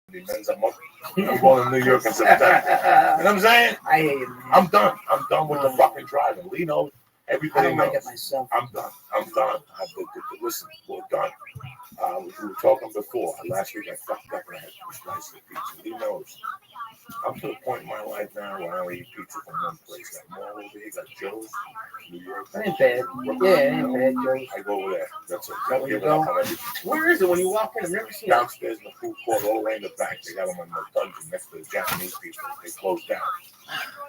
I'm going to New York in September. You know what I'm saying? I hate it, man. I'm done. I'm done with the fucking driving. Lee knows. Everybody I don't knows. like it myself. I'm done. Listen, we're done. We were talking before. Last week I fucked up and I had 2 slices of pizza. He knows. I'm to the point in my life now where I don't eat pizza from one place. Got more over here. Got Joe's, New York. That ain't bad. Yeah, it ain't bad, Joe's. I go over there. That's it. That where you go? Where is it when you walk in? I've never seen it. Downstairs in the food court, all the way in the back. They got them in the dungeon next to the Japanese people. They closed down.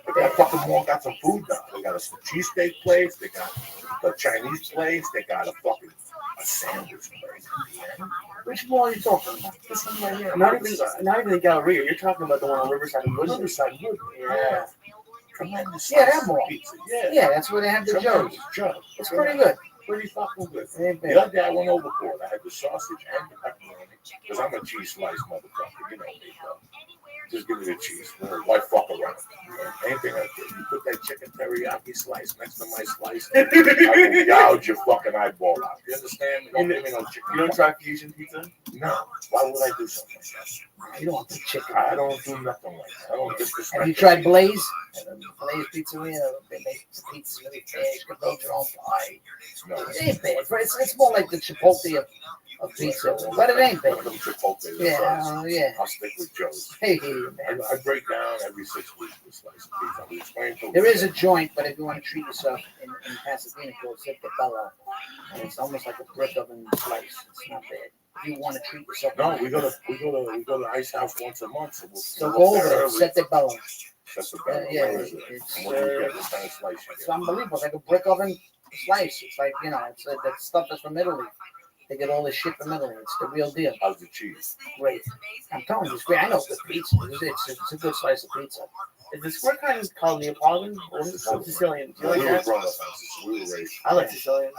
But that fucking mall got some food down. They got a cheesesteak place. They got the Chinese place. They got a fucking sandwich place. Which mall are you talking about? This one right here. Not even the Galleria. You're talking about the one on Riverside and Woodland. Riverside and Woodland. Yeah. Tremendous. Yeah, that mall. Pizza. Yeah. Yeah, that's where they have the Joe's. It's pretty good. Pretty fucking good. Ain't bad. The other day I went overboard. I had the sausage and the pepperoni because I'm a cheese slice motherfucker. You know me, bro. Just give me the cheese. Why fuck around? Anything I do. You put that chicken teriyaki slice next to my slice, I will gouge your fucking eyeball out. You understand? Don't give me no chicken. You don't try fusion pizza? No. Why would I do something like that? You don't want the chicken. I don't do nothing like that. I don't disrespect. Have you tried Blaze? Blaze Pizzeria. They make the pizza really big. You can build your own pie. No. It ain't bad. It's more like the Chipotle of pizza, but it ain't bad. Yeah, yeah. I'll stick with Joe's. Hey, man. I break down every 6 weeks with a slice of pizza. I'll explain to There is a joint, but if you want to treat yourself in Pasadena, called Sette Bella, and it's almost like a brick oven slice. It's not bad. If you want to treat yourself, no, we go to Ice House once a month. So go over there, Sette Bella. Yeah, it's unbelievable. It's like a brick oven slice. It's like, you know, it's that stuff that's from Italy. They get all this shit from Italy. It's the real deal. How's the cheese? Great. I'm telling you, it's great. I know the pizza. It's a good slice of pizza. Is the square kind of called Neapolitan or is it called Sicilian? Do you like that? I like Sicilian.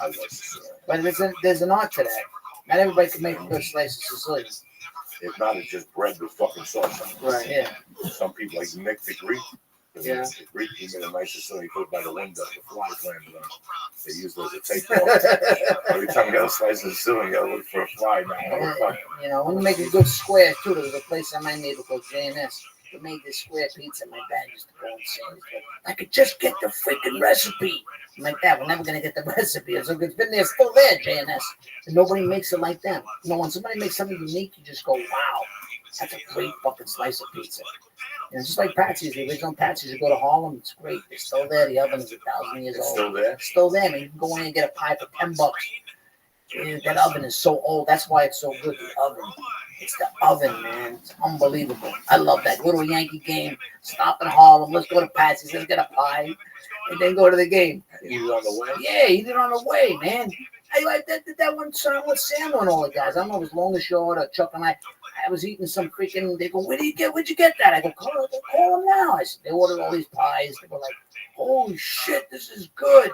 But there's an art to that. Not everybody can make a good slice of Sicilian. If not, it's just bread with fucking sauce on it. Right, yeah. Some people like Nick the Greek. Yeah. The Greek, he made a nice Sicilian. He put it by the window. The flies landed on it. They used those to take off. Every time you got a slice of Sicilian, you got to look for a fly now. You know, when you make a good square, too, there was a place in my neighborhood called J&S. They made this square pizza. My dad used to go insane. I could just get the freaking recipe. I'm like, Dad, we're never going to get the recipe. It's been there, still there, J&S. And nobody makes it like them. You know, when somebody makes something unique, you just go, wow, that's a great fucking slice of pizza. And just like Patsy's, the original Patsy's, you go to Harlem, it's great. It's still there. The oven is 1,000 years old. Still there? Still there, man. You can go in and get a pie for $10. And that oven is so old. That's why it's so good, the oven. It's the oven, man. It's unbelievable. I love that little Yankee game. Stop in Harlem. Let's go to Patsy's. Let's get a pie. And then go to the game. Eat it on the way? Yeah, eat it on the way, man. I did that one time with Sam and all the guys. I don't know if it was Long Short or Chuck and I was eating some freaking, they go, where'd you get that? I go, call them now. I said, they ordered all these pies. They were like, holy shit, this is good.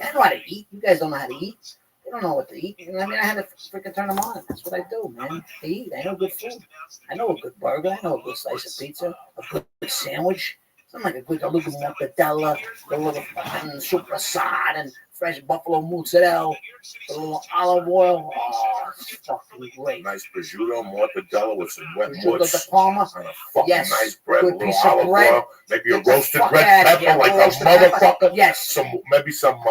I know how to eat. You guys don't know how to eat. They don't know what to eat. I mean, I had to freaking turn them on. That's what I do, man. I eat. I know good food. I know a good burger. I know a good slice of pizza. A good sandwich. Something like a little mortadella, a little fucking supersad, and fresh buffalo mozzarella, a little olive oil. Oh, it's fucking great. Nice prosciutto, mortadella with some wet Prosciutto mousse. de Parma. And a fucking nice bread, Good a little piece of olive bread. oil, maybe a Get the roasted fuck red outta pepper here, like a roasted pepper. motherfucker. Yes. Maybe some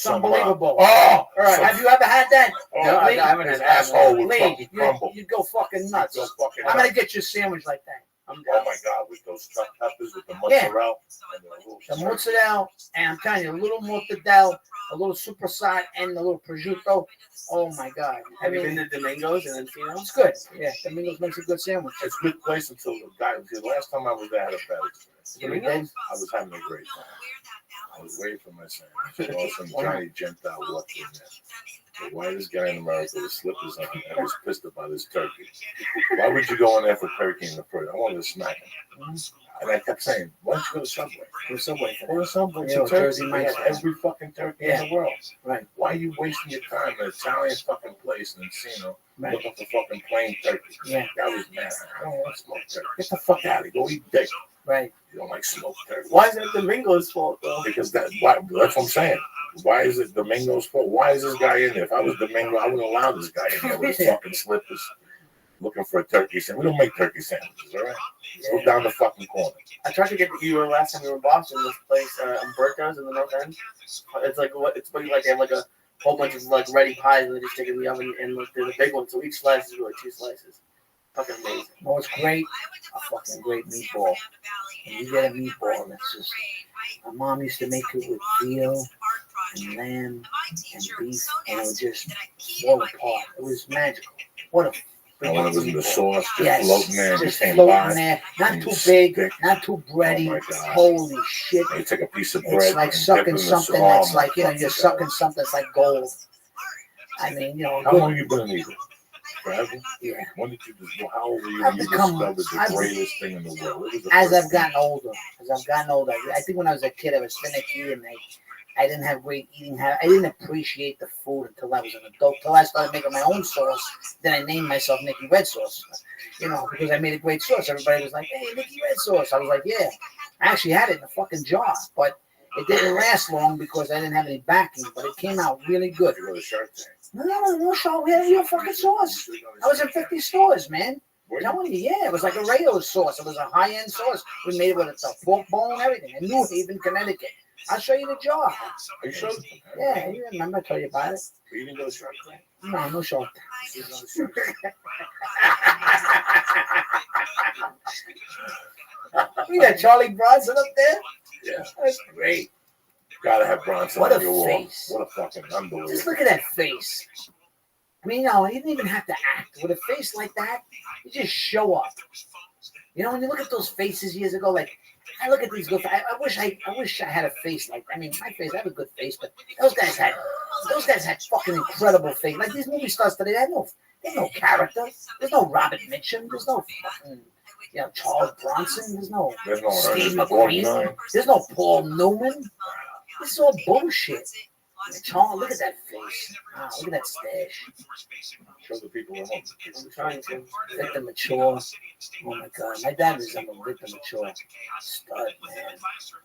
unbelievable. All right. Have you ever had that? No, I haven't had that. Asshole would Lee, fucking crumble. you go fucking nuts. I'm going to get you a sandwich like that. Oh my God, with those stuffed peppers, with the mozzarella. The mozzarella, and I'm telling you, a little mortadella, a little superside, and a little prosciutto. Oh my God. Have you been to Domingo's and Encino? It's good. Yeah, Domingo's makes a good sandwich. It's a good place until the guy, the last time I was there, I had a bad experience. I was having a great time. I was waiting for my sandwich. All of a sudden, Johnny Gentile walked in there. The whitest guy in America with slippers on, and I was pissed about his turkey. Why would you go in there for turkey in the fridge? I wanted to smack him. And I kept saying, why don't you go to Subway? Go to Subway. Go to Subway. Yeah, Jersey Mike's. Every fucking turkey in the world. Right. Why are you wasting your time in an Italian fucking place in Encino looking for fucking plain turkey? Yeah. I was mad. I don't want smoked turkey. Get the fuck out of here. Go eat dick. Right. You don't like smoked turkey. Why is that Domingo's fault, though? Because that's what I'm saying. Why is it Domingo's fault? Why is this guy in there? If I was Domingo, I wouldn't allow this guy in there with his fucking slippers. looking for a turkey sandwich. We don't make turkey sandwiches, all right? Go down the fucking corner. I tried to get you were last time we were in Boston. This place, Umberto's in the North End. It's like what? It's funny, like they have like a whole bunch of like ready pies, and they just stick it in the oven, and like they're the big ones. So each slice is really 2 slices. Fucking amazing. No, it's great. A fucking great meatball. When you get a meatball, that's just. My mom used to make it with veal and lamb and beef, and it would just fall apart. It was magical. What a. And when it was in the sauce, just Yes, floating there, just became floating hot. there. Not and too just big, thick. not too bready. Oh my God. Holy shit. And you take a piece of bread. It's like and sucking dip in the something sauce. that's like, you're sucking something that's like gold. I mean, How long have you been eating? Forever? Yeah. When did you how old were you I've when you become- discovered the I've- greatest thing in the world? What was the As first I've gotten older, I think when I was a kid, I was finicky and I didn't have great eating habits. I didn't appreciate the food until I was an adult. Till I started making my own sauce, then I named myself Nicky Red Sauce. You know, because I made a great sauce. Everybody was like, "Hey, Nicky Red Sauce." I was like, "Yeah." I actually had it in a fucking jar, but it didn't last long because I didn't have any backing. But it came out really good. You go to Shark Tank. No, Sean, we had real fucking sauce. I was in 50 stores, man. I'm telling you, yeah, it was like a Rayo's sauce. It was a high-end sauce. We made it with a pork bone and everything in New Haven, Connecticut. I'll show you the jar. Are you sure? Yeah, you remember I told you about it. But you didn't go to Shark Tank? No Shark You didn't go to Shark Tank. We got Charlie Bronson up there. Yeah. That's great. Gotta have Bronson What on a your wall. face. What a fucking unbelievable. Just look at that face. I mean, no, you didn't even have to act. With a face like that, you just show up. You know, when you look at those faces years ago, like, I look at these good. I wish I had a face like. I mean, my face. I have a good face, but those guys had fucking incredible face. Like these movie stars today, there's no character. There's no Robert Mitchum. There's no fucking, Charles Bronson. There's no Steve McQueen. There's no Paul Newman. This is all bullshit. Charles, look at that face. Wow, look at that stash. Show the people at home. I'm trying to. Victor Mature. Oh my God, my dad resembled Victor Mature. Stud, man. Stud.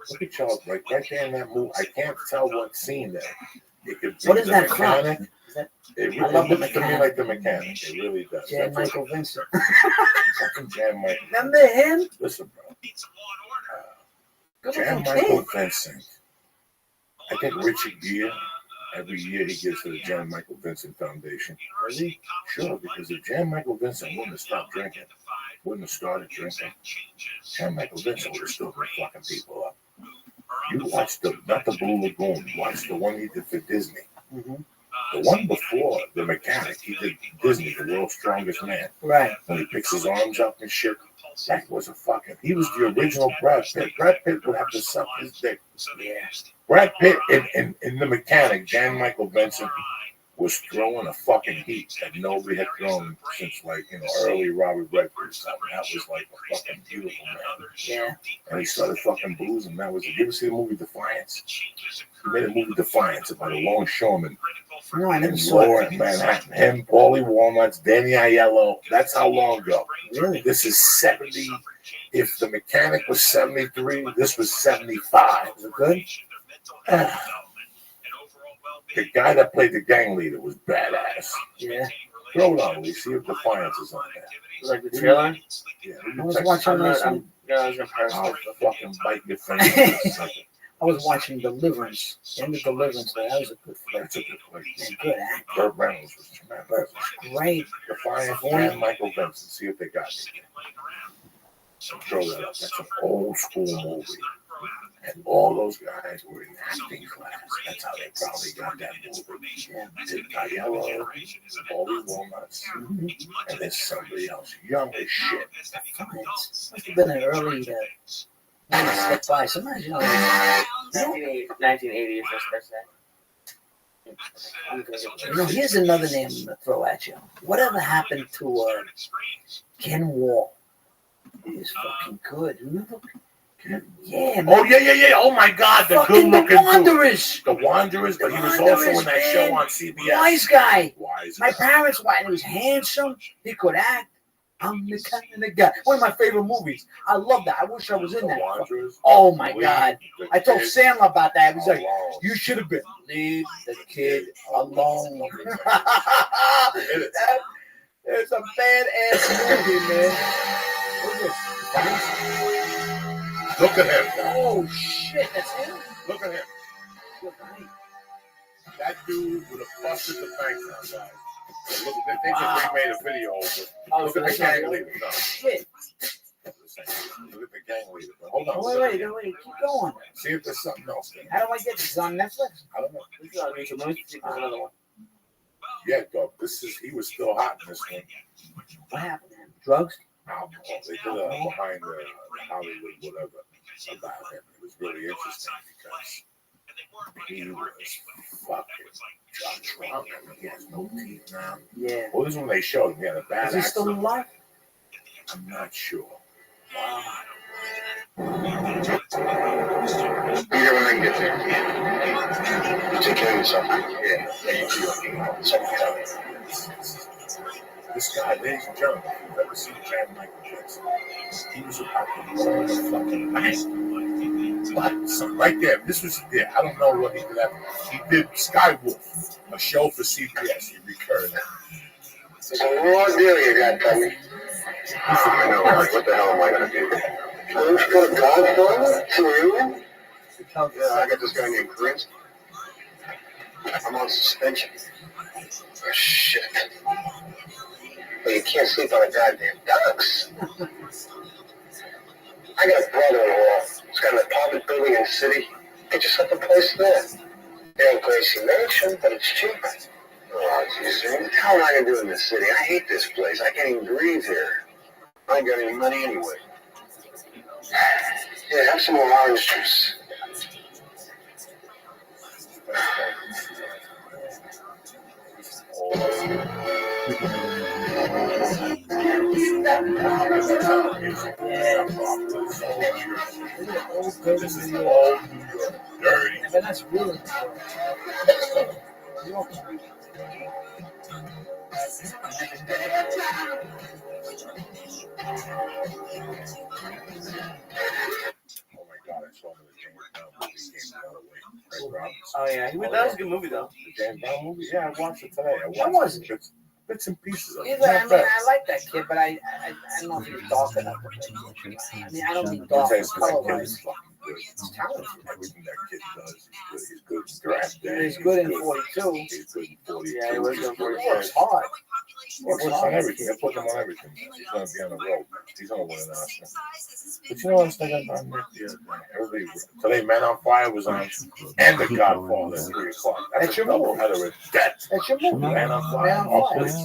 Look at Charles, right there in that movie. I can't tell what scene that. It could be What is the that from? mechanic. Is that It I love the looks to me mechanic. like the mechanic. It really does. Jan Michael Vincent? Fucking Jan Michael. Remember him? Listen, bro. Good Jan looking Michael kid. Vincent. I think Richard Gere, every year he gives to the Jan Michael Vincent Foundation. Is he? Sure, because if Jan Michael Vincent wouldn't have stopped drinking, wouldn't have started drinking, Jan Michael Vincent would have still been fucking people up. You watched not the Blue Lagoon, you watched the one he did for Disney. Mm-hmm. The one before, The Mechanic, he did Disney, The World's Strongest Man. Right. When he picks his arms up and shit, that was he was the original Brad Pitt. Brad Pitt would have to suck his dick. Yeah. Brad Pitt in The Mechanic, Jan Michael Vincent was throwing a fucking heat that nobody had thrown since early Robert Redford stuff. That was like a fucking beautiful man. Yeah. And he started fucking boozing. That was. You ever see the movie Defiance? He made a movie Defiance about a longshoreman No, I never in saw Lower it. Manhattan. Him, Paulie Walnuts, Danny Aiello. That's how long ago. Really? This is 70. If The Mechanic was 73, this was 75. Was it good? The guy that played the gang leader was badass. Yeah. Throw it on. We see if Defiance is on there. Like the trailer? Yeah. I was watching this. I was gonna I'll Periscope. fucking bite your finger. I was watching Deliverance. In the Deliverance, that was a good flick. That's a good place. Man, good acting. Burt Reynolds was tremendous. Great. Defiance and Michael Vincent. See if they got it. Throw that up. That's an old school movie. And all those guys were in acting class. That's how they probably got that movie. Yeah. Did Aiello, Paulie Walnuts, and there's somebody else young as shit. Must have been an early step by. Sometimes, 1980 is just that. here's another name I'm gonna throw at you. Whatever happened to Ken Wall? He was fucking good. Remember? Yeah, man. Oh, yeah. Oh, my God. The Fucking good-looking The Wanderers. The Wanderers, but The he was also Wanderers, in that man. show on CBS. Wise guy. Wise My guy. parents, and he was handsome. He could act. I'm the kind of guy. One of my favorite movies. I love that. I wish I was in The that. Wanderers, Oh my Leave God. the I told Kid Sandler about that. He's like, Alone. you should have been. Leave the kid alone. That is a badass movie, man. What's this? Look at him. Oh shit, that's him? Look at him. Good night. That dude would have busted the bank now, guys. Look, they just remade a video of it. Oh, Look so at the that's gang not leader. No, Shit. look at the gang leader. But hold on. Oh, look at wait, him. keep going. See if there's something else there. How do I get this? It's on Netflix? I don't know. This is on YouTube. Let me see if there's another one. Yeah, dog. He was still hot in this one. What happened, man? Drugs? Alcohol. They did behind the Hollywood, whatever, about him. It was really interesting because he was fucking drunk. He has no teeth now. Yeah. Well, this is when they showed him. He had a bad Is he still accent. alive? I'm not sure. Wow. You get when I can get there. You take care of yourself. Yeah, you too. This guy, ladies and gentlemen, if you've ever seen Chad Michael Jackson, he was about to blow the fucking bank. But some right there, this was I don't know what he did after. He did Skywolf, a show for CBS. He recurred. So raw deal you got, Tommy. I know, right? What the hell am I gonna do? Well, you got a godfather? To you? Yeah, I got this guy named Chris. I'm on suspension. Oh, shit. Well, you can't sleep on a goddamn ducks. I got a brother-in-law. He's got an apartment building in the city. Get yourself a place there. It ain't Gracie Mansion, but it's cheap. Oh, geez, what the hell am I gonna do in this city? I hate this place. I can't even breathe here. I ain't got any money anyway. Yeah, have some more orange juice. This is all New York. Dirty. But that's really you don't Oh my God, I saw him in the James Brown movie. He came the other way. Craig Robinson. Oh yeah, that was a good movie though. The James Brown movie? Yeah, I watched it today. How was it? Bits and pieces of it. Either, I mean, I like that kid, but I don't know if he's dark enough to play. I mean, I don't mean dark, That color kid wise. is fucking good. He's talented. Everything that kid does, he's good. He's good in draft day. He's good in 42. He's good in 42. Yeah, he was He's good in good 42. He works hard. He works on everything. They're putting him on everything. He's going to be on the road. He's going to win an Oscar. But you know what I was thinking about Nick the other day? Everybody, today, Man on Fire was on, and The Godfather at 3 o'clock. That's your a double movie. header of death. That's your movie. Man on Fire. Man on Oh, Fire. please.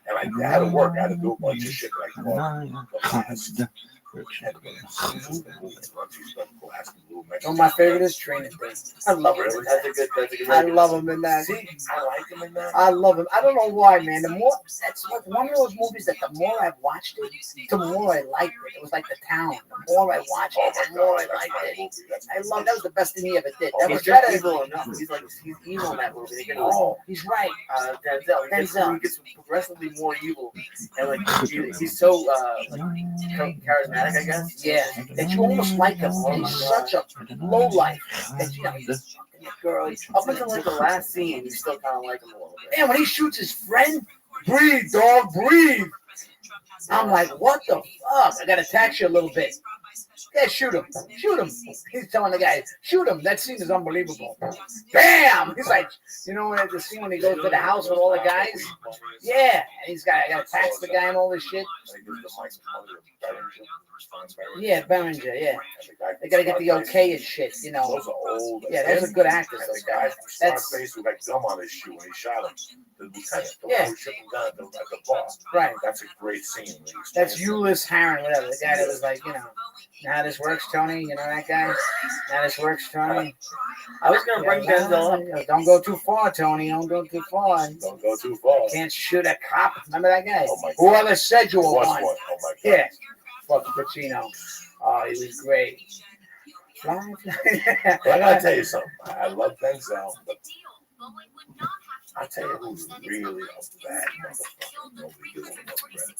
And I had to work. I had to do a bunch of shit like that. One of my favorite is Training Day. I love him. Really? That's a good. I love him in that. See, I like him in that. I love him. I don't know why, man. The more that's like one of those movies that the more I've watched it, the more I liked it. It was like The Town. The more I watched Oh it, my the more God, I that's liked my it. movie. That's I love that was the best thing he ever did. Oh, That he's was just better. evil enough. He's evil in that movie. They get Oh, he's right. Denzel. He gets progressively more evil, and like he's so charismatic, I guess. Yeah, that you almost like him. He's such a low life that you know he's fucking a girl. Up until like the last scene, you still kind of like him a little bit. Man, when he shoots his friend, breathe, dog, breathe. I'm like, what the fuck? I gotta tax you a little bit. Yeah, shoot him. Shoot him. He's telling the guy, shoot him. That scene is unbelievable. Bam! He's like, you know, the scene when he goes to the house with all the guys? Yeah. And I gotta tax the guy and all this shit. Yeah, Berenger, yeah. They gotta get the okay and shit, you know. Those are old. Yeah, those are good actors, And those the guy guys. from Scarface with like gum on his shoe when he shot him. The lieutenant, the one who shot him down at the bar. Right. That's a great scene. That's Ulyss Harron, whatever. The guy that was like, you know how this works, Tony? You know that guy? How this works, Tony? I was gonna bring Denzel up. Don't go too far, Tony. Don't go too far. Don't go too far. Can't shoot a cop. Remember that guy? Oh my God. Whoever said you were Was one. one. Oh my God. Yeah. Fucking Pacino. Oh, he was great. Fly, fly. But I gotta tell you something. I love Denzel, but I'll tell you who's really a bad motherfucker. Nobody gives him no credit.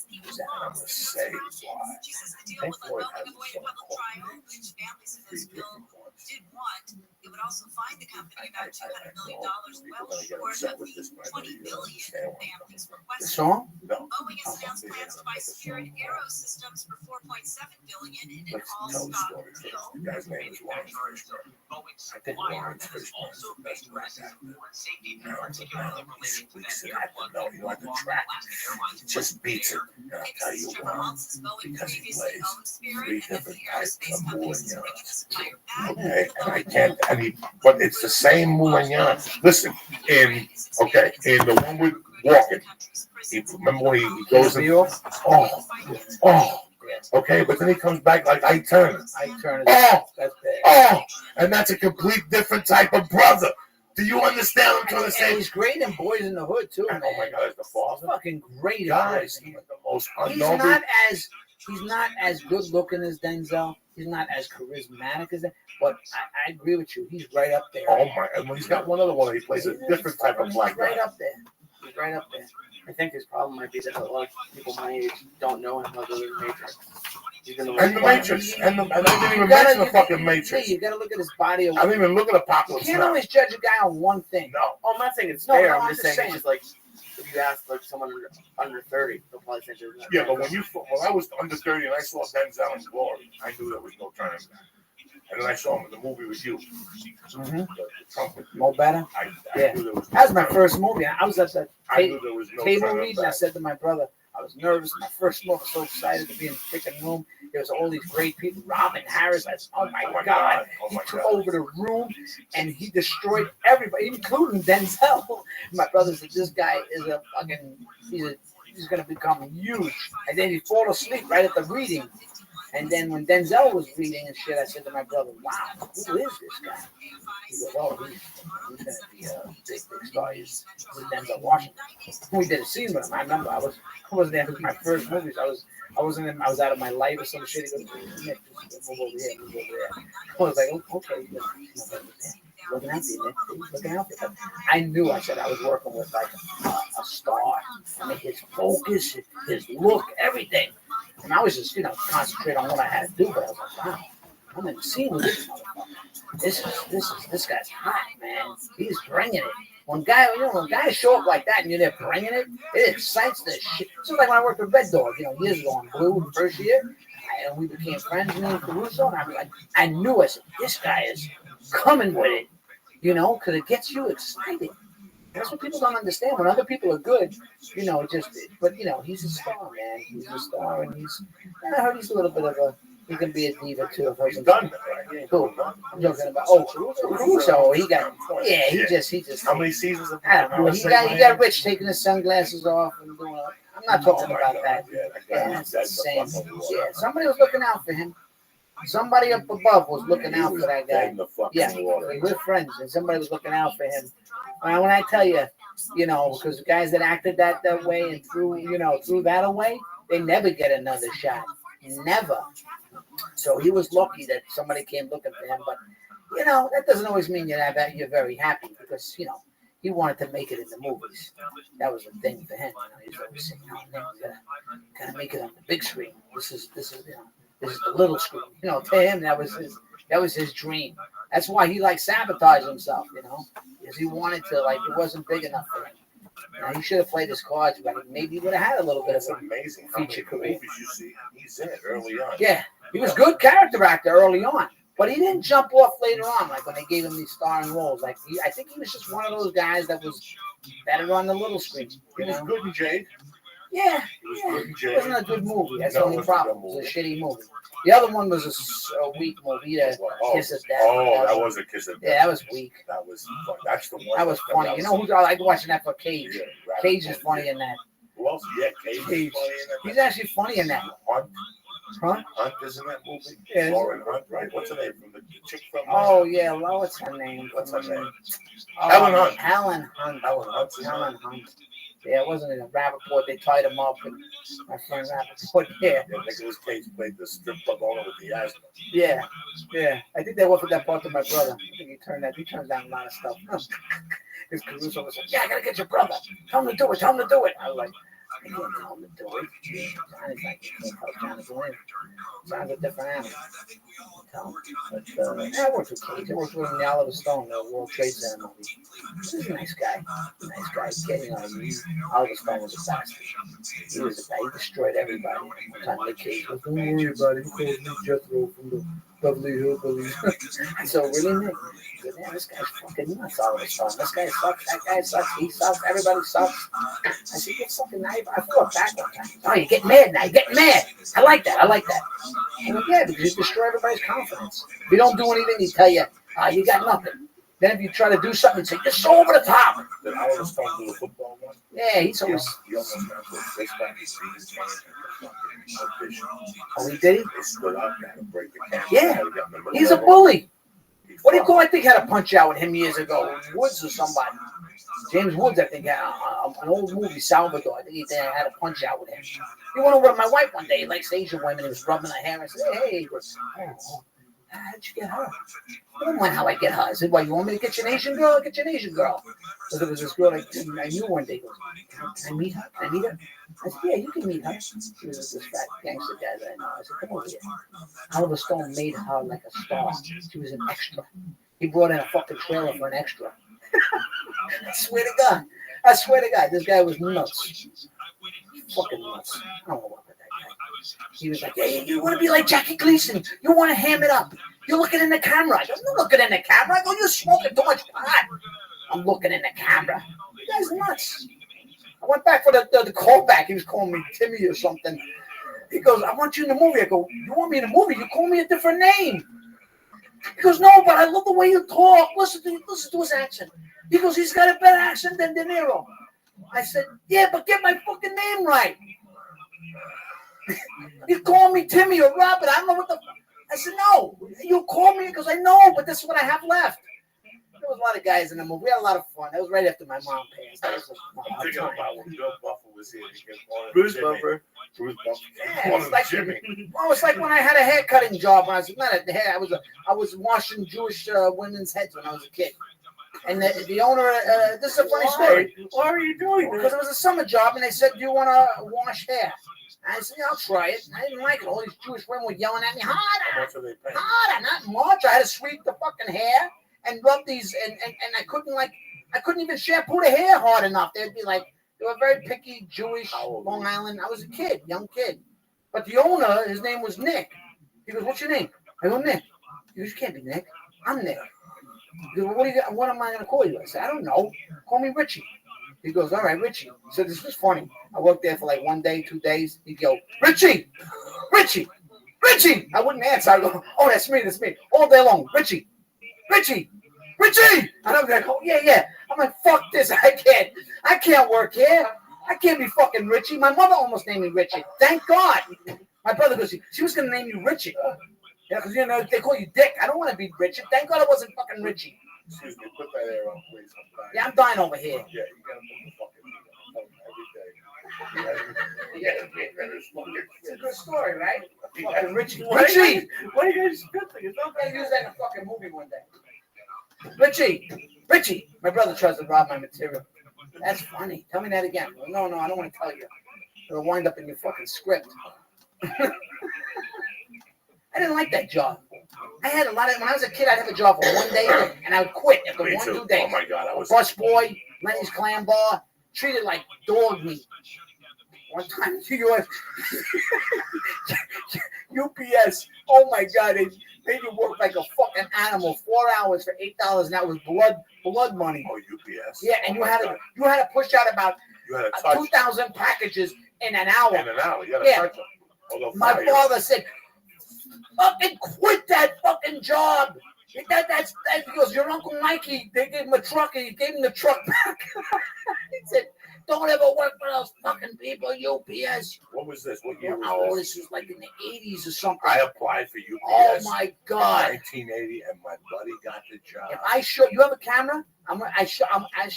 I'm gonna say why. Pink Floyd has a song called Mix. 3 different ones. I know people are gonna get upset with this, but I know you don't understand what I'm coming from. The song? No. Let's tell the story first. The guy's name is Lawrence Fishburne. I think Lawrence Fishburne is the best rap actor. Now, he speaks it at the note. You know, at the track, he just beats it. And I'll tell you why. Because he plays 3 different types of moulignons. Okay, and I can't, but it's the same moulignon. Listen, in the one with Walking, remember when he goes in, okay, but then he comes back like Ike Turner. And that's a complete different type of brother. Do you understand what I'm trying to say? He's great in Boys in the Hood too, man. Oh my God, it's the father. He's fucking great. Guys, he's the most unknown. He's not as good looking as Denzel. He's not as charismatic as that. But I agree with you. He's right up there. Oh my! And he's got one other one. He plays a different type of black guy. Right up there. He's right up there. I think his problem might be that a lot of people my age don't know him other than Matrix. And the Matrix. And I didn't even mention the fucking Matrix. You gotta look at his body. I didn't even look at Apocalypse. You can't always judge a guy on one thing. No. Oh, I'm not saying it's fair. No, I'm just saying it's just like if you ask like someone under 30, they'll probably think there's yeah, but when I was under 30 and I saw Denzel in Glory, I knew there was no turning back. And then I saw him in the movie with you. Mm-hmm. The trumpet. Mo Better? I knew there was that was my first movie. I was at the table reading. Back. I said to my brother, I was nervous. My first movie, I was so excited to be in the freaking room. There was all these great people. Robin Harris. I said, oh my God. He took over the room and he destroyed everybody, including Denzel. My brother said, this guy is a fucking, he's going to become huge. And then he fall asleep right at the reading. And then when Denzel was reading and shit, I said to my brother, wow, who is this guy? He goes, oh, he's going to be a big star. He's Denzel Washington. We did a scene with him. I remember I wasn't there for my first movies. I was out of my life or some shit. He goes, Nick, move over here, move over there. I was like, okay. Looking out for you, Nick. Looking out for you. I knew, I said I was working with like a star. I mean, his focus, his look, everything. And I was just, concentrate on what I had to do. But I was like, wow, I'm in the scene with this motherfucker. This guy's hot, man. He's bringing it. When guys show up like that and you're there bringing it, it excites the shit. It's just like when I worked with Red Dog, years ago on Blue, the first year, and we became friends, me and Caruso, and I was like, I knew, I said, this guy is coming with it, because it gets you excited. That's what people don't understand. When other people are good, he's a star, man. He's a star, and I heard he's a little bit of he can be a diva too. He's done that, right? Cool. I'm joking about, Caruso, he just. How many seasons have I don't know. He got rich taking his sunglasses off and doing I'm not talking about that. Yeah, that's the same. Yeah, somebody was looking out for him. Somebody up above was looking out for that guy. Yeah, we're friends, and somebody was looking out for him. And when I tell you, because the guys that acted that way and threw that away, they never get another shot. Never. So he was lucky that somebody came looking for him. But, that doesn't always mean you're very happy because, he wanted to make it in the movies. That was the thing for him. He's always saying, gotta make it on the big screen. This is the little screen. To him, that was his dream. That's why he sabotaged himself, because he wanted to, it wasn't big enough for him. He should have played his cards, but maybe he would have had a little bit of an amazing feature career. Movies you see, he's in it early on. Yeah, he was a good character actor early on, but he didn't jump off later on, when they gave him these starring roles. I think he was just one of those guys that was better on the little screen. He was good in Jade. Yeah, it wasn't a good movie. That's the only problem. It was a shitty movie. The other one was a weak movie, Kiss of Death. Oh, that was a Kiss of Death. Yeah, that was weak. That was fun. That's the one. That was funny. Who I like watching that for Cage. Yeah, Cage is funny in that. Who else? Yeah, Cage is funny in that. He's actually funny in that. Hunt is in that movie. Yeah. Lauren Hunt, right? What's her name? From the chick from. Oh yeah, what's her name? What's her name? Helen Hunt. Helen Hunt. Yeah, it wasn't in a Rappaport. They tied him up, and my friend Rappaport. Yeah. Nicolas Cage played the strip club owner with the asthma. Yeah. I think they offered that part to my brother. I think he turns down a lot of stuff. Because Caruso was like, "Yeah, I gotta get your brother. Tell him to do it. I was like, I can't tell him to do it. Johnny's like, you can't tell Johnny to win. John's a different animal. Tell him. But, I worked with Cage. I worked with him in the Oliver Stone, the World Trade Center movie. He's a nice guy. Nice guy. Getting on him. Oliver Stone was a bastard. He was a guy. He destroyed everybody. One time Nick Cage goes, don't worry about it. He called me Jethro from the Beverly Hillbillies. So really, Nick? Man, this guy's fucking nuts. Oliver Stone. This guy sucks. That guy sucks. He sucks. Everybody sucks. I said, get fucking knife. I fought back one time. Oh, you get mad now. You get mad. I like that. I like that. I'm like, yeah, because you destroy everybody's confidence. If you don't do anything, you tell you, you got nothing. Then if you try to do something, say, you're so over the top. Did Oliver Stone do the football one? Yeah, he's always. He almost got to this time. He seen his man audition. Oh, he did? They stood up and had to break the camera. Yeah. He's a bully. What do you call? I think had a punch out with him years ago. Woods or somebody. James Woods, I think, had an old movie, Salvador. I think he had a punch out with him. He went over to my wife one day. He likes Asian women. He was rubbing her hair. I said, hey, how'd you get her? I don't mind how I get her. I said, well, you want me to get you an Asian girl? I'll get you an Asian girl. So there was this girl I knew one day. He goes, can I meet her? Can I meet her? I said, yeah, you can meet her. She was this fat gangster guy that I know. I said, come over here. Oliver Stone made her like a star. She was an extra. He brought in a fucking trailer for an extra. I swear to God. This guy was nuts. Fucking nuts. I don't know what that guy. He was like, hey, you want to be like Jackie Gleason. You want to ham it up. You're looking in the camera. I go, I'm not looking in the camera. I go, you're smoking too much pot. I'm looking in the camera. You guys are nuts. I went back for the callback. He was calling me Timmy or something. He goes, I want you in the movie. I go, you want me in the movie? You call me a different name. He goes, no, but I love the way you talk. Listen to his accent. He goes, he's got a better accent than De Niro. I said, yeah, but get my fucking name right. You call me Timmy or Robert. I don't know what the. I said, no. You call me because I know, but this is what I have left. There was a lot of guys in the movie. We had a lot of fun. That was right after my mom passed. That was I'm thinking about when Bill Buffer was here. Bruce Buffer. Bruce Buffer. Yeah, it was like Jimmy. Well, it's like when I had a hair cutting job. When I was not at the hair. I was washing Jewish women's heads when I was a kid. And the owner. This is a funny story. Why are you doing this? Because it was a summer job, and they said, "Do you want to wash hair?" I said, yeah, I'll try it. I didn't like it. All these Jewish women were yelling at me, harder, not much. I had to sweep the fucking hair and rub these, and I couldn't even shampoo the hair hard enough. They'd be like, they were very picky Jewish, Long Island. I was a kid, young kid. But the owner, his name was Nick. He goes, what's your name? I go, Nick. He goes, you can't be Nick. I'm Nick. He goes, what am I going to call you? I said, I don't know. Call me Richie. He goes, all right, Richie. So this was funny. I worked there for like 1 day, 2 days. He'd go, Richie. I wouldn't answer. I go, oh, that's me. All day long. Richie. And I'm like, oh, yeah. I'm like, fuck this. I can't work here. I can't be fucking Richie. My mother almost named me Richie. Thank God. My brother goes, she was going to name you Richie. Yeah, because, they call you Dick. I don't want to be Richie. Thank God I wasn't fucking Richie. Excuse me, put that air on, please. Yeah, I'm dying over here. Yeah, you gotta put the fucking every day. It's a good story, right? Fucking Richie. Why are you guys good thing? It's not I use that in a fucking movie one day. Richie. My brother tries to rob my material. That's funny. Tell me that again. No, I don't want to tell you. It'll wind up in your fucking script. I didn't like that job. I had a lot of, when I was a kid, I'd have a job for 1 day and I would quit after 1, 2 days. Oh my God, I was bus boy, Lenny's Clam Bar, treated like dog meat. One time, UPS, oh my God, they made you work like a fucking animal, 4 hours for $8, and that was blood money. Oh, UPS. Yeah, and you had to push out about 2,000 packages in an hour. You had to touch them. My father said, fucking quit that fucking job. That's because your Uncle Mikey, they gave him a truck and he gave him the truck back. He said, don't ever work for those fucking people, UPS. What was this? What year was this? This was like in the 80s or something. I applied for UPS. Oh my God. 1980, and my buddy got the job. If I show you have a camera, I show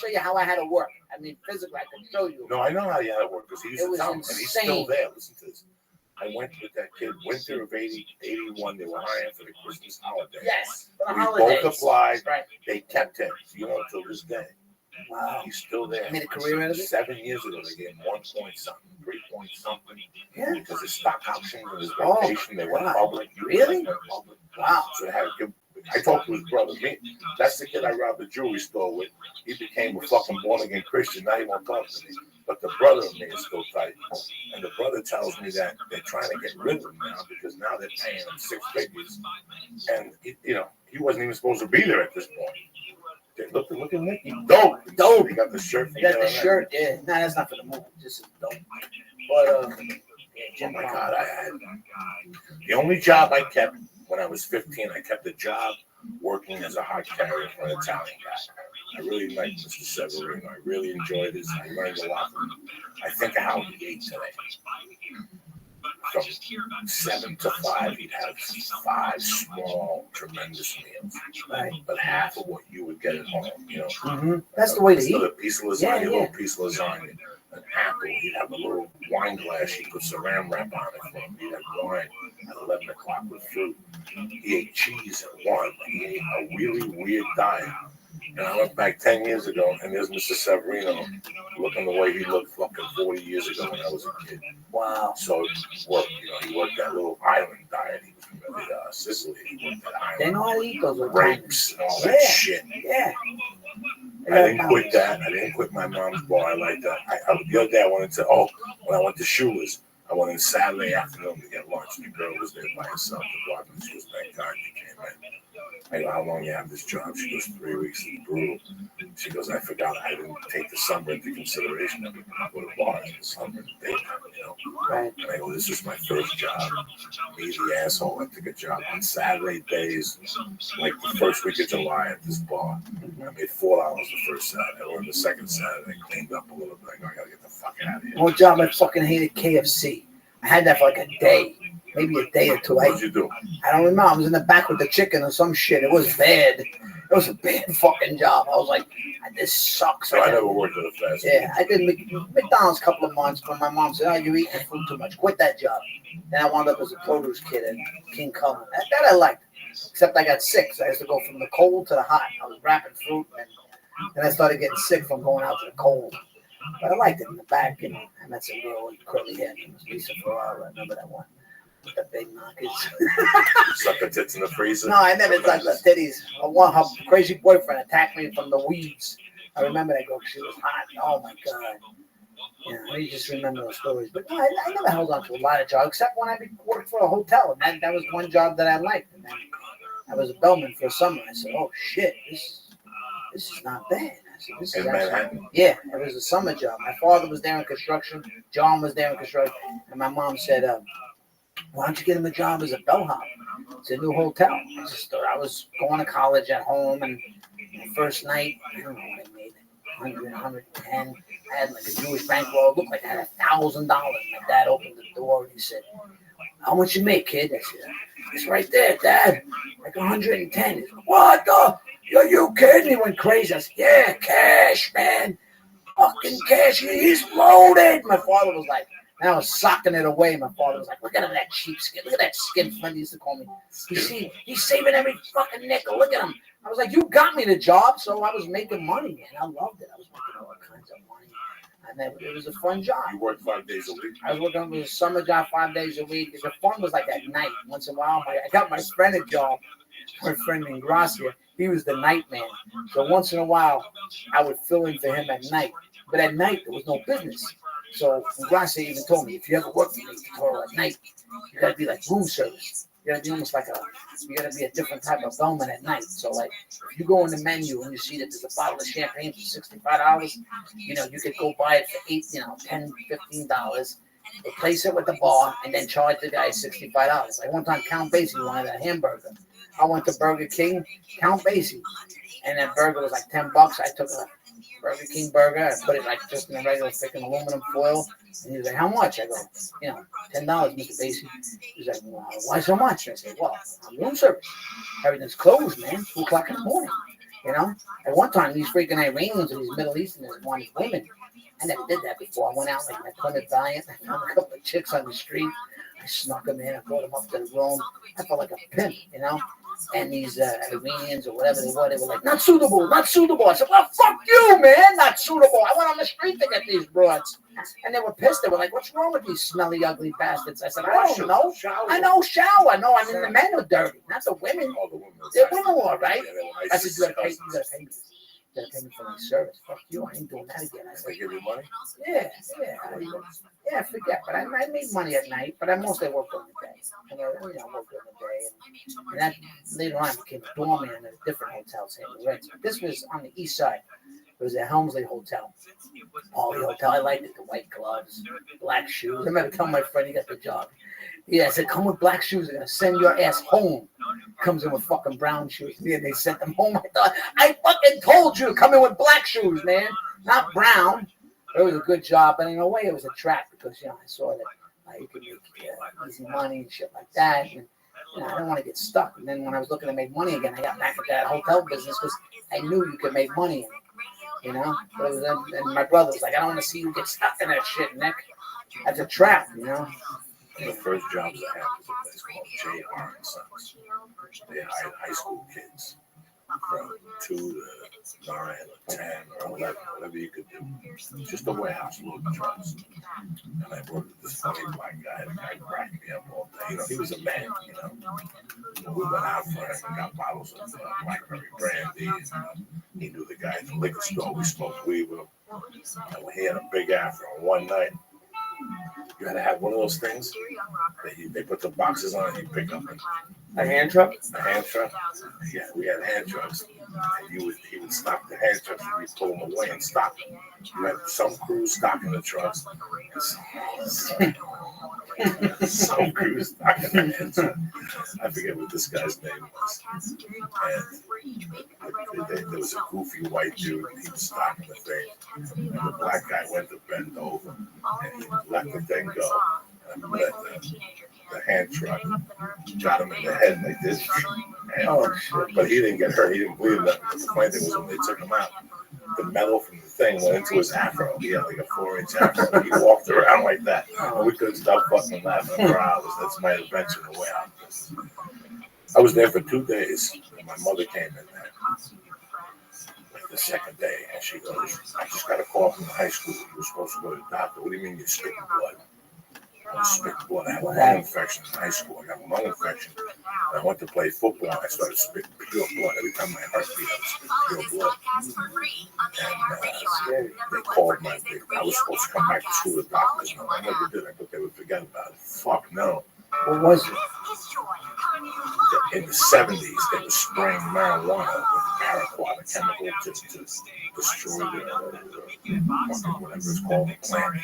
you how I had to work. I mean, physically, I can show you. No, I know how you had to work because he used to tell me, and he's still there. Listen to this. I went with that kid, winter of 81, they were hiring for the Christmas holiday. Yes, for the we holidays. both applied. Right. They kept him, till this day. Wow. He's still there. Made a career out of it? 7 years ago, they gave him 1 point something, 3 point something. Yeah. Because his stock options and his Oh, vacation, they went God. public. Really? Went public. Wow. So they had to give. I talked to his brother. That's the kid I robbed the jewelry store with. He became a fucking born again Christian. Now he won't talk to me. But the brother of me is still tight. And the brother tells me that they're trying to get rid of him now because now they're paying him 6 figures. And, he wasn't even supposed to be there at this point. Look at Nicky. Dope. He got the shirt. He got the shirt, yeah. No, that's not for the movie. This is dope. But, oh my God, I had the only job I kept when I was 15. I kept a job working as a hot carrier for an Italian guy. I really liked Mr. Severino. I really enjoyed this. I learned a lot from him. I think of how he ate today. From 7 to 5, he'd have 5 small, tremendous meals. right. But half of what you would get at home, Mm-hmm. That's the way to eat. A piece of lasagna, Yeah, a little piece of lasagna. An apple, he'd have a little wine glass, he put saran wrap on it for him. He'd have wine at 11 o'clock with fruit. He ate cheese at 1. He ate a really weird diet. And I went back 10 years ago, and there's Mr. Severino looking the way he looked fucking 40 years ago when I was a kid. Wow. So he worked that little island diet. He was from Sicily. He worked that island. They know how to eat those grapes and all that shit. Yeah. I didn't quit that. I didn't quit my mom's bar. I like that. The other day I wanted to, when I went to Schuler's, I went in Saturday afternoon to get lunch. The girl was there by herself. The bartender, she was, thank God you came in. I go, how long you have this job? She goes, 3 weeks. It's brutal. She goes, I forgot I didn't take the summer into consideration. I go to bars in the summer and daytime, Right. And I go, this is my first job. Me, the asshole, I took a job on Saturday days, like the first week of July at this bar. I made $4 the first Saturday. Or the second Saturday, I cleaned up a little bit. I go, I gotta get the fuck out of here. One job I fucking hated, KFC. I had that for like a day. Maybe a day or two. What did you do? I don't remember. I was in the back with the chicken or some shit. It was bad. It was a bad fucking job. I was like, this sucks. So I never worked at a fast food. Yeah, I did McDonald's a couple of months, but my mom said, oh, you're eating food too much. Quit that job. Then I wound up as a produce kid at King Cullen. That I liked. Except I got sick, so I used to go from the cold to the hot. I was wrapping fruit, and then I started getting sick from going out to the cold. But I liked it in the back, I met some girl with curly hair. It was Lisa Ferrara. I remember that one. With the big knockers. Suck her tits in the freezer? No, I never sucked her titties. Her crazy boyfriend attacked me from the weeds. I remember that girl. She was hot. Oh, my God. I just remember those stories. But no, I never held on to a lot of jobs, except when I worked for a hotel. And that was one job that I liked. And then I was a bellman for a summer. I said, oh, shit, this is not bad. This in is Manhattan? Yeah, it was a summer job. My father was there in construction. John was there in construction. And my mom said, why don't you get him a job as a bellhop? It's a new hotel. I just thought I was going to college at home. And the first night, I don't know what I made. 100, 110. I had like a Jewish bankroll. It looked like I had $1,000. My dad opened the door and he said, how much you make, kid? I said, it's right there, Dad. Like 110. He said, what the? Are you kidding? He went crazy. I said, yeah, cash, man. Fucking cash. He's loaded. My father was like, and I was socking it away. My father was like, look at him, that cheap skin. Look at that skin friend he used to call me. He's saving every fucking nickel. Look at him. I was like, you got me the job, so I was making money, man. I loved it. I was making all kinds of money. And then it was a fun job. You worked 5 days a week? I was working on a summer job 5 days a week. The fun was like at night. Once in a while, I got my friend a job. My friend named Gracia. He was the night man. So once in a while, I would fill in for him at night. But at night, there was no business. So Gracia even told me, if you ever work for me tomorrow at night, you got to be like room service. You got to be almost like you got to be a different type of bellman at night. So like, if you go in the menu and you see that there's a bottle of champagne for $65, you could go buy it for $10, $15. Replace it with the bar and then charge the guy $65. Like one time, Count Basie wanted a hamburger. I went to Burger King, Count Basie, and that burger was like $10. I took a Burger King burger, I put it like just in a regular freaking aluminum foil, and he was like, how much? I go, $10, Mr. Basie. He's like, well, why so much? I said, well, I'm room service. Everything's closed, man, 2 o'clock in the morning, At one time, these freaking Iranians and these Middle Easterners wanted women. I never did that before. I went out like my Plymouth Valiant. I found a couple of chicks on the street. I snuck them in. I brought them up to the room. I felt like a pimp, And these Iranians or whatever they were like, not suitable, not suitable. I said, well, fuck you, man, not suitable. I went on the street to get these broads. And they were pissed. They were like, what's wrong with these smelly, ugly bastards? I said, I don't know. I know shower. No, I mean, the men are dirty, not the women. They're women all right. I said, you gotta pay me. You gotta pay me for my service. Fuck you, I ain't doing that again. I said, They give you money? Yeah, forget. But I made money at night, but I mostly worked during the day. And I worked during the day. And that later on became a doorman at a different hotel, St. Louis. This was on the east side. It was a Helmsley Hotel. Paulie Hotel. I liked it. The white gloves, black shoes. I remember telling my friend he got the job. Yeah, I said, come with black shoes. They're going to send your ass home. Comes in with fucking brown shoes. Yeah, they sent them home. I thought, I fucking told you to come in with black shoes, man. Not brown. It was a good job. But in a way, it was a trap because, I saw that you could make easy money and shit like that. And, I didn't want to get stuck. And then when I was looking to make money again, I got back at that hotel business because I knew you could make money in it. But and my brother was like, I don't want to see you get stuck in that shit, Nick. That's a trap, The first jobs I had was a place called J.R. and Sons. They hired high school kids from 2 to 9 or 10 or 11, whatever you could do. Just a warehouse loading trucks. And I worked with this funny black guy. The guy cracked me up all day. He was a man, We went out for it and got bottles of blackberry brandy. And, he knew the guy at the liquor store. We smoked weed with him. And he had a big afro. One night, you had to have one of those things. They put the boxes on and you pick up a hand truck. A hand truck. Yeah, we had hand trucks. And he would stop the hand trucks and we'd pull them away and stop them. You had some crews stocking the trucks. Some crews stocking the hand truck. I forget what this guy's name was. And there was a goofy white dude. He was stocking the thing. And the black guy went to bend over and he let the thing go. And let the hand truck got him in the head like this. But he didn't get hurt. He didn't bleed. The funny thing was when they took him out, the metal from the thing went into his afro. He had like a 4-inch afro. He walked around like that. And we couldn't stop fucking laughing for hours. That's my adventure in the warehouse. I was there for 2 days. And my mother came in there. Like the second day. And she goes, I just got a call from the high school. You were supposed to go to the doctor. What do you mean you're spitting blood? I was spitting blood. I had a lung infection in high school. I got a lung infection. And I went to play football. And I started spitting pure blood. Every time my heart beat, I was spitting pure blood. And they called I was supposed to come back to school with doctors. No, I never did. I thought they would forget about it. Fuck no. What was it? In the 70s, they were spraying marijuana with paraquat, a chemical to destroy whatever it's called, the plant.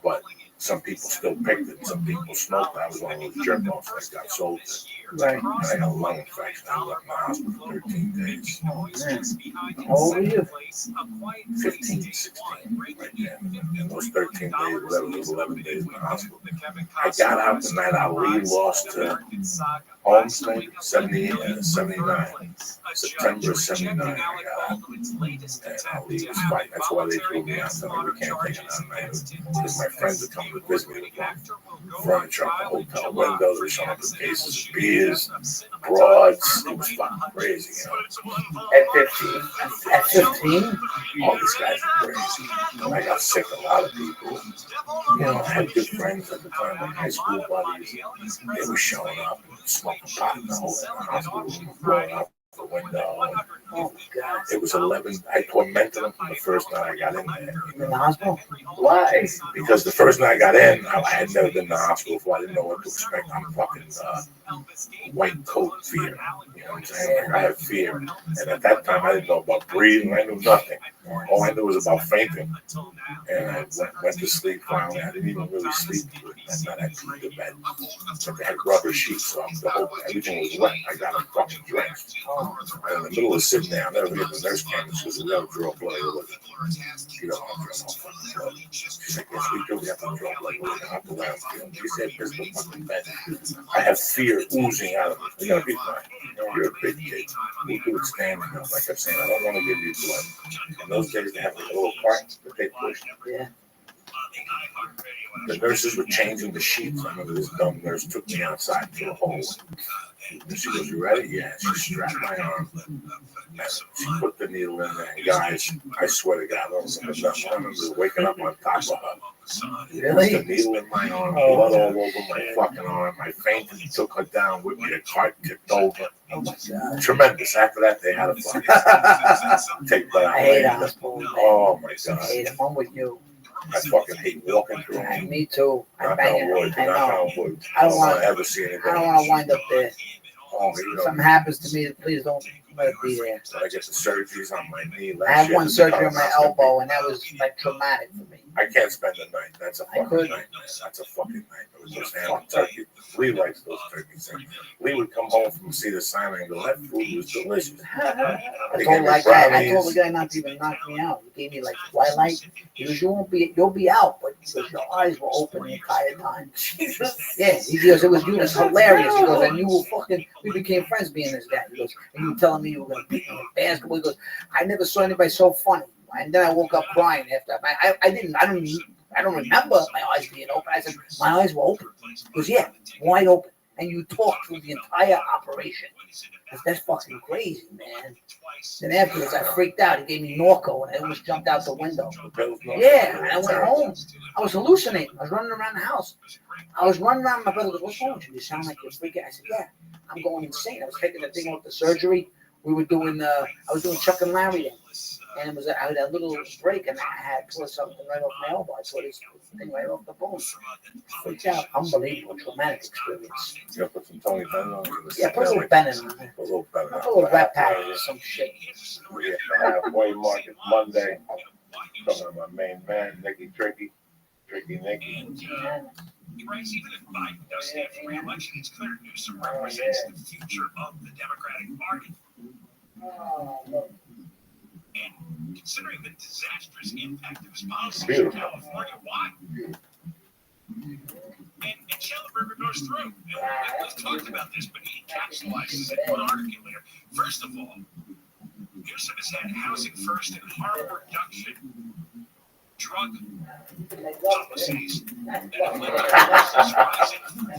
But some people still picked it. Some people smoked it. I was one of those jerk-offs that got sold it. Right. And I got a lung infection. I was up in the hospital for 13 days. How old were you? 15, 16, right there. In those 13 days, whatever, those 11 days in the hospital. I got out the night Ali lost to Holmes, 78, 79. September 79, I got out. And Ali was fighting. That's why they threw me out. So we can't take it out, man. Because my friends would come to visit me with furniture up the hotel window. They were showing up with cases of beers, broads. It was fucking crazy, At 15. At 15? All these guys are crazy. And I got sick a lot of people. I had good friends at the time, like high school buddies. They were showing up and smoking pot in the whole hospital room, blowing out the window. Oh, God. It was 11. I tormented them from the first night I got in there. In the hospital? Why? Because the first night I got in, I had never been in the hospital before. I didn't know what to expect. I'm fucking white coat fear. You know what I'm saying? Like, I have fear. And at that time, I didn't know about breathing. I knew nothing. All I knew was about fainting. And I went to sleep finally. I didn't even really sleep good. That night I put the bed. But they had rubber sheets, so everything was wet. I got them fucking drenched. And in the middle of sitting there, I never forget the nurse came and she said, we got to draw blood. You don't want to draw no fucking blood. She said, yes, we do. We have to draw blood. We're going to have to let him. She said, there's the fucking bed. I have fear oozing out of it. You're going to be fine. You're a big kid. We do it standing up. Like I'm saying, I don't want to give you blood. In those days, they have like a little cart that they push. Yeah. The nurses were changing the sheets. I remember this dumb nurse took me outside to a hole. And she goes, you ready? Yeah. She strapped my arm. And she put the needle in there. And guys, I swear to God, I don't remember nothing. I remember waking up on top of her. Really? The needle in my arm, blood all over my fucking arm. I fainted. He took her down with me. The cart tipped over. Oh my God. Tremendous. After that, they had a fucking take that out. I hate hospitals. Oh my God. I hate them. I'm with you. I fucking hate walking through them. Me too. Knock on wood. I Knock know. on wood. I don't want to ever see anybody. I don't want to wind up there. Oh, If something happens to me, please don't let it be there. I get the surgeries on my knee. I had one surgery on my elbow, and that was like traumatic for me. I can't spend the night. That's a fucking nightmare. That's a fucking nightmare. It was just ham and turkey. Lee likes those turkeys. And Lee would come home from see the sign and go, that food was delicious. I told the guy not to even knock me out. He gave me like twilight. He goes, you'll be out, but because your eyes were open the entire time. Jesus. Yeah, he goes, it was hilarious. He goes, and we became friends being this guy. He goes, and you were telling me you were going to beat me in basketball. He goes, I never saw anybody so funny. And then I woke up crying after. I don't remember my eyes being open. I said, my eyes were open. He goes, yeah, wide open. And you talked through the entire operation. That's fucking crazy, man. Then afterwards, I freaked out. He gave me Norco, and I almost jumped out the window. Yeah, and I went home. I was hallucinating. I was running around the house. I was running around. My brother goes, what's wrong with you? You sound like you're freaking. I said, yeah, I'm going insane. I was taking the thing off the surgery. We were doing, I was doing Chuck and Larry then. And I had a little break, and I had tore something right off my elbow. I tore this thing right off the bone. Freaked out. Unbelievable, traumatic experience. You gotta put some Tony Bennett on it. Yeah, put a little Bennett on it. A little Bennett. Put a little Rat Pack or some shit. We're at the halfway market Monday. Talking to my main man, Nicky Tricky. Tricky Nicky. He writes, even if Biden does stand for re-election, it's clear Newsom represents the future of the Democratic Party. And considering the disastrous impact of his policies in California, why? And Schellenberger goes through. And we've talked about this, but he encapsulates it in one article here. First of all, Newsom has had housing first and harm reduction drug policies that have led to prices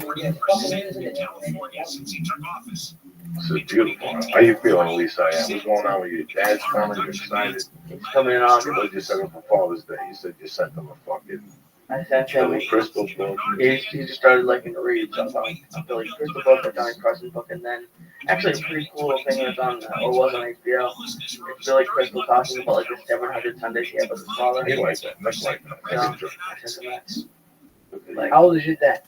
rising 40% in California since he took office. This is beautiful. How you feeling, Lisa? What's going on with your dad's coming? You're excited? He's coming in on. What did you send him for Father's Day? You said you sent him a fucking I sent him. crystal book. He just started liking to read. So I feel like crystal book, a Johnny Carson's book, and then actually a pretty cool thing that's on or was on HBO. It's Billy Crystal talking about like the 700 Sundays he had with his father. He likes that. That's like that. Yeah. I enjoy I sent him that. Like, how old is your dad?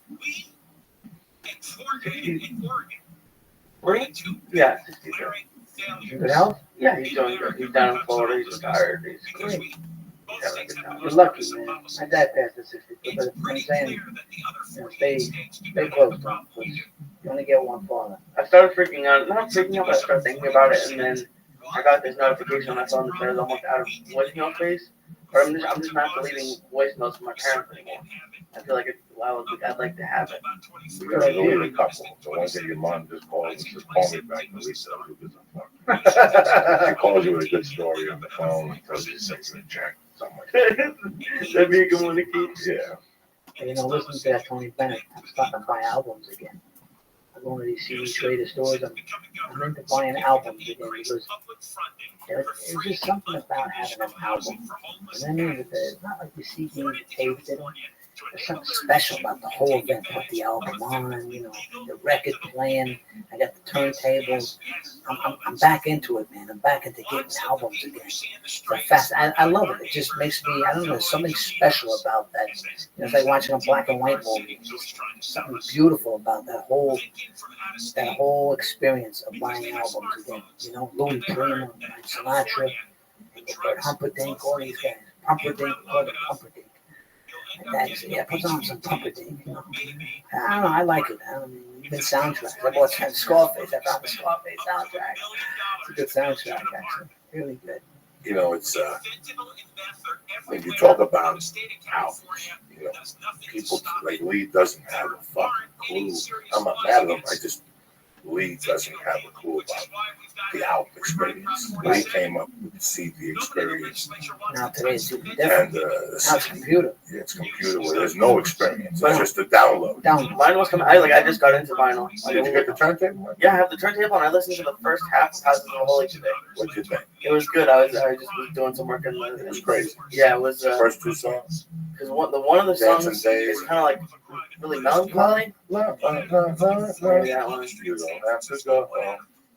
Yeah, 62. Good health? Yeah, he's doing good. He's down in Florida. He's retired. He's great. He's having a good time. You're lucky, man. My dad passed at 62, but I'm saying, stay close to him, because you only get one father. I started freaking out. Not freaking out, but I started thinking about it, and then I got this notification on my phone that says almost out of voicemail space. Or I'm just not deleting voice notes from my parents anymore. I feel like I'd like to have it. You gotta go with a couple. So one day your mom just calls and says, call me back. And Lisa, who gives a fuck? She calls you with a good story on the phone and tells you to send you a check. Something like that. That'd be a good one to keep. Yeah. And, listening to that Tony Bennett, I'm starting to buy albums again. I'm going to these CD trader stores. I'm into buying albums again because there's just something about having an album. And then it's not like you see me taped it. There's something special about the whole event. Put the album on, the record playing. I got the turntables. I'm back into it, man. I'm back into getting albums again. I love it. It just makes me, I don't know, there's something special about that. It's like watching a black and white movie. There's something beautiful about that whole experience of buying albums again. Louis Prima, Sinatra, Humperdinck, all these guys. Humperdinck. Put on some Pumperdinck. I don't know. I like it. Even soundtracks. I bought Scarface. I found the Scarface soundtrack. It's a good soundtrack, actually. Really good. It's when you talk about albums, people like Lee doesn't have a fucking clue. I'm not mad at him. Lee doesn't have a clue about the album experience. When I came up with the CD experience. Now today it's super different. And Now it's computer. yeah, it's computer where there's no experience. It's just a download. Mine was coming. I just got into vinyl. Did you get the turntable? Yeah, I have the turntable, and I listened to the first half of Houses of the Holy today. What'd you think? It was good. I just was doing some work in the. It was crazy. Yeah, it was. The first two songs. Because one of the songs is kind of like really melancholy. No, Maybe that one. You don't have to go.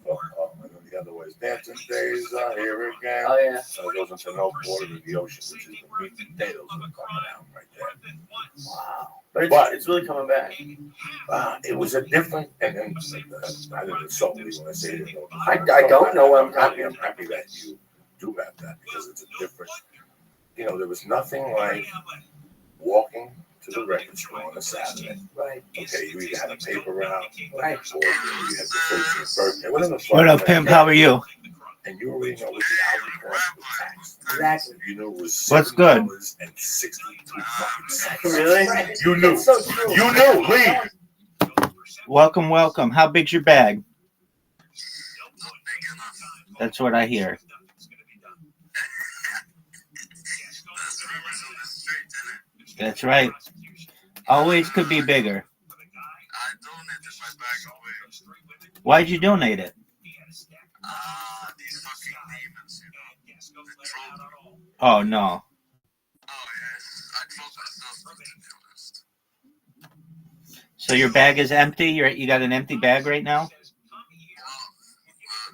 And then the other way is dancing days are here again. Oh yeah. So it goes into No Border to the Ocean, which is the meat and potatoes that are coming out right there. Wow. But it's really coming back. It was a different, and then I didn't insult me when I say it. I don't know what I'm talking I'm happy that you do have that because it's a different. You know, there was nothing like walking to the record store on a Saturday. Right. Okay, you either had a paper route, Right. or you had the 13th birthday, whatever the fuck. What up, pimp? How are you? And you already know what the album cost was taxed. Exactly. You knew it was What's good? $7.62 fucking cents. Really? You knew. It's so true. You knew. Leave. Welcome, welcome. How big's your bag? That's what I hear. That's right. Always could be bigger. Why'd you donate it? These fucking demons, they trolled me. Oh, no. Oh, yes. I trolled myself, to be honest. So your bag is empty? You got an empty bag right now? Well,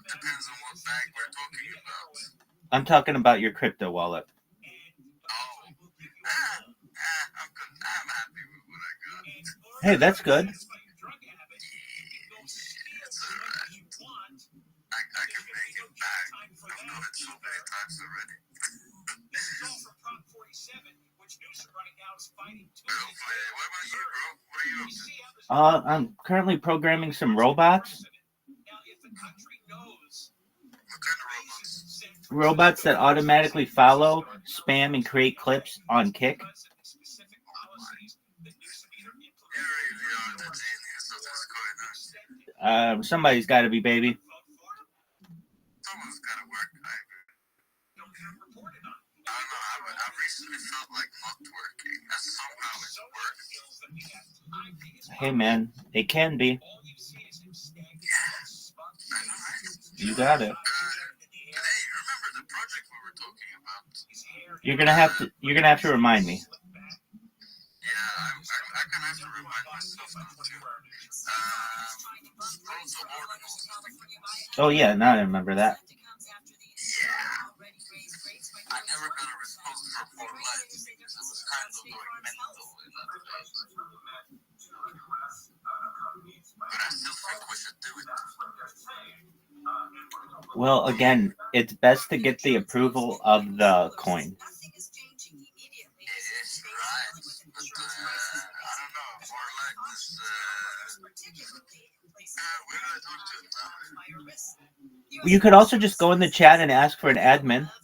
depends on what bag we're talking about. I'm talking about your crypto wallet. Oh. I'm good. I'm happy with what I got. Hey, that's good. It's alright. I can make it back. I've done it so many times already. What about you, bro? What are you up to? I'm currently programming some robots. What kind of robots? Robots that automatically follow, spam, and create clips on Kick. You really are the genius of this going on. Somebody's got to be, baby. Someone's got to work. I agree. I don't know. I recently felt like not working. And somehow it's worked. Hey, man, it can be. I know, right? You got it. Hey, remember the project we were talking about? You're gonna have to remind me. Yeah, I'm gonna have to remind myself now too. Proto ordinals. Oh yeah, now I remember that. Yeah. I never got a response from 4 Lights because it was kind of going mental in that phase. But I still think we should do it. Well, again, it's best to get the approval of the coin. It is right, but I don't know. More like this. We're gonna talk to it now. You could also just go in the chat and ask for an admin. Is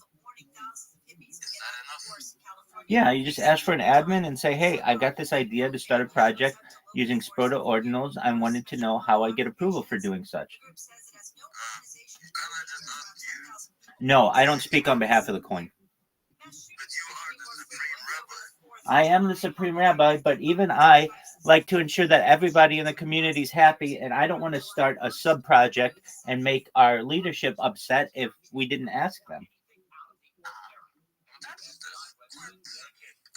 that enough? Yeah, you just ask for an admin and say, hey, I've got this idea to start a project using Sproto ordinals. I wanted to know how I get approval for doing such. Can I just ask you? No, I don't speak on behalf of the coin. But you are the supreme rabbi. I am the supreme rabbi, but even I like to ensure that everybody in the community is happy, and I don't want to start a sub-project and make our leadership upset if we didn't ask them.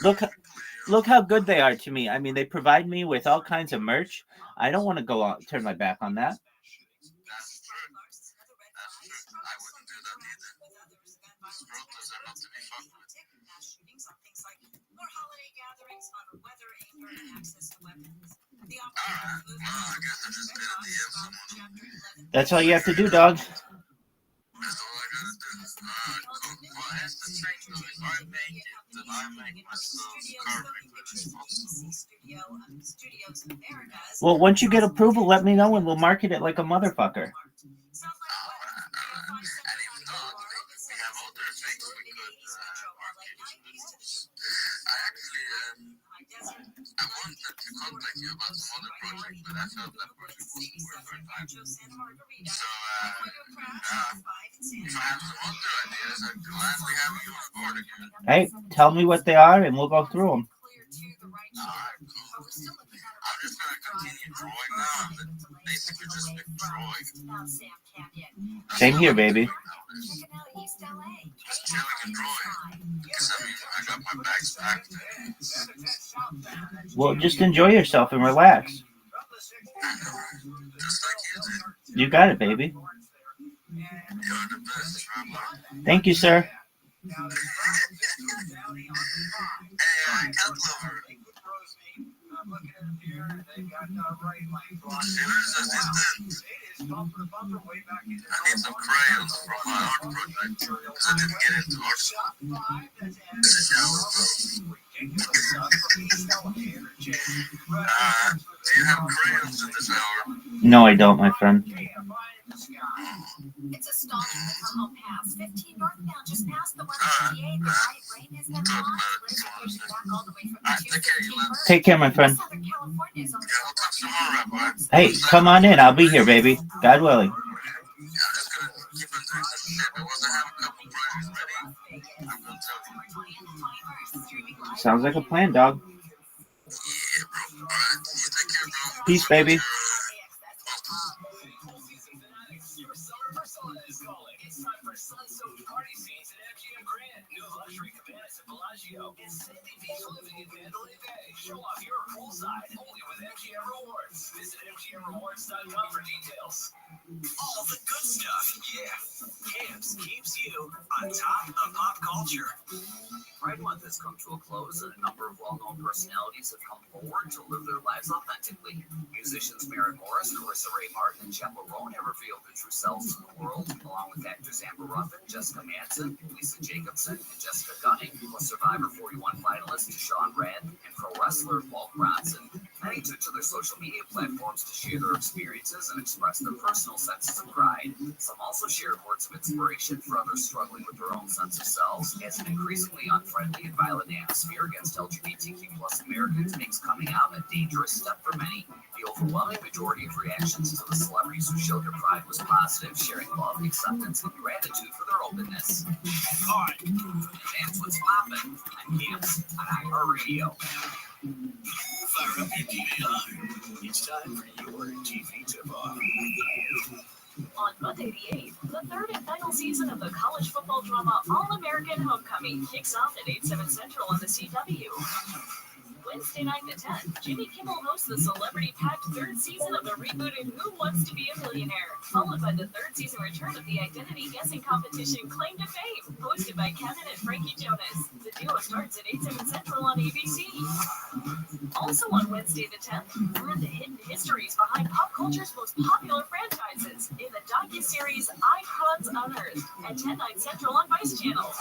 Look how good they are to me. I mean, they provide me with all kinds of merch. I don't want to go out, turn my back on that. That's true. I wouldn't do that either. Sprotos are not to be fucked with. Alright, well, I guess I just gotta DM someone. That's all you have to do, dog. That's all I gotta do. Cool. Well, here's the thing, though. If I make it, then I make myself karmically responsible. Well, once you get approval, let me know and we'll market it like a motherfucker. And if not, we have other things we could market. I actually, I wanted to contact you about some other projects, but I felt that project wasn't worth our time. So, if I have some other ideas, I'd gladly have you on board again. Hey, tell me what they are, and we'll go through them. Alright, cool. I'm just gonna continue drawing now, and basically just make drawing. Same here, baby. Just chilling and drawing. Because I mean, I got my bags packed. Well, just enjoy yourself and relax. Just like you did. You got it, baby. You're the best, Rabbi. Thank you, sir. Hey, cat lover. Serious assistant. I need some crayons from my art project because I didn't get into art school. This is how it goes. Do you have crayons at this hour? No, I don't, my friend. It's a stall in the Tahoe Pass, 15 northbound, just past the 158. The right lane has been blocked. Clarification back all the way from the 215. Take care, my friend. Southern California is on Yeah, we'll talk tomorrow, Rabbi. Hey, come on in. I'll be here, baby. God willing. Yeah, I'm just gonna keep on doing some shit. But once I have a couple projects ready, I'm gonna tell you. Sounds like a plan, dog. Yeah, bro. Alright, you take care, bro. Peace, baby. Show off your poolside only with MGM Rewards. Visit MGMRewards.com for details. All the good stuff, yeah. Camps keeps you on top of pop culture. Pride Month has come to a close, and a number of well-known personalities have come forward to live their lives authentically. Musicians Maren Morris, Carissa Ray Martin, and Chappell Roan have revealed their true selves to the world, along with actors Amber Ruffin, Jessica Manson, Lisa Jacobson, and Jessica Gunning, plus Survivor 41 finalist Deshaun Rand, and pro wrestler Walt Bronson. Many took to their social media platforms to share their experiences and express their personal senses of pride. Some also shared words of inspiration for others struggling with their own sense of selves, as an increasingly unfriendly and violent atmosphere against LGBTQ plus Americans makes coming out a dangerous step for many. The overwhelming majority of reactions to the celebrities who showed their pride was positive, sharing love, acceptance, and gratitude for their openness. All right. That's what's poppin'. I'm Camps on iHeartRadio. Fire up your DVR. It's time for your TV tip-off. On Monday the 8th, the third and final season of the college football drama All-American Homecoming kicks off at 8/7 Central on the CW. Wednesday night the 10th, Jimmy Kimmel hosts the celebrity-packed third season of the rebooted Who Wants to Be a Millionaire, followed by the third season return of the identity guessing competition Claim to Fame, hosted by Kevin and Frankie Jonas. The duo starts at 8/7 Central on ABC. Also on Wednesday the 10th, learn the hidden histories behind pop culture's most popular franchises in the docuseries Icons Unearthed at 10/9 Central on Vice Channel.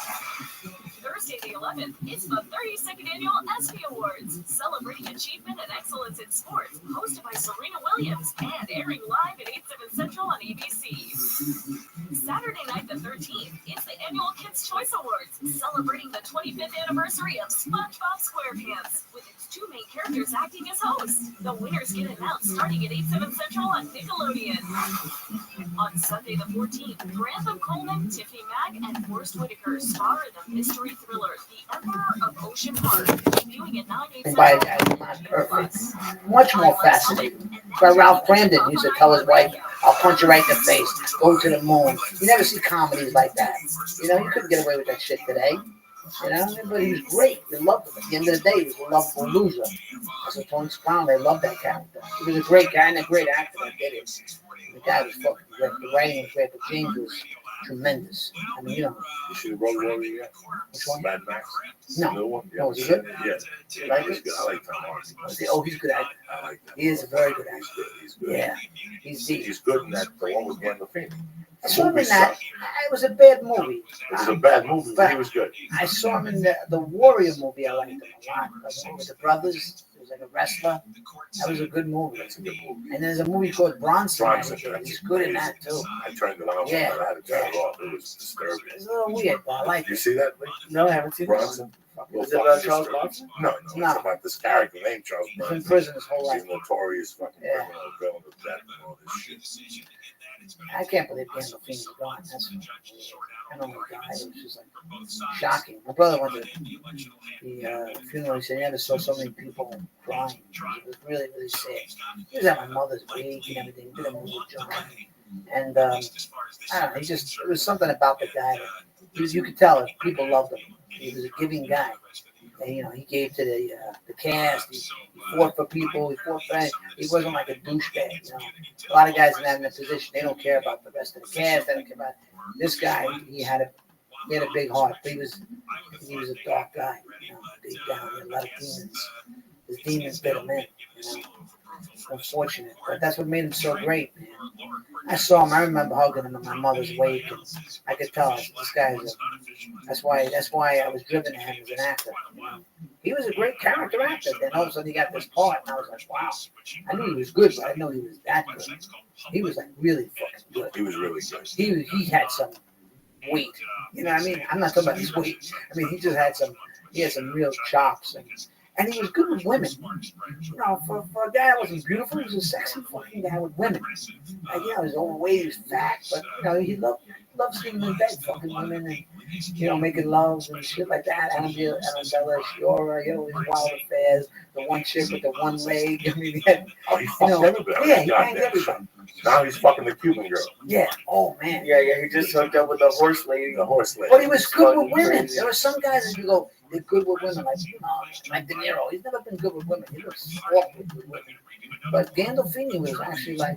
Thursday the 11th, it's the 32nd Annual ESPY Awards, celebrating achievement and excellence in sports, hosted by Serena Williams and airing live at 8/7 Central on ABC. Saturday night the 13th, it's the annual Kids' Choice Awards, celebrating the 25th anniversary of SpongeBob SquarePants, with its two main characters acting as hosts. The winners get announced starting at 8/7 Central on Nickelodeon. On Sunday the 14th, Grantham Coleman, Tiffany Mack, and Forrest Whitaker star in the mystery thriller The Emperor of Ocean Park, debuting at 9/8 By Central. a guy who's not perfect. Much more fascinating. By Ralph Brandon used to tell his wife, "I'll punch you right in the face. Go to the moon." You never see comedies like that. You know, you couldn't get away with that shit today. You know, but he was great. They loved him. At the end of the day, he was a lovable loser. As a Tony Soprano, they loved that character. He was a great guy and a great actor that did it. The guy was fucking great. The writing was great, but James was tremendous. I mean, you know. You see the Road Warrior yet? Which one? Mad Max. No. The one? No, is he good? Yeah. Like He's good. I like Tom Hardy. Oh, he's a good actor. I like that. He is a very good He's actor. good. He's good. Yeah. He's good in that. The one with Gandolfini. I saw him in that. It was a bad movie. It was a bad movie, but he was good. I saw him in the Warrior movie. I liked him a lot. The one with the brothers. It was like a wrestler. That was a good movie. That's a good movie. And there's a movie called Bronson. Bronson, He's good in that too. I turned it on, Yeah. but I had to turn it off. It was disturbing. It's a little weird, but I like You it. see that? No, I haven't seen it. Bronson? Is it about Charles Bronson? No, No. it's about this character named Charles He's in Bronson. prison his whole life. He's a notorious fucking Yeah. criminal, villain of death and all this shit. I can't believe Gandolfini's gone. That's I don't know, guy. It was just like shocking. My brother went to the funeral. He said he never saw so many people crying. It was really, really sad. He was at my mother's wake and everything. Did a movie job. And I don't know. It was something about the guy. You could tell it. People loved him. He was a giving guy. And, he gave to the cast. He fought for people. He fought for. He wasn't like a douchebag. A lot of guys in that position, they don't care about the rest of the cast. They don't care about this guy. He had a big heart. But he was a dark guy. Big guy. He had a lot of demons. His demons bit him in. Unfortunate, but that's what made him so great, man. I saw him. I remember hugging him at my mother's wake, and I could tell this guy is. That's why I was driven to him as an actor. He was a great character actor. Then all of a sudden he got this part, and I was like, wow. I knew he was good, but I didn't know he was that good. He was like really fucking good. He was really good. He had some weight. You know what I mean? I'm not talking about his weight. I mean, he just had some. He had some real chops. And he was good with women. For a guy that wasn't beautiful, he was a sexy fucking guy with women. Like, he was overweight, he was fat, but, he loved sleeping in bed, fucking women, and, making love and shit like that. Annabella Shiora, his wild affairs, the one chick with the one leg. I mean, he had, he fucked everybody. Yeah, he banged everybody. Now he's fucking the Cuban girl. Yeah. Oh, man. Yeah, he just hooked up with the horse lady. The horse lady. But he was good with women. There were some guys that you go, they're good with women, like De Niro. He's never been good with women. He was soft with women. But Gandolfini was actually like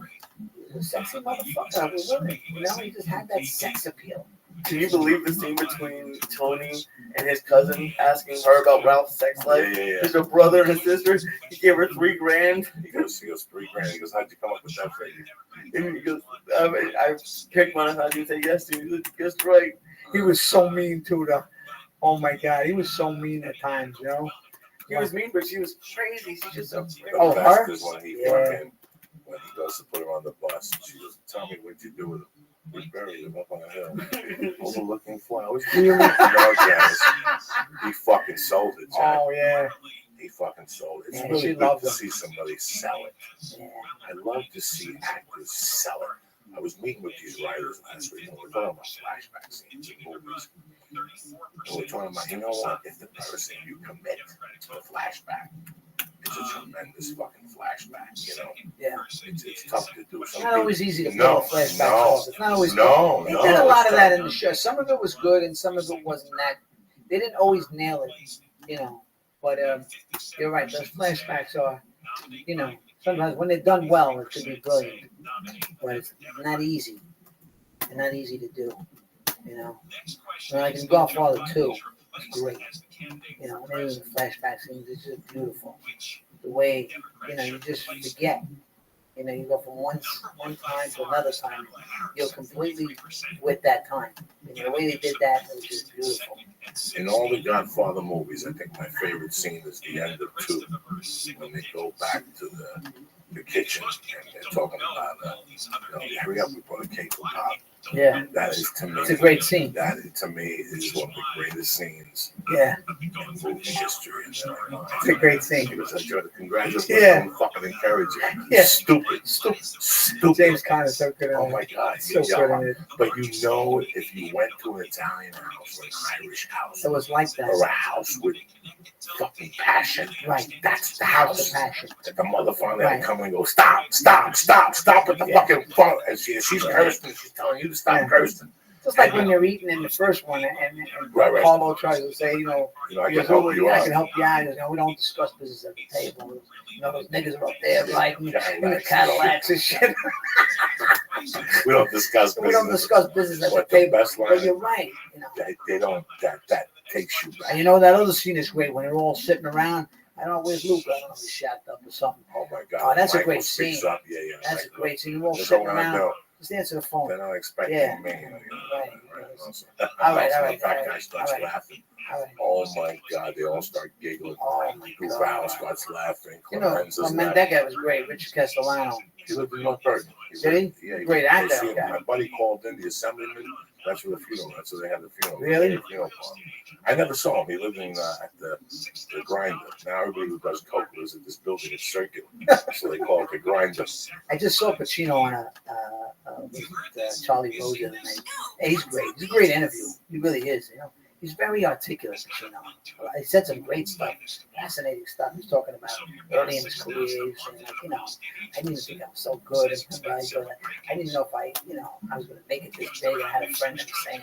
a sexy motherfucker with women. He just had that sex appeal. Can you believe the scene between Tony and his cousin asking her about Ralph's sex life? Yeah. There's a brother and a sister. He gave her $3,000. He goes $3,000. He goes, how'd you come up with that figure? And he goes, I picked one. How'd you say yes to? He goes, just right. He was so mean to them. Oh my God, he was so mean at times, He was mean, but she was crazy. She's just so crazy. Oh, her? Is when he goes to put her on the bus, and she goes, tell me what you do with him. We buried him up on a hill, overlooking flowers. No, Janice, he fucking sold it, Jack. Oh, yeah. He fucking sold it. It's Yeah, really she good loved to him. see somebody sell it. Yeah. I love to see actors sell it. I was meeting with these writers last week, and we're talking about flashback scenes in movies. And we're talking about, you know what? If the person you commit to the flashback, it's a tremendous fucking flashback, Yeah. It's tough to do. It's not always easy to pull flashbacks off. It's not always No. They did a lot of that in the show. Some of it was good, and some of it wasn't that. They didn't always nail it, But you're right. Those flashbacks are, sometimes when they're done well, it could be brilliant. But it's not easy. They're not easy to do, Like in Godfather 2, it's great. Maybe the flashback scenes, it's just beautiful. The way, you just forget. You go from one time to another time. You're completely with that time. The way they did that was just beautiful. In all the Godfather movies, I think my favorite scene is the end of 2, when they go back to the kitchen and they're talking about, hurry up, we brought a cake for Pop. Yeah. That is, to me, It's a great scene. That, to me, is one of the greatest scenes Yeah. in movie history. It's a great scene. Because I try to congratulate Yeah. and fucking encourage you. Yeah. Stupid. James Conner's so good in Oh it. my God. So good in it. But if you went to an Italian house or an Irish house, It was like that. or a house with fucking passion, Right. that's the House house. of passion. That the motherfucker Right. come and go, stop with the fucking phone. And she's cursing, she's telling you to stop cursing. Just like when you're eating in the first one, and Right. Paulo tries to say, I he can goes, help you I out. can help you out. He goes, we don't discuss business at the table. Those niggas are up there riding in the Cadillacs and shit. We don't discuss business. We don't discuss business at the What the table. best line? But you're right. They don't. That takes you back. And that other scene is great when they're all sitting around. I don't know, where's Luke? I don't know, he's shacked up or something. Oh my God. Oh, that's a Michael great speaks scene. Up. Yeah. That's a great scene. You're all That's sitting what I around. know. Just answer the phone. They're not expecting Yeah. me. Right. All right. That guy starts laughing. Oh my God, they all start giggling. Oh my Val God. starts laughing. You know, Clemenza's that laughing. guy was great, Richard Castellano. He lived in North Bergen. Did he? Yeah, Great they actor, see him. guy. My buddy called in the assemblyman. That's where the funeral. That's where they had the funeral. Really? The funeral parlor. I never saw him. He lived in at the grinder. Now everybody who does coke lives in this building. It's circular, so they call it the grinder. I just saw Pacino on Charlie Rose the other night. Hey, he's great. He's a great interview. He really is. You know, he's very articulate, Pacino. He said some great stuff, fascinating stuff. He's talking about early in his career. He's saying, like, you know, I didn't think I was so good, and I didn't know if I was going to make it this big. I had a friend that was saying,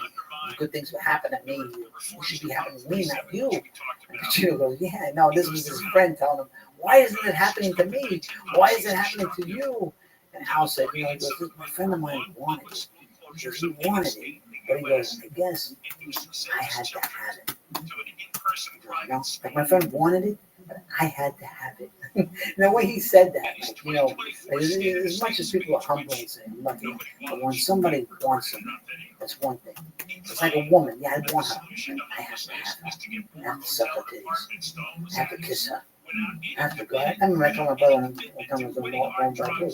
good things would happen to me. It should be happening to me, not you. And Pacino goes, yeah, no, this was his friend telling him, why isn't it happening to me? Why is it happening to you? And Al said, you know, he goes, my friend of mine wanted it. He wanted it. But he goes, I guess I had to have it. You know, like my friend wanted it, but I had to have it. And the way he said that, like, you know, like, as much as people are humble and say, I'm lucky, but when somebody wants something, that's one thing. It's like a woman. Yeah, I want her. I have to have her. I have to suck her titties. I have to kiss her. I have to go. I remember I told my brother one time I was going back here.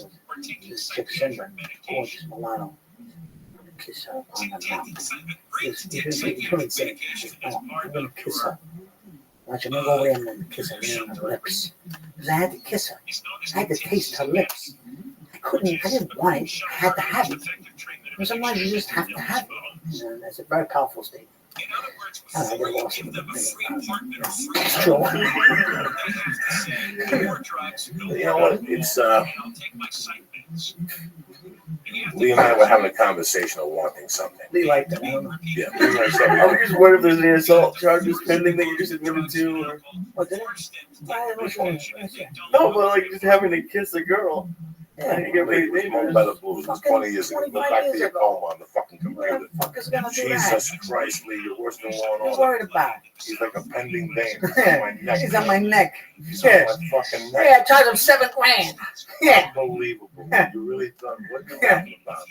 This chick Cinder, gorgeous Milano. Kiss her on the mouth. You couldn't say, I'm going to kiss her. Watch, I'm going to go over there and then kiss her on the lips. Because I had to kiss her. I had to taste her lips. I didn't want it. I had to have it. And sometimes you just have to have it. And that's a very powerful statement. I get lost in the thing. It's true. You know what? It's Lee and I were having a conversation of wanting something. Lee liked it. Yeah, Lee liked something. I'm just worried if there's any assault charges pending that you just admitted to. Or... What did it? No, but like just having to kiss a girl. Yeah, you get paid Lee by the Blues was 20 years ago. Go back to your home on the fucking computer. What the fuck is gonna do that? Jesus Christ, Lee, you're worse than Law and What are you Order. worried about? He's like a pending dame. He's on my neck. He's on my neck. He's on my fucking neck. Yeah, I charge him $7,000. Yeah. Unbelievable. You really done. What are you laughing about?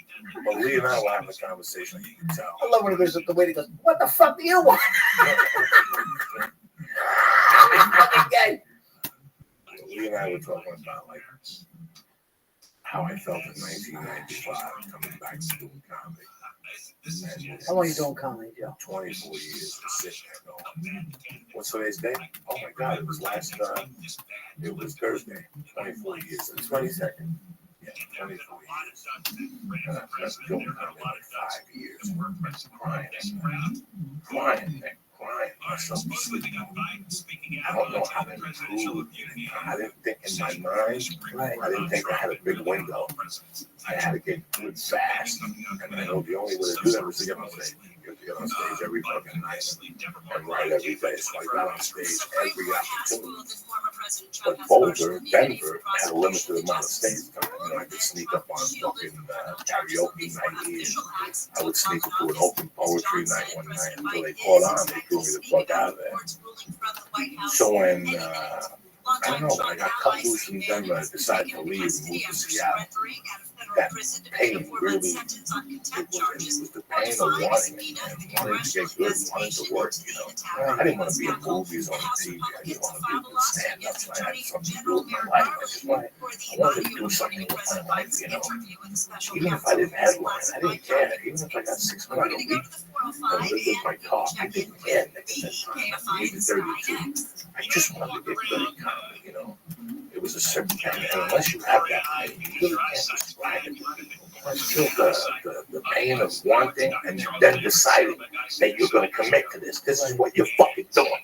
But Lee and I were having a conversation. You can tell. I love when he goes up the way. He goes, "What the fuck do you want?" Fucking guy. Lee and I were talking about like how I felt in 1995 coming back to doing comedy. How long are you doing comedy, Joe? 24 years of sitting there going, what's today's date? Oh my God, it was it was Thursday, 24 years. And 22nd. Yeah, 24 years. And I've been doing comedy like 5 years. Crying myself to sleep. I don't know how to improve. I didn't think in my mind. I didn't think I had a big window. I had to get good fast. And I know the only way to do that was to get on stage. You have to get on stage every fucking night and write every day. So I got on stage every opportunity. But Boulder, Denver, had a limited amount of stage time. You know, I could sneak up on fucking karaoke night here. I would sneak into an open poetry night one night until they caught on. They threw me the fuck out of there. So when I don't know, when I got cut loose in Denver, I decided to leave and move to Seattle. That pain really, it was the pain of wanting it, man. Wanting to get good, wanting to work, you know. I didn't want to be in movies on TV. I didn't want to be able to stand up. So I had something to do with my life. I wanted to do something with my life, you know. Even if I didn't headline, I didn't care. Even if I got 600 a week, and this was my talk, I didn't care. At that time, I was 32. I just wanted to get good at comedy, you know. It was a certain pain, and unless you have that pain, you really can't describe it. The pain of wanting and then deciding that you're going to commit to this. This is what you're fucking doing.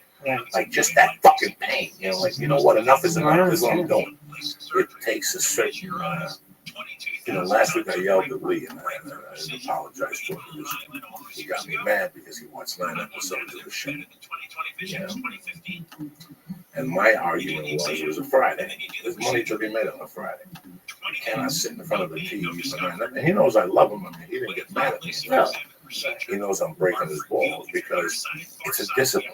Like just that fucking pain. You know, like, you know what? Enough is enough. This is what I'm doing. It takes a certain, you know, last week I yelled at Lee and I apologized to him. He got me mad because he watched 9 episodes of the show. You know? And my argument was it was a Friday. There's money to be made on a Friday. You cannot sit in front of the TV for 9 episodes. And he knows I love him. I mean, he didn't get mad at me. No. He knows I'm breaking his balls because it's a discipline.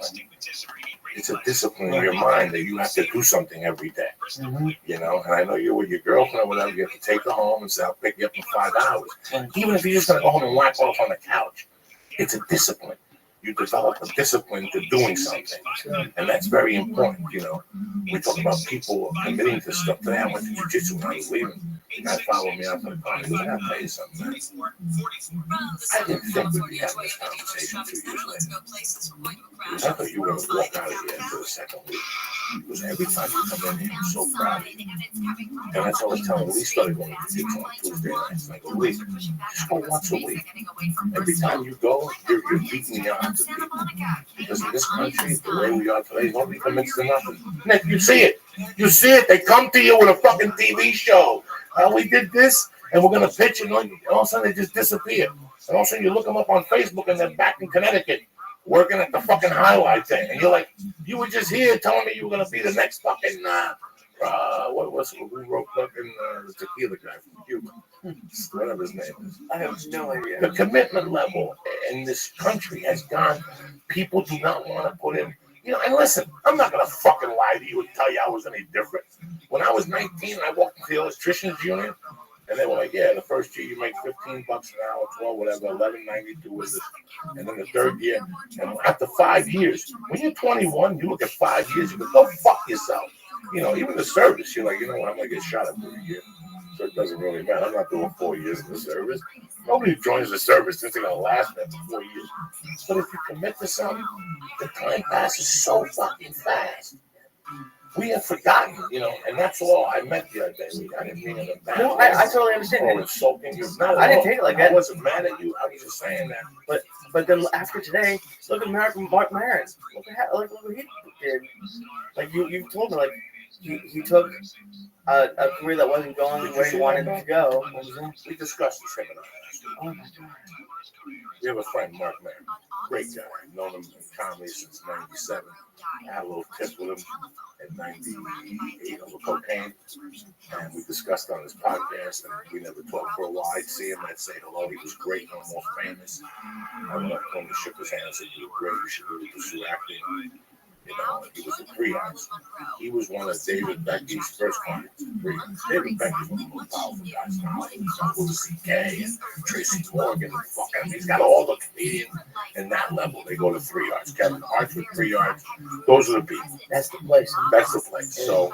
It's a discipline in your mind that you have to do something every day. Mm-hmm. You know, and I know you're with your girlfriend or whatever, you have to take her home and say, I'll pick you up in 5 hours. Even if you're just going to go home and whack off on the couch, It's a discipline. You develop a discipline to doing something, and that's very important. You know, we talk about people committing to stuff. Today I went to jiu-jitsu when I was leaving. The guy followed me out to the car. He goes, "I gotta tell you something, man. I didn't think we'd be having this conversation 2 years later. Because I thought you were going to walk out of here for the second week. Because every time you come in here, I'm so proud of you." And that's what I was telling him. We started going to jiu-jitsu on Tuesday nights. And I go, "Lee, just go once a week. Every time you go, you're beating me out to people. Because in this country, the way we are today, nobody commits to nothing." Nick, you see it. You see it. They come to you with a fucking TV show. We did this, and we're going to pitch it, and all of a sudden they just disappear. And all of a sudden you look them up on Facebook, and they're back in Connecticut working at the fucking highlight thing. And you're like, you were just here telling me you were going to be the next fucking, who wrote fucking the tequila guy from Cuba? Whatever his name is. I have no idea. The commitment level in this country has gone. People do not want to put in. You know, and listen, I'm not going to fucking lie to you and tell you I was any different. When I was 19, I walked into the electrician's union, and they were like, "Yeah, the first year you make $15 an hour, 12, whatever, 11.92 is it?" And then the third year, and after 5 years, when you're 21, you look at 5 years, you go fuck yourself. You know, even the service, you're like, you know what, I'm going to get shot at for a year. So it doesn't really matter. I'm not doing 4 years in the service. Nobody joins the service thinks they're going to last them for 4 years. But if you commit to something, the time passes so fucking fast. We have forgotten, you know, and that's all I meant the other day. I didn't mean it bad. No, I totally understand. Or insulting you. Not I didn't take it like that. I wasn't mad at you. I was just saying that. But then after today, look at Mark Maron. Look what he did. Like you told me, like he took a career that wasn't going where he wanted to go. We discussed this him and I. Oh my God. We have a friend, Mark Maron. Great guy. I've known him in comedy since '97. I had a little tip with him at 98 over cocaine. And we discussed on his podcast, and we never talked for a while. I'd see him, I'd say hello. He was great, almost famous. I went up to him and shook his hand and said, "You were great. You should really pursue acting." You know, he was in 3 Arts. He was one of David Becky's first clients. David Becky's one of the most powerful guys now. He's Uncle C.K. and Tracy Morgan. And he's got all the comedians in that level. They go to 3 Arts. Kevin Hart's with 3 Arts. Those are the people. That's the place. That's the place. So,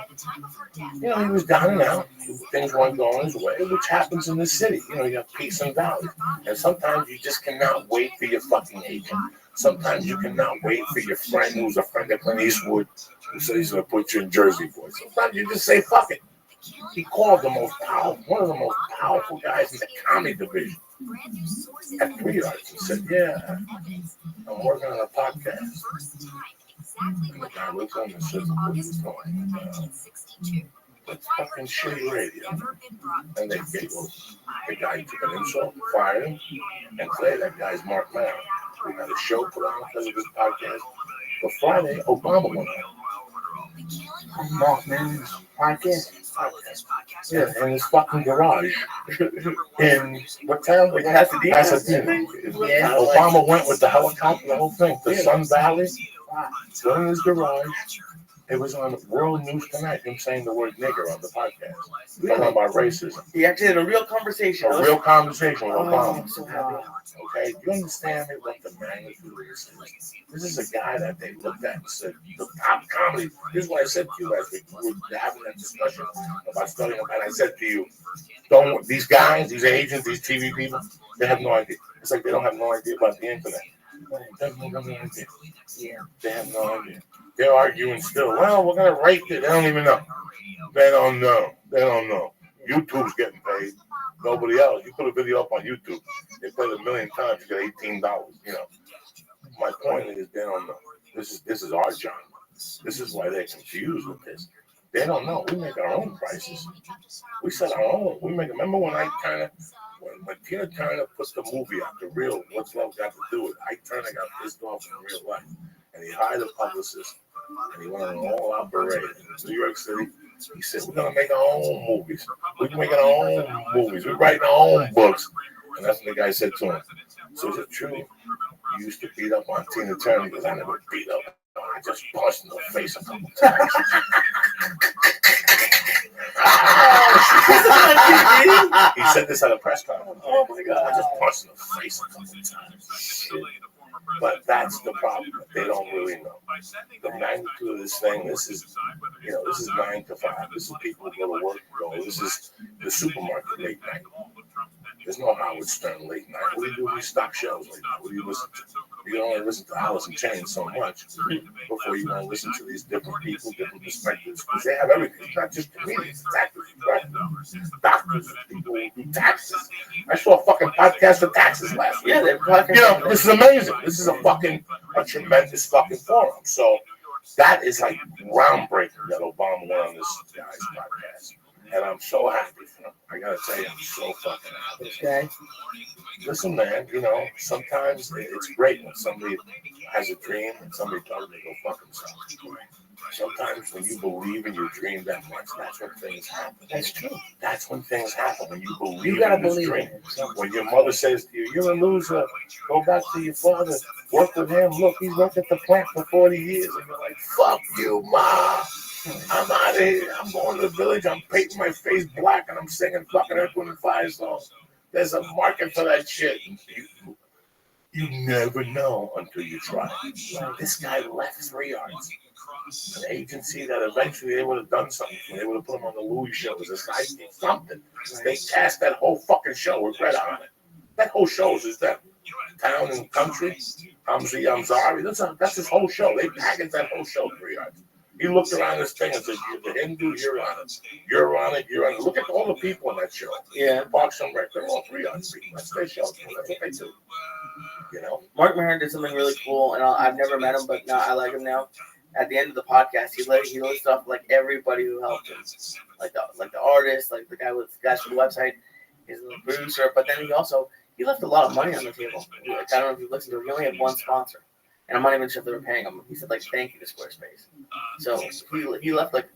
you know, he was down and out. Things weren't going his way, which happens in this city. You know, you have peaks and valleys. And sometimes you just cannot wait for your fucking agent. Sometimes you cannot wait for your friend who's a friend of Clint Eastwood who says he's going to put you in Jersey Boys. Sometimes you just say, fuck it. He called one of the most powerful guys in the comedy division at 3 Arts and said, "Yeah, I'm working on a podcast." And the guy looks at him and says, "What are you doing?" It's fucking shitty radio. And they go, the guy took an insult, fired him, and today that guy's Mark Maron. We had a show put on because of this podcast. But Friday, Obama went on. Mark Maron's podcast. Yeah, in his fucking garage. In what town? Pasadena. Yeah. Obama went with the helicopter, the whole thing, to Sun Valley. Went in his garage. It was on World News Tonight, him saying the word nigger on the podcast. Talking about racism. He actually had a real conversation. A real conversation with Obama. I'm so happy. Okay, do you understand me what the magnitude is? This is a guy that they looked at and said, the top comedy. This is what I said to you last week. We were having that discussion about studying, and I said to you, don't, these guys, these agents, these TV people, they have no idea. It's like they don't have no idea about the internet. They have no idea. Yeah. They have no idea. They're arguing still. Well, we're going to rate it. They don't even know. They don't know. They don't know. YouTube's getting paid. Nobody else. You put a video up on YouTube, they play it 1 million times, you get $18. You know. My point is they don't know. This is our genre. This is why they're confused with this. They don't know. We make our own prices. We set our own. We make. Remember when when Tina Turner puts the movie out, the real What's Love Got to Do with it? Ike Turner got pissed off in real life, and he hired a publicist, and he went on an all-out parade in New York City. He said, "We're gonna make our own movies. We're making our own movies. We're writing our own books." And that's what the guy said to him. So is it true? You used to beat up on Tina Turner? Because I never beat up. I just punched in the face a couple times. He said this at a press conference. Oh my God! I just punched in the face a couple times. Shit. But that's the problem. They don't really know the magnitude of this thing. This is 9 to 5. This is people who go to work. This is the supermarket late night. There's no Howard Stern late night. What do you do when you stock shelves late night? What do you listen to? You can only listen to Alice in Chains so much before you want to listen to these different people, different perspectives, because they have everything. It's not just comedians, it's actors, doctors, people who do taxes. I saw a fucking podcast for taxes last week. Yeah, This is amazing. This is a tremendous fucking forum. So that is like groundbreaking that Obama went on this guy's podcast. And I'm so happy for him. I gotta tell you, I'm so fucking happy. Okay. Listen, man, sometimes it's great when somebody has a dream and somebody tells them to go fuck themselves. Sometimes when you believe in your dream that much, that's when things happen. That's true. That's when things happen, when you believe You gotta in this believe dream. in it. When your mother says to you, you're a loser, go back to your father, work with him, look, he's worked at the plant for 40 years. And you're like, fuck you, Ma. I'm out of here. I'm going to the village. I'm painting my face black and I'm singing fucking Earth, Wind, and Fire songs. There's a market for that shit. You never know until you try. This guy left 3 yards. An agency that eventually they would have done something. They would have put him on the Louis shows. This guy did something. They cast that whole fucking show with Red on it. That whole show is that Town and Country. I'm sorry. That's his whole show. They packaged that whole show 3 yards. He looked around this thing and said, "You're the Hindu, you're on it. You're on it, you're on it." Look at all the people in that show. Yeah. Parks and Rec, they're all 3 yards people. That's their show. That's what they do. Mark Maron did something really cool, and I've never met him, but now I like him now. At the end of the podcast, he lists off like everybody who helped him, like the artist, like the guys from the website, his producer. But then he left a lot of money on the table. Like, I don't know if you listened to it. He only had one sponsor, and I'm not even sure if they were paying him. He said like, "Thank you to Squarespace." So he left like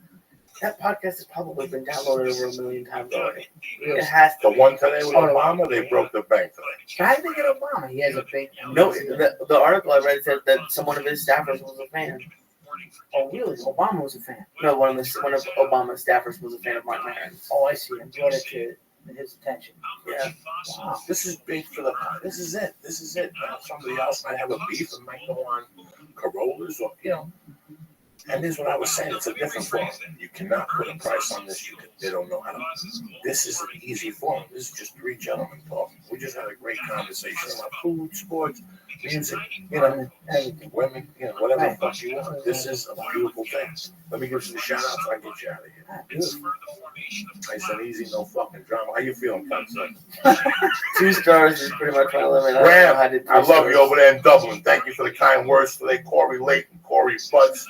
that podcast has probably been downloaded over 1 million times already. It has to. The one today with Obama, they broke the bank today. How did they get Obama? He has a big. No, the article I read said that someone of his staffers was a fan. Oh, really? Obama was a fan. No, one of Obama's staffers was a fan of Mark Maron. Oh, I see. And brought it to his attention. Yeah. Wow. This is big for this is it. Now, somebody else might have a beef and might go on Corollas or, And this is what I was saying. It's a different form. You cannot put a price on this. They don't know how to. This is an easy form. This is just 3 gentlemen talking. We just had a great conversation about food, sports, music, everything, women, whatever the fuck you want. This is a beautiful thing. Let me give you the shout out so I get you out of here. Nice and easy, no fucking drama. How you feeling, son? 2 stars is pretty much my limit. Graham, I love you over there in Dublin. Thank you for the kind words today, Corey Layton, Corey Butts.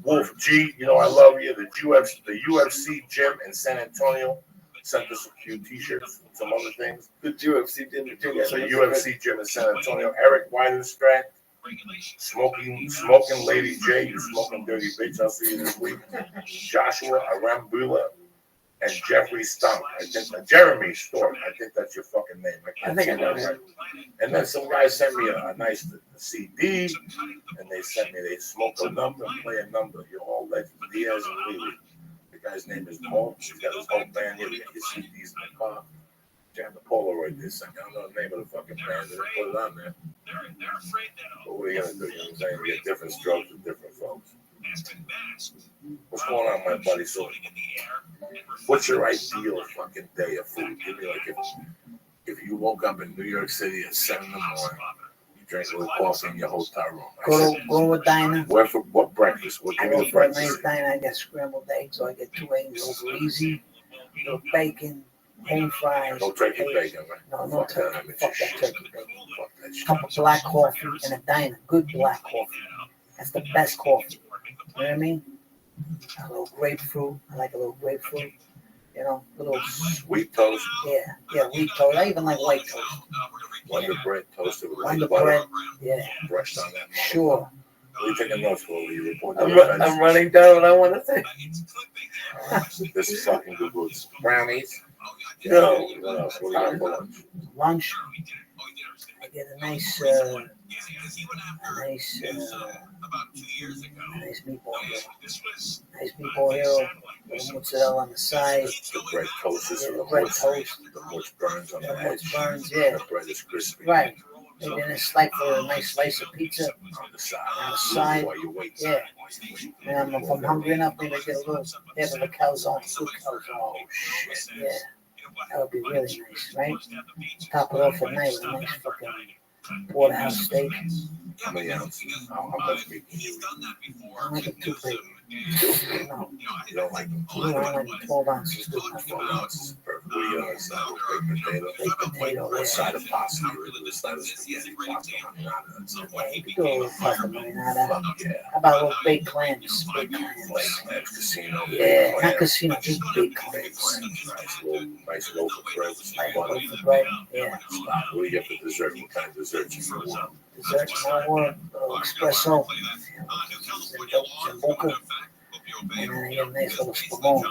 Wolf G, I love you. The UFC gym in San Antonio sent us a few T-shirts and some other things. The UFC gym. So UFC gym in San Antonio. Eric Weidenstrat, smoking Lady J, you smoking dirty bitch. I'll see you this week. Joshua Arambula and Jeffrey Stump. I think Jeremy Storm. I think that's your fucking name. I think I know him. And then some guys sent me a nice CD, and they smoke a number and play a number. You're all legends. Diaz and Lily. The guy's name is Paul. He's got his whole band here. We got your CDs in the car. Jam the Polaroid this second. I don't know the name of the fucking band. They put it on there. But what are you going to do? You know what I'm saying? We get different strokes with different folks. What's going on, my buddy? So, what's your ideal fucking day of food? Give me like if you woke up in New York City at 7 in the morning, you drank a little coffee in your hotel room. Go to a diner. What breakfast? What give me the breakfast? Nice diner. I got scrambled eggs, so I get 2 eggs over easy, little bacon, home fries. No turkey bacon, No man. turkey. Fuck that turkey bacon. Fuck that shit. Cup of black coffee in a diner. Good black coffee. That's the best coffee. You know what I mean? A little grapefruit. I like a little grapefruit. Little sweet toast. Yeah, wheat toast. I even like white toast. Wonder bread toasted with Wonder butter. bread. Yeah. Brushed on that. Sure. What are you taking notes for? Will you report I'm running down what I want to say. This is fucking good boots. Brownies. No. What else? What do you got for lunch? Lunch. I get a nice meatball here. Nice meatball here. Little mozzarella on the side. The bread toast is Yeah, the the bread much, toast. the much burns on the Yeah, edge. much burns, yeah. The bread is crispy. Right. And then it's like for a nice slice of pizza On the side. on the side. While you wait. Yeah. And if I'm hungry enough, maybe I get a little half of a calzone. Good calzone. Oh, shit. Yeah. That would be really nice, right? Top it off at night with a nice fucking porterhouse steak. How many ounces? How much meat can you eat? I don't like it too big. No, You don't like them? you know, I like 12 ounces. Good enough. 12 ounces per baked potato. Baked potato, What yeah. side of pasta? You really the side of spaghetti, pasta, Yeah, you could do a little pasta marinara. Fuck yeah. How about a little baked clams? Baked clams. Like casino. Yeah, not casino, just baked clams. Nice loaf of bread with some Like a butter. loaf of bread. Yeah. What do you get for dessert? What kind of dessert you want? Dessert, more espresso. Zambuca. And then I get a nice little spumoni.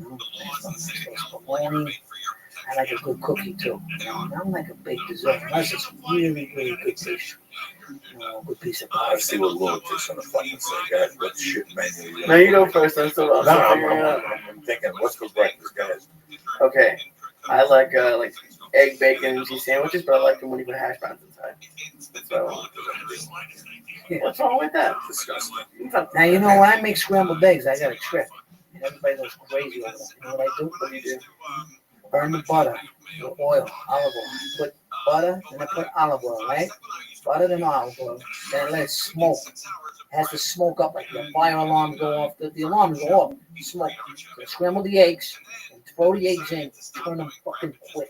Nice little spumoni. I like a good cookie too. I don't like a big dessert unless it's really, really good dish. A good piece of pie. Let's see what lunatics on the fucking say. Guys, what shit menu? Now you go first. I'm still No, figuring it out. I'm thinking, what's for breakfast, guys? Okay, I like egg, bacon, and cheese sandwiches, but I like them when you put hash browns inside. So what's wrong with that? Disgusting. Now, you know, when I make scrambled eggs, I got a trick. And everybody goes crazy over it. You know what I do? What do you do? Burn the butter with oil, olive oil. Put butter, and then put olive oil, right? Butter and olive oil. Then let it smoke. It has to smoke up like the fire alarm go off. The alarms go off. Smoke. So scramble the eggs and throw the eggs in. Turn them fucking quick.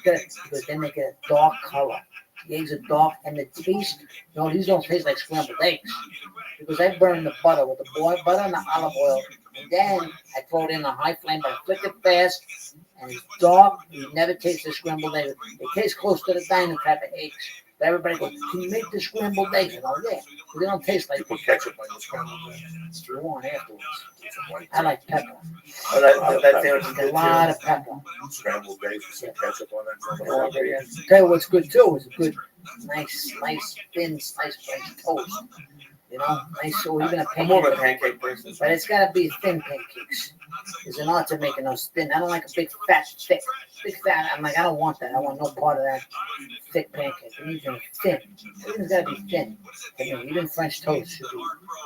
Because then they get a dark color. The eggs are dark and the taste. No, these don't taste like scrambled eggs. Because I burn the butter with the butter and the olive oil. And then I throw it in a high flame, but I flick it fast. And it's dark. You never taste the scrambled eggs. It tastes close to the diner type of eggs. But everybody goes, can you make the scrambled eggs? And I'm yeah. They don't taste like You put ketchup on your scrambled eggs. you want afterwards. Some white I like pepper. Oh, that sandwich is A good lot too. of pepper. scrambled eggs with some ketchup on that. Tell you what's good too is a good, nice, thin sliced French toast. You know, nice, or even a I'm more of a pancake. pancake person. But it's got to be thin pancakes. There's an art to making those thin. I don't like a big fat, thick. Big fat, I'm like, I don't want that. I want no part of that thick pancake. It needs to be thin. Everything's got to be thin. I mean, even French toast should be.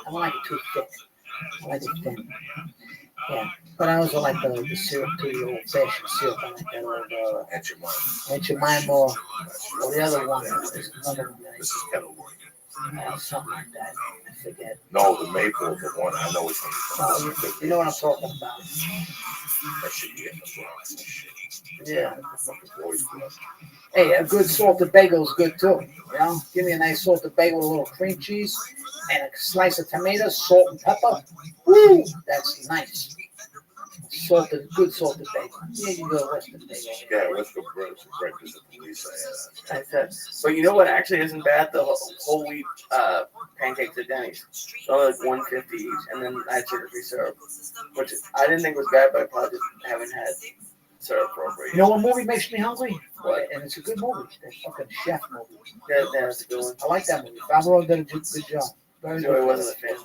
I don't like it too thick. I like it thin. Yeah. But I also like the syrup too, the old fashioned syrup. I like that old Aunt Jemima or the other one. There's another one. This is kettle corn. Something like that. I forget. No, the maple, the one I know is Oh, you know what I'm talking about. that should be in the Bronx. Yeah. Boys, Hey, a good salted bagel is good too. You know, give me a nice salted bagel with a little cream cheese and a slice of tomatoes, salt and pepper. Woo! That's nice. Good salted bagel. Yeah, you go Western bagel. Yeah, let's go breakfast at the Lisa. I said, but you know what actually isn't bad? The whole wheat pancakes at Denny's. So like $1.50 each, and then I had sugar-free syrup, which I didn't think was bad, but I probably just haven't had syrup for over a You year. know what movie makes me hungry? What? And it's a good movie. That fucking chef movie. Yeah, that's a good one. I like that movie. Favreau did a good job. Very Joey good. wasn't a fan.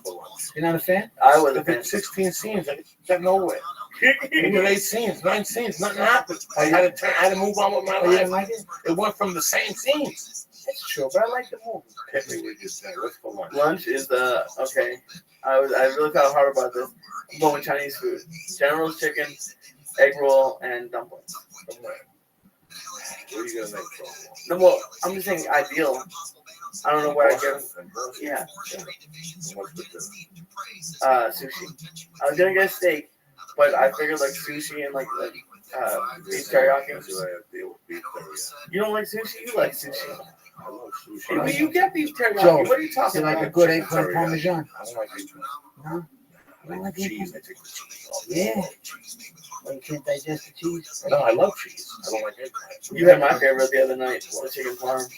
You're not a fan? I was a fan. 16 scenes. I got nowhere. We did 8 scenes, 9 scenes. Nothing happened. I had to move on with my Oh, you didn't life. like it? It went from the same scenes. It's true, but I like the movie. Hit me with this thing. Let's go lunch. Lunch is okay. I really thought hard about this. I'm going with Chinese food. General's chicken, egg roll, and dumplings. What are you gonna make for? No, well, I'm just saying ideal. I don't know what I give. Yeah, sushi. I was gonna get a steak, but I figured like sushi and like beef teriyaki. You don't like sushi? You like sushi. I love Hey, sushi. you get beef teriyaki. Joe, What are you talking You like about? a good eggplant parmesan? I don't like eggplant. No? don't like cheese. I take the cheese off. Yeah. Well, you can't digest the cheese. No, I love cheese. I don't like eggplant. You had my favorite the other night, the chicken parm.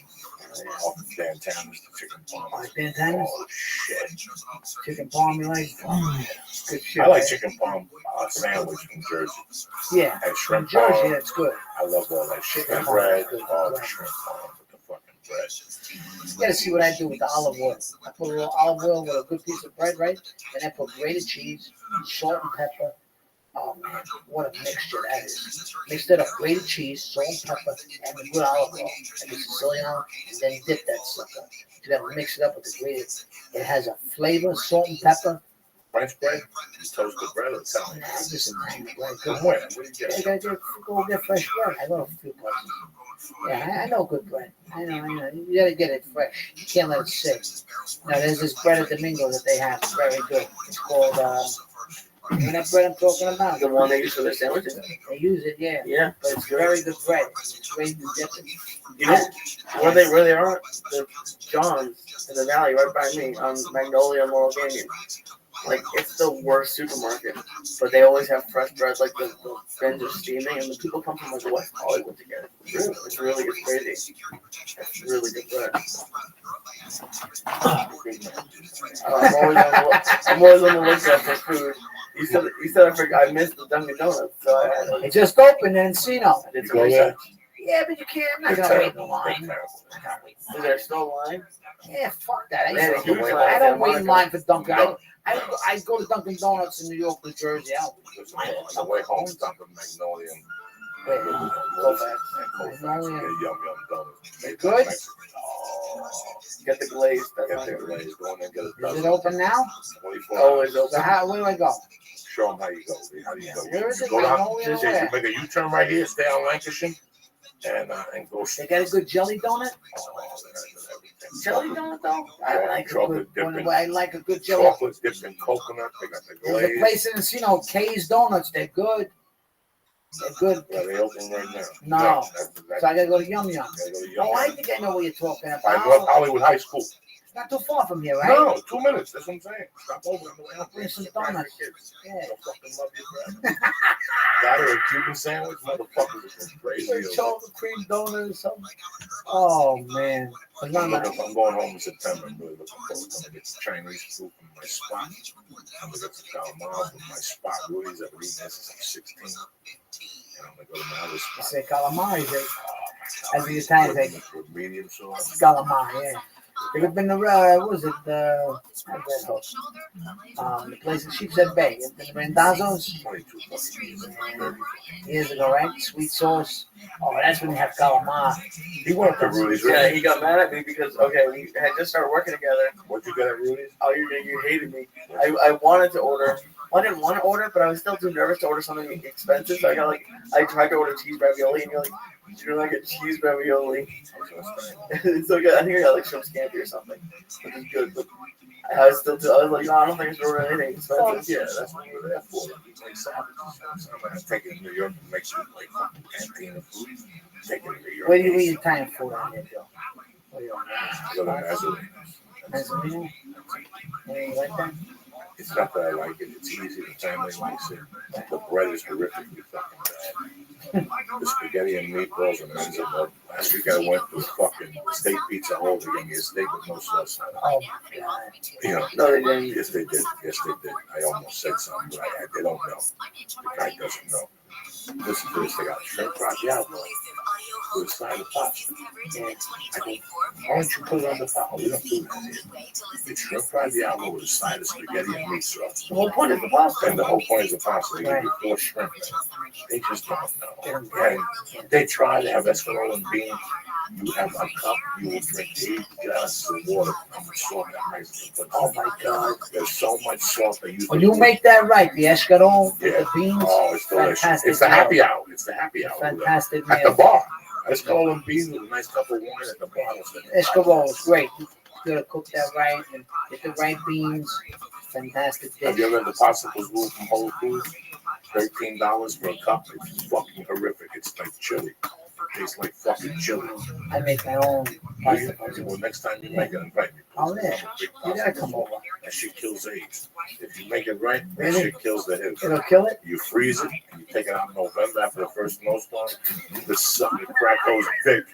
Off of Dantana's, the chicken parm. Oh, Dantana's? Oh, shit. Chicken parm, you like? Oh, good shit. I like chicken parm sandwich from Jersey. Yeah. And shrimp Jersey, parm. that's good. I love all that shit. Chicken And parm, bread. good. Oh, the shrimp parm with the fucking bread. You gotta see what I do with the olive oil. I put a little olive oil with a good piece of bread, right? Then I put grated cheese, salt and pepper. Oh man, what a mixture that is. Mix it up, grated cheese, salt and pepper, and the good olive oil, and the Sicilian olive, and then dip that sucker. You gotta mix it up with the grated. It has a flavor, salt and pepper. French bread? Toasted bread or Italian? Nah, just a nice bread. From where? Where do you get I it? gotta go get fresh bread. I go to a few places. Yeah, I know good bread. I know. You gotta get it fresh. You can't let it sit. Now there's this bread at Domingo that they have. It's very good. It's called you know that bread I'm talking about? The one they use for their sandwiches? They use it, yeah. Yeah. But it's very good bread. It's great to dip it. You know where they are? The John's in the valley right by me on Magnolia and Laurel Canyon. Like, it's the worst supermarket, but they always have fresh bread, like the bins are steaming, and the people come from like West Hollywood to get it. It's crazy. It's really good bread. I'm always on the lookout for food. You said I forgot. I missed the Dunkin' Donuts, so I had to. It just opened in Encino. I did some research. Yeah, but you can't. I'm not gonna wait in the line. Is there still a line? Yeah, fuck that. Man, I don't wait in line for Dunkin'. I go to Dunkin' Donuts in New York, New Jersey. I don't wait in line. On the way home, stop at Magnolia and Go fast. Magnolia. Yum donuts. They good? Get the glaze. Get their glaze. Go in and get a Is dozen. it open now? 24 Always hours. So where do I go? Show them how you go. How do you go? Where is You it? go down. Magnolia Just or where? make a U-turn right here. Stay on Lancashire and go. They got a good jelly donut? Jelly donut though? I like a Chocolate good one. dipping. I like a good jelly. Chocolate dipped in coconut. They got the There's a glaze. place in Encino, K's Donuts. They're good. They're good. Yeah, they open right now. No. So I gotta go to Yum Yum. Oh, I think I know what you're talking I about. North Hollywood High School. It's not too far from here, right? No, 2 minutes. That's what I'm saying. Stop over on the way out. Bring some donuts. Yeah. They'll fucking love you forever. That or a Cuban sandwich, motherfuckers are crazy. Chocolate cream donut or something. Oh man. I'm going home in September. I'm really looking forward to get some Chinese food from my spot. I'm going to get some calamari from my spot. Rudy's. I've been eating this since I'm 16. And I'm going to go to my other You spot. say calamari, as the Italians say, With medium sauce. calamari, yeah. Have you been to, what was it, the place in Sheepshead Bay? You been to Randazzo's? 22 Years ago, right? Sweet sauce. Oh, that's when you have calamari. He worked at Rudy's. Yeah, he got mad at me because we had just started working together. What'd you get at Rudy's? Oh, you hated me. I wanted to order. I didn't want to order, but I was still too nervous to order something expensive. So I tried to order cheese ravioli, and you're like, "You don't get cheese ravioli." It's okay. I think I got like shrimp scampi or something, which is good. But I was like, no, I don't think I should order anything expensive. Yeah, that's what we're there for. Like savages. I'm gonna take it to New York and make some like fucking cantina food. Take it to New York. Where do you eat Italian food on here, Joe? Where do you Go to Nazareth. Mazzarino? Yeah, you like that? It's not that I like it. It's easy. The family likes it. The bread is horrifically fucking bad. The spaghetti and meatballs and men's are last week I went to fucking steak pizza hole to get me a steak with no sauce on it. Oh my God. You know, No, they didn't. Yes, they did. Yes, they did. I almost said something, but they don't know. The guy doesn't know. Listen to this. They got shrimp ravioli with a side of pasta. And I go, why don't you put it on the top? We don't do that here. It's shrimp ravioli with a side of spaghetti and meat sauce. The whole point is the pasta. And the whole point is the pasta. They give you 4 shrimp. They just don't know. And they try to have escarole and beans. You have a cup, you will drink 8 glasses of water. How much salt that makes. But oh my God, there's so much salt they use. When you make that right, the escarole, Yeah. the beans, Oh, it's delicious. fantastic. It's the happy hour. It's the happy hour. Fantastic At the meal. bar. Escarole and beans with a nice cup of wine at the bar. Escarole is great. You gotta cook that right and get the right beans. Fantastic Have dish. you ever had the popsicles rule from Whole Foods? $13 for a cup. It's fucking horrific. It's like chili. It tastes like fucking chili. I make my own pasta. Well, next time you make it, invite me. Oh yeah, you gotta come over. That shit kills AIDS. If you make it right, that Really? shit kills the hips. It'll kill it? You freeze it, and you take it out in November after the first snowstorm. You can suck the crack hose dick.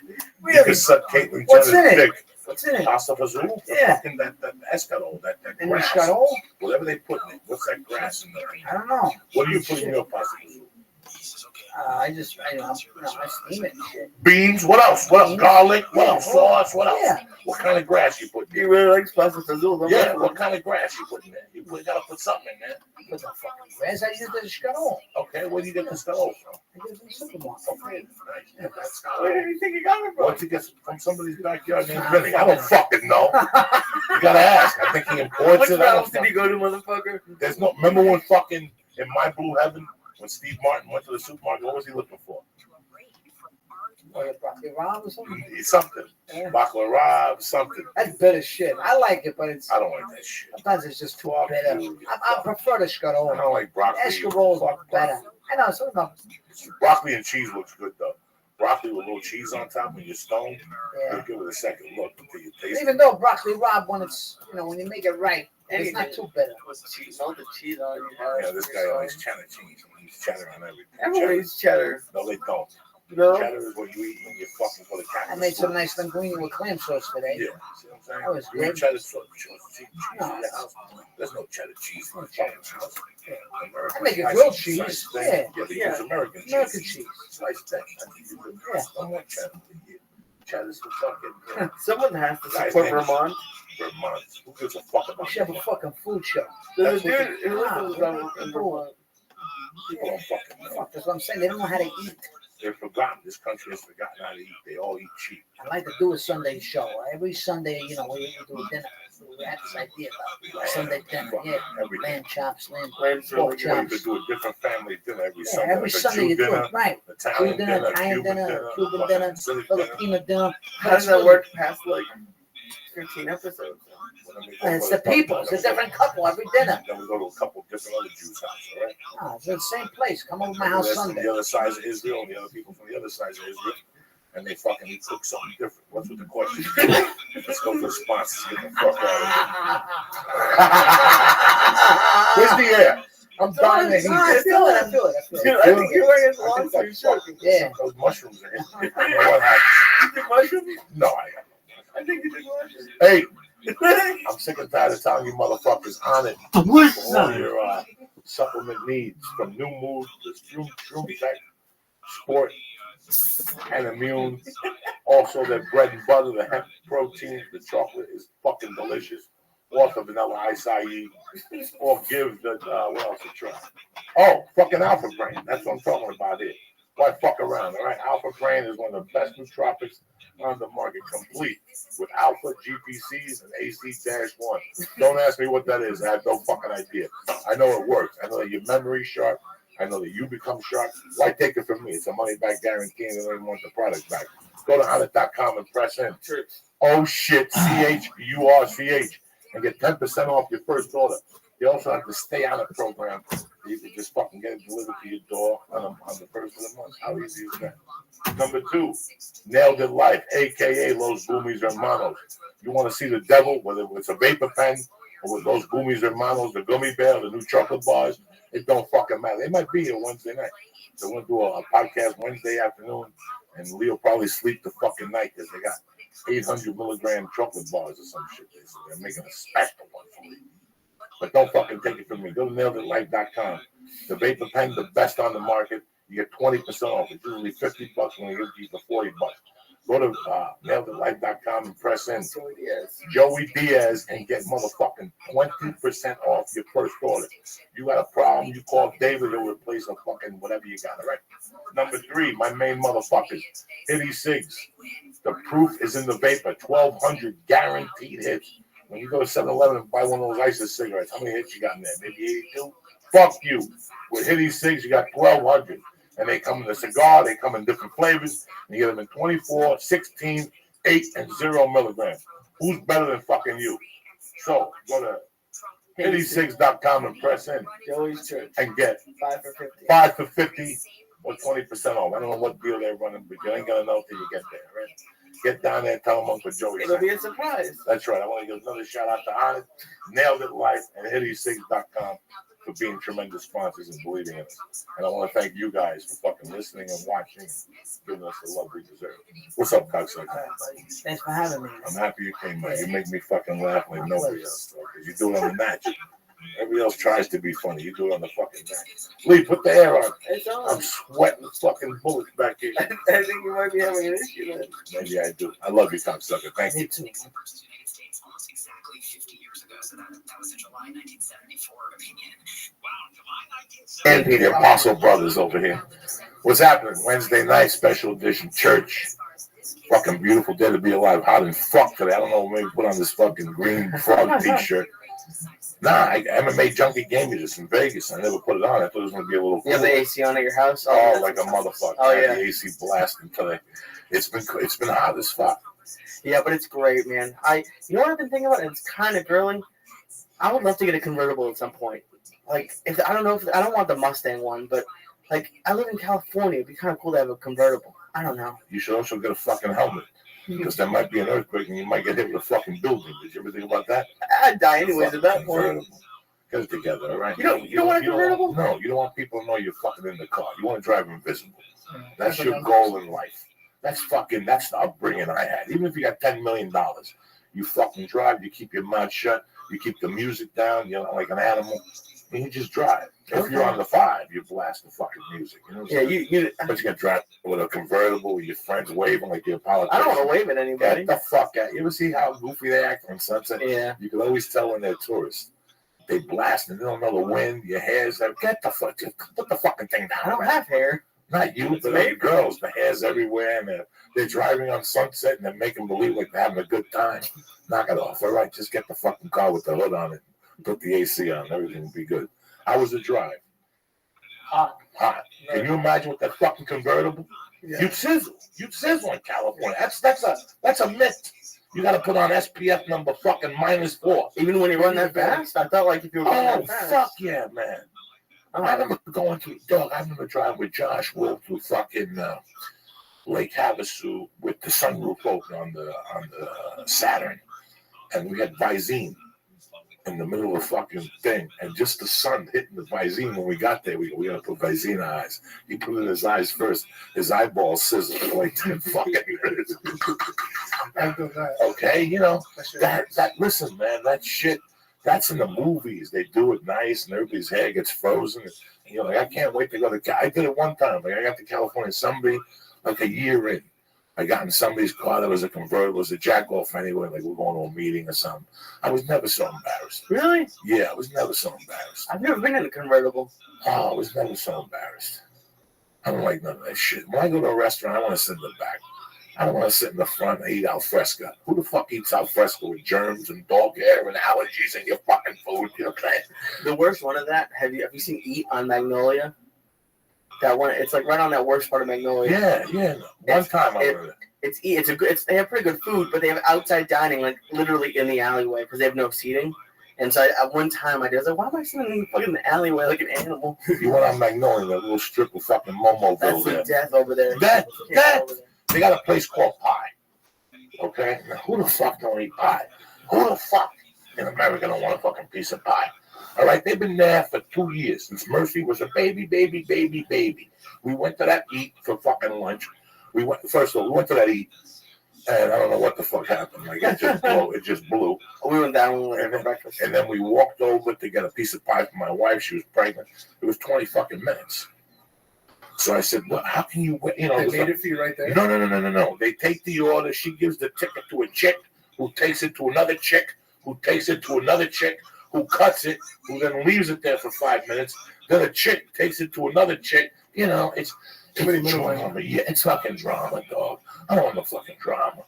You can suck Caitlyn What's Jenner's in it? dick. What's in it? Pasta fazool? Yeah. Fucking that escarole, that And grass. escarole? Whatever they put in it. What's that grass in there? I don't know. What do you put in your pasta fazool? I steam it and shit. Beans? What else? What else? Garlic? What else? Sauce? What else? Yeah. What kind of grass you put in He there? really likes pasta fazool. Yeah, what kind of grass you put in there? You gotta put something in there. Put the fucking grass. I use the escarole. Okay, where do you get the escarole from? I get it from the supermarket. Okay, nice. Yeah, that's Where do you think he got it from? Once it gets from somebody's backyard named Vinny. I don't fucking know. You gotta ask. I think he imports Which it. I house don't did he go to, motherfucker? There's no. Remember when fucking in My Blue Heaven when Steve Martin went to the supermarket? What was he looking for? What, broccoli rabe or something? Something. Yeah. Baccarat, something. That's bitter shit. I like it, but it's I don't like that shit. sometimes it's just too bitter. I prefer the I escarole. don't like broccoli. Escaroles are better. I know, some of them. Broccoli and cheese looks good though. Broccoli with a little cheese on top when you're stoned, Yeah. you'll give it a second look until you taste Even it. though broccoli rabe, when it's when you make it right, it's not too bitter. Melt the cheese on you. Yeah, this guy always cheddar cheese. He's cheddar on everything. Everyone eats cheddar. No, they don't. No? Cheddar is what you eat when you fucking go to cat. I made some nice linguine with clam sauce today. Yeah, see what I'm saying? That was You eat good. cheddar cheese No. in your house. There's no cheddar cheese in the fucking house. I make it grilled cheese. Yeah. Yeah, they use American cheese. American cheese. Sliced thick. I think you would. Yeah. Don't want cheddar. Cheddar's for fucking Someone has to Guys, support they- Vermont. Vermont. Who gives a fuck We about should have a Vermont? fucking food show. There's a That's dude who lives in Vermont. People don't fucking know. Fuck, that's what I'm saying. They don't know how to eat. They're forgotten. This country has forgotten how to eat. They all eat cheap. I like to do a Sunday show. Every Sunday, we do a dinner. We had this idea about Sunday dinner. Yeah, Every day. lamb chops, Lamb's pork really You know, you chops. could do a different family dinner every Yeah, Sunday. every like a Sunday Jew you do dinner, it. Right. Italian Jew dinner, Italian Cuban dinner, Cuban fucking dinner, Pacific dinner. Filipino dinner. How does that work past like 15 episodes? And it's the people. It's a different couple every dinner. Then we go to a couple different other Jews' houses, all right? Oh, it's the same place. Come over to my house That's Sunday. from the other side of Israel, and the other people from the other side of Israel. And they fucking cook something different. What's with the question? Let's go for the sponsors. Get the fuck out of here. Where's the air? I'm dying to heat. I feel it. I feel it. I feel Dude, it. I think you're wearing his I long think sleeve that's shirt. fucking Yeah. those mushrooms are hitting. I don't know what happened. You think mushrooms? No, I haven't. I think you think mushrooms. Hey, I'm sick and tired of telling you motherfuckers on it for all your supplement needs, from New Mood to Shroom Tech, Sport, and Immune. Also, their bread and butter, the hemp protein, the chocolate is fucking delicious. Or the vanilla acai, or give the, what else to try? Oh, fucking Alpha Brain. That's what I'm talking about here. Why fuck around, all right? Alpha Brain is one of the best nootropics on the market, complete with alpha GPCs and AC-1. Don't ask me what that is. I have no fucking idea. I know it works. I know that your memory's sharp. I know that you become sharp. Why take it from me? It's a money back guarantee and they don't even want the product back. Go to Onnit.com and press in. Oh shit, CHURCH and get 10% off your first order. You also have to stay on the program. You can just fucking get it delivered to your door on the first of the month. How easy is that? Number 2, Nailed It Life, a.k.a. Los Boomies Hermanos. You want to see the devil, whether it's a vapor pen or with Los Boomies Hermanos, the gummy bear, the new chocolate bars, it don't fucking matter. They might be here Wednesday night. They're going to do a podcast Wednesday afternoon, and Leo probably sleep the fucking night because they got 800 milligram chocolate bars or some shit. So they're making a special one for me. But don't fucking take it from me. Go to naileditlife.com. The vapor pen, the best on the market. You get 20% off. It's usually $50 when you get these for $40. Go to naileditlife.com and press in Joey Diaz and get motherfucking 20% off your first order. You got a problem, you call David, he'll replace a fucking whatever you got, all right? Number 3, my main motherfuckers, Hitty Cigs. The proof is in the vapor. 1,200 guaranteed hits. When you go to 7-Eleven and buy one of those ISIS cigarettes, how many hits you got in there? Maybe 82? Fuck you. With Hitty Cigs, you got 1,200. And they come in a cigar, they come in different flavors. And you get them in 24, 16, 8, and 0 milligrams. Who's better than fucking you? So go to hitty6.com and press in Joey's Church. and get 5 for 50. 5 for $50 or 20% off. I don't know what deal they're running, but you ain't gonna know till you get there, right? Get down there and tell them Uncle Joey. It'll be a surprise. That's right. I want to give another shout out to Honest, Nailed It Life, and HittySigs.com for being tremendous sponsors and believing in us. And I want to thank you guys for fucking listening and watching and giving us the love we deserve. What's up, cocksucker? Thanks for having me. I'm happy you came, man. You make me fucking laugh like nobody else. Because you do it on the match. Everybody else tries to be funny. You do it on the fucking match. Lee, put the air on. It's on. I'm sweating fucking bullets back here. I think you might be having an issue then. Maybe I do. I love you, cocksucker. Thank you. Me too. First to the United States almost exactly 50 years ago, so that was a July 1974 opinion. Wow, July 1970. And the Apostle Brothers over here. What's happening? Wednesday night, special edition church. Fucking beautiful day to be alive. Hot as fuck today. I don't know, maybe put on this fucking green frog t-shirt. Nah, MMA Junkie gave me this in Vegas. I never put it on. I thought it was going to be a little You have the AC on at your house? Oh, like a motherfucker. Oh, I had yeah. the AC blasting today. It's been hot as fuck. Yeah, but it's great, man. You know what I've been thinking about? It's kind of girly. I would love to get a convertible at some point. Like, I don't want the Mustang one, but like, I live in California. It'd be kind of cool to have a convertible. I don't know. You should also get a fucking helmet. Because there might be an earthquake and you might get hit with a fucking building. Did you ever think about that? I'd die anyways at that point. Convertible. Get it together, all right? You don't want a convertible? No, you don't want people to know you're fucking in the car. You want to drive invisible. That's your goal in life. That's the upbringing I had. Even if you got $10 million, you fucking drive, you keep your mouth shut, you keep the music down, you're like an animal, and you just drive. If you're on the 5, you blast the fucking music. You know what I'm saying? But you can drive with a convertible with your friends waving like you're a politician. I don't want to wave at anybody. Get the fuck out. You ever see how goofy they act on Sunset? Yeah. You can always tell when they're tourists. They blast and they don't know the wind, your hair's out. Get the fuck, just put the fucking thing down. I don't have hair. Not you, but maybe girls. The hair's everywhere and they're driving on Sunset and they're making believe like they're having a good time. Knock it off. All right, just get the fucking car with the hood on it. Put the AC on. Everything will be good. How was the drive? Hot. Can you imagine with that fucking convertible? Yeah. You'd sizzle in California. That's a myth. You got to put on SPF number fucking -4. Even when you run that fast? I felt like if you were running that fast. Fuck yeah, man. I remember going to I remember driving with Josh Will through fucking Lake Havasu with the sunroof open on the Saturn, and we had Visine in the middle of the fucking thing, and just the sun hitting the Visine when we got there. We gotta put Visine in our eyes. He put it in his eyes first. His eyeballs sizzled for like 10 fucking minutes. Okay, you know that. Listen, man, that shit. That's in the movies. They do it nice, and everybody's hair gets frozen. And, you know, like I can't wait to go to. I did it one time. Like I got to California. Somebody, like a year in, I got in somebody's car that was a convertible. It was a jack-off anyway. Like we're going to a meeting or something. I was never so embarrassed. Really? Yeah, I was never so embarrassed. I've never been in a convertible. Oh, I was never so embarrassed. I don't like none of that shit. When I go to a restaurant, I want to sit in the back. I don't want to sit in the front and eat al fresco. Who the fuck eats al fresco with germs and dog hair and allergies in your fucking food? You know what I'm saying? The worst one of that, have you seen Eat on Magnolia? That one, it's like right on that worst part of Magnolia. Yeah. One time I heard it. They have pretty good food, but they have outside dining, like literally in the alleyway, because they have no seating. And so at one time I was like, why am I sitting in the fucking alleyway like an animal? You went on Magnolia, that little strip of fucking Momoville That's there. the death over there. That. They got a place called Pie. Okay? Now, who the fuck don't eat pie? Who the fuck in America don't want a fucking piece of pie? All right? They've been there for 2 years since Murphy was a baby. We went to that Eat for fucking lunch. First of all, we went to that Eat, and I don't know what the fuck happened. Like, it just blew. We went down for breakfast. And then we walked over to get a piece of pie for my wife. She was pregnant. It was 20 fucking minutes. So I said, well, how can you, you know. They made it for you right there? No. They take the order. She gives the ticket to a chick who takes it to another chick, who takes it to another chick, who cuts it, who then leaves it there for 5 minutes. Then a chick takes it to another chick. You know, it's drama. Yeah, it's fucking drama, dog. I don't want no fucking drama.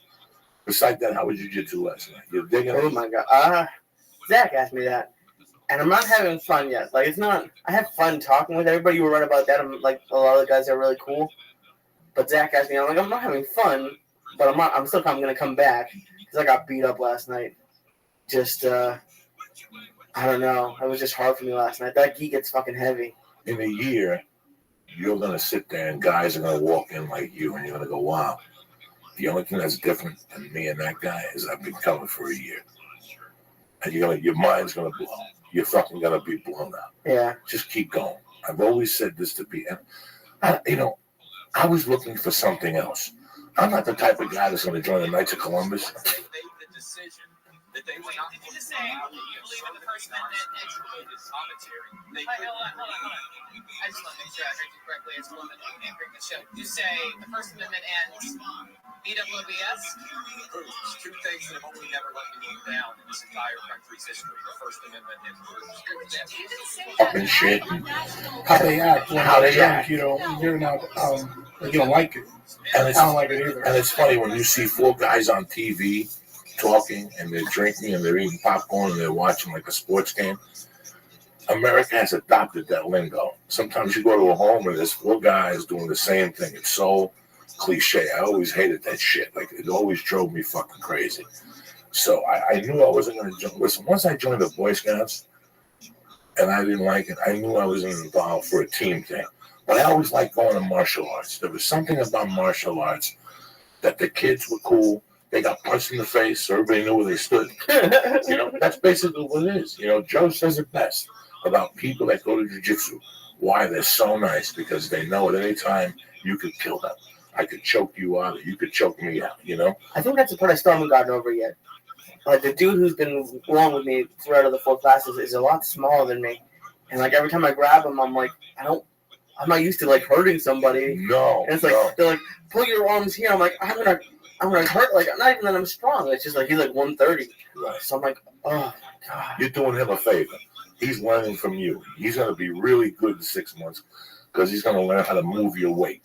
Besides that, how was jiu-jitsu last night? You're digging it? Oh, my God. Zach asked me that. And I'm not having fun yet. Like, it's not. I have fun talking with everybody. You were right about that. I'm like, a lot of the guys are really cool. But Zach asked me, I'm like, I'm not having fun, but I'm still going to come back because I got beat up last night. Just, I don't know. It was just hard for me last night. That gi gets fucking heavy. In a year, you're going to sit there and guys are going to walk in like you and you're going to go, wow. The only thing that's different than me and that guy is I've been coming for a year. And your mind's going to blow. You're fucking going to be blown out. Yeah. Just keep going. I've always said this to be, I was looking for something else. I'm not the type of guy that's going to join the Knights of Columbus. That they were not going to say you believe in the First Amendment and commentary. Hold on. I just want to make sure I heard you correctly. It's one that you bring the show. You say the First Amendment ends BWBS? Two things that have only never let me look down in this entire country's history: the First Amendment and Fucking shit. How they act. How they act. You're not, you don't like it. And I don't like it either. And it's funny when you see 4 guys on TV talking and they're drinking and they're eating popcorn and they're watching like a sports game. America has adopted that lingo. Sometimes you go to a home and there's 4 guys doing the same thing. It's so cliche. I always hated that shit. Like, it always drove me fucking crazy. So I knew I wasn't going to join. Listen, once I joined the Boy Scouts and I didn't like it, I knew I wasn't involved for a team thing. But I always liked going to martial arts. There was something about martial arts that the kids were cool. They got punched in the face, so everybody knew where they stood. That's basically what it is. Joe says it best about people that go to jiu-jitsu. Why they're so nice, because they know at any time you could kill them. I could choke you out, or you could choke me out, I think that's the part I still haven't gotten over yet. Like, the dude who's been along with me throughout the 4 classes is a lot smaller than me. And, like, every time I grab him, I'm like, I'm not used to, like, hurting somebody. No. And it's like, they're like, pull your arms here. I'm like, I'm gonna hurt. Like, not even that I'm strong. It's just like, he's like 130. Right. So I'm like, oh my God. You're doing him a favor. He's learning from you. He's going to be really good in 6 months because he's going to learn how to move your weight,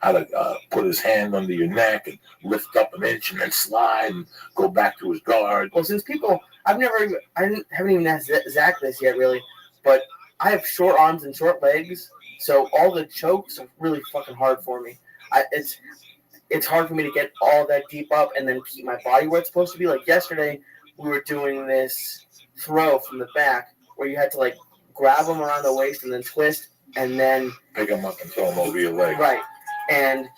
how to put his hand under your neck and lift up an inch and then slide and go back to his guard. Well, since I haven't even asked Zach this yet, really, but I have short arms and short legs, so all the chokes are really fucking hard for me. It's hard for me to get all that deep up and then keep my body where it's supposed to be. Like yesterday, we were doing this throw from the back where you had to, like, grab them around the waist and then twist and then pick them up and throw them over your leg. Right. And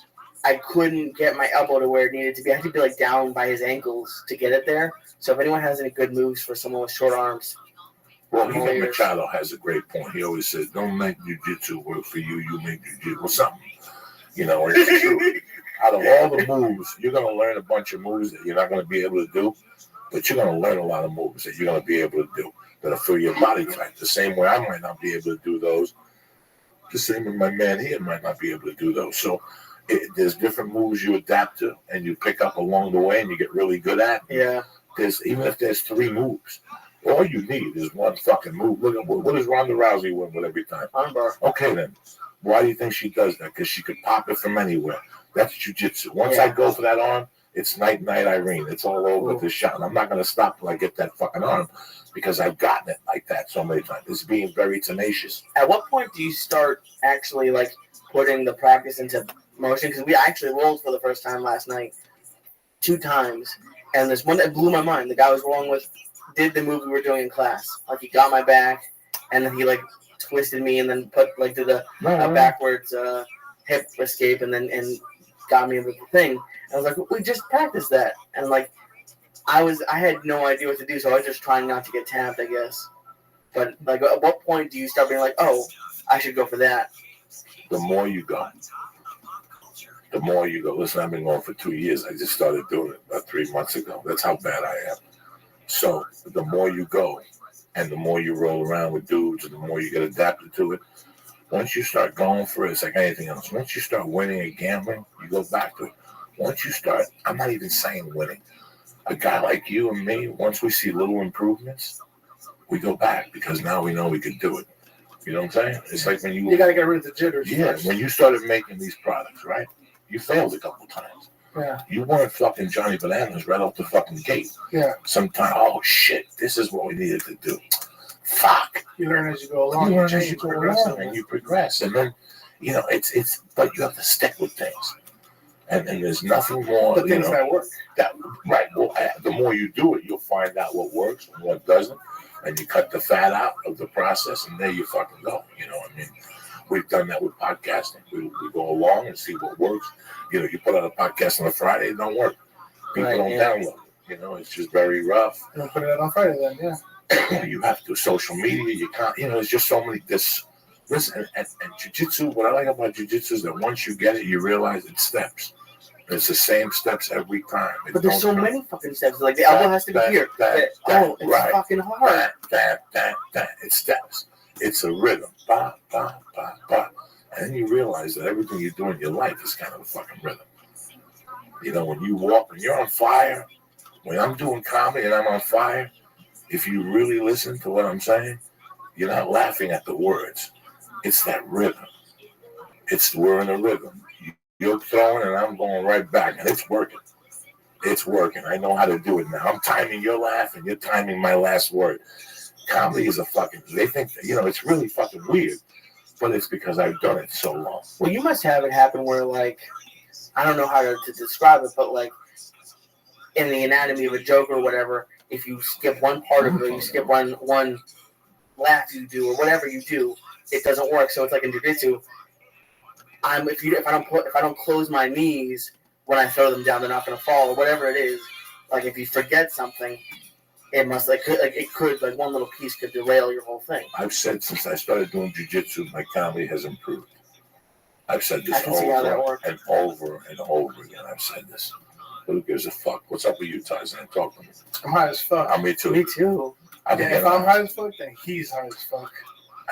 I couldn't get my elbow to where it needed to be. I had to be, like, down by his ankles to get it there. So if anyone has any good moves for someone with short arms. Well, even Machado has a great point. He always says, don't make jiu-jitsu work for you. You make jiu-jitsu or something. It's true. Out of all the moves, you're going to learn a bunch of moves that you're not going to be able to do, but you're going to learn a lot of moves that you're going to be able to do that are for your body type. The same way I might not be able to do those. The same way my man here might not be able to do those. So there's different moves you adapt to and you pick up along the way and you get really good at. Yeah. Even if there's 3 moves, all you need is one fucking move. Look at what does Ronda Rousey win with every time? Armbar. Okay, then. Why do you think she does that? Because she could pop it from anywhere. That's jiu-jitsu. Once I go for that arm, it's night-night Irene. It's all over with this shot. And I'm not going to stop till I get that fucking arm because I've gotten it like that so many times. It's being very tenacious. At what point do you start actually, like, putting the practice into motion? Because we actually rolled for the first time last night 2 times. And there's one that blew my mind. The guy I was rolling with did the move we were doing in class. Like, he got my back, and then he, like, twisted me and then did a backwards hip escape and got me with the thing. And I was like, we just practiced that. And, like, I had no idea what to do, so I was just trying not to get tapped, I guess. But, like, at what point do you start being like, oh, I should go for that? The more you go. The more you go. Listen, I've been going for 2 years. I just started doing it about 3 months ago. That's how bad I am. So the more you go and the more you roll around with dudes and the more you get adapted to it, once you start going for it, it's like anything else. Once you start winning at gambling, you go back to it. Once you start, I'm not even saying winning. A guy like you and me, once we see little improvements, we go back because now we know we can do it. You know what I'm saying? It's like when you got to get rid of the jitters. Yeah, first. when you started making these products, right? You failed a couple times. Yeah. You weren't fucking Johnny Bananas right off the fucking gate. Yeah. Sometimes, oh shit, this is what we needed to do. Fuck. You learn as you go along. You learn as you go along and you progress. And then, it's but you have to stick with things. And there's nothing more. The things that work. Right. Well, the more you do it, you'll find out what works and what doesn't. And you cut the fat out of the process and there you fucking go. You know what I mean? We've done that with podcasting. We go along and see what works. You know, you put out a podcast on a Friday, it don't work. People don't download it. You know, it's just very rough. You don't put it out on Friday then, yeah. You have to social media. You can't. You know, there's just so many. Listen, and jiu-jitsu. What I like about jiu-jitsu is that once you get it, you realize it's steps. It's the same steps every time. But there's so many fucking steps. Like the elbow has to be here. It's fucking hard. That. It's steps. It's a rhythm. Ba, ba, ba, ba. And then you realize that everything you do in your life is kind of a fucking rhythm. You know, when you walk, when you're on fire, when I'm doing comedy and I'm on fire, if you really listen to what I'm saying, you're not laughing at the words. It's that rhythm. We're in a rhythm. You're throwing and I'm going right back, and it's working. It's working. I know how to do it now. I'm timing your laugh and you're timing my last word. Comedy is they think, you know, it's really fucking weird, but it's because I've done it so long. Well, you must have it happen where, like, I don't know how to describe it, but like in the anatomy of a joke or whatever, if you skip one part of it or you skip one laugh you do or whatever you do, it doesn't work. So it's like in jiu-jitsu. If I don't close my knees when I throw them down, they're not going to fall or whatever it is. Like if you forget something, it could one little piece could derail your whole thing. I've said since I started doing jiu-jitsu, my comedy has improved. I've said this over and over and over again. I've said this. Who gives a fuck? What's up with you, Tyson? Talk to me. I'm high as fuck. Me too. Me too. If I'm high as fuck, then he's high as fuck.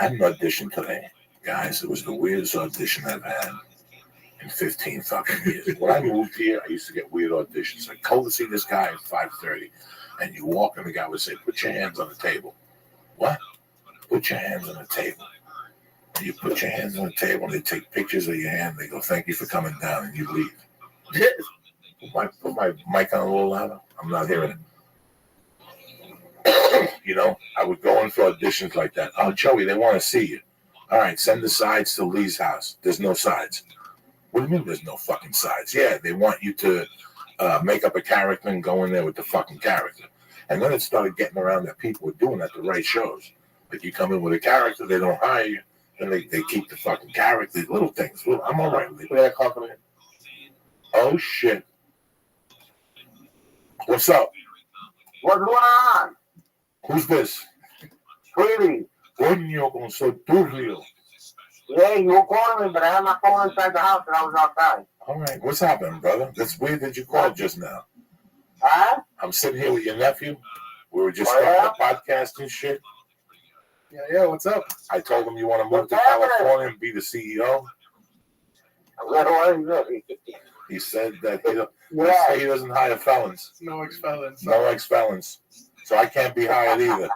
I had an audition today. Guys, it was the weirdest audition I've had in 15 fucking years. When I moved here, I used to get weird auditions. I called to see this guy at 5:30, and you walk and the guy would say, "Put your hands on the table." What? Put your hands on the table. And you put your hands on the table, and they take pictures of your hand. They go, "Thank you for coming down," and you leave. Put my mic on a little louder. I'm not hearing it. You know, I would go in for auditions like that. Oh, Joey, they want to see you. All right, send the sides to Lee's house. There's no sides. What do you mean there's no fucking sides? Yeah, they want you to make up a character and go in there with the fucking character. And then it started getting around that people were doing at the right shows. Like you come in with a character, they don't hire you, and they keep the fucking character. Little things. I'm all right with it. We got a compliment. Oh, shit. What's up? What's going on? Who's this? Sweetie. Coño con su turbio. Yeah, you were calling me, but I had my phone inside the house and I was outside. All right. What's happening, brother? That's weird that you called just now. Huh? I'm sitting here with your nephew. We were just starting a podcast and shit. Yeah, what's up? I told him you want to move to California and be the CEO. He said that he doesn't hire felons. No ex-felons. No ex-felons. So I can't be hired either.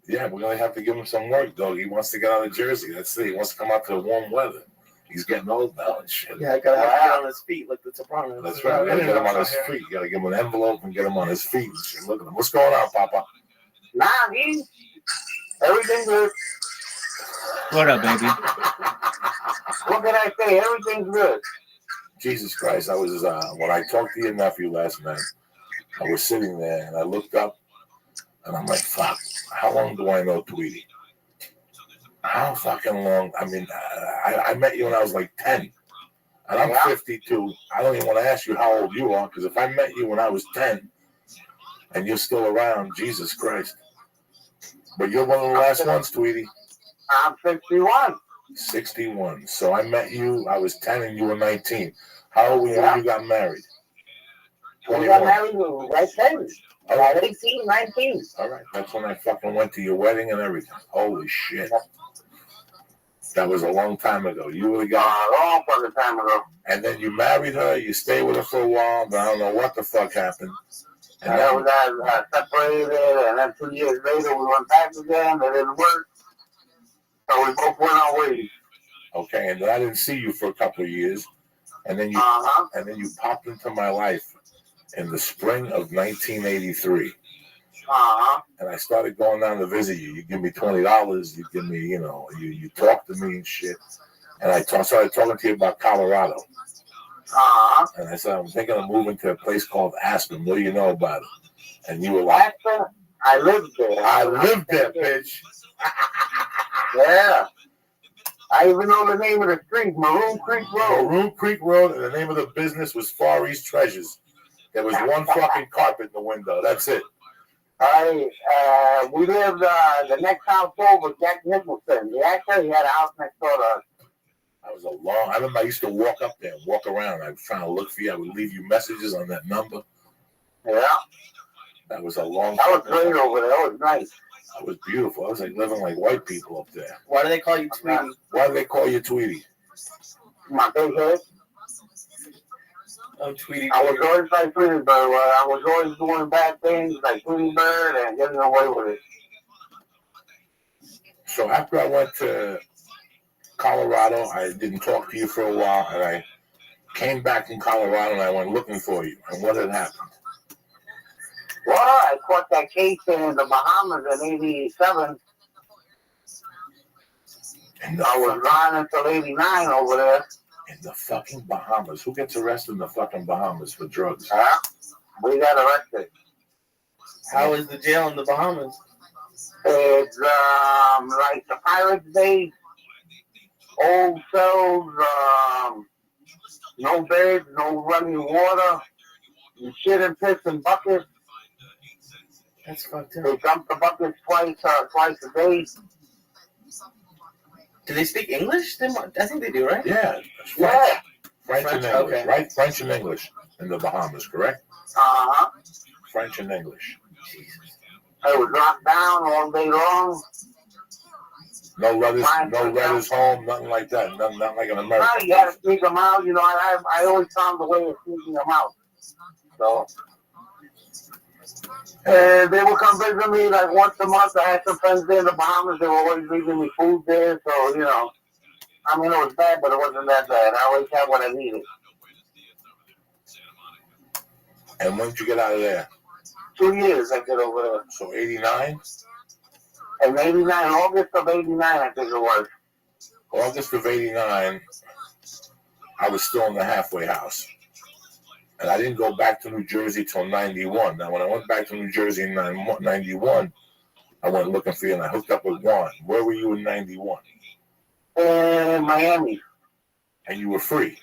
Yeah, we're going to have to give him some work, though. He wants to get out of Jersey. That's it. He wants to come out to the warm weather. He's getting old now and shit. Yeah, I got to have to get on his feet like the Sopranos. That's right. We got to get him on his feet. You got to give him an envelope and get him on his feet and shit. Look at him. What's going on, Papa? Nah, everything's good. What up, baby? What can I say? Everything's good. Jesus Christ. I was, when I talked to your nephew last night, I was sitting there and I looked up and I'm like, fuck, how long do I know Tweety? How fucking long? I mean, I met you when I was like 10 and I'm 52. I don't even want to ask you how old you are, because if I met you when I was 10 and you're still around, Jesus Christ. But you're one of the last ones, Tweety. I'm 61. 61. So I met you, I was 10 and you were 19. How old were you when you got married? 21. We got married right then. About 18, 19. All right. That's when I fucking went to your wedding and everything. Holy shit. That was a long time ago. You would have got a long fucking time ago. And then you married her, you stayed with her for a while, but I don't know what the fuck happened. And then we got separated, and then 2 years later we went back again. It didn't work. So we both went our ways. Okay, and then I didn't see you for a couple of years. And then you popped into my life in the spring of 1983. And I started going down to visit you. You give me $20. You give me, you talk to me and shit. And I started talking to you about Colorado. And I said, I'm thinking of moving to a place called Aspen. What do you know about it? And you were like, Aspen? I lived there. I lived there, bitch. Yeah. I even know the name of the street, Maroon Creek Road. Maroon Creek Road, and the name of the business was Far East Treasures. There was one fucking carpet in the window. That's it. We lived the next house over, Jack Nicholson. The actor, he had a house next door to us. I remember I used to walk up there and walk around. I was trying to look for you. I would leave you messages on that number. Yeah. That was a long That was great over there. That was nice. That was beautiful. I was like living like white people up there. Why do they call you Tweety? Why do they call you Tweety? My big head. Oh, Tweety. I was always like Tweety Bird. I was always doing bad things like Tweety Bird and getting away with it. So after I went to Colorado, I didn't talk to you for a while, and I came back from Colorado and I went looking for you. And what had happened? Well, I caught that case in the Bahamas in '87. I was gone until '89 over there. In the fucking Bahamas. Who gets arrested in the fucking Bahamas for drugs? We got arrested. How is the jail in the Bahamas? It's like the Pirates days. Old cells, no beds, no running water. You shit and piss in buckets. That's fucked up. They dump the buckets twice a day. Do they speak English? I think they do, right? Yeah. Yeah. French and English, okay. right? French and English in the Bahamas, correct? Uh-huh. French and English. It was locked down all day long. No letters home, nothing like that. Nothing like an American. Now you had to sneak them out. You know, I always found a way of sneaking them out. So, they would come visit me like once a month. I had some friends there in the Bahamas. They were always leaving me food there. So, you know, I mean, it was bad, but it wasn't that bad. I always had what I needed. And when did you get out of there? 2 years I did over there. So 89? And August of 89, I think it was. August of 89, I was still in the halfway house. And I didn't go back to New Jersey till 91. Now, when I went back to New Jersey in 91, I went looking for you and I hooked up with Juan. Where were you in 91? In Miami. And you were free?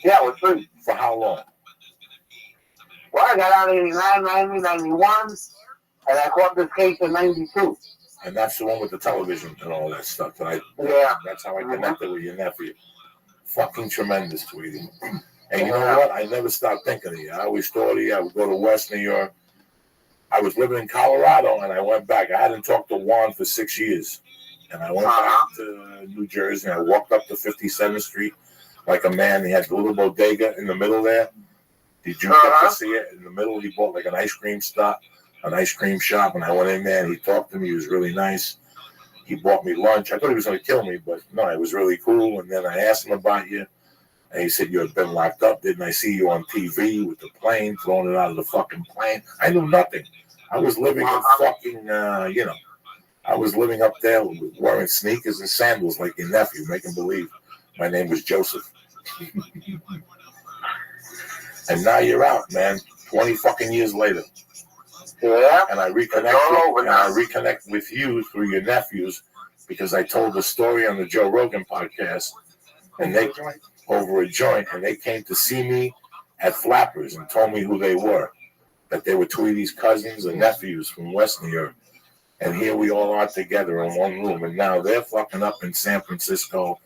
Yeah, I was free. For how long? Well, I got out in 89, 90, 91, and I caught this case in 92. And that's the one with the television and all that stuff. Yeah. That's how I connected with your nephew. Fucking tremendous, Tweety. And you know what? I never stopped thinking of you. I always thought of you. I would go to West New York. I was living in Colorado, and I went back. I hadn't talked to Juan for 6 years. And I went back to New Jersey, and I walked up to 57th Street like a man. He had the little bodega in the middle there. Did you get to see it? In the middle, he bought like an ice cream shop, and I went in there, and he talked to me. He was really nice. He bought me lunch. I thought he was going to kill me, but no, it was really cool. And then I asked him about you, and he said, you had been locked up. Didn't I see you on TV with the plane, throwing it out of the fucking plane? I knew nothing. I was living in fucking, I was living up there wearing sneakers and sandals like your nephew, making believe my name was Joseph. And now you're out, man. 20 fucking years later. Yeah. And I reconnect with you through your nephews because I told the story on the Joe Rogan podcast, and they over a joint, and they came to see me at Flappers and told me who they were, that they were Tweety's cousins and nephews from West New York. And here we all are together in one room, and now they're fucking up in San Francisco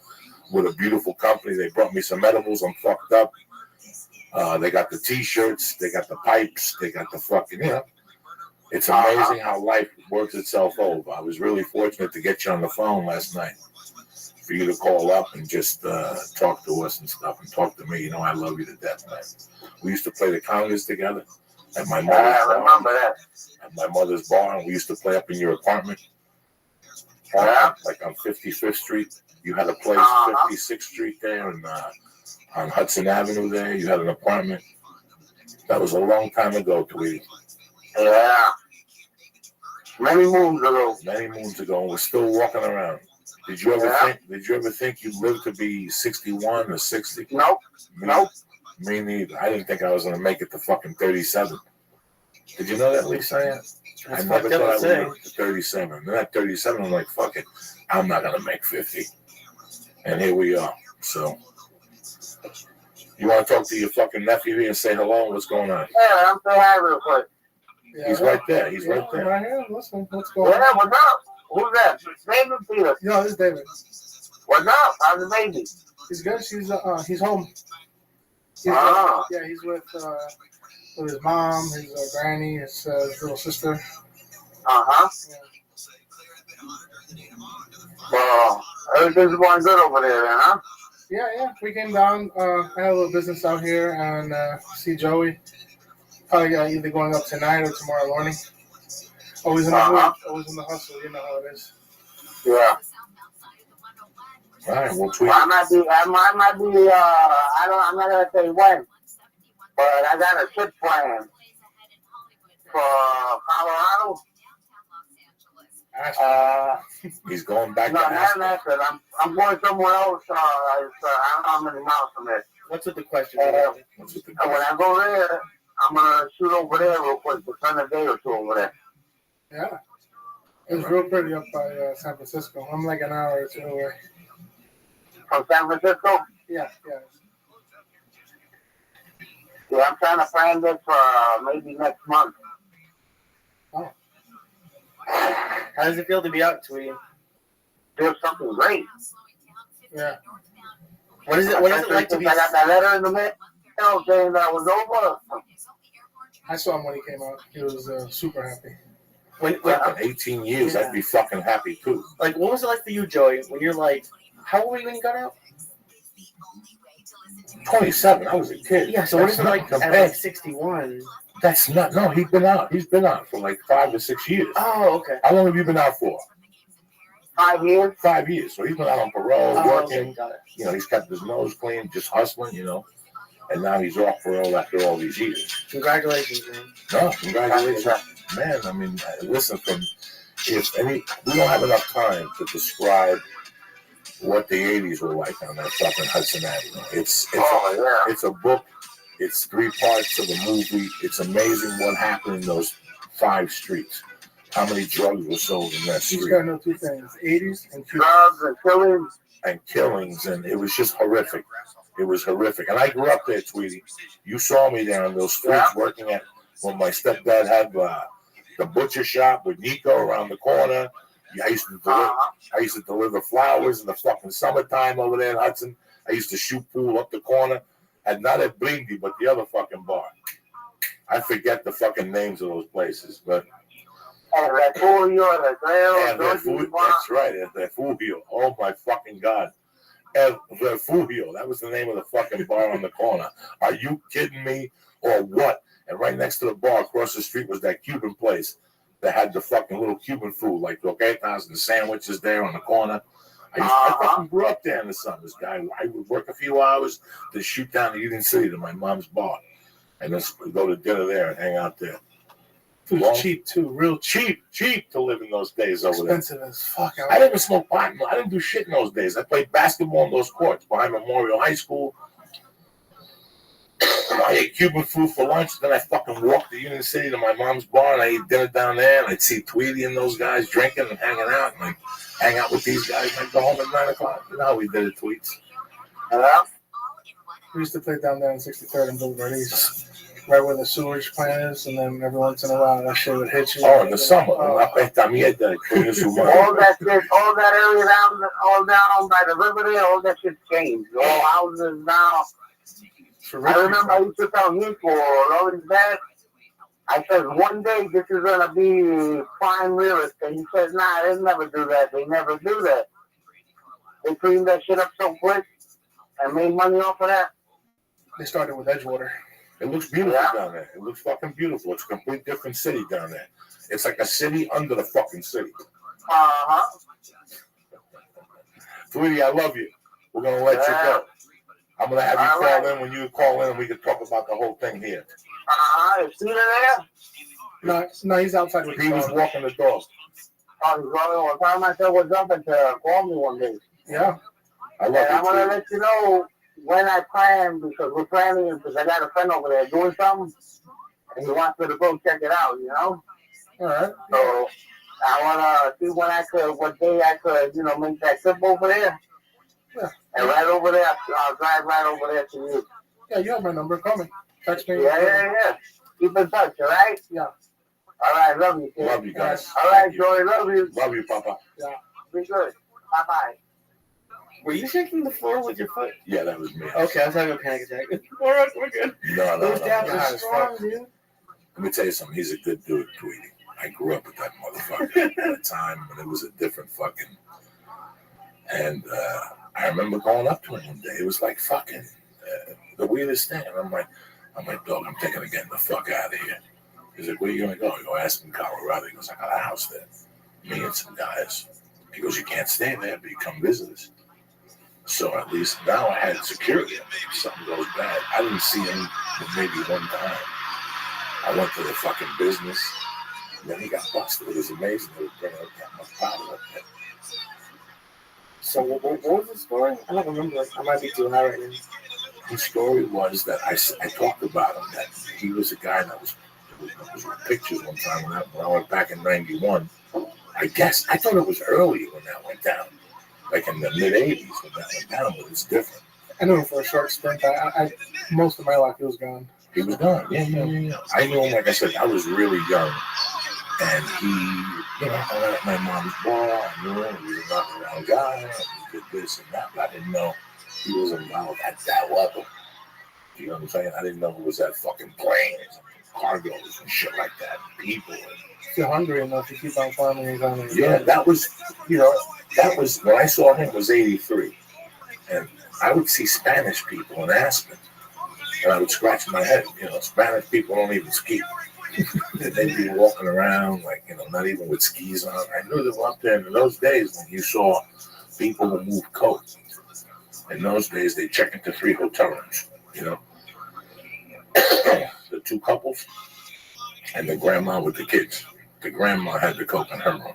with a beautiful company. They brought me some edibles. I'm fucked up. They got the T-shirts, they got the pipes, they got the fucking, it's amazing how life works itself over. I was really fortunate to get you on the phone last night, for you to call up and just talk to us and stuff, and talk to me. You know, I love you to death, man. We used to play the congas together at my mother's bar. I remember that. At my mother's bar, and we used to play up in your apartment, like on 55th Street. You had a place, 56th Street there, and on Hudson Avenue there, you had an apartment. That was a long time ago, Tweety. Yeah. Many moons ago. And we're still walking around. Did you ever think you'd live to be 61 or 60? Nope. Me neither. I didn't think I was gonna make it to fucking 37. Did you know that, Lisa? I That's never fucked up thought I to would say. live to 37. Then at 37, I'm like, fuck it. I'm not going to make 50. And here we are. So, you want to talk to your fucking nephew here and say hello? What's going on? Yeah, I'm so happy real quick. Yeah, He's right there. He's right I'm there. right here. Listen, what's going Yeah, on? what's up? Who's that? David Peter. Yo, this is David. What's up? How's the baby? He's good. He's home. He's, Ah. yeah, he's with his mom, his granny, his little sister. Uh-huh. Well, everything's going good over there, then, huh? Yeah. We came down. I had a little business out here and see Joey. Probably either going up tonight or tomorrow morning. Always in the always in the hustle. You know how it is. Yeah. All right, we'll tweet. I might be, I'm not gonna say when, but I got a trip planned for Colorado. He's going back No, to not Aspen. Aspen. I'm going somewhere else. I don't know how many miles from there. What's with the question? What's with the And when I go there, I'm gonna shoot over there real quick to spend a day or two over there. Yeah. It was real pretty up by San Francisco. I'm like an hour or two away. From San Francisco? Yeah. Yeah, I'm trying to plan this for maybe next month. Oh. How does it feel to be out, Tweety? There's something great. Yeah. What is it like to be? I got that letter in the mail saying that was over. I saw him when he came out. He was super happy. When, Fucking 18 years, I'd be fucking happy too. like, what was it like for you, Joey? When you're like, how old were you when you got out? 27. I was a kid. Yeah. So what is it like at like 61? That's not. No, he's been out. He's been out for like 5 or 6 years. Oh, okay. How long have you been out for? 5 years. 5 years. So he's been out on parole, Oh, working. okay, got it. You know, he's kept his nose clean, just hustling. You know, and now he's off parole after all these years. Congratulations, man. No, congratulations, man. I mean, listen, we don't have enough time to describe what the 80s were like on that fucking Hudson Avenue. It's a book. It's 3 parts of a movie. It's amazing what happened in those 5 streets. How many drugs were sold in that You street? gotta know 2 things: 80s and Drugs and killings. And killings, and it was just horrific. It was horrific. And I grew up there, Tweety. You saw me there on those streets working at when my stepdad had the butcher shop with Nico around the corner. I used to deliver flowers in the fucking summertime over there in Hudson. I used to shoot pool up the corner. And not at Blindy, but the other fucking bar. I forget the fucking names of those places, but. And Refugio, That's right, Refugio. Oh my fucking God. Refugio. That was the name of the fucking bar on the corner. Are you kidding me or what? And right next to the bar across the street was that Cuban place that had the fucking little Cuban food, like croquetas and sandwiches there on the corner. I fucking grew up there in the summers, guy. I would work a few hours to shoot down to Union City to my mom's bar. And then go to dinner there and hang out there. It was cheap too, real cheap. Cheap to live in those days over there. Expensive as fuck. I didn't smoke pot. I didn't do shit in those days. I played basketball in those courts behind Memorial High School. I ate Cuban food for lunch. Then I fucking walked to Union City to my mom's bar and I ate dinner down there. And I'd see Tweety and those guys drinking and hanging out. And I'd hang out with these guys and I'd go home at 9 o'clock. You know how we did it, Tweets. We used to play down there in 63rd and Boulevard East, right where the sewage plant is, and then every once in a while that shit would hit you. Oh, in the summer. All that that area all down by the river there, all that shit's changed. All houses now. I remember I used to tell him for all his dad. I said, one day this is going to be prime real estate. He said, nah, they never do that. They never do that. They cleaned that shit up so quick and made money off of that. They started with Edgewater. It looks beautiful down there. It looks fucking beautiful. It's a complete different city down there. It's like a city under the fucking city. Uh-huh. Tweety, I love you. We're going to let you go. I'm going to have you call in when you call in and we can talk about the whole thing here. Is Peter there? No, he's outside with He was walking the dog. Oh, he's running all the time. I said, what's up? And call me one day. Yeah. I love you, I'm going to let you know when I plan, because we're planning, because I got a friend over there doing something. and he wants me to go check it out, you know? All right. So I want to see what day I could, make that trip over there. Yeah. And right over there, I'll drive right over there to you. Yeah, you have my number. Call me. Text me. Yeah. Keep in touch, all right? Yeah. All right, love you, kid. Love you guys. All right, Joey, love you. Love you, Papa. Yeah. Be good. Bye-bye. Were you shaking the floor with your foot? Yeah, that was me. Okay, I was having a panic attack. We're good. No. Those dabs no. are strong, dude. Let me tell you something. He's a good dude, Tweety. I grew up with that motherfucker at a time when it was a different fucking. And I remember going up to him one day. It was like fucking the weirdest thing. And I'm like, dog, I'm thinking of getting the fuck out of here. He's like, where are you going to go? I go, Aspen, Colorado. He goes, I got a house there. Me and some guys. He goes, you can't stay there, but you come visit us. So at least now I had security. If something goes bad. I didn't see him maybe one time. I went to the fucking business. And then he got busted. It was amazing. They were bringing up that much powder up there. So what was the story? I don't remember. I might be too high right now. The story was that I talked about him, that he was a guy that was with pictures one time when I went back in 91. I guess, I thought it was early when that went down. Like in the mid-'80s when that went down, but it's different. I knew him for a short stint. I most of my life he was gone. He was gone. Yeah. I knew him, like I said, I was really young. And he, hung out at my mom's bar. I knew him. He was a knocking-around guy. He did this and that, but I didn't know he was involved at that level. You know what I'm saying? I didn't know it was that fucking planes and cargoes and shit like that. And people. If you're hungry enough, you keep on farming and farming. Yeah, that was when I saw him was 83. And I would see Spanish people in Aspen. And I would scratch my head. Spanish people don't even ski. They'd be walking around like, not even with skis on. I knew they were up there in those days when you saw people who moved coats. In those days, they check into 3 hotel rooms, The 2 couples and the grandma with the kids. The grandma had the coke in her room.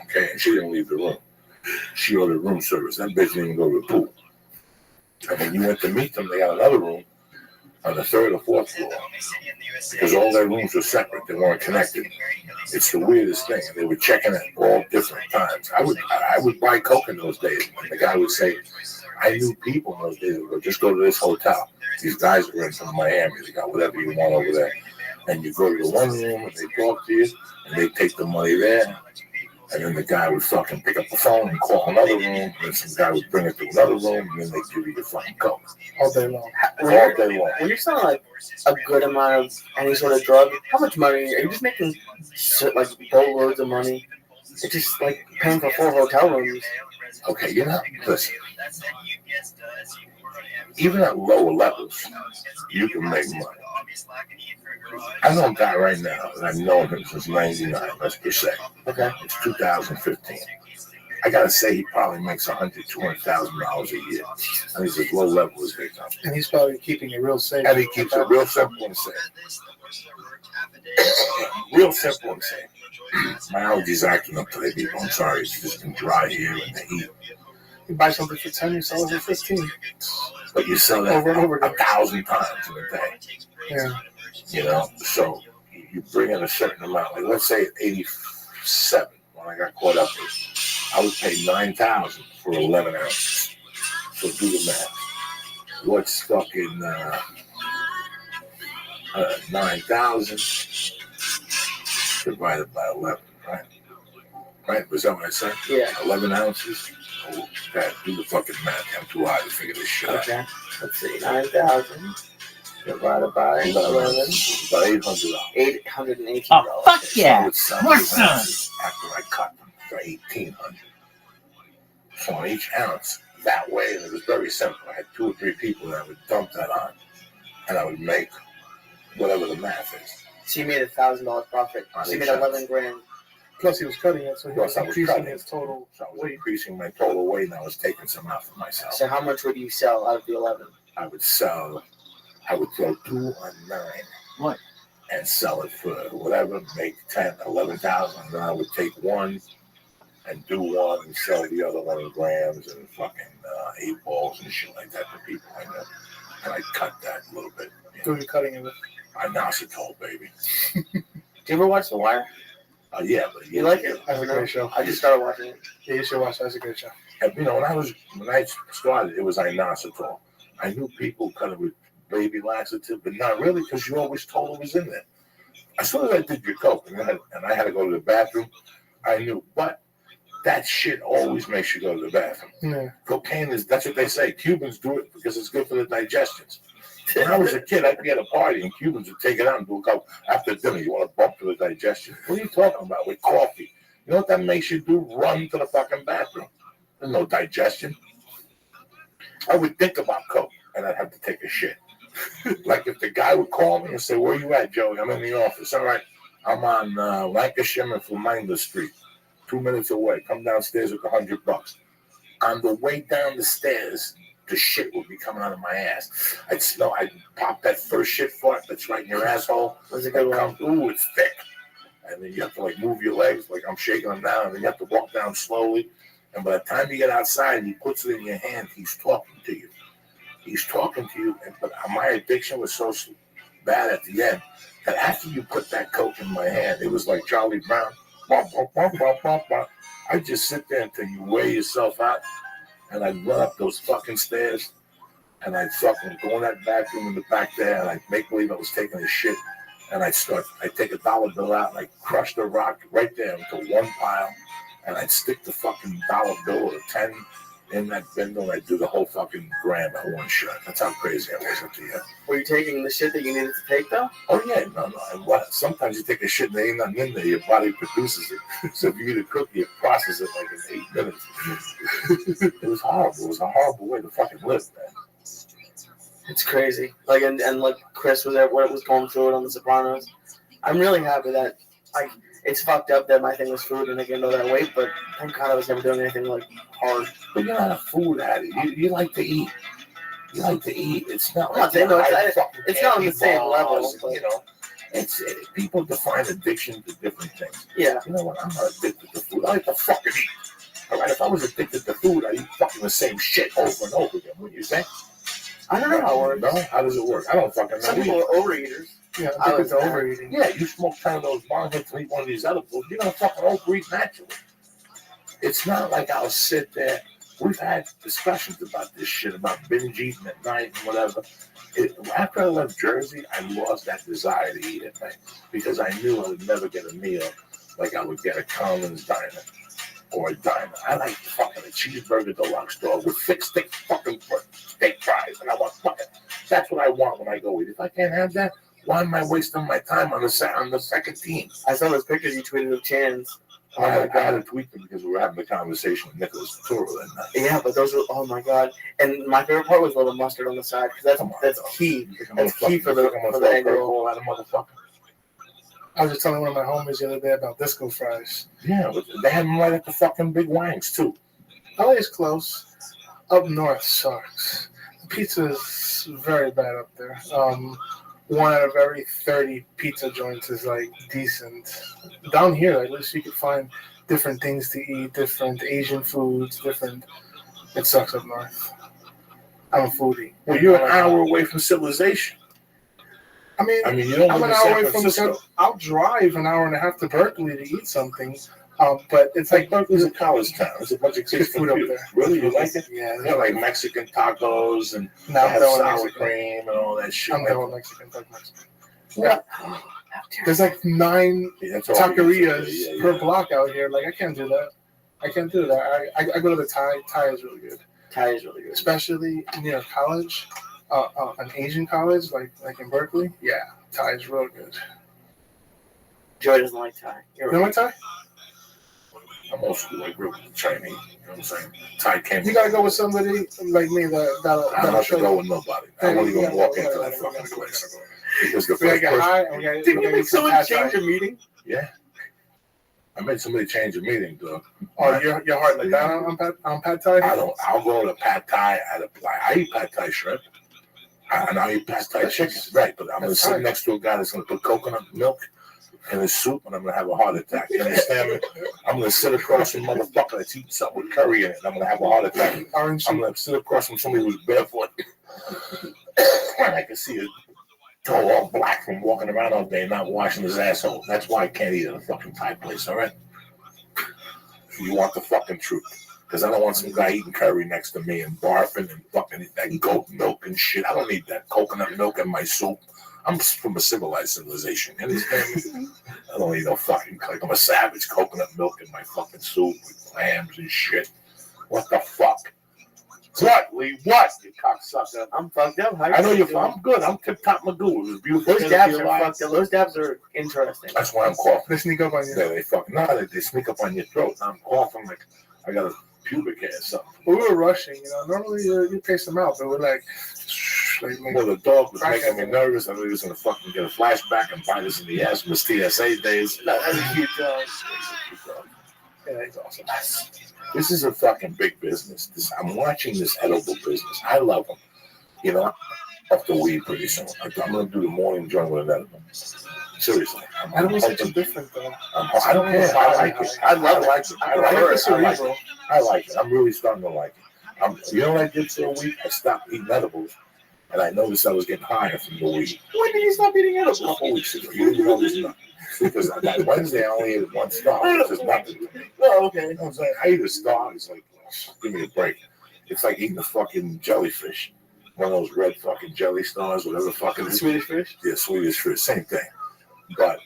Okay, and she didn't leave the room. She ordered room service. That bitch didn't even go to the pool. And when you went to meet them, they got another room on the 3rd or 4th floor. Because all their rooms were separate. They weren't connected. It's the weirdest thing. And they were checking at all different times. I would buy coke in those days. And the guy would say, I knew people in those days that would just go to this hotel. These guys are in from Miami. They got whatever you want over there. And you go to the one room and they talk to you and they take the money there. And then the guy would fucking pick up the phone and call another room. And then some guy would bring it to another room and then they give you your fucking coke. All day long. All day long. When you're selling like a good amount of any sort of drug, how much money are you just making? Like boatloads of money. It's just like paying for 4 hotel rooms. Okay, listen. Even at lower levels, you can make money. I know a guy right now, and I've known him since 99, let's just say. Okay. It's 2015. I gotta say, he probably makes $100,000, $200,000 a year. And he's as low level as they come. And he's probably keeping it real safe. And he keeps it real simple and safe. Real simple and safe. My allergies acting up today, people. I'm sorry. It's just been dry here and the heat. You buy something for 10, you sell it for 15. But you sell that over and over again 1,000 times in a day. Yeah. So you bring in a certain amount. Like let's say 87, when I got caught up with, I would pay 9,000 for 11 ounces. So do the math. What's fucking 9,000 divided by 11, right? Right? Was that what I said? Yeah. 11 ounces. Oh, God, do the fucking math. I'm too high to figure this shit out. Okay. Let's see. 9,000 divided by 11. About $800. $818. Oh, fuck yeah. I would sell More these sun. ounces after I cut them for $1,800. So on each ounce, that way, and it was very simple. I had 2 or 3 people that I would dump that on, and I would make whatever the math is. So you made $1,000 profit. So you made 11 grand. Plus he was cutting it, so he was Plus I was increasing cutting his it. total So I was weight. increasing my total weight, and I was taking some out for myself. So how much would you sell out of the 11? I would throw 2 on 9. What? And sell it for whatever, make 10, 11,000. And then I would take 1 and do 1 and sell the other 1 in grams and fucking 8 balls and shit like that to people. And I'd cut that a little bit. Who are you cutting it with? Inositol, baby. Do you ever watch The Wire? Yeah, but You like it? That's a great show. I just started watching it. Yeah, you should watch. That's a great show. And, you know, when I started, it was inositol. I knew people kind of with baby laxative, but not really, because you always told it was in there. As soon as I did your coke and I had to go to the bathroom, I knew. But that shit always makes you go to the bathroom. Yeah. Cocaine that's what they say. Cubans do it because it's good for the digestions. When I was a kid, I'd be at a party and Cubans would take it out and do a couple after dinner. You want to bump to the digestion? What are you talking about with coffee? You know what that makes you do? Run to the fucking bathroom. There's no digestion. I would think about coke and I'd have to take a shit. Like if the guy would call me and say, "Where you at, Joey? I'm in the office." All right, I'm on Lancashire and Flamingo Street, 2 minutes away. Come downstairs with $100. On the way down the stairs, the shit would be coming out of my ass. I'd pop that first shit fart that's right in your asshole. That's a good one. Ooh, it's thick. And then you have to like move your legs, like I'm shaking them down, and then you have to walk down slowly. And by the time you get outside and he puts it in your hand, he's talking to you. He's talking to you, but my addiction was so bad at the end that after you put that coke in my hand, it was like Charlie Brown. I'd just sit there until you weigh yourself out, and I'd run up those fucking stairs, and I'd fucking go in that bathroom in the back there, and I'd make believe I was taking a shit, and I'd take a dollar bill out, and I'd crush the rock right there into one pile, and I'd stick the fucking dollar bill or 10 in that bindle, and I'd do the whole fucking gram at one shot. That's how crazy I was at the end. Were you taking the shit that you needed to take, though? Oh, yeah, no. And sometimes you take a shit and there ain't nothing in there. Your body produces it. So if you eat a cookie, it processes it like in 8 minutes. It was horrible. It was a horrible way to fucking live, man. It's crazy. Like, and like Chris was going through it on The Sopranos. I'm really happy that, like, it's fucked up that my thing was food and I gained all that weight, but thank God I was never doing anything, like, hard. But you're not a food addict. You like to eat. You like to eat. It's not like it's not on the same level. But, you know, people define addiction to different things. Yeah. You know what? I'm not addicted to food. I like to fucking eat. All right. If I was addicted to food, I'd eat fucking the same shit over and over again. What do you think? I don't know how it works. No? How does it work? I don't fucking know. Some people are overeaters. Yeah, I think it's overeating. Yeah, you smoke 10 of those bong hits and eat one of these edibles, you're going to fucking overeat naturally. It's not like I'll sit there. We've had discussions about this shit, about binge eating at night and whatever. After I left Jersey, I lost that desire to eat at night because I knew I would never get a meal like I would get a Collins diner or a diner. I like fucking a cheeseburger deluxe dog with thick fucking steak fries, and I want fucking. That's what I want when I go eat. If I can't have that, why am I wasting my time on the second team? I saw those pictures you tweeted of Chan's. I had to tweet them because we were having a conversation with Nicholas Toro that night. Yeah, but those were, oh my God. And my favorite part was a little mustard on the side because that's key. That's key for the egg roll. I was just telling one of my homies the other day about disco fries. Yeah, but they had them right at the fucking Big Wangs too. LA is close. Up north sucks. The pizza is very bad up there. One out of every 30 pizza joints is like decent. Down here, at least you can find different things to eat, different Asian foods, It sucks up north. I'm a foodie. Well, you're an hour away from civilization. I mean, you don't I'm live an in hour San away from Francisco. I'll drive an hour and a half to Berkeley to eat something. But it's like Berkeley's a college town. There's a bunch of kids food up there. Really, you like it? Yeah, they have like Mexican tacos and no, they have sour cream and all that shit. I'm going Mexican. Yeah. There's like 9 taquerias per block out here. Like I can't do that. I go to the Thai. Thai is really good. Thai is really good, especially near college, an Asian college like in Berkeley. Yeah, Thai is real good. Joy doesn't like Thai. You don't like Thai? I'm also like real Chinese. You know what I'm saying? Thai came. You gotta go with somebody like me that'll I don't have to go with nobody. I won't even walk into that fucking place. Because the first person. Didn't you make someone change a meeting? Yeah. I made somebody change a meeting, though. Oh, your heart like that on pad thai? I'll go to pad thai. I eat pad thai shrimp. And I eat pad thai chicken. Right, but I'm going to sit next to a guy that's going to put coconut milk in his soup, and I'm going to have a heart attack. You understand me? I'm going to sit across from a motherfucker that's eating something with curry in it, and I'm going to have a heart attack. I'm going to sit across from somebody who's barefoot. And I can see a go all black from walking around all day and not washing his asshole. That's why I can't eat at a fucking Thai place, all right? You want the fucking truth. Because I don't want some guy eating curry next to me and barfing and fucking that goat milk and shit. I don't need that coconut milk in my soup. I'm from a civilized civilization. You understand me? I don't need no fucking, like I'm a savage, coconut milk in my fucking soup with clams and shit. What the fuck? What, Lee? What, you cocksucker? I'm fucked up. I know you're. I'm good. I'm tip top Magoo. It was beautiful. Those dabs are fucked up. Those dabs are interesting. That's why I'm coughing. They sneak up on you. Yeah, they fucking they sneak up on your throat. I'm coughing like I got a pubic hair or something. We were rushing, Normally you pace them out, but we're like well, the dog was making me nervous. I knew he was gonna fucking get a flashback and bite us in the ass from his TSA days. No, that's a cute dog. Yeah, he's awesome. This is a fucking big business. I'm watching this edible business. I love them. Off the weed pretty soon. I'm gonna do the morning joint with an edible. Seriously. Edibles are different though. I don't care. I like it. I like it. I like it. I'm really starting to like it. You know what I did for a week? I stopped eating edibles, and I noticed I was getting higher from the weed. When did you stop eating edibles? A couple weeks ago. You didn't know this nothing. Because that Wednesday I only ate one star, which is nothing to me. Oh, okay. You know what I'm saying? I eat a star. It's like, give me a break. It's like eating a fucking jellyfish. One of those red fucking jelly stars, whatever the fuck it is. Swedish fish? Yeah, Swedish fish. Same thing. But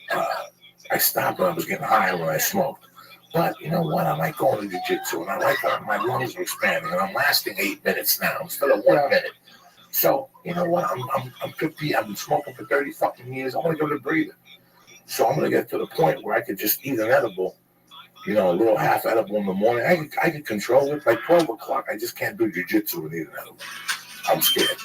I stopped when I was getting higher when I smoked. But you know what? I like going to jiu-jitsu, and I like how my lungs are expanding, and I'm lasting 8 minutes now instead of 1 minute. So, you know what? I'm 50. I've been smoking for 30 fucking years. I want to go to breathing. So I'm going to get to the point where I could just eat an edible, a little half edible in the morning. I could control it. By 12 o'clock, I just can't do jiu-jitsu and eat an edible. I'm scared.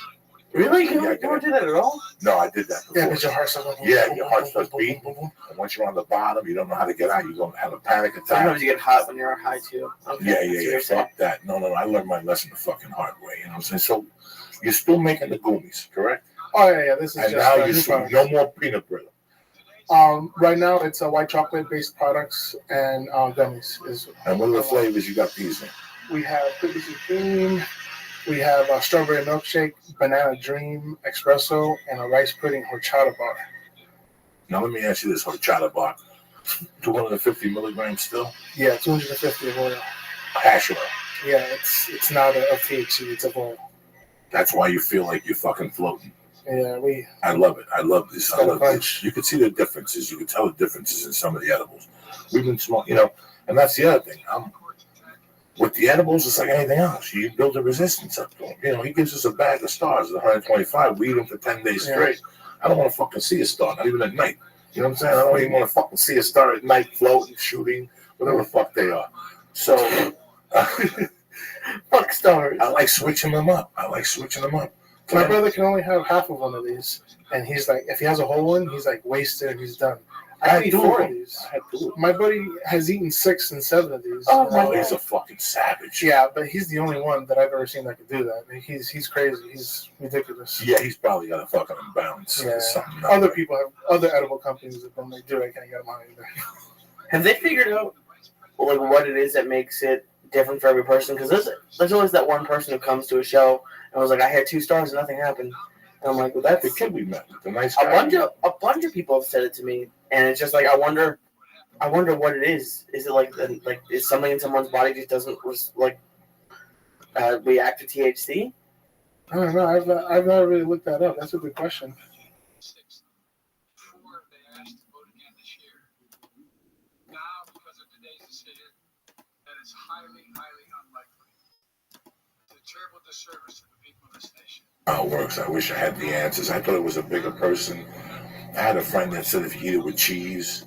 Really? You don't do that at all? No, I did that before. Yeah, because your heart starts your heart starts beating. And once you're on the bottom, you don't know how to get out. You're going to have a panic attack. Sometimes you get hot when you're high, too. Okay. Yeah. Fuck that. No. I learned my lesson the fucking hard way. You know what I'm saying? So you're still making the gummies, correct? Oh, yeah. This is and just now no more peanut butter. Right now, it's white chocolate-based products and gummies. And what are the flavors you got these in? We have cookies and cream. We have a strawberry milkshake, banana dream, espresso, and a rice pudding horchata bar. Now let me ask you this: horchata bar, 250 milligrams still? Yeah, 250 of oil. Hash oil. Yeah, it's not a THC; it's of oil. That's why you feel like you're fucking floating. Yeah, I love it. I love this. I love this. You can see the differences. You can tell the differences in some of the edibles. We've been smoking, and that's the other thing. With the edibles, it's like anything else. You build a resistance up to them. He gives us a bag of stars at 125. We eat them for 10 days straight. I don't want to fucking see a star, not even at night. You know what I'm saying? I don't even want to fucking see a star at night floating, shooting, whatever the fuck they are. So, fuck stars. I like switching them up. My brother can only have half of one of these, and he's like, if he has a whole one, he's like wasted and he's done. I had 4 of these. My buddy has eaten 6 and 7 of these. Oh, my buddy's a fucking savage. Yeah, but he's the only one that I've ever seen that could do that. I mean, he's crazy. He's ridiculous. Yeah, he's probably got a fucking imbalance. Yeah. Other people have other edible companies that been like, dude, I can't get them out either. Have they figured out what it is that makes it different for every person? Because there's always that one person who comes to a show and was like, I had 2 stars and nothing happened. And I'm like, well, that's the kid we met. The nice guy. A bunch of people have said it to me, and it's just like I wonder what it is. Is it like is something in someone's body just doesn't react to THC? I don't know. I've never really looked that up. That's a good question. Terrible disservice to the people of this nation. How it works. I wish I had the answers. I thought it was a bigger person. I had a friend that said if you eat it with cheese,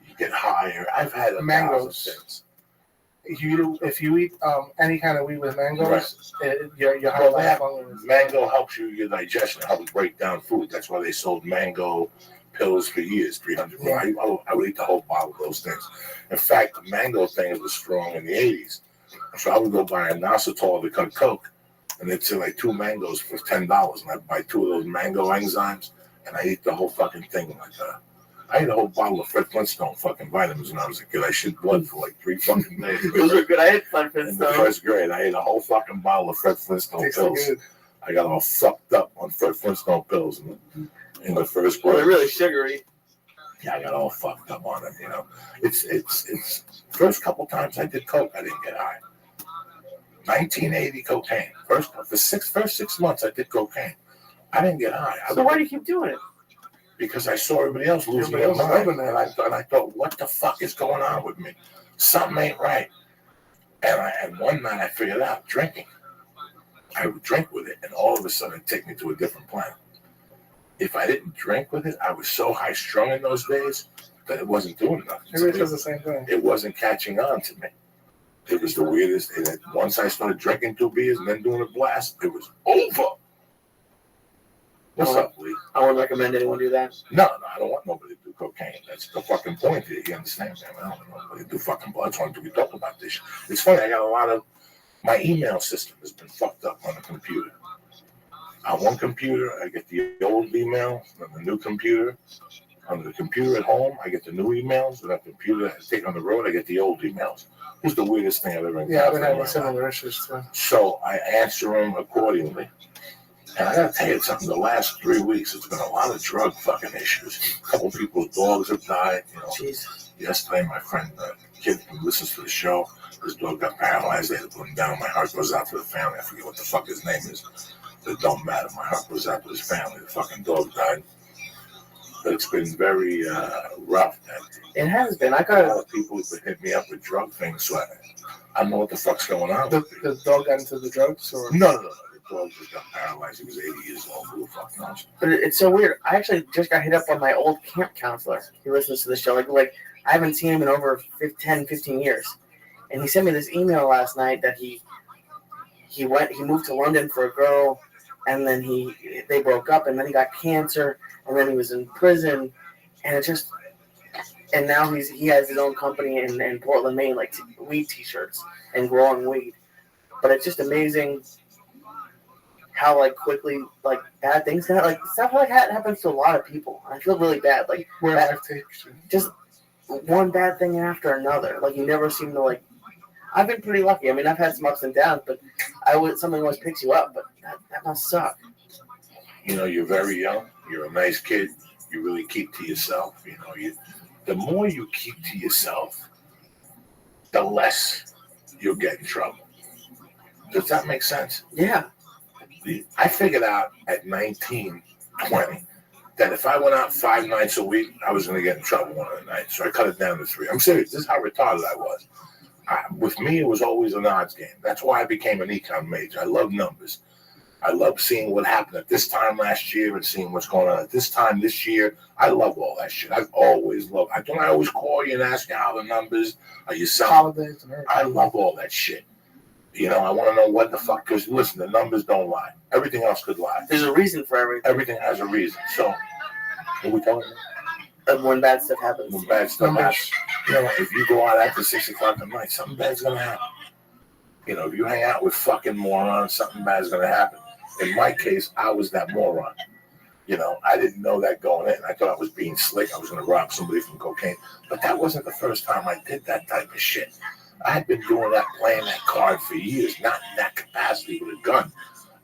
you get higher. I've had mangoes. If you eat any kind of weed with mangoes, your high mango helps your digestion. It helps break down food. That's why they sold mango pills for years, 300. Yeah. I would eat the whole bottle of those things. In fact, the mango thing was strong in the 80s. So I would go buy a inositol to cut Coke, and they'd say like 2 mangoes for $10, and I'd buy 2 of those mango enzymes, and I ate the whole fucking thing. I ate a whole bottle of Fred Flintstone fucking vitamins when I was a kid. I shit blood for like 3 fucking days. Those were good. I had Fred Flintstone. In the first grade, I ate a whole fucking bottle of Fred Flintstone pills. I got all fucked up on Fred Flintstone pills. And in the first Well, place. they're really sugary. Yeah, I got all fucked up on it, you know. It's first couple times I did coke, I didn't get high. 1980 cocaine. First 6 months I did cocaine. I didn't get high. So why do you keep doing it? Because I saw everybody else losing their mind, and I thought, what the fuck is going on with me? Something ain't right. And one night I figured out drinking. I would drink with it, and all of a sudden it'd take me to a different planet. If I didn't drink with it, I was so high strung in those days that it wasn't doing nothing. Everybody does the same thing. It wasn't catching on to me. It was the weirdest. And once I started drinking 2 beers and then doing a blast, it was over. What's up, Lee? I wouldn't recommend anyone do that. No, I don't want nobody to do cocaine. That's the fucking point here. You understand, man? I don't want nobody to do fucking blood. I just want to talk about this. It's funny. I got a lot of my email system has been fucked up on the computer. On one computer, I get the old email. On the new computer, on the computer at home, I get the new emails. And on the computer I take on the road, I get the old emails. It's the weirdest thing I've ever encountered. Yeah, I've been having similar issues too. So I answer them accordingly. And I gotta tell you something, the last 3 weeks, it's been a lot of drug fucking issues. A couple people's dogs have died, you know. Jesus. Yesterday, my friend, kid who listens to the show, his dog got paralyzed. They had to put him down. My heart goes out to the family. I forget what the fuck his name is. It don't matter. My heart goes out to his family. The fucking dog died. But it's been very rough. It has been. A lot of people have hit me up with drug things, so I don't know what the fuck's going on. The dog got into the drugs? Or? No. The dog just got paralyzed. He was 80 years old. Who the fuck knows? But it's so weird. I actually just got hit up by my old camp counselor. He listens to the show. Like I haven't seen him in over 10, 15 years. And he sent me this email last night that he moved to London for a girl, and then they broke up, and then he got cancer, and then he was in prison, and now he has his own company in Portland, Maine, like weed t-shirts and growing weed. But it's just amazing how like quickly like bad things happen. Like stuff like that happens to a lot of people. I feel really bad. Like where life takes you. Just one bad thing after another. Like you never seem to like. I've been pretty lucky. I mean, I've had some ups and downs, but something always picks you up. But that must suck. You know, you're very young. You're a nice kid. You really keep to yourself. You know, the more you keep to yourself, the less you'll get in trouble. Does that make sense? Yeah. I figured out at 19, 20, that if I went out 5 nights a week, I was going to get in trouble one of the nights. So I cut it down to 3. I'm serious. This is how retarded I was. With me, it was always an odds game. That's why I became an econ major. I love numbers. I love seeing what happened at this time last year and seeing what's going on at this time this year. I love all that shit. I've always loved. Don't I always call you and ask you how the numbers are you selling? Holidays and everything. I love all that shit. You know, I want to know what the fuck. Because listen, the numbers don't lie. Everything else could lie. There's a reason for everything. Everything has a reason. So, what we talking about? When bad stuff happens. When bad stuff happens. You know, if you go out after 6 o'clock at night, something bad's gonna happen. You know, if you hang out with fucking morons, something bad's gonna happen. In my case, I was that moron. You know, I didn't know that going in. I thought I was being slick. I was gonna rob somebody from cocaine. But that wasn't the first time I did that type of shit. I had been doing that, playing that card for years, not in that capacity with a gun.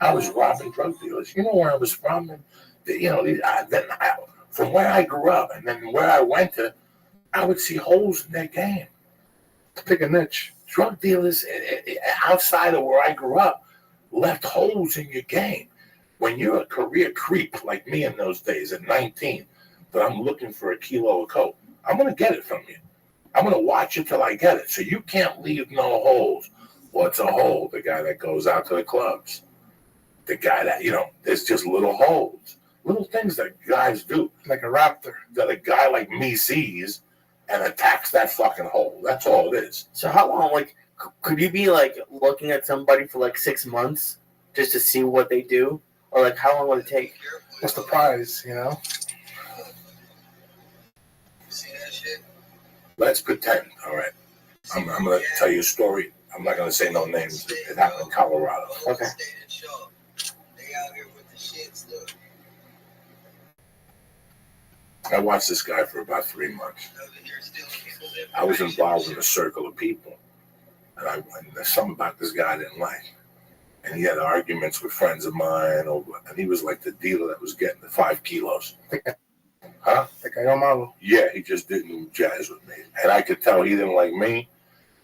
I was robbing drug dealers. You know where I was from? And, you know, from where I grew up and then where I went to, I would see holes in their game. To pick a niche. Drug dealers outside of where I grew up left holes in your game. When you're a career creep like me in those days at 19, but I'm looking for a kilo of coke, I'm going to get it from you. I'm going to watch it till I get it. So you can't leave no holes. What's a hole? The guy that goes out to the clubs. The guy that, you know, there's just little holes. Little things that guys do. Like a raptor. That a guy like me sees and attacks that fucking hole. That's all it is. So how long, like, could you be, like, looking at somebody for, like, 6 months just to see what they do? Or, like, how long would it take? What's the prize, you know? See that shit? Let's pretend, all right? I'm going to tell you a story. I'm not going to say no names. It happened in Colorado. Okay. I watched this guy for about 3 months. I was involved in a circle of people. And there's something about this guy I didn't like. And he had arguments with friends of mine over, and he was like the dealer that was getting the 5 kilos. Huh? Yeah, he just didn't jazz with me. And I could tell he didn't like me.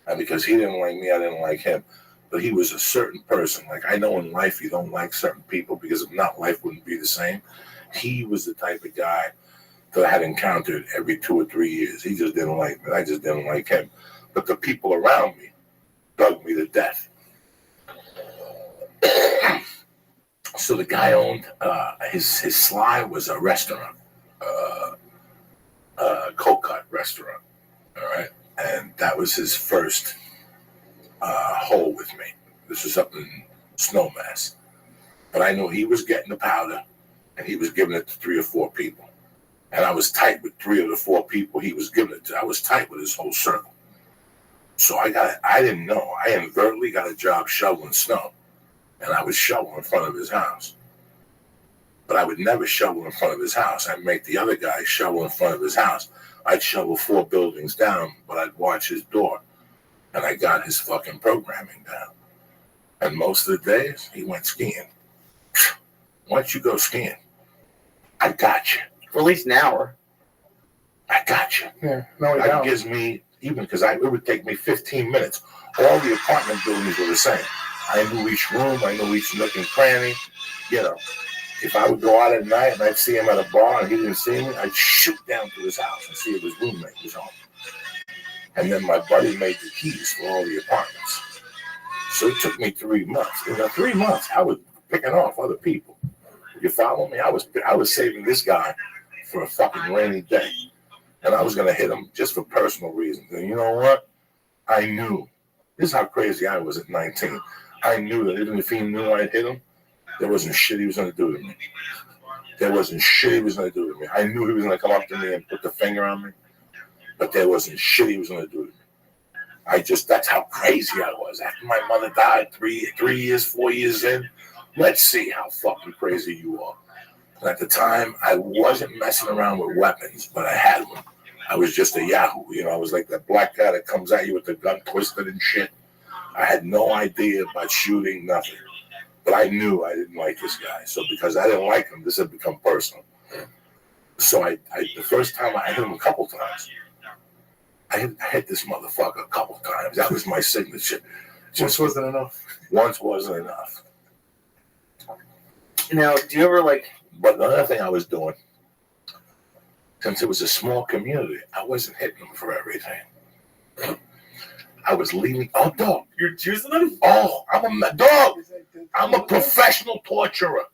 And because he didn't like me, I didn't like him. But he was a certain person. Like, I know in life you don't like certain people because if not, life wouldn't be the same. He was the type of guy that I had encountered every 2 or 3 years. He just didn't like me. I just didn't like him. But the people around me dug me to death. So the guy owned, his Sly was a restaurant, cold cut restaurant, all right? And that was his first hole with me. This was up in Snowmass. But I knew he was getting the powder, and he was giving it to 3 or 4 people. And I was tight with 3 of the 4 people he was giving it to. I was tight with his whole circle. So I didn't know. I inadvertently got a job shoveling snow. And I would shovel in front of his house. But I would never shovel in front of his house. I'd make the other guy shovel in front of his house. I'd shovel 4 buildings down, but I'd watch his door. And I got his fucking programming down. And most of the days, he went skiing. Why don't you go skiing? I got you. For at least an hour. I got you. Yeah, no, That gives me, even because it would take me 15 minutes. All the apartment buildings were the same. I knew each room. I knew each nook and cranny. You know, if I would go out at night and I'd see him at a bar and he didn't see me, I'd shoot down to his house and see if his roommate was home. And then my buddy made the keys for all the apartments. So it took me 3 months. In the 3 months, I was picking off other people. You follow me? I was saving this guy for a fucking rainy day. And I was going to hit him just for personal reasons. And you know what? I knew. This is how crazy I was at 19. I knew that even if he knew I'd hit him, there wasn't shit he was going to do to me. There wasn't shit he was going to do to me. I knew he was going to come up to me and put the finger on me, but there wasn't shit he was going to do to me. That's how crazy I was. After my mother died 3 years, 4 years in, let's see how fucking crazy you are. And at the time, I wasn't messing around with weapons, but I had one. I was just a yahoo. You know, I was like that black guy that comes at you with the gun twisted and shit. I had no idea about shooting, nothing. But I knew I didn't like this guy. So because I didn't like him, this had become personal. So the first time I hit him a couple times. I hit this motherfucker a couple times. That was my signature. Just wasn't enough. Once wasn't enough. Now, do you ever But another thing I was doing, since it was a small community, I wasn't hitting them for everything. I was leaving. Oh, dog. You're choosing them? Oh, I'm a dog. I'm a professional torturer.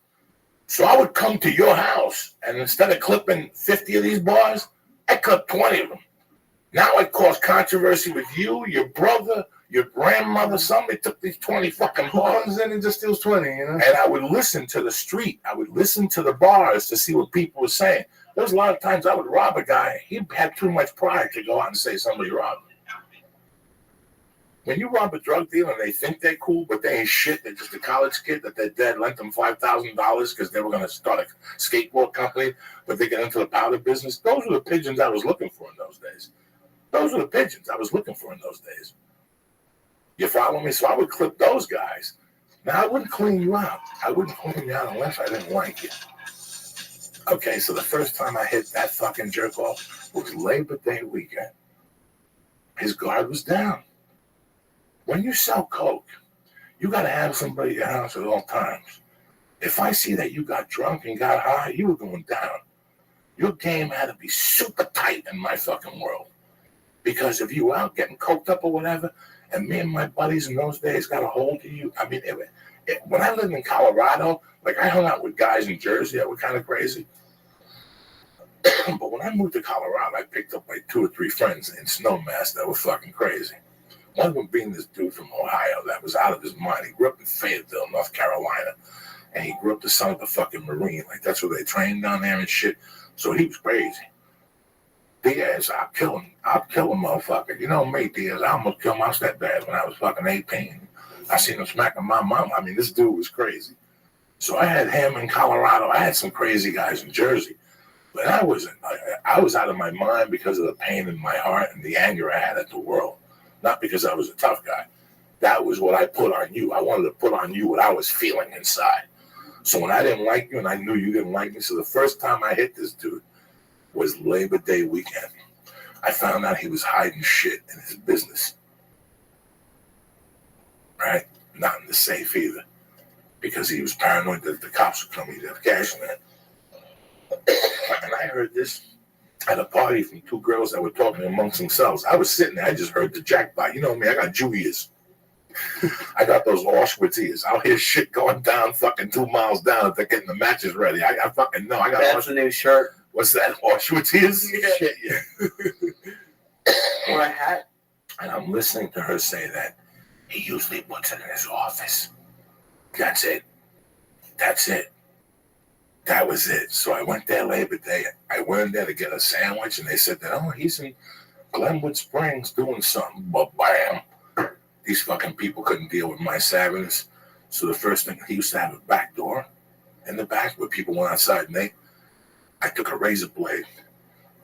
So I would come to your house, and instead of clipping 50 of these bars, I clipped 20 of them. Now it caused controversy with you, your brother, your grandmother. Somebody took these 20 fucking Who bars. comes in and just steals 20, you know? And I would listen to the street. I would listen to the bars to see what people were saying. There was a lot of times I would rob a guy. He had too much pride to go out and say somebody robbed him. When you rob a drug dealer and they think they're cool, but they ain't shit, they're just a college kid that their dad lent them $5,000 because they were going to start a skateboard company, but they get into the powder business. Those were the pigeons I was looking for in those days. Those were the pigeons I was looking for in those days. You follow me? So I would clip those guys. Now, I wouldn't clean you out. I wouldn't clean you out unless I didn't like you. Okay, so the first time I hit that fucking jerk off was Labor Day weekend. His guard was down. When you sell coke, you got to have somebody at your house at all times. If I see that you got drunk and got high, you were going down. Your game had to be super tight in my fucking world. Because if you were out getting coked up or whatever, and me and my buddies in those days got a hold of you, I mean, when I lived in Colorado, like I hung out with guys in Jersey that were kind of crazy. But when I moved to Colorado, I picked up like 2 or 3 friends in Snowmass that were fucking crazy. One of them being this dude from Ohio that was out of his mind. He grew up in Fayetteville, North Carolina. And he grew up the son of a fucking Marine. Like, that's where they trained down there and shit. So he was crazy. Diaz, I'll kill him. I'll kill a motherfucker. You know me, Diaz. I almost killed my stepdad when I was fucking 18. I seen him smacking my mom. I mean, this dude was crazy. So I had him in Colorado. I had some crazy guys in Jersey. But I was out of my mind because of the pain in my heart and the anger I had at the world. Not because I was a tough guy. That was what I put on you. I wanted to put on you what I was feeling inside. So when I didn't like you and I knew you didn't like me, so the first time I hit this dude was Labor Day weekend. I found out he was hiding shit in his business. Right? Not in the safe either. Because he was paranoid that the cops would come, he'd have cash in it. And I heard this at a party from two girls that were talking amongst themselves. I was sitting there, I just heard the jackpot. You know me, I got Jew ears. I got those Auschwitz ears. I'll hear shit going down fucking 2 miles down if they're getting the matches ready. I fucking know. I got That's the new shirt. What's that? Auschwitz ears? Yeah. Shit, yeah. Or a hat. And I'm listening to her say that he usually puts it in his office. That's it. That's it. That was it. So I went there Labor Day. I went in there to get a sandwich, and they said that, oh, he's in Glenwood Springs doing something. But bam, these fucking people couldn't deal with my savviness. So the first thing, he used to have a back door in the back where people went outside, and I took a razor blade.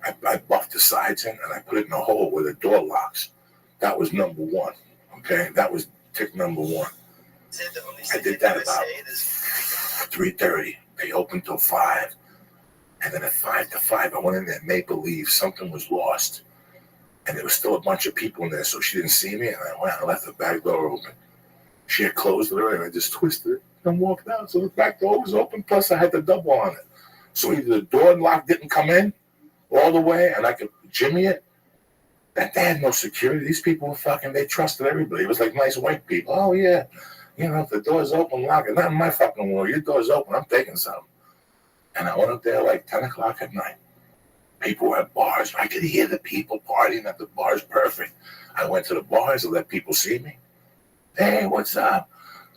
I buffed the sides in, and I put it in a hole where the door locks. That was number one. Okay? That was tick number one. I did that about 3:30. They opened till 5. And then at 5 to 5, I went in there and made believe something was lost. And there was still a bunch of people in there, so she didn't see me. And I went and left the back door open. She had closed it already, and I just twisted it and walked out. So the back door was open, plus I had the double on it. So either the door lock didn't come in all the way, and I could jimmy it. And they had no security. These people were fucking, they trusted everybody. It was like nice white people. Oh, yeah. You know, if the door's open, lock it. Not in my fucking world. Your door's open, I'm taking something. And I went up there like 10 o'clock at night. People were at bars. I could hear the people partying at the bars. Perfect. I went to the bars and let people see me. Hey, what's up?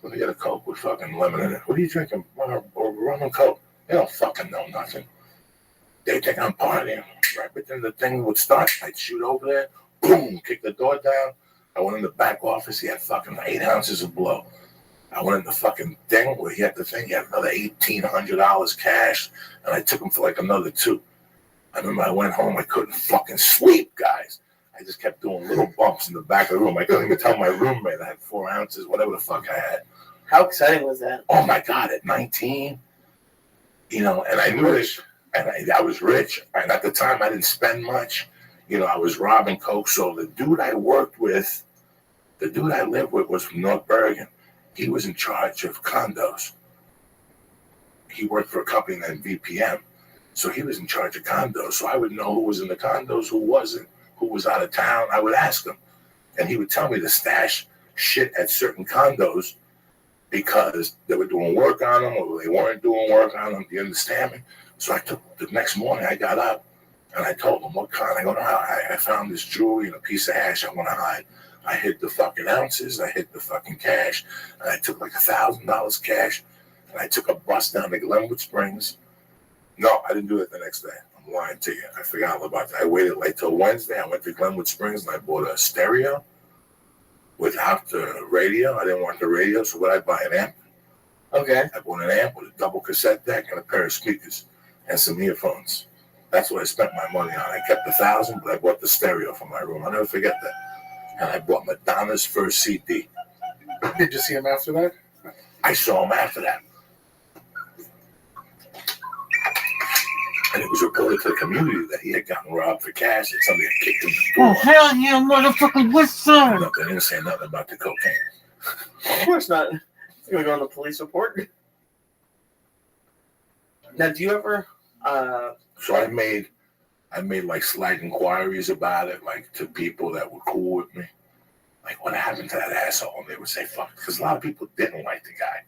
Let me get a Coke with fucking lemon in it. What are you drinking? Or rum and Coke? They don't fucking know nothing. They think I'm partying. Right within the thing would start, I'd shoot over there. Boom, kick the door down. I went in the back office. He had fucking 8 ounces of blow. I went in the fucking thing where he had the thing. He had another $1,800 cash, and I took him for like another 2. I remember I went home. I couldn't fucking sleep, guys. I just kept doing little bumps in the back of the room. I couldn't even tell my roommate I had 4 ounces, whatever the fuck I had. How exciting was that? Oh my God, at 19, you know, and I knew this, and I was rich. And at the time, I didn't spend much. You know, I was robbing Coke. So the dude I worked with, the dude I lived with was from North Bergen. He was in charge of condos. He worked for a company named VPM. So he was in charge of condos. So I would know who was in the condos, who wasn't, who was out of town. I would ask him. And he would tell me to stash shit at certain condos because they were doing work on them or they weren't doing work on them. Do you understand me? So I took, the next morning I got up and I told him what kind. I go, no, I found this jewelry and a piece of hash I want to hide. I hid the fucking ounces, I hid the fucking cash, and I took like $1,000 cash, and I took a bus down to Glenwood Springs. No, I didn't do it the next day. I'm lying to you. I forgot all about that. I waited like till Wednesday. I went to Glenwood Springs and I bought a stereo without the radio. I didn't want the radio, so what I buy an amp. Okay. I bought an amp with a double cassette deck and a pair of speakers and some earphones. That's what I spent my money on. I kept $1,000, but I bought the stereo for my room. I'll never forget that. And I bought Madonna's first CD. Did you see him after that? I saw him after that. And it was reported to the community that he had gotten robbed for cash and somebody had kicked him in the door. Oh, hell yeah, motherfucker, what's up? No, they didn't say nothing about the cocaine. Of course not. It's going to go on the police report. Now, do you ever... So I made like slight inquiries about it, like to people that were cool with me. Like, what happened to that asshole? And they would say, fuck, because a lot of people didn't like the guy.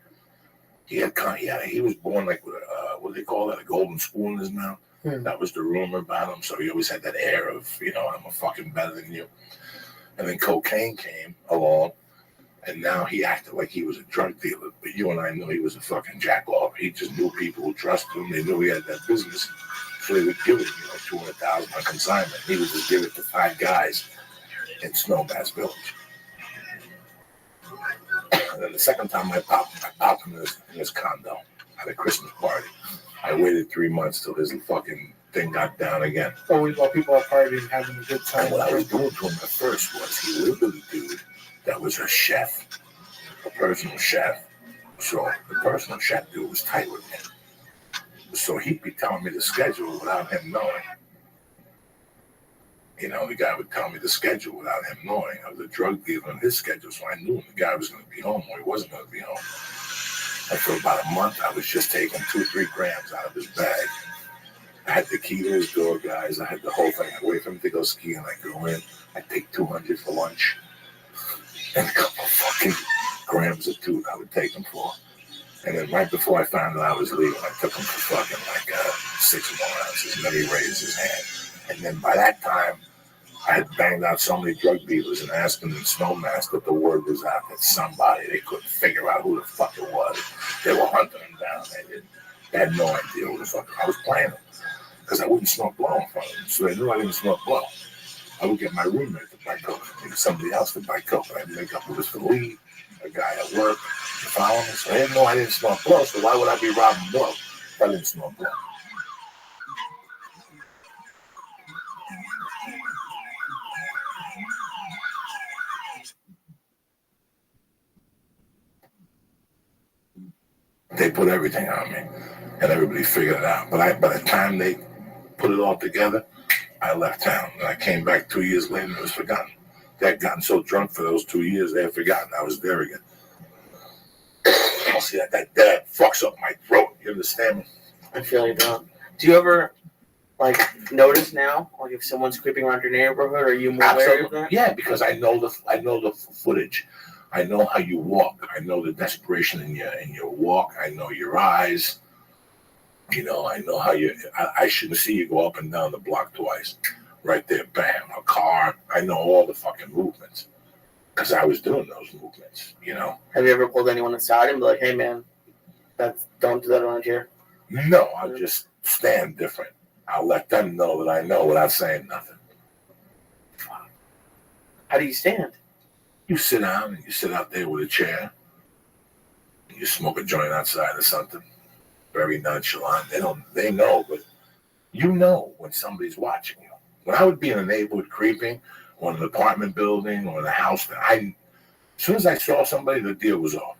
He was born like with what do they call that, a golden spoon in his mouth. That was the rumor about him. So he always had that air of, you know, I'm a fucking better than you. And then cocaine came along, and now he acted like he was a drug dealer. But you and I knew he was a fucking jack off. He just knew people would trust him. They knew he had that business. So they would give him, you know, $200,000 on consignment. He would just give it to 5 guys in Snowmass Village. And then the second time I popped him in his condo at a Christmas party. I waited 3 months till his fucking thing got down again. Oh, while people are partying, having a good time. And what I was doing to him at first was he lived with a dude, that was her chef, a personal chef. So the personal chef dude was tight with me. So he'd be telling me the schedule without him knowing. You know, the guy would tell me the schedule without him knowing. I was a drug dealer on his schedule, so I knew when the guy was going to be home or he wasn't going to be home. And for about a month, I was just taking 2-3 grams out of his bag. I had the key to his door, guys. I had the whole thing. I'd wait for him to go skiing. I'd go in. I'd take 200 for lunch. And a couple of fucking grams of tooth I would take him for. And then right before I found out I was leaving, I took him for fucking like 6 more ounces. And then he raised his hand. And then by that time, I had banged out so many drug dealers in Aspen and Snowmass that the word was out that somebody, they couldn't figure out who the fuck it was. They were hunting him down. They had no idea who the fuck I was playing him. Because I wouldn't smoke blow in front of them. So they knew I didn't smoke blow. I would get my roommate to buy coke, maybe somebody else to buy coke. I'd make up it was for weed, a guy at work, you follow me? So they didn't know I didn't smoke blow, so why would I be robbing blow if I didn't smoke blow? They put everything on me, and everybody figured it out. But by the time they put it all together, I left town. And I came back 2 years later, and it was forgotten. They had gotten so drunk for those 2 years, they had forgotten I was there again. I'll see that fucks up my throat. You understand me? I feel you, don't. Do you ever, like, notice now, like, if someone's creeping around your neighborhood, are you more aware of that? Yeah, because I know the footage. I know how you walk. I know the desperation in your walk. I know your eyes. You know, I know how you. I shouldn't see you go up and down the block twice. Right there, bam, a car. I know all the fucking movements because I was doing those movements. You know. Have you ever pulled anyone aside and be like, "Hey, man, don't do that around here"? No, I'll just stand different. I'll let them know that I know without saying nothing. How do you stand? You sit down and you sit out there with a chair. And you smoke a joint outside or something. Very nonchalant. They know, but you know when somebody's watching you. When I would be in a neighborhood creeping, or in an apartment building, or in a house, as soon as I saw somebody, the deal was off.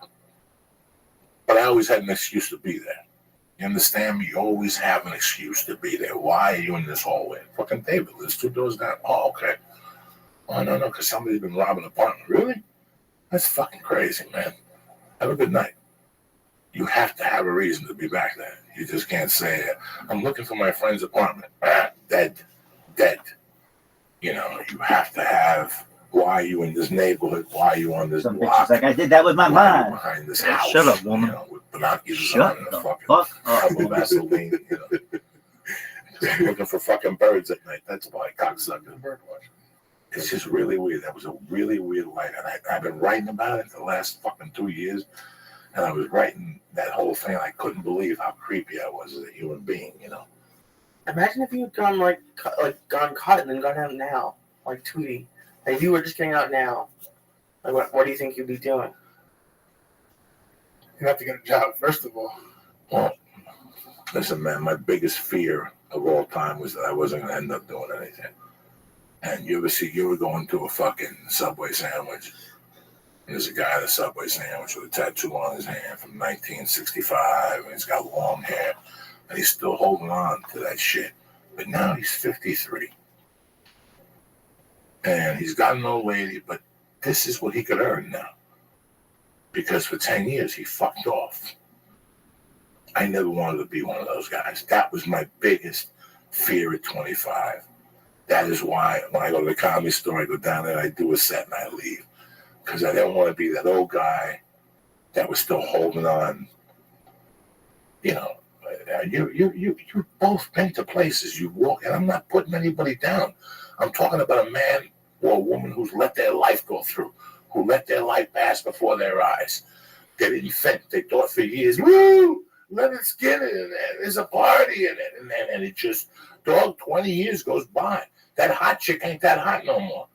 But I always had an excuse to be there. You understand me? You always have an excuse to be there. Why are you in this hallway? Fucking David, there's 2 doors down. Oh, okay. Oh, no, because somebody's been robbing an apartment. Really? That's fucking crazy, man. Have a good night. You have to have a reason to be back there. You just can't say, I'm looking for my friend's apartment. Dead. You know, you have to have, why are you in this neighborhood? Why are you on this block? Like, I did that with my mind. Behind this house. Shut up, woman. You know, with binoculars Shut on the and fucking fuck up. Vaseline, you know. Looking for fucking birds at night. That's why cocksucker. Birdwatch. It's just really weird. That was a really weird light. And I've been writing about it for the last fucking 2 years. And I was writing that whole thing. I couldn't believe how creepy I was as a human being, you know. Imagine if you had gone gone caught and then gone out now, like Tweety. Like if you were just getting out now, like what do you think you'd be doing? You have to get a job first of all. Well, listen, man. My biggest fear of all time was that I wasn't going to end up doing anything. And you were going to a fucking Subway sandwich. And there's a guy at a Subway sandwich with a tattoo on his hand from 1965, and he's got long hair, and he's still holding on to that shit. But now he's 53. And he's got an old lady, but this is what he could earn now. Because for 10 years, he fucked off. I never wanted to be one of those guys. That was my biggest fear at 25. That is why when I go to the Comedy Store, I go down there, I do a set, and I leave. Because I didn't want to be that old guy that was still holding on. You know, you both been to places you walk, and I'm not putting anybody down. I'm talking about a man or a woman who's let their life go through, who let their life pass before their eyes. They didn't think. They thought for years, woo, let it skin it, and there's a party in it, and it just, 20 years goes by. That hot chick ain't that hot no more.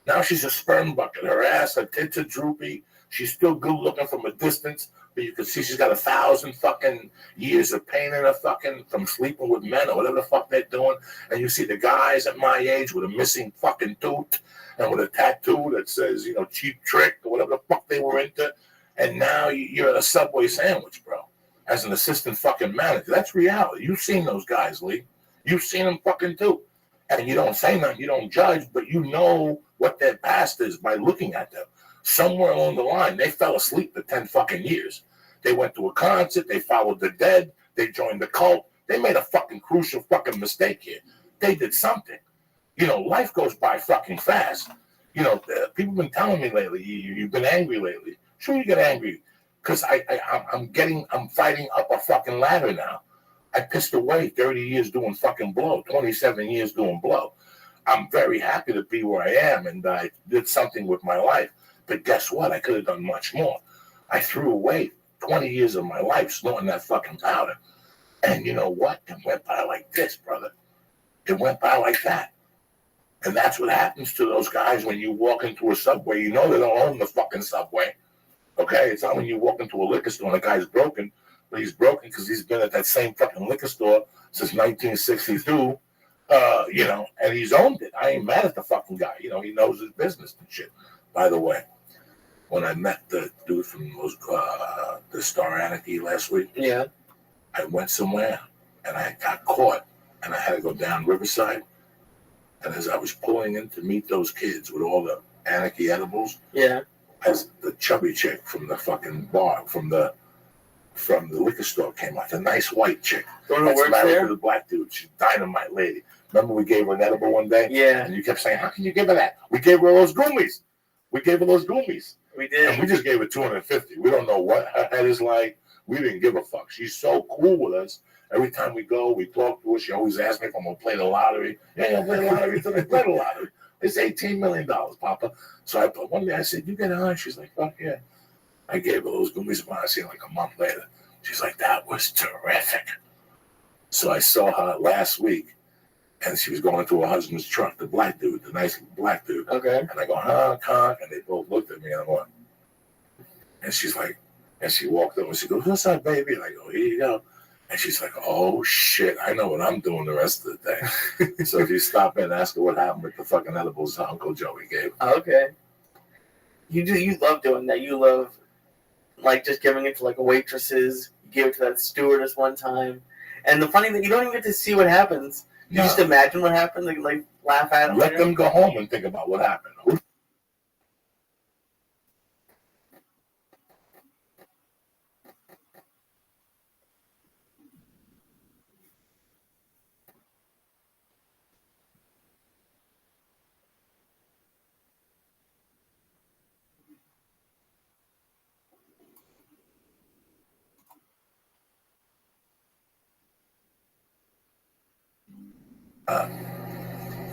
Now she's a sperm bucket. Her ass, her tits are droopy. She's still good looking from a distance, but you can see she's got 1,000 fucking years of pain in her fucking from sleeping with men or whatever the fuck they're doing. And you see the guys at my age with a missing fucking tooth and with a tattoo that says, you know, Cheap Trick or whatever the fuck they were into. And now you're at a Subway sandwich, bro, as an assistant fucking manager. That's reality. You've seen those guys, Lee. You've seen them fucking too. And you don't say nothing, you don't judge, but you know what their past is by looking at them. Somewhere along the line, they fell asleep for 10 fucking years. They went to a concert, they followed the dead, they joined the cult. They made a fucking crucial fucking mistake here. They did something. You know, life goes by fucking fast. You know, people have been telling me lately, you've been angry lately. Sure, you get angry, because I'm fighting up a fucking ladder now. I pissed away 30 years doing fucking blow, 27 years doing blow. I'm very happy to be where I am, and I did something with my life. But guess what? I could have done much more. I threw away 20 years of my life snorting that fucking powder. And you know what? It went by like this, brother. It went by like that. And that's what happens to those guys when you walk into a Subway. You know they don't own the fucking Subway. Okay? It's not when you walk into a liquor store and the guy's broken. But he's broken because he's been at that same fucking liquor store since 1962, you know, and he's owned it. I ain't mad at the fucking guy. You know, he knows his business and shit. By the way, when I met the dude from the Star Anarchy last week, Yeah. I went somewhere and I got caught and I had to go down Riverside. And as I was pulling in to meet those kids with all the Anarchy edibles, Yeah. as the chubby chick from the fucking bar, from the liquor store came out, a nice white chick. The one who That's works married there? to the black dude. She's a dynamite lady. Remember we gave her an edible one day? Yeah. And you kept saying, how can you give her that? We gave her those Goomies. We We did. And we just gave her 250. We don't know what her head is like. We didn't give a fuck. She's so cool with us. Every time we go, we talk to her. She always asks me if I'm going to play the lottery. Yeah, I'll play the lottery until they play the lottery. It's $18 million, Papa. So one day I said, you get on? She's like, fuck yeah. I gave her those Goomies when I seen like a month later. She's like, that was terrific. So I saw her last week, and she was going to her husband's truck, the black dude, the nice black dude. Okay. And I go, honk, honk, and they both looked at me, and I'm going, and she's like, and she walked over, and she goes, what's up, baby? And I go, here you go. And she's like, oh, shit, I know what I'm doing the rest of the day. So if you stop in and ask her what happened with the fucking edibles Uncle Joey gave her. Okay. You love doing that. You love, like, just giving it to, like, waitresses. You gave it to that stewardess one time. And the funny thing, you don't even get to see what happens. You just imagine what happened, like laugh at them. Let them go home and think about what happened.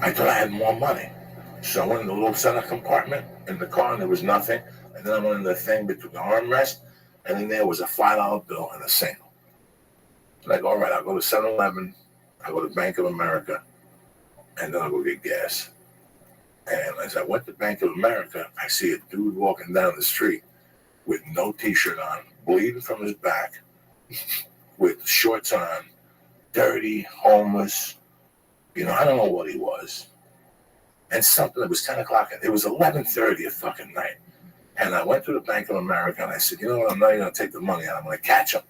I thought I had more money. So I went in the little center compartment in the car and there was nothing. And then I went in the thing between the armrest and in there was a $5 bill and a single. And I go, all right, I'll go to 7-Eleven, I'll go to Bank of America, and then I'll go get gas. And as I went to Bank of America, I see a dude walking down the street with no T-shirt on, bleeding from his back, with shorts on, dirty, homeless. You know, I don't know what he was. And something, it was 10 o'clock, it was 11:30 at fucking night. And I went to the Bank of America and I said, you know what, I'm not even going to take the money out, I'm going to catch him.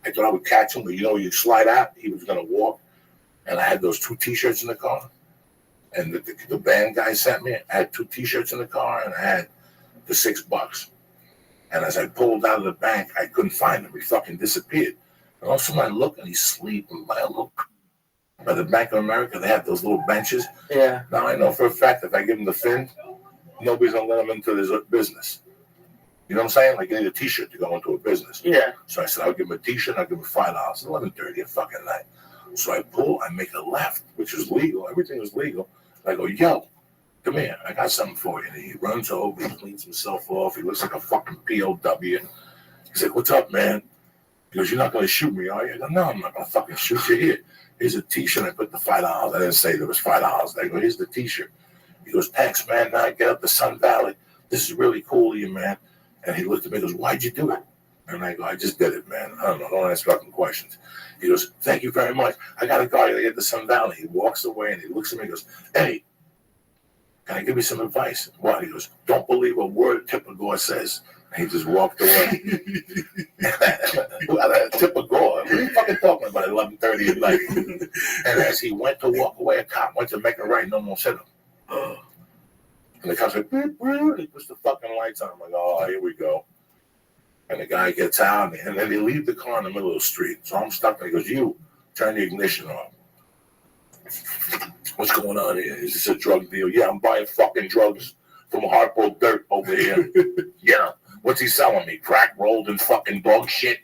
I thought I would catch him, but you know, you slide out, he was going to walk. And I had those 2 T-shirts in the car. And the band guy sent me, I had 2 T-shirts in the car and I had the $6. And as I pulled out of the bank, I couldn't find him. He fucking disappeared. And all of a sudden I look and he's sleeping by a little, by the Bank of America. They have those little benches. Yeah. Now I know for a fact if I give him the fin, nobody's gonna let him into this business. You know what I'm saying? Like you need a T-shirt to go into a business. Yeah. So I said, I'll give him a T-shirt, I'll give him $5. 11:30 at fucking night. So I pull, I make a left, which was legal. Everything was legal. I go, yo, come here, I got something for you. And he runs over, he cleans himself off. He looks like a fucking POW. He's like, what's up, man? He goes, you're not going to shoot me, are you? I go, no, I'm not going to fucking shoot you. Here. Here's a T-shirt. I put the $5. I didn't say there was $5. I go, here's the T-shirt. He goes, thanks, man. Now I get up to Sun Valley. This is really cool of you, man. And he looked at me and goes, why'd you do it? And I go, I just did it, man. I don't know. Don't ask fucking questions. He goes, thank you very much. I got to go. I got to get to Sun Valley. He walks away and he looks at me and goes, hey, can I give you some advice? What? He goes, don't believe a word Tipagore says. And he just walked away. Tipagore? What are you fucking talking about 11:30 at night? And as he went to walk away, a cop went to make a right and almost hit him. And the cop's like, beep, beep. He puts the fucking lights on. I'm like, oh, here we go. And the guy gets out, and then they leave the car in the middle of the street. So I'm stuck there. He goes, you, turn the ignition on. What's going on here? Is this a drug deal? Yeah, I'm buying fucking drugs from Harpo Dirt over here. Yeah. What's he selling me? Crack rolled in fucking dog shit?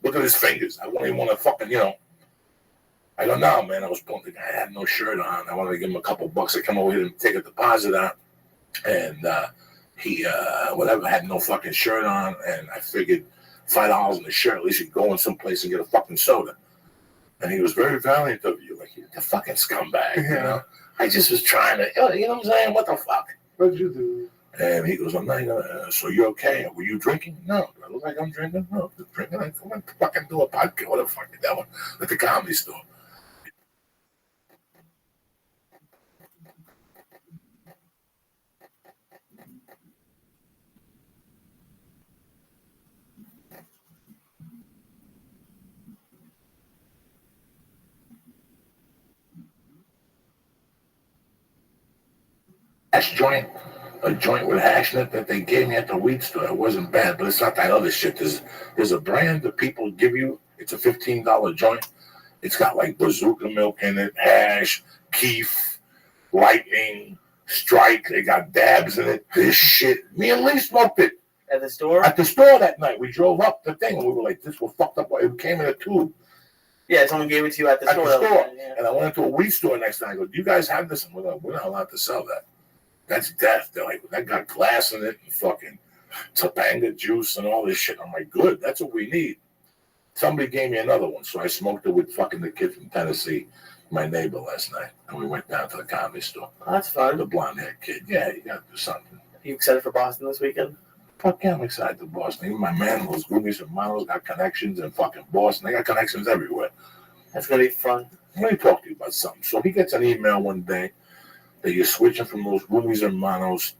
Look at his fingers. I won't even want to fucking, I go, no, man. I was pulling the guy. I had no shirt on. I wanted to give him a couple bucks. I come over here and take a deposit out. And he, whatever, had no fucking shirt on. And I figured $5 in the shirt. At least you go in someplace and get a fucking soda. And he was very valiant of you. Like, you're the fucking scumbag, you know? I just was trying to, you know what I'm saying? What the fuck? What'd you do? And he goes, I'm not gonna, so you're okay? Were you drinking? No. Do I look like I'm drinking? No. I'm drinking. I went to fucking do a podcast. What the fuck is that one? At the Comedy Store. A joint with hash in it that they gave me at the weed store. It wasn't bad, but it's not that other shit. There's a brand that people give you. It's a $15 joint. It's got like bazooka milk in it, hash, keef, lightning, strike. They got dabs in it. This shit. Me and Lee smoked it. At the store? At the store that night. We drove up the thing and we were like, this was fucked up. It came in a tube. Yeah, someone gave it to you at the store. At the store. Yeah. And I went into a weed store next night. I go, do you guys have this? And we're not allowed to sell that. That's death. They're like, that got glass in it and fucking Topanga juice and all this shit. I'm like, good. That's what we need. Somebody gave me another one, so I smoked it with fucking the kid from Tennessee, my neighbor, last night. And we went down to the Comedy Store. Oh, that's fun. The blonde-haired kid. Yeah, you got to do something. Are you excited for Boston this weekend? Fuck yeah, I'm excited to Boston. Even my man, those Goomies and Models, got connections in fucking Boston. They got connections everywhere. That's going to be fun. Let me talk to you about something. So he gets an email one day that you're switching from those Goomies and Monos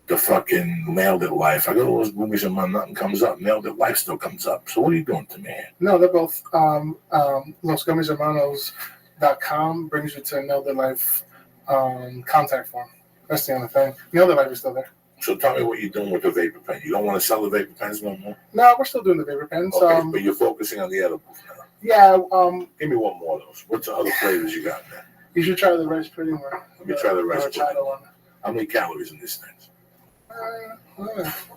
to fucking Nailed It Life. I go to those Goomies and Monos, nothing comes up. Nailed It Life still comes up. So what are you doing to me here? No, they're both losgummiesermanos.com brings you to Nailed It Life contact form. That's the only thing. Nailed It Life is still there. So tell me what you're doing with the vapor pen. You don't want to sell the vapor pens no more? No, we're still doing the vapor pens. Okay, but you're focusing on the edibles now. Yeah. Give me one more of those. What's the other flavors you got, man? You should try the rice pudding one. Let me try the rice pudding. One. How many calories in this thing?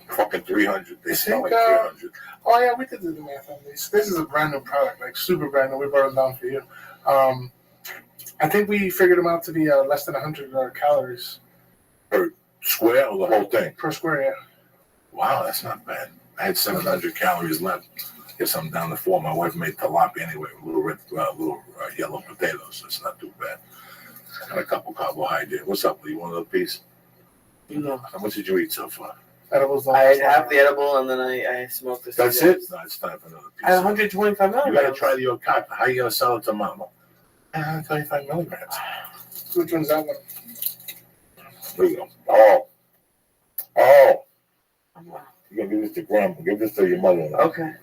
Fucking 300. They smell like 300. Oh, yeah, we could do the math on these. This is a brand new product, like super brand new. We brought them down for you. I think we figured them out to be less than 100 calories. Per square or the whole thing? Per square, yeah. Wow, that's not bad. I had 700 calories left. Guess I'm down to 4. My wife made tilapia anyway, with little yellow potatoes. So it's not too bad. And a couple carbohydrates. What's up, Lee? One other piece? No. How much did you eat so far? Edibles. I have the edible and then I smoked the That's it? No, it's time for another piece. At 125 milligrams. You gotta try the Okata. How you gonna sell it to Mama? 125 milligrams. Which one's that one? There you go. Oh. You're gonna give this to Grandma. Give this to your mother-in-law. Okay.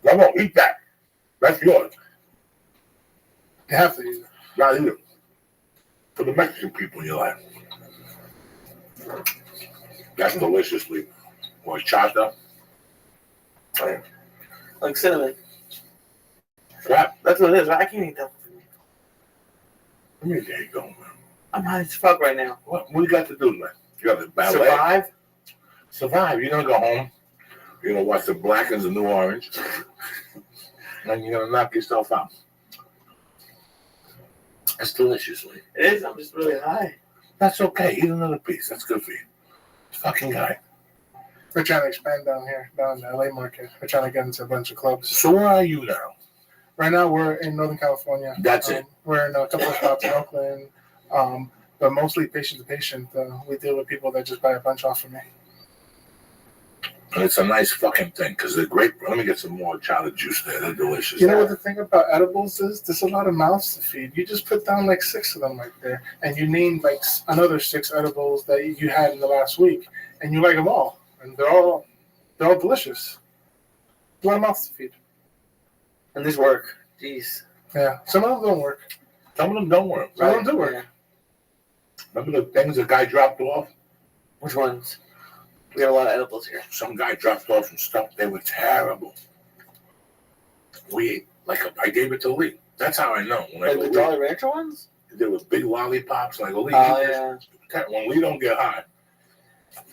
No, eat that. That's yours. You have to eat it. Not eat it. For the Mexican people in your life. That's deliciously. Horchata. Like cinnamon. Crap. That's what it is. I can't eat that. There you go, man. I'm high as fuck right now. What you got to do, man? You got to ballet. Survive. You're going to go home. You're going to watch the Black and the New Orange. And you're going to knock yourself out. That's deliciously. It is. I'm just really high. That's okay. Eat another piece. That's good for you. Fucking guy. We're trying to expand down here, down in the LA market. We're trying to get into a bunch of clubs. So where are you now? Right now, we're in Northern California. That's it. We're in a couple of spots in Oakland, but mostly patient to patient. We deal with people that just buy a bunch off of me. And it's a nice fucking thing because they're great. Let me get some more chowder juice there. They're delicious. You know what the thing about edibles is? There's a lot of mouths to feed. You just put down like 6 of them right there, and you name like another 6 edibles that you had in the last week, and you like them all, and they're all delicious. A lot of mouths to feed. And these work. Jeez. Yeah, some of them don't work. Some of them don't work. Some of them do work. Yeah. Remember the things the guy dropped off? Which ones? We got a lot of edibles here. Some guy dropped off some stuff. They were terrible. We ate, I gave it to Lee. That's how I know. When I Like go, the Jolly Rancher ones? there was big lollipops. And I go, Lee, Oh, yeah. when Lee don't get high.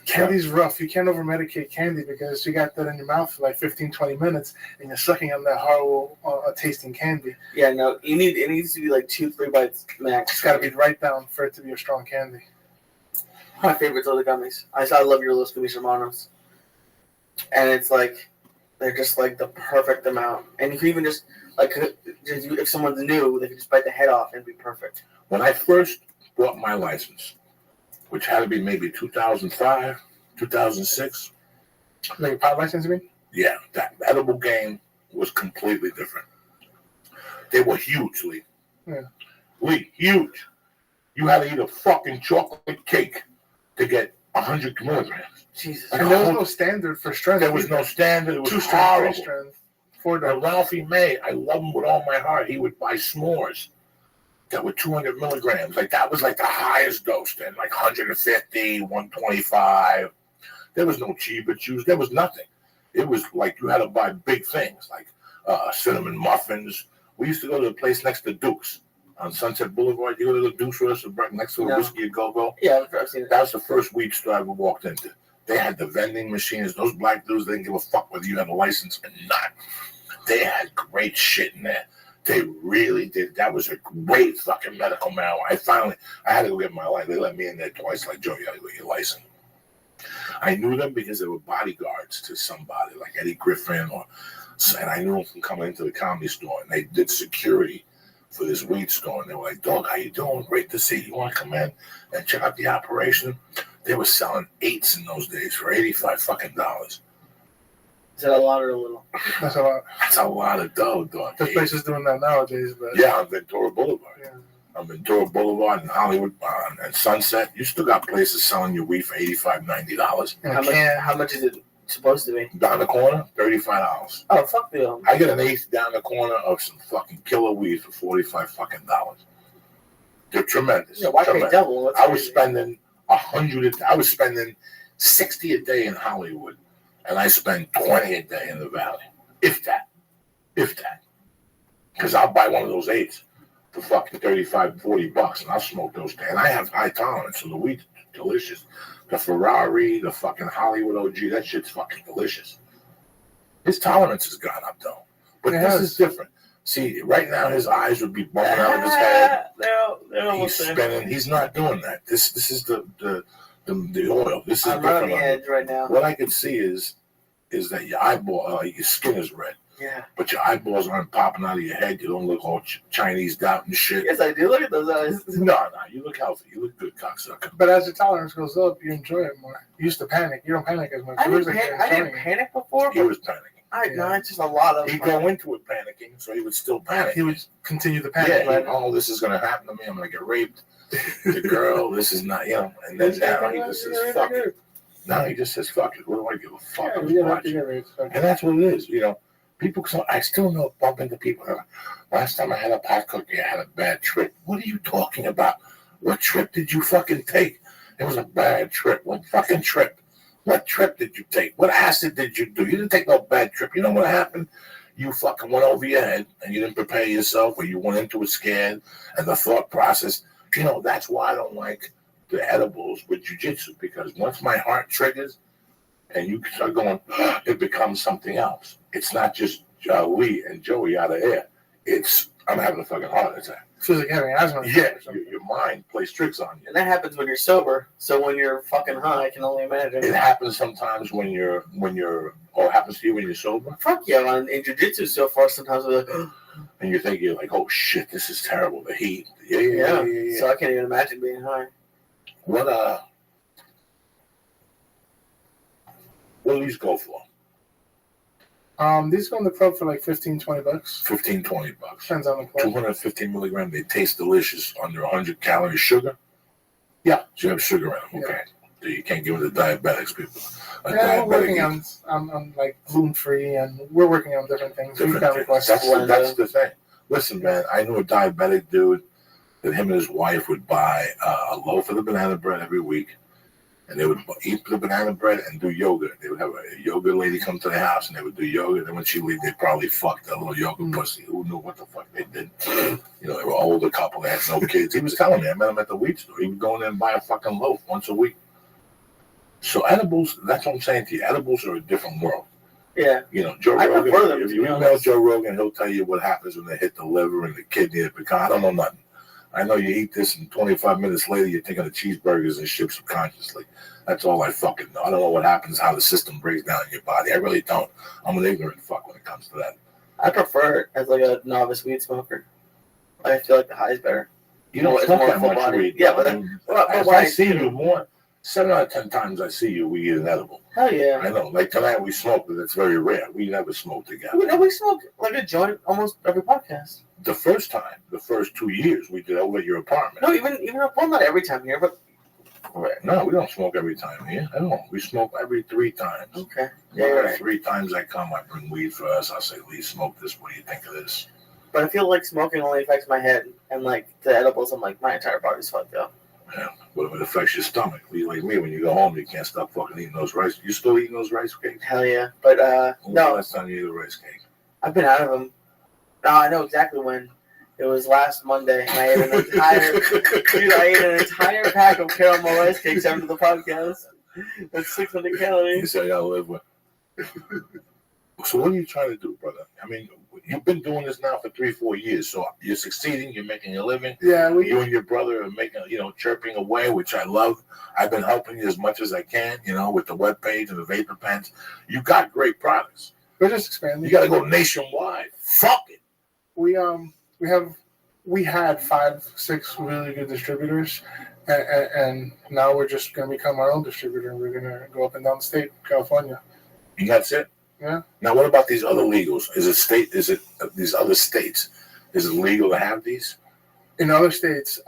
Candy's rough. You can't over-medicate candy because you got that in your mouth for like 15, 20 minutes, and you're sucking on that horrible tasting candy. Yeah, no, it needs to be like 2-3 bites max. It's got to be right down for it to be a strong candy. My favorites are the gummies. I love your Los Gummies Hermanos. And it's like, they're just like the perfect amount. And you can even just, if someone's new, they can just bite the head off and it'd be perfect. When I first bought my license, which had to be maybe 2005, 2006. Like a pot license, you mean? Yeah, that edible game was completely different. They were huge, Lee. Yeah. Lee, huge. You had to eat a fucking chocolate cake to get 100 milligrams. Jesus. And there was no standard for strength. There was no standard. It was 2 strength, horrible. 3 strength, 4 But Ralphie May, I love him with all my heart. He would buy s'mores that were 200 milligrams. That was like the highest dose then, 150, 125. There was no Chiba Chews. There was nothing. It was like you had to buy big things, like cinnamon muffins. We used to go to the place next to Duke's on Sunset Boulevard. You go to the Duke's restaurant next to a Whiskey and Go-Go. Yeah, I've seen it. That was the first weed store I ever walked into. They had the vending machines. Those black dudes, they didn't give a fuck whether you had a license or not. They had great shit in there. They really did. That was a great fucking medical marijuana. I had to go get my license. They let me in there twice. Like, Joe, you got to go get your license. I knew them because they were bodyguards to somebody, like Eddie Griffin, and I knew them from coming into the Comedy Store. And they did security for this weed store. And they were like, "Dog, how you doing? Great to see you. You want to come in and check out the operation?" They were selling 8s in those days for $85 fucking dollars. Is that a lot or a little? That's a lot. That's a lot of dough, dog. The place is doing that nowadays, but yeah, on Ventura Boulevard. Yeah. On Ventura Boulevard and Hollywood and Sunset, you still got places selling your weed for $85, $90. How much is it supposed to be? Down the corner, $35. Oh, fuck them. I get an 1/8 down the corner of some fucking killer weed for $45 fucking dollars. They're tremendous. Yeah, why pay double? I was spending I was spending $60 a day in Hollywood. And I spend $20 a day in the Valley, if that. Because I'll buy one of those 8s for fucking $35, $40, and I'll smoke those. And I have high tolerance, so the weed's delicious. The Ferrari, the fucking Hollywood OG, that shit's fucking delicious. His tolerance has gone up though, but this is different. See, right now his eyes would be bumping out of his head. They're He's spinning. He's not doing that. This is the oil. This is I'm right on the edge right now. What I can see is that your eyeball, your skin is red. Yeah. But your eyeballs aren't popping out of your head. You don't look all Chinese out and shit. Yes, I do. Look at those eyes. No, you look healthy. You look good, cocksucker. But as your tolerance goes up, you enjoy it more. You used to panic. You don't panic as much. I didn't panic before. He was panicking. No, it's just a lot of. He'd go into it panicking, so he would still panic. He would continue the panic. Yeah, this is going to happen to me. I'm going to get raped. The girl, this is not, And then now he just says, fuck it. Now he just says, fuck it. What do I give a fuck? And that's what it is, People, I still know bump into people. Last time I had a pot cookie, I had a bad trip. What are you talking about? What trip did you fucking take? It was a bad trip. What fucking trip? What trip did you take? What acid did you do? You didn't take no bad trip. You know what happened? You fucking went over your head and you didn't prepare yourself, or you went into it scared, and the thought process. That's why I don't like the edibles with jiu-jitsu, because once my heart triggers and you start going, it becomes something else. It's not just Lee and Joey out of air. I'm having a fucking heart attack. Feels like having asthma. Yeah, your mind plays tricks on you. And that happens when you're sober. So when you're fucking high, I can only imagine. It happens sometimes when you're, it happens to you when you're sober? Fuck yeah, in jiu-jitsu so far, sometimes we're like, and you're like, oh shit, this is terrible. The heat. Yeah. So I can't even imagine being high. What What do these go for? These go in the club for like $15-$20. 15, $20. Depends on the club. 250 milligrams. They taste delicious. Under 100 calories sugar. Yeah. So you have sugar in them. Okay. So you can't give it to diabetics, people. We're working on like gluten free, and we're working on different things. We've got requests. That's the thing. Listen, man, I knew a diabetic dude that him and his wife would buy a loaf of the banana bread every week, and they would eat the banana bread and do yoga. They would have a yoga lady come to the house, and they would do yoga. Then when she leave, they probably fucked that little yoga pussy. Who knew what the fuck they did? You know, they were an older couple. They had no kids. He was telling me, I met him at the weed store. He would go in there and buy a fucking loaf once a week. So edibles, that's what I'm saying to you. Edibles are a different world. Yeah. You know, Joe I Rogan, prefer them, if to you be email honest. Joe Rogan, he'll tell you what happens when they hit the liver and the kidney and the pecan. I don't know nothing. I know you eat this and 25 minutes later you're thinking of cheeseburgers and shit subconsciously. That's all I fucking know. I don't know what happens, how the system breaks down in your body. I really don't. I'm an ignorant fuck when it comes to that. I prefer it as like a novice weed smoker. I feel like the high is better. You don't it's smoke more that full much body. weed. Yeah, but as when I see you more, 7 out of 10 times I see you, we eat an edible. Hell yeah. I know. Like tonight we smoked, but it's very rare. We never smoked together. We smoke like a joint almost every podcast. The first time, the first 2 years, we did over at your apartment. No, even well, not every time here, but no, we don't smoke every time here. I don't. We smoke every 3 times. Okay. Yeah, right. 3 times I come, I bring weed for us. I'll say, Lee, smoke this. What do you think of this? But I feel like smoking only affects my head, and like the edibles, I'm like my entire body's fucked up. Yeah. What if it affects your stomach? You like me, when you go home, you can't stop fucking eating those rice. You still eating those rice cakes? Hell yeah. But When was no, the last time you ate a rice cake? I've been out of them. No, I know exactly when. It was last Monday, and I ate an entire pack of caramel rice cakes after the podcast. That's 600 calories. You say I live with. So what are you trying to do, brother? I mean, you've been doing this now for 3-4 years, so you're succeeding. You're making a living. Yeah, you and your brother are making, chirping away, which I love. I've been helping you as much as I can, with the webpage and the vapor pens. You got great products. We're just expanding. You got to go nationwide. Fuck it. We had 5-6 really good distributors, and now we're just going to become our own distributor. We're going to go up and down the state, California. And that's it. Yeah. Now, what about these other legals? Is it these other states? Is it legal to have these? In other states,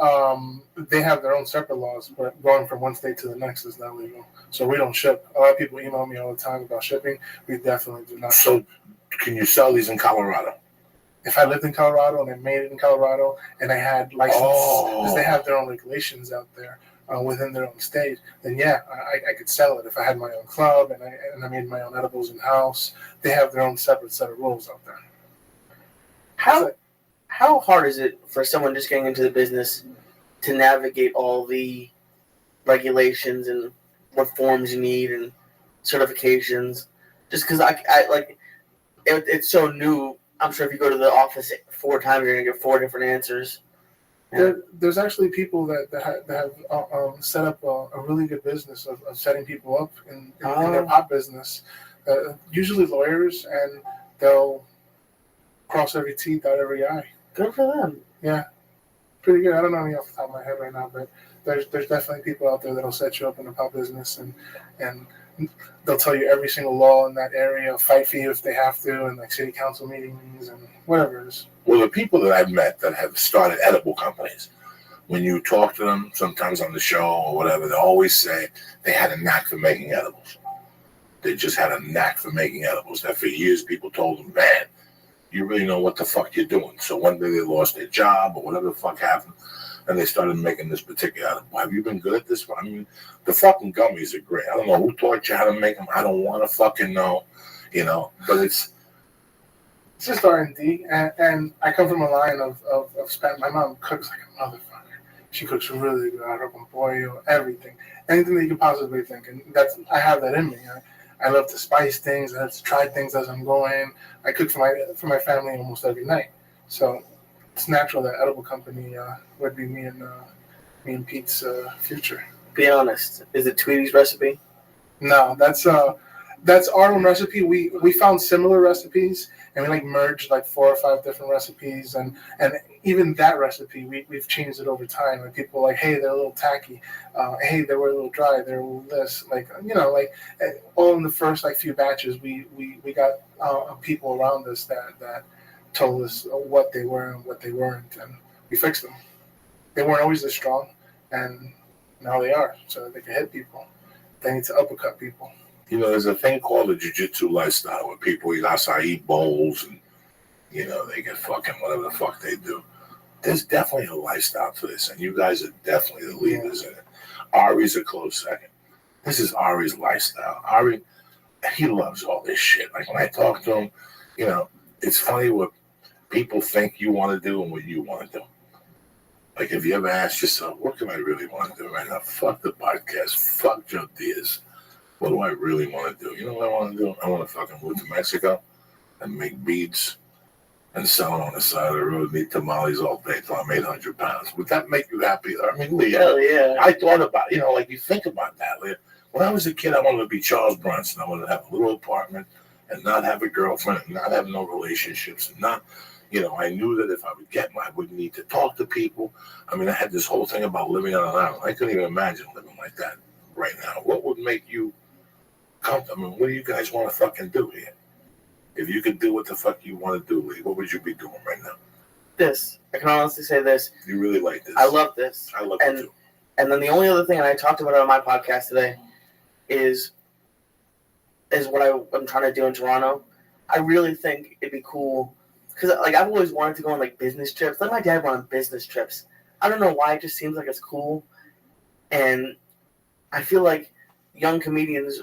they have their own separate laws, but going from one state to the next is not legal. So we don't ship. A lot of people email me all the time about shipping. We definitely do not. So, can you sell these in Colorado? If I lived in Colorado and I made it in Colorado and I had license, because they have their own regulations out there within their own state, then yeah, I could sell it. If I had my own club and I made my own edibles in house, they have their own separate set of rules out there. How hard is it for someone just getting into the business to navigate all the regulations and what forms you need and certifications? Just because it's so new. I'm sure if you go to the office 4 times, you're going to get 4 different answers. There's actually people that have set up a really good business of setting people up in their pot business. Usually lawyers, and they'll cross every T, dot every I. Good for them. Yeah, pretty good. I don't know any off the top of my head right now, but there's definitely people out there that'll set you up in the pot business, and they'll tell you every single law in that area, fight for you if they have to, and like city council meetings and whatever it is. Well, the people that I've met that have started edible companies, when you talk to them, sometimes on the show or whatever, they always say they had a knack for making edibles. They just had a knack for making edibles. That for years people told them, man, you really know what the fuck you're doing. So one day they lost their job or whatever the fuck happened, and they started making this particular edible. Have you been good at this? I mean, the fucking gummies are great. I don't know who taught you how to make them. I don't want to fucking know, but it's just R&D, and I come from a line of Spanish. My mom cooks like a motherfucker. She cooks really good. I con pollo, everything, anything that you can possibly think, and I have that in me. I love to spice things. I love to try things as I'm going. I cook for my family almost every night, so it's natural that edible company would be me and Pete's future. Be honest, is it Tweety's recipe? No, that's that's our own recipe. We found similar recipes, and we like merged like 4 or 5 different recipes, and even that recipe we've changed it over time. And people are like, hey, they're a little tacky. Hey, they were a little dry. They're a little this. Like, you know, like all in the first like few batches, we got people around us that told us what they were and what they weren't, and we fixed them. They weren't always this strong, and now they are. So they can hit people. They need to uppercut people. You know, there's a thing called the jiu-jitsu lifestyle where people eat acai bowls and, you know, they get fucking whatever the fuck they do. There's definitely a lifestyle to this, and you guys are definitely the leaders in it. Ari's a close second. This is Ari's lifestyle. Ari, he loves all this shit. Like, when I talk to him, you know, it's funny what people think you want to do and what you want to do. Like, if you ever ask yourself, what do I really want to do right now? Fuck the podcast. Fuck Joe Diaz. What do I really want to do? You know what I want to do? I want to fucking move to Mexico and make beads and sell them on the side of the road and eat tamales all day until I'm 800 pounds. Would that make you happy? I mean, Leah, Hell yeah. I thought about it. You know, like, you think about that, Leah. When I was a kid, I wanted to be Charles Bronson. I wanted to have a little apartment and not have a girlfriend and not have no relationships and not... You know, I knew that if I would get I wouldn't need to talk to people. I mean, I had this whole thing about living on an island. I couldn't even imagine living like that right now. What would make you comfortable? I mean, what do you guys want to fucking do here? If you could do what the fuck you want to do, Lee, what would you be doing right now? This. I can honestly say this. You really like this. I love this. I love it too. And then the only other thing, and I talked about it on my podcast today, is what I'm trying to do in Toronto. I really think it'd be cool. Because, like, I've always wanted to go on, like, business trips. Like, my dad went on business trips. I don't know why. It just seems like it's cool. And I feel like young comedians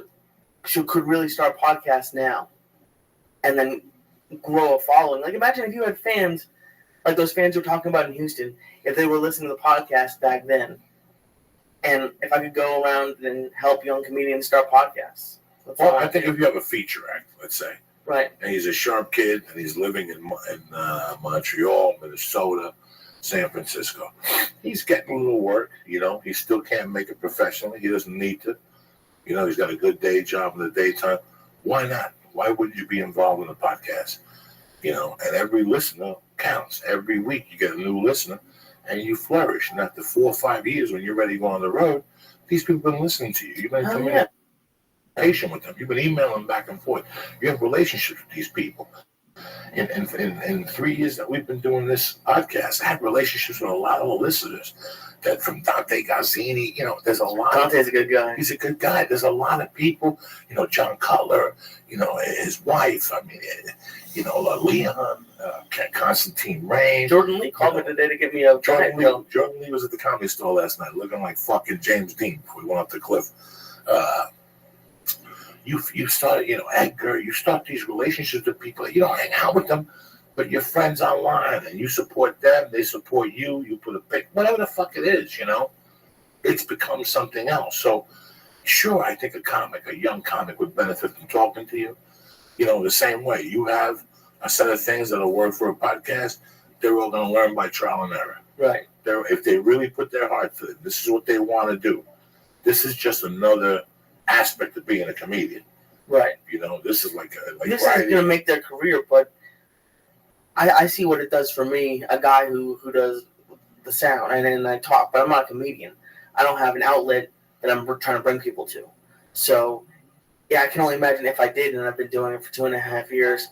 could really start podcasts now and then grow a following. Like, imagine if you had fans, like those fans you were talking about in Houston, if they were listening to the podcast back then. And if I could go around and help young comedians start podcasts. Well, I think if you have a feature act, let's say, right, and he's a sharp kid, and he's living in Montreal, Minnesota, San Francisco. He's getting a little work, you know. He still can't make it professionally. He doesn't need to. You know, he's got a good day job in the daytime. Why not? Why wouldn't you be involved in a podcast? You know, and every listener counts. Every week you get a new listener, and you flourish. And after 4 or 5 years, when you're ready to go on the road, these people have been listening to you. You've been communication with them. You've been emailing back and forth. You have relationships with these people. In 3 years that we've been doing this podcast, I had relationships with a lot of the listeners. That from Dante Gazzini, you know, there's a lot. Dante's a good guy. He's a good guy. There's a lot of people, you know, John Cutler, you know, his wife. I mean, you know, Leon, Constantine Rain. Jordan Lee called me today to get me a Jordan Lee was at the Comedy Store last night, looking like fucking James Dean before we went up the cliff. You start, you know, Edgar. You start these relationships with people. You don't hang out with them, but you're friends online, and you support them. They support you. You put a pic, whatever the fuck it is, you know. It's become something else. So, sure, I think a young comic, would benefit from talking to you. You know, the same way you have a set of things that'll work for a podcast. They're all going to learn by trial and error. Right. If they really put their heart to it, this is what they want to do. This is just another aspect of being a comedian. Right. You know, this is like this is going to make their career, but I see what it does for me, a guy who does the sound, and then I talk, but I'm not a comedian. I don't have an outlet that I'm trying to bring people to. So, yeah, I can only imagine if I did, and I've been doing it for 2.5 years,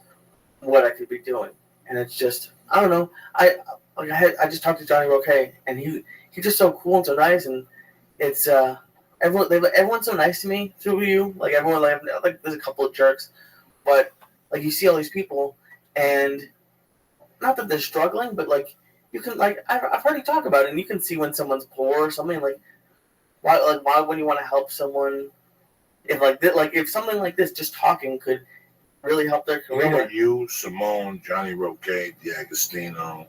what I could be doing. And it's just, I don't know. I just talked to Johnny Roque, and he's just so cool and so nice, and it's everyone's so nice to me through you. Like, everyone, like there's a couple of jerks, but like you see all these people, and not that they're struggling, but like you can, like, I've heard you talk about it, and you can see when someone's poor or something. Like why wouldn't you want to help someone if something like this, just talking, could really help their career? You know what, you, Simone, Johnny Roque, D'Agostino,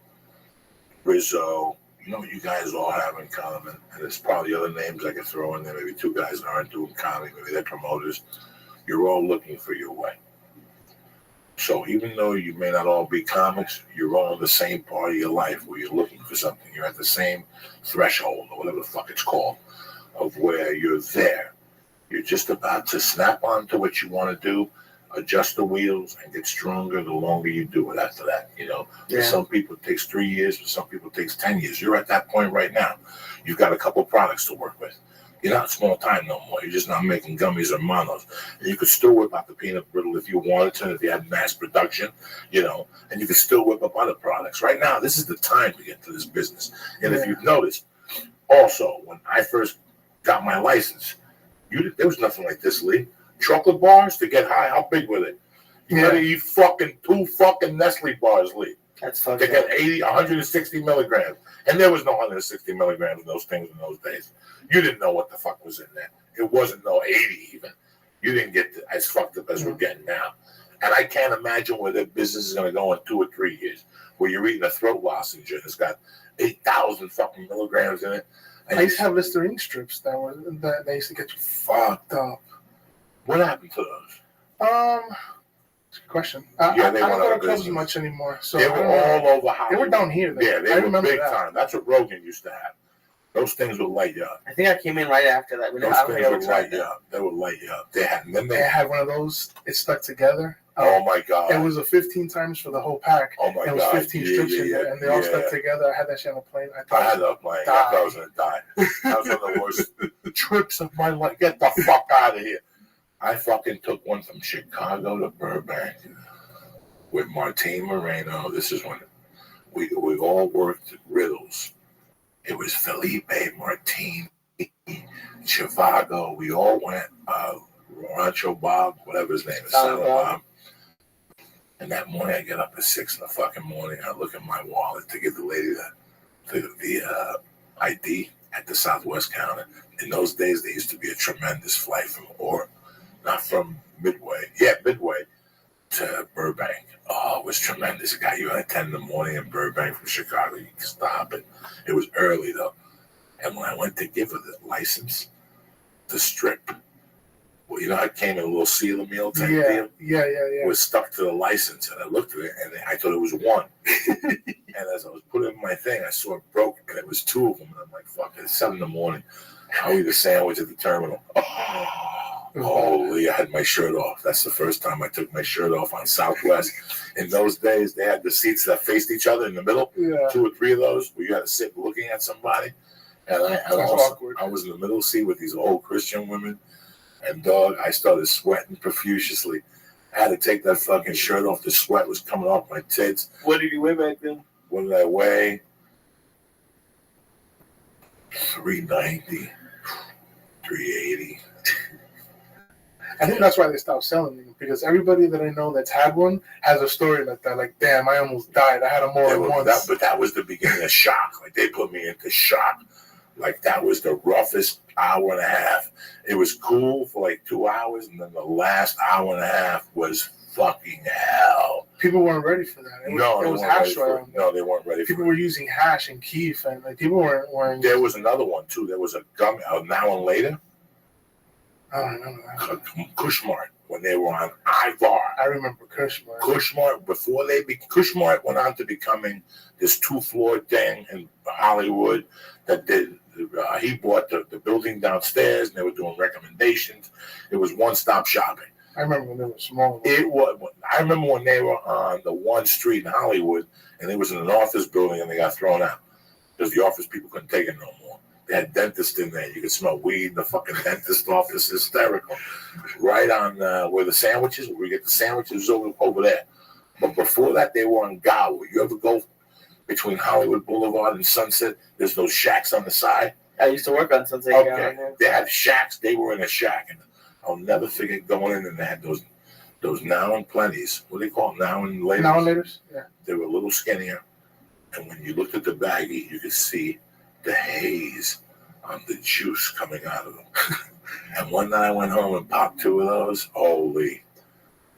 Rizzo, you know what you guys all have in common, and there's probably other names I could throw in there. Maybe 2 guys that aren't doing comedy, maybe they're promoters. You're all looking for your way. So even though you may not all be comics, you're all in the same part of your life where you're looking for something. You're at the same threshold, or whatever the fuck it's called, of where you're there. You're just about to snap on to what you want to do, adjust the wheels, and get stronger the longer you do it after that. For some people it takes 3 years, for some people it takes 10 years. You're at that point right now. You've got a couple products to work with. You're not small time no more. You're just not making gummies or monos. And you could still whip out the peanut brittle if you wanted to, if you had mass production, and you could still whip up other products. Right now, this is the time to get into this business. And if you've noticed, also, when I first got my license, there was nothing like this, Lee. Chocolate bars to get high, how big were they? You had to eat fucking 2 fucking Nestle bars, Lee. That's fucking. To get 160 milligrams. And there was no 160 milligrams in those things in those days. You didn't know what the fuck was in there. It wasn't no 80 even. You didn't get as fucked up as we're getting now. And I can't imagine where their business is going to go in 2 or 3 years, where you're eating a throat lozenge and it's got 8,000 fucking milligrams in it. And I used to have Listerine strips that they used to get you fucked up. What happened to those? That's a good question. I don't go to clubs much anymore. So they were all over Hollywood. They were down here. Yeah, they were big time. That's what Rogan used to have. Those things would light you up. I think I came in right after that. Those things would light you up. They would light you up. They had one of those. It stuck together. Oh my God! It was a 15 times for the whole pack. Oh my God! It was 15 strips in there, and they all stuck together. I had that shit on a plane. I had a plane. I thought I was gonna die. That was one of the worst trips of my life. Get the fuck out of here! I fucking took one from Chicago to Burbank with Martine Moreno. This is when we all worked at Riddles. It was Felipe, Martine, Chivago. We all went. Rancho Bob, whatever his name is, Saddle Bob. And that morning, I get up at 6 in the fucking morning. I look at my wallet to give the lady the ID at the Southwest counter. In those days, there used to be a tremendous flight not from Midway. Yeah, Midway to Burbank. Oh, it was tremendous. It got you at 10 in the morning in Burbank from Chicago. You could stop it. It was early, though. And when I went to give her the license, the strip, well, it came in a little sealer meal type deal. Yeah. It was stuck to the license, and I looked at it, and I thought it was one. And as I was putting it in my thing, I saw it broke, and it was 2 of them. And I'm like, fuck, it's 7 in the morning. I'll eat a sandwich at the terminal. Holy, I had my shirt off. That's the first time I took my shirt off on Southwest. In those days, they had the seats that faced each other in the middle. Yeah. 2 or 3 of those where you had to sit looking at somebody. And I was in the middle seat with these old Christian women. And dog, I started sweating profusely. I had to take that fucking shirt off. The sweat was coming off my tits. What did you weigh back then? What did I weigh? 390, 380. I think that's why they stopped selling them, because everybody that I know that's had one has a story like that. Like, damn, I almost died. I had them more than once. But that was the beginning of shock. Like, they put me into shock. Like, that was the roughest hour and a half. It was cool for like 2 hours, and then the last hour and a half was fucking hell. People weren't ready for that. It was hash oil. No, they weren't ready for it. People were using hash and keef, and like people weren't. There was another one, too. There was a gum, Now and Later. I don't remember that. Kushmart, when they were on Ivar. I remember Kushmart. Kushmart went on to becoming this 2-floor thing in Hollywood that did. He bought the building downstairs, and they were doing recommendations. It was one-stop shopping. I remember when they were small. I remember when they were on the 1 street in Hollywood, and it was in an office building, and they got thrown out because the office people couldn't take it no more. They had dentists in there. You could smell weed in the fucking dentist office. Hysterical. Right on where the sandwiches, where we get the sandwiches over there. But before that, they were on Gower. You ever go between Hollywood Boulevard and Sunset? There's those shacks on the side. I used to work on Sunset. Okay. They had shacks. They were in a shack. And I'll never forget going in, and they had those Now and Plenties. What do they call them? Now and Laters? Now and Laters, yeah. They were a little skinnier. And when you looked at the baggie, you could see the haze on the juice coming out of them. And one night I went home and popped 2 of those. Holy,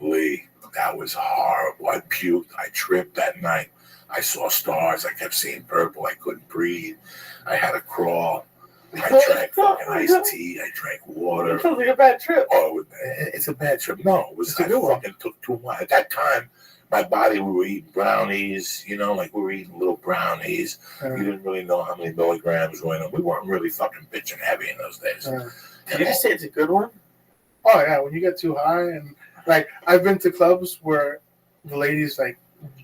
Lee, that was horrible. I puked. I tripped that night. I saw stars. I kept seeing purple. I couldn't breathe. I had to crawl. I drank fucking iced tea. I drank water. It sounds like a bad trip. Oh, it's a bad trip. No, it was. I fucking took too much. At that time, my body, we were eating brownies, like we were eating little brownies. We didn't really know how many milligrams were in them. We weren't really fucking bitching heavy in those days. Did you just say it's a good one? Oh yeah, when you get too high, and like I've been to clubs where the ladies like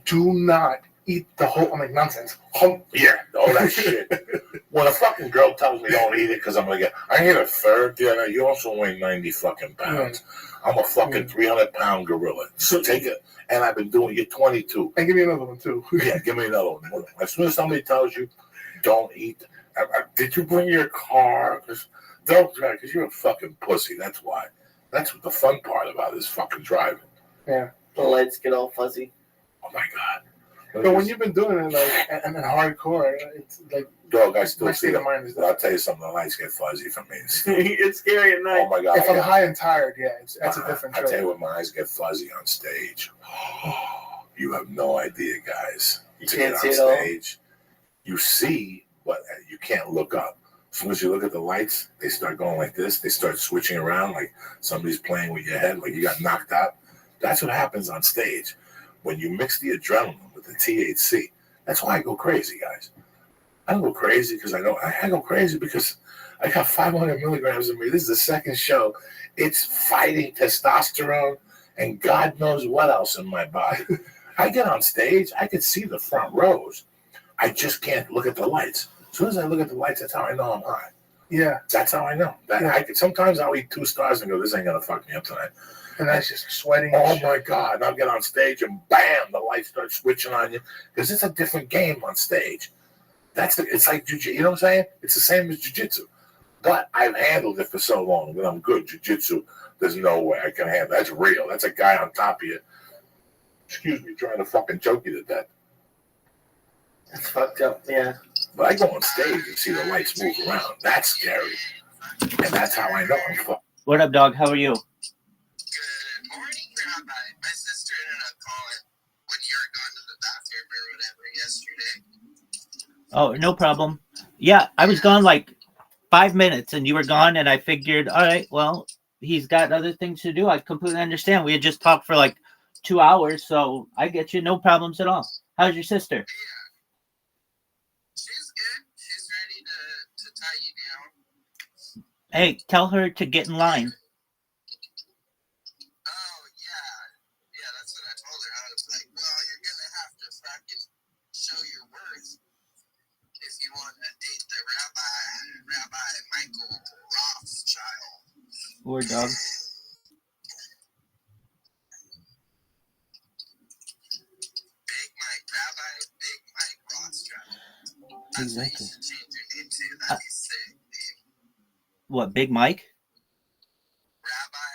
do not eat the whole. I'm like nonsense. Yeah, all that shit. When a fucking girl tells me don't eat it because I'm gonna get, I hit a third. Yeah, you also weigh 90 fucking pounds. I'm a fucking 300-pound gorilla. So take it. And I've been doing it 22. And give me another one too. Yeah, give me another one. As soon as somebody tells you don't eat, did you bring your car? Don't drive because you're a fucking pussy. That's why. That's what the fun part about this fucking driving. Yeah. The lights get all fuzzy. Oh my god. But when you've been doing it like and hardcore, it's like dog, I still see the them. mind is I'll tell you something. The lights get fuzzy for me. It's scary at night. Oh my god. If I'm high and tired, yeah, that's a different show. I tell you what, my eyes get fuzzy on stage. You have no idea, guys. You to can't get see on it all. stage, you see, but you can't look up. As soon as you look at the lights, they start going like this. They start switching around like somebody's playing with your head, like you got knocked out. That's what happens on stage. When you mix the adrenaline with the THC, that's why I go crazy, guys. I don't go crazy because I go crazy because I got 500 milligrams in me. This is the second show. It's fighting testosterone and God knows what else in my body. I get on stage, I can see the front rows. I just can't look at the lights. As soon as I look at the lights, that's how I know I'm high. Yeah. That's how I know. Sometimes I'll eat 2 stars and go, this ain't going to fuck me up tonight. And that's just sweating. Oh my God. And I'll get on stage and bam, the lights start switching on you. Because it's a different game on stage. It's like jiu-jitsu. You know what I'm saying? It's the same as jiu-jitsu. But I've handled it for so long that I'm good. Jiu-jitsu, there's no way I can handle it. That's real. That's a guy on top of you. Excuse me, trying to fucking choke you to death. That's fucked up, yeah. But I go on stage and see the lights move around. That's scary. And that's how I know I'm fucked. What up, dog? How are you? Good morning, Rabbi. My sister ended up calling when you were going to the bathroom or whatever yesterday. Oh, no problem. Yeah, I was gone like 5 minutes and you were gone, and I figured, all right, well, he's got other things to do. I completely understand. We had just talked for like 2 hours, so I get you. No problems at all. How's your sister? Yeah. She's good. She's ready to tie you down. Hey, tell her to get in line. Oh, yeah. Yeah, that's what I told her. I was like, well, you're going to have to fucking show your worth if you want to date the Rabbi Michael Rothschild. Or dog. Big Mike Rothschild. That's Exactly. what you should change your name to. That'd be sick, dude. What, Big Mike? Rabbi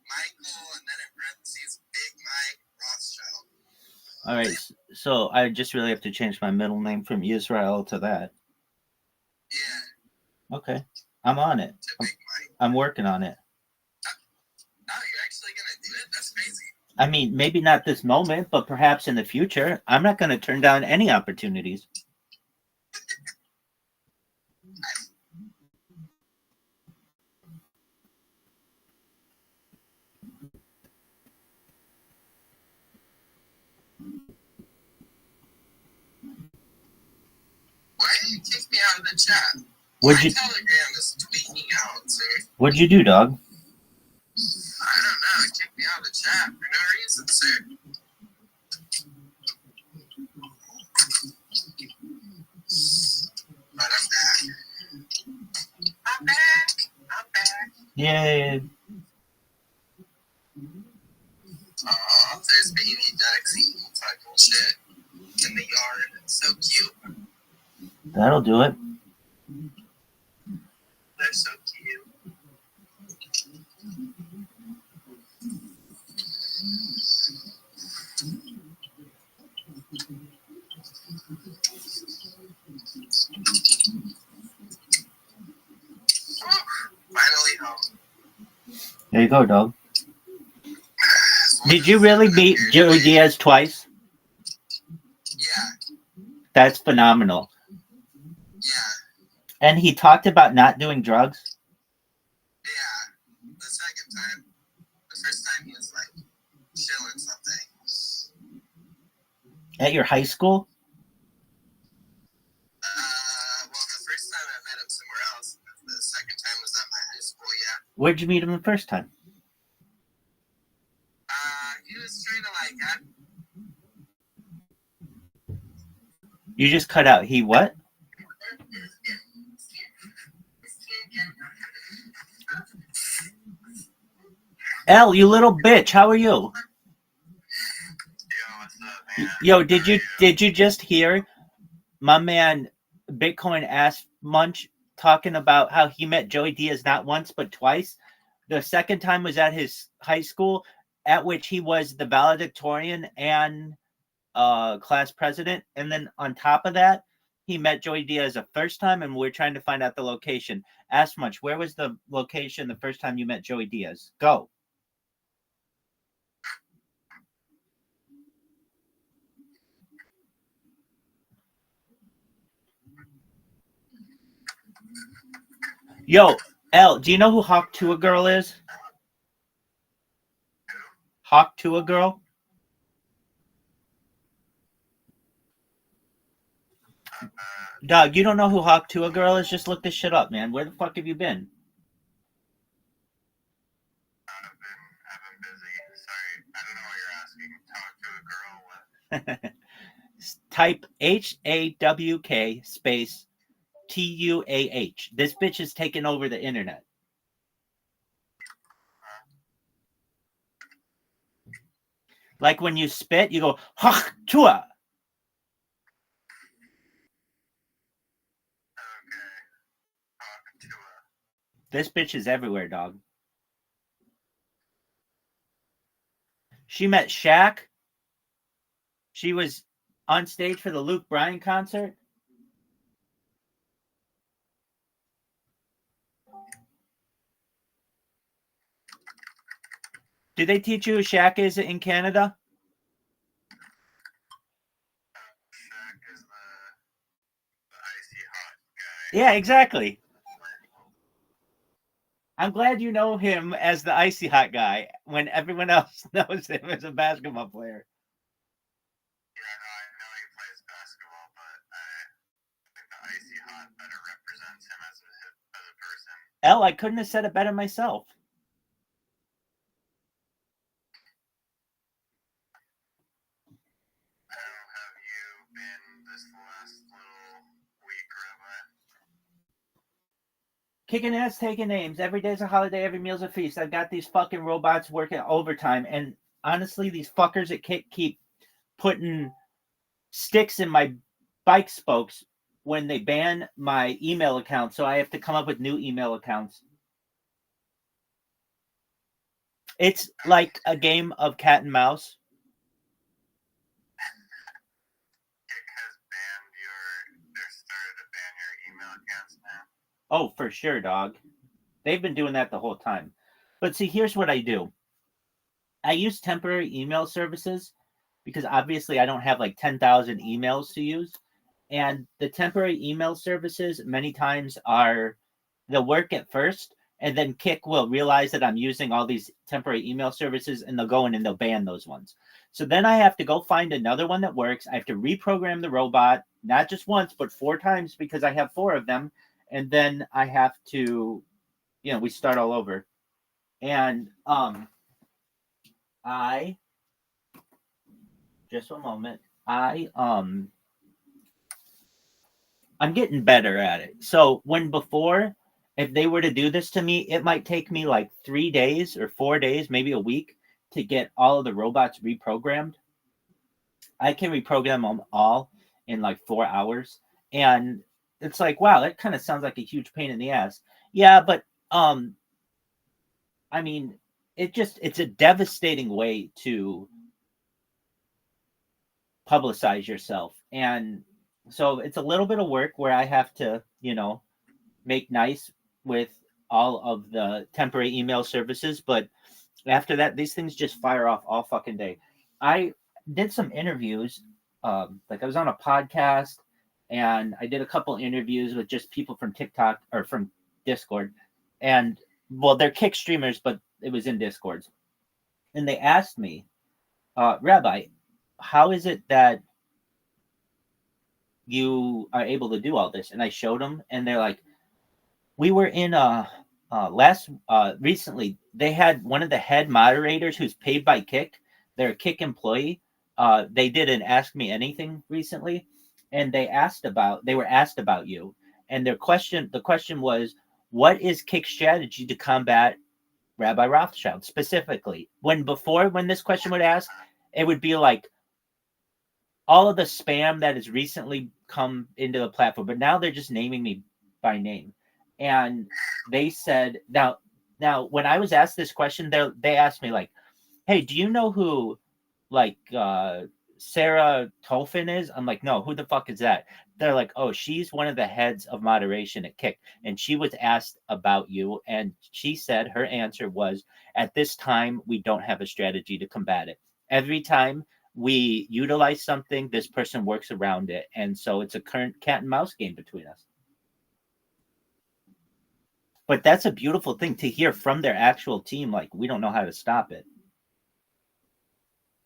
Michael, and then in parentheses, Big Mike Rothschild. All right, so I just really have to change my middle name from Israel to that. Yeah. Okay, I'm on it. To Big Mike. I'm working on it. Oh, you're actually gonna do it? That's crazy. I mean, maybe not this moment, but perhaps in the future. I'm not going to turn down any opportunities. Why did you kick me out of the chat? What'd My you Telegram is tweaking out, sir. What'd you do, dog? I don't know. It kicked me out of the chat for no reason, sir. But I'm back. I'm back. Yay! Oh, there's baby ducks eating fucking shit in the yard. It's so cute. That'll do it. They're so cute. Finally home. There you go, dog. Did you really beat Joey Diaz twice? Yeah, That's phenomenal. yeah, And he talked about not doing drugs. yeah. The second time. The first time he was like chilling something. At your high school? Well, the first time I met him somewhere else. The second time was at my Where'd you meet him the first time? He was trying to like act. You just cut out. He what? L, you little bitch. How are you? Yo, what's up, man? Yo, did you just hear my man Bitcoin Ass Munch talking about how he met Joey Diaz not once but twice? The second time was at his high school, at which he was the valedictorian and class president. And then on top of that, he met Joey Diaz the first time, and we're trying to find out the location. Ask Munch, where was the location the first time you met Joey Diaz? Go. Yo, L, do you know who Hawk Tua Girl is? Hawk Tua Girl? Dog, you don't know who Hawk Tua Girl is? Just look this shit up, man. Where the fuck have you been? I've been busy. Sorry, I don't know what you're asking. Talk to a girl. What? Type HAWK space TUAH. This bitch is taking over the internet. Like when you spit, you go Hawk Tua. This bitch is everywhere, dog. She met Shaq. She was on stage for the Luke Bryan concert. Did they teach you who Shaq is in Canada? Shaq is the icy hot guy. Yeah, exactly. I'm glad you know him as the icy hot guy when everyone else knows him as a basketball player. Yeah, no, I know he plays basketball, but I think the icy hot better represents him as a person. L, I couldn't have said it better myself. How have you been this last little week, Rabbi? Kicking ass, taking names. Every day's a holiday, every meal's a feast. I've got these fucking robots working overtime. And honestly, these fuckers at Kick keep putting sticks in my bike spokes when they ban my email account. So I have to come up with new email accounts. It's like a game of cat and mouse. Kick has started to ban your email accounts now. Oh, for sure, dog. They've been doing that the whole time. But see, here's what I do. I use temporary email services because obviously I don't have like 10,000 emails to use. And the temporary email services many times they'll work at first, and then Kick will realize that I'm using all these temporary email services, and they'll go in and they'll ban those ones. So then I have to go find another one that works. I have to reprogram the robot, not just once, but 4 times because I have 4 of them. And then I have to, we start all over. And just a moment. I'm getting better at it. So before, if they were to do this to me, it might take me like 3 days or 4 days, maybe a week to get all of the robots reprogrammed. I can reprogram them all in like 4 hours. And it's like, wow, that kind of sounds like a huge pain in the ass. Yeah, but I mean, it's a devastating way to publicize yourself. And so it's a little bit of work where I have to, make nice with all of the temporary email services. But after that, these things just fire off all fucking day. I did some interviews. Like I was on a podcast, and I did a couple interviews with just people from TikTok or from Discord. And, well, they're Kick streamers, but it was in Discord. And they asked me, Rabbi, how is it that you are able to do all this? And I showed them, and they're like, we were in a recently they had one of the head moderators who's paid by Kick. They're a Kick employee. They did an Ask Me Anything recently, and they were asked about you, and the question was, what is Kick's strategy to combat Rabbi Rothschild specifically? When this question would ask, it would be like all of the spam that has recently come into the platform, but now they're just naming me by name. And they said, now when I was asked this question, they asked me like, hey, do you know who like Sarah Tolfin is? I'm like, no, who the fuck is that? They're like, oh, she's one of the heads of moderation at Kick, and she was asked about you, and she said her answer was, at this time we don't have a strategy to combat it. Every time we utilize something, this person works around it, and so it's a current cat and mouse game between us. But that's a beautiful thing to hear from their actual team. Like, we don't know how to stop it.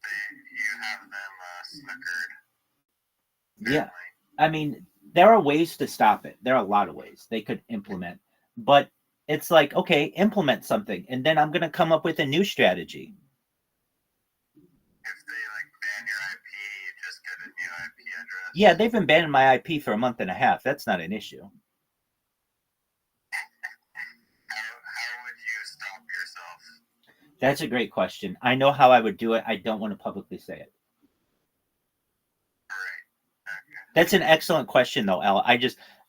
You have them snookered. Yeah. I mean, there are ways to stop it. There are a lot of ways they could implement. But it's like, okay, implement something, and then I'm going to come up with a new strategy. If they ban your IP, you just get a new IP address. Yeah, they've been banning my IP for a month and a half. That's not an issue. How would you stop yourself? That's a great question. I know how I would do it. I don't want to publicly say it. That's an excellent question, though, Al.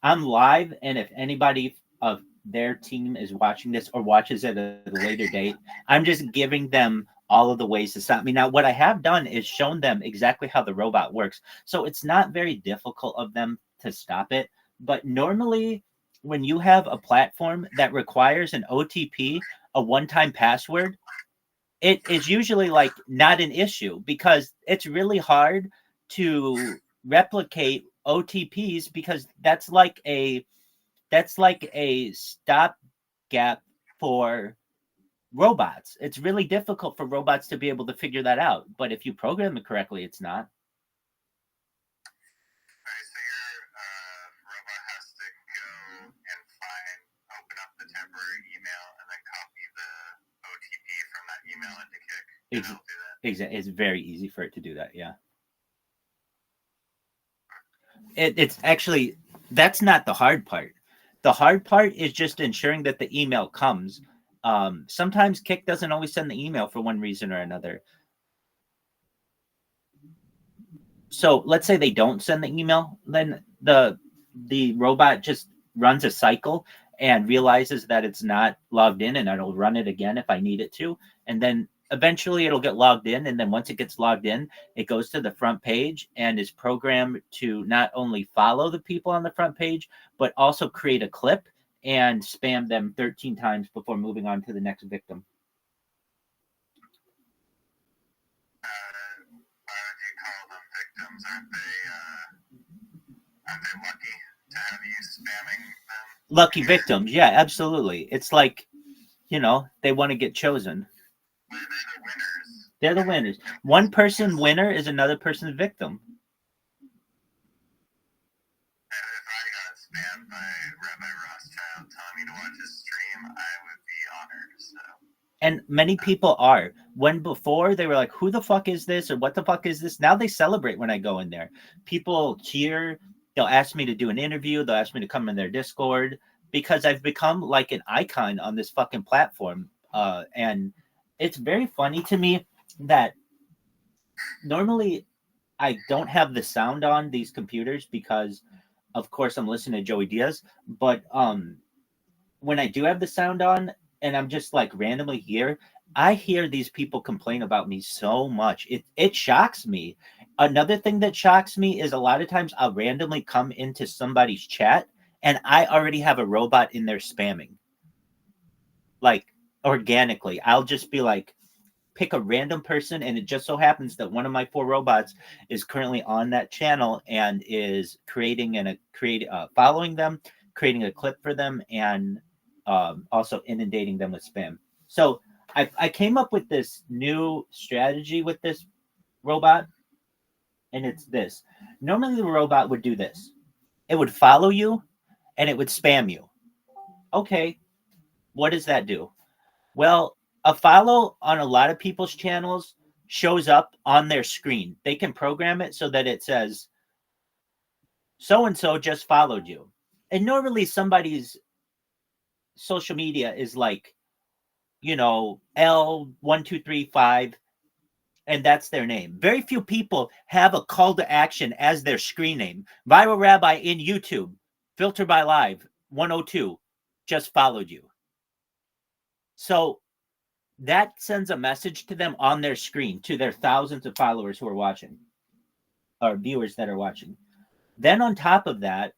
I'm live, and if anybody of their team is watching this or watches it at a later date, I'm just giving them all of the ways to stop me. Now, what I have done is shown them exactly how the robot works. So it's not very difficult of them to stop it. But normally, when you have a platform that requires an OTP, a one-time password, it is usually like not an issue, because it's really hard to replicate OTPs, because that's like a stopgap for robots. It's really difficult for robots to be able to figure that out. But if you program it correctly, it's not. Alright, so your robot has to go and open up the temporary email and then copy the OTP from that email into Kick. It'll do that. Exactly. It's very easy for it to do that. Yeah. It's actually, that's not the hard part. The hard part is just ensuring that the email comes. Sometimes Kick doesn't always send the email for one reason or another. So let's say they don't send the email, then the robot just runs a cycle and realizes that it's not logged in, and it'll run it again if I need it to. And then eventually it'll get logged in. And then once it gets logged in, it goes to the front page and is programmed to not only follow the people on the front page, but also create a clip and spam them 13 times before moving on to the next victim. Why would you call them victims? Aren't they lucky to have you spamming them? Lucky victims, yeah, absolutely. It's like, they want to get chosen. They're the winners. One person winner is another person's victim. If I got spammed by Rabbi Rothschild telling me to watch his stream, I would be honored. So. And many people are. When before they were like, who the fuck is this? Or what the fuck is this? Now they celebrate when I go in there. People cheer. They'll ask me to do an interview. They'll ask me to come in their Discord, because I've become like an icon on this fucking platform. And it's very funny to me that normally I don't have the sound on these computers because, of course, I'm listening to Joey Diaz. But when I do have the sound on and I'm just like randomly here, I hear these people complain about me so much. It shocks me. Another thing that shocks me is a lot of times I'll randomly come into somebody's chat and I already have a robot in there spamming. Like, organically. I'll just be like, pick a random person, and it just so happens that one of my 4 robots is currently on that channel and is following them, creating a clip for them, and also inundating them with spam. So I came up with this new strategy with this robot, and it's this. Normally the robot would do this. It would follow you and it would spam you. Okay, What does that do? Well, a follow on a lot of people's channels shows up on their screen. They can program it so that it says, so-and-so just followed you. And normally somebody's social media is like, L1235, and that's their name. Very few people have a call to action as their screen name. Viral Rabbi in YouTube, Filter by Live 102, just followed you. So that sends a message to them on their screen, to their thousands of followers who are watching, or viewers that are watching. Then on top of that,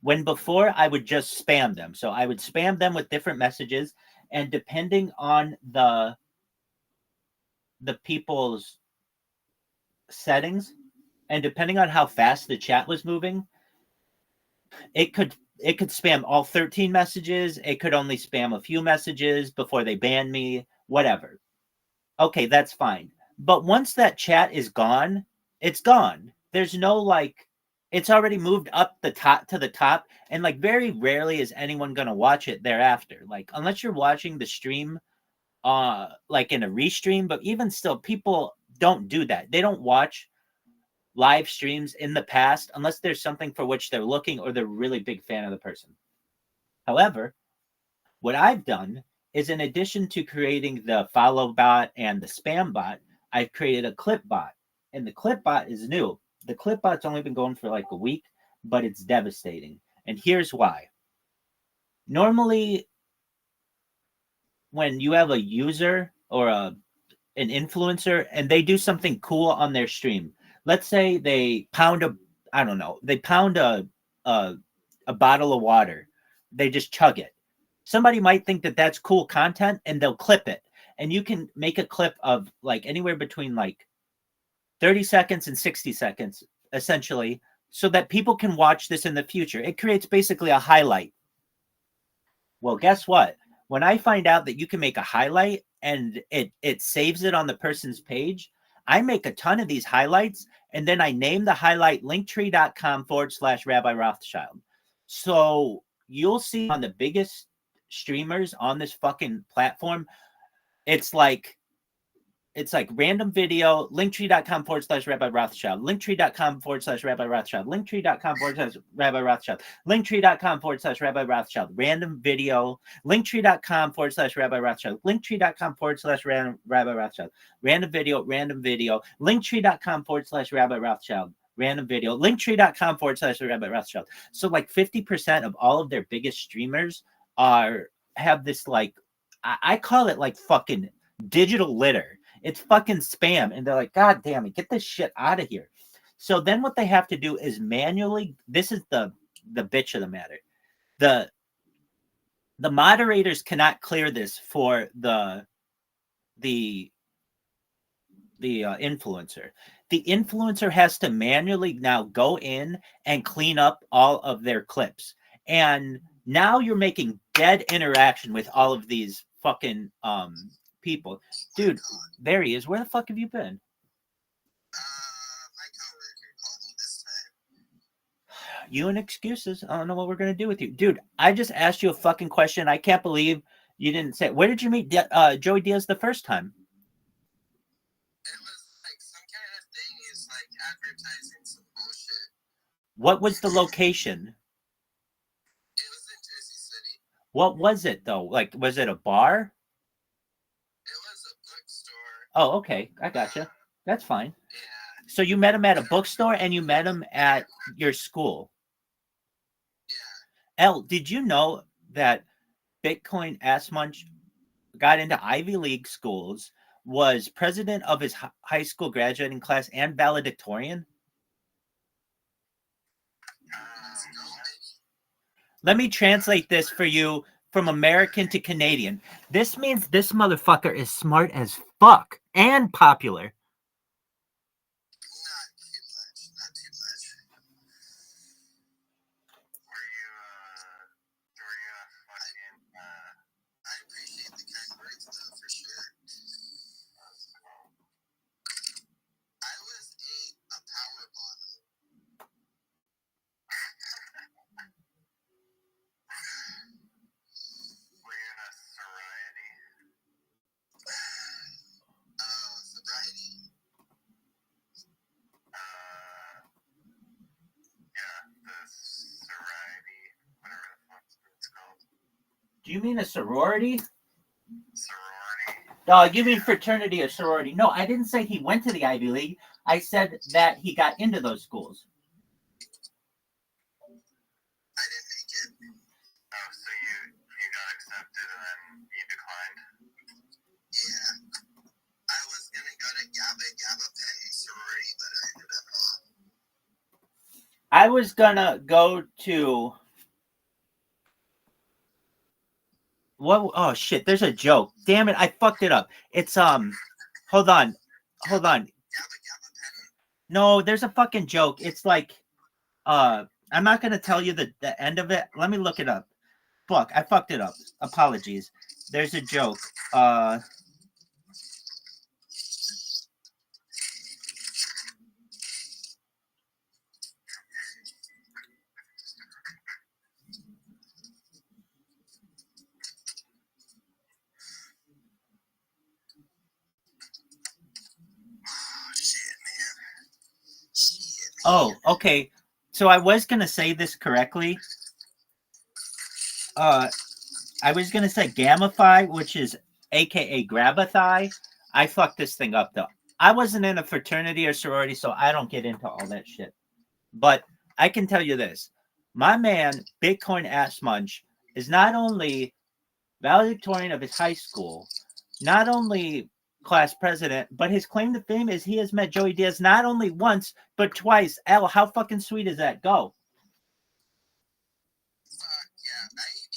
when before I would just spam them. So I would spam them with different messages, and depending on the people's settings, and depending on how fast the chat was moving, it could spam all 13 messages. It could only spam a few messages before they ban me, whatever. Okay, that's fine. But once that chat is gone, it's gone. There's no like, it's already moved up the top to the top, and like very rarely is anyone gonna watch it thereafter. Like unless you're watching the stream like in a restream, but even still, people don't do that. They don't watch live streams in the past unless there's something for which they're looking or they're a really big fan of the person. However, what I've done is, in addition to creating the follow bot and the spam bot, I've created a clip bot. And the clip bot is new. The clip bot's only been going for like a week, but it's devastating. And here's why. Normally, when you have a user or an influencer and they do something cool on their stream, let's say they pound a bottle of water. They just chug it. Somebody might think that that's cool content and they'll clip it. And you can make a clip of like anywhere between like 30 seconds and 60 seconds, essentially, so that people can watch this in the future. It creates basically a highlight. Well, guess what? When I find out that you can make a highlight and it saves it on the person's page, I make a ton of these highlights, and then I name the highlight linktree.com/Rabbi Rothschild. So you'll see on the biggest streamers on this fucking platform, it's like random video, linktree.com/Rabbi Rothschild, linktree.com/Rabbi Rothschild, linktree.com/Rabbi Rothschild, linktree.com/Rabbi Rothschild, random video, linktree.com/Rabbi Rothschild, linktree.com/Rabbi Rothschild, random video, linktree.com/Rabbi Rothschild, random video, linktree.com/Rabbi Rothschild. So like 50% of all of their biggest streamers have this like, I call it like fucking digital litter. It's fucking spam. And they're like, God damn it, get this shit out of here. So then what they have to do is manually, this is the bitch of the matter. The moderators cannot clear this for the influencer. The influencer has to manually now go in and clean up all of their clips. And now you're making dead interaction with all of these fucking people. Dude, there he is. Where the fuck have you been? You and excuses. I don't know what we're gonna do with you. Dude, I just asked you a fucking question. I can't believe you didn't say. Where did you meet Joey Diaz the first time? It was like some kind of thing. It's like advertising some bullshit. What was the location? It was in Jersey City. What was it though? Like, was it a bar? It was a bookstore. Oh, okay. I gotcha. That's fine. Yeah. So you met him at a bookstore and you met him at your school. Yeah. El, did you know that Bitcoin Ass Munch got into Ivy League schools, was president of his high school graduating class, and valedictorian? Let me translate this for you from American to Canadian. This means this motherfucker is smart as fuck and popular. Not too much. Were you fucking, I appreciate the kind words though, for sure. I was a power bottle. Were you in a Do you mean a sorority? Sorority. Oh, you mean fraternity or sorority? No, I didn't say he went to the Ivy League. I said that he got into those schools. I didn't make it. Oh, so you got accepted and then you declined? Yeah. I was gonna go to Gabba Penn sorority, but I ended up not. I was gonna go to what? Oh shit! There's a joke. Damn it! I fucked it up. It's Hold on. Gabba Penn. No, there's a fucking joke. It's like I'm not gonna tell you the end of it. Let me look it up. Fuck! I fucked it up. Apologies. There's a joke. Oh, okay. So I was gonna say this correctly. I was gonna say Gamify, which is AKA Grab-a-Thigh. I fucked this thing up though. I wasn't in a fraternity or sorority, so I don't get into all that shit. But I can tell you this: my man, Bitcoin Ass Munch, is not only valedictorian of his high school, not only class president, but his claim to fame is he has met Joey Diaz not only once, but twice. Al, how fucking sweet is that? Go. Yeah, maybe.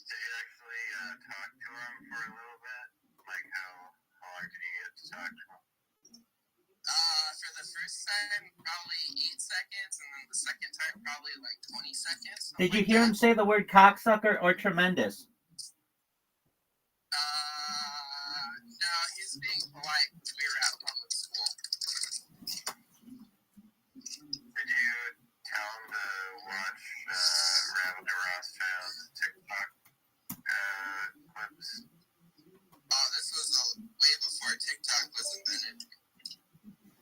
Did you actually talk to him for a little bit? Like how long did you get to talk to him? For the first time, probably 8 seconds, and then the second time, probably like 20 seconds. Did you hear him say the word cocksucker or tremendous? No, he's being polite. We were at public school. Did you tell him to watch Rabbi Rothschild TikTok clips? Oh, this was way before TikTok was invented.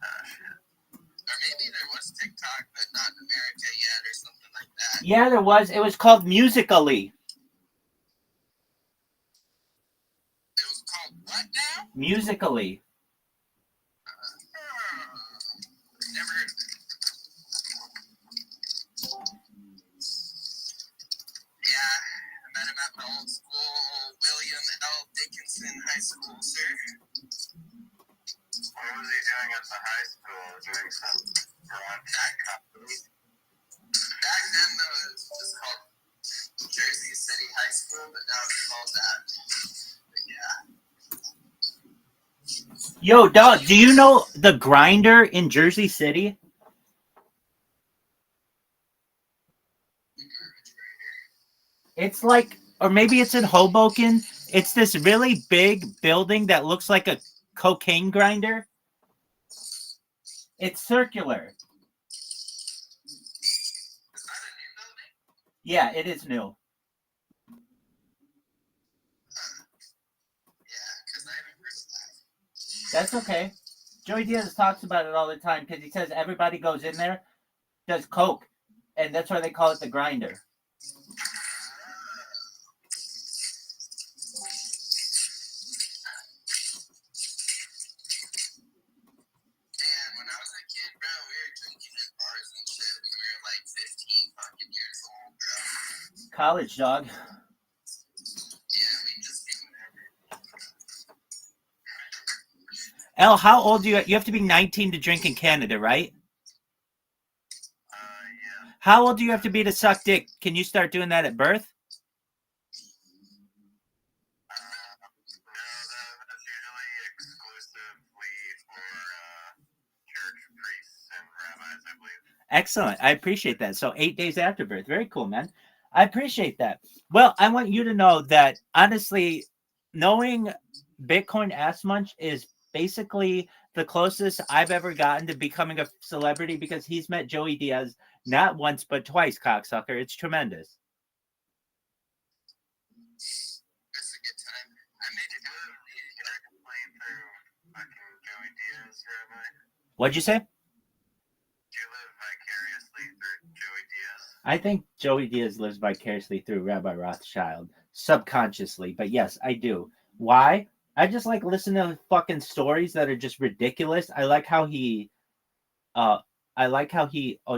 Oh, shit. Or maybe there was TikTok, but not in America yet, or something like that. Yeah, there was. It was called Musical.ly. It was called what now? Musical.ly. Never heard of it. Yeah, I met him at my old school, William L. Dickinson High School, sir. What was he doing at the high school? Doing some broadcast company? Back then, though, it was just called Jersey City High School, but now it's called that. But yeah. Yo, dog, do you know the Grinder in Jersey City? It's like, or maybe it's in Hoboken. It's this really big building that looks like a cocaine grinder. It's circular. Is that a new building? Yeah, it is new. Yeah, because I haven't heard of that. That's okay. Joey Diaz talks about it all the time because he says everybody goes in there, does coke, and that's why they call it the Grinder. Man, when I was a kid, bro, we were drinking in bars and shit. We were like 15 fucking years old, bro. College, dog. Yeah, we just do whatever. El, how old do you? You have to be 19 to drink in Canada, right? Yeah. How old do you have to be to suck dick? Can you start doing that at birth? No, that's usually exclusively for church priests and rabbis, I believe. Excellent. I appreciate that. So 8 days after birth. Very cool, man. I appreciate that. Well, I want you to know that, honestly, knowing Bitcoin Ass Munch is basically the closest I've ever gotten to becoming a celebrity because he's met Joey Diaz not once but twice, cocksucker. It's tremendous. It's a good time. I made it directly through fucking Joey Diaz, Rabbi. What'd you say? Do you live vicariously through Joey Diaz? I think Joey Diaz lives vicariously through Rabbi Rothschild. subconsciously, but yes, I do. Why? I just like listening to fucking stories that are just ridiculous. I like how he oh,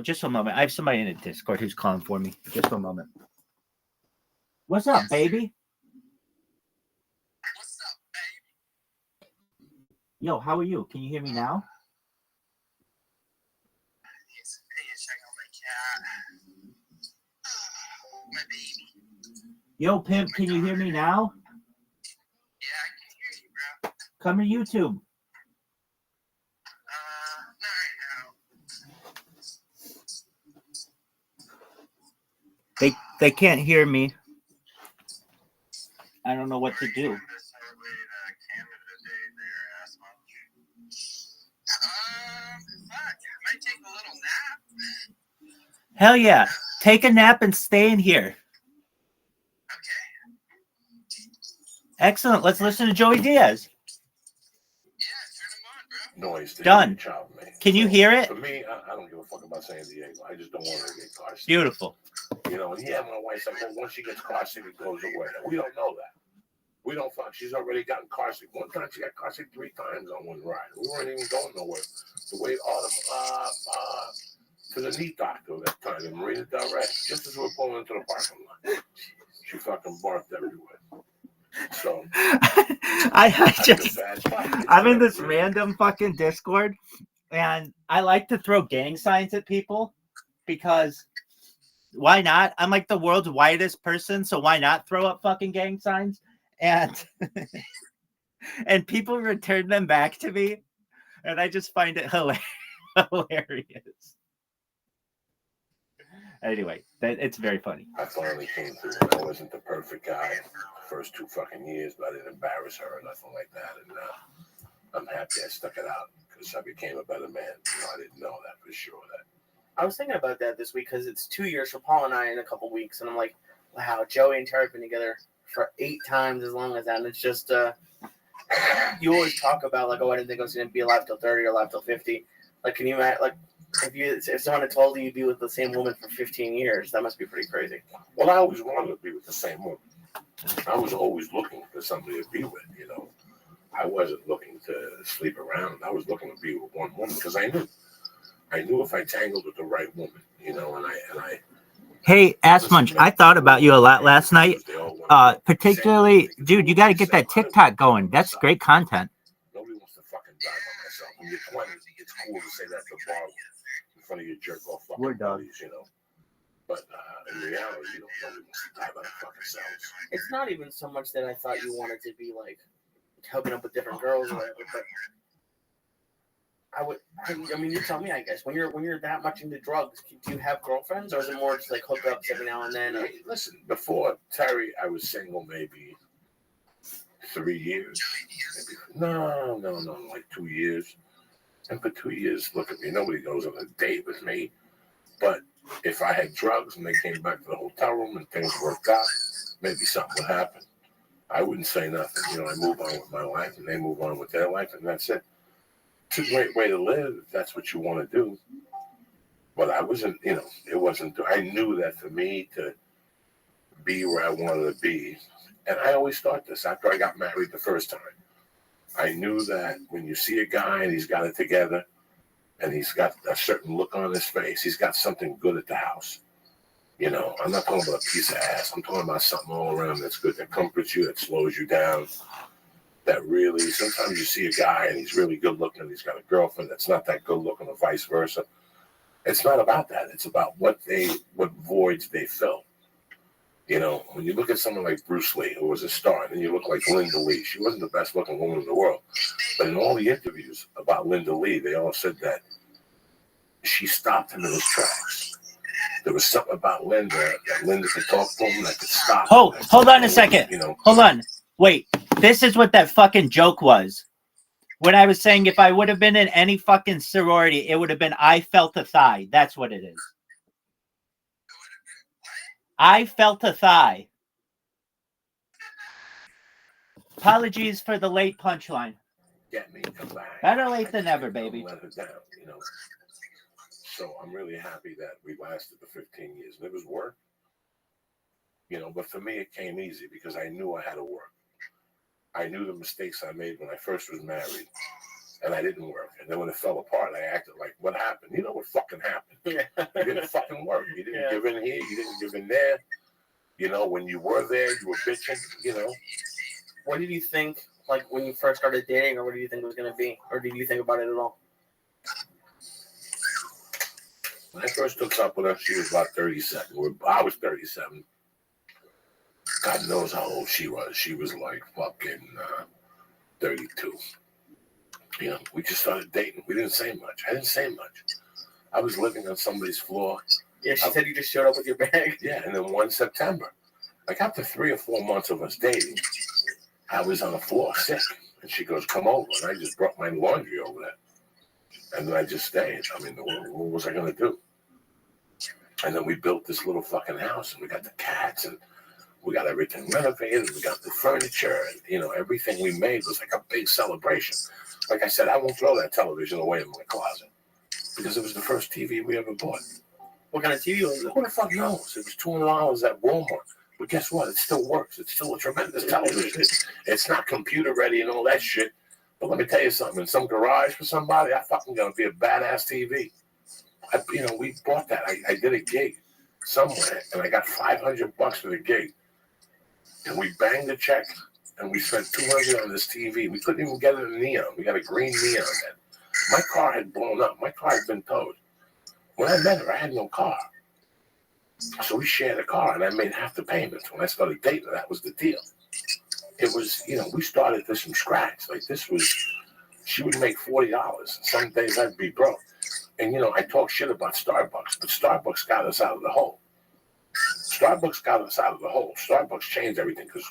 just a moment. I have somebody in the Discord who's calling for me. Just a moment. What's up, baby? Yo, how are you? Can you hear me now? Yo, pimp, can you hear me now? Yeah, I can hear you, bro. Come to YouTube. They can't hear me. I don't know what to do. Hell yeah. Take a nap and stay in here. Excellent. Let's listen to Joey Diaz. Noise. Done. Can you hear it? For me, I don't give a fuck about San Diego. I just don't want her to get car sick. Beautiful. You know, and yeah, my wife's like, well, once she gets car sick, it goes away. We don't know that. We don't fuck. She's already gotten car sick. One time she got car sick 3 times on one ride. We weren't even going nowhere. The way Autumn to the knee doctor that time in Marina Del Rey, just as we're pulling into the parking lot, she fucking barked everywhere. So I'm in this random fucking Discord, and I like to throw gang signs at people because why not? I'm like the world's whitest person, so why not throw up fucking gang signs? And and people return them back to me, and I just find it hilarious. Anyway, it's very funny. I finally came through. I wasn't the perfect guy the first 2 fucking years, but I didn't embarrass her or nothing like that. And I'm happy I stuck it out because I became a better man. You know, I didn't know that for sure. I was thinking about that this week because it's 2 years for Paul and I in a couple weeks, and I'm like, wow, Joey and Terry have been together for 8 times as long as that, and it's just you always talk about like, oh, I didn't think I was going to be alive till 30 or alive till 50. Like, can you imagine, like, if someone had told you you'd be with the same woman for 15 years, that must be pretty crazy. Well, I always wanted to be with the same woman. I was always looking for somebody to be with, you know. I wasn't looking to sleep around. I was looking to be with one woman because I knew if I tangled with the right woman, you know, and I Hey, Ass Munch, I thought about you a lot last night. Particularly, dude, you got to get that TikTok going. That's great content. Nobody wants to fucking die by myself. When you're 20, it's cool to say that to bar in front of your jerk off fucking buddies, you know. But in reality, you know, nobody wants to die by themselves. It's not even so much that I thought you wanted to be like hooking up with different girls or whatever, but I mean, you tell me, I guess. When you're that much into drugs, do you have girlfriends, or is it more just like hookups every now and then? Hey, listen, before Terry, I was single maybe 3 years. Maybe, no, like 2 years. And for 2 years, look at me, nobody goes on a date with me. But if I had drugs and they came back to the hotel room and things worked out, maybe something would happen. I wouldn't say nothing. You know, I move on with my life and they move on with their life, and that's it. It's a great way to live if that's what you want to do. But I wasn't, you know, it wasn't, I knew that for me to be where I wanted to be, and I always thought this after I got married the first time. I knew that when you see a guy and he's got it together and he's got a certain look on his face, he's got something good at the house. You know, I'm not talking about a piece of ass. I'm talking about something all around that's good, that comforts you, that slows you down. That really, sometimes you see a guy and he's really good looking, he's got a girlfriend that's not that good looking, or vice versa. It's not about that. It's about what voids they fill. You know, when you look at someone like Bruce Lee, who was a star, and then you look like Linda Lee. She wasn't the best looking woman in the world. But in all the interviews about Linda Lee, they all said that she stopped him in his tracks. There was something about Linda that Linda could talk to him, that could stop him. Hold on a second. You know, hold on. Wait, this is what that fucking joke was. When I was saying if I would have been in any fucking sorority, it would have been I felt a thigh. That's what it is. I felt a thigh. Apologies for the late punchline. Get me, come back. Better late than never, baby. Let her down, you know. So I'm really happy that we lasted the 15 years. And it was work. But for me, it came easy because I knew I had to work. I knew the mistakes I made when I first was married, and I didn't work. And then when it fell apart, I acted like, what happened? You know what fucking happened? You didn't fucking work. You didn't give in here. You didn't give in there. When you were there, you were bitching, What did you think, like, when you first started dating, or what did you think it was going to be? Or did you think about it at all? When I first took up with her, she was about 37. I was 37. God knows how old she was. She was like fucking 32. We just started dating. We didn't say much. I didn't say much. I was living on somebody's floor. Yeah, she said you just showed up with your bag. Yeah, and then one September, like after 3 or 4 months of us dating, I was on the floor sick. And she goes, come over. And I just brought my laundry over there. And then I just stayed. I mean, what was I going to do? And then we built this little fucking house, and we got the cats, and we got everything renovated, and we got the furniture, and, everything we made was like a big celebration. Like I said, I won't throw that television away in my closet because it was the first TV we ever bought. What kind of TV was it? Who the fuck knows? It was $200 at Walmart. But guess what? It still works. It's still a tremendous television. It's not computer ready and all that shit. But let me tell you something. In some garage for somebody, I fucking gonna be a badass TV. We bought that. I did a gig somewhere, and I got $500 for the gig. And we banged the check, and we spent $200 on this TV. We couldn't even get it in neon. We got a green neon then. My car had blown up. My car had been towed. When I met her, I had no car. So we shared a car, and I made half the payments. When I started dating her, that was the deal. It was, we started this from scratch. Like she would make $40. Some days I'd be broke. And, I talk shit about Starbucks, but Starbucks got us out of the hole. Starbucks got us out of the hole. Starbucks changed everything because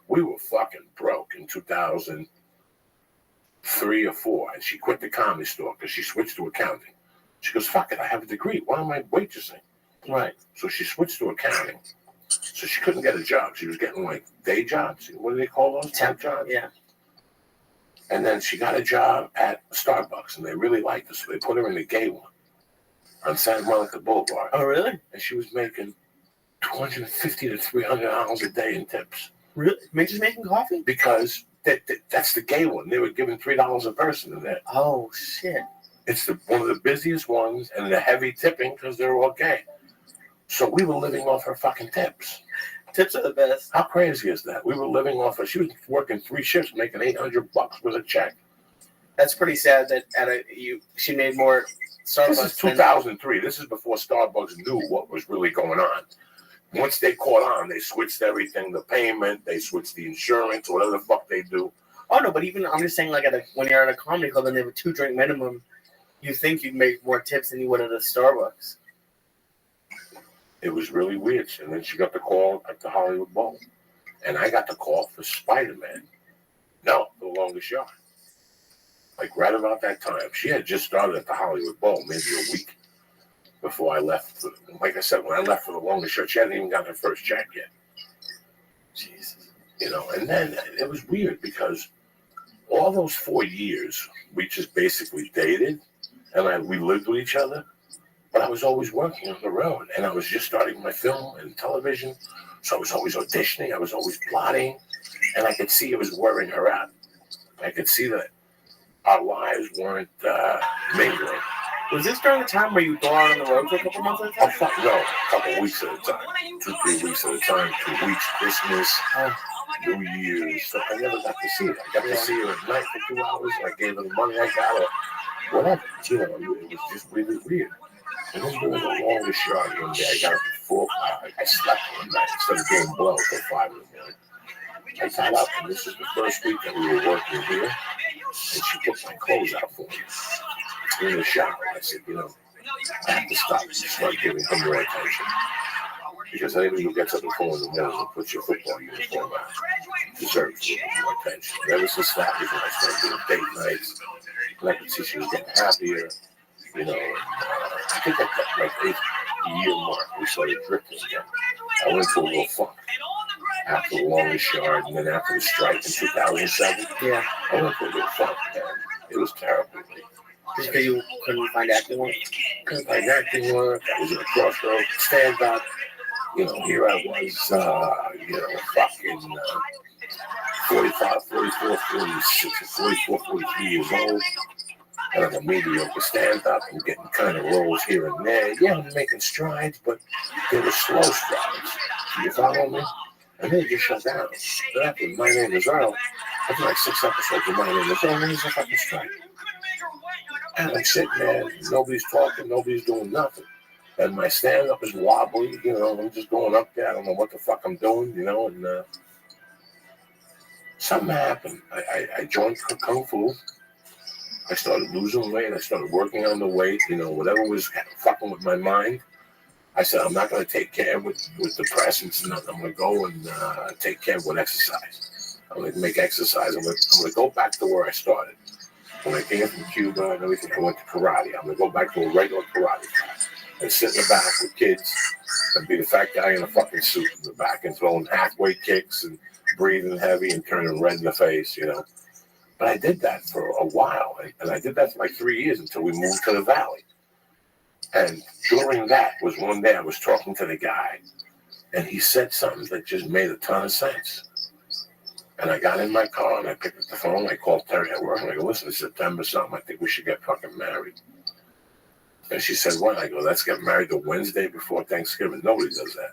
we were fucking broke in 2003 or 4. And she quit the comedy store because she switched to accounting. She goes, fuck it, I have a degree. Why am I waitressing? Right. So she switched to accounting. So she couldn't get a job. She was getting like day jobs. What do they call those? Temp jobs? Yeah. And then she got a job at Starbucks, and they really liked her, so they put her in the gay one on Santa Monica Boulevard. Oh, really? And she was making $250 to $300 a day in tips. Really? Just making coffee? Because that's the gay one. They were giving $3 a person in there. Oh, shit. It's one of the busiest ones, and the heavy tipping because they're all gay. So we were living off her fucking tips. Tips are the best. How crazy is that? We were living off her. She was working 3 shifts, making $800 with a check. That's pretty sad that she made more Starbucks. This is 2003. This is before Starbucks knew what was really going on. Once they caught on, they switched everything, the payment, they switched the insurance, whatever the fuck they do. Oh, no, but even, I'm just saying, like, when you're at a comedy club and they have a 2-drink minimum, you think you'd make more tips than you would at a Starbucks. It was really weird. And then she got the call at the Hollywood Bowl. And I got the call for Spider-Man. No, The Longest Yard. Like right about that time. She had just started at the Hollywood Bowl, maybe a week before I left. Like I said, when I left for The Longest Yard, she hadn't even got her first check yet. Jesus. And then it was weird because all those 4 years, we just basically dated and we lived with each other. But I was always working on the road, and I was just starting my film and television, so I was always auditioning, I was always plotting, and I could see it was wearing her out. I could see that our lives weren't mingling. Was this during the time where you go out on the road for a couple months at a time? Oh, fuck no, a couple weeks at a time, 2-3 weeks at a time, 2 weeks, Christmas, New Year's, so I never got to see her. I got to see her at night for 2 hours, I gave her the money I got her, whatever, it was just really weird. And then doing The Longest Yard one day, I got up at 4 o'clock. I slept one night instead of doing blow till 5 in the morning. I got up, and this is the first week that we were working here, and she put my clothes out for me in the shower. I said, I have to stop and start giving her more attention. Because anybody who gets up at 4 in the morning and puts your football uniform on deserves a little more attention. And ever since that was when I started doing date nights, and I could see she was getting happier. I think at that like 8th year mark, we started drifting again. I went to a little funk after The Longest Yard, and then after the strike in 2007. Yeah. I went to a little funk, and it was terrible. Just because you couldn't find acting work? Couldn't find acting work. I was at a crossroads, stand up. You know, here I was, fucking 45, 44, 46, 44, 43 years old. And I'm a mediocre stand-up. I'm getting kind of roles here and there. Yeah, I'm making strides, but they were slow strides. You follow me? And then it just shut down. But after My Name is Earl, I did like 6 episodes of My Name is Earl, and there's a fucking strike. And I'm sitting there, nobody's talking, nobody's doing nothing. And my stand-up is wobbly, you know, I'm just going up there, I don't know what the fuck I'm doing, you know, and something happened. I joined Kung Fu. I started losing weight, I started working on the weight, you know, whatever was fucking with my mind. I said, I'm not going to take care with depressants and nothing. I'm going to go and take care with exercise. I'm going to make exercise. I'm going to go back to where I started. When I came from Cuba and everything, I went to karate. I'm going to go back to a regular karate class and sit in the back with kids and be the fat guy in a fucking suit in the back and throwing halfway kicks and breathing heavy and turning red in the face, you know. But I did that for a while, and I did that for like 3 years until we moved to the Valley. And during that was one day I was talking to the guy, and he said something that just made a ton of sense. And I got in my car, and I picked up the phone, I called Terry at work, and I go, listen, it's September something, I think we should get fucking married. And she said, what? I go, let's get married the Wednesday before Thanksgiving. Nobody does that.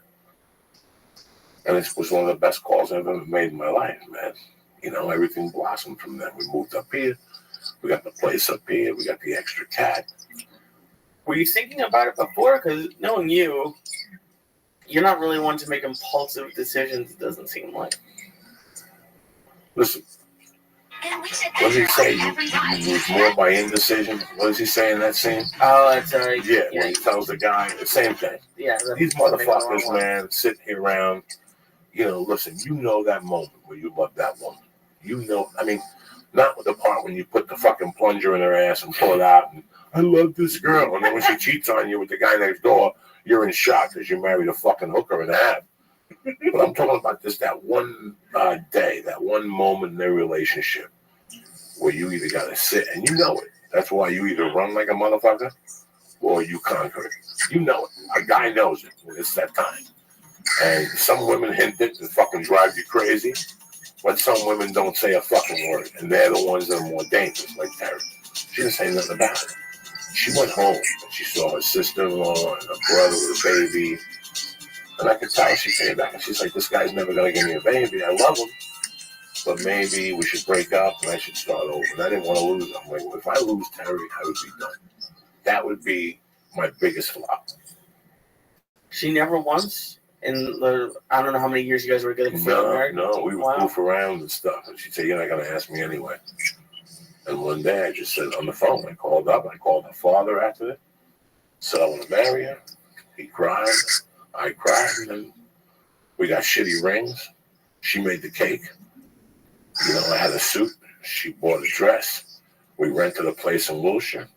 And it was one of the best calls I've ever made in my life, man. You know, everything blossomed from that. We moved up here. We got the place up here. We got the extra cat. Were you thinking about it before? Because knowing you, you're not really one to make impulsive decisions, it doesn't seem like. Listen, what does he say? You lose more by indecision? What does he say in that scene? Oh, that's yeah, when he tells the guy the same thing. Yeah, these motherfuckers, man, sitting here around, you know, listen, you know that moment where you love that woman. You know, I mean, not with the part when you put the fucking plunger in her ass and pull it out and I love this girl. And then when she cheats on you with the guy next door, you're in shock because you married a fucking hooker and a half. But I'm talking about that one day, that one moment in their relationship where you either got to sit, and you know it. That's why you either run like a motherfucker or you conquer it. You know it. A guy knows it when it's that time. And some women hint it and fucking drive you crazy, but some women don't say a fucking word, and they're the ones that are more dangerous, like Terry. She didn't say nothing about it. She went home and she saw her sister-in-law and her brother with a baby. And I could tell she came back and she's like, this guy's never going to give me a baby. I love him, but maybe we should break up and I should start over. And I didn't want to lose him. I'm like, well, if I lose Terry, I would be done. That would be my biggest flop. She never once, in the, I don't know how many years you guys were together before you got married? No, we would goof around and stuff. And she'd say, you're not going to ask me anyway. And one day I just said on the phone, I called her father after it, said I want to marry her. He cried, I cried, and then we got shitty rings. She made the cake. You know, I had a suit. She bought a dress. We rented a place in Wilshire.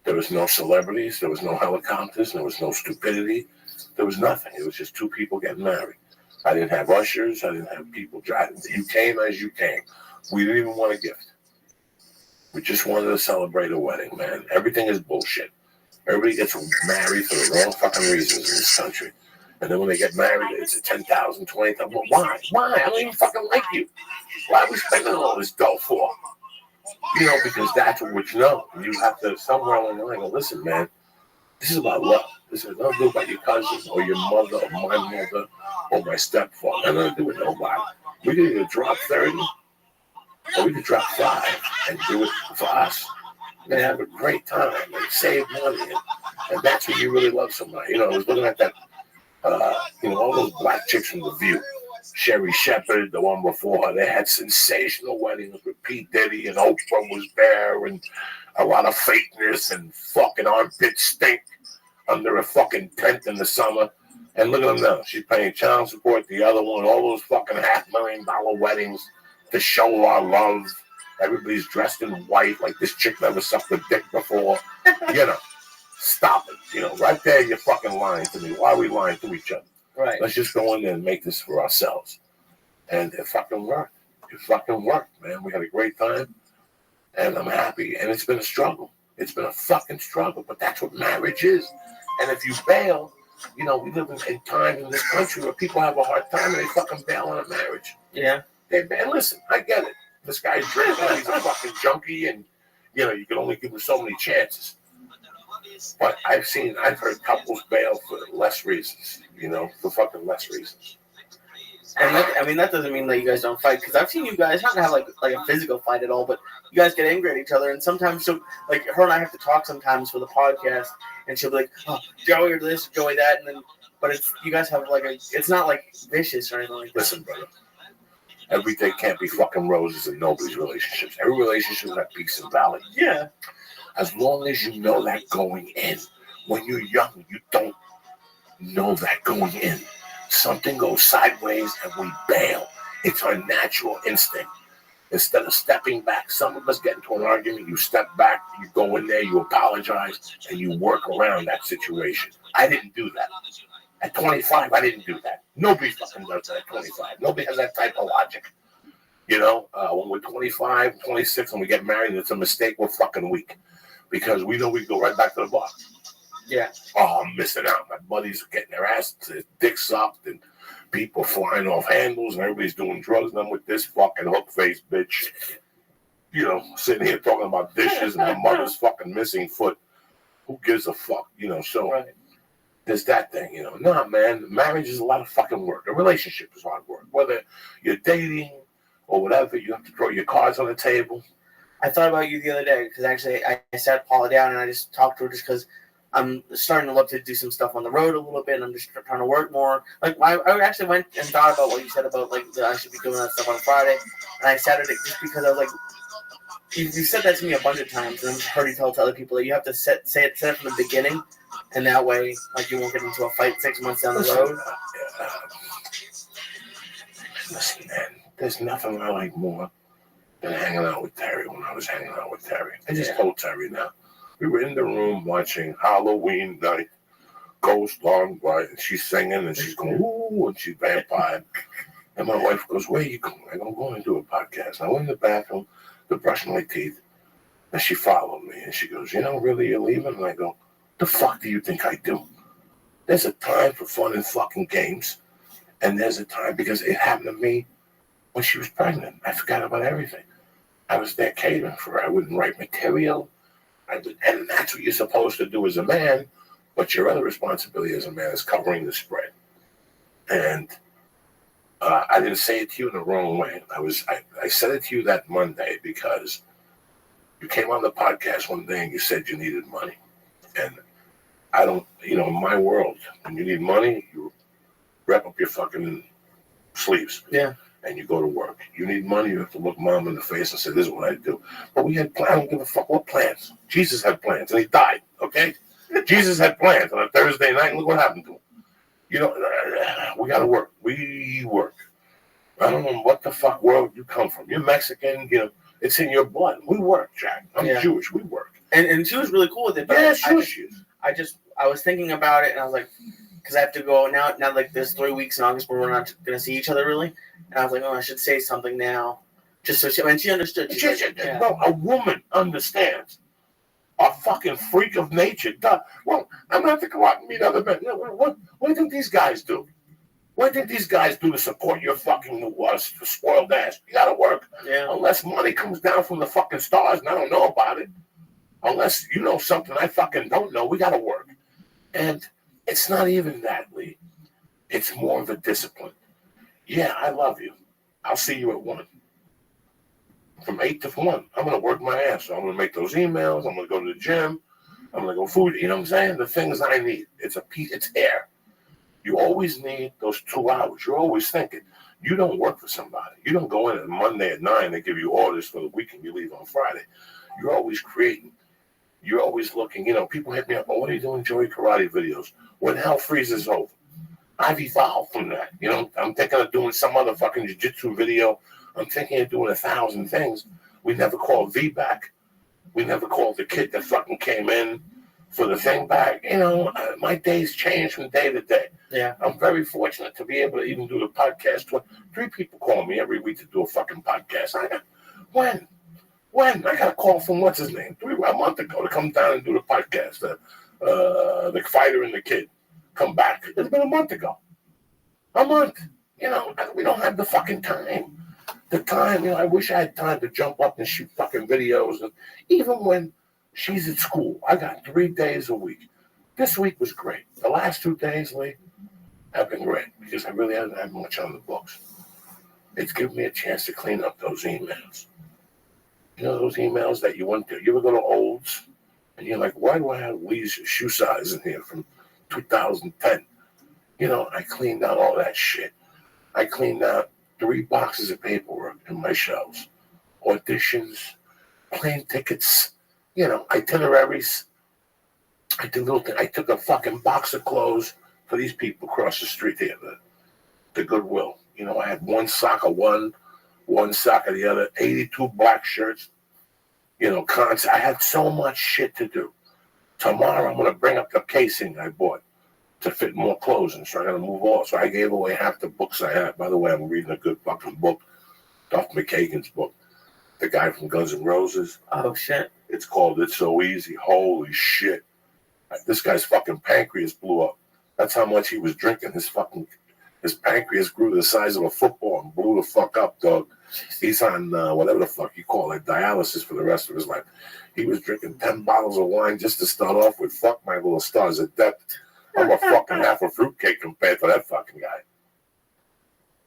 There was no celebrities. There was no helicopters. There was no stupidity. There was nothing. It was just two people getting married. I didn't have ushers. I didn't have people driving. You came as you came. We didn't even want a gift. We just wanted to celebrate a wedding, man. Everything is bullshit. Everybody gets married for the wrong fucking reasons in this country. And then when they get married, it's a $10,000, $20,000. Well, why? Why? I don't even fucking like you. Why are we spending all this dough for? You know, because that's what you know. You have to somewhere along the line go, listen, man, this is about love. This has nothing to do about your cousin or your mother or my mother or my stepfather. Nothing to do with nobody. We can either drop 30 or we could drop 5 and do it for us and have a great time and save money. And that's when you really love somebody. You know, I was looking at that, you know, all those black chicks from The View. Sherry Shepherd, the one before her, they had sensational weddings with Pete Diddy and Oprah was there and a lot of fakeness and fucking armpit stink under a fucking tent in the summer. And look at them now. She's paying child support. The other one, all those fucking $500,000 weddings to show our love. Everybody's dressed in white like this chick never sucked a dick before. You know, stop it. You know, right there you're fucking lying to me. Why are we lying to each other? Right. Let's just go in there and make this for ourselves. And it fucking worked. It fucking worked, man. We had a great time. And I'm happy. And it's been a struggle. It's been a fucking struggle. But that's what marriage is. And if you bail, you know, we live in time in this country where people have a hard time and they fucking bail on a marriage. Yeah. And listen, I get it. This guy's drinking, he's a fucking junkie, and you know, you can only give him so many chances. But I've heard couples bail for less reasons, you know, for fucking less reasons. And that doesn't mean that you guys don't fight, because I've seen you guys not have like a physical fight at all, but you guys get angry at each other, and sometimes she'll, like, her and I have to talk sometimes for the podcast, and she'll be like, "Oh, Joey or this, Joey that," and then, but it's, you guys have like it's not like vicious or anything like that. Listen, brother, every day can't be fucking roses in nobody's relationships. Every relationship has peaks and valleys. Yeah. As long as you know that going in. When you're young, you don't know that going in. Something goes sideways and we bail. It's our natural instinct. Instead of stepping back, some of us get into an argument, you step back, you go in there, you apologize, and you work around that situation. I didn't do that. At 25, I didn't do that. Nobody fucking does that at 25. Nobody has that type of logic. You know, when we're 25, 26, and we get married and it's a mistake, we're fucking weak. Because we know we go right back to the bar. Yeah. Oh, I'm missing out. My buddies are getting their ass, their dick sucked, and people flying off handles, and everybody's doing drugs, and I'm with this fucking hook-faced bitch, you know, sitting here talking about dishes and my mother's fucking missing foot. Who gives a fuck, you know? So Right. There's that thing, you know. Nah, man, marriage is a lot of fucking work. A relationship is hard work. Whether you're dating or whatever, you have to throw your cards on the table. I thought about you the other day, because actually I sat Paula down and I just talked to her just because I'm starting to look to do some stuff on the road a little bit, and I'm just trying to work more. Like, I actually went and thought about what you said about, like, that I should be doing that stuff on Friday, and I said it just because I was like, you said that to me a bunch of times, and I've heard you tell it to other people that you have to say it from the beginning, and that way, like, you won't get into a fight 6 months down the road. Listen, man, there's nothing I like more than hanging out with Terry when I was hanging out with Terry. I just told Terry now. We were in the room watching Halloween Night, Ghost Long Bright, and she's singing and she's going, ooh, and she's vampire. And my wife goes, where are you going? I go, I'm going to do a podcast. I went in the bathroom to brush my teeth, and she followed me, and she goes, you know, really, you're leaving? And I go, the fuck do you think I do? There's a time for fun and fucking games, and there's a time, because it happened to me when she was pregnant. I forgot about everything. I was there catering for her. I wouldn't write material. And that's what you're supposed to do as a man, but your other responsibility as a man is covering the spread. And I didn't say it to you in the wrong way. I said it to you that Monday because you came on the podcast one day and you said you needed money. And I don't, you know, in my world, when you need money, you wrap up your fucking sleeves. Yeah. And you go to work. You need money, you have to look mom in the face and say, this is what I do. But we had plans. I don't give a fuck what plans. Jesus had plans, and he died, okay? Jesus had plans on a Thursday night, and look what happened to him. You know, we got to work. We work. I don't know what the fuck world you come from. You're Mexican, you know, it's in your blood. We work, Jack. I'm Jewish. We work. And she was really cool with it. But Yeah, sure she is. I was thinking about it, and I was like, because I have to go now, like, there's 3 weeks in August where we're not going to see each other, really. And I was like, oh, I should say something now. Just so she understood. Bro, a woman understands. A fucking freak of nature. Well, I'm going to have to go out and meet other men. What do you think these guys do? What do you think these guys do to support your fucking spoiled ass? You got to work. Yeah. Unless money comes down from the fucking stars, and I don't know about it. Unless you know something I fucking don't know, we got to work. And it's not even that, Lee. It's more of a discipline. Yeah, I love you. I'll see you at 1. From 8 to 1. I'm going to work my ass. So I'm going to make those emails. I'm going to go to the gym. I'm going to go food. You know what I'm saying? The things I need. It's air. You always need those 2 hours. You're always thinking. You don't work for somebody. You don't go in on Monday at 9. They give you orders for the week and you leave on Friday. You're always creating. You're always looking. You know, people hit me up. Oh, what are you doing, Joey Karate videos? When hell freezes over. I've evolved from that. You know, I'm thinking of doing some other fucking jiu-jitsu video. I'm thinking of doing 1,000 things. We never called V back. We never called the kid that fucking came in for the thing back. You know, my days change from day to day. Yeah. I'm very fortunate to be able to even do the podcast. 3 people call me every week to do a fucking podcast. When? I got a call from what's his name? A month ago to come down and do the podcast. The fighter and the kid. come back. It's been a month ago. A month. We don't have the fucking time. The time, I wish I had time to jump up and shoot fucking videos. And even when she's at school, I got 3 days a week. This week was great. The last 2 days, Lee, have been great because I really haven't had much on the books. It's given me a chance to clean up those emails. Those emails that you went to. You ever go to Olds? And you're like, why do I have Lee's shoe size in here from 2010? I cleaned out all that shit. I cleaned out 3 boxes of paperwork in my shelves. Auditions, plane tickets, itineraries. I did little things. I took a fucking box of clothes for these people across the street here, the Goodwill. I had 1 sock of one sock of the other, 82 black shirts. I had so much shit to do. Tomorrow I'm going to bring up the casing I bought to fit more clothes in, so I got to move all. So I gave away half the books I had. By the way, I'm reading a good fucking book, Duff McKagan's book, the guy from Guns N' Roses. Oh, shit. It's called It's So Easy. Holy shit. This guy's fucking pancreas blew up. That's how much he was drinking. His pancreas grew to the size of a football and blew the fuck up, dog. He's on whatever the fuck you call it, dialysis for the rest of his life. He was drinking 10 bottles of wine just to start off with. Fuck my little stars of death. I'm a fucking half a fruitcake compared to that fucking guy.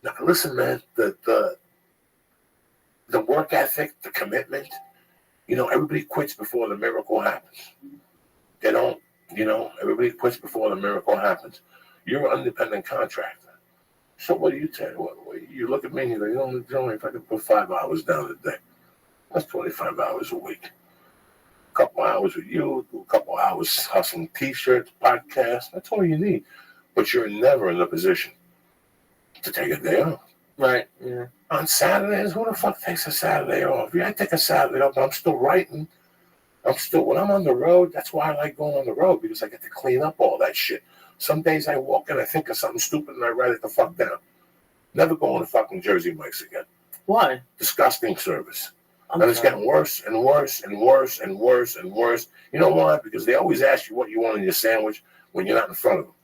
Now, listen, man, the work ethic, the commitment, everybody quits before the miracle happens. They don't, everybody quits before the miracle happens. You're an independent contractor. So what do you tell? You look at me and you go, only if I can put 5 hours down a day. That's 25 hours a week. A couple hours with you, a couple hours hustling T-shirts, podcasts. That's all you need. But you're never in a position to take a day off. Right, yeah. On Saturdays, who the fuck takes a Saturday off? Yeah, I take a Saturday off, but I'm still writing. When I'm on the road, that's why I like going on the road, because I get to clean up all that shit. Some days I walk in, I think of something stupid, and I write it the fuck down. Never going to fucking Jersey Mike's again. Why? Disgusting service. And it's getting worse and worse and worse and worse and worse. You know why? Because they always ask you what you want in your sandwich when you're not in front of them.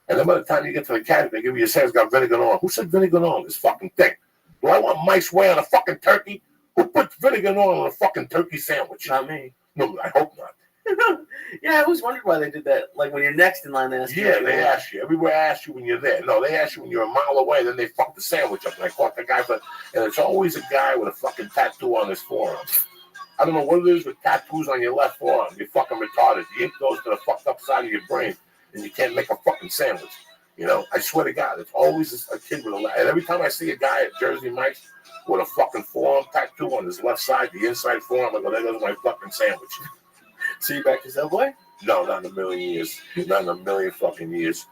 And then by the time you get to the cabinet, they give you a sandwich got vinegar on. Who said vinegar on this fucking thing? Do I want Mike's way on a fucking turkey? Who put vinegar on a fucking turkey sandwich? Not me. No, I hope not. Yeah, I always wondered why they did that. Like when you're next in line, they ask you. Yeah, they ask you. Everywhere ask you when you're there. No, they ask you when you're a mile away, then they fuck the sandwich up. And I caught the guy, and it's always a guy with a fucking tattoo on his forearm. I don't know what it is with tattoos on your left forearm. You're fucking retarded. The ink goes to the fucked up side of your brain, and you can't make a fucking sandwich. I swear to God, it's always a kid with a and every time I see a guy at Jersey Mike's with a fucking forearm tattoo on his left side, the inside forearm, I go, there goes my fucking sandwich. So you back to Subway? No, not in a million years. Not in a million fucking years.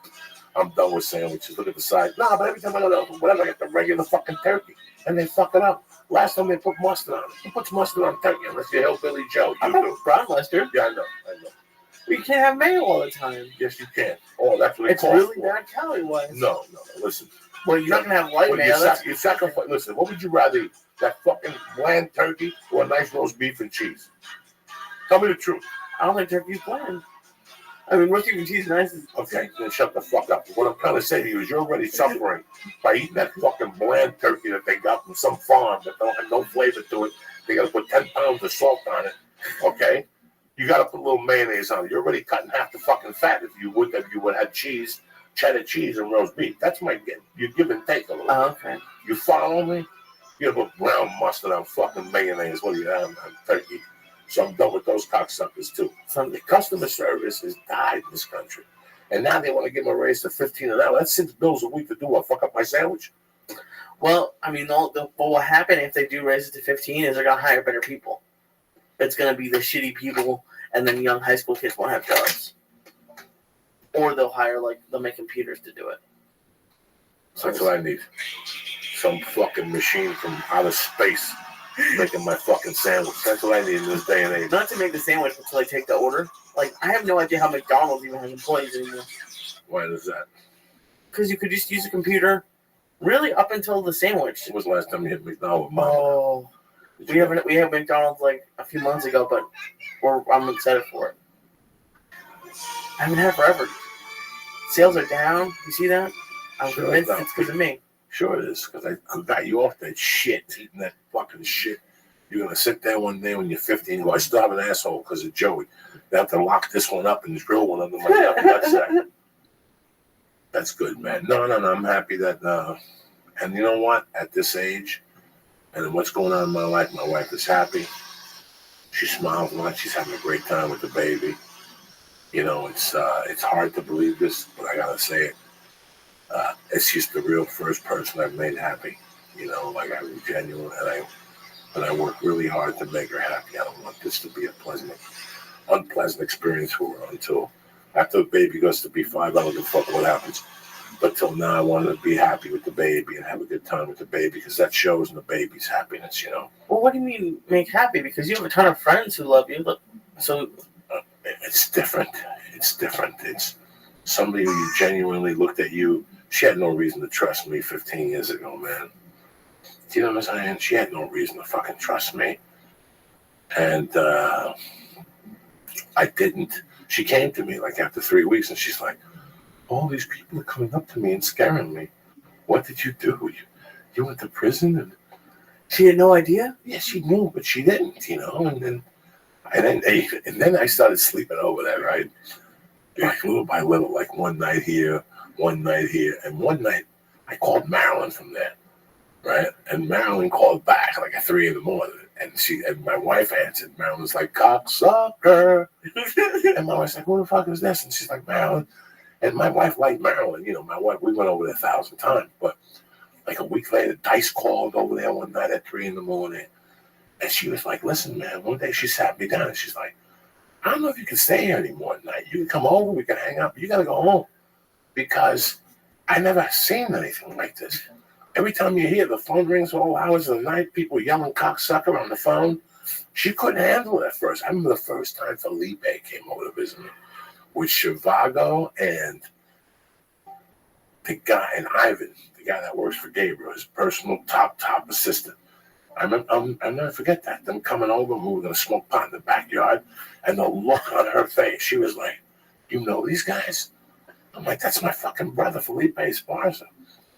I'm done with sandwiches. Look at the side. No, but every time I go to whatever, I get the regular fucking turkey. And they fuck it up. Last time they put mustard on it. Who puts mustard on turkey unless you're Hillbilly Joe? I know brown mustard. Yeah, I know. But you can't have mayo all the time. Yes, you can. Oh, that's what it's really bad calorie-wise. No, listen. Well, you're not going to have white mayo. You sacrifice. Listen, what would you rather eat? That fucking bland turkey or a nice roast beef and cheese? Tell me the truth. I don't think turkey's bland. I mean, roast beef and cheese is nice. Okay, then shut the fuck up. What I'm trying to say to you is you're already suffering by eating that fucking bland turkey that they got from some farm that don't have no flavor to it. They got to put 10 pounds of salt on it, okay? You got to put a little mayonnaise on it. You're already cutting half the fucking fat if you would have cheese, cheddar cheese, and roast beef. That's you give and take a little bit. Okay. You follow me? You put brown mustard on fucking mayonnaise. What do you have on turkey? So I'm done with those cocksuckers too. The customer service has died in this country. And now they want to give them a raise to $15 an hour. That's $6 a week to do what? Fuck up my sandwich? Well, I mean, what will happen if they do raise it to 15 is they're going to hire better people. It's going to be the shitty people, and then young high school kids won't have jobs. Or they'll make computers to do it. So that's what I need. Some fucking machine from outer space making my fucking sandwich. That's what I need in this day and age. Not to make the sandwich until I take the order. Like, I have no idea how McDonald's even has employees anymore. Why is that? Because you could just use a computer, really, up until the sandwich. When was the last time you hit McDonald's? Oh, we have McDonald's like a few months ago, but I'm excited for it. I haven't had it forever. sales are down. You see that? I'm Sure, convinced no. it's because of me. Sure it is, because I got you off that shit, eating that fucking shit. You're gonna sit there one day when you're 15 and go, I still have an asshole because of Joey. They have to lock this one up and drill one under my nutsack. That's good, man. No, I'm happy that, and you know what? At this age, and what's going on in my wife is happy. She smiles a lot. She's having a great time with the baby. You know, it's hard to believe this, but I gotta say it. She's the real first person I've made happy. You know, like I was genuine, and I work really hard to make her happy. I don't want this to be a unpleasant experience for her until after the baby goes to be 5. I don't give a fuck what happens. But till now, I want her to be happy with the baby and have a good time with the baby because that shows in the baby's happiness, you know. Well, what do you mean make happy? Because you have a ton of friends who love you. So it's different. It's different. It's somebody who genuinely looked at you. She had no reason to trust me 15 years ago, man. Do you know what I'm saying? She had no reason to fucking trust me. And I didn't. She came to me like after 3 weeks and she's like, all these people are coming up to me and scaring me. What did you do? You went to prison? And she had no idea? Yeah, she knew, but she didn't, you know. And then I started sleeping over that, right? Like little by little, like one night here. And one night I called Marilyn from there, right? And Marilyn called back like at 3 a.m. And my wife answered. Marilyn was like, cocksucker. And my wife's like, who the fuck is this? And she's like, Marilyn. And my wife liked Marilyn. You know, my wife, we went over there 1,000 times. But like a week later, Dice called over there one night at 3 a.m. And she was like, listen, man, one day she sat me down and she's like, I don't know if you can stay here anymore at night. You can come over, we can hang out, but you got to go home. Because I never seen anything like this. Every time you hear the phone rings all hours of the night, people yelling cocksucker on the phone. She couldn't handle it at first. I remember the first time Felipe came over to visit me with Shivago and the guy, and Ivan, the guy that works for Gabriel, his personal top assistant. I'll never forget that. Them coming over, we were going to smoke pot in the backyard, and the look on her face, she was like, you know these guys? I'm like, that's my fucking brother, Felipe Esparza.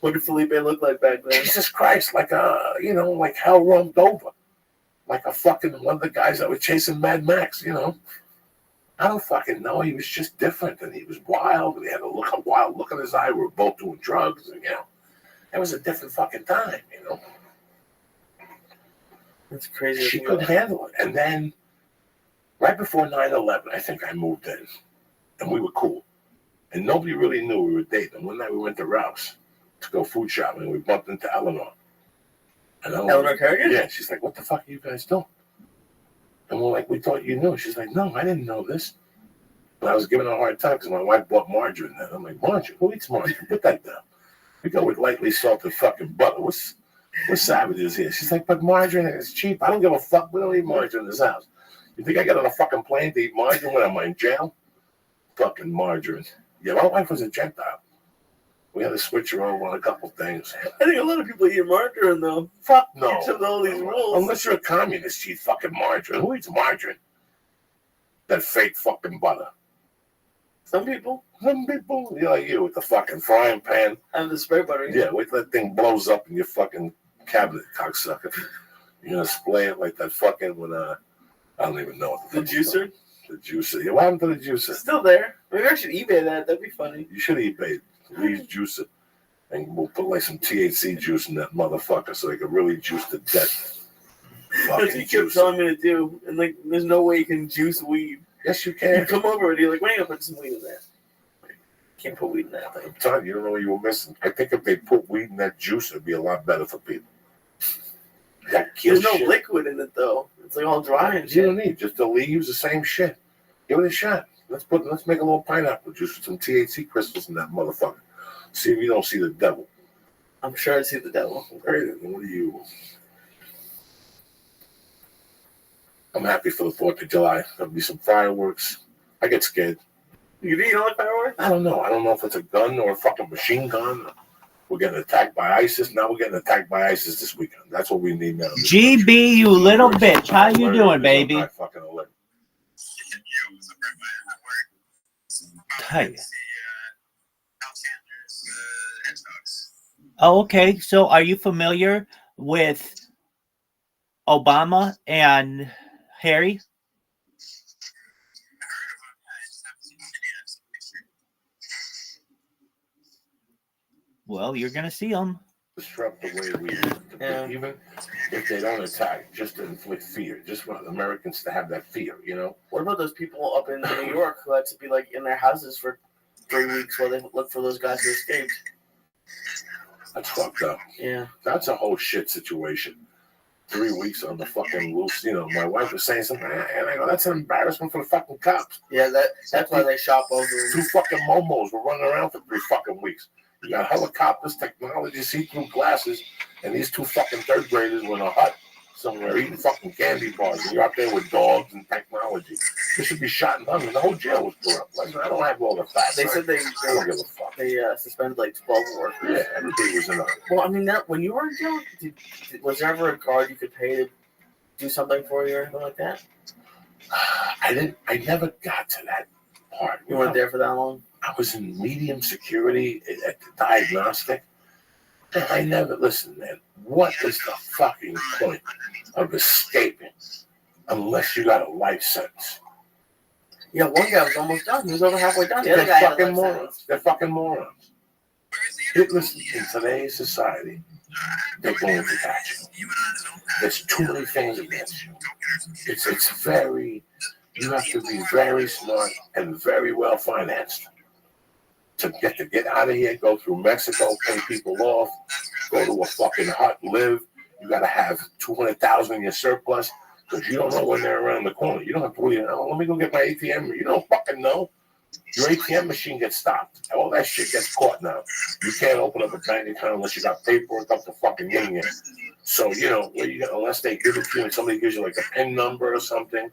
What did Felipe look like back then? Jesus Christ, like like hell roamed over. Like a fucking one of the guys that was chasing Mad Max, you know. I don't fucking know. He was just different, and he was wild, and he had a wild look in his eye. We were both doing drugs, and, you know. It was a different fucking time, you know. That's crazy. She couldn't handle it. And then, right before 9/11, I think I moved in, and we were cool. And nobody really knew we were dating. One night we went to Ralph's to go food shopping, and we bumped into Eleanor. And Eleanor Kerrigan? Yeah, she's like, what the fuck are you guys doing? And we're like, we thought you knew. She's like, no, I didn't know this. And I was giving her a hard time because my wife bought margarine. And I'm like, margarine? Who eats margarine? Put that down. We go with lightly salted fucking butter. What's savages here? She's like, but margarine is cheap. I don't give a fuck. We don't eat margarine in this house. You think I got on a fucking plane to eat margarine when I'm in jail? Fucking margarine. Yeah, my wife was a Gentile. We had to switch her over on a couple things. I think a lot of people eat margarine, though. Fuck no. Each of all these rules. Unless you're a communist, you eat fucking margarine. Who eats margarine? That fake fucking butter. Some people. You're like you with the fucking frying pan. And the spray butter. Yeah, wait till that thing blows up in your fucking cabinet, cocksucker. You're going to spray it like that fucking when, I don't even know what the juicer? The juicer. Yeah, what happened to the juicer? It's still there. Maybe I should eBay that. That'd be funny. You should eBay Lee's juicer. And we'll put like some THC juice in that motherfucker so they can really juice to death. That's what you kept telling me to do. And like, there's no way you can juice weed. Yes, you can. You come over and you're like, when are you going to put some weed in there? Can't put weed in that thing. I'm telling you, you don't know what you were missing. I think if they put weed in that juice, it'd be a lot better for people. There's no liquid in it, though. It's like all dry and shit. You don't need just the leaves, the same shit. Give it a shot. Let's make a little pineapple juice with some THC crystals in that motherfucker. See if you don't see the devil. I'm sure I see the devil. Great. What are you? I'm happy for the 4th of July. There'll be some fireworks. I get scared. You don't like fireworks? I don't know. I don't know if it's a gun or a fucking machine gun. We're getting attacked by ISIS. Now we're getting attacked by ISIS this weekend. That's what we need now. GB, you little bitch. How you doing, baby? Tight. Oh, okay. So are you familiar with Obama and Harry? Well, you're going to see them. Disrupt the way we live. Yeah. Even if they don't attack, just to inflict fear, just for Americans to have that fear, you know? What about those people up in New York who had to be like in their houses for 3 weeks while they look for those guys who escaped? That's fucked up. Yeah. That's a whole shit situation. 3 weeks on the fucking loose, you know. My wife was saying something, and I go, that's an embarrassment for the fucking cops. Yeah, that's why they shop over. Two fucking momos were running around for 3 fucking weeks. You got helicopters, technology, see-through glasses, and these 2 fucking third graders were in a hut somewhere eating fucking candy bars. And you're out there with dogs and technology. They should be shot and hung, and the whole jail was put up. Listen, I don't have all the facts. They said I don't give a fuck. they suspended like 12 workers. Yeah, everybody was in a. Well, I mean, when you were in jail, was there ever a guard you could pay to do something for you or anything like that? I never got to that part. You weren't there for that long? I was in medium security at the diagnostic. And I never, listen, man, what is the fucking point of escaping unless you got a life sentence? Yeah, one guy was almost done. He was over halfway done. The They're other guy fucking had a life morons. sentence. They're fucking morons. Listen, in today's society, they're going to catch you. There's too many things against you. It's very, you have to be very smart and very well financed to get out of here, go through Mexico, pay people off, go to a fucking hut, live. You got to have $200,000 in your surplus because you don't know when they're around the corner. You don't have to wait. Oh, let me go get my ATM. You don't fucking know. Your ATM machine gets stopped. All that shit gets caught now. You can't open up a bank account unless you got paperwork up to fucking yin. So, you know, unless they give it to you and somebody gives you like a PIN number or something,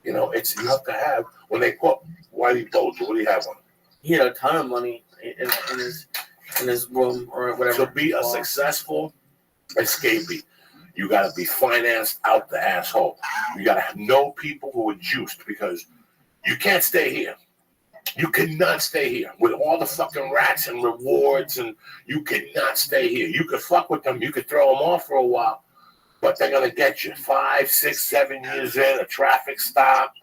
you know, you have to have, when they call, Whitey Bulger, what do you have on? He had a ton of money in his room or whatever. To be a successful escapee, you got to be financed out the asshole. You got to know people who are juiced because you can't stay here. You cannot stay here with all the fucking rats and rewards, and you cannot stay here. You could fuck with them. You could throw them off for a while, but they're going to get you 5, 6, 7 years in, a traffic stop,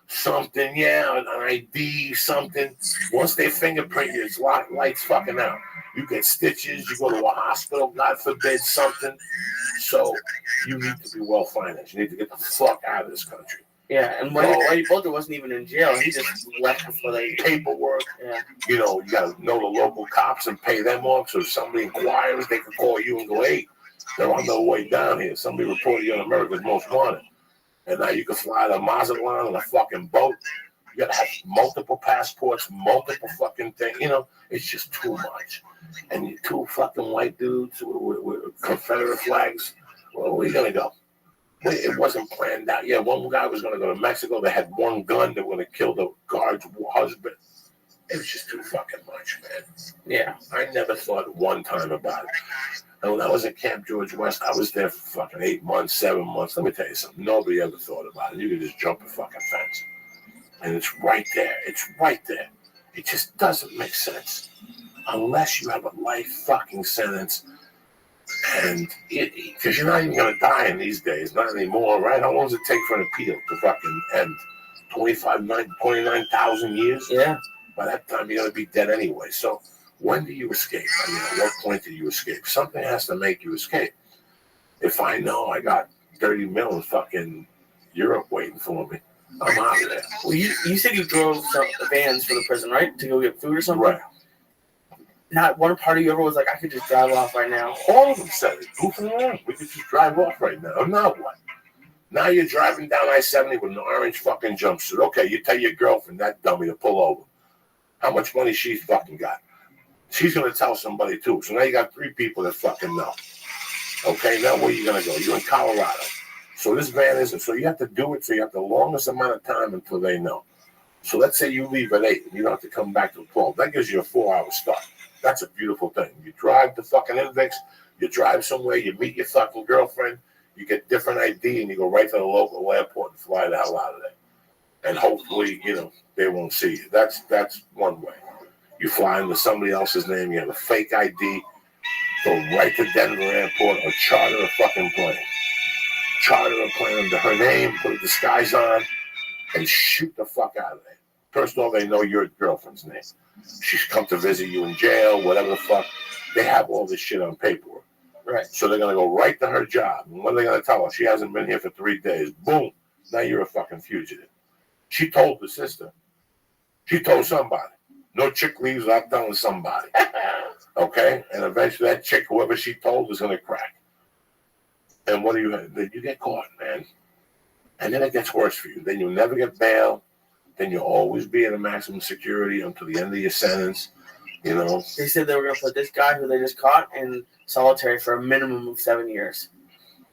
something, yeah, an ID, something. Once they fingerprint you, it's lights fucking out. You get stitches, you go to a hospital, God forbid, something. So you need to be well financed. You need to get the fuck out of this country. Yeah, and Whitey Bulger wasn't even in jail. He just left before they paperwork. Yeah. You know, you got to know the local cops and pay them off. So if somebody inquires, they can call you and go, hey, they're on their way down here. Somebody reported you on America's Most Wanted. And now you can fly to Mazatlan on a fucking boat. You got to have multiple passports, multiple fucking things. You know, it's just too much. And you 2 fucking white dudes with Confederate flags. Well, where are you going to go? It wasn't planned out. Yeah, one guy was going to go to Mexico. They had one gun. They were going to kill the guard's husband. It was just too fucking much, man. Yeah. I never thought one time about it. And when I was at Camp George West, I was there for fucking 8 months, 7 months. Let me tell you something. Nobody ever thought about it. You could just jump a fucking fence. And it's right there. It's right there. It just doesn't make sense. Unless you have a life fucking sentence. And because you're not even going to die in these days. Not anymore, right? How long does it take for an appeal to fucking end? 29,000 years? Yeah. By that time, you're going to be dead anyway. So when do you escape? I mean, at what point do you escape? Something has to make you escape. If I know I got 30 mil in fucking Europe waiting for me, I'm out of there. Well, you said you drove some vans for the prison, right? To go get food or something? Right. Not one part of you ever was like, I could just drive off right now. All of them said it. Goofing around. We could just drive off right now. Now what? Now you're driving down I-70 with an orange fucking jumpsuit. Okay, you tell your girlfriend, that dummy, to pull over. How much money she's fucking got? She's going to tell somebody too. So now you got 3 people that fucking know. Okay, now where are you going to go? You're in Colorado. So this van isn't. So you have to do it so you have the longest amount of time until they know. So let's say you leave at 8 and you don't have to come back till 12. That gives you a 4-hour start. That's a beautiful thing. You drive to fucking Invix, you drive somewhere, you meet your fucking girlfriend, you get different ID, and you go right to the local airport and fly the hell out of there. And hopefully, you know, they won't see you. That's one way. You fly into somebody else's name, you have a fake ID, go right to Denver Airport or charter a fucking plane. Charter a plane under her name, put a disguise on, and shoot the fuck out of there. First of all, they know your girlfriend's name. She's come to visit you in jail, whatever the fuck. They have all this shit on paperwork. Right. So they're going to go right to her job. And what are they going to tell her? She hasn't been here for 3 days. Boom. Now you're a fucking fugitive. She told the sister. She told somebody. No chick leaves without telling somebody. Okay? And eventually that chick, whoever she told, is going to crack. And what do you get caught, man. And then it gets worse for you. Then you'll never get bail. Then you'll always be in a maximum security until the end of your sentence. You know? They said they were going to put this guy who they just caught in solitary for a minimum of 7 years.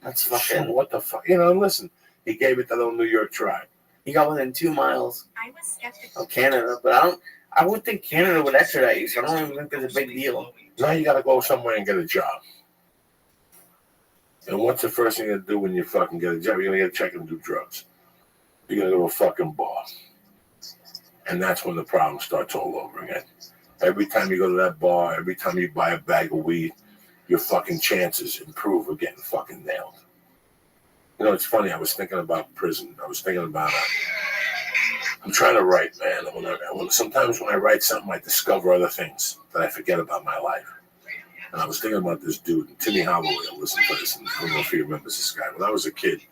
That's fucking... Sure, what the fuck? You know, listen. He gave it to the New York tribe. He got within 2 miles of Canada, but I would think Canada would extradite you, so I don't even think there's a big deal. Now you got to go somewhere and get a job. And what's the first thing you're going to do when you fucking get a job? You're going to get a check and do drugs. You're going to go to a fucking bar. And that's when the problem starts all over again. Every time you go to that bar, every time you buy a bag of weed, your fucking chances improve of getting fucking nailed. You know, it's funny. I was thinking about prison. I was thinking about I'm trying to write, man. Sometimes when I write something, I discover other things that I forget about my life. And I was thinking about this dude, Timmy Holloway. I listened to this, and I don't know if he remembers this guy. When I was a kid,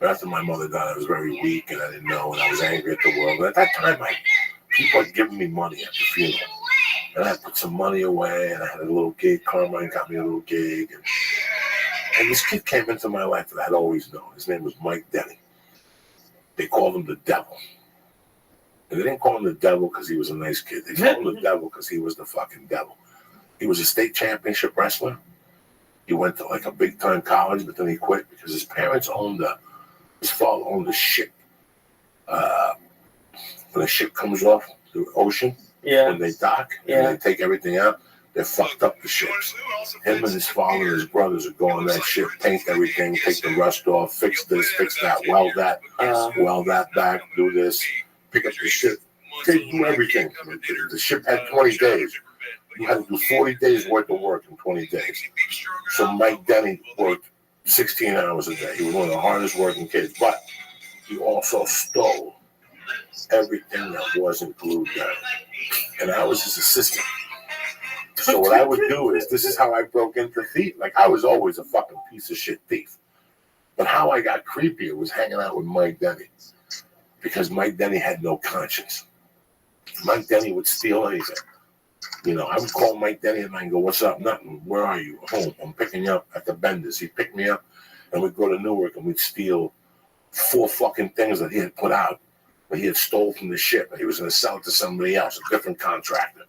after my mother died, I was very weak, and I didn't know, and I was angry at the world. But at that time, people had given me money at the funeral. And I had put some money away, and I had a little gig. Carmine got me a little gig. And this kid came into my life that I had always known. His name was Mike Denny. They called him the Devil. And they didn't call him the Devil because he was a nice kid. They called him the Devil because he was the fucking devil. He was a state championship wrestler. He went to like a big time college, but then he quit because his parents his father owned a ship. When a ship comes off the ocean, when they dock and they take everything out, they fucked up the ships. Him and his father and his brothers would go on that ship, paint everything, take the rust off, fix this, fix that, weld that back, do this, pick up the ship, do everything. The ship had 20 days. You had to do 40 days worth of work in 20 days. So Mike Denny worked 16 hours a day. He was one of the hardest working kids, but he also stole everything that wasn't glued down. And I was his assistant. So what I would do is, this is how I broke into thief. Like, I was always a fucking piece of shit thief. But how I got creepier was hanging out with Mike Denny. Because Mike Denny had no conscience. Mike Denny would steal anything. You know, I would call Mike Denny and I'd go, "What's up? Nothing. Where are you?" "Home. I'm picking you up at the Benders." He'd pick me up and we'd go to Newark and we'd steal 4 fucking things that he had put out, that he had stole from the ship, and he was going to sell it to somebody else, a different contractor.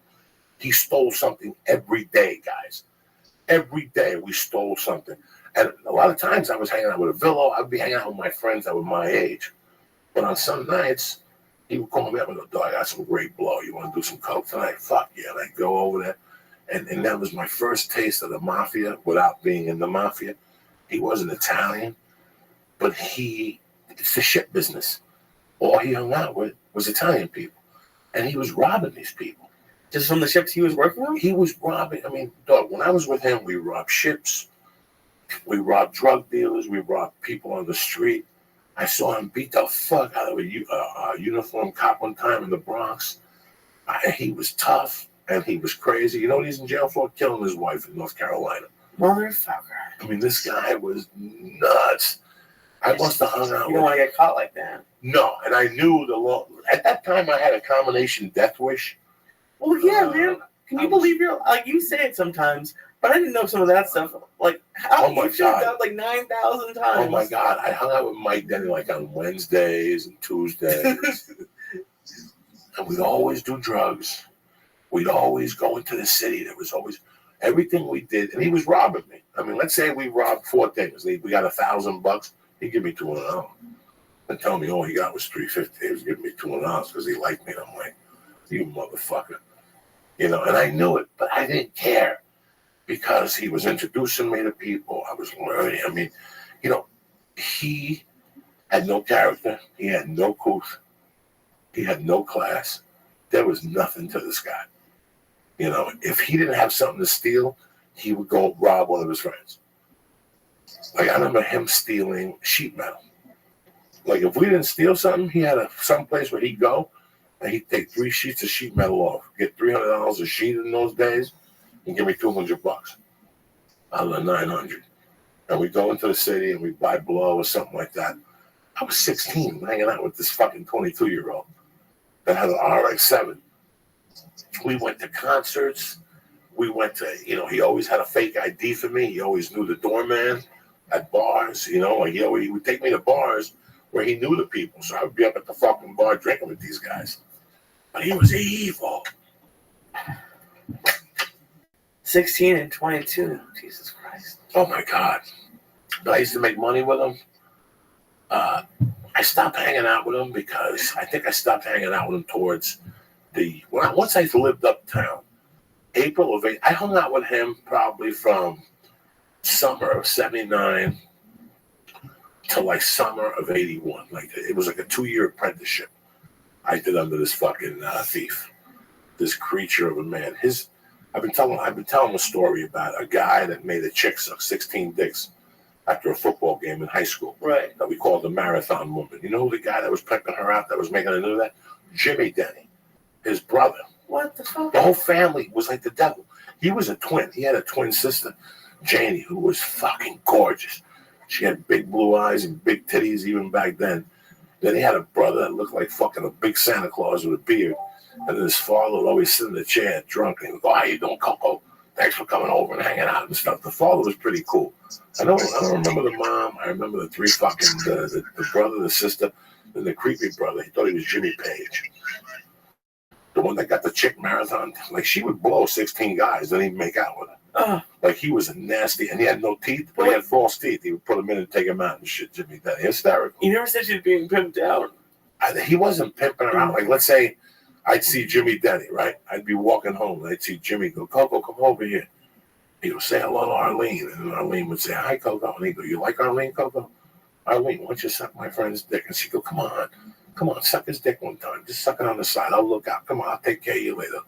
He stole something every day, guys. Every day we stole something. And a lot of times I was hanging out with a Villo. I'd be hanging out with my friends that were my age. But on some nights, he would call me up and go, "Dog, I got some great blow. You want to do some coke tonight?" "Fuck yeah." And I'd go over there. And that was my first taste of the mafia without being in the mafia. He wasn't Italian, but it's the shit business. All he hung out with was Italian people. And he was robbing these people. Just from the ships he was working on? He was robbing. I mean, dog, when I was with him, we robbed ships. We robbed drug dealers. We robbed people on the street. I saw him beat the fuck out of a uniformed cop one time in the Bronx. He was tough, and he was crazy. You know what he's in jail for? Killing his wife in North Carolina. Motherfucker. I mean, this guy was nuts. I must have hung out You don't want to get caught like that. No, and I knew the law. At that time, I had a combination death wish. Well, yeah, man. Can you believe you say it sometimes, but I didn't know some of that stuff. Like, how you should have done like 9,000 times. Oh my God. I hung out with Mike Denny like on Wednesdays and Tuesdays. And we'd always do drugs. We'd always go into the city. There was always everything we did. And he was robbing me. I mean, let's say we robbed 4 things. We got $1,000. He'd give me $200. And tell me all he got was $350. He was giving me $200 because he liked me. And I'm like, "You motherfucker." You know, and I knew it, but I didn't care because he was introducing me to people. I was learning. I mean, you know, he had no character. He had no couth. He had no class. There was nothing to this guy. You know, if he didn't have something to steal, he would go rob one of his friends. Like, I remember him stealing sheet metal. Like, if we didn't steal something, he had some place where he'd go, and he'd take 3 sheets of sheet metal off, get $300 a sheet in those days, and give me $200 out of the 900. And we go into the city and we buy blow or something like that. I was 16 hanging out with this fucking 22-year-old that had an RX-7. We went to concerts. We went to, you know, he always had a fake ID for me. He always knew the doorman at bars, you know. Like he would take me to bars where he knew the people. So I would be up at the fucking bar drinking with these guys. But he was evil. 16 and 22. Jesus Christ. Oh, my God. But I used to make money with him. I stopped hanging out with him because I think I stopped hanging out with him towards once I lived uptown. April of 8, I hung out with him probably from summer of 79 to like summer of 81. Like it was like a 2-year apprenticeship I did under this fucking thief, this creature of a man. I've been telling a story about a guy that made a chick suck 16 dicks after a football game in high school. Right. That we called the marathon woman. You know who the guy that was pimping her out that was making her do that? Jimmy Denny, his brother. What the fuck? The whole family was like the devil. He was a twin. He had a twin sister, Janie, who was fucking gorgeous. She had big blue eyes and big titties even back then. Then he had a brother that looked like fucking a big Santa Claus with a beard. And then his father would always sit in the chair drunk and go, "How you doing, Coco? Thanks for coming over and hanging out and stuff." The father was pretty cool. I don't remember the mom. I remember the 3 fucking, the brother, the sister, and the creepy brother. He thought he was Jimmy Page. The one that got the chick marathon. Like, she would blow 16 guys, then he'd make out with her. Like, he was a nasty, and he had no teeth, but he had false teeth. He would put them in and take them out and shit, Jimmy Denny. Hysterical. You never said she was being pimped out. He wasn't pimping her out. Like, let's say I'd see Jimmy Denny, right? I'd be walking home, and I'd see Jimmy go, "Coco, come over here." He would say hello to Arlene, and then Arlene would say, "Hi, Coco." And he'd go, "You like Arlene, Coco?" "Arlene, why don't you suck my friend's dick?" And she'd go, Come on, suck his dick one time. Just suck it on the side. I'll look out. Come on, I'll take care of you later.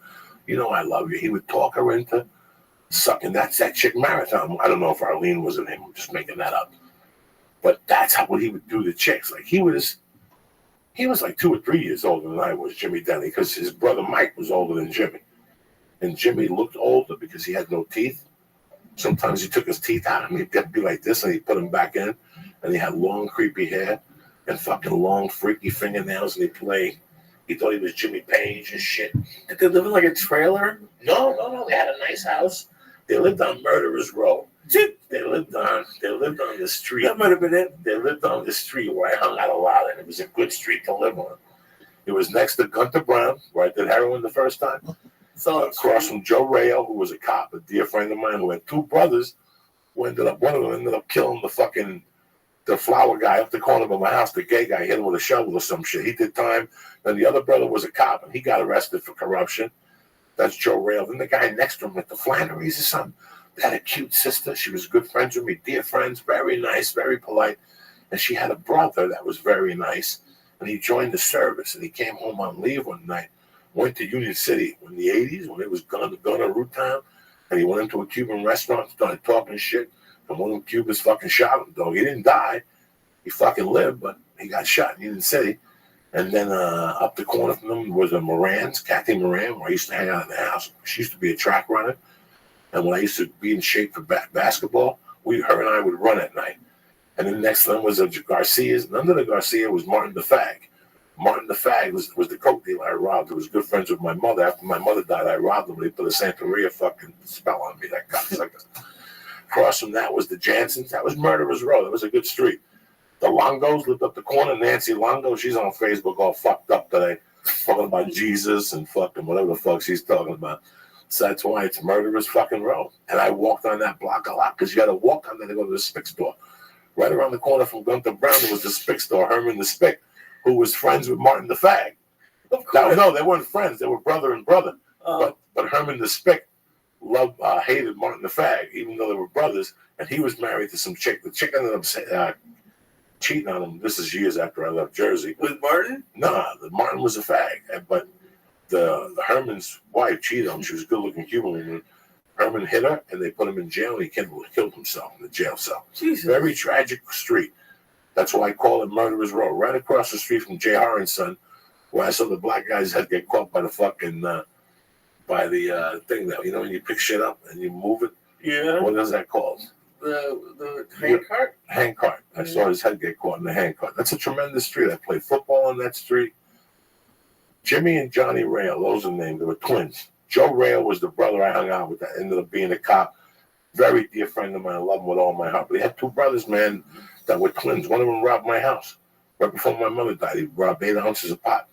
You know I love you." He would talk her into sucking that chick marathon. I don't know if Arlene was in him. I'm just making that up. But that's what he would do to chicks. Like, he was like 2 or 3 years older than I was, Jimmy Denny, because his brother Mike was older than Jimmy. And Jimmy looked older because he had no teeth. Sometimes he took his teeth out and he'd be like this and he'd put them back in. And he had long, creepy hair and fucking long, freaky fingernails. And he thought he was Jimmy Page and shit. Did they live in like a trailer? No. They had a nice house. They lived on Murderers Row. They lived on the street. That might have been it. They lived on the street where I hung out a lot, and it was a good street to live on. It was next to Gunter Brown, where I did heroin the first time. So across from Joe Rayo, who was a cop, a dear friend of mine, who had 2 brothers, one of them ended up killing the flower guy up the corner of my house, the gay guy, hit him with a shovel or some shit. He did time. Then the other brother was a cop, and he got arrested for corruption. That's Joe Rayo. Then the guy next to him with the Flannerys or something, they had a cute sister. She was good friends with me, dear friends, very nice, very polite. And she had a brother that was very nice. And he joined the service, and he came home on leave one night, went to Union City in the 80s when it was gun on Root Town, and he went into a Cuban restaurant, started talking shit, and one of the Cubans fucking shot him, though. He didn't die. He fucking lived, but he got shot in Union City. And then up the corner from them was a Moran's, Kathy Moran, where I used to hang out in the house. She used to be a track runner. And when I used to be in shape for basketball, her and I would run at night. And then the next one was a Garcia's. And under the Garcia was Martin the Fag. Martin the Fag was the coke dealer I robbed. Who was good friends with my mother. After my mother died, I robbed him. They put a Santeria fucking spell on me, that cocksucker. Across from that was the Jansons. That was Murderers Row. That was a good street. The Longos lived up the corner. Nancy Longo, she's on Facebook all fucked up today, talking about Jesus and fucking whatever the fuck she's talking about. So that's why it's Murderers fucking Row. And I walked on that block a lot because you got to walk on there to go to the Spick store. Right around the corner from Gunter Brown, there was the Spick store, Herman the Spick, who was friends with Martin the Fag. No, they weren't friends. They were brother and brother. But Herman the Spick hated Martin the Fag, even though they were brothers. And he was married to some chick. The chick ended up cheating on him. This is years after I left Jersey. With Martin? No, Martin was a fag. But the Herman's wife cheated on him. She was a good-looking Cuban woman. Herman hit her, and they put him in jail, and he killed himself in the jail cell. Jesus. Very tragic street. That's why I call it Murderer's Row. Right across the street from Jay Horan's son, where I saw the black guy's head get caught by the fucking, by the thing that, you know, when you pick shit up and you move it. Yeah. What is that called? The hand cart? Hand cart. I saw his head get caught in the hand cart. That's a tremendous street. I played football on that street. Jimmy and Johnny Rail, those are named. They were twins. Joe Rail was the brother I hung out with that ended up being a cop. Very dear friend of mine. I love him with all my heart. But he had two brothers, man, that were twins. One of them robbed my house right before my mother died. He robbed 8 ounces of pot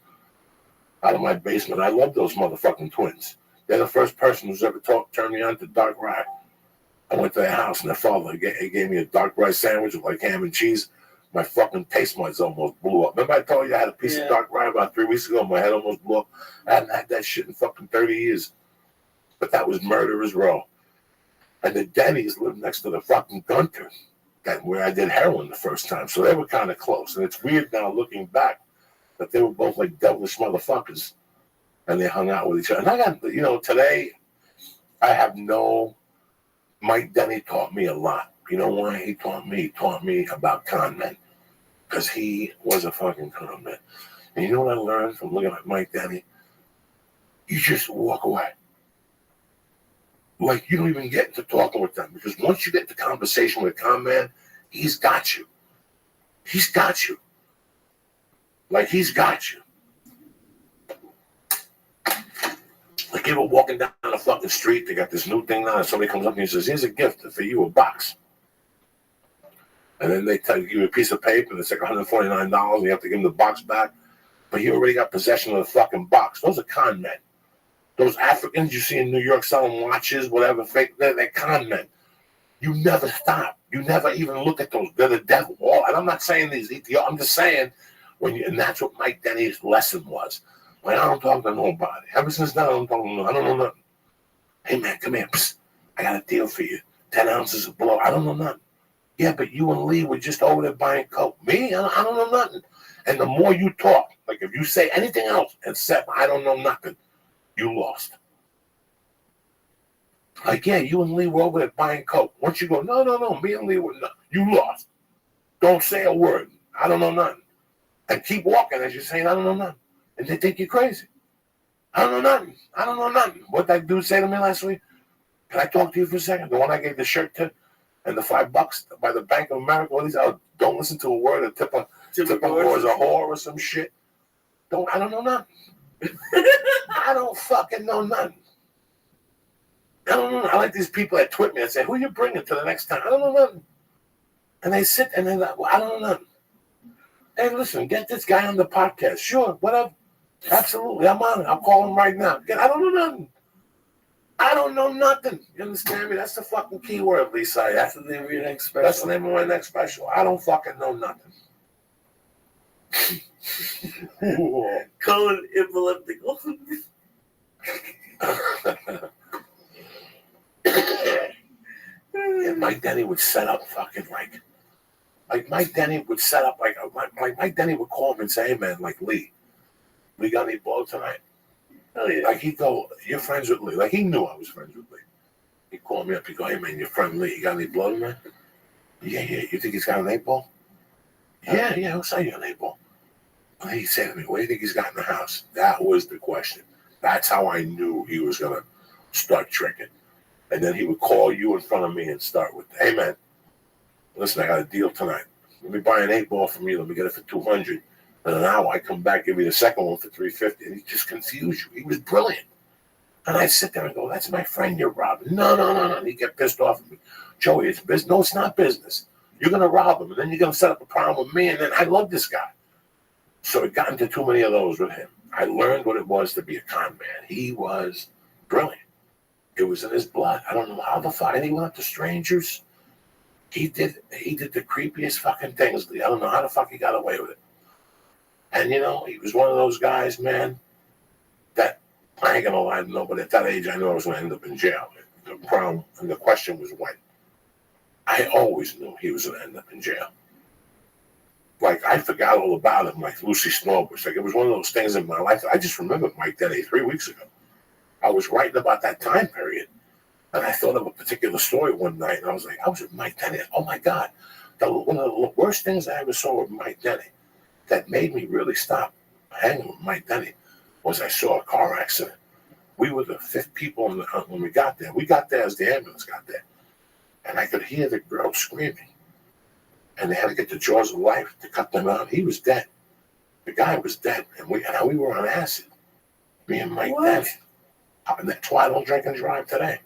out of my basement. I love those motherfucking twins. They're the first person who's ever turned me on to dark rye. I went to their house, and their father he gave me a dark rye sandwich with like ham and cheese. My fucking taste buds almost blew up. Remember I told you I had a piece of dark rye about 3 weeks ago? My head almost blew up. I hadn't had that shit in fucking 30 years. But that was Murderer's Row. And the Denny's lived next to the fucking Gunter, where I did heroin the first time. So they were kind of close. And it's weird now looking back that they were both like devilish motherfuckers. And they hung out with each other. And I got, you know, today I have no... Mike Denny taught me a lot. You know why he taught me? He taught me about con men. Because he was a fucking con man. And you know what I learned from looking at Mike Denny? You just walk away. Like, you don't even get into talking with them. Because once you get into conversation with a con man, he's got you. He's got you. Like, he's got you. Like, you were walking down the fucking street, they got this new thing now, and somebody comes up and he says, here's a gift for you, a box. And then they give you a piece of paper, and it's like $149, and you have to give them the box back. But you already got possession of the fucking box. Those are con men. Those Africans you see in New York selling watches, whatever, fake, they're con men. You never stop. You never even look at those. They're the devil. And I'm not saying these Ethiopians. I'm just saying, and that's what Mike Denny's lesson was. Like, I don't talk to nobody. Ever since then, I don't know nothing. Hey, man, come here. Psst. I got a deal for you. 10 ounces of blow. I don't know nothing. Yeah, but you and Lee were just over there buying coke. Me? I don't know nothing. And the more you talk, like if you say anything else except I don't know nothing, you lost. Like, yeah, you and Lee were over there buying coke. Once you go, no, me and Lee were not. You lost. Don't say a word. I don't know nothing. And keep walking as you're saying, I don't know nothing. And they think you're crazy. I don't know nothing. What that dude say to me last week? Can I talk to you for a second? The one I gave the shirt to and the $5 by the Bank of America. All these, don't listen to a word. A tip was a whore or some shit. I don't know nothing. I don't fucking know nothing. I don't know. I like these people that tweet me and say, who you bringing to the next time? I don't know nothing. And they sit and they're like, well, I don't know nothing. Hey, listen, get this guy on the podcast. Sure, whatever. Absolutely, I'm on it. I'll call him right now. I don't know nothing. I don't know nothing. You understand me? That's the fucking key word, Lisa. That's the name of your next special. That's the name of my next special. I don't fucking know nothing. Colon epileptical. And Mike Denny would set up fucking like Mike Denny would set up like Mike Denny would call him and say, hey man, like Lee got any blow tonight? Oh, yeah. Like he'd go, you're friends with Lee. Like he knew I was friends with Lee. He'd call me up, he'd go, hey man, your friend Lee, you got any blow tonight? Yeah, you think he's got an 8 ball? Yeah, he'll say you an 8 ball. And he'd say to me, what do you think he's got in the house? That was the question. That's how I knew he was gonna start tricking. And then he would call you in front of me and start with, hey man, listen, I got a deal tonight. Let me buy an 8 ball from you. Let me get it for $200. And an hour, I come back, give you the second one for $350. And he just confused you. He was brilliant. And I sit there and go, that's my friend you're robbing. No. And he'd get pissed off at me. Joey, it's business. No, it's not business. You're going to rob him. And then you're going to set up a problem with me. And then I love this guy. So it got into too many of those with him. I learned what it was to be a con man. He was brilliant. It was in his blood. I don't know how the fuck. And he went up to strangers. He did the creepiest fucking things. I don't know how the fuck he got away with it. And, you know, he was one of those guys, man, that I ain't going to lie to nobody. At that age, I knew I was going to end up in jail. The problem, and the question was when. I always knew he was going to end up in jail. like I forgot all about him, like Lucy Snorbus. Like it was one of those things in my life. I just remembered Mike Denny 3 weeks ago. I was writing about that time period, and I thought of a particular story one night, and I was like, I was with Mike Denny. Oh my God. One of the worst things I ever saw with Mike Denny that made me really stop hanging with Mike Denny was I saw a car accident. We were the 5th people when we got there. We got there as the ambulance got there. And I could hear the girl screaming. And they had to get the jaws of life to cut them out. He was dead. The guy was dead. And we were on acid. Me and Mike Denny. And that's why I don't drink and drive today.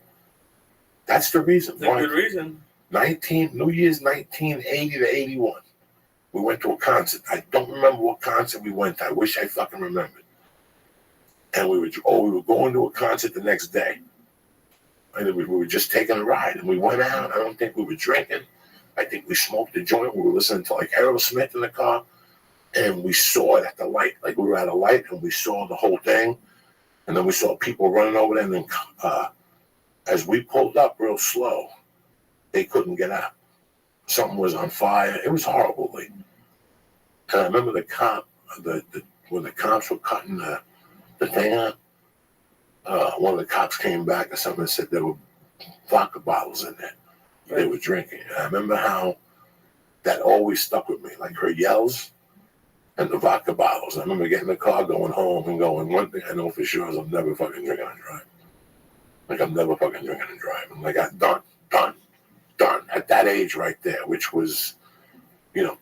That's the reason. It's a good reason. New Year's 1980 to 81. We went to a concert. I don't remember what concert we went to. I wish I fucking remembered. And we were going to a concert the next day. And we were just taking a ride. And we went out. I don't think we were drinking. I think we smoked a joint. We were listening to like Aerosmith in the car. And we saw it at the light. Like we were at a light and we saw the whole thing. And then we saw people running over there. And then as we pulled up real slow, they couldn't get out. Something was on fire. It was horrible. And I remember the cop, when the cops were cutting the thing out, one of the cops came back or something and said there were vodka bottles in there. They were drinking. And I remember how that always stuck with me, like her yells and the vodka bottles. I remember getting in the car, going home and going, one thing I know for sure is I'm never fucking drinking and driving. Like I'm never fucking drinking and driving. Like I'm done at that age right there, which was,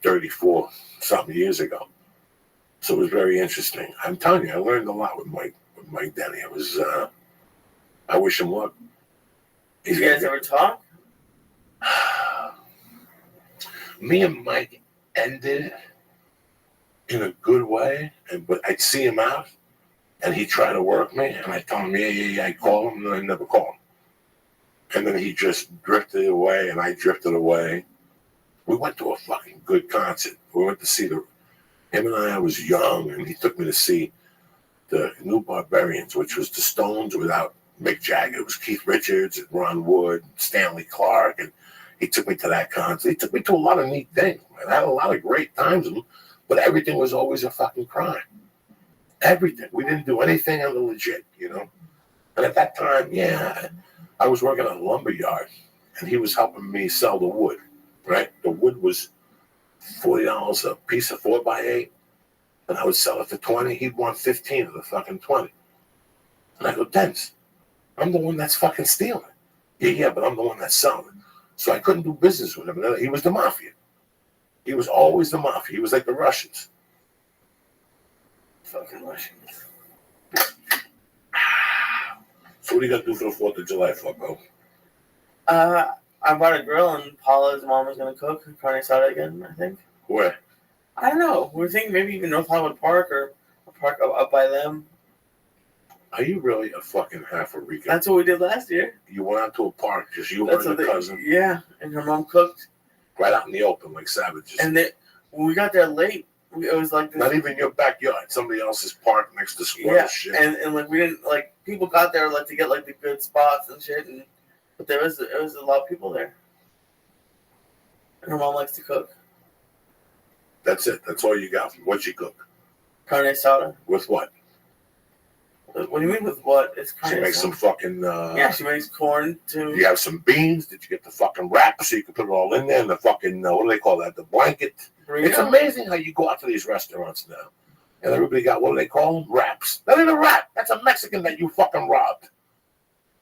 34 something years ago. So it was very interesting. I'm telling you, I learned a lot with Mike Denny. It was, I wish him luck. You guys ever talk? Me and Mike ended in a good way, but I'd see him out, and he'd try to work me, and I'd tell him, yeah, I'd call him, and I'd never call him. And then he just drifted away, and I drifted away. We went to a fucking good concert. We went to see him and I was young, and he took me to see the New Barbarians, which was the Stones without Mick Jagger. It was Keith Richards and Ron Wood, Stanley Clark, and he took me to that concert. He took me to a lot of neat things. I had a lot of great times, but everything was always a fucking crime. Everything. We didn't do anything on the legit, And at that time, I was working on a lumber yard, and he was helping me sell the wood, right? The wood was $40 a piece of 4x8, and I would sell it for $20. He'd want 15 of the fucking 20. And I go, Dennis, I'm the one that's fucking stealing it. Yeah, but I'm the one that's selling it. So I couldn't do business with him. He was the mafia. He was always the mafia. He was like the Russians. Fucking Russians. So what are you going to do for the 4th of July, fucko? I bought a grill, and Paula's mom was going to cook carne asada again, I think. Where? I don't know. We were thinking maybe even North Hollywood Park or a park up by them. Are you really a fucking half a Rican? That's what we did last year. You went out to a park, just you and your cousin. Yeah, and her mom cooked. Right out in the open, like savages. And when we got there late, it was like this. Not even your backyard. Somebody else's park next to square shit. And like we didn't people got there like to get like the good spots and shit, but there was a lot of people there. And her mom likes to cook. That's it. That's all you got. What'd she cook? Carne asada. With what? What do you mean with what? It's carne She makes asada. some fucking. Yeah, she makes corn too. Do you have some beans? Did you get the fucking wrap so you can put it all in there? And the fucking what do they call that? The blanket. Burrito? It's amazing how you go out to these restaurants now, and everybody got what do they call them? Wraps. That ain't a wrap. That's a Mexican that you fucking robbed.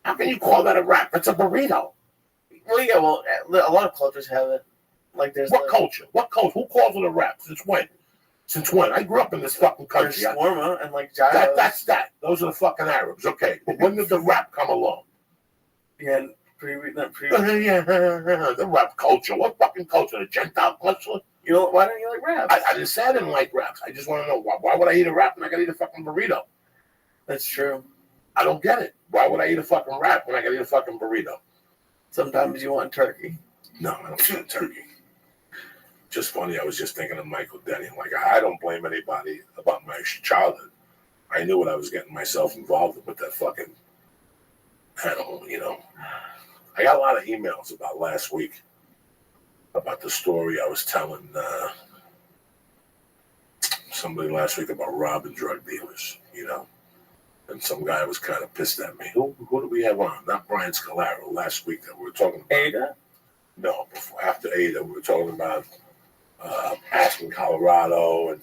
How can you call that a wrap? That's a burrito. Well, yeah. Well, a lot of cultures have it. Like there's what culture? What culture? Who calls it a wrap? Since when? Since when? I grew up in this fucking country. There's shawarma and like gyros. That's that. Those are the fucking Arabs. Okay, but when did the rap come along? Yeah, the rap culture. What fucking culture? The Gentile culture? Why don't you like wraps? I didn't say I didn't like wraps. I just want to know why would I eat a wrap when I gotta eat a fucking burrito? That's true. I don't get it. Why would I eat a fucking wrap when I gotta eat a fucking burrito? Sometimes you want turkey. No, I don't want turkey. Just funny. I was just thinking of Michael Denny. Like I don't blame anybody about my childhood. I knew what I was getting myself involved with that fucking animal. I got a lot of emails about last week about the story I was telling somebody last week about robbing drug dealers, you know. And some guy was kind of pissed at me. Who do we have on? Not Brian Scalaro. Last week that we were talking about. Ada? No, after Ada, we were talking about Aspen, Colorado, and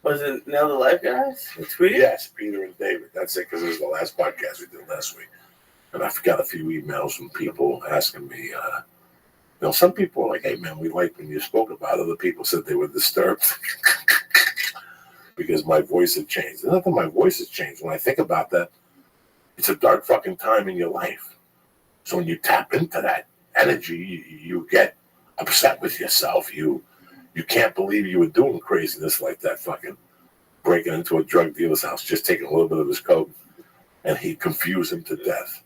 was it Nail the Life guys? Tweeted? Yes, Peter and David. That's it, because it was the last podcast we did last week. And I got a few emails from people asking me, some people were like, hey, man, we liked when you spoke about it. Other people said they were disturbed because my voice had changed. It's not that my voice has changed. When I think about that, it's a dark fucking time in your life. So when you tap into that energy, you get upset with yourself. You can't believe you were doing craziness like that, fucking breaking into a drug dealer's house, just taking a little bit of his coke, and he confused him to death.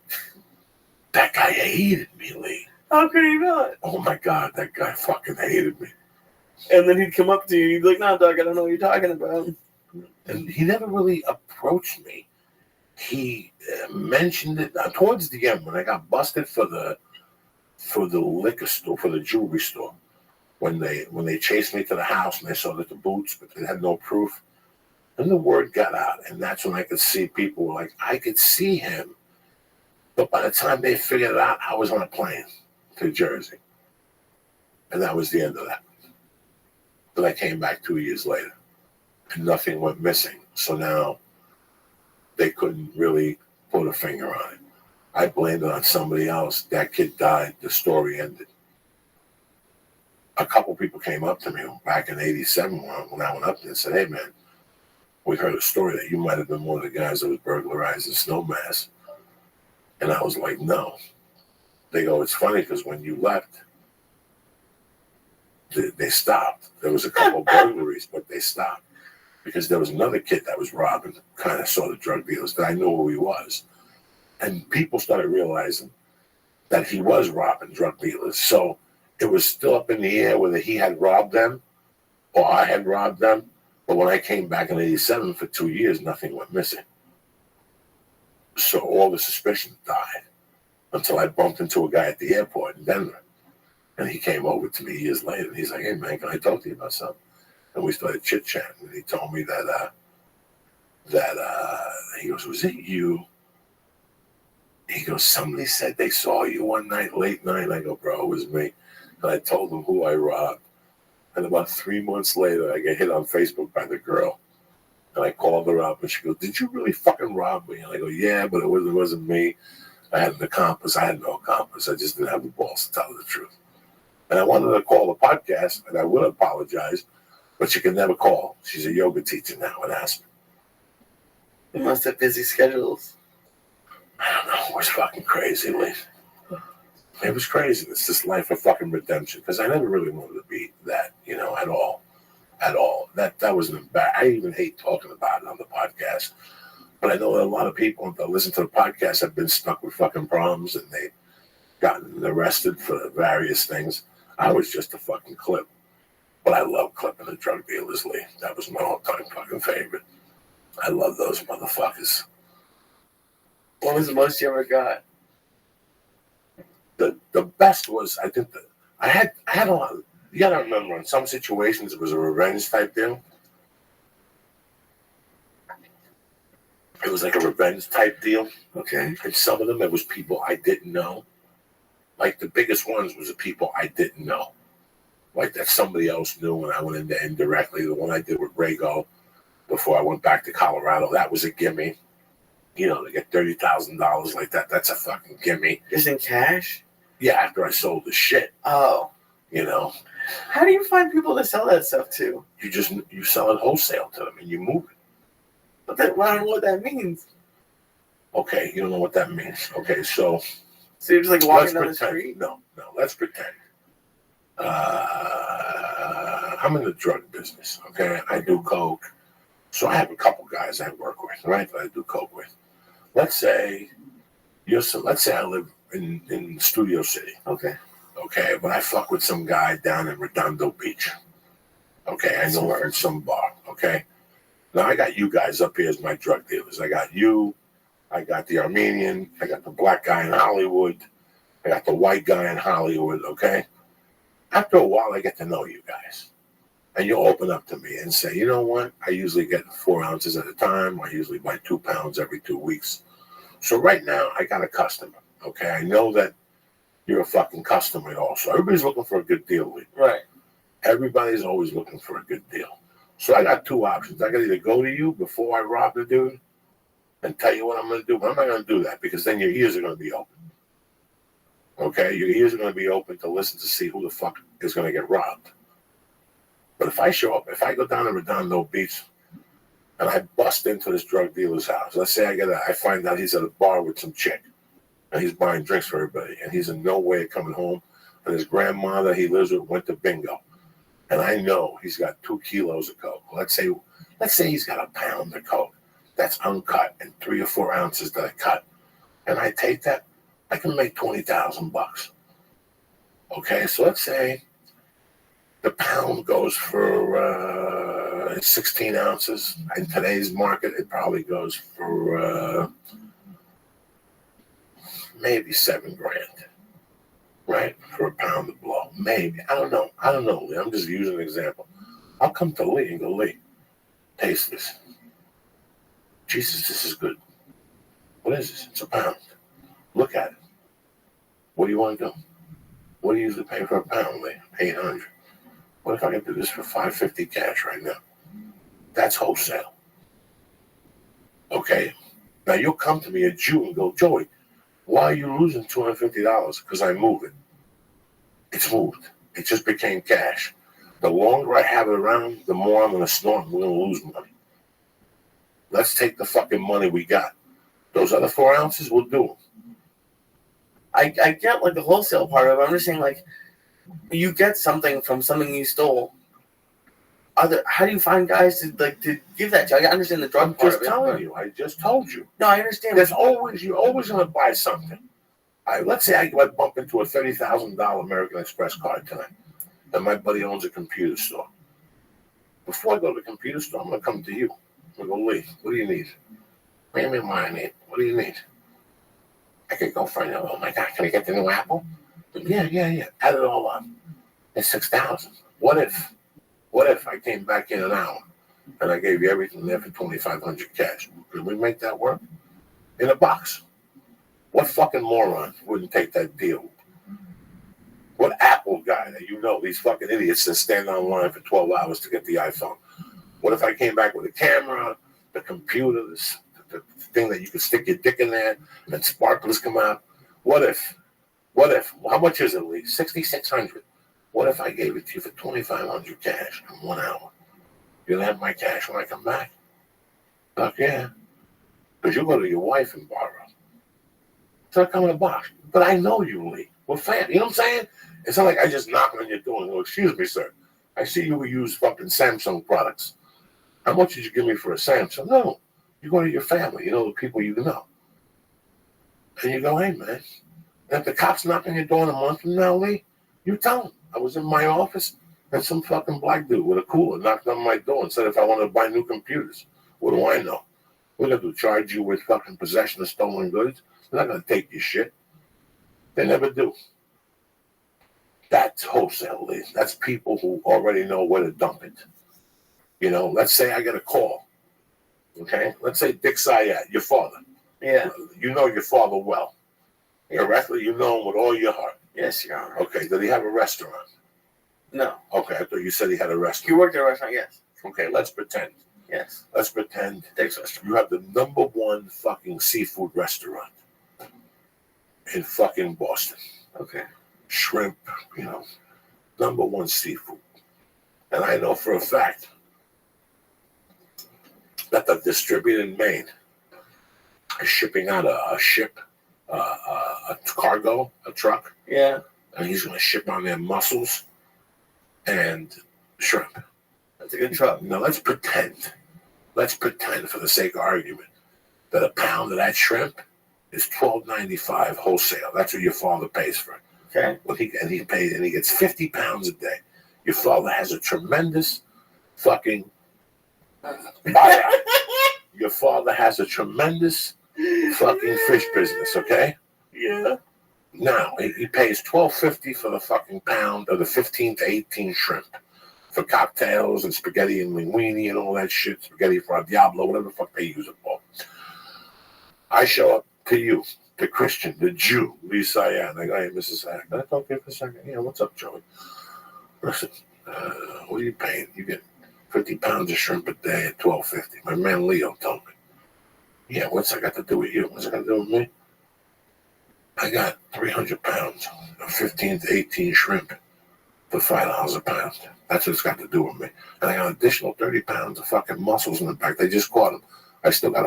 That guy hated me, Lee. How could he not? Oh my God, that guy fucking hated me. And then he'd come up to you and he'd be like, no, dog, I don't know what you're talking about. And he never really approached me. He mentioned it towards the end when I got busted for the liquor store, for the jewelry store. When they chased me to the house and they saw that the boots, but they had no proof. And the word got out, and that's when I could see people were like, I could see him. But by the time they figured it out, I was on a plane to Jersey. And that was the end of that. But I came back 2 years later, and nothing went missing. So now they couldn't really put a finger on it. I blamed it on somebody else. That kid died. The story ended. A couple people came up to me back in '87 when I went up there and said, hey, man, we heard a story that you might have been one of the guys that was burglarizing Snowmass. And I was like, no. They go, it's funny because when you left, they stopped. There was a couple burglaries, but they stopped. Because there was another kid that was robbing, kind of saw the drug dealers, that I knew who he was. And people started realizing that he was robbing drug dealers. So it was still up in the air whether he had robbed them or I had robbed them. But when I came back in '87 for 2 years, nothing went missing. So all the suspicion died until I bumped into a guy at the airport in Denver. And he came over to me years later, and he's like, hey, man, can I talk to you about something? And we started chit-chatting, and he told me that he goes, was it you? He goes, somebody said they saw you one night, late night. I go, bro, it was me. And I told him who I robbed. And about 3 months later, I get hit on Facebook by the girl. And I called her up, and she goes, did you really fucking rob me? And I go, yeah, but it wasn't me. I had an accomplice. I had no accomplice. I just didn't have the balls to tell her the truth. And I wanted to call the podcast, and I would apologize, but she can never call. She's a yoga teacher now in Aspen. They must have busy schedules. I don't know. It was fucking crazy, Lee. It was crazy. It's this life of fucking redemption, because I never really wanted to be that, at all. At all. That was an embarrassment. I even hate talking about it on the podcast. But I know that a lot of people that listen to the podcast have been stuck with fucking problems, and they've gotten arrested for various things. I was just a fucking clip. But I love clipping the drug dealers, Lee. That was my all-time fucking favorite. I love those motherfuckers. What was the most you ever got? The best was, I think, I had a lot. You gotta remember, in some situations, it was a revenge type deal. It was like a revenge type deal. Okay. And some of them, it was people I didn't know. Like the biggest ones was the people I didn't know. Like that somebody else knew when I went into indirectly. The one I did with Rago before I went back to Colorado, that was a gimme. To get $30,000 like that, that's a fucking gimme. Just in cash? Yeah, after I sold the shit. Oh. How do you find people to sell that stuff to? You sell it wholesale to them and you move it. But then, I don't know what that means. Okay, you don't know what that means. Okay, so you're just like walking down the street? No, let's pretend. I'm in the drug business, okay? I do coke. So I have a couple guys I work with, right, that I do coke with. Let's say I live in Studio City. Okay, but I fuck with some guy down in Redondo Beach. Okay, I know her in some bar, okay? Now I got you guys up here as my drug dealers. I got you, I got the Armenian, I got the black guy in Hollywood, I got the white guy in Hollywood, okay? After a while, I get to know you guys. And you'll open up to me and say, you know what? I usually get 4 ounces at a time. I usually buy 2 pounds every 2 weeks. So right now, I got a customer. Okay, I know that you're a fucking customer also. Everybody's looking for a good deal, Lee. Right. Everybody's always looking for a good deal. So I got 2 options. I can either go to you before I rob the dude and tell you what I'm going to do, but I'm not going to do that because then your ears are going to be open. Okay, your ears are going to be open to listen to see who the fuck is going to get robbed. But if I show up, if I go down to Redondo Beach and I bust into this drug dealer's house, let's say I find out he's at a bar with some chick and he's buying drinks for everybody and he's in no way coming home, and his grandmother he lives with went to bingo, and I know he's got 2 kilos of coke. Let's say he's got a pound of coke that's uncut and 3 or 4 ounces that I cut, and I take that, I can make $20,000. Okay, so let's say the pound goes for 16 ounces. In today's market, it probably goes for maybe $7 grand, right? For a pound of blow. Maybe. I don't know, Lee. I'm just using an example. I'll come to Lee and go, Lee, taste this. Jesus, this is good. What is this? It's a pound. Look at it. What do you want to do? What do you usually pay for a pound, Lee? $800. What if I could do this for $550 cash right now? That's wholesale. Okay. Now you'll come to me, a Jew, and go, Joey, why are you losing $250? Because I move it. It's moved. It just became cash. The longer I have it around, the more I'm going to snort and we're going to lose money. Let's take the fucking money we got. Those other 4 ounces, we'll do them. I get like the wholesale part of it. I'm just saying, like, you get something from something you stole. How do you find guys to give that to you? I understand the drug part of it. I just told you. No, I understand. You're always going to buy something. Let's say I bump into a $30,000 American Express card tonight, and my buddy owns a computer store. Before I go to the computer store, I'm going to come to you. I'm going to go, Lee, what do you need? What do I need? What do you need? I could go find out, oh my God, can I get the new Apple? Yeah. Add it all up. It's $6,000. What if I came back in an hour and I gave you everything there for $2,500 cash? Could we make that work? In a box. What fucking moron wouldn't take that deal? What Apple guy that you know, these fucking idiots that stand online for 12 hours to get the iPhone? What if I came back with a camera, the computer, the thing that you could stick your dick in there and then sparklers come out? What if? How much is it, Lee? $6,600. What if I gave it to you for $2,500 cash in 1 hour? You'll have my cash when I come back? Fuck yeah. Because you'll go to your wife and borrow. So I come in a box. But I know you, Lee. We're fans. You know what I'm saying? It's not like I just knock on your door and go, excuse me, sir. I see you use fucking Samsung products. How much did you give me for a Samsung? No. You go to your family. You know the people you know. And you go, hey, man. And if the cops knock on your door in a month from now, Lee, you tell them. I was in my office and some fucking black dude with a cooler knocked on my door and said if I wanted to buy new computers. What do I know? We're going to charge you with fucking possession of stolen goods. They're not going to take your shit. They never do. That's wholesale, Lee. That's people who already know where to dump it. You know, let's say I get a call. Okay? Let's say Dick Syed, your father. Yeah. You know your father well. Correctly, you know him with all your heart. Yes, Your Honor. Okay, did he have a restaurant? No. Okay, I thought you said he had a restaurant. He worked at a restaurant, yes. Okay, let's pretend. Yes. Let's pretend Dick's restaurant. you have the #1 fucking seafood restaurant in fucking Boston. Okay. Shrimp, you know, #1 seafood. And I know for a fact that the distributor in Maine is shipping out a ship, a cargo, a truck. Yeah. And he's going to ship on their mussels and shrimp. That's a good truck. Now let's pretend for the sake of argument that a pound of that shrimp is $12.95 wholesale. That's what your father pays for it. Okay. Well, he gets 50 pounds a day. Your father has a tremendous fucking buyout. Your father has a tremendous fucking fish business, okay? Yeah. Now, he pays $12.50 for the fucking pound of the 15 to 18 shrimp. for cocktails and spaghetti and linguine and all that shit, spaghetti for Diablo, whatever the fuck they use it for. I show up to you, the Christian, the Jew, Lisa, and I go, hey, Mrs. Hack, can I talk to you for a second? Yeah, what's up, Joey? Listen, what are you paying? You get 50 pounds of shrimp a day at $12.50. My man Leo told me. Yeah, what's that got to do with you? What's that got to do with me? I got 300 pounds of 15 to 18 shrimp for $5 a pound. That's what it's got to do with me. And I got an additional 30 pounds of fucking mussels in the back. They just caught them. I still got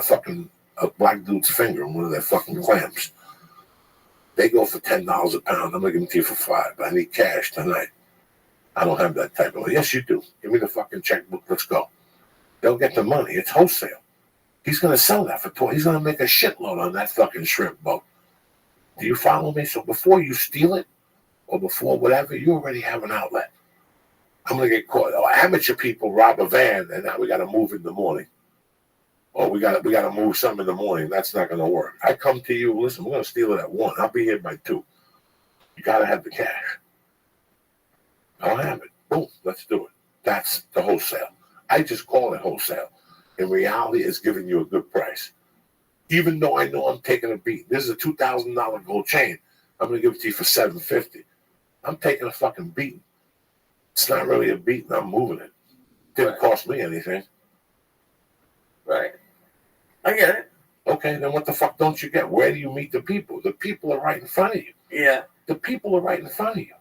a black dude's finger in one of their fucking clams. They go for $10 a pound. I'm going to give them to you for $5, but I need cash tonight. I don't have that type of money. Yes, you do. Give me the fucking checkbook. Let's go. They'll get the money. It's wholesale. He's going to sell that for $12. He's going to make a shitload on that fucking shrimp boat. Do you follow me? So before you steal it or before whatever, you already have an outlet. I'm going to get caught. Oh, amateur people rob a van and now we got to move in the morning. Or we got to move something in the morning. That's not going to work. I come to you. Listen, we're going to steal it at 1. I'll be here by 2. You got to have the cash. I don't have it. Boom, let's do it. That's the wholesale. I just call it wholesale. In reality, it's giving you a good price. Even though I know I'm taking a beat. This is a $2,000 gold chain. I'm going to give it to you for $750. I'm taking a fucking beat. It's not really a beat, and I'm moving it. Didn't cost me anything. Right. I get it. Okay, then what the fuck don't you get? Where do you meet the people? The people are right in front of you. Yeah. The people are right in front of you.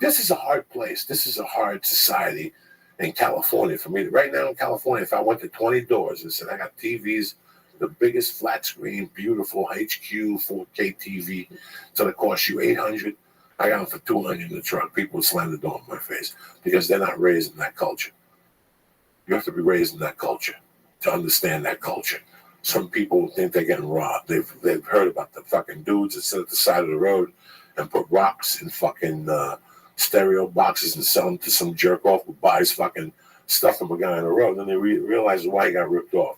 This is a hard place. This is a hard society in California for me. Right now in California, if I went to 20 doors and said, I got TVs, the biggest flat screen, beautiful HQ 4K TV, so it costs you $800. I got them for $200 in the truck. People would slam the door in my face because they're not raised in that culture. You have to be raised in that culture to understand that culture. Some people think they're getting robbed. They've heard about the fucking dudes that sit at the side of the road and put rocks in fucking stereo boxes and sell them to some jerk off who buys fucking stuff from a guy on the road. Then they realize why he got ripped off.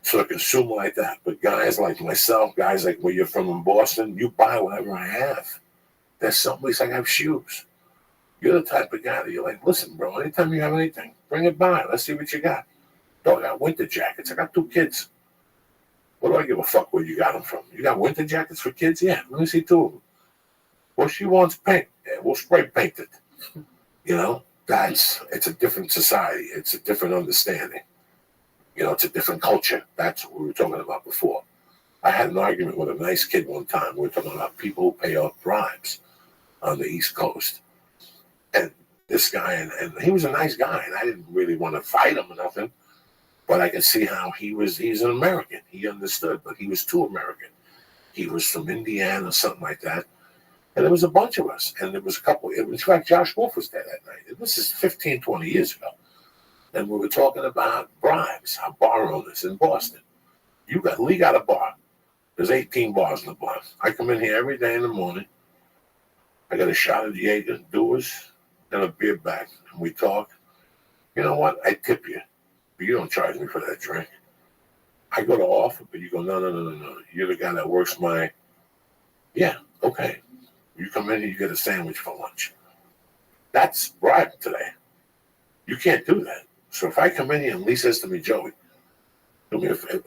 So a consumer like that. But guys like myself, guys like where you're from in Boston, you buy whatever I have. There's some place I have shoes. You're the type of guy that you're like, listen, bro, anytime you have anything, bring it by. Let's see what you got. Dog, I got winter jackets. I got 2 kids. What do I give a fuck where you got them from? You got winter jackets for kids? Yeah, let me see 2 of them. Well, she wants paint. Yeah, we'll spray paint it. You know, it's a different society. It's a different understanding. You know, it's a different culture. That's what we were talking about before. I had an argument with a nice kid one time. We were talking about people who pay off bribes on the East Coast. And this guy, and he was a nice guy, and I didn't really want to fight him or nothing. But I could see how he's an American. He understood, but he was too American. He was from Indiana or something like that. And there was a bunch of us. And there was a couple. In fact, Josh Wolf was there that night. This is 15, 20 years ago. And we were talking about bribes, our bar owners in Boston. Lee got a bar. There's 18 bars in the bar. I come in here every day in the morning. I got a shot of Jaeger, Dewar's, and a beer back. And we talk. You know what? I tip you. But you don't charge me for that drink. I go to offer, but you go, no. You're the guy that works my... Yeah, okay. You come in here, you get a sandwich for lunch. That's bribe today. You can't do that. So if I come in here and Lee says to me, Joey, do me a favor.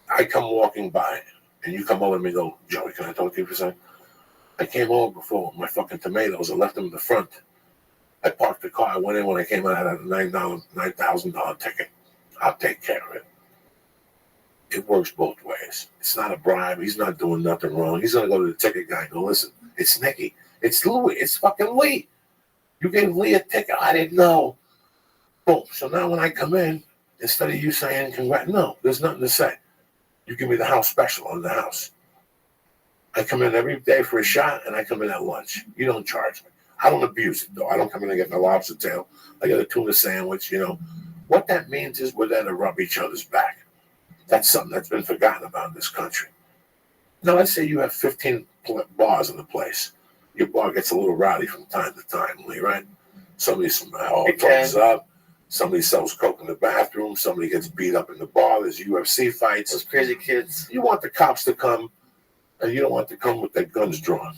I come walking by, and you come over to me and go, Joey, can I talk to you for a second? I came over before with my fucking tomatoes. I left them in the front. I parked the car. I went in when I came out. I had a $9,000 ticket. I'll take care of it. It works both ways. It's not a bribe. He's not doing nothing wrong. He's going to go to the ticket guy and go, listen, it's Nicky. It's Louie. It's fucking Lee. You gave Lee a ticket. I didn't know. Boom. So now when I come in, instead of you saying congrats, no, there's nothing to say. You give me the house special on the house. I come in every day for a shot, and I come in at lunch. You don't charge me. I don't abuse it, though. I don't come in and get my lobster tail. I get a tuna sandwich, you know. What that means is we're there to rub each other's back. That's something that's been forgotten about in this country. Now, let's say you have 15 bars in the place. Your bar gets a little rowdy from time to time, Lee, right? Somebody talks up. Somebody sells coke in the bathroom. Somebody gets beat up in the bar. There's UFC fights. Those crazy kids. You want the cops to come, and you don't want to come with their guns drawn.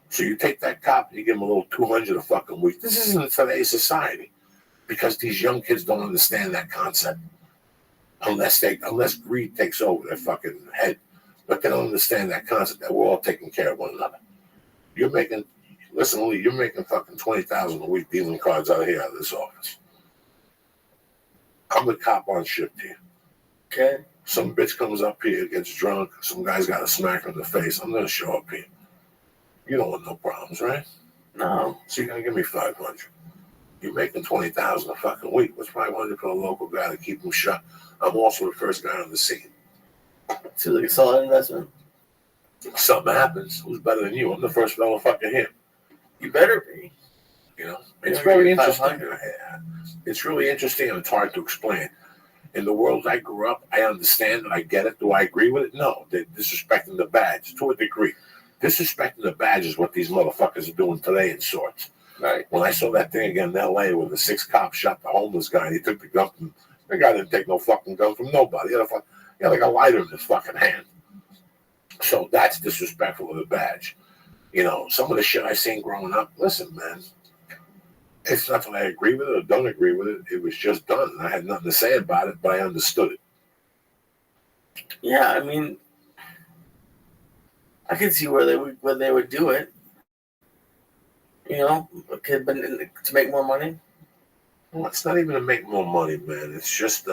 So you take that cop, you give him a little 200 a fucking week. This isn't today's society because these young kids don't understand that concept unless greed takes over their fucking head. But they don't understand that concept that we're all taking care of one another. You're making fucking 20,000 a week dealing cards out of this office. I'm the cop on shift here. Okay. Some bitch comes up here, gets drunk. Some guy's got a smack her in the face. I'm gonna show up here. You don't want no problems, right? No. So you're gonna give me 500. You're making 20,000 a fucking week. What's $500 for a local guy to keep him shut? I'm also the first guy on the scene. Seems like a solid investment. If something happens, who's better than you? I'm the first fellow fucking here. You better be. You know, it's very interesting. It's really interesting and it's hard to explain. In the world I grew up, I understand it, I get it. Do I agree with it? No. They're disrespecting the badge to a degree. Disrespecting the badge is what these motherfuckers are doing today in sorts. Right. When I saw that thing again in L.A. where the 6 cops shot the homeless guy and he took the gun from the guy didn't take no fucking gun from nobody. He had like a lighter in his fucking hand. So that's disrespectful of the badge. You know, some of the shit I seen growing up, listen, man, it's not that I agree with it or don't agree with it. It was just done. And I had nothing to say about it, but I understood it. Yeah, I mean, I can see where they would do it. You know, but to make more money. Well, it's not even to make more money, man. It's just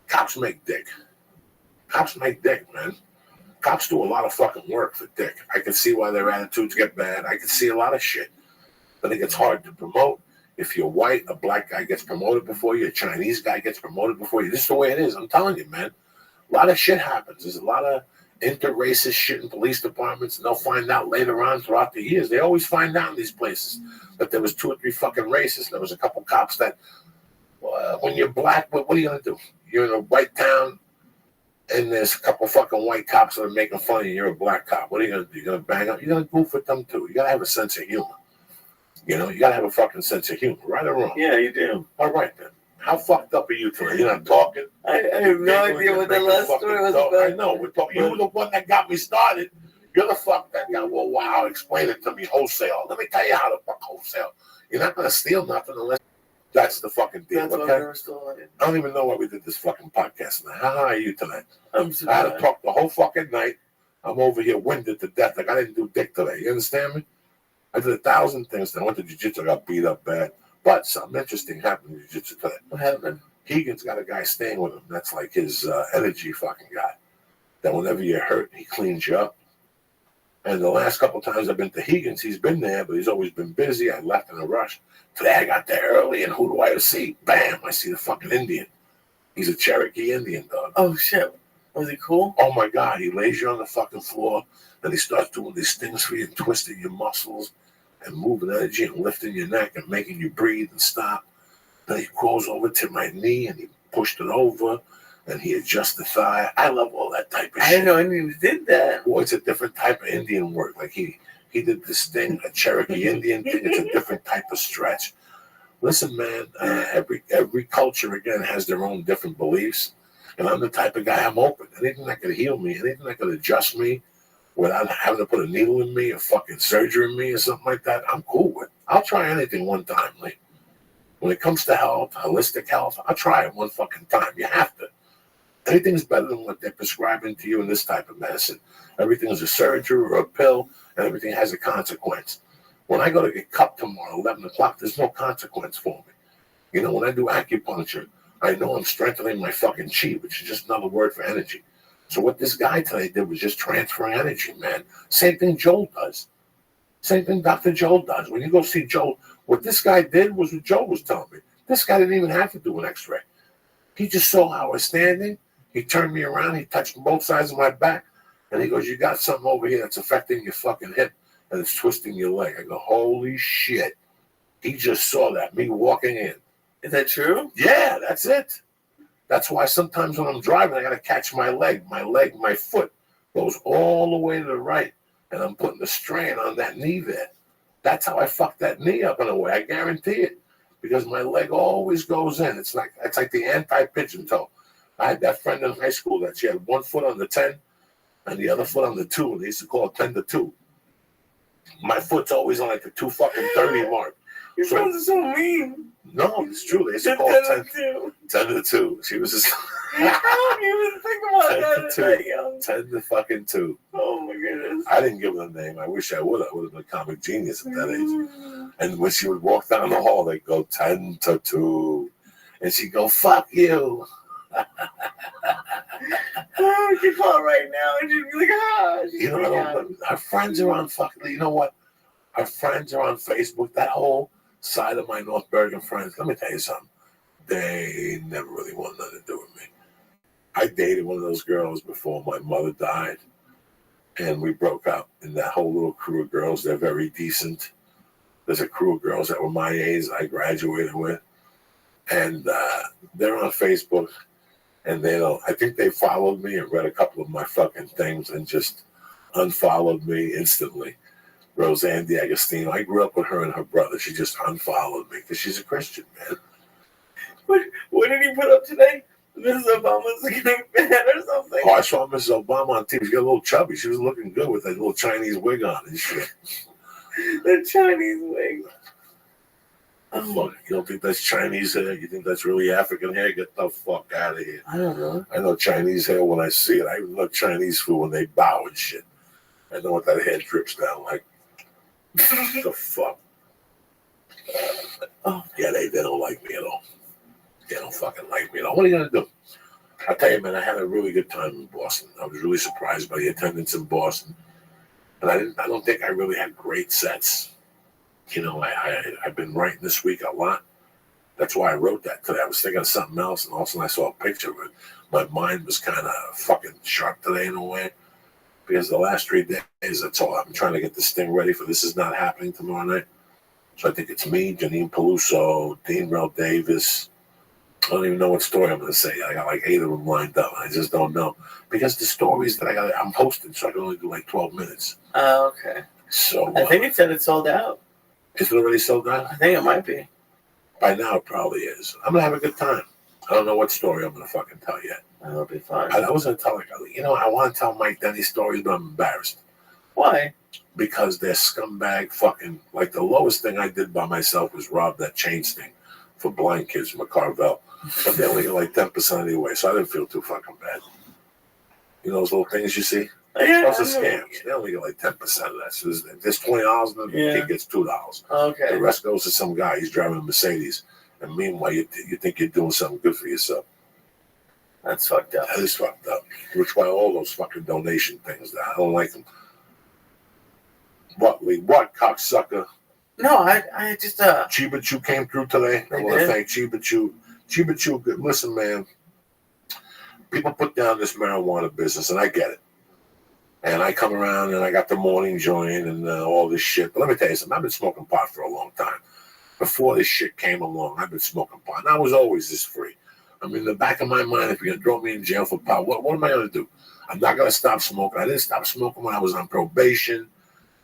cops make dick. Cops make dick, man. Cops do a lot of fucking work for dick. I can see why their attitudes get bad. I can see a lot of shit. I think it's hard to promote. If you're white, a black guy gets promoted before you, a Chinese guy gets promoted before you. This is the way it is. I'm telling you, man. A lot of shit happens. There's a lot of inter-racist shit in police departments, and they'll find out later on throughout the years. They always find out in these places that there was 2 or 3 fucking racists. There was a couple cops that, when you're black, what are you going to do? You're in a white town, and there's a couple fucking white cops that are making fun of you. You're a black cop. What are you going to do? You're going to bang up? You're going to goof with them, too. You got to have a sense of humor. You know, you got to have a fucking sense of humor, right or wrong? Yeah, you do. All right, then. How fucked up are you today? You're not talking? I have no idea what the last story was about. I know. We're talking. You were the one that got me started. You're the fuck that guy. Well, wow, explain it to me wholesale. Let me tell you how to fuck wholesale. You're not going to steal nothing unless that's the fucking deal. That's okay? I I don't even know why we did this fucking podcast. How are you tonight? I'm I had to talk the whole fucking night. I'm over here winded to death. Like I didn't do dick today. You understand me? I did 1,000 things. Then I went to jiu-jitsu. I got beat up bad. But something interesting happened in jiu-jitsu today. What happened? Hegan's got a guy staying with him. That's like his energy fucking guy. That whenever you're hurt, he cleans you up. And the last couple times I've been to Hegan's, he's been there, but he's always been busy. I left in a rush. Today I got there early, and who do I see? Bam! I see the fucking Indian. He's a Cherokee Indian dog. Oh, shit. Was he cool? Oh, my God. He lays you on the fucking floor, and he starts doing these things for you and twisting your muscles and moving energy and lifting your neck and making you breathe and stop. Then he crawls over to my knee, and he pushed it over, and he adjusts the thigh. I love all that type of shit. I didn't know Indians did that. Well, it's a different type of Indian work. Like he did this thing, a Cherokee Indian thing. It's a different type of stretch. Listen, man, every culture, again, has their own different beliefs. And I'm the type of guy, I'm open. Anything that could heal me, anything that could adjust me without having to put a needle in me or fucking surgery in me or something like that, I'm cool with. I'll try anything one time, Lee. When it comes to health, holistic health, I'll try it one fucking time. You have to. Anything's better than what they're prescribing to you in this type of medicine. Everything is a surgery or a pill, and everything has a consequence. When I go to get cupped tomorrow, 11 o'clock, there's no consequence for me. You know, when I do acupuncture, I know I'm strengthening my fucking chi, which is just another word for energy. So what this guy today did was just transferring energy, man. Same thing Joel does. Same thing Dr. Joel does. When you go see Joel, what this guy did was what Joel was telling me. This guy didn't even have to do an x-ray. He just saw how I was standing. He turned me around. He touched both sides of my back. And he goes, you got something over here that's affecting your fucking hip and it's twisting your leg. I go, holy shit. He just saw that, me walking in. Is that true? Yeah, that's it. That's why sometimes when I'm driving, I got to catch my leg. My foot goes all the way to the right. And I'm putting the strain on that knee there. That's how I fucked that knee up in a way. I guarantee it. Because my leg always goes in. It's like the anti-pigeon toe. I had that friend in high school that she had one foot on the 10 and the other foot on the 2. And they used to call it 10 to 2. My foot's always on like the 2:30 mark. Your friends are so mean. No, it's true. They used to call 10 to 2. She was just. I don't even think about 10 that to at 2. that young. 10 to fucking 2. Oh my goodness. I didn't give her the name. I wish I would. I would have been a comic genius at that age. And when she would walk down the hall, they'd go 10 to 2. And she'd go, fuck you. Oh, she call her right now and she'd be like, ah. You know, her friends are on fucking, you know what? Her friends are on Facebook. That whole side of my North Bergen friends, let me tell you something. They never really wanted nothing to do with me. I dated one of those girls before my mother died, and we broke up. And that whole little crew of girls, they're very decent. There's a crew of girls that were my age I graduated with, and they're on Facebook, and they don't. I think they followed me and read a couple of my fucking things and just unfollowed me instantly. Roseanne D'Agostino. I grew up with her and her brother. She just unfollowed me because she's a Christian, man. What did he put up today? Mrs. Obama's getting fat or something? Oh, I saw Mrs. Obama on TV. She got a little chubby. She was looking good with that little Chinese wig on and shit. The Chinese wig. Oh, fuck. You don't think that's Chinese hair? You think that's really African hair? Get the fuck out of here. I don't know. I know Chinese hair when I see it. I even know Chinese food when they bow and shit. I know what that hair drips down like. The fuck? Yeah, they don't like me at all. They don't fucking like me at all. What are you going to do? I tell you, man, I had a really good time in Boston. I was really surprised by the attendance in Boston. And I don't think I really had great sets. You know, I've been writing this week a lot. That's why I wrote that today. I was thinking of something else, and all of a sudden I saw a picture of it. My mind was kind of fucking sharp today in a way. Because the last 3 days, that's all. I'm trying to get this thing ready for This Is Not Happening tomorrow night. So I think it's me, Janine Peluso, Dean Rel Davis. I don't even know what story I'm going to say. I got like 8 of them lined up. I just don't know. Because the stories that I'm hosting, so I can only do like 12 minutes. Oh, okay. So I think it said it's sold out. Is it already sold out? I think it might be. By now it probably is. I'm going to have a good time. I don't know what story I'm going to fucking tell yet. That'll be fun. I was going to tell, I want to tell Mike Denny's stories, but I'm embarrassed. Why? Because they're scumbag fucking, like the lowest thing I did by myself was rob that chain sting for blind kids from a Carvel. But they only get like 10% of the way, so I didn't feel too fucking bad. You know those little things you see? Yeah, those are scams. They only get like 10% of that. So there's $20 and the kid gets $2. Okay. The rest goes to some guy. He's driving a Mercedes. And meanwhile, you think you're doing something good for yourself. That's fucked up. That is fucked up. Which by all those fucking donation things, I don't like them. What, Lee? What, cocksucker? No, I just Chiba Chew came through today. I want to thank Chiba Chew. Chiba Chew, listen, man. People put down this marijuana business, and I get it. And I come around, and I got the morning joint and all this shit. But let me tell you something. I've been smoking pot for a long time. Before this shit came along, I've been smoking pot. And I was always this free. I mean, in the back of my mind, if you're going to throw me in jail for pot, what am I going to do? I'm not going to stop smoking. I didn't stop smoking when I was on probation.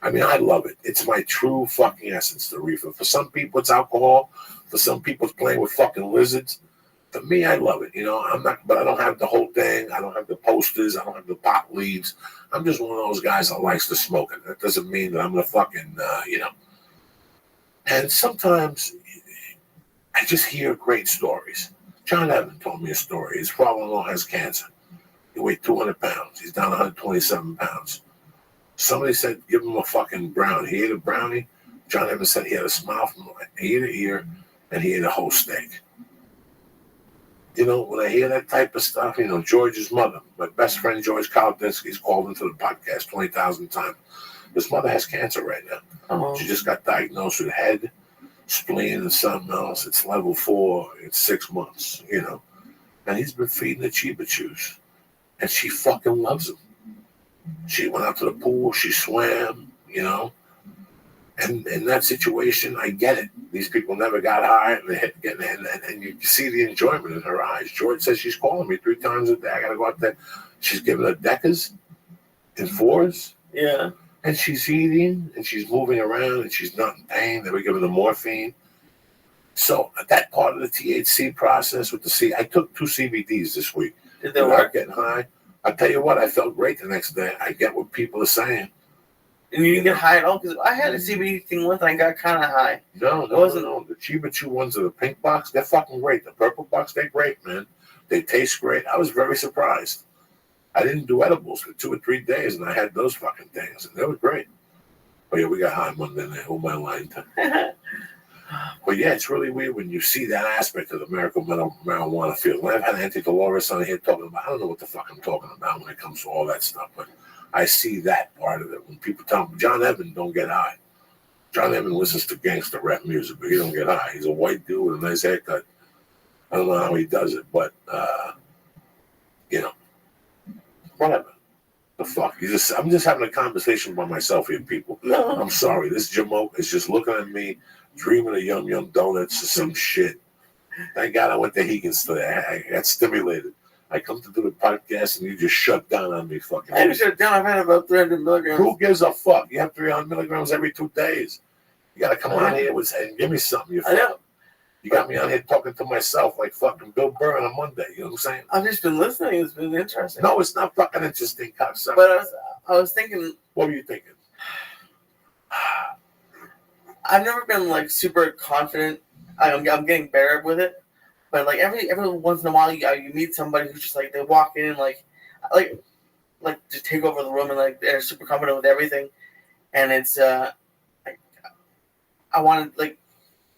I mean, I love it. It's my true fucking essence, the reefer. For some people, it's alcohol. For some people, it's playing with fucking lizards. For me, I love it. You know, but I don't have the whole thing. I don't have the posters. I don't have the pot leaves. I'm just one of those guys that likes to smoke it. That doesn't mean that I'm going to fucking, And sometimes I just hear great stories. John Evans told me a story. His father-in-law has cancer. He weighed 200 pounds. He's down 127 pounds. Somebody said, give him a fucking brownie. He ate a brownie. John Evans said he had a smile from ear to ear, and he ate a whole steak. You know, when I hear that type of stuff, George's mother, my best friend George Kaladinsky's called into the podcast 20,000 times. His mother has cancer right now. Oh. She just got diagnosed with head, spleen, and something else. It's level 4. It's 6 months, And he's been feeding the Chiba Chews. And she fucking loves him. She went out to the pool. She swam, And in that situation, I get it. These people never got high, and you see the enjoyment in her eyes. George says she's calling me 3 times a day. I got to go out there. She's giving her Decas in 4s. Yeah. And she's eating, and she's moving around, and she's not in pain. They were giving her morphine. So that part of the THC process with I took 2 CBDs this week. Did they work? Getting high. I tell you what, I felt great the next day. I get what people are saying. And you didn't get high at all? Because I had a CBD thing once and I got kind of high. No. The Chiba Chew ones are the pink box. They're fucking great. The purple box, they're great, man. They taste great. I was very surprised. I didn't do edibles for 2 or 3 days, and I had those fucking things, and they were great. But yeah, we got high Monday night. Who am I lying to? But yeah, it's really weird when you see that aspect of the medical marijuana field. When I've had Auntie Dolores on here talking about, I don't know what the fuck I'm talking about when it comes to all that stuff, but I see that part of it. When people tell me, John Evan don't get high. John Evan listens to gangster rap music, but he don't get high. He's a white dude with a nice haircut. I don't know how he does it, but, whatever. The fuck? I'm just having a conversation by myself here, people. No. I'm sorry. This Jamoke is just looking at me, dreaming of yum donuts or some shit. Thank God I went to Higgins today. I got stimulated. I come to do the podcast and you just shut down on me, fucking. I didn't shut down. I've had about 300 milligrams. Who gives a fuck? You have 300 milligrams every 2 days. You gotta come on here and give me something. You got me on here talking to myself like fucking Bill Burr on a Monday. You know what I'm saying? I've just been listening. It's been interesting. No, it's not fucking interesting, cocksucker. But I was thinking. What were you thinking? I've never been like super confident. I'm getting better with it, but like every once in a while you meet somebody who's just like they walk in and like just take over the room and like they're super confident with everything, and it's I wanted like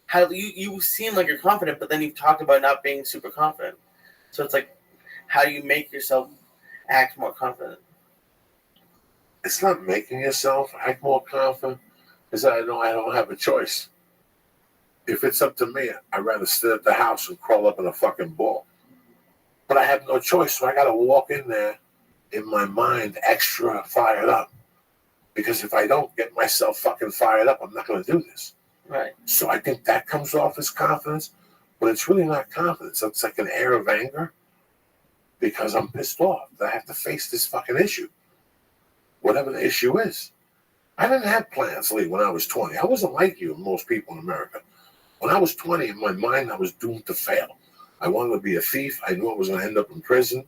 how you seem like you're confident, but then you've talked about not being super confident, so it's like how do you make yourself act more confident? It's not making yourself act more confident. Is that I don't have a choice. If it's up to me, I'd rather sit at the house and crawl up in a fucking ball. But I have no choice, so I got to walk in there in my mind extra fired up. Because if I don't get myself fucking fired up, I'm not going to do this. Right. So I think that comes off as confidence, but it's really not confidence. It's like an air of anger because I'm pissed off that I have to face this fucking issue, whatever the issue is. I didn't have plans, Lee, when I was 20. I wasn't like you and most people in America. When I was 20, in my mind, I was doomed to fail. I wanted to be a thief. I knew I was going to end up in prison.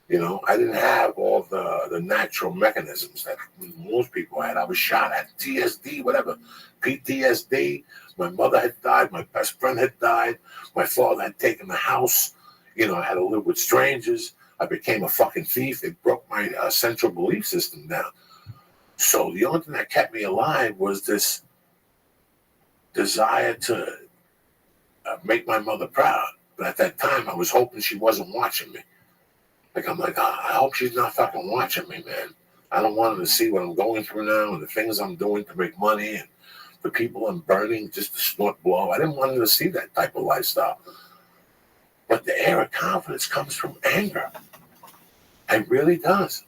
You know, I didn't have all the natural mechanisms that most people had. I was shot at, TSD, whatever, PTSD. My mother had died. My best friend had died. My father had taken the house. You know, I had to live with strangers. I became a fucking thief. It broke my central belief system down. So the only thing that kept me alive was this desire to make my mother proud. But at that time, I was hoping she wasn't watching me. Like, I'm like, I hope she's not fucking watching me, man. I don't want her to see what I'm going through now and the things I'm doing to make money and the people I'm burning just to snort blow. I didn't want her to see that type of lifestyle. But the air of confidence comes from anger. It really does.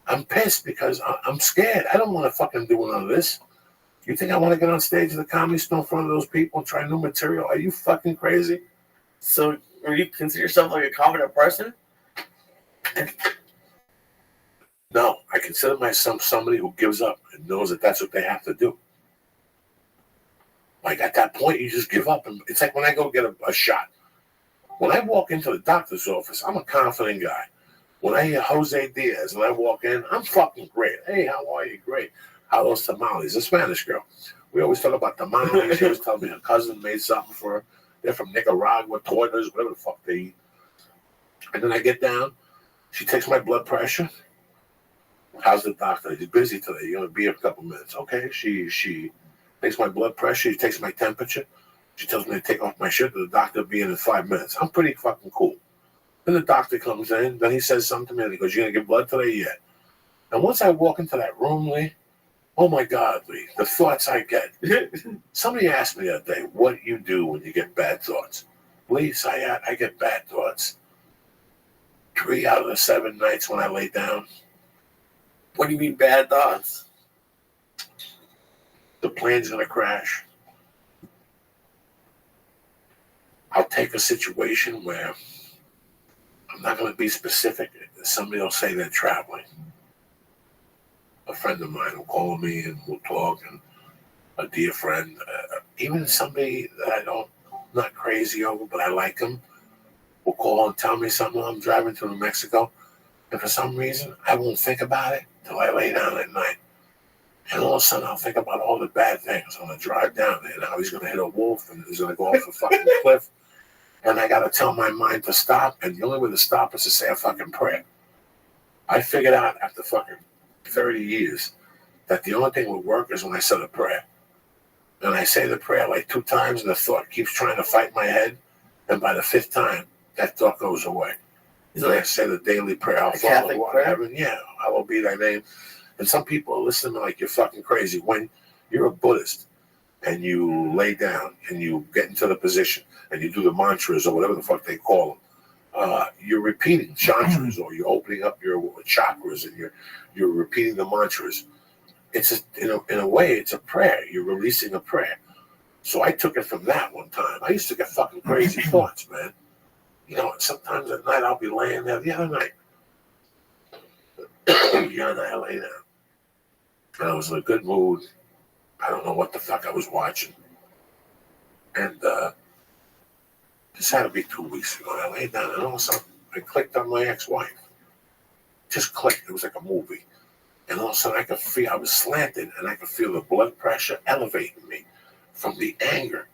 I'm pissed because I'm scared. I don't want to fucking do none of this. You think I want to get on stage at the Comedy Store in front of those people and try new material? Are you fucking crazy? So, do you consider yourself like a confident person? No, I consider myself somebody who gives up and knows that that's what they have to do. Like at that point, you just give up. And it's like when I go get a shot. When I walk into the doctor's office, I'm a confident guy. When I hear Jose Diaz and I walk in, I'm fucking great. Hey, how are you? Great. How are those tamales? A Spanish girl. We always talk about tamales. She always tells me her cousin made something for her. They're from Nicaragua, tortas, whatever the fuck they eat. And then I get down. She takes my blood pressure. How's the doctor? He's busy today. You're going to be here a couple minutes. Okay. She takes my blood pressure. She takes my temperature. She tells me to take off my shirt. The doctor will be in 5 minutes. I'm pretty fucking cool. Then the doctor comes in. Then he says something to me. And he goes, "You're going to give blood today?" Yeah. And once I walk into that room, Lee, oh my God, Lee, the thoughts I get. Somebody asked me that day, what do you do when you get bad thoughts? Lee, Sayat, I get bad thoughts. 3 out of the 7 nights when I lay down. What do you mean bad thoughts? The plane's going to crash. I'll take a situation where I'm not going to be specific. Somebody will say they're traveling. A friend of mine will call me and we'll talk, and a dear friend, even somebody that I'm not crazy over, but I like him, will call and tell me something. I'm driving to New Mexico, and for some reason, I won't think about it till I lay down at night. And all of a sudden, I'll think about all the bad things. I'm going to drive down there. Now he's going to hit a wolf and he's going to go off a fucking cliff. And I got to tell my mind to stop. And the only way to stop is to say a fucking prayer. I figured out after fucking 30 years that the only thing that would work is when I said a prayer. And I say the prayer like 2 times and the thought keeps trying to fight my head. And by the 5th time, that thought goes away. So I say the daily prayer. Our Father who art in heaven, hallowed be thy name. And some people are listening like you're fucking crazy. When you're a Buddhist and you lay down and you get into the position and you do the mantras or whatever the fuck they call them, you're repeating chantras or you're opening up your chakras and you're repeating the mantras. It's in a way, it's a prayer. You're releasing a prayer. So I took it from that one time. I used to get fucking crazy thoughts, man. You know, sometimes at night I'll be laying there. The other night, I lay down. And I was in a good mood. I don't know what the fuck I was watching. And this had to be 2 weeks ago. I laid down and all of a sudden I clicked on my ex-wife. Just clicked. It was like a movie. And all of a sudden I could feel, I was slanted and I could feel the blood pressure elevating me from the anger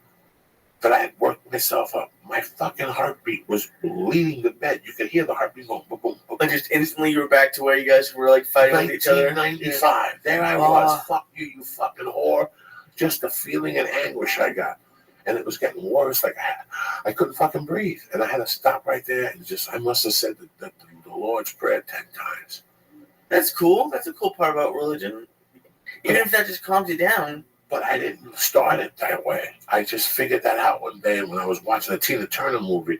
that I had worked myself up. My fucking heartbeat was leading the bed. You could hear the heartbeat going boom, boom, boom. Like just instantly you were back to where you guys were like fighting with each other. 1995. There I was. Fuck you, you fucking whore. Just the feeling and anguish I got. And it was getting worse. Like I couldn't fucking breathe. And I had to stop right there and I must have said the Lord's Prayer 10 times. That's cool. That's a cool part about religion. Even if that just calms you down. But I didn't start it that way. I just figured that out one day when I was watching a Tina Turner movie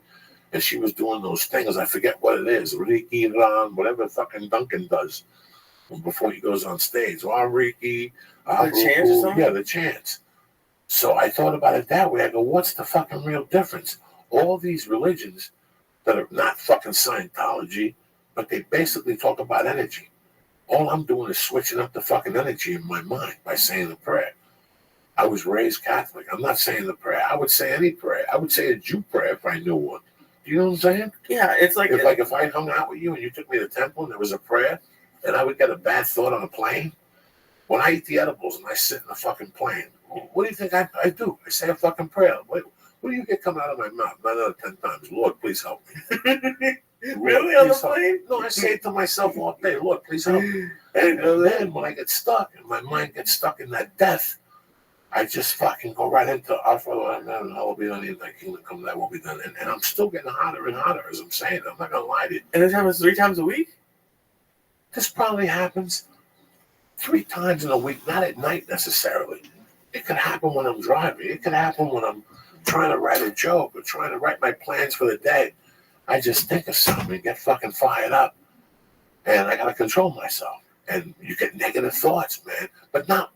and she was doing those things. I forget what it is. Reiki, whatever fucking Duncan does before he goes on stage. Or Reiki. The chants or something? Yeah, the chants. So I thought about it that way. I go, what's the fucking real difference? All these religions that are not fucking Scientology, but they basically talk about energy. All I'm doing is switching up the fucking energy in my mind by saying a prayer. I was raised Catholic. I'm not saying the prayer. I would say any prayer. I would say a Jew prayer if I knew one. Do you know what I'm saying? Yeah, it's like if I hung out with you and you took me to the temple and there was a prayer and I would get a bad thought on a plane. When I eat the edibles and I sit in the fucking plane, what do you think I do? I say a fucking prayer. What do you get coming out of my mouth? 9 out of 10 times. Lord, please help me. Really on the plane? No, I say it to myself all day. Lord, please help me. And then when I get stuck and my mind gets stuck in that death, I just fucking go right into our Father in heaven, hallowed be thy name, thy kingdom come, thy will be done. And I'm still getting hotter and hotter as I'm saying it. I'm not gonna lie to you. And this happens 3 times a week? This probably happens 3 times in a week, not at night necessarily. It could happen when I'm driving. It could happen when I'm trying to write a joke or trying to write my plans for the day. I just think of something and get fucking fired up. And I gotta control myself. And you get negative thoughts, man. But not,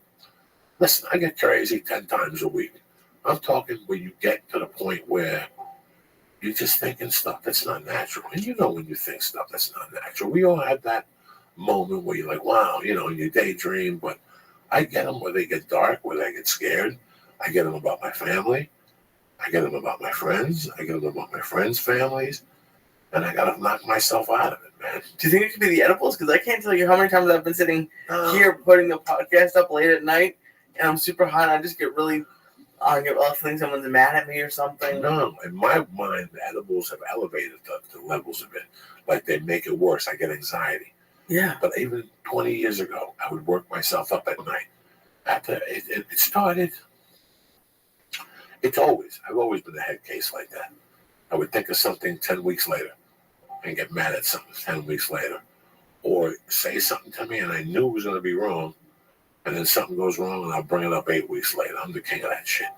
listen, I get crazy 10 times a week. I'm talking where you get to the point where you're just thinking stuff that's not natural. And you know when you think stuff that's not natural. We all have that moment where you're like, wow, you know, you daydream. But I get them where they get dark, where they get scared. I get them about my family. I get them about my friends. I get them about my friends' families. And I gotta knock myself out of it, man. Do you think it could be the edibles? Because I can't tell you how many times I've been sitting here putting the podcast up late at night, and I'm super hot. And I just get really, I think someone's mad at me or something. No, in my mind, the edibles have elevated the levels of it. Like they make it worse. I get anxiety. Yeah. But even 20 years ago, I would work myself up at night. It started. I've always been a head case like that. I would think of something 10 weeks later and get mad at something 10 weeks later. Or say something to me and I knew it was going to be wrong. And then something goes wrong and I'll bring it up 8 weeks later. I'm the king of that shit.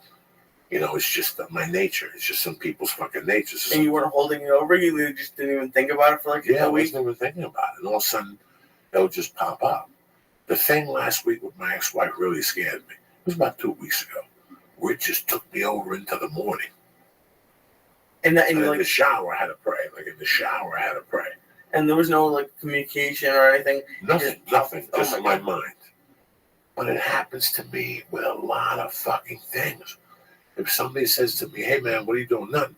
You know, it's just my nature. It's just some people's fucking nature. And you weren't holding it over? You just didn't even think about it for like a week? Yeah, I wasn't even thinking about it. And all of a sudden, it'll just pop up. The thing last week with my ex-wife really scared me. It was about 2 weeks ago. Where it just took me over into the morning. And in the shower, I had to pray. Like in the shower, I had to pray. And there was no like communication or anything? Nothing. Just in my mind. But it happens to me with a lot of fucking things. If somebody says to me, hey man, what are you doing? Nothing.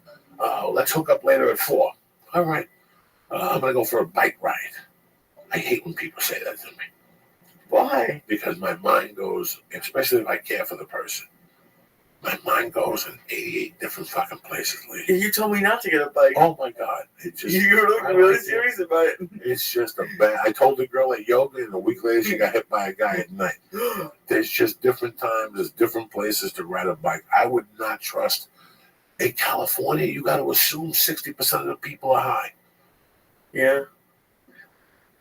Let's hook up later at 4. All right. I'm going to go for a bike ride. I hate when people say that to me. Why? Because my mind goes, especially if I care for the person, my mind goes in 88 different fucking places, lady. You told me not to get a bike. Oh my God. It just, You're looking really serious about it. It's just a bad. I told the girl at yoga, and a week later she got hit by a guy at night. There's just different times, there's different places to ride a bike. I would not trust. In California, you got to assume 60% of the people are high. Yeah.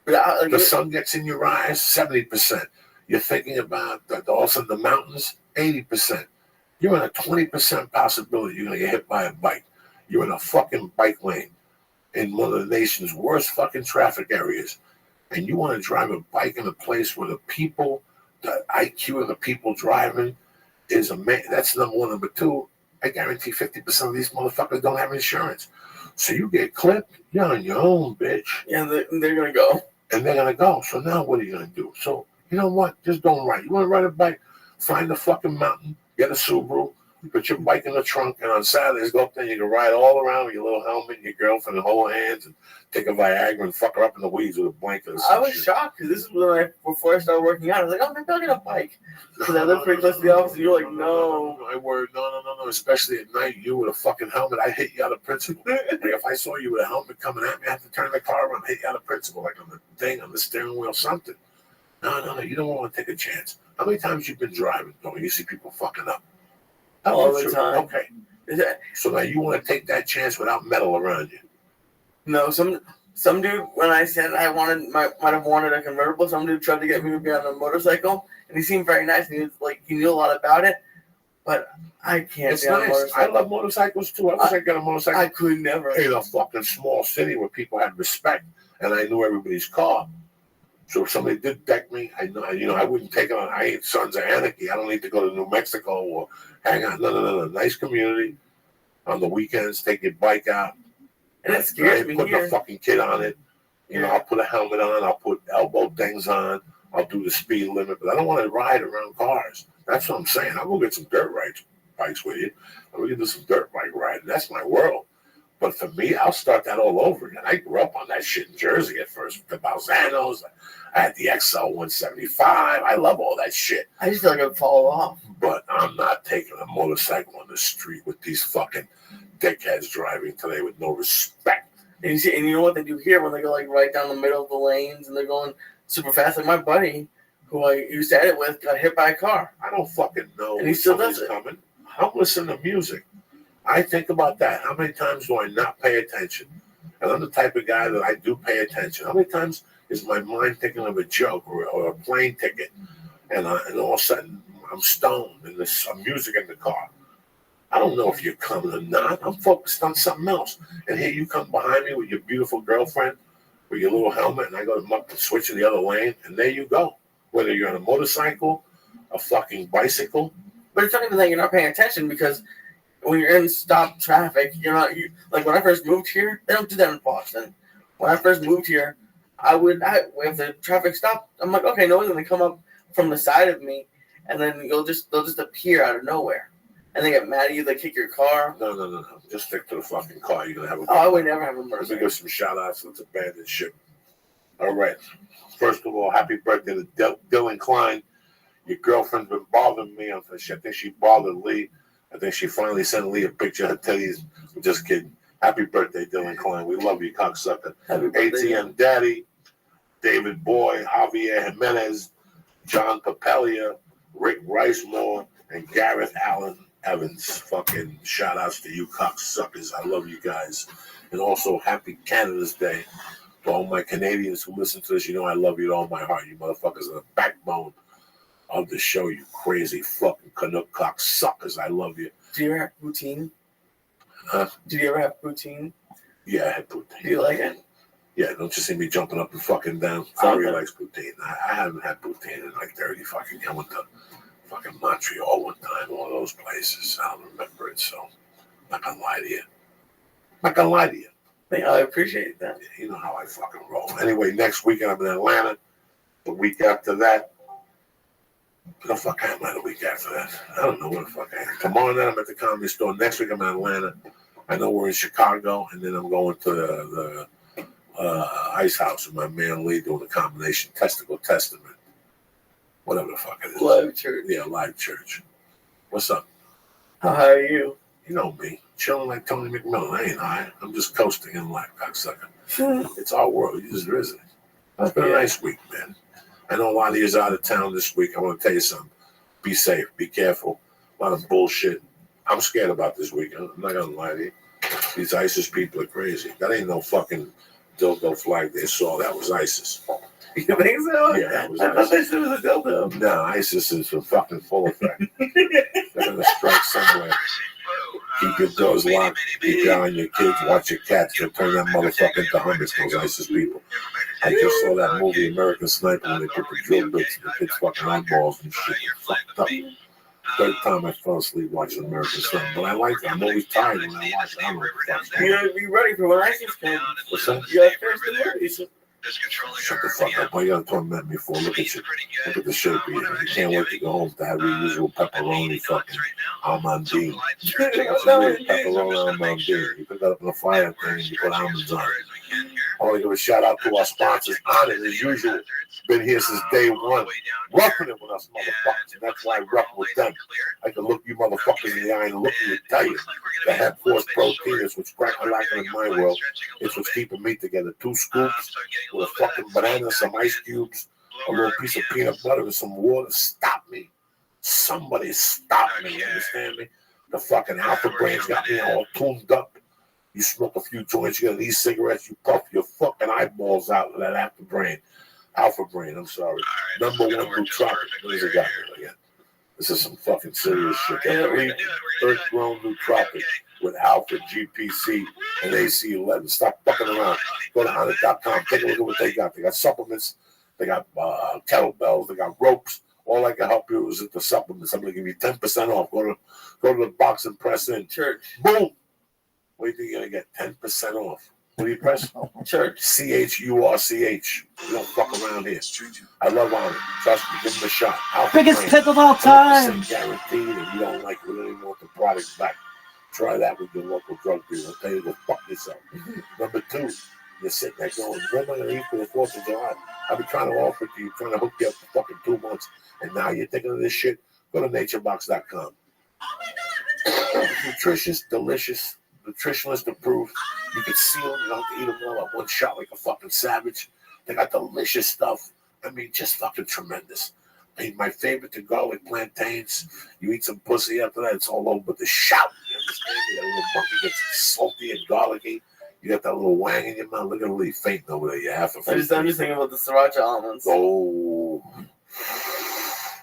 But the sun gets in your eyes, 70%. You're thinking about also the mountains, 80%. You're in a 20% possibility you're going to get hit by a bike. You're in a fucking bike lane in one of the nation's worst fucking traffic areas. And you want to drive a bike in a place where the IQ of the people driving is that's number one. Number two, I guarantee 50% of these motherfuckers don't have insurance. So you get clipped, you're on your own, bitch. Yeah, they're going to go. And they're going to go. So now what are you going to do? So, you know what? Just don't ride. You want to ride a bike? Find a fucking mountain. Get a Subaru, put your bike in the trunk, and on Saturdays go up there and you can ride all around with your little helmet and your girlfriend and hold hands and take a Viagra and fuck her up in the weeds with a blanket or something. I was shocked because this is before I started working out. I was like, oh, maybe I'll get a bike. Because I live pretty close to the office, and you're like, no. My word, no. Especially at night, you with a fucking helmet, I hit you out of principle. Like if I saw you with a helmet coming at me, I have to turn the car around and hit you out of principle, like on the thing, on the steering wheel, something. No, you don't want to take a chance. How many times you've been driving, you see people fucking up? All the time. Okay. So now you want to take that chance without metal around you? No, some dude, when I said I might have wanted a convertible, some dude tried to get me to be on a motorcycle, and he seemed very nice, and he was like, he knew a lot about it, but I can't It's be on a nice. motorcycle. I love motorcycles too. I wish I got a motorcycle. I could never. In a fucking small city where people had respect, and I knew everybody's car. So if somebody did deck me, I wouldn't take it on. I ain't Sons of Anarchy. I don't need to go to New Mexico or hang on. No. Nice community. On the weekends, take your bike out. And it scares me putting here. a fucking kid on it. I'll put a helmet on. I'll put elbow things on. I'll do the speed limit. But I don't want to ride around cars. That's what I'm saying. I'll go get some dirt bikes with you. We can do some dirt bike riding. That's my world. But for me, I'll start that all over again. I grew up on that shit in Jersey at first. The Balzanos. I had the XL 175. I love all that shit. I just feel like I'd fall off. But I'm not taking a motorcycle on the street with these fucking dickheads driving today with no respect. And you know what they do here when they go like right down the middle of the lanes and they're going super fast? Like my buddy, who I used to edit with, got hit by a car. I don't fucking know. And he still does it. Coming. I don't listen to music. I think about that. How many times do I not pay attention? And I'm the type of guy that I do pay attention. How many times is my mind thinking of a joke or a plane ticket, and all of a sudden I'm stoned and there's some music in the car? I don't know if you're coming or not. I'm focused on something else. And here you come behind me with your beautiful girlfriend, with your little helmet, and I go to switch to the other lane, and there you go. Whether you're on a motorcycle, a fucking bicycle. But it's not even that you're not paying attention, because when you're in stop traffic, like when I first moved here, they don't do that in Boston. When I first moved here, if the traffic stopped, I'm like, okay, no one's gonna come up from the side of me, and then they'll just appear out of nowhere, and they get mad at you. They kick your car. No. Just stick to the fucking car. You're gonna have a. I would never have a Let me motorcycle. give some shout outs. Let's abandon ship. All right. First of all, happy birthday to Dylan Klein. Your girlfriend's been bothering me on this shit. I think she bothered Lee. I think she finally sent Lee a picture of her titties. I'm just kidding. Happy birthday, Dylan Klein. We love you, cocksucker. ATM Daddy, David Boy, Javier Jimenez, John Papelia, Rick Ricemore, and Gareth Allen Evans. Fucking shout outs to you, cocksuckers. I love you guys. And also, happy Canada's Day. To all my Canadians who listen to this, you know I love you with all my heart. You motherfuckers are the backbone of the show, you crazy fucking Canuck cocksuckers. I love you. Do you ever have poutine? Huh? Do you ever have poutine? Yeah, I had poutine. Do you like it? Yeah, don't you see me jumping up and fucking down? Ari likes poutine. I haven't had poutine in like 30 fucking years. I went to fucking Montreal one time, one of those places. I don't remember it, so I'm not gonna lie to you. I appreciate that. You know how I fucking roll. Anyway, next weekend I'm in Atlanta. The week after that, where the fuck am I the week after that? I don't know where the fuck I am. Tomorrow night I'm at the Comedy Store. Next week I'm in Atlanta. I know we're in Chicago, and then I'm going to the Ice House with my man Lee doing a combination Testicle Testament. Whatever the fuck it is. Live church. Yeah, live church. What's up? How are you? You know me. Chilling like Tony McMillan. I ain't high. I'm just coasting in life, cocksucker. It's our world. You just visit. It's been a nice week, man. I know a lot of you is out of town this week. I want to tell you something. Be safe. Be careful. A lot of bullshit. I'm scared about this weekend. I'm not going to lie to you. These ISIS people are crazy. That ain't no fucking dildo flag they saw. That was ISIS. You think so? Yeah, that was I thought ISIS. they said it was a dildo. No, ISIS is a fucking full effect. They're going to strike somewhere. Keep your doors locked. Keep your eye on your kids. Watch your cats. They'll turn that motherfucker into hummus, those ISIS people. I just saw that movie, American Sniper, when they put the drill bits in the kids' fucking eyeballs and shit. Fucked up. Third time I fell asleep watching American Sniper. But I like it. I'm always tired when I watch it. I don't know what the fuck's You going on. gotta be ready for when ISIS comes. What's that? You gotta finish the movie. So Shut the fuck up. What you gotta torment me for? Look at you. Look at the shape of you. You can't wait to go home to have your usual pepperoni fucking almondine. That's a weird pepperoni almondine. You put that up in the fire thing and you put almonds on it. I want to give a shout out to our sponsors on it as usual. Been here since day one. Roughing it with us motherfuckers. And that's why I rough with them. I can look you motherfuckers in the eye and look you and tell you. The head force protein is what's cracking lacking in my world. It's what's keeping me together. 2 scoops with a fucking banana, some ice cubes, a little piece of peanut butter and some water. Stop me. Somebody stop me. You understand me? The fucking Alpha Brain's got me all tuned up. You smoke a few joints, you get these cigarettes, you puff your fucking eyeballs out with that Alpha Brain. Alpha Brain, I'm sorry. Number 1 nootropic. What has it got here again? This is some fucking serious shit. Earth-grown nootropic with Alpha, GPC, and AC11. Stop fucking around. Go to Honda.com. Take a look at what they got. They got supplements. They got kettlebells. They got ropes. All I can help you is with the supplements. I'm going to give you 10% off. Go to the box and press in. church. Boom. What do you think you're going to get? 10% off. What do you press? Church. CHURCH. We don't fuck around here. I love Honda. Trust me. Give them a shot. Alpha Biggest Brain. pick of all time. 100% guaranteed. If you don't like it, we don't even want the product back. Try that with your local drug dealer. I'll tell you to go fuck yourself. Number 2, you're sitting there going, what am I going to eat for the 4th of July? I've been trying to offer it to you, trying to hook you up for fucking 2 months, and now you're thinking of this shit? Go to naturebox.com. Nutritious, delicious, nutritionist approved. You can seal them. You don't have to eat them all at one shot like a fucking savage. They got delicious stuff. I mean, just fucking tremendous. I mean, my favorite, the garlic plantains. You eat some pussy after that, it's all over. But the shout, you understand? That little monkey gets salty and garlicky. You got that little wang in your mouth. Look at the little faint over there. You have to. I'm just thinking about the sriracha almonds. Oh.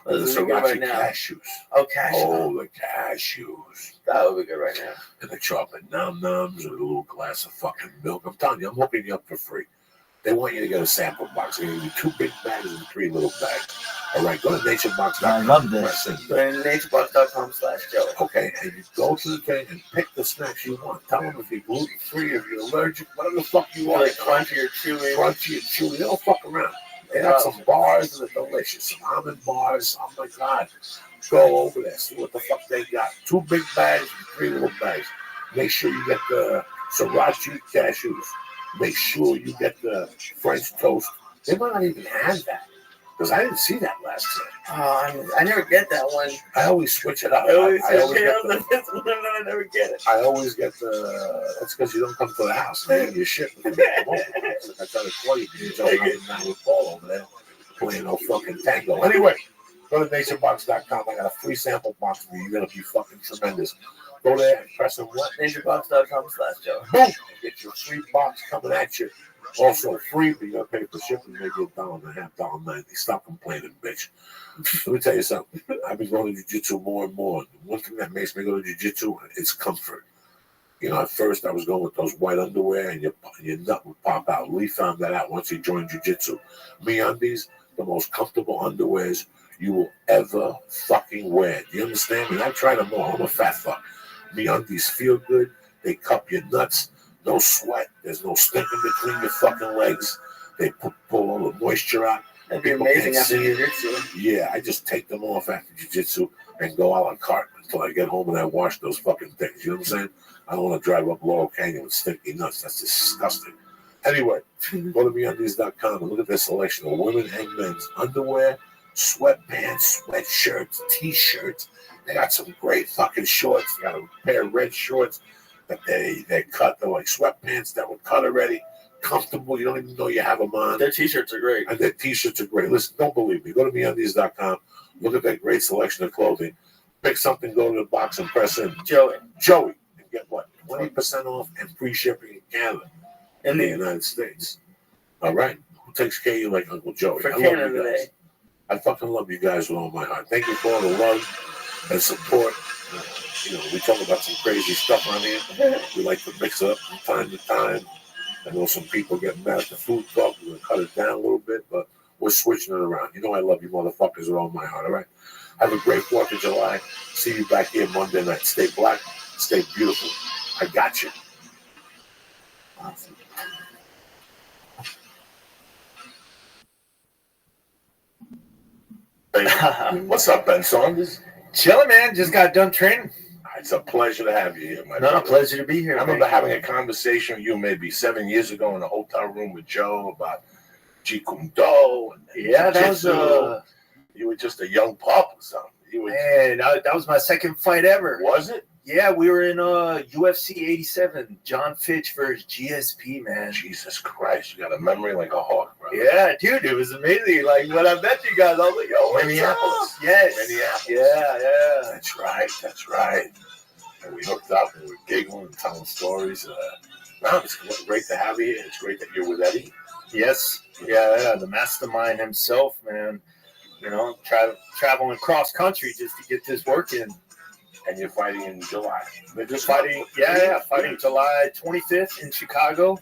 The Those would be good sriracha right now. cashews. Oh, cashew. Oh, the cashews. That would be good right now. And the chocolate num-nums and a little glass of fucking milk. I'm telling you, I'm hooking you up for free. They want you to get a sample box. They're going to give you 2 big bags and 3 little bags. All right, go to naturebox.com. I love this. Go to naturebox.com/Joe. Okay, and you go to the thing and pick the snacks you want. Tell them if you're gluten-free, if you're allergic, whatever the fuck you want. Like crunchy or chewy. Crunchy or chewy. They don't fuck around. They got some bars that are delicious. Some almond bars. Oh, my God. Go over there. See what the fuck they got. 2 big bags and 3 little bags. Make sure you get the sriracha cashews. Make sure you get the French toast. They might not even have that. Because I didn't see that last time. Oh, I never get that one. I always switch it up. I always I always get get the fifth one, and I never get it. I always get the. That's because you don't come to the house and get your shit. I try to call you because you don't have a man with Paul over there playing no fucking tango. Anyway, go to naturebox.com. I got a free sample box for you. You're gonna be fucking tremendous. Go there and press on what? Naturebox.com/Joe. Boom! Get your free box coming at you. Also free, but you gotta pay for shipping. Maybe $1.50, $1.90. Stop complaining, bitch. Let me tell you something. I've been going to jiu-jitsu more and more. One thing that makes me go to jiu-jitsu is comfort. You know, at first I was going with those white underwear and your nut would pop out. Lee found that out once he joined jiu-jitsu. MeUndies, the most comfortable underwears you will ever fucking wear. Do you understand me? I tried them all. I'm a fat fuck. MeUndies feel good. They cup your nuts. No sweat. There's no stink in between your fucking legs. They pull all the moisture out. That'd be amazing after jiu-jitsu. Yeah, I just take them off after jiu-jitsu and go a la carte until I get home and I wash those fucking things. You know what I'm saying? I don't want to drive up Laurel Canyon with stinky nuts. That's disgusting. Anyway, go to MeUndies.com and look at their selection of women and men's underwear, sweatpants, sweatshirts, t-shirts. They got some great fucking shorts. They got a pair of red shorts that they cut. They're like sweatpants that were cut already. Comfortable. You don't even know you have them on. Their t-shirts are great. And their t-shirts are great. Listen, don't believe me. Go to MeUndies.com. Look at that great selection of clothing. Pick something, go to the box and press in. Joey. And get what? 20% off and free shipping in Canada. In the United States. All right? Who takes care of you like Uncle Joey? For I love Canada you guys. Day. I fucking love you guys with all my heart. Thank you for all the love and support. You know, we talk about some crazy stuff on here. We like to mix it up from time to time. I know some people get mad at the food talk. We're going to cut it down a little bit, but we're switching it around. You know I love you motherfuckers with all my heart, all right? Have a great 4th of July. See you back here Monday night. Stay black. Stay beautiful. I got you. Awesome. Hey, what's up, Ben Saunders? Chilling, man. Just got done training. It's a pleasure to have you here, my No, brother. pleasure to be here. I remember having a conversation with you maybe 7 years ago in a hotel room with Joe about Jeet Kune Do. Yeah, that was you were just a young pup or something. Man, that was my second fight ever. Was it? Yeah, we were in UFC 87, John Fitch versus GSP, man. Jesus Christ, you got a memory like a hawk, bro. Yeah, dude, it was amazing. Like, when I met you guys, I was like, yo, what's Minneapolis. up? Yes. Minneapolis. Yeah. That's right. And we hooked up and we were giggling and telling stories. It's great to have you here. It's great that you're with Eddie. Yes. Yeah, the mastermind himself, man. You know, traveling cross country just to get this work in. And you're fighting in July. They're just fighting July 25th in Chicago.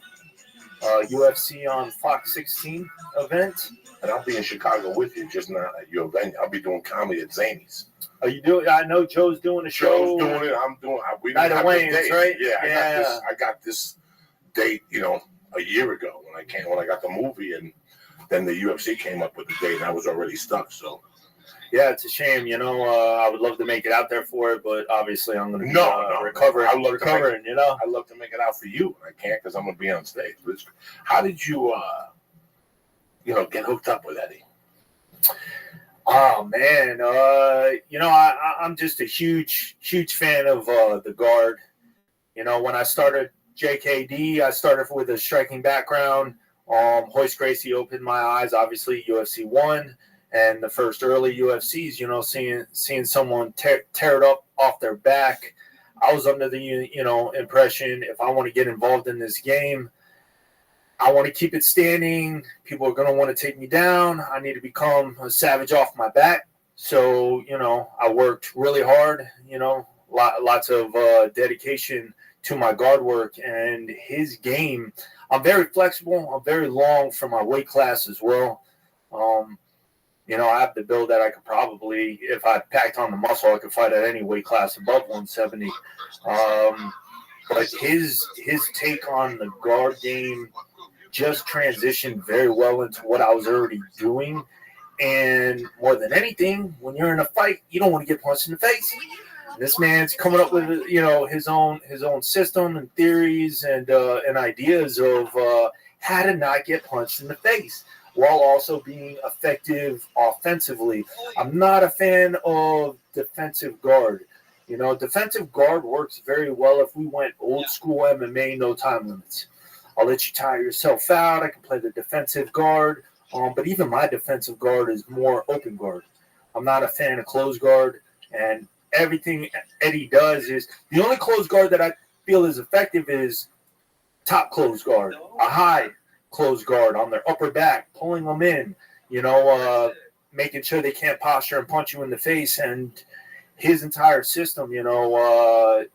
UFC on Fox 16 event. And I'll be in Chicago with you, just not at your venue. I'll be doing comedy at Zany's. Are you doing? I know Joe's doing a show. Joe's doing it. I'm doing. We Night didn't of have the Wayne's, date. right? Yeah, I got this date, a year ago when I got the movie, and then the UFC came up with the date, and I was already stuck. So. Yeah, it's a shame. I would love to make it out there for it, but obviously I'm going to be recovering. I love to make it out for you. I can't because I'm going to be on stage. But how did you, get hooked up with Eddie? Oh man, I'm just a huge fan of the guard. When I started JKD, I started with a striking background. Hoist Gracie opened my eyes. Obviously, UFC 1. And the first early UFCs, seeing someone tear it up off their back, I was under the impression if I want to get involved in this game, I want to keep it standing. People are going to want to take me down. I need to become a savage off my back. So I worked really hard. Lots of dedication to my guard work and his game. I'm very flexible. I'm very long for my weight class as well. I have the build that I could probably, if I packed on the muscle, I could fight at any weight class above 170. But his take on the guard game just transitioned very well into what I was already doing. And more than anything, when you're in a fight, you don't want to get punched in the face. And this man's coming up with his own system and theories and ideas of how to not get punched in the face, while also being effective offensively. I'm not a fan of defensive guard. Defensive guard works very well if we went old school MMA, no time limits. I'll let you tire yourself out. I can play the defensive guard. But even my defensive guard is more open guard. I'm not a fan of closed guard. And everything Eddie does is, the only closed guard that I feel is effective is top closed guard, a high closed guard on their upper back, pulling them in, making sure they can't posture and punch you in the face. And his entire system, it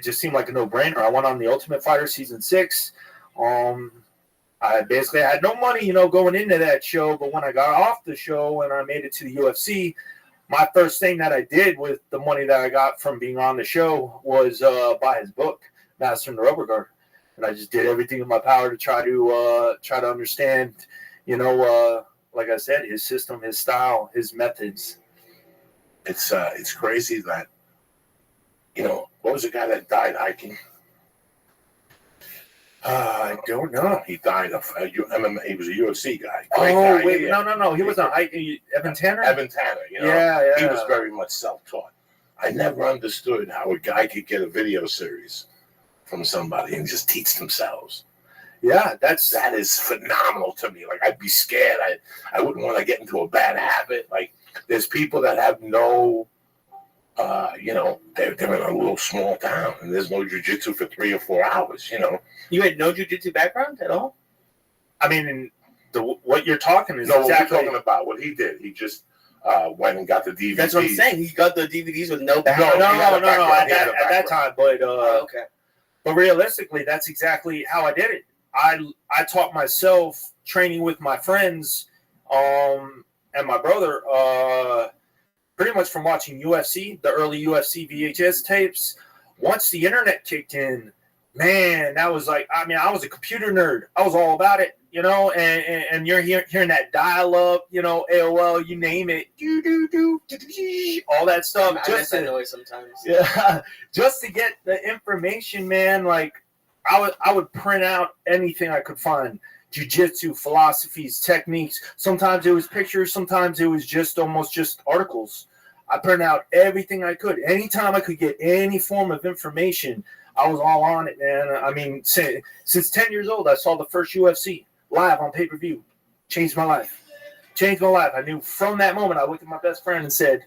just seemed like a no-brainer. I went on The Ultimate Fighter Season 6. I basically had no money, going into that show. But when I got off the show and I made it to the UFC, my first thing that I did with the money that I got from being on the show was buy his book, Mastering the Rubber Guard. And I just did everything in my power to try to understand, like I said, his system, his style, his methods. It's crazy that, what was the guy that died hiking? I don't know. He died of MMA. He was a UFC guy. Oh, Great guy. wait, Yeah. no. He was Evan Tanner? Evan Tanner, you know. Yeah. He was very much self-taught. I never understood how a guy could get a video series from somebody and just teach themselves. Yeah, that is phenomenal to me. Like, I'd be scared. I wouldn't want to get into a bad habit. Like, there's people that have no, they're in a little small town and there's no jiu-jitsu for 3 or 4 hours, you know. You had no jiu-jitsu background at all? I mean, what you're talking is no, exactly what we're talking about. What he did, he just went and got the DVDs. That's what I'm saying. He got the DVDs with no No, background. at that time, but okay. But realistically, that's exactly how I did it. I taught myself training with my friends, and my brother, pretty much from watching UFC, the early UFC VHS tapes. Once the internet kicked in, man, that was like, I mean, I was a computer nerd. I was all about it, you know, and you're hearing that dial-up, you know, AOL, you name it, all that stuff. I miss that noise sometimes. Yeah, just to get the information, man. Like, I would print out anything I could find. Jiu-jitsu, philosophies, techniques. Sometimes it was pictures. Sometimes it was almost just articles. I printed out everything I could. Anytime I could get any form of information, I was all on it, man. I mean, since 10 years old, I saw the first UFC live on pay-per-view. Changed my life. I knew from that moment, I looked at my best friend and said,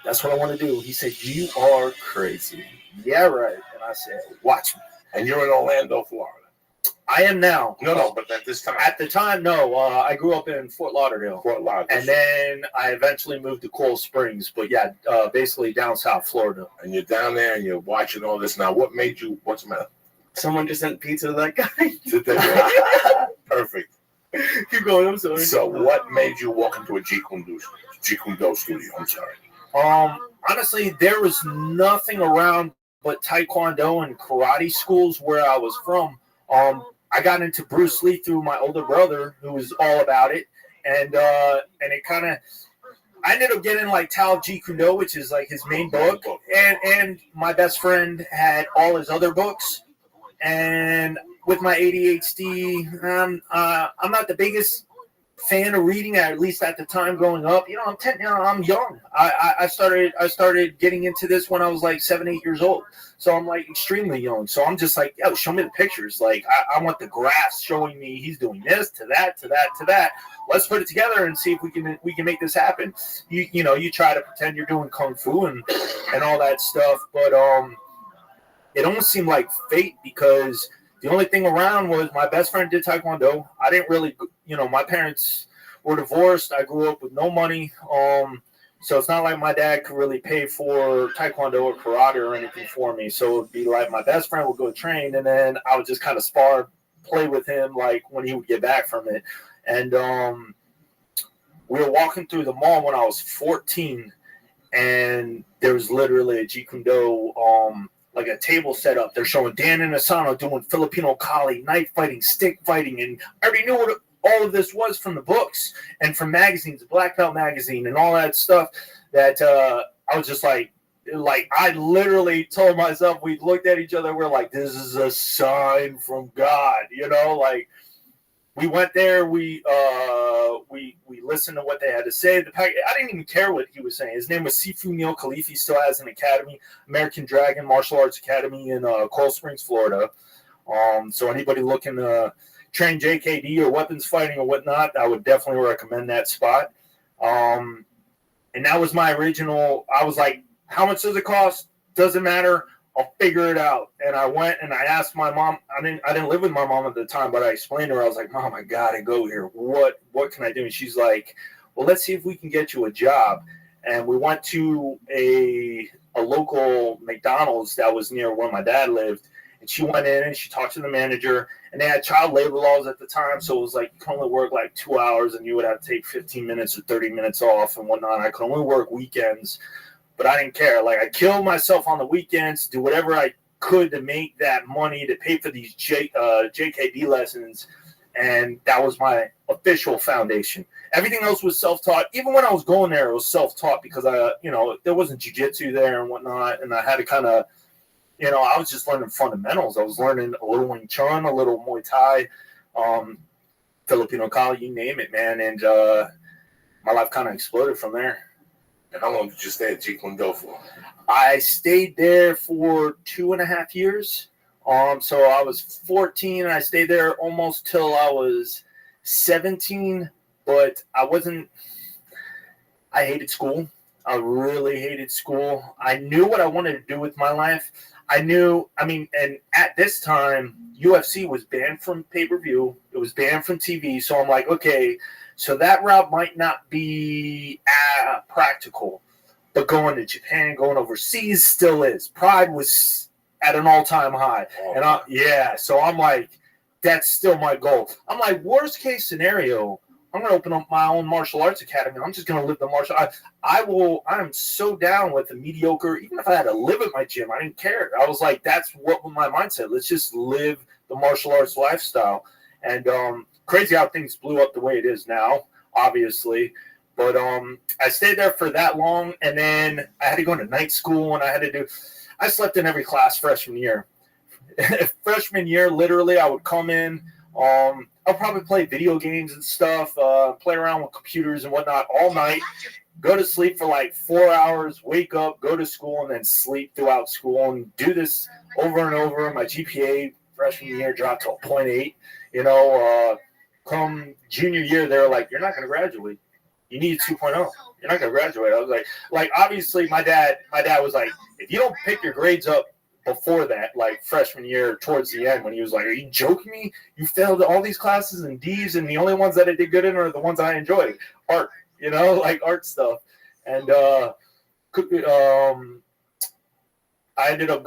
that's what I want to do. He said, you are crazy. Yeah, right. And I said, watch me. And you're in Orlando, Florida. I am now. No, but at this time. At the time, no. I grew up in Fort Lauderdale. And then I eventually moved to Coral Springs. But yeah, basically down south Florida. And you're down there and you're watching all this. Now, what's the matter? Someone just sent pizza to that guy. Perfect. Keep going, I'm sorry. So what made you walk into a Jeet Kune Do studio? I'm sorry. Honestly, there was nothing around but Taekwondo and karate schools where I was from. I got into Bruce Lee through my older brother, who was all about it, and it kind of, I ended up getting like Tao of Jeet Kune Do, which is like his main book, and my best friend had all his other books, and with my ADHD, I'm not the biggest fan of reading, at least at the time growing up. You know, I'm young. I started getting into this when I was like 7-8 years old. So I'm like extremely young. So I'm just like, yo, show me the pictures. Like I want the graphs showing me he's doing this to that to that to that. Let's put it together and see if we can make this happen. You try to pretend you're doing kung fu and all that stuff, but it almost seemed like fate because the only thing around was my best friend did Taekwondo. I didn't really, my parents were divorced. I grew up with no money. So it's not like my dad could really pay for Taekwondo or karate or anything for me. So it would be like my best friend would go train, and then I would just kind of play with him like when he would get back from it. And we were walking through the mall when I was 14, and there was literally a Jeet Kune Do, like a table set up. They're showing Dan and Asano doing Filipino Kali, knife fighting, stick fighting, and I already knew what all of this was from the books and from magazines, Black Belt magazine and all that stuff that I was just like I literally told myself, we looked at each other, we're like, this is a sign from God, like we went there, we listened to what they had to say. I didn't even care what he was saying. His name was Sifu Neil Khalif. He still has an academy, American Dragon Martial Arts Academy in Coral Springs, Florida. So anybody looking to train JKD or weapons fighting or whatnot, I would definitely recommend that spot. And that was my original. I was like, how much does it cost? Doesn't matter. I'll figure it out. And I went and I asked my mom. I didn't live with my mom at the time, but I explained to her. I was like, Mom, I gotta go here. What can I do? And she's like, well, let's see if we can get you a job. And we went to a local McDonald's that was near where my dad lived. And she went in and she talked to the manager, and they had child labor laws at the time. So it was like, you can only work like 2 hours and you would have to take 15 minutes or 30 minutes off and whatnot. I could only work weekends, but I didn't care. Like, I killed myself on the weekends, do whatever I could to make that money to pay for these JKD lessons. And that was my official foundation. Everything else was self-taught. Even when I was going there, it was self-taught because there wasn't jiu-jitsu there and whatnot. And I had to kind of, I was just learning fundamentals. I was learning a little Wing Chun, a little Muay Thai, Filipino Kali, you name it, man. And my life kind of exploded from there. And how long did you stay at Jeet Kune Do for? I stayed there for 2.5 years. So I was 14 and I stayed there almost till I was 17, but I hated school. I really hated school. I knew what I wanted to do with my life. And at this time, UFC was banned from pay-per-view. It was banned from TV. So I'm like, okay, so that route might not be practical, but going to Japan, going overseas still is. Pride was at an all-time high. So I'm like, that's still my goal. I'm like, worst case scenario, I'm going to open up my own martial arts academy. I'm just going to live the martial arts. I'm so down with the mediocre. Even if I had to live at my gym, I didn't care. I was like, that's what my mindset. Let's just live the martial arts lifestyle. And crazy how things blew up the way it is now, obviously. But I stayed there for that long, and then I had to go into night school, and I slept in every class freshman year. Freshman year, literally, I would come in. I'll probably play video games and stuff, play around with computers and whatnot all night, go to sleep for like 4 hours, wake up, go to school, and then sleep throughout school and do this over and over. My GPA freshman year dropped to a 0.8. Come junior year, they were like, you're not going to graduate. You need 2.0. You're not going to graduate. I was like, obviously my dad was like, if you don't pick your grades up before that, like freshman year towards the end, when he was like, are you joking me? You failed all these classes in D's, and the only ones that I did good in are the ones I enjoyed. Art, like art stuff. And I ended up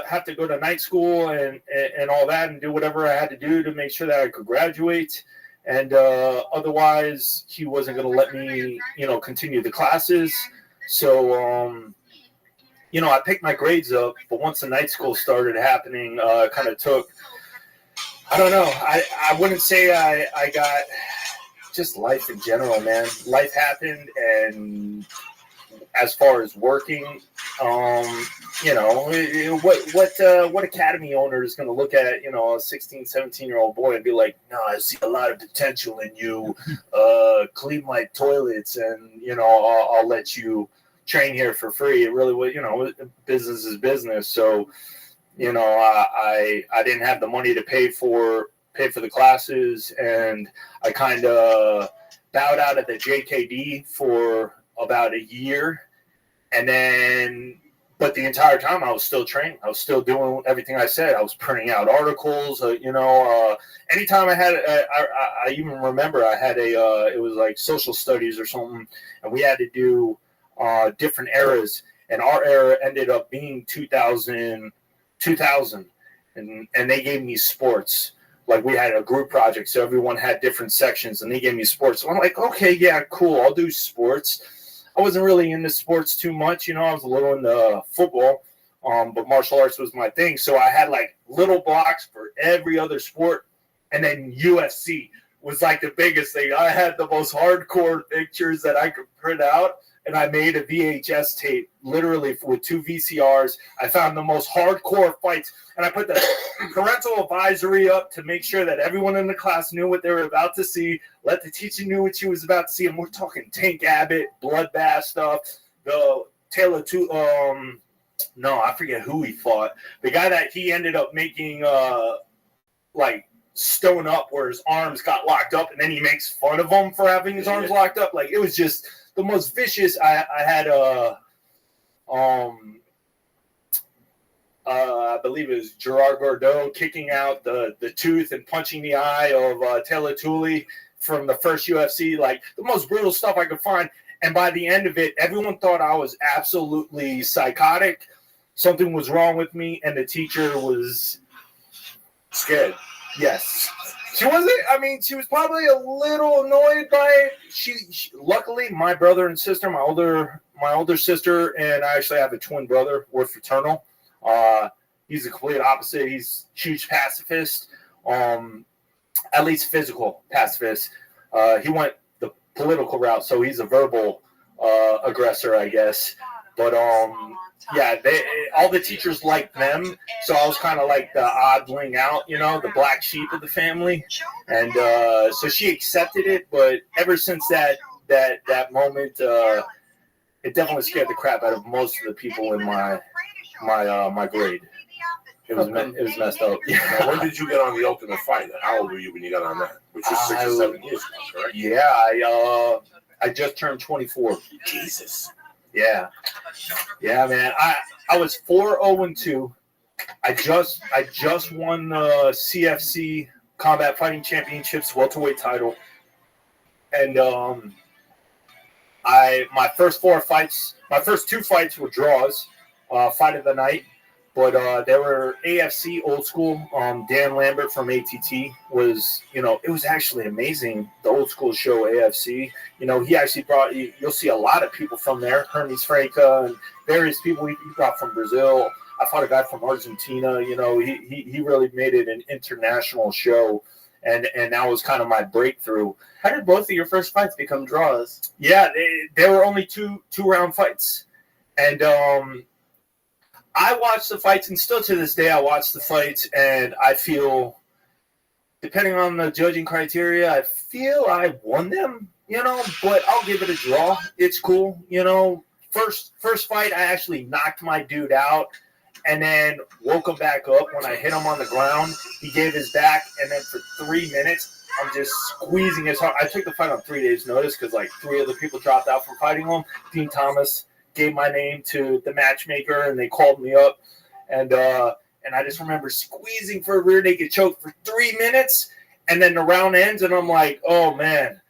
have to go to night school and all that and do whatever I had to do to make sure that I could graduate. And otherwise, he wasn't going to let me, continue the classes. So, I picked my grades up, but once the night school started happening, kind of took, I don't know, I wouldn't say I got just life in general, man. Life happened, and as far as working, what academy owner is going to look at, a 16, 17-year-old boy and be like, no, I see a lot of potential in you, clean my toilets, and, I'll let you train here for free. It really was, business is business. So, I didn't have the money to pay for the classes, and I kind of bowed out at the JKD for about a year. And then, but the entire time I was still training. I was still doing everything I said. I was printing out articles, anytime I had, I even remember I had it was like social studies or something, and we had to do different eras, and our era ended up being 2000, and they gave me sports. Like, we had a group project, so everyone had different sections, and they gave me sports. So I'm like, okay, yeah, cool, I'll do sports. I wasn't really into sports too much, I was a little into football, but martial arts was my thing. So I had like little blocks for every other sport, and then UFC was like the biggest thing. I had the most hardcore pictures that I could print out, and I made a VHS tape, literally with 2 VCRs. I found the most hardcore fights, and I put the parental advisory up to make sure that everyone in the class knew what they were about to see. Let the teacher knew what she was about to see, and we're talking Tank Abbott, bloodbath stuff. The Taylor I forget who he fought. The guy that he ended up making, stone up, where his arms got locked up, and then he makes fun of him for having his arms locked up. Like, it was just the most vicious. I had I believe it was Gerard Gordeau kicking out the tooth and punching the eye of Taylor Tooley from the first UFC, like the most brutal stuff I could find. And by the end of it, everyone thought I was absolutely psychotic. Something was wrong with me, and the teacher was scared. Yes. She wasn't, she was probably a little annoyed by it. She luckily, my brother and sister, my older sister, and I actually have a twin brother. We're fraternal. He's the complete opposite. He's a huge pacifist, at least physical pacifist. He went the political route, so he's a verbal aggressor, I guess. But yeah, all the teachers liked them, so I was kind of like the oddling out, the black sheep of the family, and so she accepted it. But ever since that moment, it definitely scared the crap out of most of the people in my grade. It was messed up. Yeah. Now, when did you get on the Ultimate Fighter? How old were you when you got on that? Which is 6 or 7 years ago, correct? Yeah, I just turned 24. Jesus. Yeah, man. I was 4-0-2. I just won the CFC Combat Fighting Championships welterweight title, and my first 2 fights were draws, fight of the night. But there were AFC old school. Dan Lambert from ATT was, it was actually amazing. The old school show AFC. He actually brought. You'll see a lot of people from there. Hermes Franca and various people he brought from Brazil. I fought a guy from Argentina. He really made it an international show, and that was kind of my breakthrough. How did both of your first fights become draws? Yeah, they were only two round fights, and I watched the fights, and still to this day, I watch the fights, and I feel, depending on the judging criteria, I feel I won them, but I'll give it a draw. It's cool, First fight, I actually knocked my dude out, and then woke him back up when I hit him on the ground. He gave his back, and then for 3 minutes, I'm just squeezing his heart. I took the fight on 3 days' notice because, 3 other people dropped out from fighting him. Dean Thomas gave my name to the matchmaker, and they called me up, and I just remember squeezing for a rear naked choke for 3 minutes, and then the round ends, and I'm like, oh man,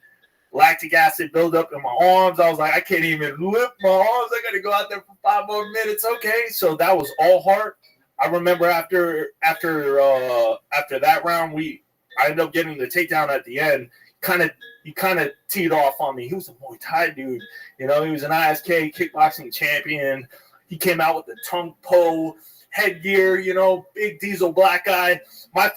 lactic acid buildup in my arms. I was like, I can't even lift my arms. I got to go out there for 5 more minutes. Okay, so that was all heart. I remember after that round, I ended up getting the takedown at the end. He kind of teed off on me. He was a Muay Thai dude. He was an ISK kickboxing champion. He came out with the tongue po headgear, big diesel black guy. I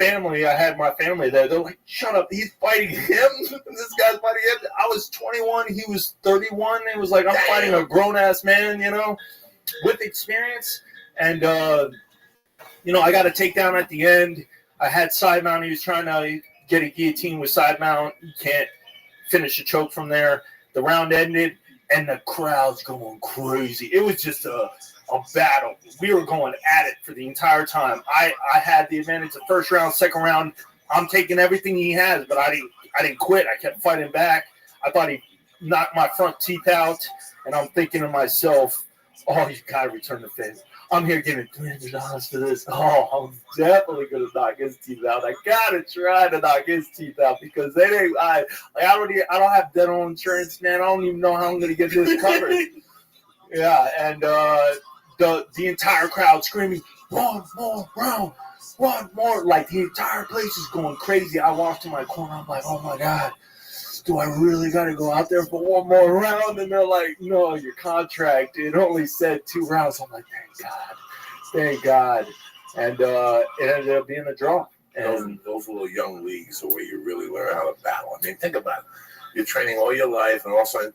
had my family there. They're like, shut up. He's fighting him? This guy's fighting him? I was 21. He was 31. It was like, I'm fighting a grown-ass man, with experience. And, I got a takedown at the end. I had side mount. He was trying to get a guillotine with side mount. You can't finish a choke from there. The round ended, and the crowd's going crazy. It was just a battle. We were going at it for the entire time. I had the advantage the first round. Second round, I'm taking everything he has, but I didn't quit. I kept fighting back. I thought he knocked my front teeth out, and I'm thinking to myself, oh, you got to return the favor. I'm here getting $300 for this. Oh, I'm definitely gonna knock his teeth out. I gotta try to knock his teeth out because I don't have dental insurance, man. I don't even know how I'm gonna get this covered. Yeah, and the entire crowd screaming, one more round, one more. Like the entire place is going crazy. I walked to my corner. I'm like, oh my God, do I really got to go out there for one more round? And they're like, no, your contract, it only said 2 rounds. I'm like, thank God. And it ended up being a draw. And those little young leagues are where you really learn how to battle. I mean, think about it. You're training all your life, and all of a sudden,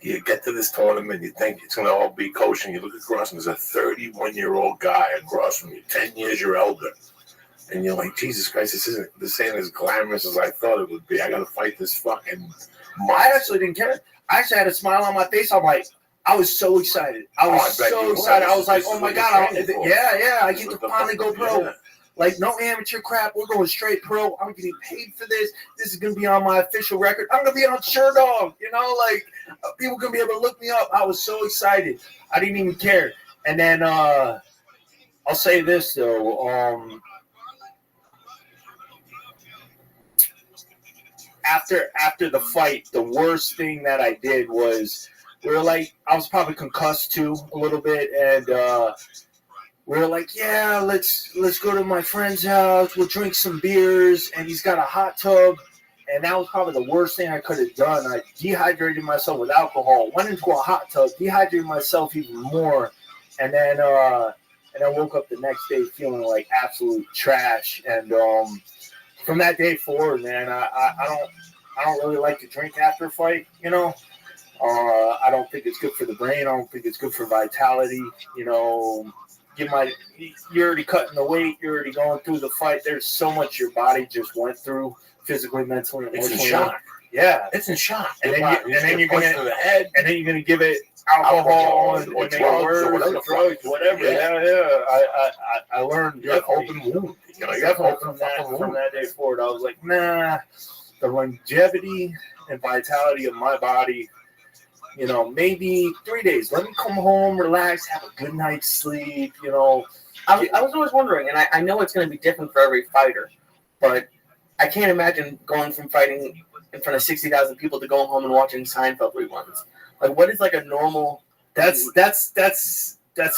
you get to this tournament, you think it's going to all be kosher, and you look across, and there's a 31-year-old guy across from you, 10 years your elder. And you're like, Jesus Christ, this ain't as glamorous as I thought it would be. I got to fight this fucking... I actually didn't care. I actually had a smile on my face. I'm like, I was so excited. I was so excited. I was like, oh my God. I get to finally go pro. Yeah. Like, no amateur crap. We're going straight pro. I'm getting paid for this. This is going to be on my official record. I'm going to be on Sherdog. People going to be able to look me up. I was so excited. I didn't even care. And then I'll say this, though. After the fight, the worst thing that I did was I was probably concussed too a little bit, and we were like, yeah, let's go to my friend's house. We'll drink some beers, and he's got a hot tub, and that was probably the worst thing I could have done. I dehydrated myself with alcohol, went into a hot tub, dehydrated myself even more, and then I woke up the next day feeling like absolute trash, and from that day forward, man, I don't really like to drink after a fight, I don't think it's good for the brain. I don't think it's good for vitality. You know, you're already cutting the weight. You're already going through the fight. There's so much your body just went through physically, mentally, emotionally. It's in shock. Yeah, it's in shock. And then you're going to the head, and then you're gonna give it alcohol and or make it drugs worse, or whatever. drugs, whatever. Yeah. I learned Open wound. You know, definitely from that day forward. I was like, nah, the longevity and vitality of my body. You know, maybe 3 days. Let me come home, relax, have a good night's sleep. You know, I was always wondering, and I know it's going to be different for every fighter, but I can't imagine going from fighting in front of 60,000 people to going home and watching Seinfeld reruns. Like, what is like a normal? That's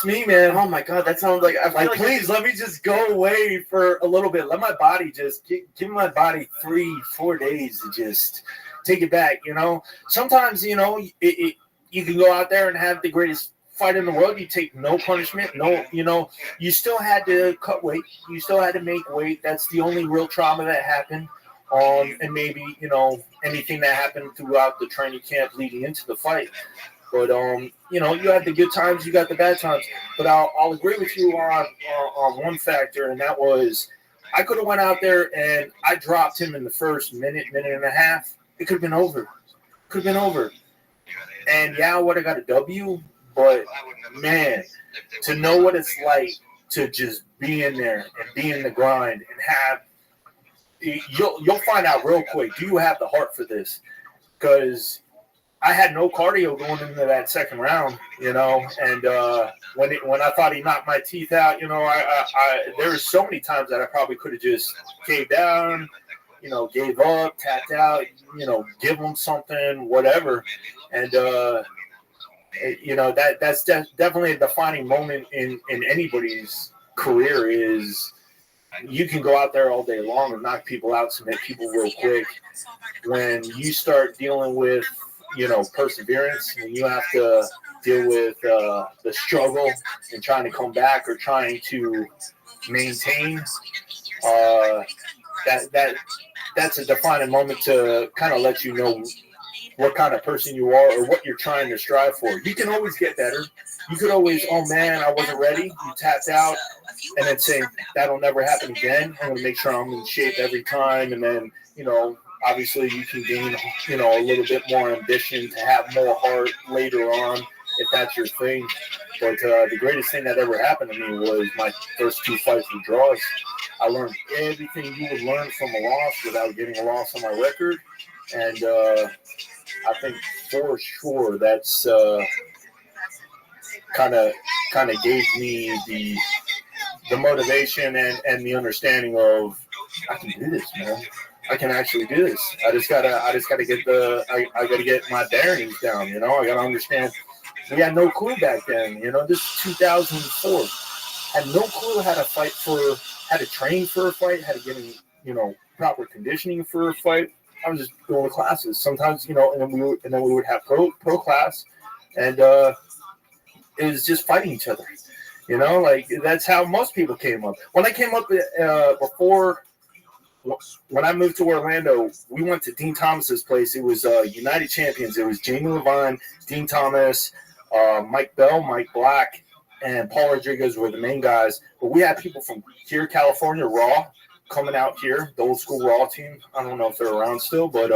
me, man. Oh my God, that sounds like. Please let me just go away for a little bit. Let my body just give my body 3-4 days to just take it back. You know, sometimes you know you can go out there and have the greatest fight in the world. You take no punishment, no. You know, you still had to cut weight. You still had to make weight. That's the only real trauma that happened. And maybe, you know, anything that happened throughout the training camp leading into the fight. But, you know, you had the good times, you got the bad times. But I'll agree with you on one factor, and that was I could have went out there and I dropped him in the first minute and a half. It could have been over. And yeah, I would have got a W, but, man, to know what it's like to just be in there and be in the grind and have you'll find out real quick. Do you have the heart for this? Because I had no cardio going into that second round, you know. And when I thought he knocked my teeth out, you know, there were so many times that I probably could have just caved down, you know, gave up, tapped out, you know, give him something, whatever. And you know, that's definitely a defining moment in anybody's career is. You can go out there all day long and knock people out, submit people real quick. When you start dealing with, you know, perseverance, and you have to deal with the struggle and trying to come back or trying to maintain, that's a defining moment to kind of let you know what kind of person you are or what you're trying to strive for. You can always get better. You could always, oh man, I wasn't ready. You tapped out and then say, that'll never happen again. I'm going to make sure I'm in shape every time. And then, you know, obviously you can gain, you know, a little bit more ambition to have more heart later on if that's your thing. But the greatest thing that ever happened to me was my first 2 fights with draws. I learned everything you would learn from a loss without getting a loss on my record. And I think for sure that's kind of gave me the motivation and the understanding of I can do this, man. I can actually do this. I just gotta get I gotta get my bearings down. You know, I gotta understand. We had no clue back then. You know, this is 2004. Had no clue how to fight how to train for a fight, how to get in, you know, proper conditioning for a fight. I was just going to classes sometimes, you know, and then we would have pro class, and it was just fighting each other, you know, like that's how most people came up. When I came up when I moved to Orlando, we went to Dean Thomas's place. It was United Champions. It was Jamie Levine, Dean Thomas, Mike Bell, Mike Black, and Paul Rodriguez were the main guys. But we had people from here, California, Raw, coming out here, the old school Raw team. I don't know if they're around still, but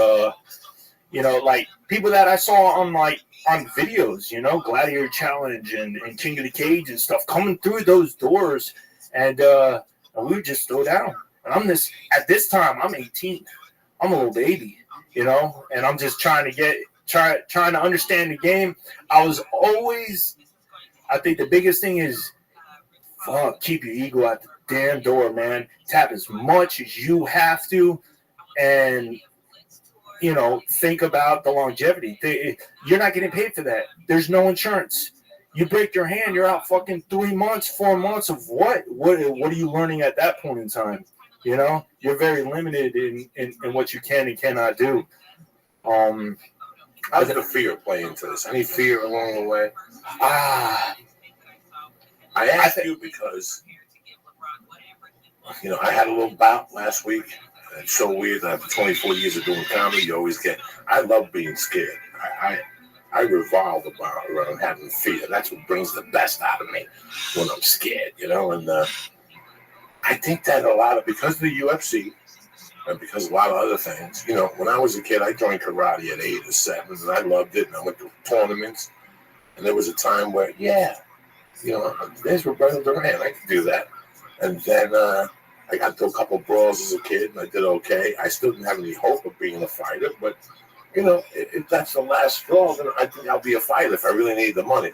you know, like people that I saw on videos, you know, Gladiator Challenge and King of the Cage and stuff coming through those doors, and we would just throw down. And at this time, I'm 18. I'm a little baby, you know, and I'm just trying to understand the game. I think the biggest thing is keep your ego at the damn door, man. Tap as much as you have to, and you know, think about the longevity. You're not getting paid for that. There's no insurance. You break your hand, you're out fucking 3 months, 4 months of what? What are you learning at that point in time? You know, you're very limited in what you can and cannot do. How did the fear play into this? Any fear along the way? I asked you because, you know, I had a little bout last week. It's so weird that after 24 years of doing comedy, you always get. I love being scared. I revolve around having fear. That's what brings the best out of me when I'm scared, you know. And I think that because of the UFC and because of a lot of other things, you know, when I was a kid, I joined karate at 8 or 7, and I loved it. And I went to tournaments, and there was a time where, you know, there's Roberto Duran, I could do that. And then I got into a couple brawls as a kid, and I did okay. I still didn't have any hope of being a fighter, but you know, if that's the last straw, then I think I'll be a fighter if I really need the money.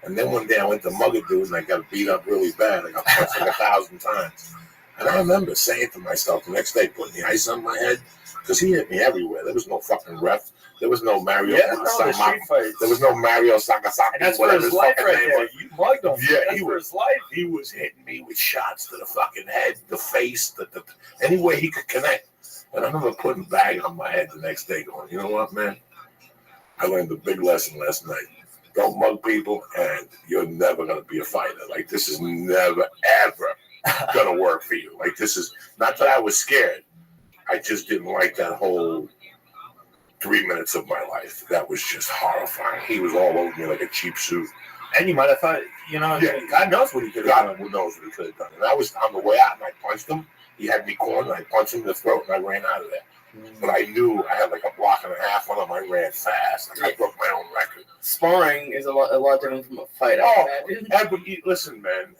And then one day I went to mug a dude and I got beat up really bad. I got punched like 1,000 times. And I remember saying to myself the next day, putting the ice on my head, because he hit me everywhere. There was no fucking ref. There was no Mario. There was no Mario Sakasaki. And that's for his life right there. You mugged him. Yeah, he was life. He was hitting me with shots to the fucking head, the face, any way he could connect. And I remember putting a bag on my head the next day going, you know what, man? I learned a big lesson last night. Don't mug people, and you're never going to be a fighter. Like, this is never, ever going to work for you. Like, this is, not that I was scared. I just didn't like that whole 3 minutes of my life. That was just horrifying. He was all over me like a cheap suit. And you might have thought, you know, God knows what he could have done. God knows what he could have done. And I was on the way out, and I punched him. He had me cornered. I punched him in the throat, and I ran out of there. But I knew I had like a block and a half on him. I ran fast. I broke my own record. Sparring is a lot different from a fight. Listen, man.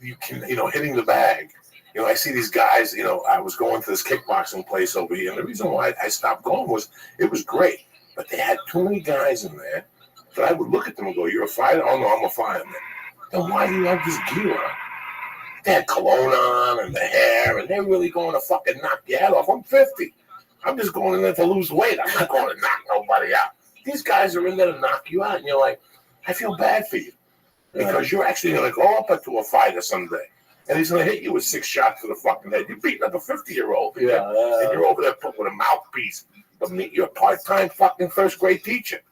You can, you know, hitting the bag. You know, I see these guys. You know, I was going to this kickboxing place over here, and the reason why I stopped going was it was great, but they had too many guys in there that I would look at them and go, "You're a fighter? Oh no, I'm a fireman." Then why do you have this gear on? They had cologne on and the hair, and they're really going to fucking knock your head off. I'm 50. I'm just going in there to lose weight. I'm not going to knock nobody out. These guys are in there to knock you out, and you're like, I feel bad for you. Because you're actually going to go up into a fighter someday, and he's going to hit you with 6 shots to the fucking head. You're beating up a 50-year-old, and you're over there with a mouthpiece. But you're a part-time fucking first-grade teacher.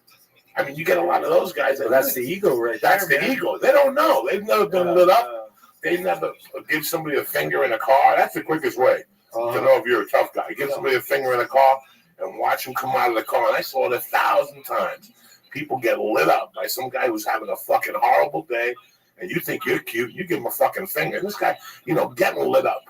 I mean, you get a lot of those guys. That's the ego right there. That's the ego. They don't know. They've never been lit up. They never give somebody a finger in a car. That's the quickest way to know if you're a tough guy. Give somebody a finger in a car and watch them come out of the car. And I saw it 1,000 times. People get lit up by some guy who's having a fucking horrible day, and you think you're cute. You give him a fucking finger. This guy, you know, getting lit up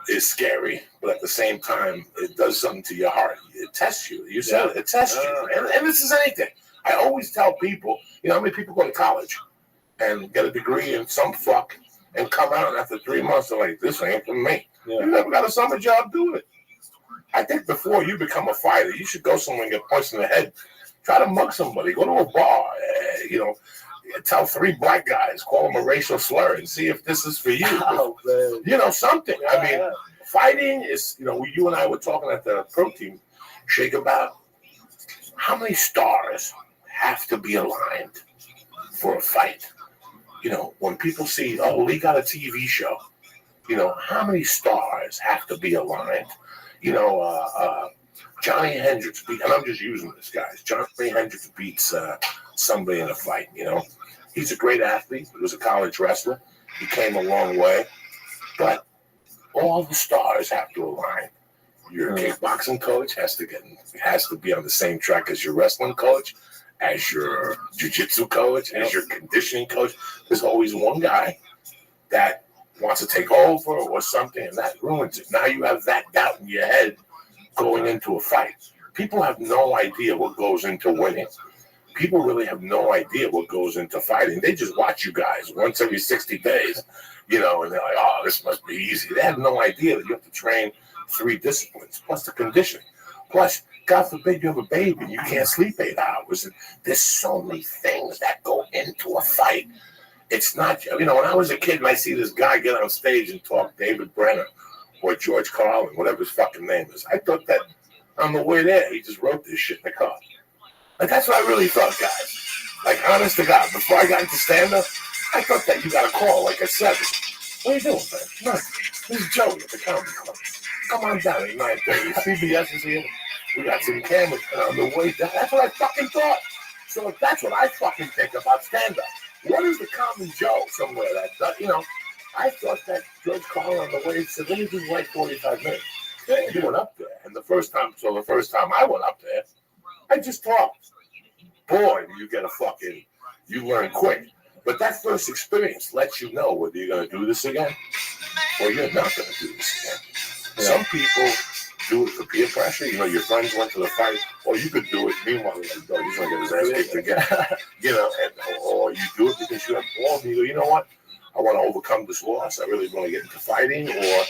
is scary, but at the same time, it does something to your heart. It tests you. You said it tests you. And this is anything. I always tell people, you know, how many people go to college and get a degree in some fuck and come out after 3 months they're like, this ain't for me. You never got a summer job doing it. I think before you become a fighter, you should go somewhere and get punched in the head. Try to mug somebody. Go to a bar. You know, tell 3 black guys, call them a racial slur and see if this is for you. You know, something. I mean, fighting is, you know, you and I were talking at the protein shake about how many stars have to be aligned for a fight. You know, when people see, oh, Lee got a TV show, you know, how many stars have to be aligned? You know, Johnny Hendricks beat, and I'm just using this, guys. Johnny Hendricks beats somebody in a fight, you know. He's a great athlete. He was a college wrestler. He came a long way. But all the stars have to align. Your kickboxing coach has to be on the same track as your wrestling coach, as your jiu-jitsu coach, as your conditioning coach. There's always one guy that wants to take over or something, and that ruins it. Now you have that doubt in your head going into a fight. People have no idea what goes into winning. People really have no idea what goes into fighting. They just watch you guys once every 60 days, you know, and they're like, oh, this must be easy. They have no idea that you have to train 3 disciplines, plus the conditioning. Plus, God forbid you have a baby and you can't sleep 8 hours. And there's so many things that go into a fight. It's not, you know, when I was a kid and I see this guy get on stage and talk David Brenner or George Carlin, whatever his fucking name is, I thought that on the way there, he just wrote this shit in the car. Like, that's what I really thought, guys. Like, honest to God, before I got into stand-up, I thought that you got a call like at 7. What are you doing, man? Nothing. This is Joey at the Comedy Club. Come on down at 9:30. CBS is here. We got some cameras on the way down. That's what I fucking thought. So that's what I fucking think about stand-up. What is the common Joe somewhere that, you know, I thought that George Carlin on the way said, let me just wait 45 minutes. Yeah, he went up there. And the first time I went up there, I just talked. Boy, you learn quick. But that first experience lets you know whether you're going to do this again or you're not going to do this again. Yeah. Some people do it for peer pressure. You know, your friends went to the fight, or you could do it. Meanwhile, you're like, oh, he's going to get his ass kicked again. You know, or you do it because you have balls and you go, you know what? I want to overcome this loss. I really want to get into fighting. Or,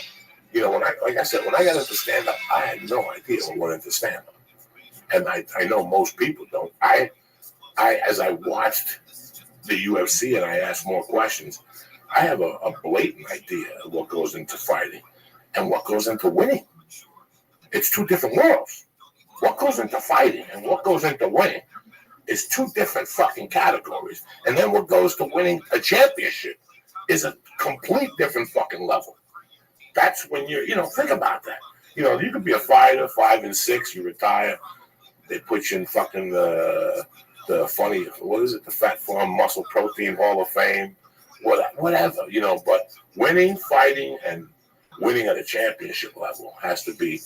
you know, like I said, when I got into stand-up, I had no idea what went into stand-up. And I know most people don't. As I watched the UFC and I asked more questions, I have a blatant idea of what goes into fighting and what goes into winning. It's two different worlds. What goes into fighting and what goes into winning is two different fucking categories. And then what goes to winning a championship is a complete different fucking level. That's when think about that. You know, you could be a fighter, 5 and 6, you retire. They put you in fucking the funny, what is it? The Fat Farm Muscle Protein Hall of Fame, whatever, you know. But winning, fighting, and winning at a championship level has to be.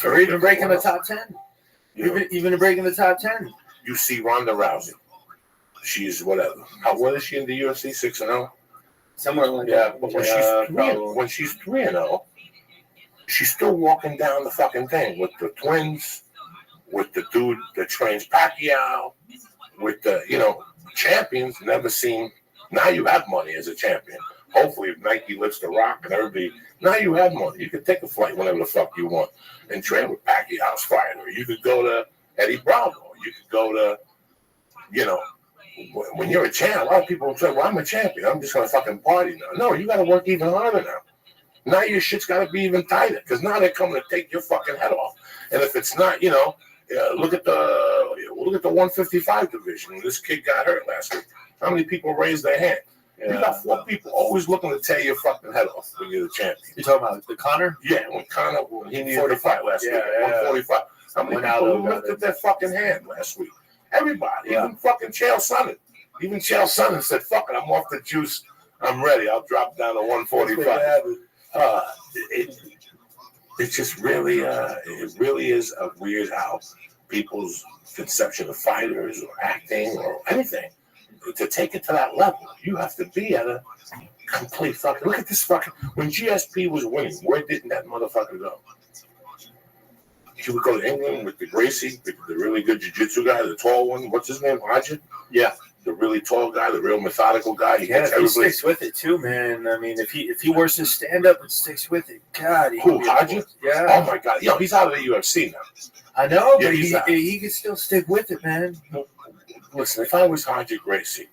Or even breaking the top 10. Even breaking the top 10. You see Ronda Rousey. She's whatever. What is she in the UFC? 6-0? Somewhere like that. But when she's 3-0, she's still walking down the fucking thing with the twins, with the dude that trains Pacquiao, with the, champions never seen. Now you have money as a champion. Hopefully, if Nike lifts the rock and everybody, now you have money. You can take a flight whenever the fuck you want and train with Pacquiao's fighter. You could go to Eddie Bravo. You could go to, when you're a champ, a lot of people say, well, I'm a champion. I'm just going to fucking party now. No, you got to work even harder now. Now your shit's got to be even tighter because now they're coming to take your fucking head off. And if it's not, look at the 155 division. This kid got hurt last week. How many people raised their hand? Yeah. You got 4 people always looking to tear your fucking head off when you're the champion. You talking about the Connor? Yeah, when he needed 45 last week. 145. How many people lifted their fucking hand last week? Everybody. Even fucking Chael Sonnen. Even Chael Sonnen said, fuck it, I'm off the juice. I'm ready. I'll drop down to 145. It's just really, it really is a weird how people's conception of fighters or acting or anything, to take it to that level, you have to be at a complete fucking, look at this fucking, when GSP was winning, where didn't that motherfucker go? He would go to England with the Gracie, the really good jiu-jitsu guy, the tall one, what's his name, Haji? Yeah. The really tall guy, the real methodical guy. He sticks with it too, man. I mean, if he works his stand up and sticks with it, God, Haji? Yeah. Oh my God, he's out of the UFC now. I know, but he can still stick with it, man. Listen, if I was Haji Gracie,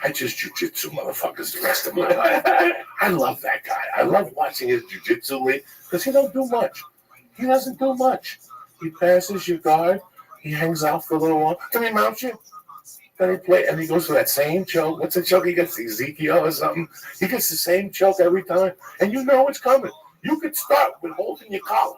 I just jiu-jitsu motherfuckers the rest of my life. I love that guy. I love watching his jiu-jitsu league because he don't do much. He doesn't do much. He passes your guard. He hangs out for a little while. Can he mount you? Then he play, and he goes for that same choke. What's the choke he gets? Ezekiel or something? He gets the same choke every time, and you know it's coming. You could start with holding your collar,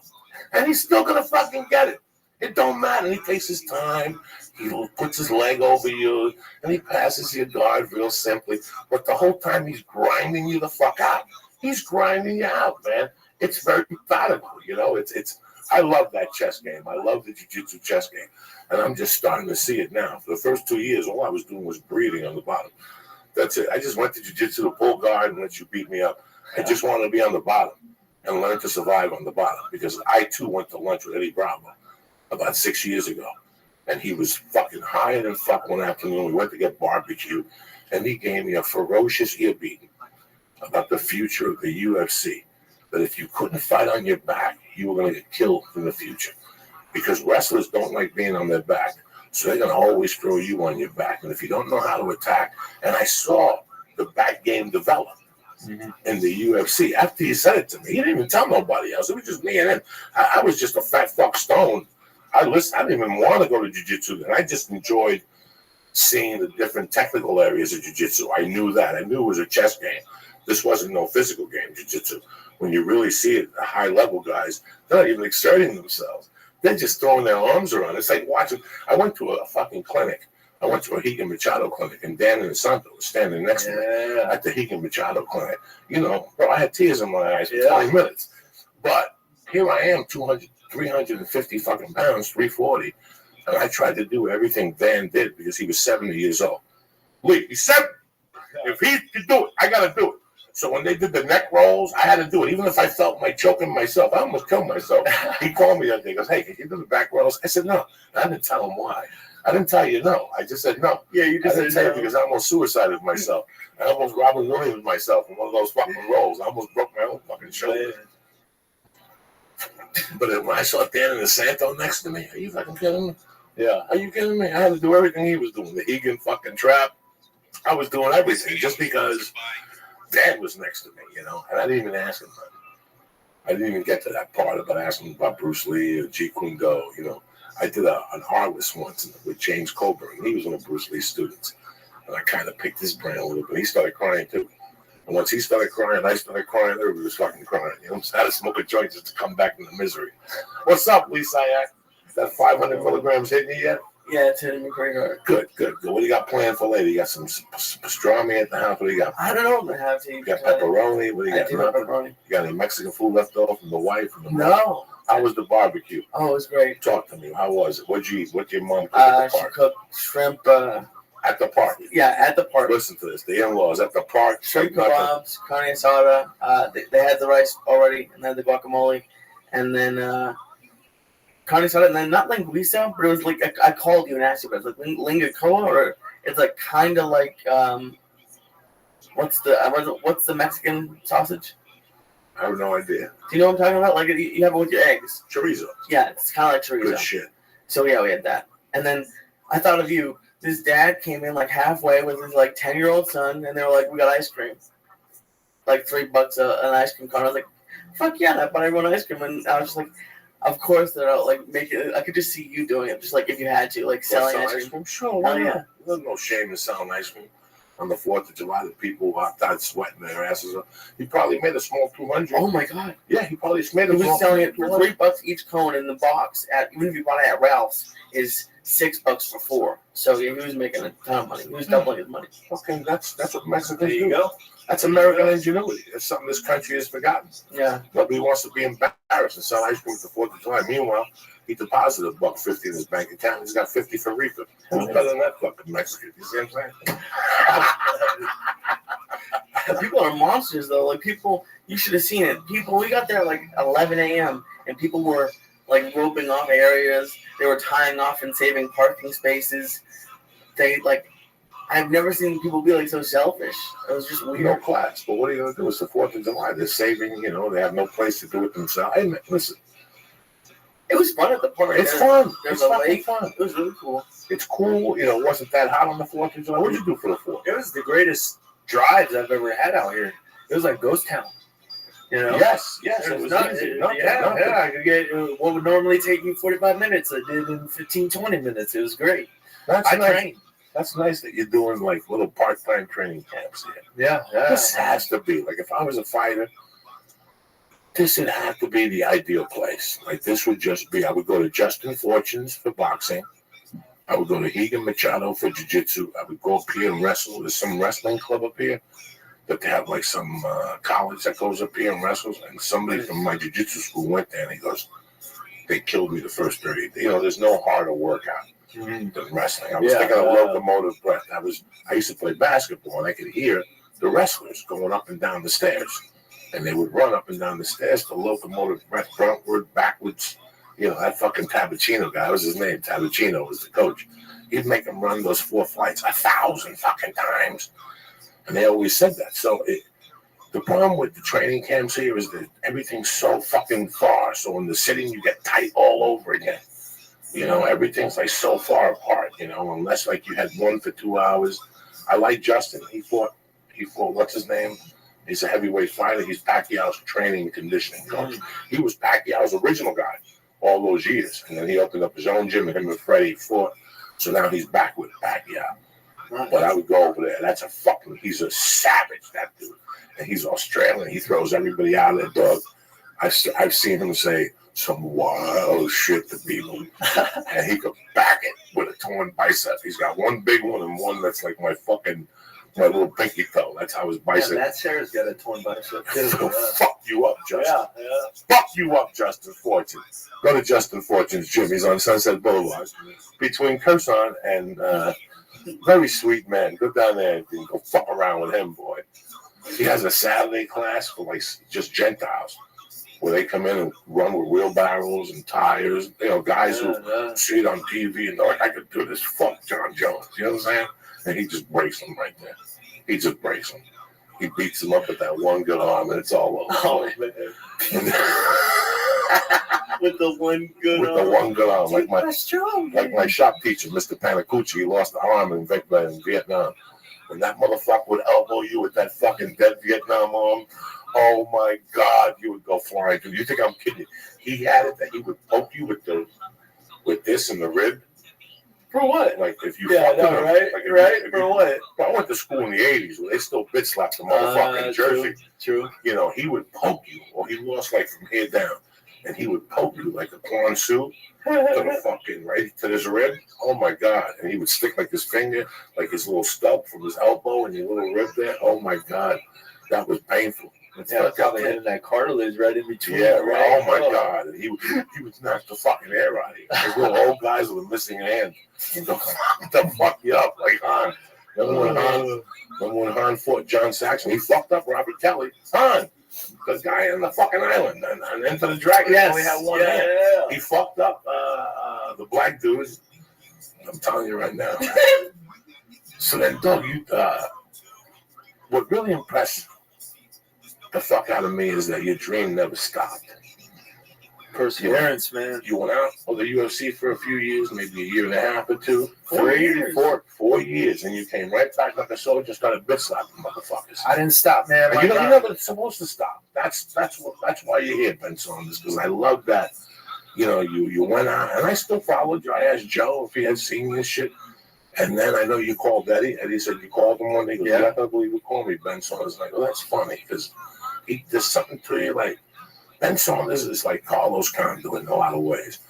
and he's still gonna fucking get it. It don't matter. He takes his time. He puts his leg over you, and he passes your guard real simply. But the whole time he's grinding you the fuck out. He's grinding you out, man. It's very methodical, It's. I love that chess game. I love the jiu-jitsu chess game. And I'm just starting to see it now. For the first 2 years, all I was doing was breathing on the bottom. That's it. I just went to jiu-jitsu to pull guard and let you beat me up. I just wanted to be on the bottom and learn to survive on the bottom. Because I, too, went to lunch with Eddie Bravo about 6 years ago. And he was fucking high than fuck one afternoon. We went to get barbecue. And he gave me a ferocious ear beating about the future of the UFC. That if you couldn't fight on your back, you were going to get killed in the future. Because wrestlers don't like being on their back. So they're going to always throw you on your back. And if you don't know how to attack, and I saw the back game develop in the UFC. After he said it to me, he didn't even tell nobody else. It was just me and him. I was just a fat fuck stone. I didn't even want to go to jiu-jitsu. And I just enjoyed seeing the different technical areas of jiu-jitsu. I knew that. I knew it was a chess game. This wasn't no physical game, jiu-jitsu. When you really see it, the high-level guys, they're not even exerting themselves. They're just throwing their arms around. It's like watching. I went to a fucking clinic. I went to a Higan Machado clinic, and Dan and Santo was standing next to me at the Higan Machado clinic. Bro, I had tears in my eyes for 20 minutes. But here I am, 350 fucking pounds, 340. And I tried to do everything Van did because he was 70 years old. Lee, he's 70. If he could do it, I got to do it. So when they did the neck rolls, I had to do it. Even if I felt like choking myself, I almost killed myself. He called me that day. He goes, hey, can you do the back rolls? I said, no. And I didn't tell him why. I didn't tell you no. I just said no. Yeah, you just I didn't said tell no. you because I almost suicided myself. I almost Robin Williams myself in one of those fucking rolls. I almost broke my own fucking shoulder. But when I saw Dan and the Santo next to me, are you fucking kidding me? Yeah. Are you kidding me? I had to do everything he was doing. The Egan fucking trap. I was doing everything just because Dan was next to me, you know, and I didn't even ask him. I didn't even get to that part about asking about Bruce Lee or Jeet Kune Do, you know. I did an Arliss once with James Coburn. He was one of Bruce Lee's students. And I kind of picked his brain a little bit. He started crying, too. And once he started crying, I started crying. Everybody was fucking crying. You know, I had to smoke a joint just to come back from the misery. What's up, Lee Sayak? That 500 milligrams hitting you yet? Yeah, it's hitting me pretty hard. Good. What do you got planned for later? You got some pastrami at the house? What do you got? I don't know what I have to eat. You got pepperoni? What do you got? I do have pepperoni. You got any Mexican food left over from the wife? From the mom? No. How was the barbecue? Oh, it was great. Talk to me. How was it? What'd you eat? What'd your mom cook at the She park? cooked shrimp. At the park? Yeah, at the park. Listen to this. The in-laws at the park. Shrimp kebabs, carne asada. They had the rice already, and then the guacamole, and then carne asada, and then not linguiça, but it was like I called you and asked you, but it's like linguicoa, or it's like kind of like what's the Mexican sausage? I have no idea. Do you know what I'm talking about? Like you have it with your eggs. Chorizo. Yeah, it's kind of like chorizo. Good shit. So yeah, we had that, and then I thought of you. His dad came in like halfway with his like 10-year-old son, and they were like, "We got ice cream, like $3 an ice cream cone." I was like, "Fuck yeah!" And I bought everyone ice cream, and I was just like, "Of course they're out like making it." I could just see you doing it, just like if you had to, like selling ice cream. Sure, why not? There's no shame in selling ice cream. On the 4th of July, the people outside sweating their asses off. He probably made a small 200. Oh my god! Yeah, he probably made. He was selling it for $3 each cone in the box. Even if you bought it at Ralph's, is $6 for 4. So he was making a ton of money. He was doubling his money. Okay, that's what Mexicans do. There you go. That's American ingenuity. It's something this country has forgotten. Yeah. Nobody wants to be embarrassed and sell ice cream for 4th of July. Meanwhile, he deposited $1.50 in his bank account. He's got 50 for reefer. Who's better than that fucking Mexican? You see what I'm saying? People are monsters, though. Like, people, you should have seen it. We got there at like 11 a.m., and people were like roping off areas. They were tying off and saving parking spaces. I've never seen people be like so selfish. It was just weird. No class. But what are you going to do? It's the 4th of July. They're saving, they have no place to do it themselves. Hey, man, listen. It was fun at the park. It's fun. There's It's a lake. fun. It was really cool. It's cool. It wasn't that hot on the 4th of July. What did you do for the 4th? It was the greatest drives I've ever had out here. It was like ghost town. Yes. It was nuts. easy. I could get what would normally take you 45 minutes. I did in 15, 20 minutes. It was great. That's nice. Trained. That's nice that you're doing like little part-time training camps here. Yeah. This has to be like if I was a fighter, this would have to be the ideal place. Like this would just be. I would go to Justin Fortune's for boxing. I would go to Higa Machado for jiu-jitsu. I would go up here and wrestle. There's some wrestling club up here that they have like some college that goes up here and wrestles. And somebody from my jiu-jitsu school went there and he goes, they killed me the first 30 days. There's no harder workout than wrestling. I was thinking of locomotive breath. I used to play basketball and I could hear the wrestlers going up and down the stairs. And they would run up and down the stairs to locomotive breath, frontward, backwards. That fucking Tabachino guy, was his name. Tabachino was the coach. He'd make them run those 4 flights 1,000 fucking times. And they always said that. So the problem with the training camps here is that everything's so fucking far. So in the sitting, you get tight all over again. Everything's like so far apart, unless like you had one for 2 hours. I like Justin. He fought, what's his name? He's a heavyweight fighter. He's Pacquiao's training and conditioning coach. He was Pacquiao's original guy all those years. And then he opened up his own gym and him and Freddie fought. So now he's back with Pacquiao. But I would go over there. He's a savage, that dude. And he's Australian. He throws everybody out of there, dog. I've seen him say some wild shit to people. And he could back it with a torn bicep. He's got one big one and one that's like my My little pinky toe. That's how his bicep. Matt Sarah's got a torn bicep. Too. Fuck you up, Justin. Fuck you up, Justin Fortune. Go to Justin Fortune's gym. He's on Sunset Boulevard between Curson and very sweet man. Go down there and go fuck around with him, boy. He has a Saturday class for like just Gentiles, where they come in and run with wheelbarrows and tires. You know, guys who see it on TV and they're like, I could do this. Fuck John Jones. You know what I'm saying? And he just breaks them right there. He just breaks them. He beats them up with that one good arm, and it's all over. Oh, man. With the one good arm. With the one good arm. Like my shop teacher, Mr. Panacucci, he lost the arm in Vietnam. When that motherfucker would elbow you with that fucking dead Vietnam arm, oh my God, you would go flying. You think I'm kidding? He had it that he would poke you with this in the rib. For what? Like if you right? Like For what? I went to school in the 80s where they still bitch slapped the motherfucking jersey. True. You know, he would poke you, or he lost like from here down, and he would poke you like a corn soup to the fucking right to his rib. Oh my God! And he would stick like his finger, like his little stub from his elbow and your little rib there. Oh my God, that was painful. Yeah, probably hitting that cartilage right in between. Yeah, right. Oh my God! And he would knock the fucking air out of you. Those little old guys with a missing hand. They'll fuck you up like Han. Remember when Han fought John Saxon? He fucked up Robert Kelly. Han, the guy on the fucking island and Enter the Dragon. Yes. Only had one hand. Yeah. He fucked up the black dude. I'm telling you right now. So then, Doug, what really impressed the fuck out of me is that your dream never stopped. Perseverance, man. You went out of the UFC for a few years, maybe a year and a half or two. 4 years. 4 years, and you came right back like a soldier, started bitch slapping motherfuckers. I didn't stop, man. You're never supposed to stop. That's why you're here, Ben Saunders, because I love that. You know, you went out, and I still followed you. I asked Joe if he had seen this shit, and then I know you called Eddie. Eddie said you called him one day. He goes, yeah, I can't believe you called me, Ben Saunders. And I go, that's funny, because there's something to you like. Ben Saunders is like Carlos Condit in a lot of ways.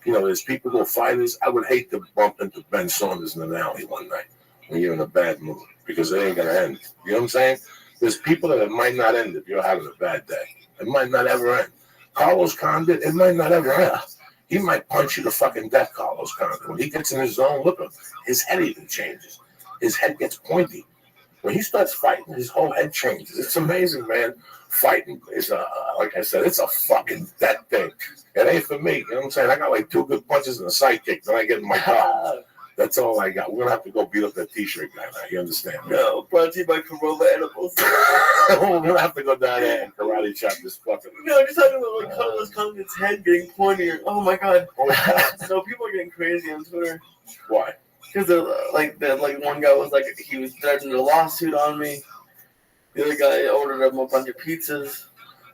You know, there's people who are fighters. I would hate to bump into Ben Saunders in an alley one night when you're in a bad mood because it ain't going to end. You know what I'm saying? There's people that it might not end if you're having a bad day. It might not ever end. Carlos Condit, it might not ever end. He might punch you to fucking death, Carlos Condit. When he gets in his zone, look at him. His head even changes. His head gets pointy. When he starts fighting, his whole head changes. It's amazing, man. Fighting is, like I said, it's a fucking death thing. It ain't for me. You know what I'm saying? I got like 2 good punches and a sidekick. Then I get in my car. That's all I got. We're going to have to go beat up that T-shirt guy now. You understand? No, brought to you by Corolla Edibles. We're going to have to go down there and karate chop this fucking... No, I'm just talking about like Carlos Condit's head getting pointier. Oh, my God. So people are getting crazy on Twitter. Why? Because one guy was like, he was threatening a lawsuit on me. The other guy ordered him a bunch of pizzas.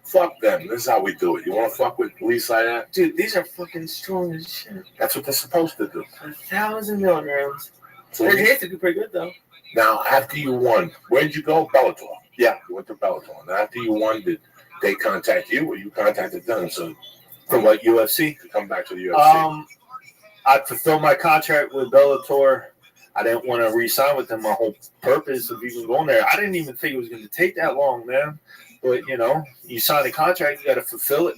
Fuck them. This is how we do it. You want to fuck with police like that? Dude, these are fucking strong as shit. That's what they're supposed to do. 1,000 milligrams. So Their taste would be pretty good, though. Now, after you won, where'd you go? Bellator. Yeah, you went to Bellator. Now, after you won, did they contact you or you contacted them? So, from what, UFC? To come back to the UFC? I fulfilled my contract with Bellator. I didn't want to re-sign with them. My whole purpose of even going there, I didn't even think it was going to take that long, man. But, you know, you sign a contract, you got to fulfill it.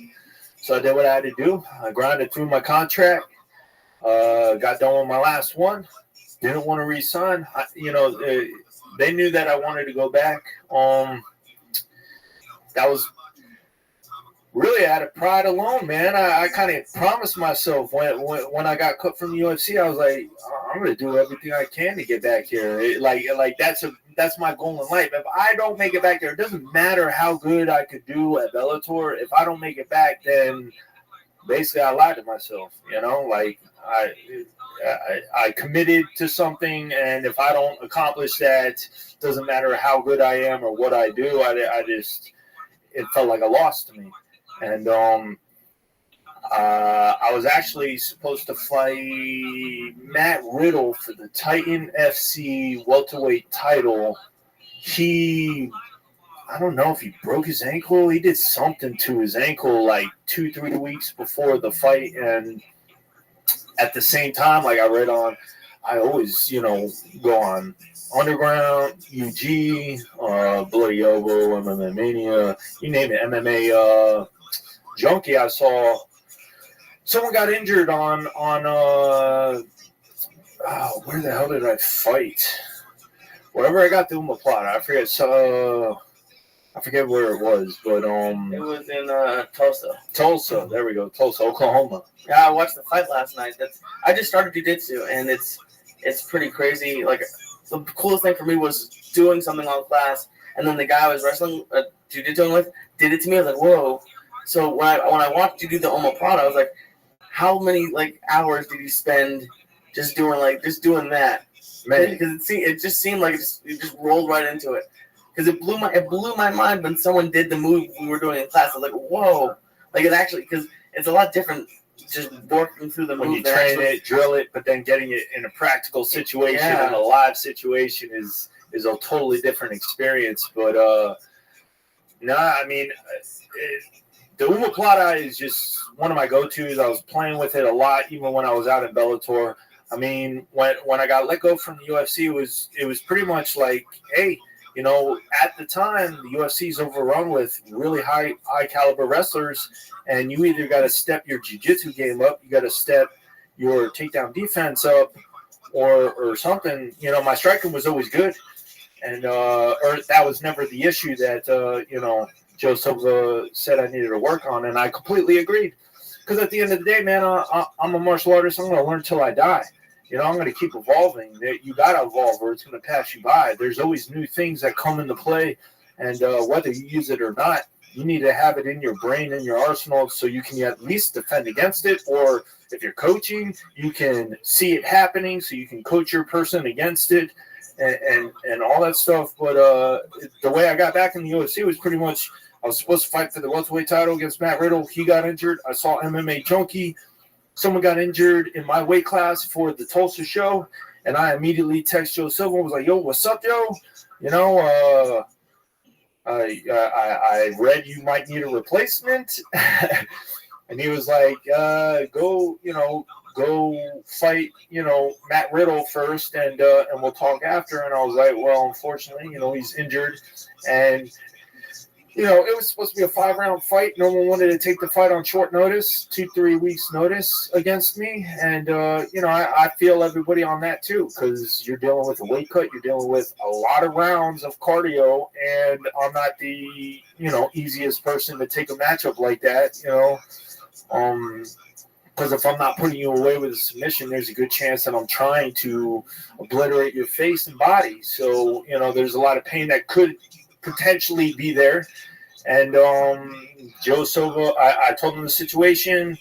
So I did what I had to do. I grinded through my contract, got done with my last one, didn't want to re-sign. They knew that I wanted to go back. That was really out of pride alone, man. I kind of promised myself when I got cut from the UFC, I was like, I'm going to do everything I can to get back here. That's my goal in life. If I don't make it back there, it doesn't matter how good I could do at Bellator. If I don't make it back, then basically I lied to myself, you know, like I committed to something, and if I don't accomplish that, doesn't matter how good I am or what I do, it felt like a loss to me. And I was actually supposed to fight Matt Riddle for the Titan FC welterweight title. I don't know if he broke his ankle. He did something to his ankle like 2-3 weeks before the fight. And at the same time, like I always, go on Underground, UG, Bloody Elbow, MMA Mania, you name it, MMA Junkie. I saw someone got injured on where the hell did I fight? Wherever I got the omoplata, I forget. I forget where it was, but it was in Tulsa. Tulsa, there we go, Tulsa, Oklahoma. Yeah, I watched the fight last night. I just started jiu-jitsu, and it's pretty crazy. Like, the coolest thing for me was doing something on class, and then the guy I was wrestling jiu-jitsu with did it to me. I was like, whoa. So when I watched you do the omoplata, I was like, how many like hours did you spend just doing that? Man, because it just seemed like it just rolled right into it. Because it blew my mind when someone did the move we were doing in class. I was like, whoa! Like, it actually, because it's a lot different just working through the move. When you train it, drill it, but then getting it in a practical situation and a live situation is a totally different experience. But I mean, the omoplata is just one of my go-tos. I was playing with it a lot, even when I was out in Bellator. I mean, when I got let go from the UFC, it was pretty much like, hey, you know, at the time, the UFC is overrun with really high caliber wrestlers, and you either got to step your jiu-jitsu game up, you got to step your takedown defense up, or something. You know, my striking was always good, and or that was never the issue that Joe Silva said I needed to work on, and I completely agreed. Because at the end of the day, man, I'm a martial artist. I'm going to learn till I die. You know, I'm going to keep evolving. You got to evolve or it's going to pass you by. There's always new things that come into play. And whether you use it or not, you need to have it in your brain, in your arsenal, so you can at least defend against it. Or if you're coaching, you can see it happening so you can coach your person against it and all that stuff. But the way I got back in the UFC was pretty much I was supposed to fight for the welterweight title against Matt Riddle. He got injured. I saw MMA Junkie. Someone got injured in my weight class for the Tulsa show, and I immediately texted Joe Silva and was like, yo, what's up, Joe? You know, I read you might need a replacement. And he was like, go fight, Matt Riddle first, and we'll talk after. And I was like, well, unfortunately, he's injured. And it was supposed to be a 5-round fight. No one wanted to take the fight on short notice, 2-3 weeks notice against me. And, I feel everybody on that too, because you're dealing with a weight cut. You're dealing with a lot of rounds of cardio. And I'm not the, easiest person to take a matchup like that, because if I'm not putting you away with a submission, there's a good chance that I'm trying to obliterate your face and body. So, there's a lot of pain that could potentially be there. And Joe Silva, I told him the situation,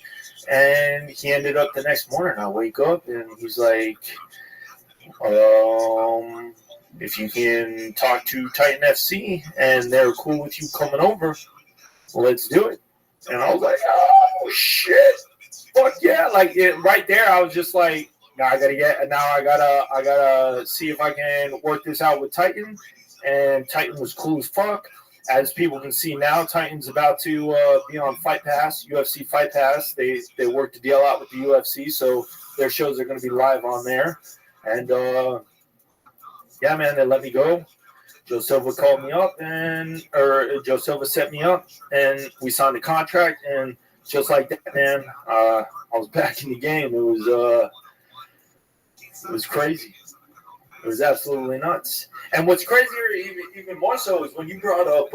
and he ended up the next morning. I wake up and he's like, if you can talk to Titan FC and they're cool with you coming over, let's do it. And I was like, oh shit, fuck yeah! Like right there, I was just like, I gotta see if I can work this out with Titan. And Titan was cool as fuck. As people can see now, Titan's about to be on Fight Pass, UFC Fight Pass. They worked the deal out with the UFC, so their shows are going to be live on there. And, yeah, man, they let me go. Joe Silva called me up, Joe Silva set me up, and we signed a contract. And just like that, man, I was back in the game. It was crazy. It was absolutely nuts. And what's crazier, even more so, is when you brought up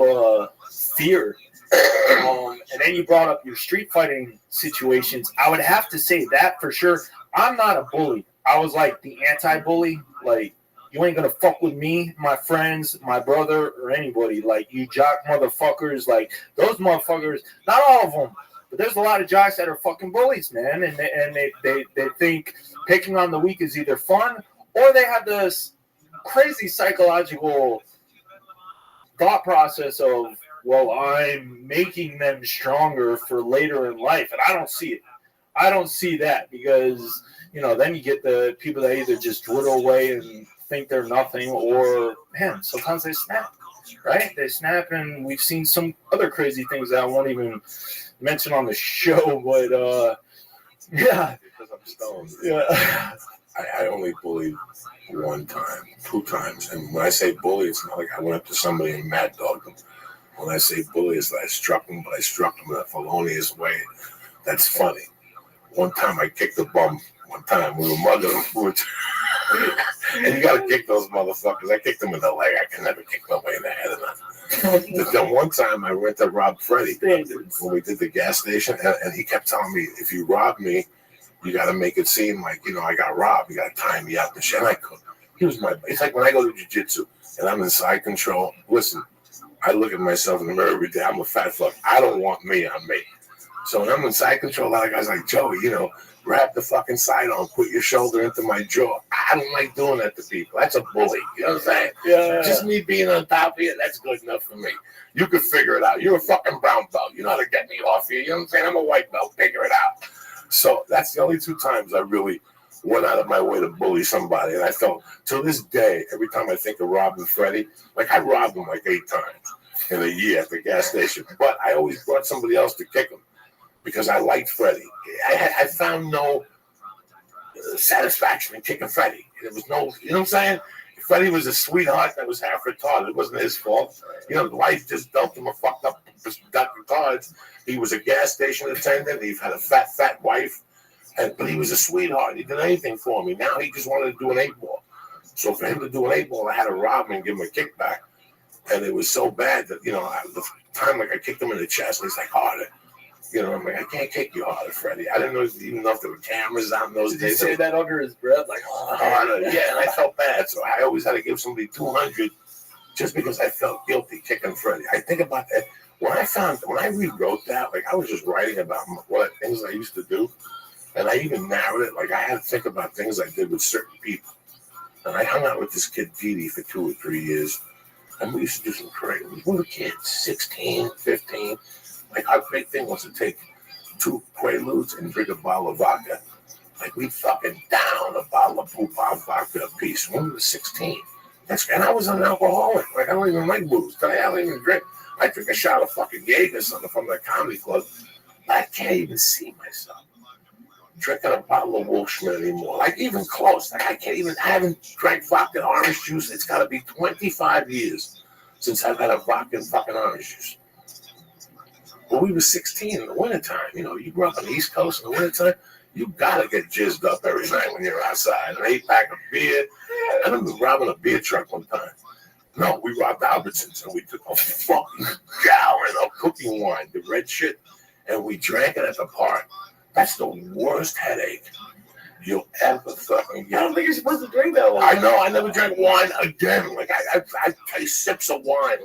fear, and then you brought up your street fighting situations. I would have to say that for sure. I'm not a bully. I was like the anti-bully. Like, you ain't gonna fuck with me, my friends, my brother, or anybody. Like, you jock motherfuckers. Like, those motherfuckers, not all of them, but there's a lot of jocks that are fucking bullies, man. And they think picking on the weak is either fun, or they have this crazy psychological thought process of, well, I'm making them stronger for later in life. And I don't see it. I don't see that because, then you get the people that either just dwindle away and think they're nothing, or, man, sometimes they snap, right? They snap, and we've seen some other crazy things that I won't even mention on the show, but, yeah. Because I'm stoned. Yeah. I only bullied one time, 2 times. And when I say bully, it's not like I went up to somebody and mad dogged them. When I say bully, it's like I struck them, but I struck them in a felonious way. That's funny. One time I kicked a bum. One time we were mugging them. And you got to kick those motherfuckers. I kicked them in the leg. I can never kick nobody in the head enough. Then one time I went to rob Freddie when we did the gas station, and he kept telling me, if you rob me, you got to make it seem like, I got robbed. You got to time me out and shit. And I could. It's like when I go to jiu-jitsu and I'm in side control. Listen, I look at myself in the mirror every day. I'm a fat fuck. I don't want me on me. So when I'm in side control, a lot of guys like, Joey, grab the fucking side on, put your shoulder into my jaw. I don't like doing that to people. That's a bully. You know what I'm saying? Yeah. Just me being on top of you, that's good enough for me. You can figure it out. You're a fucking brown belt. You know how to get me off you. You know what I'm saying? I'm a white belt. Figure it out. So that's the only 2 times I really went out of my way to bully somebody. And I felt, to this day, every time I think of robbing Freddie, like I robbed him like 8 times in a year at the gas station. But I always brought somebody else to kick him because I liked Freddie. I found no satisfaction in kicking Freddie. There was no, you know what I'm saying? Freddie was a sweetheart that was half retarded. It wasn't his fault. Life just dumped him a fucked up deck of cards. He was a gas station attendant. He had a fat wife. But he was a sweetheart. He did anything for me. Now he just wanted to do an 8-ball. So for him to do an 8-ball, I had to rob him and give him a kickback. And it was so bad that, the time I kicked him in the chest, and he's like, harder. I'm like, I can't kick you harder, Freddie. I didn't even know if there were cameras on those days. Did you say that under his breath? Like, harder. Yeah, and I felt bad. So I always had to give somebody 200 just because I felt guilty kicking Freddie. I think about that. When I rewrote that, I was just writing about what things I used to do. And I even narrowed it. I had to think about things I did with certain people. And I hung out with this kid, Didi, for 2 or 3 years. And we used to do some crazy. We were kids, 16, 15. Our big thing was to take 2 Quaaludes and drink a bottle of vodka. We'd fucking down a bottle of poop out vodka a piece when we were 16. And I was an alcoholic. I don't even like booze. I don't even drink. I drink a shot of fucking Jaeger or something from the comedy club. I can't even see myself drinking a bottle of Wolfschmidt anymore. Even close. I haven't drank vodka and orange juice. It's got to be 25 years since I've had a vodka and fucking orange juice. But we were 16 in the wintertime. You grew up on the East Coast in the wintertime, you got to get jizzed up every night when you're outside. An 8-pack of beer. I remember robbing a beer truck one time. No, we robbed Albertsons, and we took a fucking gallon of cooking wine, the red shit, and we drank it at the park. That's the worst headache you'll ever fucking get. I don't think you're supposed to drink that one. I know. I never drank wine again. I take sips of wine.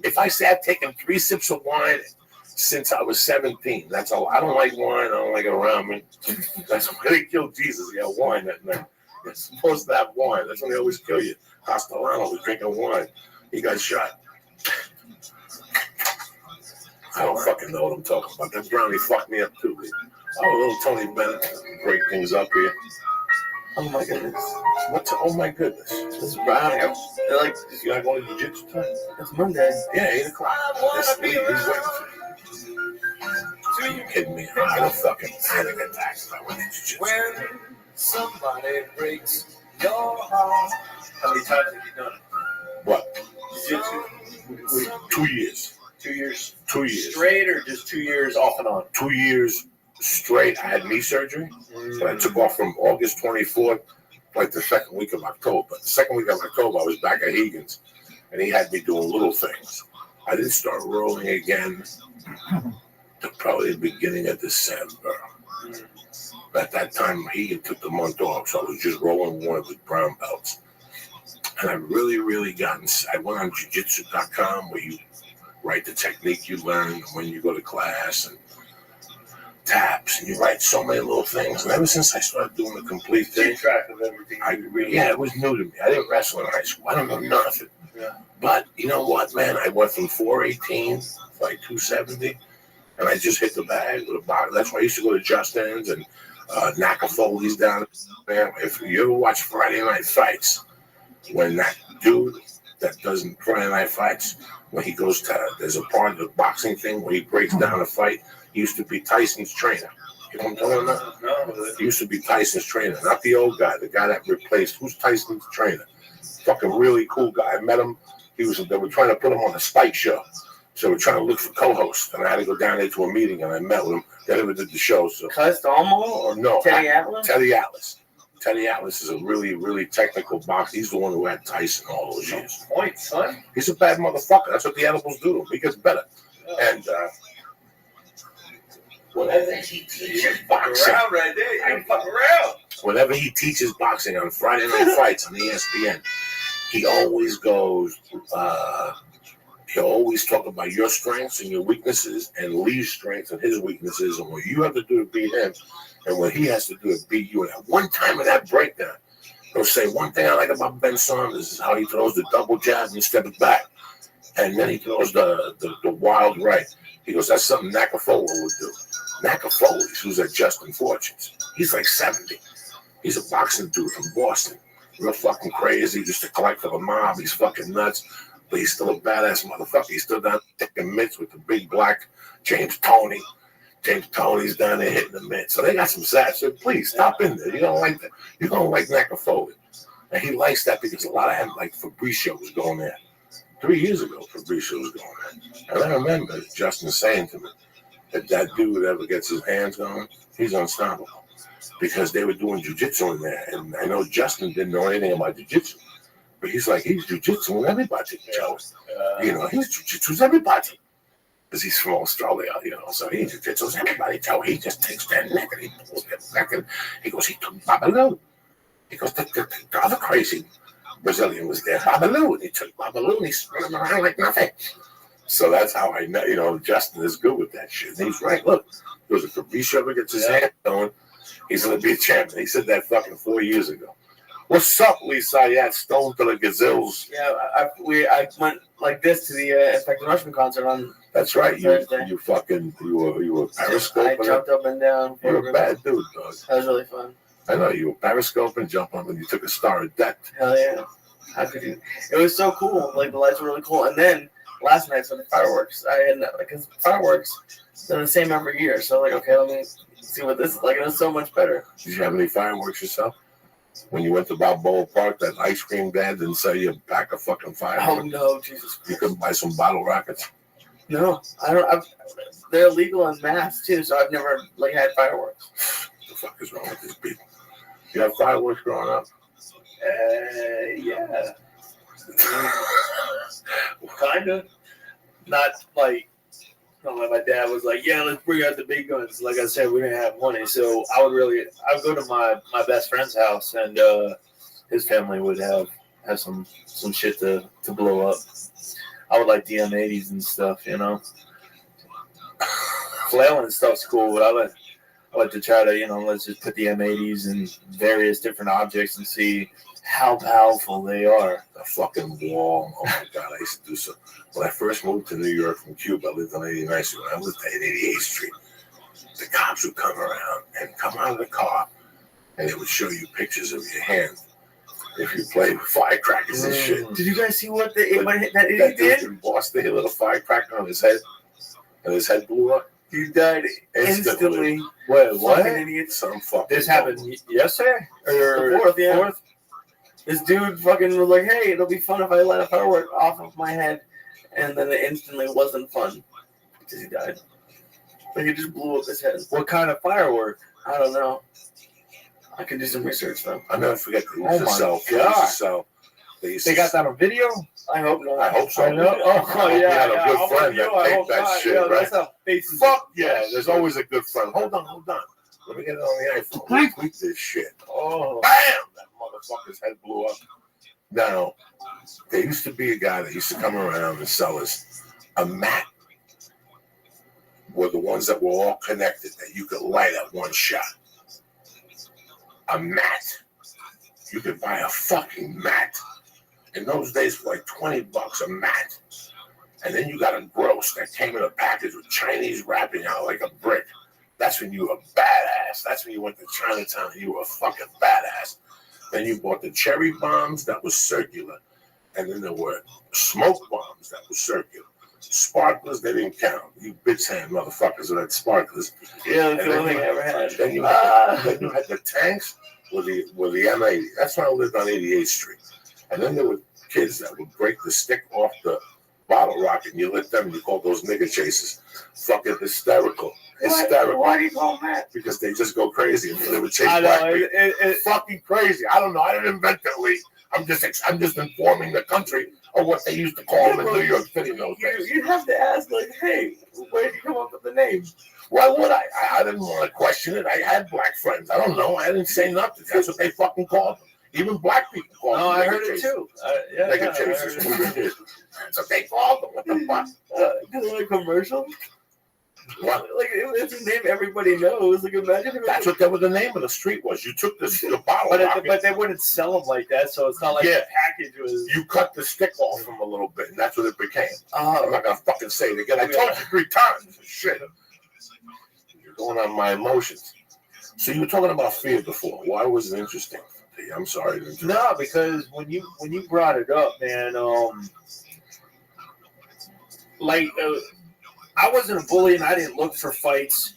If I say I've taken 3 sips of wine since I was 17, that's all. I don't like wine. I don't like it around me. That's why they killed Jesus. He had wine that night. You're supposed to have wine. That's when they always kill you. Castellano was drinking wine. He got shot. I don't fucking know what I'm talking about. That brownie fucked me up too. Little Tony Bennett break things up here. Oh my goodness. Oh my goodness. This is brownie. You're not going to jiu-jitsu time? It's Monday. Yeah, 8 o'clock. Are you kidding me? I had a fucking panic attack if I went to jiu-jitsu. When somebody breaks your heart. How many times have you done it? What? Jiu-jitsu. 2 years. 2 years 2 years. straight, or just 2 years off and on? 2 years straight. I had knee surgery, but I took off from August 24th, the second week of October. The second week of October, I was back at Hegan's, and he had me doing little things. I didn't start rolling again to probably the beginning of December. At that time, Hegan took the month off, so I was just rolling one with brown belts. And I really, really I went on jiu-jitsu.com where you write the technique you learn when you go to class and taps, and you write so many little things. And ever since I started doing the complete thing, keep track of everything. It was new to me. I didn't wrestle in high school. I don't know nothing. Yeah. But you know what, man? I went from 418 to 270, and I just hit the bag with a box. That's why I used to go to Justin's and Naka Foley's down there. If you ever watch Friday Night Fights, when that dude that does Friday Night Fights, when he goes to, there's a part of the boxing thing where he breaks down a fight. He used to be Tyson's trainer. You know what I'm talking about? No. He used to be Tyson's trainer, not the old guy, the guy that replaced. Who's Tyson's trainer? Fucking really cool guy. I met him. They were trying to put him on the Spike show. So we're trying to look for co-hosts. And I had to go down there to a meeting and I met with him. They never did the show. So. Cuz Domo or no, Teddy Atlas? Teddy Atlas. Teddy Atlas is a really, really technical boxer. He's the one who had Tyson all those years. Point, son. He's a bad motherfucker. That's what the edibles do to him. He gets better. And whenever he teaches boxing, Right there. You fuck around. whenever he teaches boxing on Friday Night Fights on ESPN, he always goes, he'll always talk about your strengths and your weaknesses and Lee's strengths and his weaknesses and what you have to do to beat him and what he has to do to beat you. And at one time in that breakdown, he'll say, one thing I like about Ben Saunders is how he throws the double jab and steps back. And then he throws the wild right. He goes, that's something Nakafola would do. Nakafola, who's at Justin Fortunes. He's like 70. He's a boxing dude from Boston. Real fucking crazy. He used to collect for the mob. He's fucking nuts. But he's still a badass motherfucker. He's still down there taking mitts with the big black James Toney. James Toney's down there hitting the mitt. So they got some sats. So please stop in there. You're gonna like that. You're gonna like Nakafola. And he likes that because a lot of him, like Fabricio was going there. 3 years ago, Fabricio was going there. And I remember Justin saying to me, if that dude ever gets his hands going, he's unstoppable. Because they were doing jiu-jitsu in there. And I know Justin didn't know anything about jiu-jitsu. But he's like, he's jiu-jitsu with everybody, Joe. You know, he's jiu-jitsu with everybody. Because he's from Australia, you know. So he jiu-jitsu with everybody, Joe. He just takes that neck and he pulls that neck. And he goes, he took Babalu. He goes, the other crazy Brazilian was there, Babalu. And he took Babalu and he spun him around like nothing. So that's how I know, you know, Justin is good with that shit. And he's right. Look, if Fabricio ever gets his hand going, he's going to be a champion. He said that fucking 4 years ago. What's up, Lisa? Yeah, Stone to the Gazelles. Yeah, I went like this to the Infected Russian concert on. That's right. You were periscoping. I jumped up and down. You're a bad dude, dog. That was really fun. I know you were periscoping, jumping up, and you took a star of death. Hell yeah! How could you? It was so cool. Like the lights were really cool. And then last night for the fireworks, I had because fireworks they're the same every year. So like, okay, let me see what this is like. It was so much better. Did you have any fireworks yourself? When you went to Balboa Park, that ice cream dad didn't sell you a pack of fucking fireworks. Oh no, Jesus! You couldn't buy some bottle rockets. No, I don't. They're illegal in Mass too, so I've never like had fireworks. What the fuck is wrong with these people? You have fireworks growing up? Yeah. Kinda. Not like. My dad was like, yeah, let's bring out the big guns. Like I said, we didn't have money. So I would go to my best friend's house and his family would have some shit to blow up. I would like the M80s and stuff, you know. Flailing and stuff's cool, but I like to try to, you know, let's just put the M80s in various different objects and see how powerful they are. The fucking wall. Oh my God, I used to do so. When I first moved to New York from Cuba, I lived on 89th Street. I lived at 88th Street. The cops would come around and come out of the car and they would show you pictures of your hand if you played with firecrackers and shit. Did you guys see what that idiot did? That lost the little firecracker on his head and his head blew up. He died instantly. Wait, what? Idiot. Some fucking. This happened yesterday? Or the 4th, yeah. 4th? This dude fucking was like, hey, it'll be fun if I light a firework off of my head. And then it instantly wasn't fun because he died. But he just blew up his head. What kind of firework? I don't know. I can do some research, though. I'll never forget. Oh, my God. They got that on video? I hope not. I hope so. I know. Oh, yeah. You had a good friend that taped that shit, right? That's how faces. Fuck yeah. There's always a good friend. Hold on. Let me get it on the iPhone. Tweet this shit. Oh. Bam! That motherfucker's head blew up. Now, there used to be a guy that used to come around and sell us a mat. Were the ones that were all connected that you could light at one shot. A mat. You could buy a fucking mat. In those days, for like $20 a mat. And then you got a gross that came in a package with Chinese wrapping out like a brick. That's when you were badass. That's when you went to Chinatown and you were a fucking badass. Then you bought the cherry bombs that was circular. And then there were smoke bombs that were circular. Sparklers, they didn't count. You bitch hand motherfuckers who had sparklers. Yeah, And that's the only thing I ever had. Then you had the tanks with the M80. That's when I lived on 88th Street. And then there were kids that would break the stick off the bottle rocket, and you lit them, and you called those nigga chasers fucking hysterical. Hysterical. Why do you call them that? Because they just go crazy, and they would chase I know, black people. It's fucking crazy. I don't know. I didn't invent that league. I'm just informing the country of what they used to call them in New York City in those days. You have to ask, like, hey, where did you come up with the name? Why would I? I didn't want to question it. I had black friends. I don't know. I didn't say nothing. That's what they fucking called them. Even black people called them. No, I heard it too. Nigga chasers. That's what they called them. What the fuck? Because of the commercial? What? Like, it's a name everybody knows. Like, imagine if That's what the name of the street was. You took the bottle rocket. But they wouldn't sell them like that, so it's not like the package was... You cut the stick off from a little bit, and that's what it became. Oh. I'm not going to fucking say it again. I told you 3 times. Shit. You're going on my emotions. So you were talking about fear before. Why was it interesting? I'm sorry. No, because when you brought it up, man, I wasn't a bully and I didn't look for fights,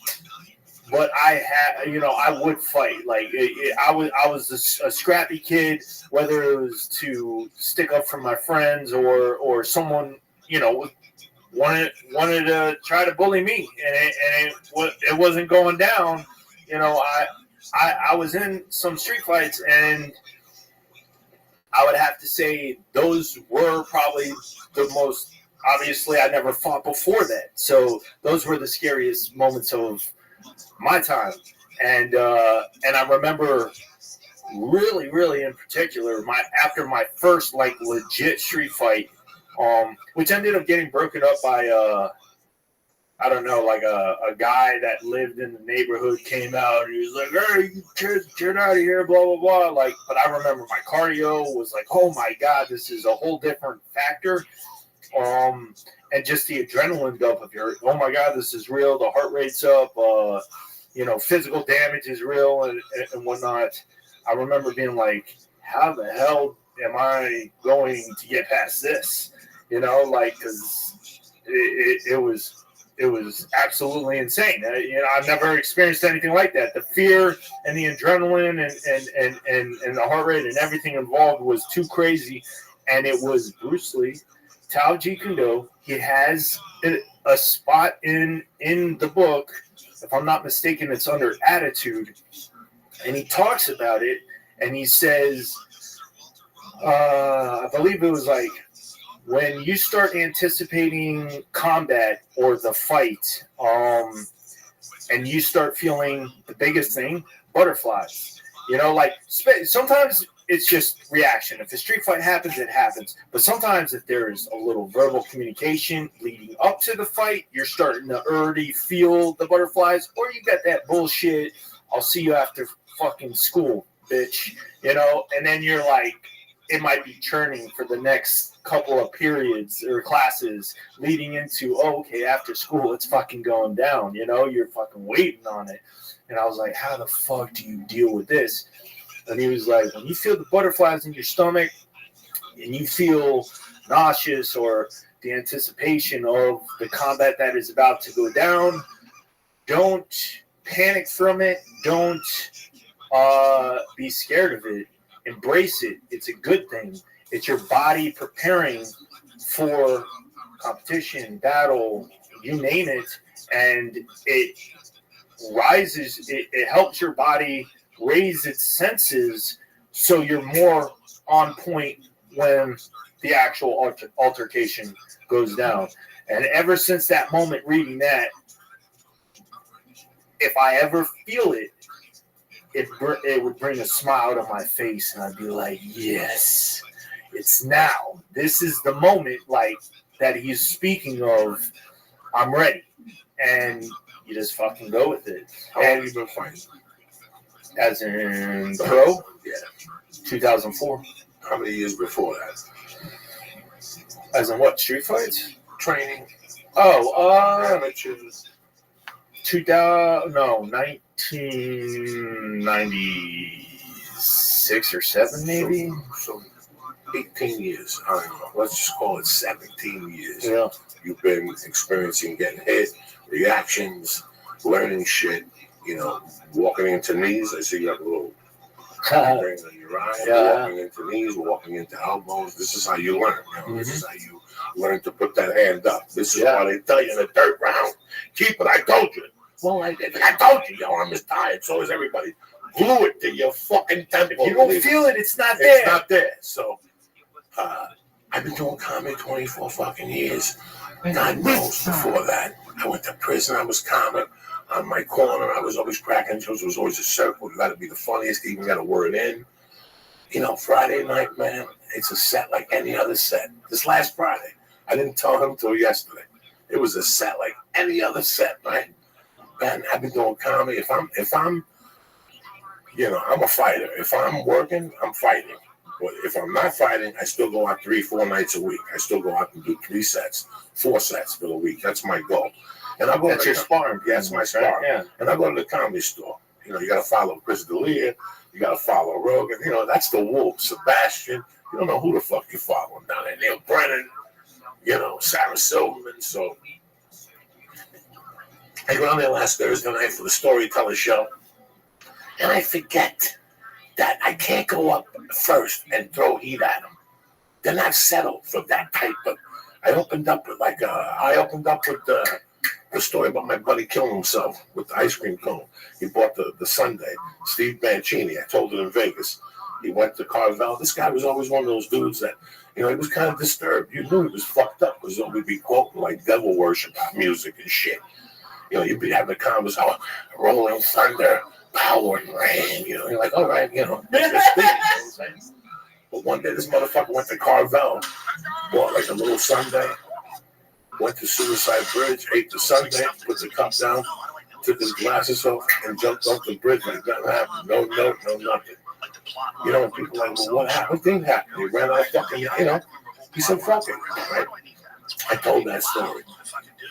but I would fight. Like I was a scrappy kid, whether it was to stick up for my friends or someone, wanted to try to bully me, and it wasn't going down. I was in some street fights, and I would have to say those were probably the most. Obviously, I never fought before that, so those were the scariest moments of my time. And I remember really, really in particular, after my first legit street fight, which ended up getting broken up by I don't know, a guy that lived in the neighborhood came out and he was like, "Hey, you kids, get out of here, blah, blah, blah." But I remember my cardio was like, oh my God, this is a whole different factor. And just the adrenaline dump of oh my God, this is real. The heart rate's up, physical damage is real and whatnot. I remember being like, how the hell am I going to get past this? Because it was absolutely insane. I've never experienced anything like that. The fear and the adrenaline and the heart rate and everything involved was too crazy. And it was Bruce Lee, Tao Jeet Kune Do. He has a spot in the book, if I'm not mistaken, it's under Attitude. And he talks about it, and he says, I believe it was when you start anticipating combat or the fight, and you start feeling the biggest thing, butterflies. Sometimes it's just reaction. If a street fight happens, it happens. But sometimes if there's a little verbal communication leading up to the fight, you're starting to already feel the butterflies, or you got that bullshit, I'll see you after fucking school, bitch. And then you're like, it might be churning for the next couple of periods or classes leading into, okay, after school, it's fucking going down. You're fucking waiting on it. And I was like, how the fuck do you deal with this? And he was like, when you feel the butterflies in your stomach and you feel nauseous or the anticipation of the combat that is about to go down, don't panic from it. Don't be scared of it. Embrace it. It's a good thing. It's your body preparing for competition, battle, you name it. And it rises, it helps your body raise its senses so you're more on point when the actual altercation goes down. And ever since that moment reading that, if I ever feel it, it would bring a smile to my face, and I'd be like, yes, it's now. This is the moment that he's speaking of. I'm ready. And you just fucking go with it. How long have you been fighting? As in pro? Yeah. 2004. How many years before that? As in what? Street fights? Training. Amateurs. 1996 or 7 maybe. So 18 years. I don't know. Let's just call it 17 years. Yeah. You've been experiencing getting hit, reactions, learning shit. Walking into knees. I see you have a little ring on your eye. Walking into knees, walking into elbows. This is how you learn. This is how you learn to put that hand up. This is why they tell you in the third round, keep it. I told you. Well, I told you your arm is tired. So is everybody. Glue it to your fucking temple. If you don't feel it, it's not there. It's not there. So, I've been doing comedy 24 fucking years. God knows before that. I went to prison. I was comic. On my corner, I was always cracking jokes. It was always a circle. You got to be the funniest. Even got a word in. Friday night, man, it's a set like any other set. This last Friday, I didn't tell him till yesterday. It was a set like any other set, right? Man, I've been doing comedy. If I'm I'm a fighter. If I'm working, I'm fighting. But if I'm not fighting, I still go out 3-4 nights a week. I still go out and do 3 sets, 4 sets for the week. That's my goal. And I go. That's your sparring. Yeah, that's my sparring. Yeah. And I go to the comedy store. You got to follow Chris D'Elia. You got to follow Rogan. That's the wolf. Sebastian. You don't know who the fuck you're following down there. Neil Brennan. Sarah Silverman. So I go down there last Thursday night for the storyteller show. And I forget that I can't go up first and throw heat at them. They're not settled for that type of. I opened up with the story about my buddy killing himself with the ice cream cone. He bought the sundae. Steve Mancini. I told it in Vegas. He went to Carvel. This guy was always one of those dudes that, he was kind of disturbed. You knew he was fucked up because he'd be quoting like devil worship music and shit. You'd be having a conversation, rolling thunder. Power and rain, you're like, all right, But one day this motherfucker went to Carvel, bought like a little sundae, went to Suicide Bridge, ate the sundae, put the cup down, took his glasses off, and jumped off the bridge like nothing happened. No note, no nothing. And people are like, well, what happened? What didn't happen? He ran out fucking, he said, fuck it, right? I told that story.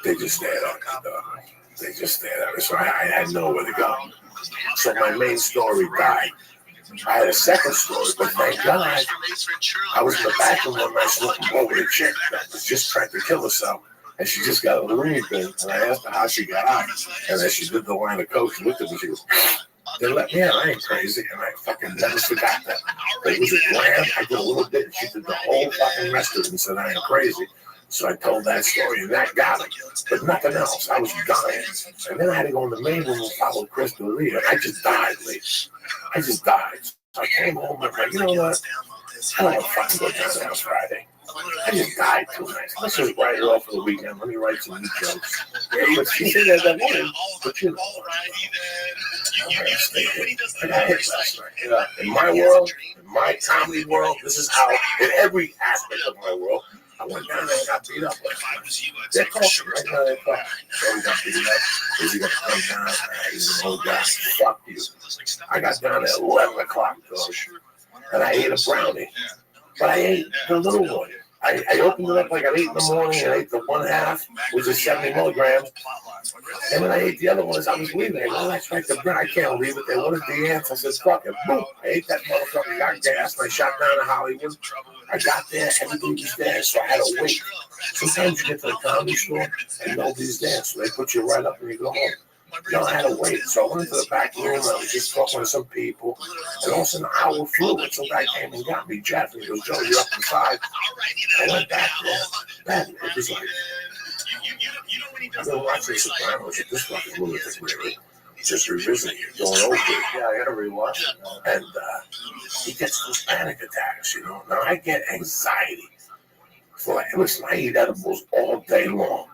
They just stared at me, so I had nowhere to go. So my main story died. I had a second story, but thank God I was in the bathroom one night smoking blow with a chick that was just trying to kill herself. And she just got a loony bin. And I asked her how she got out. And then she did the line of coke. She looked at me. She goes, they let me out. I ain't crazy. And I fucking never forgot that. It was a grand. I did a little bit. She did the whole fucking rest of it and said, I ain't crazy. So I told that story, and that got me. But nothing else. I was dying. And then I had to go in the main room and follow Chris D'Elia. I just died, Lee. I just died. So I came home and I'm like, you know what? I don't want to fucking go down there on Friday. I just died too nice. Let's just write it off for the weekend. Let me write some new jokes. But she said that morning, but I got hit last night. In my world, in my comedy world, this is how, in every aspect of my world, I went down there and got beat up. They're talking right now. They're talking. So he got beat up. Is he going to come down? He's an old guy. Fuck you. I got down at 11 o'clock, and I ate a brownie. But I ate the little one. I opened it up like at 8 in the morning and ate the one half, which is 70 milligrams. And then I ate the other one as I was leaving. I go, oh, that's right, the bread. I can't leave it there. What is the answer? I said, fuck it. Boom. I ate that motherfucker, got gas, and I shot down to Hollywood. I got there, everybody was there, so I had to wait. Sometimes you get to the comedy store and nobody's there, so they put you right up and you go home. I had to wait. So I went to the back room. I was just talking to some people. And all of a sudden, an hour flew. And some guy came and got me. Jeff, and he goes, Joe, you're up inside. I went back there. Man, it was like, I've been watching Sopranos at this fucking lunatic movie. Just revisiting it, going over it. Yeah, I got to rewatch it. And he gets those panic attacks, Now, I get anxiety. Listen, I eat edibles all day long.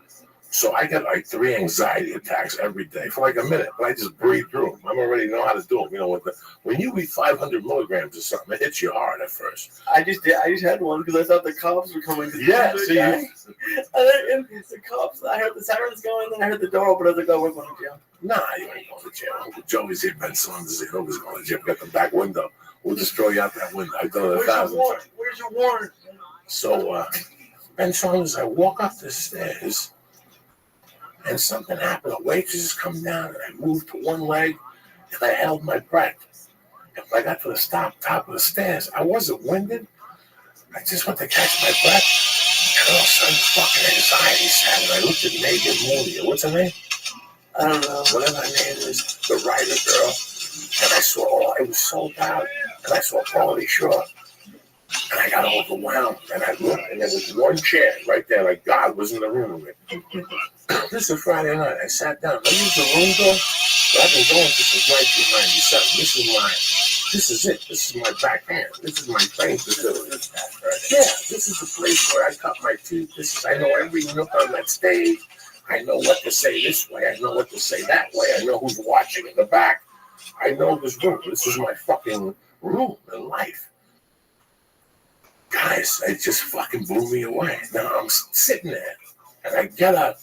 So I get like 3 anxiety attacks every day for like a minute, but I just breathe through them. I already know how to do them. When you eat 500 milligrams or something, it hits you hard at first. I just had one because I thought the cops were coming. Yeah, so and the cops. I heard the sirens going, and then I heard the door open. I was like, "Oh, we're going to jail." Nah, you ain't going to jail. Uncle Joey's here. Ben Saunders is here. Nobody's going to jail. We got the back window. We'll destroy you out that window. I've done it 1,000 times. Where's your warrant? So Ben Saunders, I walk up the stairs. And something happened. A waitress come down, and I moved to one leg, and I held my breath. And when I got to the top of the stairs, I wasn't winded, I just went to catch my breath. And all of a sudden, fucking anxiety set. And I looked at Megan Mooney. What's her name? I don't know. Whatever her name is, the writer girl. And I saw, I was so down. And I saw Pauly Shore. And I got overwhelmed. And I looked, and there was one chair right there, like God was in the room with me. This is Friday night. I sat down. I used the room door. But I've been going since 1997. This is mine. This is it. This is my backhand. This is my training facility. Yeah, this is the place where I cut my teeth. This is, I know every nook on that stage. I know what to say this way. I know what to say that way. I know who's watching in the back. I know this room. This is my fucking room in life. Guys, it just fucking blew me away. Now I'm sitting there, and I get up,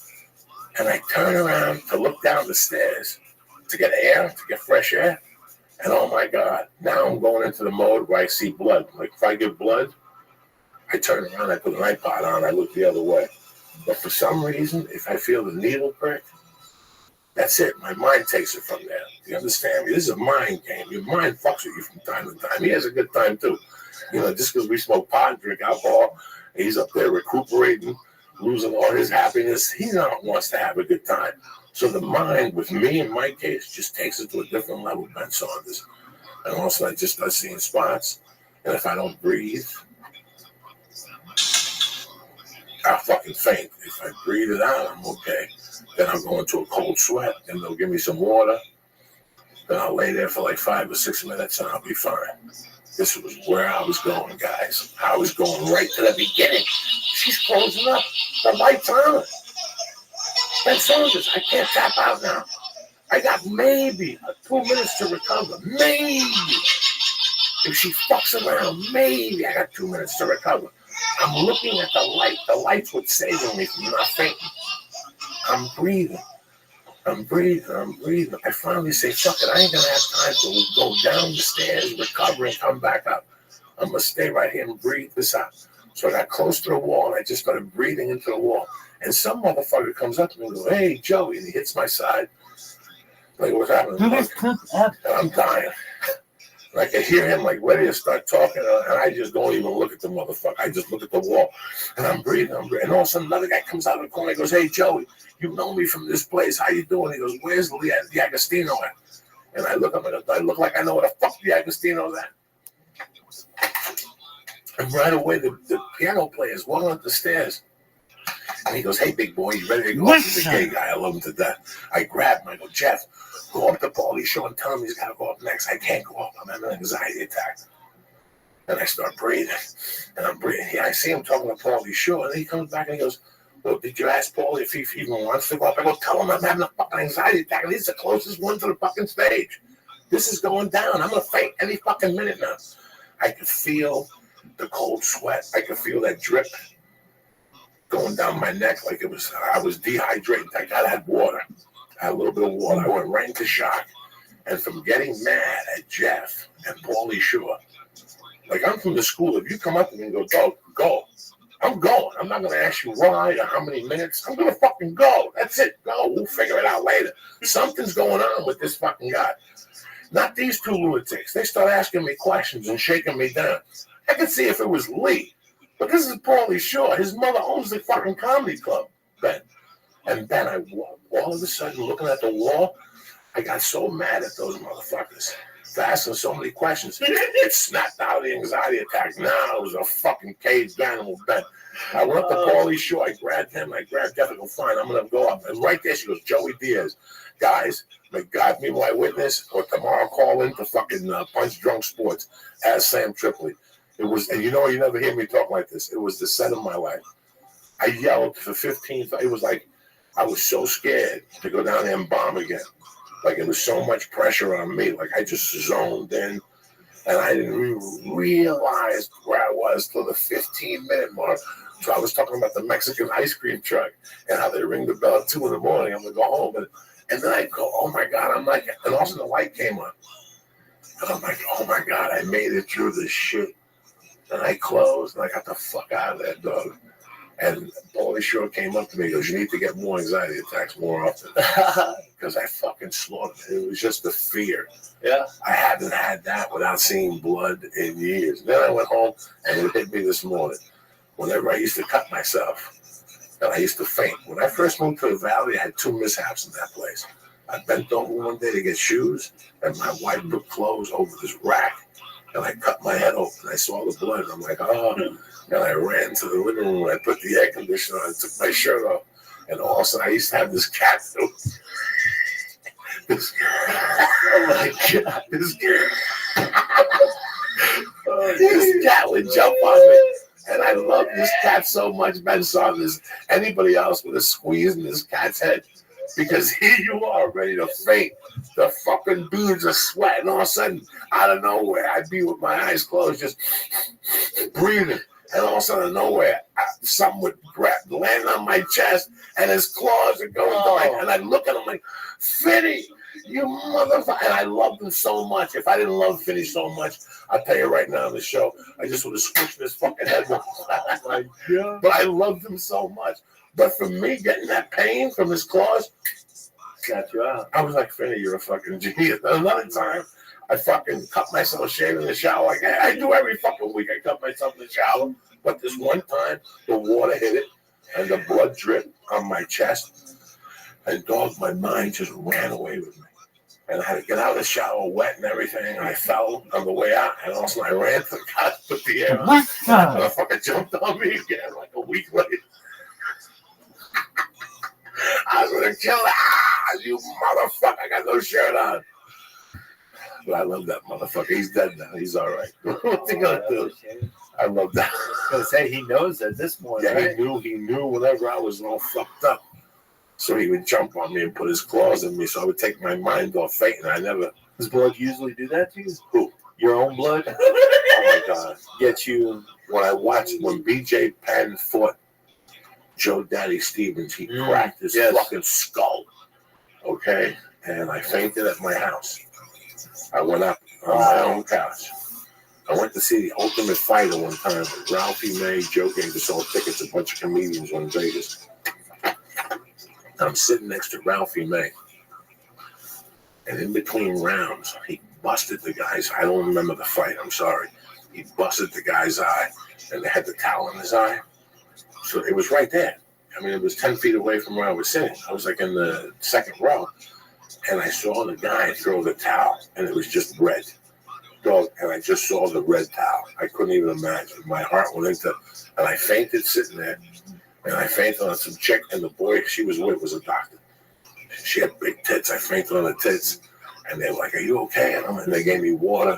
and I turn around to look down the stairs to get air, to get fresh air. And oh my God, now I'm going into the mode where I see blood. Like if I get blood, I turn around, I put an iPod on, I look the other way. But for some reason, if I feel the needle prick, that's it. My mind takes it from there. You understand me? This is a mind game. Your mind fucks with you from time to time. He has a good time too. You know, just because we smoke pot and drink alcohol, he's up there recuperating, losing all his happiness. He wants to have a good time. So the mind, with me in my case, just takes it to a different level, Ben Saunders. And also I just start seeing spots. And if I don't breathe, I'll fucking faint. If I breathe it out, I'm okay. Then I'll go into a cold sweat, and they'll give me some water. Then I'll lay there for like 5 or 6 minutes, and I'll be fine. This was where I was going, guys. I was going right to the beginning. She's closing up. The light's on. Ben Saunders, I can't tap out now. I got maybe 2 minutes to recover. Maybe. If she fucks around, maybe I got 2 minutes to recover. I'm looking at the light. The light's what's saving me from not fainting. I'm breathing. I'm breathing. I finally say, fuck it, I ain't gonna have time to go down the stairs, recover, and come back up. I'm gonna stay right here and breathe this out. So I got close to the wall, and I just started breathing into the wall. And some motherfucker comes up to me and goes, hey, Joey, and he hits my side. Like, what's happening? And I'm dying. And I can hear him, like, ready to start talking, and I just don't even look at the motherfucker. I just look at the wall, and I'm breathing. And all of a sudden, another guy comes out of the corner and goes, hey, Joey, you know me from this place. How you doing? He goes, where's the Agostino at? And I look up, and I look like I know where the fuck the Agostino's at. And right away, the piano player is walking up the stairs. And he goes, hey, big boy, you ready to go? He's a gay guy. I love him to death. I grab him. I go, Jeff, go up to Pauly Shore and tell him he's got to go up next. I can't go up. I'm having an anxiety attack. And I start breathing. And I'm breathing. Yeah, I see him talking to Pauly Shore. And then he comes back and he goes, well, did you ask Pauly if he even wants to go up? I go, tell him I'm having a fucking anxiety attack. And he's the closest one to the fucking stage. This is going down. I'm going to faint any fucking minute now. I could feel the cold sweat. I could feel that drip going down my neck like I was dehydrated. I gotta have water. I had a little bit of water. I went right into shock. And from getting mad at Jeff and Pauly Shore, like I'm from the school, if you come up to me and go, I'm going. I'm not gonna ask you why or how many minutes. I'm gonna fucking go. That's it. Go. We'll figure it out later. Something's going on with this fucking guy. Not these two lunatics. They start asking me questions and shaking me down. I could see if it was Lee. But this is Pauly Shore. His mother owns the fucking comedy club, Ben. And Ben, all of a sudden, looking at the wall, I got so mad at those motherfuckers for asking so many questions. It snapped out of the anxiety attack. Now it was a fucking caged animal, Ben. I went up to Pauly Shore. I grabbed him. I grabbed Jeff. I go, fine, I'm going to go up. And right there, she goes, Joey Diaz. Guys, make God be my witness, or tomorrow call in to fucking Punch Drunk Sports. Ask Sam Tripoli. It was, and you know, you never hear me talk like this. It was the set of my life. I yelled for 15. It was like I was so scared to go down there and bomb again. Like it was so much pressure on me. Like I just zoned in, and I didn't even realize where I was till the 15-minute mark. So I was talking about the Mexican ice cream truck and how they ring the bell at 2 in the morning. I'm gonna go home, and then I go, oh my God, I'm like, and also the light came on, and I'm like, oh my God, I made it through this shit. And I closed, and I got the fuck out of there, dog. And Paulie Shore came up to me and goes, you need to get more anxiety attacks more often. Because I fucking slaughtered it. It was just the fear. Yeah. I haven't had that without seeing blood in years. Then I went home and it hit me this morning. Whenever I used to cut myself, and I used to faint. When I first moved to the Valley, I had 2 mishaps in that place. I bent over one day to get shoes, and my wife put clothes over this rack, and I cut my head open. I saw the blood, and I'm like, oh. And I ran to the living room, and I put the air conditioner on, and took my shirt off. And also, I used to have this cat, too. Oh, my God. This cat would jump on me. And I love this cat so much, Ben saw this. Anybody else would have squeezed in this cat's head. Because here you are, ready to faint. The fucking beads are sweating. All of a sudden, out of nowhere, I'd be with my eyes closed, just breathing. And all of a sudden, nowhere, something would land on my chest, and his claws are going to my, and I look at him like, Finny, you motherfucker. And I loved him so much. If I didn't love Finny so much, I'll tell you right now on the show, I just would have squished his fucking head. But I loved him so much. But for me, getting that pain from his claws, got you out. I was like, Finny, you're a fucking genius. Another time, I fucking cut myself shaving in the shower. Like I do every fucking week. I cut myself in the shower. But this one time, the water hit it, and the blood dripped on my chest. And dog, my mind just ran away with me. And I had to get out of the shower wet and everything. And I fell on the way out. And also I ran to the car, put the air on. And the fucking jumped on me again like a week later. I was going to kill you motherfucker. I got no shirt on. But I love that motherfucker. He's dead now. He's all right. What's he going to do? I love that. I was going to say, he knows at this point. Yeah, right? he knew whenever I was all fucked up. So he would jump on me and put his claws in me, so I would take my mind off fainting. I never. Does blood usually do that to you? Who? Your own blood? Oh my God! Get you. When I watched when BJ Penn fought Joe Daddy Stevens, he cracked his fucking skull. Okay, and I fainted at my house. I went up on my own couch. I went to see the Ultimate Fighter one time with Ralphie May, Joe came to sell tickets, a bunch of comedians in Vegas. I'm sitting next to Ralphie May. And in between rounds, he busted the guy's, I don't remember the fight, I'm sorry. He busted the guy's eye, and they had the towel in his eye. So it was right there. I mean, it was 10 feet away from where I was sitting. I was like in the second row. And I saw the guy throw the towel, and it was just red. Dog, and I just saw the red towel. I couldn't even imagine. My heart went into, and I fainted sitting there. And I fainted on some chick, and the boy she was with was a doctor. She had big tits. I fainted on the tits, and they were like, "Are you okay?" And they gave me water,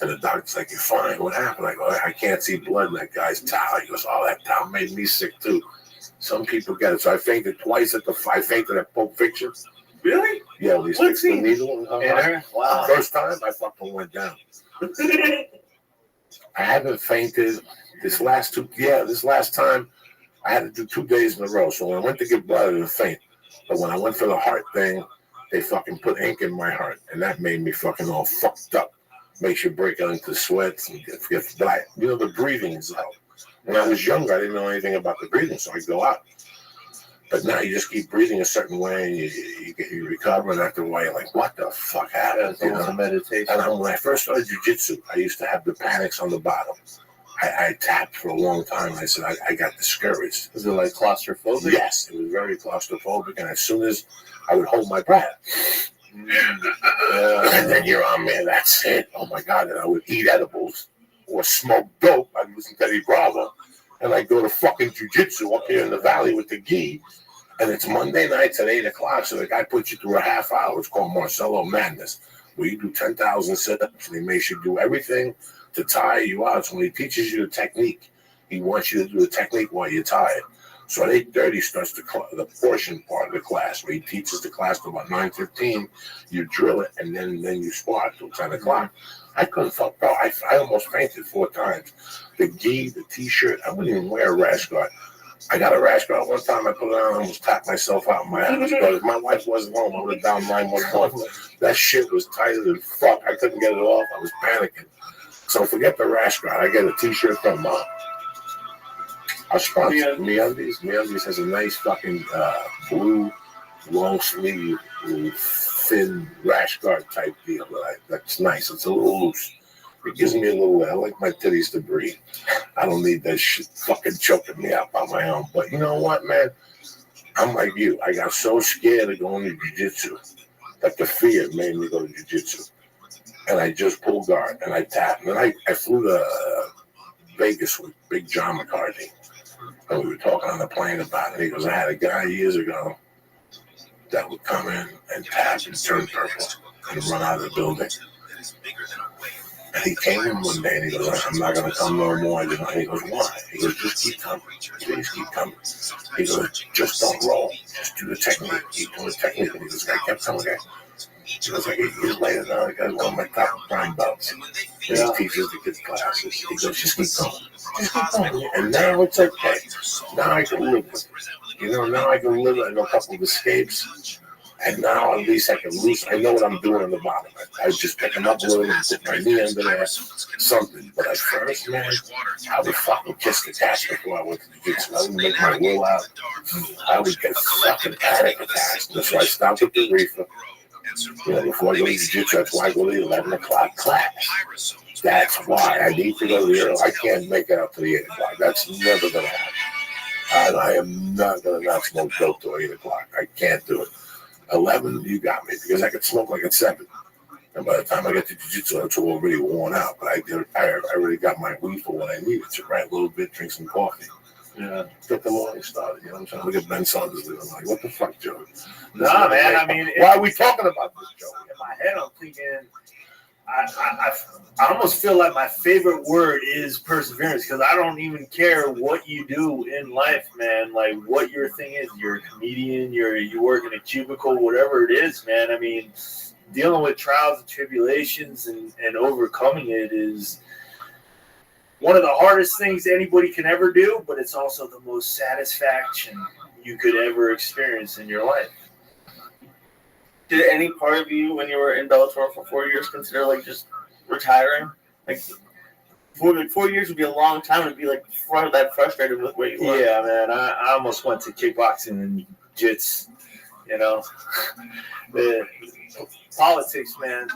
and the doctor's like, "You're fine. What happened?" I go, "I can't see blood in that guy's towel." He goes, "Oh, that towel made me sick too." Some people get it. So I fainted twice I fainted at Pulp Fiction. Really? Yeah, we sticks the needle in her heart. Wow. First time I fucking went down. I haven't fainted this last time. I had to do 2 days in a row. So when I went to get blood, I didn't faint. But when I went for the heart thing, they fucking put ink in my heart. And that made me fucking all fucked up. Makes you break out into sweats and get black. You know, the breathing is out. When I was younger, I didn't know anything about the breathing, so I'd go out. But now you just keep breathing a certain way, and you recover, and after a while, you're like, what the fuck happened? It's almost a meditation. And when I first started jiu-jitsu, I used to have the panics on the bottom. I tapped for a long time. I said, I got discouraged. Was it like claustrophobic? Yes, it was very claustrophobic. And as soon as I would hold my breath, and then you're on there, that's it. Oh my God. And I would eat edibles or smoke dope. I'd listen to Eddie Bravo. And I'd go to fucking jiu-jitsu up here in the valley with the gi. And it's Monday nights at 8 o'clock. So the guy puts you through a half hour. It's called Marcelo Madness, where you do 10,000 sit-ups, and he makes you do everything to tire you out. So when he teaches you the technique, he wants you to do the technique while you're tired. So at 8:30 starts the portion part of the class, where he teaches the class to about 9:15. You drill it, and then you spar till 10 o'clock. I couldn't fuck, bro. I almost fainted 4 times. The gi, the T-shirt, I wouldn't even wear a rash guard. I got a rash guard one time. I put it on and almost tapped myself out in my house. But if my wife wasn't home, I would have down 911. That shit was tighter than fuck. I couldn't get it off. I was panicking. So forget the rash guard. I get a T-shirt from Our sponsor, MeUndies. MeUndies has a nice fucking blue, long sleeve, thin rash guard type deal. That's nice. It's a little loose. It gives me a little. I like my titties to breathe. I don't need that shit fucking choking me out on my own. But you know what, man? I'm like you. I got so scared of going to jiu-jitsu that the fear made me go to jiu-jitsu. And I just pulled guard and I tapped. And then I flew to Vegas with Big John McCarthy. And we were talking on the plane about it. He goes, I had a guy years ago that would come in and tap and turn purple and run out of the building. And he came in one day and he goes, I'm not going to come no more. And he goes, why? He goes, just keep coming. Please keep coming. He goes, just don't roll. Just do the technique. Keep doing the technique. And he goes, I kept coming again. He goes, like 8 years later, now I got one of my top brown belts. And he teaches the kids classes. He goes, just keep going. Just keep going. And now it's okay. Now I can live with it. You know, now I can live. I know a couple of escapes. And now at least I can loose. I know what I'm doing on the bottom. I just pick him up a little and put my knee under there, something. But at first, man, I would fucking kiss the cat before I went to the jiu-jitsu. I would make my will out. I would get fucking panic attacks. That's why I stopped at the reefer. You know, before I go to jiu-jitsu, that's why I go to the 11 o'clock class. That's why I need to go to the early. I can't make it up to the 8 o'clock. That's never going to happen. I am not going to not smoke dope till 8 o'clock. I can't do it. 11, you got me, because I could smoke like at 7. And by the time I get to jiu-jitsu, it's already worn out. But I already got my weed for what I needed to, right? A little bit, drink some coffee. Yeah, get the morning started. You know what I'm saying? Look at Ben Saunders. I'm like, what the fuck, Joe? Nah, man. I mean, why are we talking about this, Joe? In my head, I'm thinking, I almost feel like my favorite word is perseverance, because I don't even care what you do in life, man. Like what your thing is. You're a comedian. You work in a cubicle, whatever it is, man. I mean, dealing with trials and tribulations and overcoming it is one of the hardest things anybody can ever do, but it's also the most satisfaction you could ever experience in your life. Did any part of you, when you were in Bellator for 4 years, consider like just retiring? Like 4 years would be a long time to be like that frustrated with where you were. Yeah, man. I almost went to kickboxing and jits. You know, the politics, man.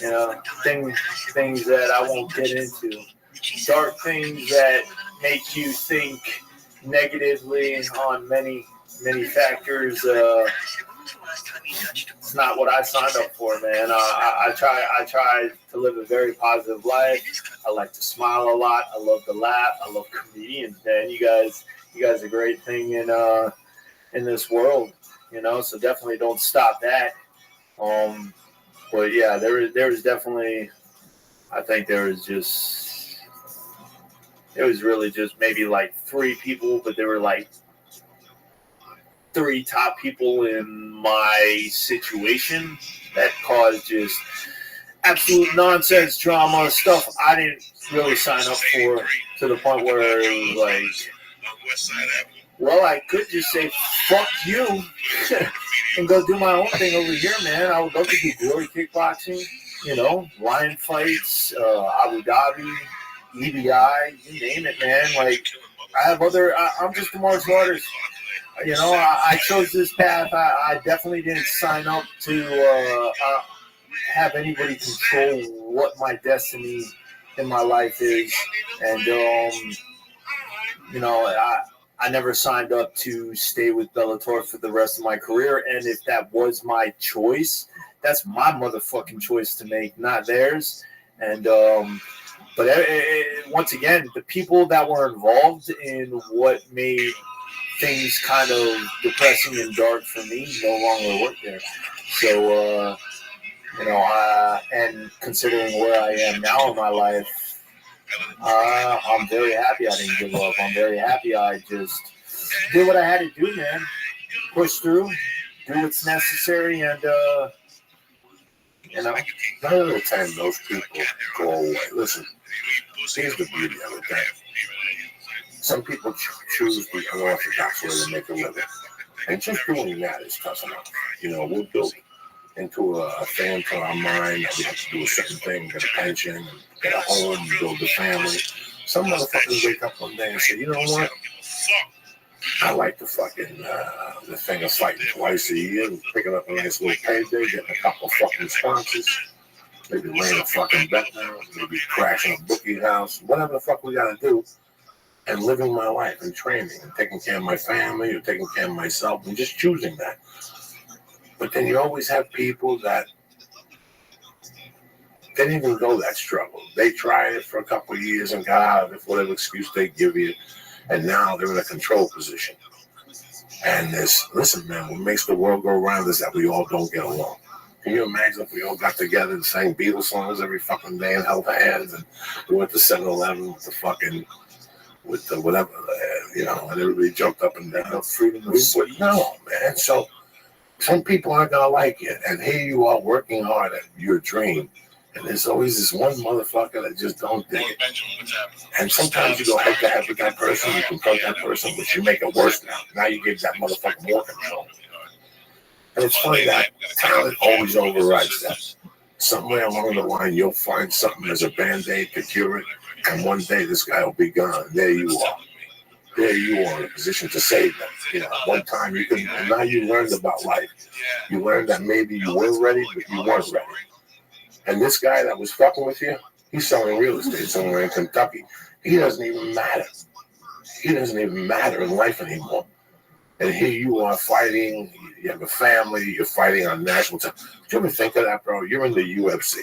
You know, things that I won't get into. Dark things that make you think negatively on many factors. It's not what I signed up for, man. I try to live a very positive life. I like to smile a lot. I love to laugh. I love comedians, man. You guys are a great thing in this world, you know. So definitely don't stop that. But yeah, there was definitely. I think there was really just maybe like 3 people, but they were like 3 top people in my situation that caused just absolute nonsense, drama, stuff I didn't really sign up for, to the point where it was like, well, I could just say, fuck you, and go do my own thing over here, man. I would love to do glory kickboxing, you know, lion fights, Abu Dhabi, EBI, you name it, man. Like, I'm just a martial artist. You know, I chose this path. I definitely didn't sign up to have anybody control what my destiny in my life is. And, you know, I never signed up to stay with Bellator for the rest of my career. And if that was my choice, that's my motherfucking choice to make, not theirs. And, but once again, the people that were involved in what made things kind of depressing and dark for me no longer work there. So, you know, and considering where I am now in my life, I'm very happy I didn't give up. I'm very happy I just did what I had to do, man. Push through, do what's necessary, and, you know, none of the time those people go away. Listen, here's the beauty of it, right? Some people choose the unorthodox way to make a living. And just doing that is tough enough. You know, we're built into a thing for our mind. We have to do a certain thing, get a pension, get a home, build a family. Some motherfuckers wake up one day and say, you know what? I like the fucking the thing of fighting twice a year, picking up a nice little payday, getting a couple of fucking sponsors, maybe laying a fucking bet down, maybe crashing a bookie house, whatever the fuck we gotta do, and living my life and training and taking care of my family or taking care of myself and just choosing that. But then you always have people that didn't even go that struggle. They tried it for a couple of years and got out of it for whatever excuse they give you. And now they're in a control position. And listen, man, what makes the world go around is that we all don't get along. Can you imagine if we all got together and sang Beatles songs every fucking day and held hands and we went to 7-Eleven with the fucking, with the whatever, and everybody jumped up and down. Freedom of speech. No, man. So some people aren't going to like it. And here you are working hard at your dream. And there's always this one motherfucker that just don't dig it. And sometimes you go head to head with that person, you confront that person, but you make it worse now. Now you give that motherfucker more control. And it's funny that talent always overrides that. Somewhere along the line, you'll find something as a band-aid to cure it, and one day this guy will be gone. There you are. There you are in a position to save them. One time you can, and now you learned about life. You learned that maybe you were ready, but you weren't ready. And this guy that was fucking with you, he's selling real estate somewhere in Kentucky. He doesn't even matter. He doesn't even matter in life anymore. And here you are fighting. You have a family. You're fighting on national time. Do you ever think of that, bro? You're in the UFC.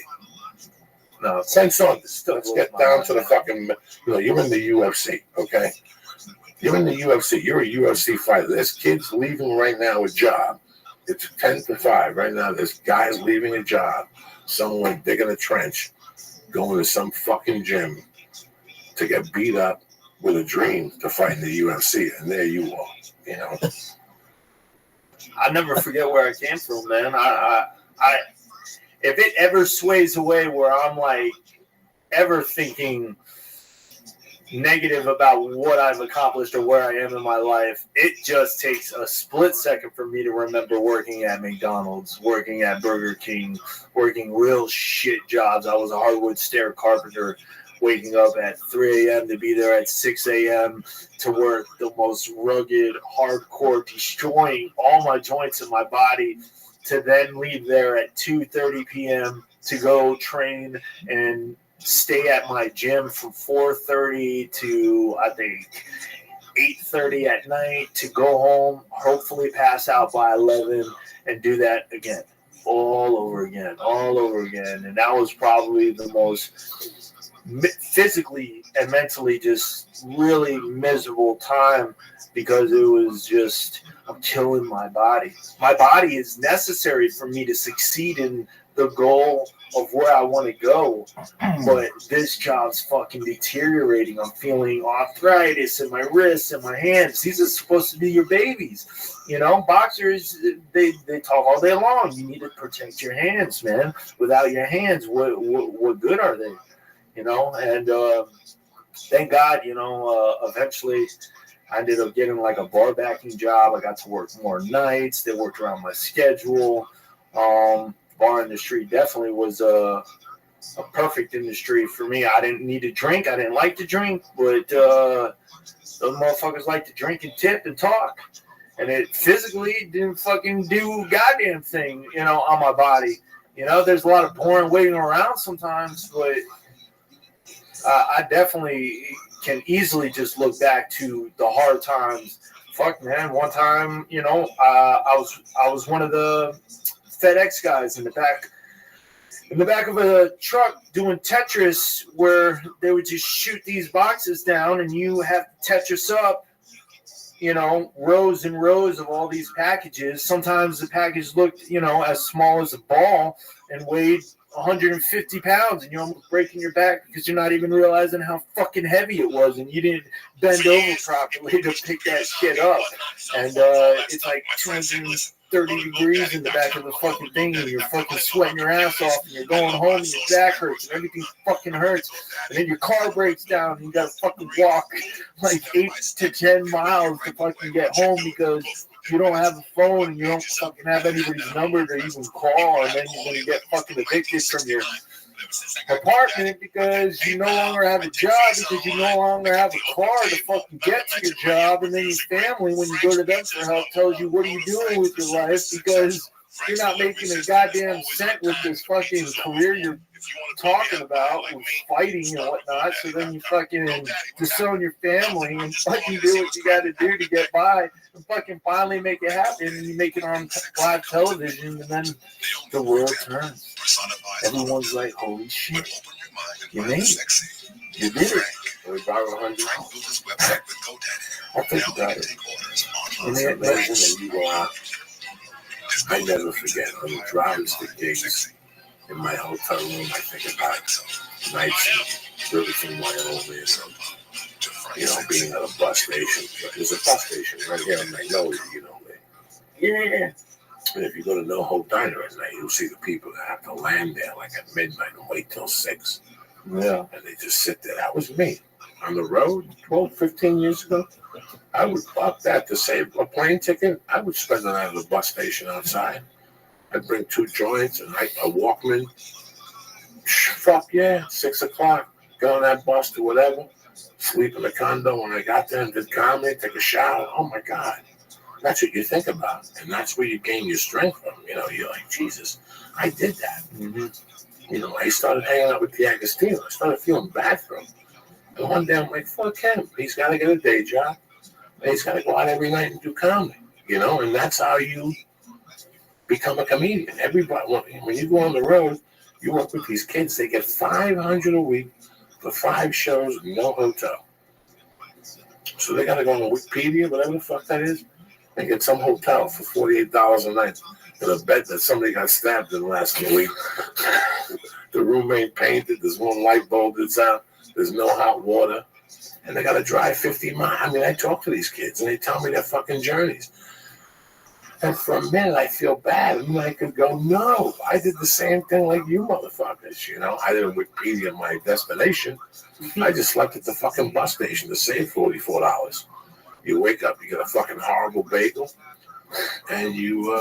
No, sense on this. Let's get down to the fucking, you're in the UFC, okay? You're in the UFC. You're a UFC fighter. There's kids leaving right now a job. It's 10 to 5 right now. There's guys leaving a job. Someone digging a trench, going to some fucking gym to get beat up with a dream to fight in the UFC, and there you are, I never forget where I came from, man. I if it ever sways away where I'm like ever thinking negative about what I've accomplished or where I am in my life, it just takes a split second for me to remember working at McDonald's, working at Burger King, working real shit jobs. I was a hardwood stair carpenter, waking up at 3 a.m. to be there at 6 a.m. to work the most rugged, hardcore, destroying all my joints in my body, to then leave there at 2:30 p.m. to go train and stay at my gym from 4:30 to, I think, 8:30 at night, to go home, hopefully pass out by 11, and do that again, all over again. And that was probably the most physically and mentally just really miserable time, because it was just, I'm killing my body. My body is necessary for me to succeed in the goal of where I want to go, but this job's fucking deteriorating. I'm feeling arthritis in my wrists and my hands. These are supposed to be your babies. Boxers, they talk all day long. You need to protect your hands, man. Without your hands, what good are they? And thank God, eventually I ended up getting like a bar backing job. I got to work more nights. They worked around my schedule. Bar industry definitely was a perfect industry for me. I didn't need to drink. I didn't like to drink, but those motherfuckers like to drink and tip and talk. And it physically didn't fucking do goddamn thing, on my body. There's a lot of boring waiting around sometimes, but I definitely can easily just look back to the hard times. Fuck, man. One time, I was one of the FedEx guys in the back of a truck doing Tetris, where they would just shoot these boxes down and you have to Tetris up, rows and rows of all these packages. Sometimes the package looked, as small as a ball and weighed 150 pounds, and you're almost breaking your back because you're not even realizing how fucking heavy it was, and you didn't bend over properly to pick that shit up. And it's like 230 degrees in the back of the fucking thing, and you're fucking sweating your ass off, and you're going home, and your back hurts, and everything fucking hurts. And then your car breaks down, and you gotta fucking walk like 8 to 10 miles to fucking get home because you don't have a phone and you don't fucking have anybody's number to even call, and then you're gonna get fucking evicted from your apartment because you no longer have a job, because you no longer have a car to fucking get to your job, and then your family, when you go to them for help, tells you, what are you doing with your life, because you're not making a goddamn cent with this fucking career you're talking about, with fighting and whatnot. So then you fucking disown your family and fucking do what you got to do to get by and fucking finally make it happen. And you make it on live television, and then the world turns. Everyone's like, holy shit, you made it. You did it. I think about it. And then amazing that you go out. I never forget when the drivers to gigs in my hotel room. I think about nights, everything Wyoming, being at a bus station. There's a bus station right here in Magnolia, Yeah. And if you go to No Hope Diner at night, you'll see the people that have to land there like at midnight and wait till 6. Yeah. And they just sit there. That was me. On the road 12, 15 years ago, I would fuck that to save a plane ticket. I would spend the night at the bus station outside. I'd bring 2 joints and a Walkman. Fuck yeah, 6 o'clock. Go on that bus to whatever. Sleep in the condo. When I got there and did comedy, take a shower. Oh my God. That's what you think about. And that's where you gain your strength from. You're like, Jesus, I did that. Mm-hmm. I started hanging out with the Agostino. I started feeling bad for him. And one day I'm like, fuck him. He's got to get a day job. And he's got to go out every night and do comedy. And that's how you become a comedian. Everybody, when you go on the road, you work with these kids. They get $500 a week for 5 shows, no hotel. So they got to go on Wikipedia, whatever the fuck that is, and get some hotel for $48 a night in a bed that somebody got stabbed in the last week. The room ain't painted. There's one light bulb that's out. There's no hot water. And they got to drive 50 miles. I mean, I talk to these kids, and they tell me their fucking journeys. And for a minute, I feel bad. And I could go, no, I did the same thing like you motherfuckers. I didn't Wikipedia my destination. I just slept at the fucking bus station to save $44. You wake up, you get a fucking horrible bagel, and you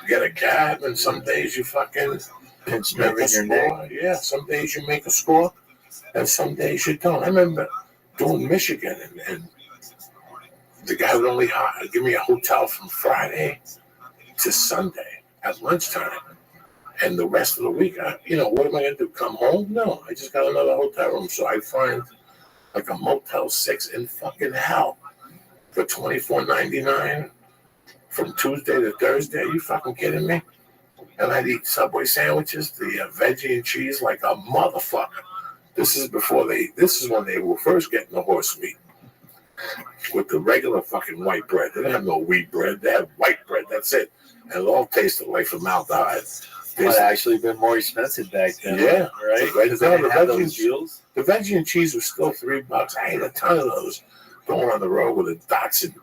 get a cab, and some days you fucking make a score. Yeah, some days you make a score, and some days you don't. I remember doing Michigan, and the guy would only give me a hotel from Friday to Sunday at lunchtime. And the rest of the week, what am I going to do? Come home? No, I just got another hotel room. So I find like a Motel 6 in fucking hell for $24.99 from Tuesday to Thursday. Are you fucking kidding me? And I'd eat Subway sandwiches, the veggie and cheese like a motherfucker. This is when they were first getting the horse meat with the regular fucking white bread. They didn't have no wheat bread. They had white bread. That's it. And it all tasted like formaldehyde. It would actually been more expensive back then. Yeah, right. Because they didn't have those deals. The veggie and cheese was still $3. I ate a ton of those going on the road with a Datsun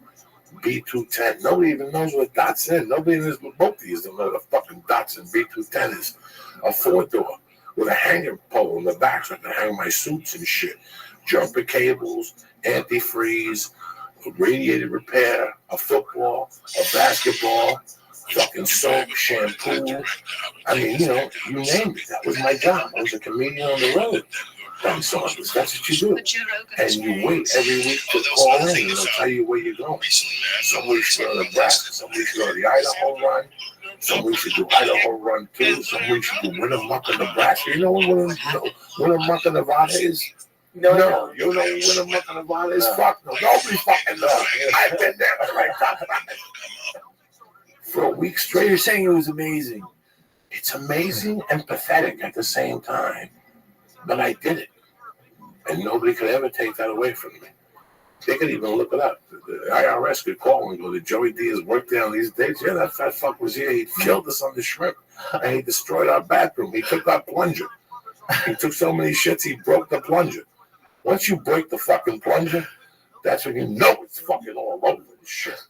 B210. Nobody even knows what a Datsun is. Nobody in this both of these don't know what a fucking Datsun B210 is. A 4-door with a hanger pole in the back so I can hang my suits and shit. Jumper cables, antifreeze, radiator repair, a football, a basketball, fucking soap, shampoo. I mean, you name it. That was my job. I was a comedian on the road. That's what you do. And you wait every week to call in and they'll tell you where you're going. Some weeks you go to Nebraska, some weeks you go to the Idaho run, some weeks you do Idaho run too, some weeks you do Winnemucca, Nebraska. You know what Winnemucca, Nevada is? No, you know what Winnemucca, Nevada is? Fuck no, nobody fucking knows. I've been there. That's what I'm talking about. For a week straight. You're saying it was amazing. It's amazing and pathetic at the same time. But I did it. And nobody could ever take that away from me. They could even look it up. The IRS could call and go, did Joey Diaz work down these dates? Yeah, that fat fuck was here. He killed us on the shrimp. And he destroyed our bathroom. He took our plunger. He took so many shits, he broke the plunger. Once you break the fucking plunger, that's when you know it's fucking all over the shit.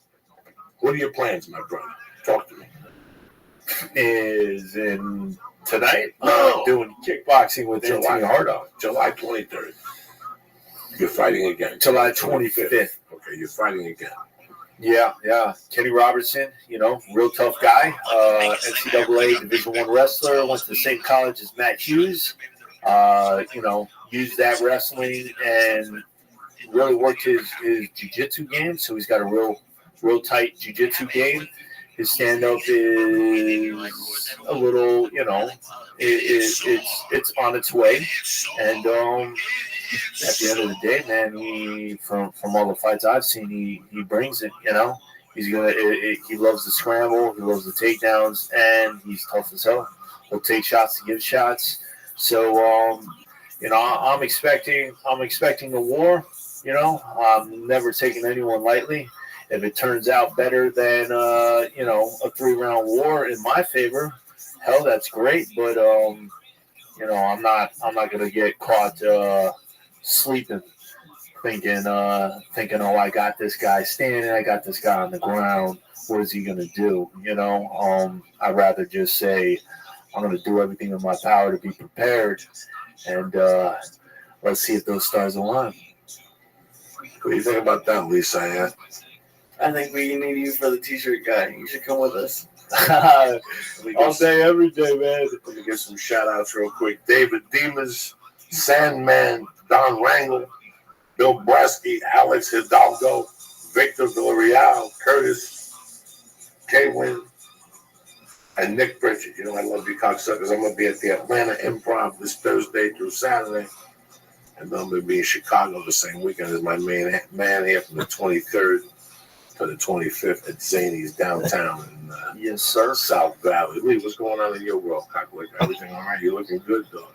What are your plans, my brother? Talk to me. Is in tonight? No. Doing kickboxing with July Hardoff. July 23rd. You're fighting again. July 25th. Okay, you're fighting again. Yeah. Kenny Robertson, real tough guy. NCAA Division I wrestler. Went to the same college as Matt Hughes. Used that wrestling and really worked his jiu-jitsu game. So he's got a real tight jiu-jitsu game. His stand-up is a little, it's on its way. And at the end of the day, man, he from all the fights I've seen, he brings it. He loves the scramble, he loves the takedowns, and he's tough as hell. He'll take shots to give shots. So I'm expecting a war. I'm never taking anyone lightly. If it turns out better than a 3-round war in my favor, hell, that's great. But I'm not gonna get caught sleeping, thinking, oh, I got this guy standing, I got this guy on the ground. What is he gonna do? I'd rather just say I'm gonna do everything in my power to be prepared, and let's see if those stars align. What do you think about that, Lisa? I think we need you for the t-shirt guy. You should come with us. All day, every day, man. Let me get some shout-outs real quick. David Demas, Sandman, Don Rangel, Bill Brasky, Alex Hidalgo, Victor Villarreal, Curtis, K-Win, and Nick Pritchard. I love you cocksuckers. I'm going to be at the Atlanta Improv this Thursday through Saturday. And then I'm going to be in Chicago the same weekend as my man here from the 23rd to the 25th at Zany's downtown in yes, sir. South Valley. Lee, what's going on in your world, cocklicker? Everything all right? You're looking good, dog.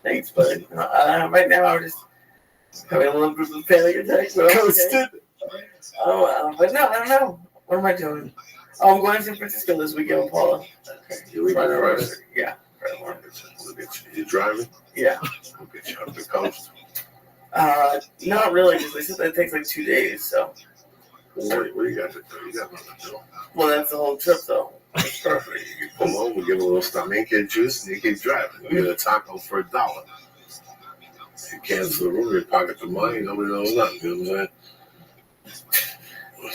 Thanks, bud. Right now, I'm just having a little bit of panic attack. Ghosted. Okay. But no, I don't know. What am I doing? Oh, I'm going to San Francisco this weekend with Paula. Okay. You're leaving Friday? Yeah. Look at you. You driving? Yeah. We'll get you up the coast. Not really, because they said that it takes like 2 days, so. What do you got to do? You got nothing to do. Well, that's the whole trip, though. That's perfect. You pull over, give a little stomach juice, and you keep driving. You get a taco for $1. You cancel the room, you pocket the money, nobody knows nothing. You know what I'm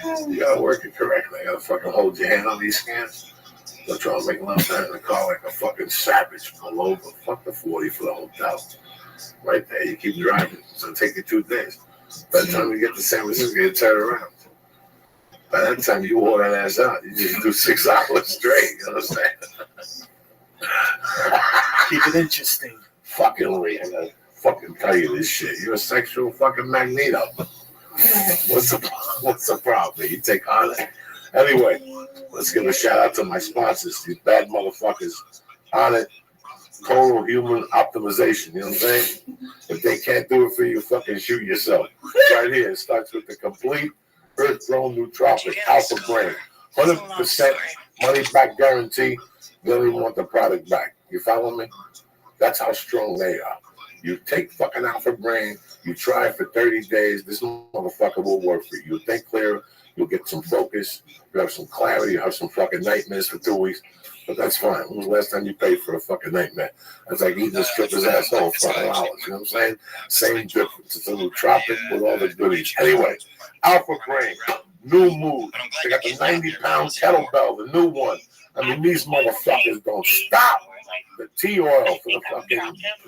saying? You gotta work it correctly. I gotta fucking hold your hand on these scans. Don't try to make love down in the car like a fucking savage. Pull over, fuck the 40 for the hotel. Right there, you keep driving. So it'll take you 2 days. By the time you get to San Francisco, you turn around. By that time, you wore that ass out. You just do 6 hours straight. You understand? Keep it interesting. Fucking Lee, I gotta fucking tell you this shit. You're a sexual fucking magneto. What's the problem? You take on it. Anyway, let's give a shout out to my sponsors. These bad motherfuckers on it. Total human optimization. You know what I'm saying? If they can't do it for you, fucking shoot yourself. Right here. It starts with the complete earth-grown nootropic alpha brain. 100% money back guarantee. They don't even want the product back. You follow me? That's how strong they are. You take fucking alpha brain, you try it for 30 days, this motherfucker will work for you. You'll think clearer, you'll get some focus, you'll have some clarity, you'll have some fucking nightmares for 2 weeks. But that's fine. When was the last time you paid for a fucking nightmare? That's like eating a stripper's asshole for $1. You know what I'm saying? Same difference. It's a nootropic with all the goodies. Anyway, Alpha Brain, new move. They got the 90-pound kettlebell, the new one. I mean, these motherfuckers don't stop. The tea oil for the fucking,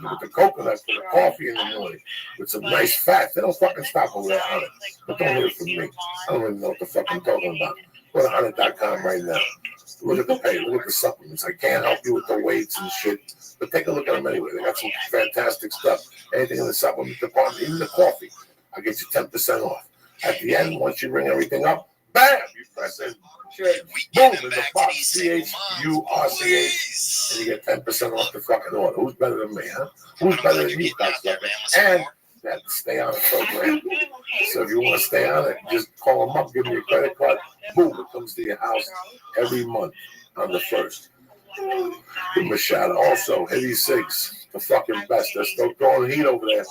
with the coconut for the coffee in the morning, with some nice fat. They don't fucking stop over there on it. But don't hear it from me. I don't even know what the fuck I'm talking about. Go to Honey.com right now. Look at the pay. Look at the supplements. I can't help you with the weights and shit, but take a look at them anyway. They got some fantastic stuff. Anything in the supplement department, even the coffee, I'll get you 10% off. At the end, once you ring everything up, bam! You press in. Boom, in the box, CHURCH, and you get 10% off the fucking order. Who's better than me, huh? Who's better than you, cocksucker? And you have to stay on the program. So if you want to stay on it, just call them up, give them your credit card. Boom, it comes to your house every month on the 1st. Give them a shout out. Also, Heavy Cigs, the fucking best. They're still throwing heat over there.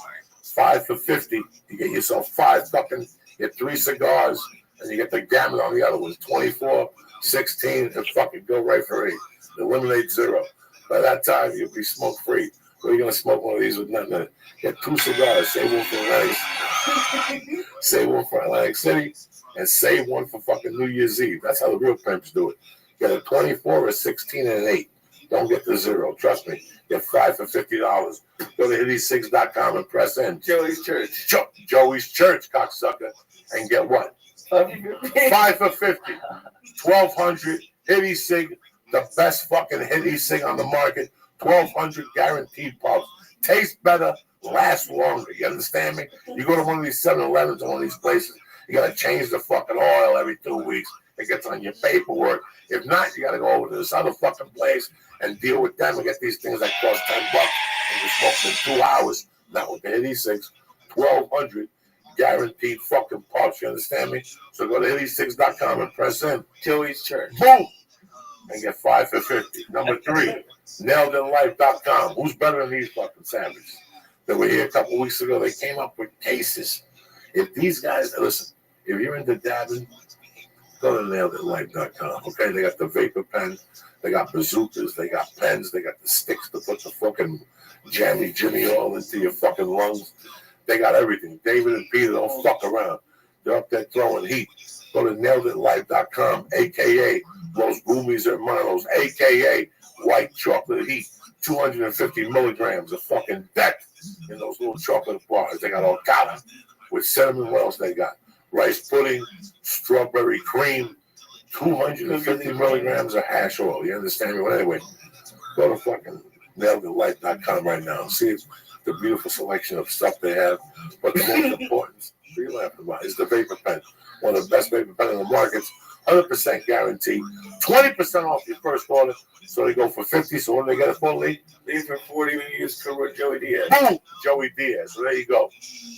5 for $50. You get yourself 5 fucking, get 3 cigars. And you get the gamut on the other ones, 24, 16, and fucking go right for 8. Eliminate 0. By that time, you'll be smoke-free. Where are you gonna smoke one of these with nothing in it? Get 2 cigars, save one for Atlantic, save one for Atlantic City, and save one for fucking New Year's Eve. That's how the real pimps do it. Get a 24, a 16, and an 8. Don't get the 0. Trust me. Get 5 for $50. Go to hitty6.com and press in. Joey's Church. Joey's Church, cocksucker. And get what? 5 for 50. 1,200. Hitty Sig, the best fucking Hitty Sig on the market. 1,200 guaranteed puffs. Taste better, last longer. You understand me? You go to one of these 7-Elevens or one of these places, you gotta change the fucking oil every 2 weeks. It gets on your paperwork. If not, you gotta go over to this other fucking place and deal with them and get these things that cost $10 and you smoke in 2 hours. Not with the Hitty 6, 1,200 guaranteed fucking puffs. You understand me? So go to hitty6.com and press in. Joey's Church. Boom! And get 5 for 50. Number 3, nailedinlife.com. Who's better than these fucking savages? They were here a couple weeks ago. They came up with cases. If these guys, listen, if you're into dabbing, go to nailedinlife.com. Okay, they got the vapor pen, they got bazookas, they got pens, they got the sticks to put the fucking jammy Jimmy all into your fucking lungs. They got everything. David and Peter don't fuck around. They're up there throwing heat. Go to naileditlife.com, a.k.a. Los Boomies Hermanos, a.k.a. White Chocolate Heat. 250 milligrams of fucking depth in those little chocolate bars. They got all cotton with cinnamon. What else they got? Rice pudding, strawberry cream, 250 milligrams of hash oil. You understand me? Well, anyway, go to fucking naileditlife.com right now and see the beautiful selection of stuff they have. But the most important is the vapor pen. One of the best vapor pen in the markets. 100% guaranteed. 20% off your first order. So they go for 50. So when they get it for Lee? These for 40 when you use code Joey Diaz. Boom! Joey Diaz. So there you go.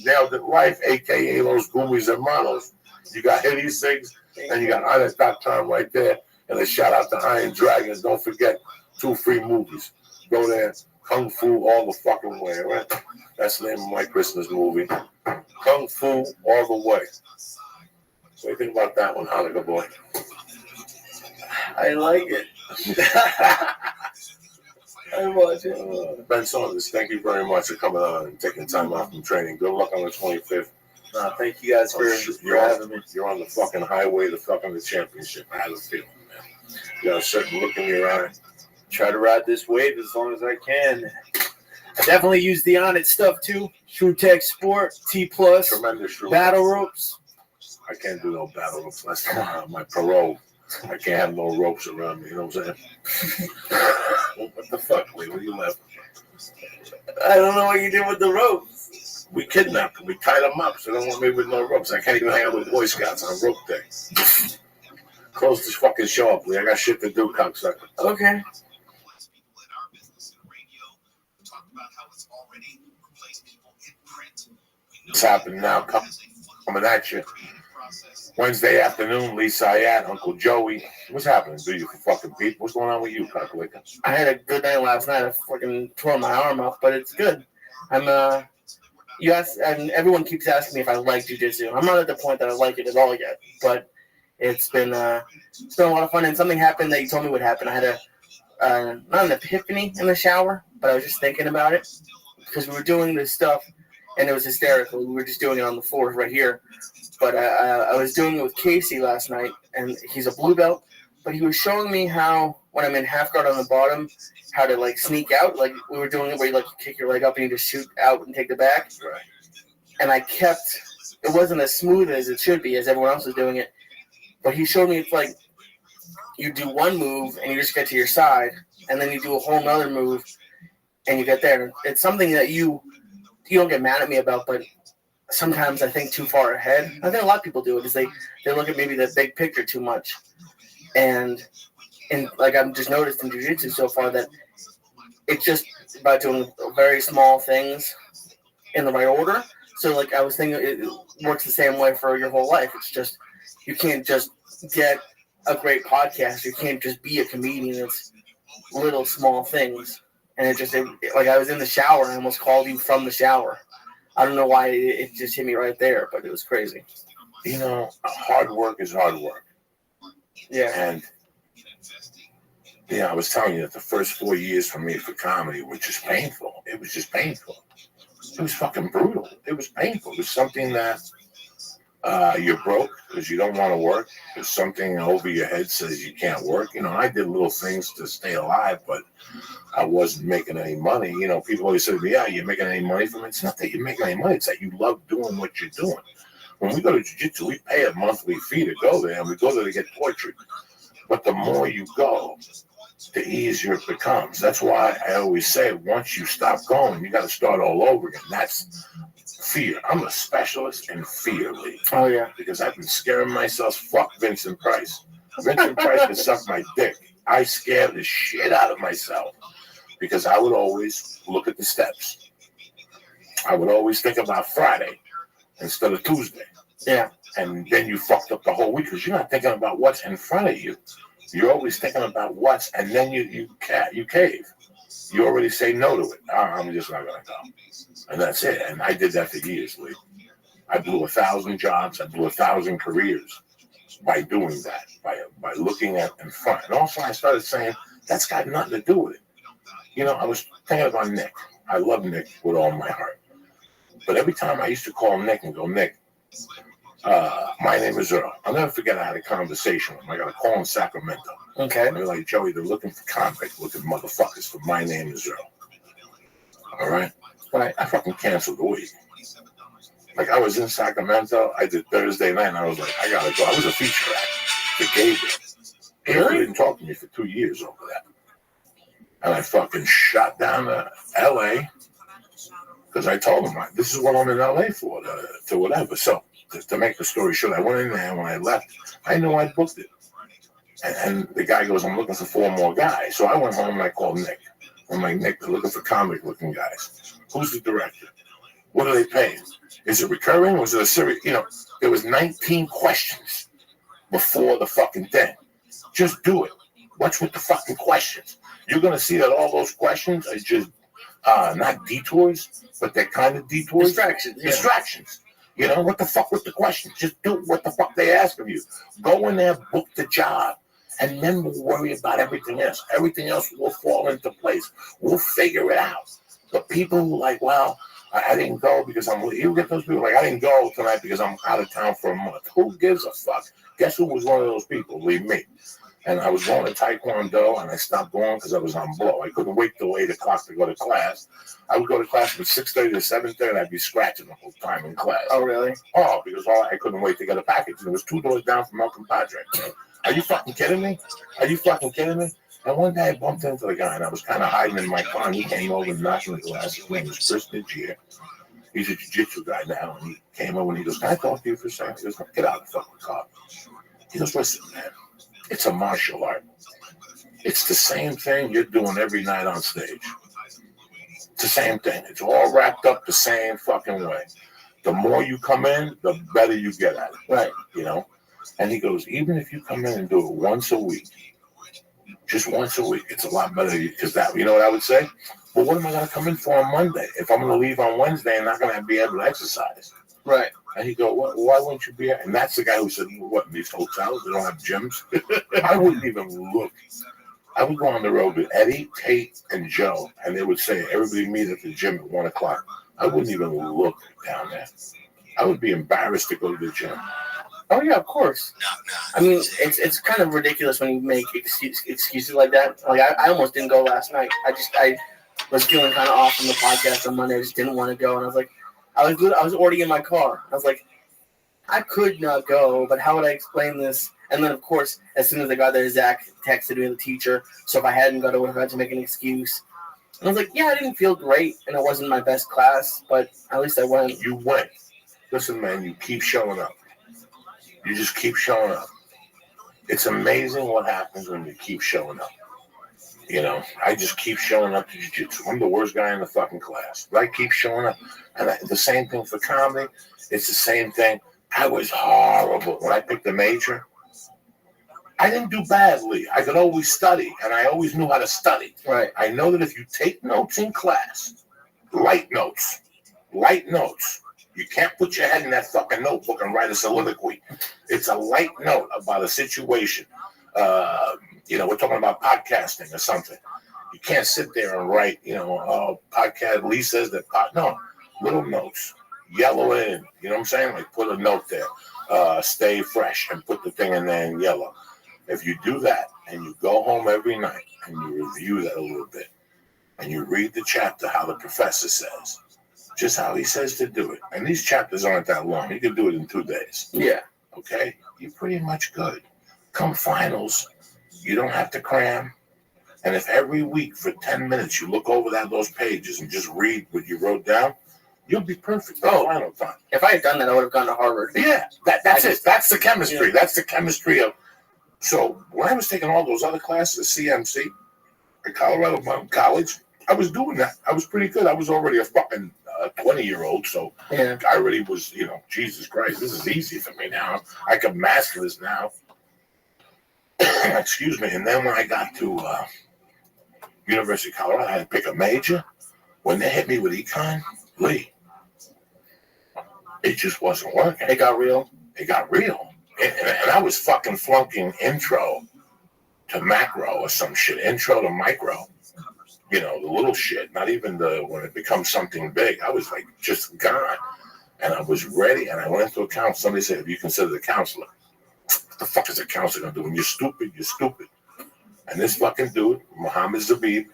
Nailed It Life, a.k.a. Los Goomies Hermanos. You got Hitty Sigs, and you got Honest.com right there. And a shout out to Iron Dragon. Don't forget 2 free movies. Go there. Kung Fu all the fucking way, right? That's the name of my Christmas movie. Kung Fu all the way. What do you think about that one, Hanukkah boy? I like it. I watch it. Ben Saunders, thank you very much for coming on and taking time off from training. Good luck on the 25th. Thank you guys for having me. You're on the fucking highway to fucking the championship. I have a feeling, man. You got a certain look in your eye. Try to ride this wave as long as I can. I definitely use the On It stuff too. True Tech Sport, T+, Tremendous battle ropes. I can't do no battle ropes. That's my parole. I can't have no ropes around me. You know what I'm saying? What the fuck, Lee? What are you laughing at? I don't know what you did with the ropes. We kidnapped them. We tied them up. So they don't want me with no ropes. I can't even hang out with Boy Scouts on rope day. Close this fucking show up, Lee. I got shit to do, cocksucker. Okay. What's happening now? Coming at you. Wednesday afternoon, Lee Syat, Uncle Joey. What's happening? Do you fucking Pete? What's going on with you, Cockalika? I had a good night last night. I fucking tore my arm off, but it's good. You asked, and everyone keeps asking me if I like jiu-jitsu. I'm not at the point that I like it at all yet, but it's been a lot of fun. And something happened that you told me would happen. I had not an epiphany in the shower, but I was just thinking about it because we were doing this stuff, and it was hysterical. We were just doing it on the floor right here. But I was doing it with Casey last night, and he's a blue belt. But he was showing me how, when I'm in half guard on the bottom, how to, like, sneak out. Like, we were doing it where you, like, kick your leg up and you just shoot out and take the back. Right. And it wasn't as smooth as it should be, as everyone else was doing it. But he showed me it's like you do one move and you just get to your side, and then you do a whole nother move and you get there. It's something that you don't get mad at me about, but sometimes I think too far ahead. I think a lot of people do it, is they look at maybe the big picture too much. And like I've just noticed in jiu-jitsu so far that it's just about doing very small things in the right order. So like I was thinking it works the same way for your whole life. It's just you can't just get a great podcast. You can't just be a comedian. It's little small things. And like I was in the shower and I almost called you from the shower. I don't know why it just hit me right there, but it was crazy. You know, hard work is hard work. Yeah. And Yeah, I was telling you that the first 4 years for me for comedy were just painful. It was just painful. It was fucking brutal. It was painful. It was something that you're broke because you don't want to work. There's something over your head says you can't work. You know, I did little things to stay alive, but I wasn't making any money. You know, people always say to me, yeah, you're making any money from it. It's not that you're making any money. It's that you love doing what you're doing. When we go to jiu-jitsu, we pay a monthly fee to go there, and we go there to get tortured. But the more you go, the easier it becomes. That's why I always say, once you stop going, you got to start all over again. That's fear. I'm a specialist in fear, Lee. Oh, yeah. Because I've been scaring myself. Fuck Vincent Price. Vincent Price can suck my dick. I scared the shit out of myself because I would always look at the steps. I would always think about Friday instead of Tuesday. Yeah. And then you fucked up the whole week because you're not thinking about what's in front of you. You're always thinking about what's, and then you cave. You already say no to it. I'm just not going to go. And that's it. And I did that for years, Lee. I blew 1,000 jobs. I blew 1,000 careers by doing that, by looking at in front. And also I started saying, that's got nothing to do with it. You know, I was thinking about Nick. I love Nick with all my heart. But every time I used to call Nick and go, Nick, my name is Earl. I'll never forget I had a conversation with him. I got a call in Sacramento. Okay. And they're like, Joey, they're looking for convict-looking motherfuckers for My Name is Earl. All right? Right. I fucking canceled the week. Like, I was in Sacramento. I did Thursday night, and I was like, I got to go. I was a feature act for Gabriel. Gabriel didn't talk to me for 2 years over that. And I fucking shot down to L.A., because I told him, this is what I'm in LA for, to whatever. So, to make the story short, I went in there, and when I left, I knew I booked it. And the guy goes, I'm looking for 4 more guys. So I went home and I called Nick. I'm like, Nick, they're looking for comic-looking guys. Who's the director? What are they paying? Is it recurring? Was it a series? You know, there was 19 questions before the fucking thing. Just do it. What's with the fucking questions? You're going to see that all those questions are just not detours, but they're kind of detours. Distractions. Yeah. Distractions. You know, what the fuck with the questions? Just do what the fuck they ask of you. Go in there, book the job, and then we'll worry about everything else. Everything else will fall into place. We'll figure it out. But people who like, well, I didn't go because you get those people like, I didn't go tonight because I'm out of town for a month. Who gives a fuck? Guess who was one of those people? Leave me. And I was going to Taekwondo, and I stopped going because I was on blow. I couldn't wait till 8 o'clock to go to class. I would go to class from 6:30 to 7:30, and I'd be scratching the whole time in class. Oh, really? Oh, because I couldn't wait to get a package. And it was 2 doors down from Malcolm Padre. Are you fucking kidding me? Are you fucking kidding me? And one day I bumped into the guy, and I was kind of hiding in my car, and he came over and knocked on the glass. His name was Chris Nigier. He's a jiu-jitsu guy now, and he came over and he goes, can I talk to you for a second? He goes, get out of the fucking car. He goes, listen, man, it's a martial art. It's the same thing you're doing every night on stage. It's the same thing. It's all wrapped up the same fucking way. The more you come in, the better you get at it. Right. You know? And he goes, even if you come in and do it once a week, just once a week, it's a lot better because that, you know what I would say? Well, what am I going to come in for on Monday if I'm going to leave on Wednesday and not going to be able to exercise? Right. And he go, why wouldn't you be? And that's the guy who said, what, in these hotels, they don't have gyms? I wouldn't even look. I would go on the road with Eddie, Tate, and Joe, and they would say, everybody meet at the gym at 1 o'clock. I wouldn't even look down there. I would be embarrassed to go to the gym. Oh, yeah, of course. I mean, it's kind of ridiculous when you make excuses like that. Like, I almost didn't go last night. I was feeling kind of off from the podcast on Monday. I just didn't want to go, and I was like, I was already in my car. I was like, I could not go, but how would I explain this? And then, of course, as soon as I got there, Zach texted me, the teacher. So if I hadn't gone, I would have had to make an excuse. And I was like, yeah, I didn't feel great, and it wasn't my best class, but at least I went. You went. Listen, man, you keep showing up. You just keep showing up. It's amazing what happens when you keep showing up. You know, I just keep showing up to jiu-jitsu. I'm the worst guy in the fucking class, but I keep showing up. And the same thing for comedy. It's the same thing. I was horrible. When I picked the major, I didn't do badly. I could always study, and I always knew how to study. Right. I know that if you take notes in class, light notes, you can't put your head in that fucking notebook and write a soliloquy. It's a light note about a situation. We're talking about podcasting or something. You can't sit there and write, podcast. Lee says that. No, little notes, yellow in. You know what I'm saying? Like put a note there. Stay fresh and put the thing in there in yellow. If you do that and you go home every night and you review that a little bit and you read the chapter how the professor says, just how he says to do it. And these chapters aren't that long. You can do it in 2 days. Yeah. Okay? You're pretty much good. Come finals, you don't have to cram. And if every week for 10 minutes you look over those pages and just read what you wrote down, you'll be perfect. Final time. If I had done that, I would have gone to Harvard. Yeah, that's it. That's the chemistry. Yeah. That's the chemistry of. So when I was taking all those other classes, CMC, at Colorado Mountain College, I was doing that. I was pretty good. I was already a fucking 20-year-old, so I already was, Jesus Christ, this is easy for me now. I can master this now. Excuse me. And then when I got to University of Colorado, I had to pick a major. When they hit me with econ, Lee, it just wasn't working. It got real. And I was fucking flunking intro to macro or some shit, intro to micro. The little shit, not even when it becomes something big. I was like just gone. And I was ready. And I went into a counselor. Somebody said, have you considered a counselor? What the fuck is a counselor going to do? When you're stupid, you're stupid. And this fucking dude, Mohammed Zabib,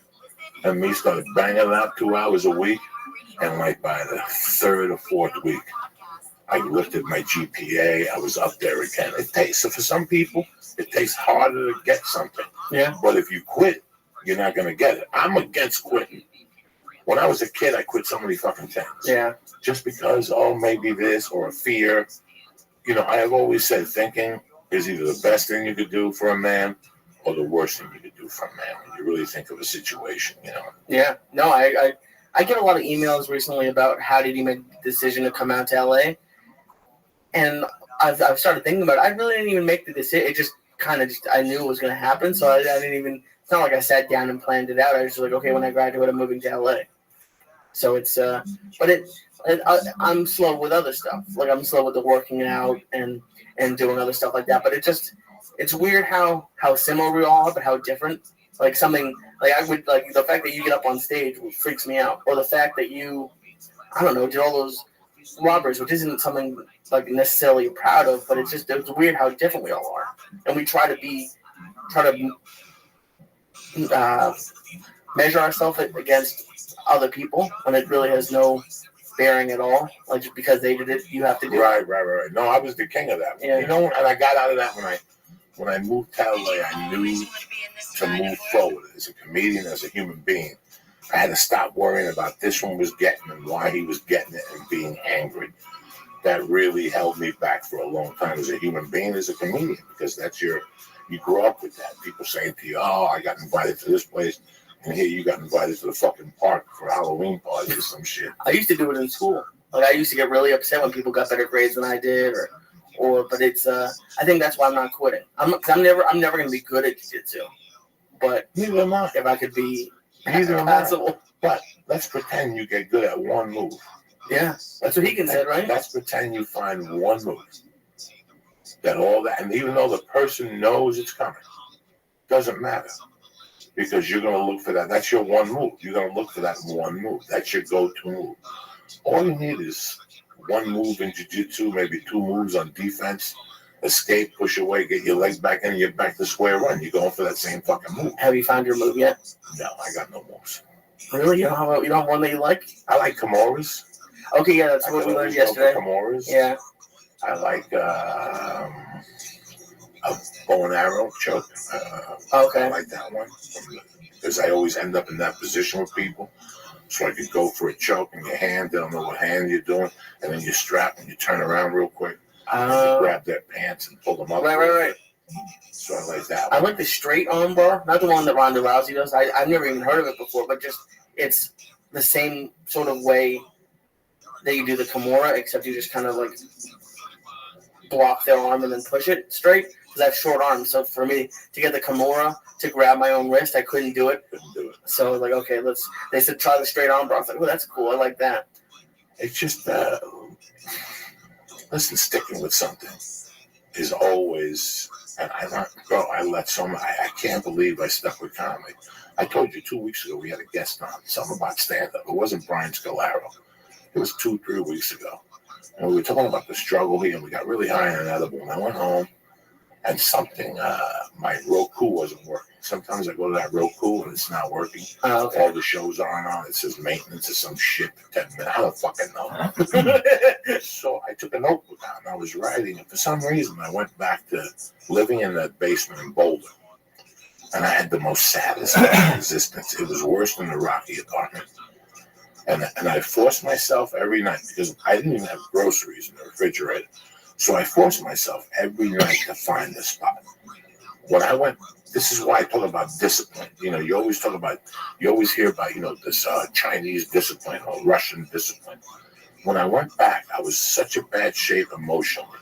and me started banging it out 2 hours a week. And like by the third or fourth week, I lifted my GPA. I was up there again. So for some people, it takes harder to get something. Yeah. But if you quit, you're not going to get it. I'm against quitting. When I was a kid, I quit so many fucking things. Yeah. Just because, maybe this or a fear. I have always said thinking is either the best thing you could do for a man or the worst thing you could do for a man when you really think of a situation, Yeah. No, I get a lot of emails recently about how did you make the decision to come out to LA? And I've started thinking about it. I really didn't even make the decision. It just kind of I knew it was going to happen. So I didn't even, it's not like I sat down and planned it out. I was just like, okay, when I graduate, I'm moving to LA. So it's, I'm slow with other stuff. Like I'm slow with the working out and doing other stuff like that. But it's weird how similar we all are, but how different. Like something, like I would, like the fact that you get up on stage freaks me out. Or the fact that you, I don't know, did all those robberies, which isn't something like necessarily proud of, but it's weird how different we all are. And we try to measure ourselves against other people when it really has no bearing at all. Like just because they did it, you have to do it. Right. No, I was the king of that. Yeah. And I got out of that when I moved to LA. I knew to move forward as a comedian, as a human being. I had to stop worrying about this one was getting and why he was getting it and being angry. That really held me back for a long time as a human being, as a comedian, because you grew up with that. People saying to you, I got invited to this place, and here you got invited to the fucking park for a Halloween party or some shit. I used to do it in school. Like I used to get really upset when people got better grades than I did, but it's I think that's why I'm not quitting. I'm never going to be good at jiu-jitsu, but neither am I. If I could be passable. But let's pretend you get good at one move. Yeah, that's what he can say, right? Let's pretend you find one move. And even though the person knows it's coming, doesn't matter. Because you're going to look for that. That's your one move. You're going to look for that one move. That's your go-to move. All you need is one move in jiu-jitsu, maybe 2 moves on defense, escape, push away, get your legs back in, and you're back to square one. You're going for that same fucking move. Have you found your move yet? No, I got no moves. Really? You don't have one that you like? I like Kimuras. Okay, yeah, that's what we learned yesterday. Kimuras. Yeah. I like a bow and arrow choke. Okay. I like that one because I always end up in that position with people. So I could go for a choke in your hand. They don't know what hand you're doing, and then you strap and you turn around real quick. And you grab their pants and pull them up. Right. So I like that one. I like the straight arm bar, not the one that Ronda Rousey does. I've never even heard of it before, but just it's the same sort of way that you do the Kimura, except you just kind of like block their arm and then push it straight. Because I have short arms, so for me to get the Kimura to grab my own wrist, I couldn't do it. So like, okay, they said try the straight arm bar. I was like, oh, that's cool. I like that. It's just listen, sticking with something is always And I let I can't believe I stuck with comedy. I told you 2 weeks ago we had a guest on, something about stand-up. It wasn't Brian Scalaro. It was 2-3 weeks ago. And we were talking about the struggle here, and we got really high on an edible. And I went home, and my Roku wasn't working. Sometimes I go to that Roku, and it's not working. Oh, okay. All the shows aren't on. It says maintenance or some shit for 10 minutes. I don't fucking know. So I took a notebook out, and I was writing. And for some reason, I went back to living in that basement in Boulder. And I had the most saddest existence. It was worse than the Rocky apartment. And I forced myself every night, because I didn't even have groceries in the refrigerator. So I forced myself every night to find a spot. When I went, this is why I talk about discipline. You know, you always hear about, this Chinese discipline or Russian discipline. When I went back, I was such a bad shape emotionally.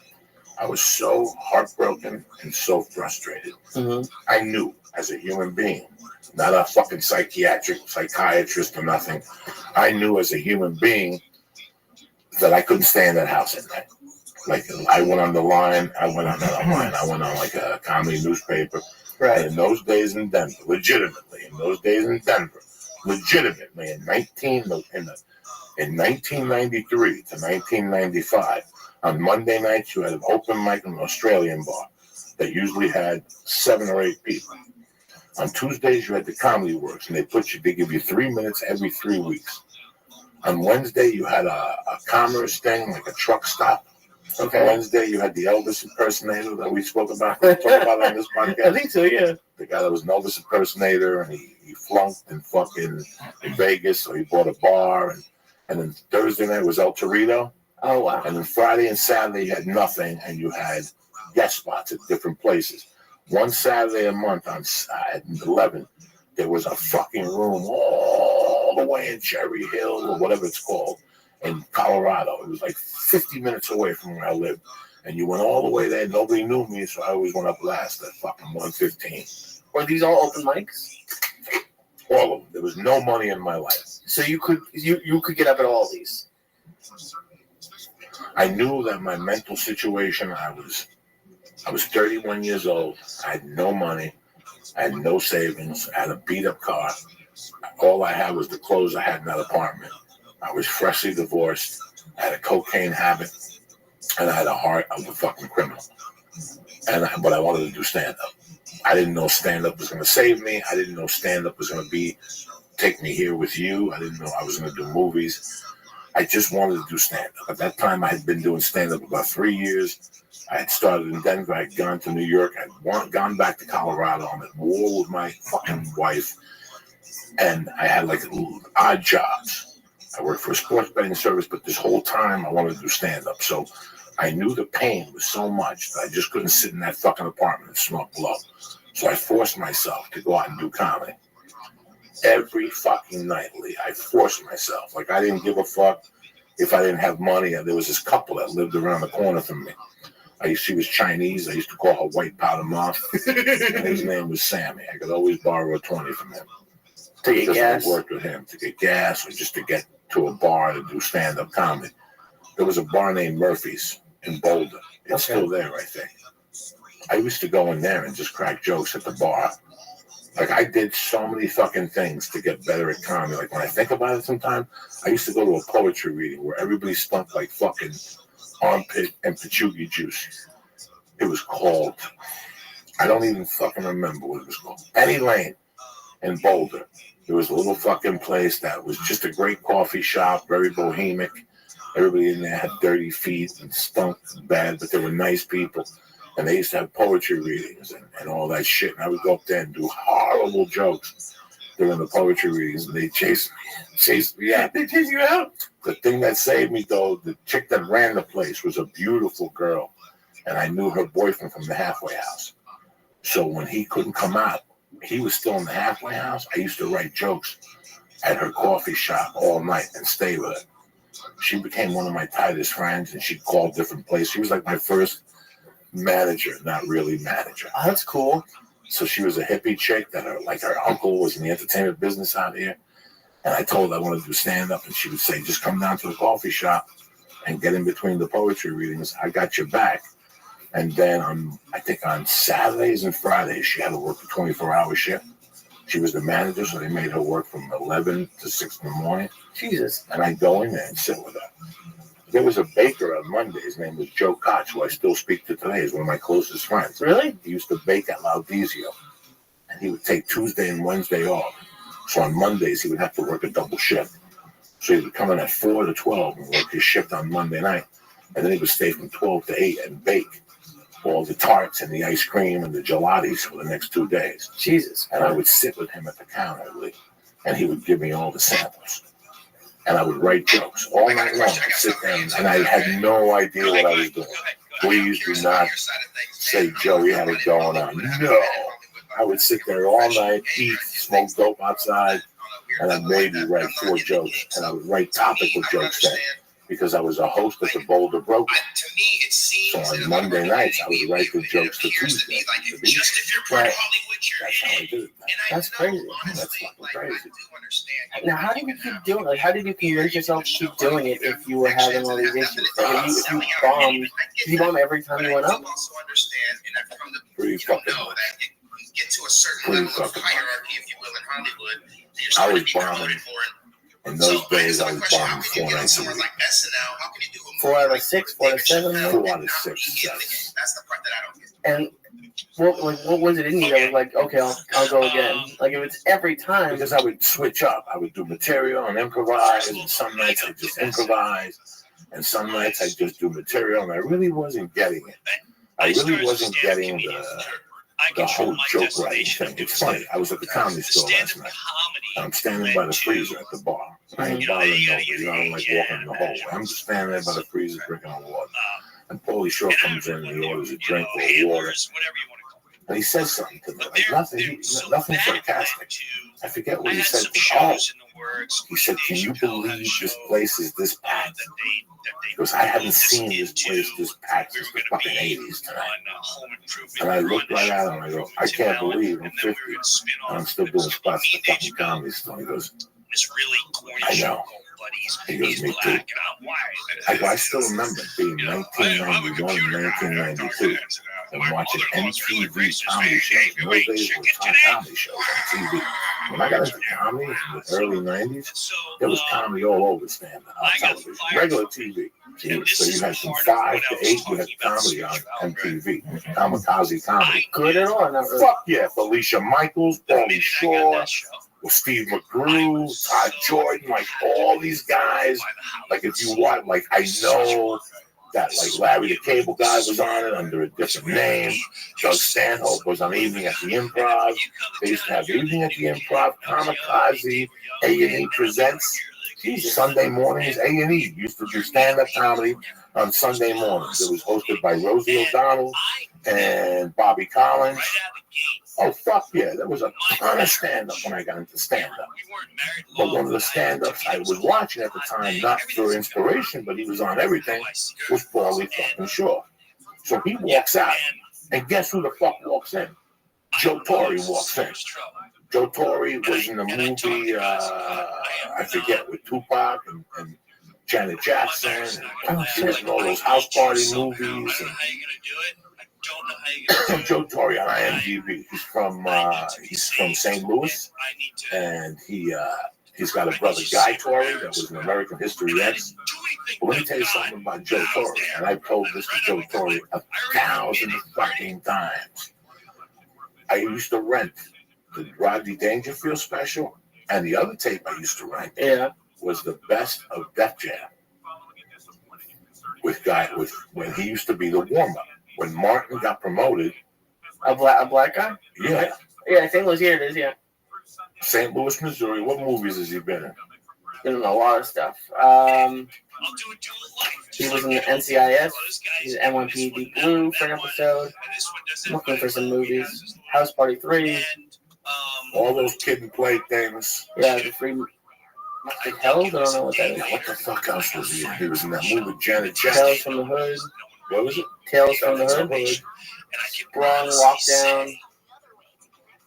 I was so heartbroken and so frustrated. Mm-hmm. I knew as a human being, not a fucking psychiatrist or nothing. I knew as a human being that I couldn't stay in that house at night. Like, I went on the line, I went on like a comedy newspaper. Right. And in those days in Denver, legitimately, in 1993 to 1995, on Monday nights you had an open mic in an Australian bar that usually had 7 or 8 people. On Tuesdays you had the Comedy Works, and they give you 3 minutes every 3 weeks. On Wednesday you had a commerce thing, like a truck stop. Okay. Wednesday you had the Elvis impersonator that we spoke about on this podcast. I think so, yeah. The guy that was an Elvis impersonator, and he flunked in Vegas, so he bought a bar. And then Thursday night was El Torito. Oh, wow. And then Friday and Saturday you had nothing, and you had guest spots at different places. One Saturday a month at 11, there was a fucking room all the way in Cherry Hill or whatever it's called in Colorado. It was like 50 minutes away from where I lived. And you went all the way there. Nobody knew me, so I always went up last at fucking 1:15. Were these all open mics? All of them. There was no money in my life. So you could get up at all these? I knew that my mental situation, I was 31 years old. I had no money. I had no savings. I had a beat-up car. All I had was the clothes I had in that apartment. I was freshly divorced. I had a cocaine habit. And I had a heart of a fucking criminal. But I wanted to do stand-up. I didn't know stand-up was going to save me. I didn't know stand-up was going to take me here with you. I didn't know I was going to do movies. I just wanted to do stand-up. At that time, I had been doing stand-up about 3 years. I had started in Denver. I had gone to New York. I had gone back to Colorado. I'm at war with my fucking wife. And I had like odd jobs. I worked for a sports betting service, but this whole time I wanted to do stand-up. So I knew the pain was so much that I just couldn't sit in that fucking apartment and smoke blow. So I forced myself to go out and do comedy. Every fucking night, Lee, I forced myself. Like, I didn't give a fuck if I didn't have money. There was this couple that lived around the corner from me. She was Chinese. I used to call her White Powder Mom. And his name was Sammy. I could always borrow a 20 from him. To get gas? I worked with him to get gas or just to get to a bar to do stand-up comedy. There was a bar named Murphy's in Boulder. It's still there, I think. I used to go in there and just crack jokes at the bar. Like, I did so many fucking things to get better at comedy. Like, when I think about it sometimes, I used to go to a poetry reading where everybody stunk like fucking armpit and patchouli juice. It was called, I don't even fucking remember what it was called. Penny Lane in Boulder. There was a little fucking place that was just a great coffee shop, very bohemic. Everybody in there had dirty feet and stunk bad, but they were nice people. And they used to have poetry readings and all that shit. And I would go up there and do horrible jokes during the poetry readings. And they chased me out. They chased you out? The thing that saved me, though, the chick that ran the place was a beautiful girl. And I knew her boyfriend from the halfway house. So when he couldn't come out, he was still in the halfway house. I used to write jokes at her coffee shop all night and stay with her. She became one of my tightest friends, and she'd call different places. She was like my first manager, not really manager. Oh, that's cool. So she was a hippie chick that her uncle was in the entertainment business out here. And I told her I wanted to do stand-up, and she would say, just come down to the coffee shop and get in between the poetry readings. I got your back. And then I think on Saturdays and Fridays, she had to work a 24-hour shift. She was the manager, so they made her work from 11 to 6 in the morning. Jesus. And I'd go in there and sit with her. There was a baker on Monday. His name was Joe Koch, who I still speak to today. He's one of my closest friends. Really? He used to bake at Laudizio. And he would take Tuesday and Wednesday off. So on Mondays, he would have to work a double shift. So he would come in at 4 to 12 and work his shift on Monday night. And then he would stay from 12 to 8 and bake all the tarts and the ice cream and the gelatis for the next 2 days. Jesus. And I would sit with him at the counter, and he would give me all the samples. And I would write jokes all night long. I'd sit there, and I had no idea what I was doing. Please do not say, Joe, you had it going on. No. I would sit there all night, eat, smoke dope outside, and I'd maybe write 4 jokes. And I would write topical jokes then, because I was a host at the Boulder Broken. So on Monday nights, I would write the jokes for Tuesday. Right. That's how I did it. That's crazy. That's fucking crazy. Now, how did you keep doing it? Like, how did you convince yourself to keep doing it if you were having all these issues? Like, if you bombed, did you bomb every time you went up? Pretty fucking much. Pretty fucking much. I was bombing. In those days, I was bombing 4 nights a week. 4 out of 6, 4 out of 7? 4 out of 6, yes. And what was it in you that was like, okay, I'll go again? Like, if it's every time. Because I would switch up. I would do material and improvise, and some nights I'd just improvise, and some nights I'd just do material, and I really wasn't getting it. I really wasn't getting the whole joke writing thing. It's funny. I was at the Comedy Store last night. I'm standing by the freezer at the bar. I ain't bothering nobody. I don't like walking in the hallway. I'm just standing there by the freezer drinking a water. And Paulie Shaw comes in and he orders a drink or water. And he says something to me, like nothing sarcastic. I forget what he said. Oh, he said, "Can you believe this place is this packed?" Because I haven't seen this place this packed since the fucking 80s tonight. And I looked right at him and I go, "I can't believe I'm 50 and I'm still doing spots at the fucking Comedy Store." He goes, "I know." He goes, "Me too." I still remember being 1991 and 1992 and watching MTV comedy shows. In those days, there were top comedy shows on TV. When I got into comedy in the early 90s, there was comedy all over stand-up on television, regular TV. So you had from 5 to 8, you had comedy on MTV, Kamikaze Comedy. Good at all? Not really. Fuck yeah, Felicia Michaels, Paulie Shaw, Steve McGrew, Todd Jordan, like all these guys. Like if you want, like I know that like Larry the Cable Guy was on it under a different name. Doug Stanhope was on Evening at the Improv. They used to have Evening at the Improv, Kamikaze, A&E Presents. Sunday mornings, A&E used to do stand-up comedy on Sunday mornings. It was hosted by Rosie O'Donnell and Bobby Collins. Oh, fuck yeah. There was a ton of stand-up when I got into stand-up. But one of the stand-ups I was watching at the time, not for inspiration, but he was on everything, was Paulie fucking Shaw. So he walks out, and guess who the fuck walks in? Joe Torre walks in. Joe Torre was in the movie, I forget, with Tupac and Janet Jackson. And he was in all those house party movies. And Joe Torre on IMDb. He's from St. Louis, and he's got a brother, Guy Torre, that was in American History X. But let me tell you something about Joe Torre, and I've told this to Joe Torre 1,000 fucking times. I used to rent the Rodney Dangerfield special, and the other tape I used to rent was the best of Def Jam with when he used to be the warm-up. When Martin got promoted, a black guy? Yeah. Yeah, St. Louis, here it is, yeah. St. Louis, Missouri. What movies has he been in? Been in a lot of stuff. He was in the NCIS. He's NYPD Blue for an episode. I'm looking for some movies. House Party 3. All those kid and play things. Yeah, the Free Held? I don't know what that is. What the fuck else was he in? He was in that movie with Janet Jackson. Tales from the Hood. What was it? Tales from the Hood. Sprung, Lockdown.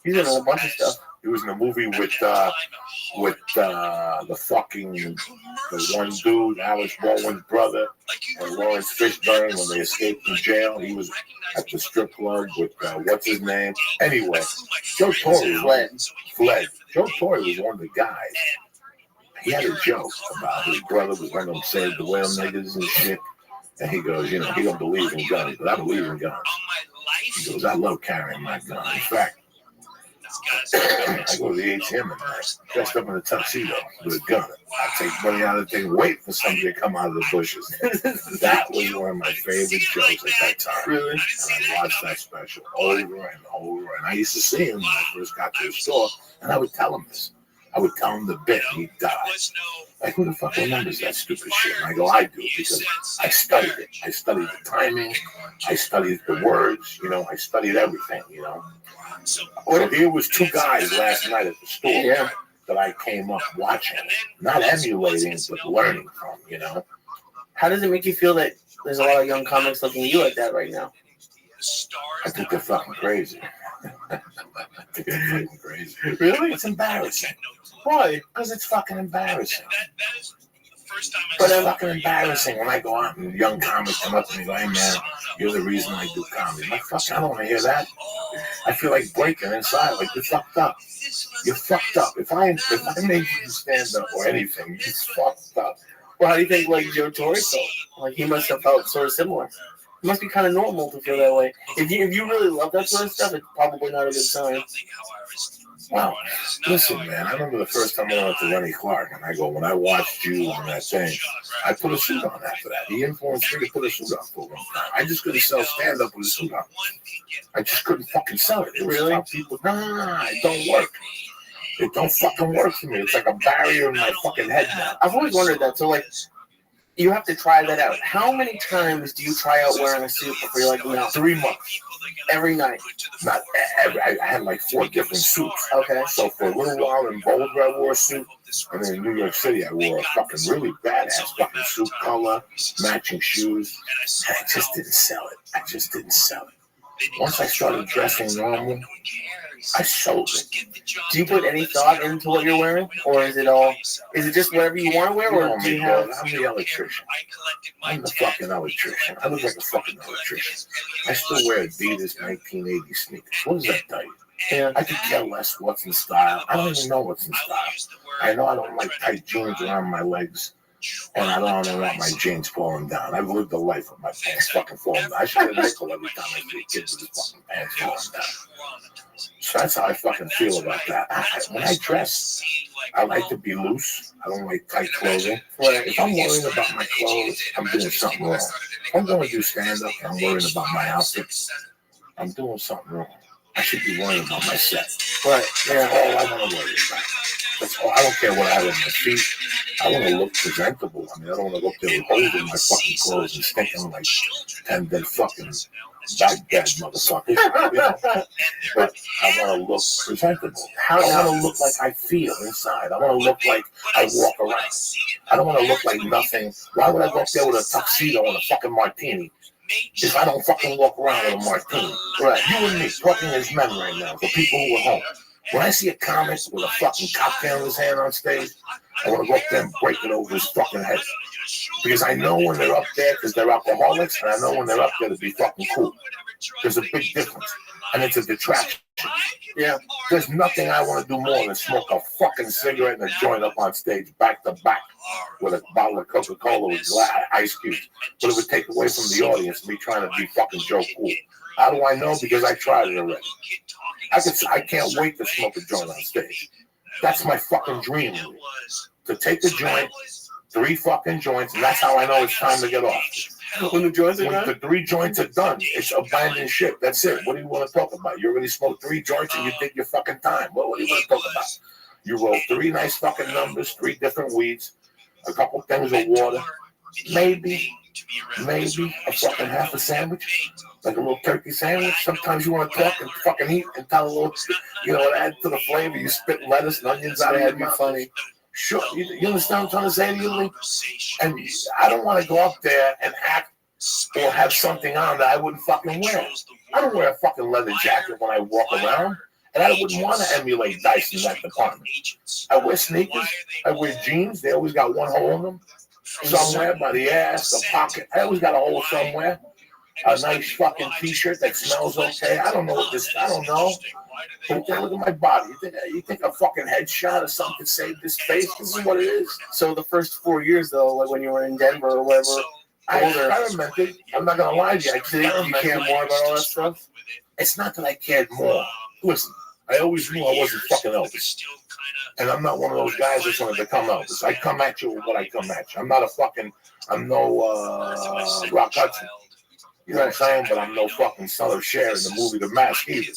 He's in a bunch of stuff. He was in a movie with the one dude, Alice Bowen's brother, and Lawrence Fishburne when they escaped from jail. He was at the strip club with what's his name? Anyway, Joe Torre fled. Joe Torre was one of the guys. He had a joke about his brother was one of them saved the whale niggas and shit. And he goes, you know, he don't believe in guns, but I believe in guns. He goes, I love carrying my gun. In fact, I go to the ATM and dressed up in a tuxedo with a gun. I take money out of the thing, wait for somebody to come out of the bushes. That was one of my favorite jokes at that time. Really? And I watched that special over and over. And I used to see him when I first got to the store, and I would tell him this. I would tell him the bit, and he'd die. Like, who the fuck remembers that stupid shit? And I go, I do, because I studied it. I studied the timing. I studied the words. You know, I studied everything, you know. So here was two guys last night at the store that I came up watching, not emulating, but learning from, you know. How does it make you feel that there's a lot of young comics looking at you like that right now? I think they're fucking crazy. I think they're fucking crazy. Really? It's embarrassing. Why? Because it's fucking embarrassing. But it's fucking embarrassing when I go out and young comics come up to me and go, hey man, you're the reason I do comedy. I'm like, fuck, I don't want to hear that. I feel like breaking inside, like you're fucked up. You're fucked up. If I made you stand up or anything, you're fucked up. Well, how do you think like Joe Torre felt? Like he must have felt sort of similar. It must be kind of normal to feel that way. If you really love that sort of stuff, it's probably not a good sign. Well, listen, man, I remember the first time I went to Lenny Clark, and I go, when I watched you on that thing, I put a suit on after that. He influenced me to put a suit on for one time. I just couldn't sell stand-up with a suit on. I just couldn't fucking sell it. It was really? People, nah, it don't work. It don't fucking work for me. It's like a barrier in my fucking head now. I've always wondered that. So, like, you have to try that out. How many times do you try out wearing a suit before you're like, no? 3 months. Every night? Not every. I had like 4 different suits. Okay. So for a little while in Boulder, I wore a suit. And then in New York City, I wore a fucking really badass fucking suit color, matching shoes. And I just didn't sell it. Once I started dressing normal, I sold it. Do you put any thought into what you're wearing? Or is it just whatever you want to wear? Or do you have... I'm the electrician. I'm the fucking electrician. I look like a fucking electrician. I still wear Adidas 1980 sneakers. What does that tell you? Yeah. I could care less what's in style. I don't even know what's in style. I know I don't like tight jeans around my legs. And I don't want my jeans falling down. I've lived a life with my pants fucking falling down. I should have a nickel every time I see a kid with his fucking pants falling down. So that's how I fucking feel about that. When I dress, I like to be loose. I don't like tight clothing. If I'm worrying about my clothes, I'm doing something wrong. If I'm going to do stand-up and I'm worrying about my outfit, I'm doing something wrong. I should be worrying about my set. Right. That's all I want to worry about. That's all. I don't care what I have on my feet. I want to look presentable. I mean, I don't want to look there with holes in my fucking clothes and stinking like 10 dead fucking Baghdad motherfuckers. You know? But I want to look presentable. I want to look like I feel inside. I want to look like I walk around. I don't want to look like nothing. Why would I go up there with a tuxedo and a fucking martini if I don't fucking walk around with a martini? Right. You and me talking as men right now, for people who are home. When I see a comic with a fucking cocktail in his hand on stage, I want to go up there and break it over his fucking head. Because I know when they're up there because they're alcoholics, and I know when they're up there to be fucking cool. There's a big difference. And it's a detraction. Yeah. There's nothing I want to do more than smoke a fucking cigarette and a joint up on stage back to back with a bottle of Coca-Cola with ice cubes. But it would take away from the audience me trying to be fucking Joe Cool. How do I know? Because I tried it already. I can't wait to smoke a joint on stage. That's my fucking dream. To take a joint, 3 fucking joints, and that's how I know it's time to get off. When the joints are when done? the 3 joints are done, it's abandoned shit. That's it. What do you want to talk about? You already smoked 3 joints and you think your fucking time. What do you want to talk about? You roll 3 nice fucking numbers, 3 different weeds, a couple things of water, maybe a fucking half a sandwich, like a little turkey sandwich. Sometimes you want to talk and fucking eat and tell a little, add to the flavor. You spit lettuce and onions out of your mouth. Funny. Sure, you understand what I'm trying to say to you, Lee? And I don't want to go up there and act or have something on that I wouldn't fucking wear. I don't wear a fucking leather jacket when I walk around. And I wouldn't want to emulate Dice in that department. I wear sneakers. I wear jeans. They always got one hole in them. Somewhere by the ass, the pocket. I always got a hole somewhere. A nice fucking t-shirt that smells okay. I don't know what this, I don't know. But look at my body. You think a fucking headshot or something saved this face? This is what it is. So the first 4 years, though, like when you were in Denver or whatever, I experimented. I'm not going to lie to you. I you care more about all that stuff? It's not that I cared more. Listen, I always knew I wasn't fucking Elvis. And I'm not one of those guys that's going to become Elvis. I come at you with what I come at you. I'm no Rock Hudson. You know what I'm saying? But I'm no fucking son of Cher in the movie The Mask either.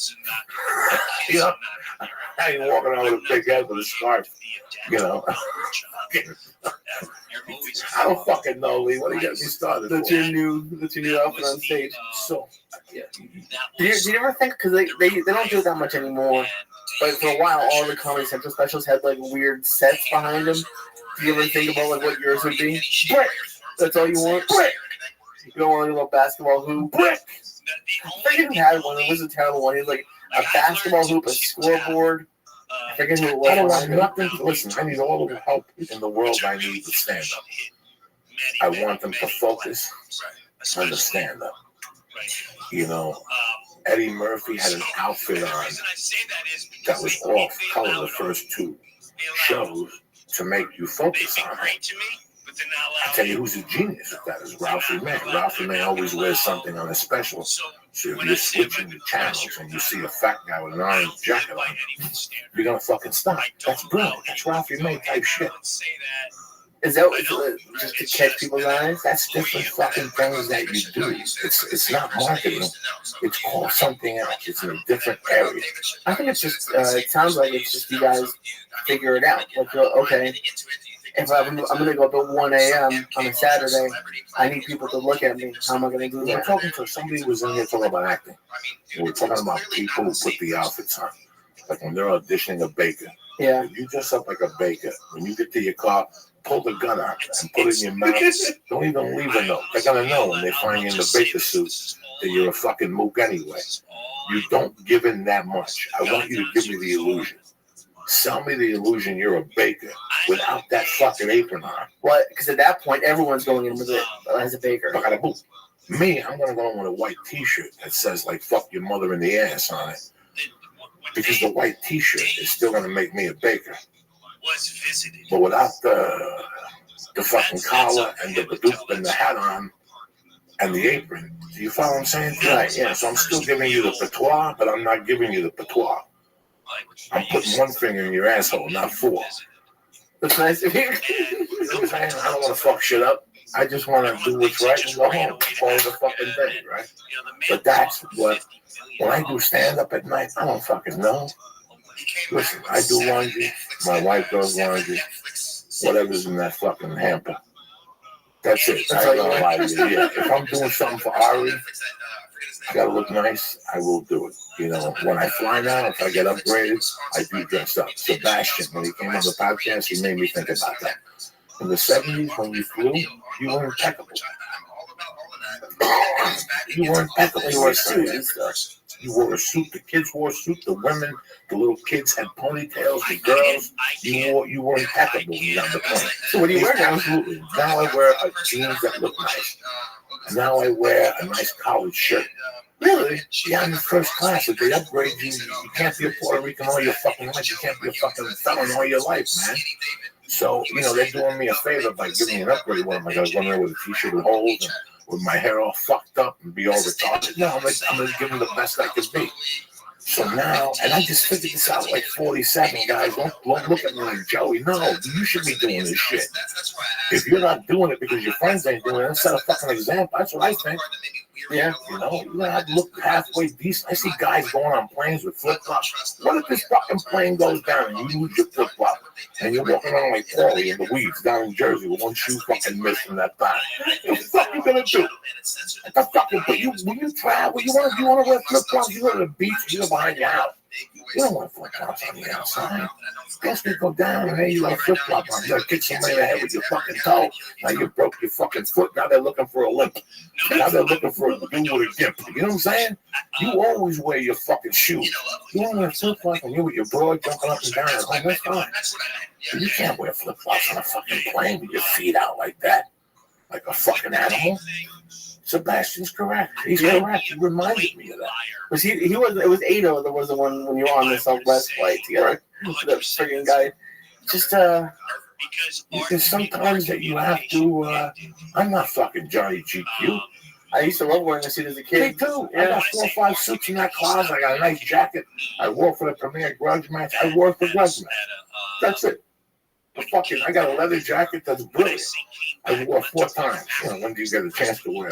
You know? I ain't walking around with a big head with a scarf. You know? I don't fucking know, Lee. What are you getting me started That's for? your new outfit on stage. So, yeah. Do you ever think, because they don't do it that much anymore, but for a while, all the Comedy Central specials had like weird sets behind them. Do you ever think about like what yours would be? Brick. That's all you want? Brick. You don't want to do a basketball hoop? Brick. I forget who had one. It was a terrible one. He had like a basketball hoop, a scoreboard. I forget who it was. I don't want nothing. Listen, I need all the help in the world I need to stand up. I want them to focus on the stand up. You know, Eddie Murphy had an outfit on that was off color the first two shows to make you focus on it. I tell you who's a genius at that is Ralphie May. Ralphie May always wears something on a special. So if you're switching the channels and you see a fat guy with an orange jacket on, you're gonna fucking stop. That's brilliant. That's Ralphie May type shit. Is that just to catch people's eyes? That's different fucking things that you do. It's not marketing. It's called something else. It's in a different area. I think it's just. It sounds like it's just you guys figure it out. Like, okay, if I'm gonna go up at 1 a.m. on a Saturday, I need people to look at me. How am I gonna do that? I'm talking to somebody who was in here talking about acting. We're talking about people who put the outfits on. Like when they're auditioning a baker. Yeah. If you dress up like a baker, when you get to your car, pull the gun out and put it in your mouth. Don't even leave a note. They're gonna know when they find you in the baker suit that you're a fucking mook anyway. You don't give in that much. I want you to give me the illusion. Sell me the illusion you're a baker without that fucking apron on. What? Because at that point, everyone's going in with it as a baker. Me, I'm gonna go in with a white T-shirt that says like "fuck your mother in the ass" on it, because the white T-shirt is still gonna make me a baker. But without the fucking collar and the badoop and the hat on and the apron, do you follow what I'm saying? Right. Yeah. So I'm still giving you the patois, but I'm not giving you the patois. I'm putting one finger in your asshole, not four. That's nice of you. You know what I'm saying? I don't want to fuck shit up. I just want to do what's right and go home. Call the fucking day, right? But that's what, when I do stand up at night, I don't fucking know. Listen, I do laundry. My wife does laundry. Whatever's in that fucking hamper. That's it. I ain't gonna lie to you. Yeah. If I'm doing something for Ari, I gotta look nice, I will do it. You know, when I fly now, if I get upgraded, I do dress up. Sebastian, when he came on the podcast, he made me think about that. In the 70s, when you flew, you were impeccable. You were impeccable. You wore a suit. You wore a suit. The kids wore a suit. The women, the little kids had ponytails. The girls, you were impeccable when you got on the plane. So what do you wear now? Absolutely. Now I wear jeans that look nice. Now I wear a nice collared shirt. Really? Yeah, I'm in first class. If they upgrade you, you can't be a Puerto Rican all your fucking life. You can't be a fucking felon all your life, man. So, you know, they're doing me a favor by giving me an upgrade. What am I going to go in there with a T-shirt with holes and with my hair all fucked up and be all retarded? No, I'm going to give them the best I can be. So now, and I just figured this out like 47, guys. Don't look at me like Joey. No, you should be doing this shit. If you're not doing it because your friends ain't doing it, set a fucking example. That's what I think. Yeah, you know, you gotta look halfway decent. I see guys going on planes with flip-flops. What if this fucking plane goes down and you lose your flip-flop and you're walking around like Paulie in the weeds down in Jersey with one shoe fucking missed from that time? What the fuck you gonna do? What the fuck? But when you travel, you wanna wear flip-flops, you go to the beach, you go behind your house. You don't want flip flops on the outside. Guess they go down and then you got a flip flop on. You gotta kick somebody in the head with your fucking toe. Now you broke your fucking foot. Now they're looking for a limp. Now they're looking for a dude with a dip. You know what I'm saying? You always wear your fucking shoes. You don't wear flip flops and you with your broad jumping up and down at home. That's fine. But you can't wear flip flops on a fucking plane with your feet out like that, like a fucking animal. Sebastian's correct. He's correct. He reminded me of that. Was he was it was Ado that was the one when you were on the Southwest flight together. The friggin' guy. Just Because sometimes that you have to. I'm not fucking Johnny GQ. I used to love wearing a suit as a kid. Me too. I got 4 or 5 suits in that closet. I got a nice jacket. I wore for the premier grudge match. I wore for grudge match. That's it. I got a leather jacket that's brilliant. I wore 4 times. When do you get a chance to wear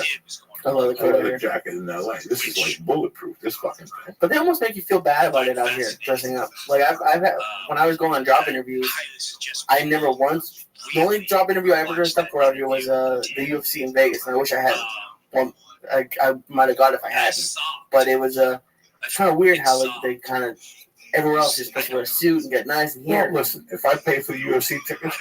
a leather jacket in LA? This is like bulletproof, this fucking thing. But they almost make you feel bad about it out here, dressing up. Like I've had, when I was going on job interviews, I never once, the only job interview I ever dressed up for out here was the UFC in Vegas, and I wish I had one. I might have got it if I hadn't. But it was kind of weird how they kind of, everywhere else you're supposed to wear a suit and get nice, and here. Well, listen, if I pay for the UFC tickets,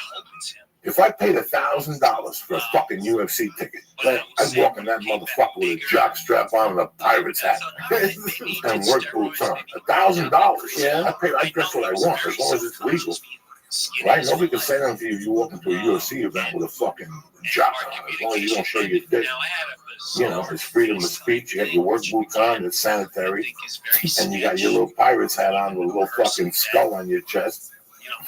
if I paid $1,000 for a fucking UFC ticket, I'd walk in that motherfucker with a jock strap on and a pirate's hat and work boots on. $1,000. Yeah. I dress what I want as long as it's legal. Right? Nobody can say nothing to you if you walk into a UFC event with a fucking jock on. As long as you don't show your dick. It's freedom of speech. You got your work boots on, it's sanitary. And you got your little pirate's hat on with a little fucking skull on your chest.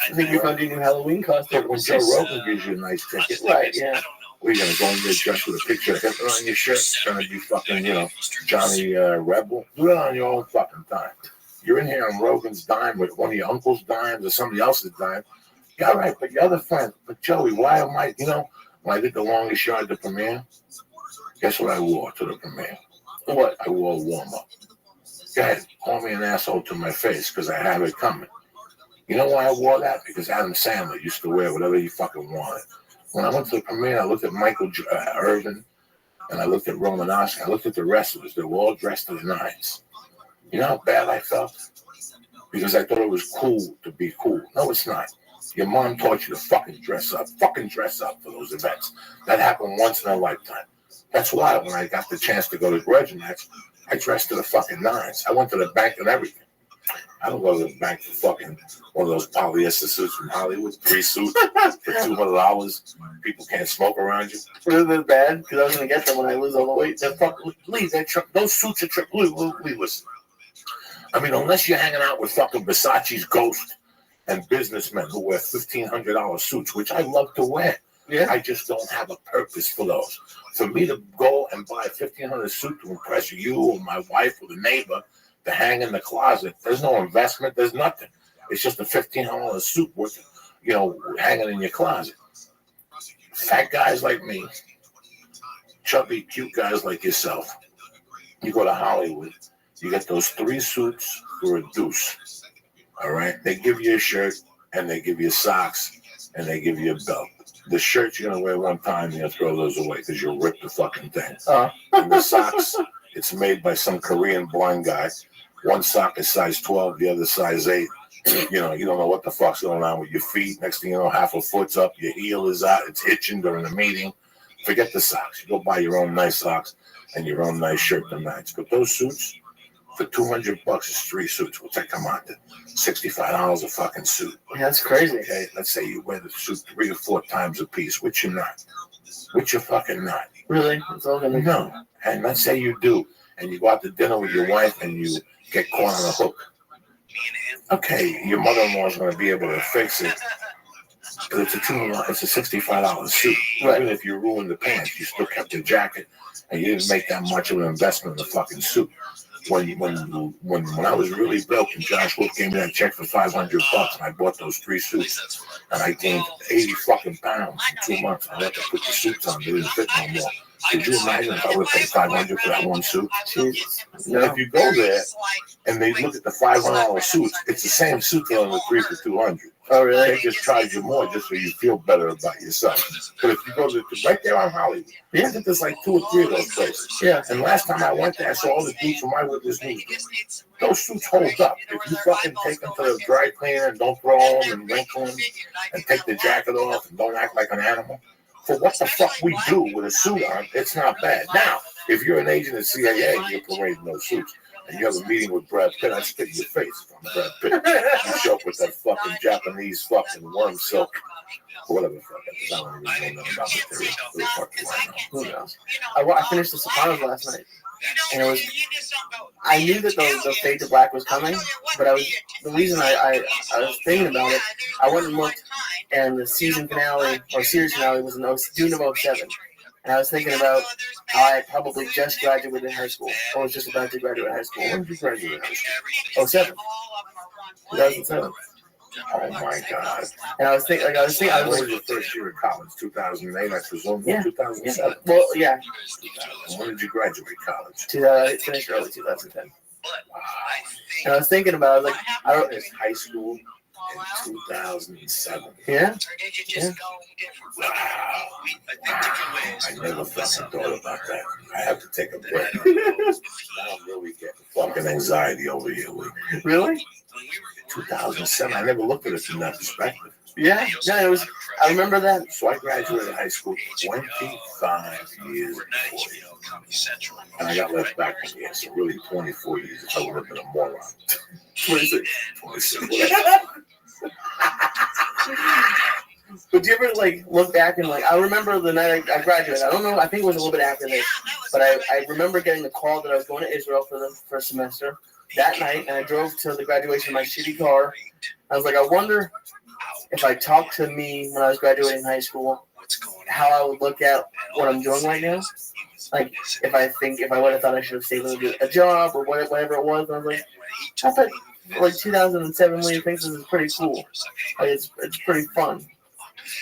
I think you're going to do a new Halloween costume. When Joe Rogan gives you a nice ticket. Right, yeah. We're going to go and get dressed with a picture of Hitler on your shirt. It's going to be fucking, Johnny Rebel. Do it on your own fucking time. You're in here on Rogan's dime with one of your uncle's dimes or somebody else's dime. Yeah, right, but your other friend, but Joey, why am I, when I did the longest show at the premiere, guess what I wore to the premiere? What? I wore a warm-up. Go ahead, call me an asshole to my face because I have it coming. You know why I wore that? Because Adam Sandler used to wear whatever he fucking wanted. When I went to the premiere, I looked at Michael Irvin, and I looked at Romanowski. I looked at the wrestlers. They were all dressed to the nines. You know how bad I felt? Because I thought it was cool to be cool. No, it's not. Your mom taught you to fucking dress up. Fucking dress up for those events. That happened once in a lifetime. That's why when I got the chance to go to grudge match, I dressed to the fucking nines. I went to the bank and everything. I don't go to the bank for fucking one of those polyester suits from Hollywood, 3 suits for $200. People can't smoke around you. Really bad? Because I was going to get them when I lose all the weight. Those suits are listen. I mean, unless you're hanging out with fucking Versace's Ghost and businessmen who wear $1,500 suits, which I love to wear. Yeah. I just don't have a purpose for those. For me to go and buy a $1,500 suit to impress you or my wife or the neighbor to hang in the closet, there's no investment, there's nothing. It's just a $1,500 suit worth, hanging in your closet. Fat guys like me, chubby, cute guys like yourself, you go to Hollywood, you get those 3 suits for a deuce. All right? They give you a shirt, and they give you socks, and they give you a belt. The shirt you're going to wear one time, you're going to throw those away because you'll rip the fucking thing. And the socks, it's made by some Korean blind guy. One sock is size 12, the other size 8. You don't know what the fuck's going on with your feet. Next thing you know, half a foot's up, your heel is out, it's hitching during the meeting. Forget the socks. You go buy your own nice socks and your own nice shirt to match. But those suits, for $200 is 3 suits. What's that come on to? $65 a fucking suit. Yeah, that's crazy. Okay, let's say you wear the suit 3 or 4 times a piece, which you're not. Which you're fucking not. Really? That's all gonna No. And let's say you do, and you go out to dinner with your wife and you get caught on a hook. Okay, your mother-in-law's going to be able to fix it. But it's a $65 suit. Right. Even if you ruined the pants, you still kept your jacket, and you didn't make that much of an investment in the fucking suit. When I was really broke and Josh Wolf gave me that check for $500 and I bought those 3 suits and I gained 80 fucking pounds in 2 months. I had to put the suits on; they didn't fit no more. Could you imagine if I would pay $500 for that one suit? Jesus. No. If you go there and they look at the $500 suits, it's the same suit they're on the 3 for $200. Oh, really? They just charge you more just so you feel better about yourself. But if you go to right there on Hollywood, I think there's like 2 or 3 of those places. Yeah. And last time I went there, I saw all the dudes from My Witness News. Those suits hold up. If you fucking take them to the dry cleaner and don't throw them and wrinkle them and take the jacket off and don't act like an animal, for what the fuck we do with a suit on, it's not bad. Now, if you're an agent at CIA, you're parading those suits. And you have a meeting with Brad Pitt, I spit in your face if I'm Brad Pitt. You show up with that fucking Japanese fucking worm silk. Or whatever the fuck it is. I don't even know nothing about material. Who the fuck do I know? Who knows? I finished The Sopranos last night. And it was, I knew that the Fade to Black was coming, but the reason I was thinking about it, I went and looked, and the season finale, or series finale, was in June of 07. And I was thinking about how I probably just graduated high school, or was just about to graduate high school. When did you graduate high school? 07. 2007. Oh my God! And I was thinking, I was your first year of college, 2008, I presume. Yeah. 2007. Well, yeah. And when did you graduate college? Finished early 2010. And I was thinking about, I was like, I finished high school in 2007. Yeah. Wow. I never fucking thought about that. I have to take a break. Now I'm really getting fucking anxiety over here. Really? 2007. I never looked at it from that perspective. Yeah, it was. I remember that. So I graduated high school 25 years before you. And I got left back from here, so really 24 years if I would have been a moron. 26. But do you ever look back and I remember the night I graduated. I don't know. I think it was a little bit after this, but I remember getting the call that I was going to Israel for the first semester that night, and I drove to the graduation in my shitty car. I was like, I wonder if I talked to me when I was graduating high school, how I would look at what I'm doing right now. Like, if I would have thought I should have stayed with a job or whatever it was. And I was like, I thought 2007 when you think this is pretty cool. It's pretty fun.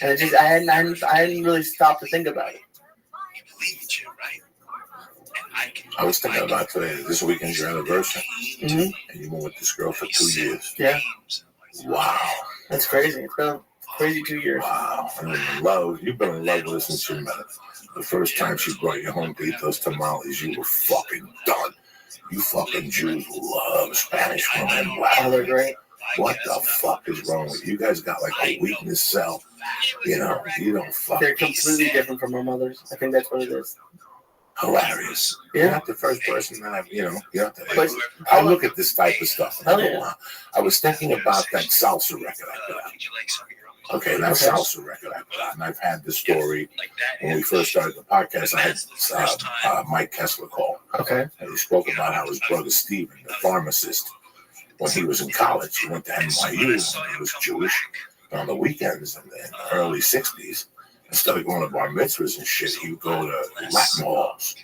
And it just I hadn't really stopped to think about it. I was thinking about today. This weekend's your anniversary, Mm-hmm. and you've been with this girl for 2 years. Yeah. Wow. That's crazy. It's been a crazy 2 years. Wow. And in love, you've been in love with her since you met her. The first time she brought you home to eat those tamales, you were fucking done. You fucking Jews love Spanish women. Wow. Oh, they're great. What the fuck is wrong with you? You guys got a weakness cell. You don't fuck. They're completely different from our mothers. I think that's what it is. Hilarious. Yeah. You're not the first person that I look at this type of stuff. Hell yeah. I was thinking about that salsa record I put out. Okay, that salsa record I put out. And I've had this story when we first started the podcast. I had Mike Kessler call. Okay. And he spoke about how his brother Steven, the pharmacist, when he was in college, he went to NYU. He was Jewish. On the weekends in the early 60s, instead of going to bar mitzvahs and shit, he would go to Latin halls.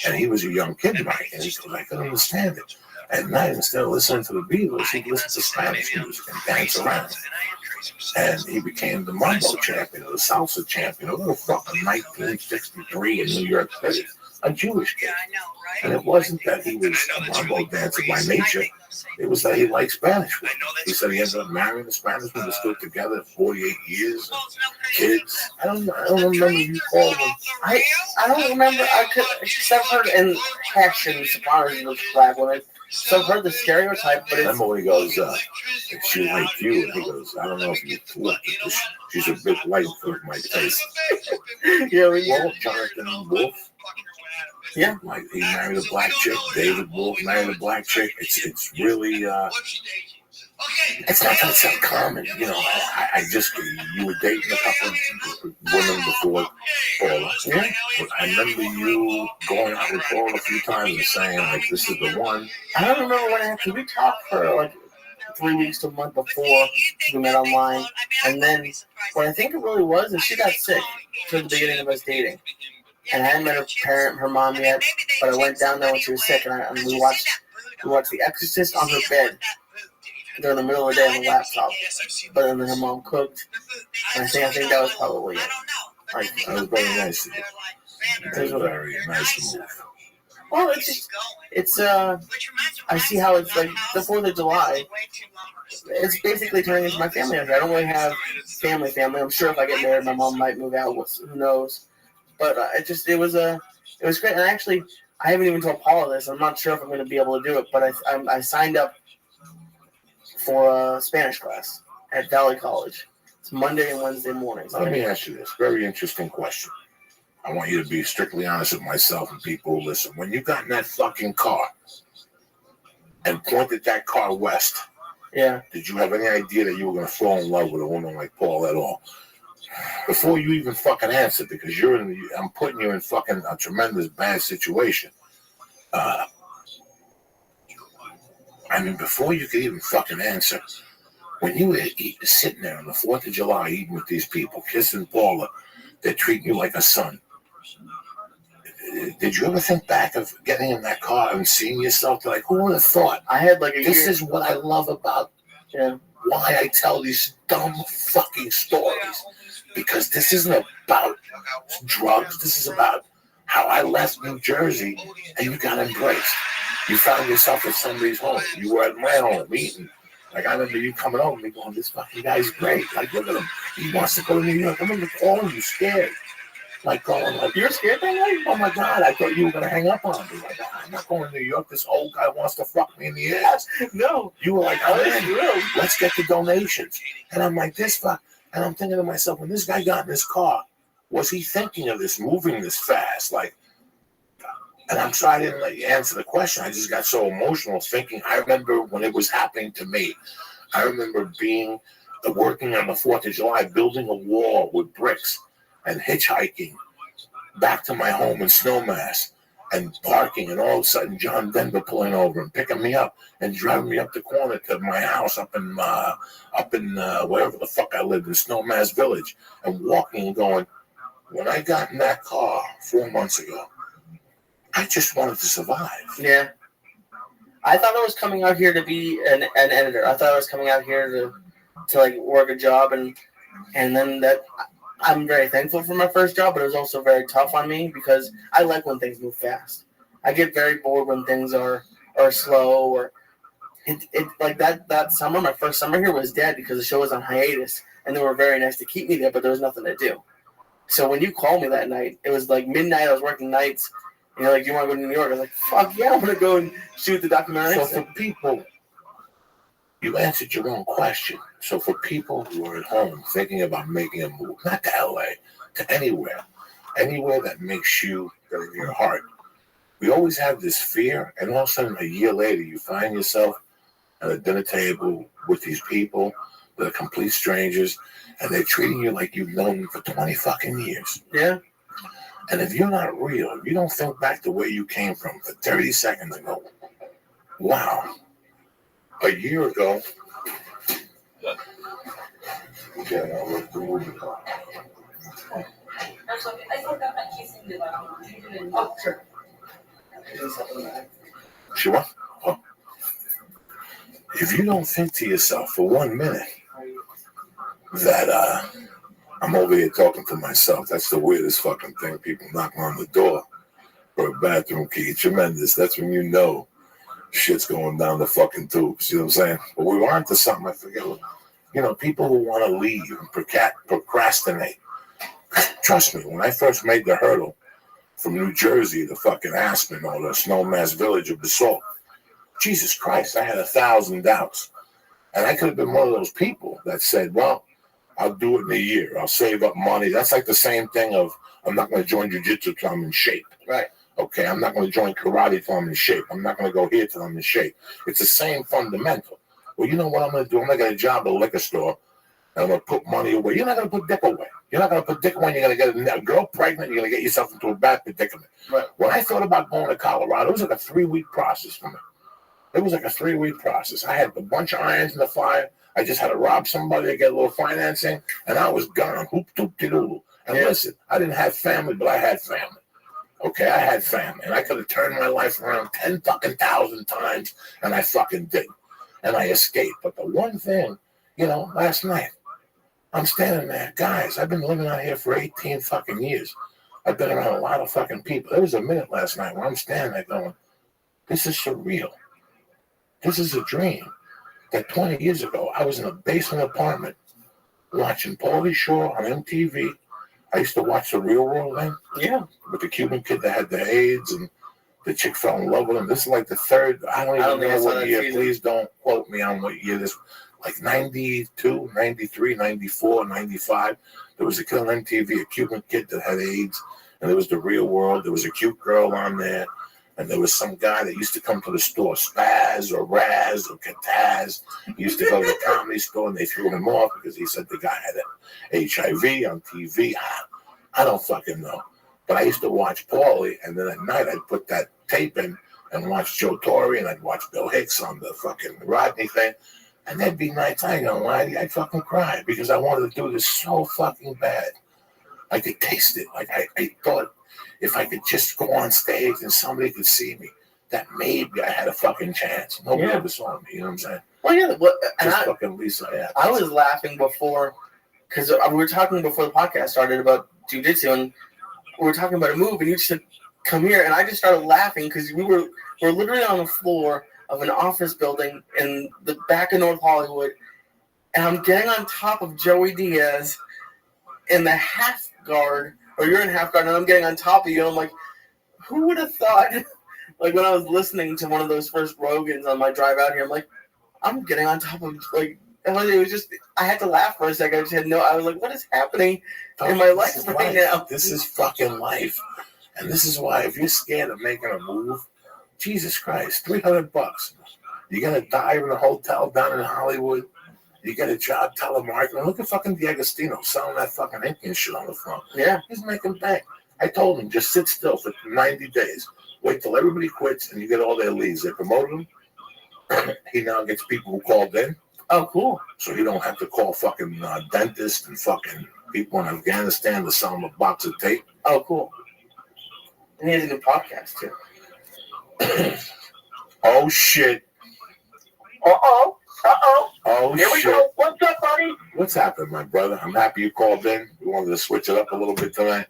And he was a young kid, Mike, and he goes, I couldn't understand it. At night, instead of listening to the Beatles, he'd listen to Spanish music and dance around. And he became the mambo champion, or the salsa champion, a little fucking 1963 in New York City, a Jewish kid. And it wasn't that he was a mambo dancer by nature. It was that he liked Spanish women. He said he ended up marrying a Spanish woman, still together 48 years, kids. I don't remember you calling him. I don't remember. I've heard in passion, Sopranos was black women. So I've heard the stereotype, but remember when he goes, she liked you, and he goes, I don't know if you look, she's a big light for my taste. Yeah, Well, Jonathan Wolf. Yeah. Like he married a black chick. David Wolf married a black chick. It's really it's not that it's uncommon, I just you were dating a couple of women before Paula. Yeah. But I remember you going out with Paula a few times and saying this is the one. I don't remember when actually we talked for 3 weeks to a month before we met online, and then what I think it really was is she got sick toward the beginning of us dating. And I hadn't met her mom yet, but I went down there when she was sick, and we watched The Exorcist on her bed during the middle of the day on the laptop. But then her mom cooked, and I think that was probably it. That was very nice of you. It's a very nice move. Well, it's I see how it's like the 4th of July. It's basically turning into my family. I don't really have family. I'm sure if I get married, my mom might move out. Who knows? But it was great. And actually, I haven't even told Paula this. I'm not sure if I'm going to be able to do it. But I signed up for a Spanish class at Valley College. It's Monday and Wednesday mornings. Let me ask you this very interesting question. I want you to be strictly honest with myself and people who listen. When you got in that fucking car and pointed that car west, yeah, did you have any idea that you were going to fall in love with a woman like Paul at all? Before you even fucking answer, because I'm putting you in fucking a tremendous bad situation. I mean, before you could even fucking answer, when you were sitting there on the 4th of July eating with these people, kissing Paula, they're treating you like a son. Did you ever think back of getting in that car and seeing yourself like, who would have thought? I had like this is what I love about why I tell these dumb fucking stories. Because this isn't about drugs. This is about how I left New Jersey and you got embraced. You found yourself at somebody's home. You were at my home eating. Like, I remember you coming over and me going, this fucking guy's great. Like, look at him. He wants to go to New York. I remember calling you scared. Like, going, like, you're scared that night? Oh, my God. I thought you were going to hang up on me. Like, I'm not going to New York. This old guy wants to fuck me in the ass. No. You were like, oh, man, let's get the donations. And I'm like, this fuck. And I'm thinking to myself, when this guy got in his car, was he thinking of this, moving this fast? Like, and I'm sorry I didn't let you answer the question. I just got so emotional thinking. I remember when it was happening to me. I remember working on the 4th of July, building a wall with bricks and hitchhiking back to my home in Snowmass and parking, and all of a sudden John Denver pulling over and picking me up and driving me up the corner to my house up in wherever the fuck I lived in Snowmass Village, and walking and going, when I got in that car 4 months ago, I just wanted to survive. Yeah. I thought I was coming out here to be an editor. I thought I was coming out here to like work a job, and then that I'm very thankful for my first job, but it was also very tough on me because I like when things move fast. I get very bored when things are slow, or it like that summer, my first summer here was dead because the show was on hiatus, and they were very nice to keep me there, but there was nothing to do. So when you called me that night, it was like midnight. I was working nights. And you're like, do you want to go to New York? I was like, fuck yeah, I'm going to go and shoot the documentary. So for people, you answered your own question. So for people who are at home thinking about making a move, not to LA, to anywhere that makes you in your heart, we always have this fear, and all of a sudden, a year later, you find yourself at a dinner table with these people that are complete strangers, and they're treating you like you've known them for 20 fucking years. Yeah. And if you're not real, if you don't think back to where you came from for 30 seconds ago, wow, a year ago, She what? Oh. If you don't think to yourself for 1 minute that I'm over here talking to myself, that's the weirdest fucking thing. People knocking on the door for a bathroom key. Tremendous. That's when you know shit's going down the fucking tubes. You know what I'm saying? But we were onto something. I forget. You know, people who want to leave and procrastinate. Trust me, when I first made the hurdle from New Jersey to fucking Aspen or the Snowmass Village of Basalt, Jesus Christ, I had 1,000 doubts. And I could have been one of those people that said, well, I'll do it in a year. I'll save up money. That's like the same thing of, I'm not going to join jiu-jitsu till I'm in shape. Right. Okay, I'm not going to join karate till I'm in shape. I'm not going to go here till I'm in shape. It's the same fundamental. Well, you know what I'm going to do? I'm going to get a job at a liquor store, and I'm going to put money away. You're not going to put dick away. You're not going to put dick away. You're going to get a girl pregnant. You're going to get yourself into a bad predicament. Right. When I thought about going to Colorado, it was like a 3-week process for me. It was like a 3-week process. I had a bunch of irons in the fire. I just had to rob somebody to get a little financing, and I was gone. Hoop-doop-de-doo. And listen, I didn't have family, but I had family. Okay, I had family, and I could have turned my life around 10,000 times, and I fucking did. And I escaped. But the one thing, you know, last night, I'm standing there. Guys, I've been living out here for 18 fucking years. I've been around a lot of fucking people. There was a minute last night where I'm standing there going, this is surreal. This is a dream. That 20 years ago, I was in a basement apartment watching Pauly Shore on MTV. I used to watch The Real World then. Yeah. With the Cuban kid that had the AIDS and the chick fell in love with him. This is like the third, I don't even know what year. Season. Please don't quote me on what year this, like 92, 93, 94, 95. There was a kid on MTV, a Cuban kid that had AIDS. And there was The Real World. There was a cute girl on there. And there was some guy that used to come to the store, Spaz or Raz or Kataz. He used to go to the comedy store and they threw him off because he said the guy had HIV on TV. I don't fucking know. But I used to watch Pauly, and then at night I'd put that tape in and watch Joe Torre, and I'd watch Bill Hicks on the fucking Rodney thing. And there'd be nights, I ain't gonna lie, I'd fucking cry because I wanted to do this so fucking bad. I could taste it. Like I thought if I could just go on stage and somebody could see me, that maybe I had a fucking chance. Nobody ever saw me, you know what I'm saying? Well, yeah, Just fucking Lisa, yeah. I was laughing before, because we were talking before the podcast started about jiu-jitsu, and we were talking about a move, and you said, come here, and I just started laughing because we're literally on the floor of an office building in the back of North Hollywood, and I'm getting on top of Joey Diaz in the half guard, or you're in half guard, and I'm getting on top of you, and I'm like, who would have thought, like when I was listening to one of those first Rogans on my drive out here, I'm like, I'm getting on top of, like, it was just, I had to laugh for a second. I just had I was like, what is happening in my life right now? This is fucking life. And this is why, if you're scared of making a move, Jesus Christ, $300. You're going to dive in a hotel down in Hollywood. You get a job telemarketing. Look at fucking D'Agostino selling that fucking ink and shit on the phone. Yeah. He's making bank. I told him, just sit still for 90 days. Wait till everybody quits and you get all their leads. They promoted him. He now gets people who called in. Oh, cool. So he don't have to call fucking dentists and fucking people in Afghanistan to sell him a box of tape. Oh, cool. And he has a new podcast, too. Oh, shit. Uh-oh. Oh, Here we shit. go. What's up, buddy? What's happening, my brother? I'm happy you called in. We wanted to switch it up a little bit tonight.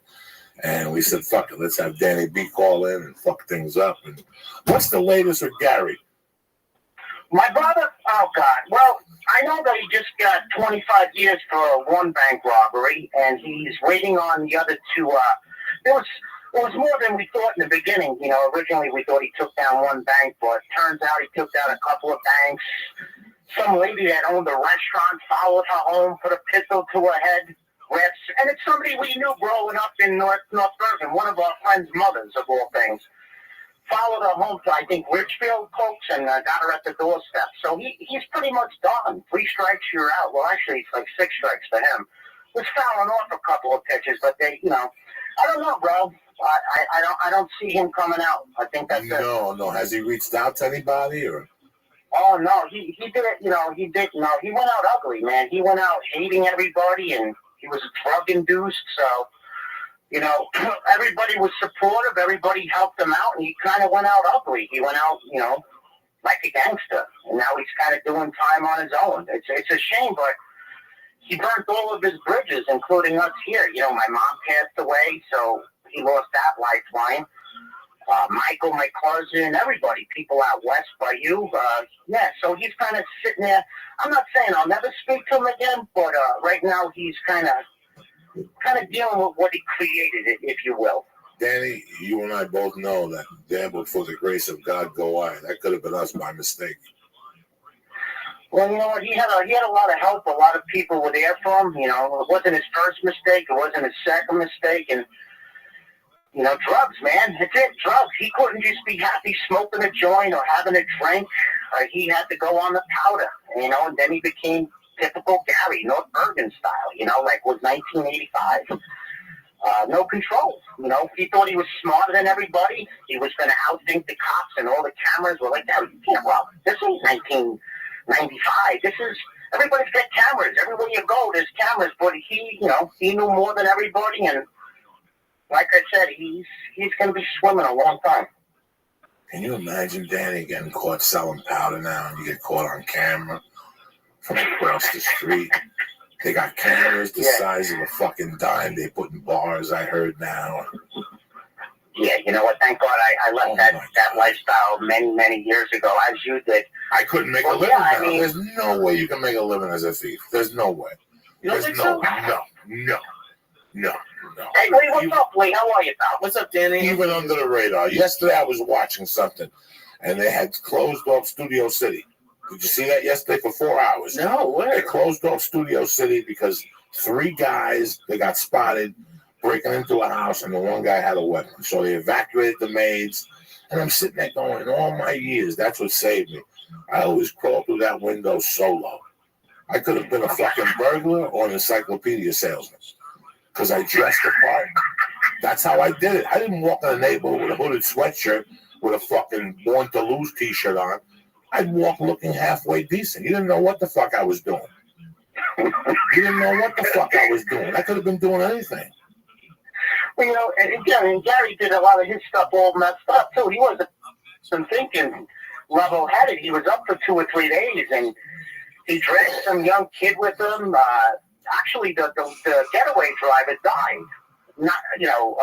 And we said, fuck it, let's have Danny B call in and fuck things up. And what's the latest with Gary? My brother? Oh, God. Well, I know that he just got 25 years for one bank robbery, and he's waiting on the other two. It was more than we thought in the beginning. You know, originally we thought he took down one bank, but turns out he took down a couple of banks. Some lady that owned a restaurant followed her home, put a pistol to her head, and it's somebody we knew growing up in North Bergen, one of our friends' mothers, of all things. Followed her home to, I think, Richfield, folks, and got her at the doorstep. So he's pretty much done. 3 strikes, you're out. Well, actually, it's like 6 strikes for him. Was fouling off a couple of pitches, but they, you know, I don't know, bro. I don't see him coming out. I think that's it. No. Has he reached out to anybody or? Oh no, he did it. You know, he did. No, he went out ugly, man. He went out hating everybody, and he was drug induced. So, you know, everybody was supportive. Everybody helped him out, and he kind of went out ugly. He went out, you know, like a gangster, and now he's kind of doing time on his own. It's a shame, but he burnt all of his bridges, including us here. You know, my mom passed away, so he lost that lifeline. Michael, my cousin, everybody, people out west by you. Yeah, so he's kind of sitting there. I'm not saying I'll never speak to him again, but right now he's kind of dealing with what he created, if you will. Danny, you and I both know that damn but for the grace of God go I. That could have been us by mistake. Well, you know what? He had a lot of help. A lot of people were there for him. You know, it wasn't his first mistake. It wasn't his second mistake. And, you know, drugs, man. It's it, drugs. He couldn't just be happy smoking a joint or having a drink. He had to go on the powder, you know, and then he became typical Gary, North Bergen style, you know, like was 1985. No control, you know. He thought he was smarter than everybody. He was going to outthink the cops, and all the cameras were like, "Gary, you can't rob. This ain't 1995. This is, everybody's got cameras. Everywhere you go, there's cameras." But he, you know, he knew more than everybody, and like I said, he's going to be swimming a long time. Can you imagine Danny getting caught selling powder now, and you get caught on camera from across the street? They got cameras the size of a fucking dime they put in bars, I heard now. Yeah, you know what? Thank God I left that lifestyle many years ago, as you did. I couldn't make a living now. There's no way you can make a living as a thief. There's no way. You don't think so? No. Hey, Lee, what's up, Lee? How are you, pal? What's up, Danny? Even under the radar. Yesterday I was watching something, and they had closed off Studio City. Did you see that yesterday for 4 hours? No, where? They closed off Studio City because 3 guys, they got spotted breaking into a house, and the one guy had a weapon. So they evacuated the maids, and I'm sitting there going, in all my years, that's what saved me. I always crawl through that window solo. I could have been a fucking burglar or an encyclopedia salesman because I dressed the part. That's how I did it. I didn't walk in the neighborhood with a hooded sweatshirt with a fucking Born to Lose t-shirt on. I'd walk looking halfway decent. You didn't know what the fuck I was doing. You didn't know what the fuck I was doing. I could have been doing anything. Well, you know, and Gary did a lot of his stuff all messed up, too. He wasn't thinking level-headed. He was up for 2 or 3 days, and he dragged some young kid with him. Actually, the getaway driver died. Not, you know,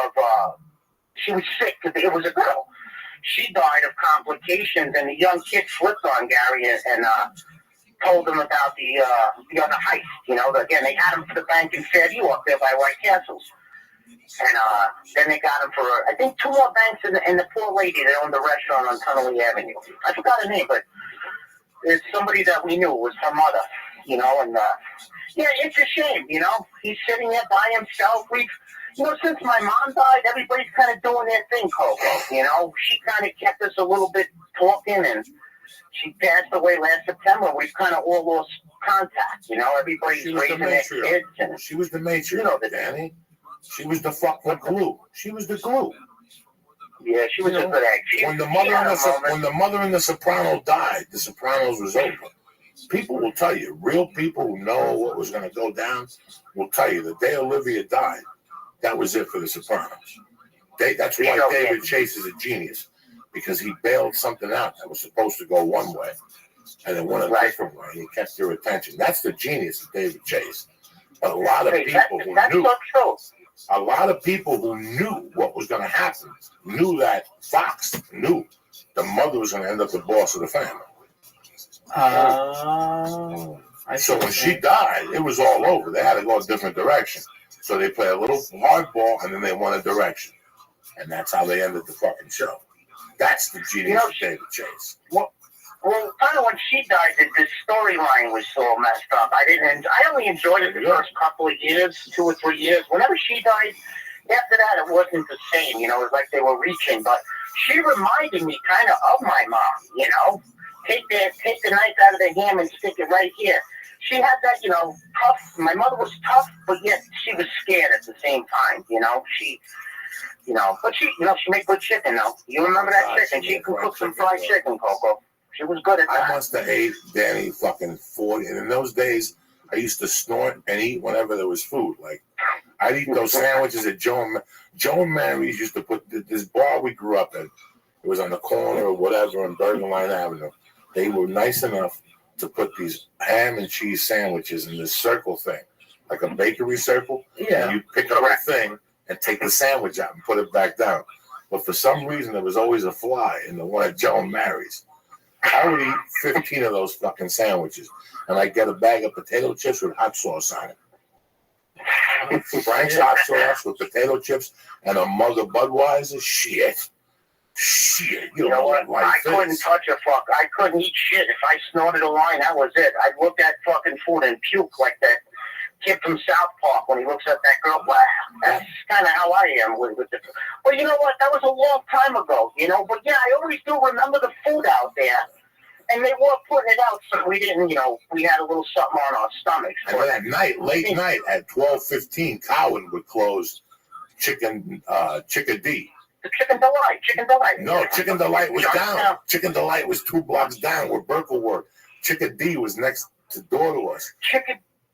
she was sick. It was a girl. She died of complications, and the young kid flipped on Gary and told him about the other heist. You know, again, they had him for the bank in Fairview up there by White Castles. And then they got him for, I think, 2 more banks and the poor lady that owned the restaurant on Tunnelly Avenue. I forgot her name, but it's somebody that we knew. It was her mother, you know. And, yeah, it's a shame, you know. He's sitting there by himself. You know, since my mom died, everybody's kind of doing their thing, Coco. You know, she kind of kept us a little bit talking, and she passed away last September. We've kind of all lost contact, you know. Everybody's raising their kids. And, she was the matriarch, you know, Danny. She was the fucking glue. She was the glue. Yeah, she was a good egg. When the mother and the Soprano died, the Sopranos was over. People will tell you, real people who know what was going to go down will tell you the day Olivia died, that was it for the Sopranos. That's why David Chase is a genius, because he bailed something out that was supposed to go one way, and it went a different way. He kept your attention. That's the genius of David Chase. A lot of people who knew. A lot of people who knew what was going to happen knew that Fox knew the mother was going to end up the boss of the family. So when she died, it was all over. They had to go a different direction. So they played a little hardball, and then they won a direction. And that's how they ended the fucking show. That's the genius of David Chase. Well, kind of when she died, the storyline was so messed up. I only enjoyed it the first couple of years, 2 or 3 years. Whenever she died, after that, it wasn't the same. You know, it was like they were reaching. But she reminded me kind of my mom, you know. Take the knife out of the ham and stick it right here. She had that, you know, tough. My mother was tough, but yet she was scared at the same time, you know. But she made good chicken, though. You remember that chicken? She could cook some fried chicken, Coco. She was good at that. I must have ate Danny fucking 40. And in those days, I used to snort and eat whenever there was food. Like, I'd eat those sandwiches at Joe and Mary's used to put this bar we grew up in. It was on the corner or whatever on Bergen Line Avenue. They were nice enough to put these ham and cheese sandwiches in this circle thing, like a bakery circle. Yeah. And you pick up a thing and take the sandwich out and put it back down. But for some reason, there was always a fly in the one at Joe and Mary's. I would eat 15 of those fucking sandwiches, and I'd get a bag of potato chips with hot sauce on it. Frank's hot sauce with potato chips and a mug of Budweiser. Shit. You know what? I couldn't touch a fuck. I couldn't eat shit. If I snorted a line, that was it. I'd look at fucking food and puke like that kid from South Park when he looks at that girl. Wow, that's kind of how I am with it. But you know what? That was a long time ago, you know. But yeah, I always do remember the food out there. And they were putting it out so we didn't, you know, we had a little something on our stomachs. And then at night, late night, at 12:15, Cowan would close Chickadee. The Chicken Delight. No, Chicken Delight was down. Chicken Delight was 2 blocks down where Burkle worked. Chickadee was next door to us.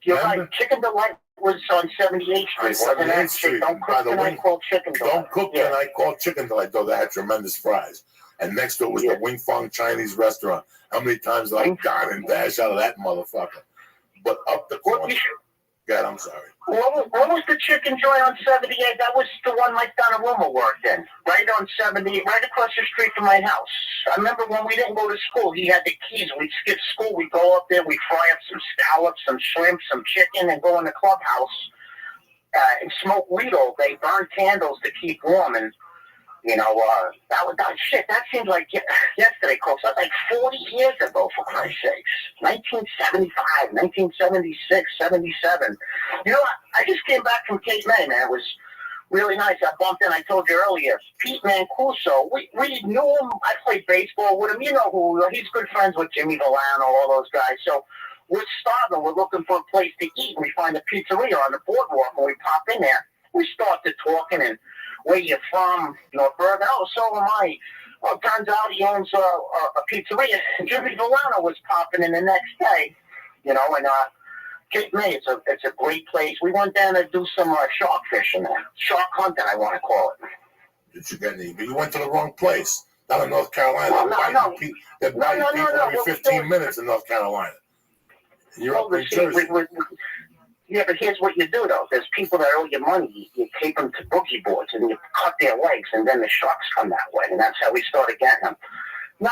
You're right. Chicken Delight was on 78th Street. On 78th Street. Don't cook tonight, called Chicken Delight. Don't cook tonight, called Chicken Delight, though. They had tremendous fries. And next door was the Wing Fong Chinese restaurant. How many times did I gone and dash out of that motherfucker? But up the corner. God, I'm sorry. What was the chicken joint on 78? That was the one Mike Donnarumma worked in, right on 78, right across the street from my house. I remember when we didn't go to school, he had the keys. We'd skip school, we'd go up there, we'd fry up some scallops, some shrimp, some chicken, and go in the clubhouse and smoke weed all day, burn candles to keep warm. And, you know, that seemed like yesterday, Coach. That's like 40 years ago, for Christ's sakes. 1975, 1976, 77. You know, I just came back from Cape May, man. It was really nice. I bumped in, I told you earlier, Pete Mancuso. We knew him. I played baseball with him. You know who. He's good friends with Jimmy Villano, all those guys. So we're starving. We're looking for a place to eat. We find a pizzeria on the boardwalk, and we pop in there. We started talking, and where you from? North Bergen? Oh, so am I. Well, turns out he owns a pizzeria. Jimmy Villano was popping in the next day, you know, and Cape May, it's a great place. We went down to do some shark fishing there. Shark hunting, I want to call it. Did you get any? But you went to the wrong place. Not in North Carolina. No. They're biting people every 15 minutes in North Carolina. And you're up in Jersey. Yeah, but here's what you do, though. There's people that owe you money. You take them to boogie boards, and you cut their legs, and then the sharks come that way, and that's how we started getting them. No,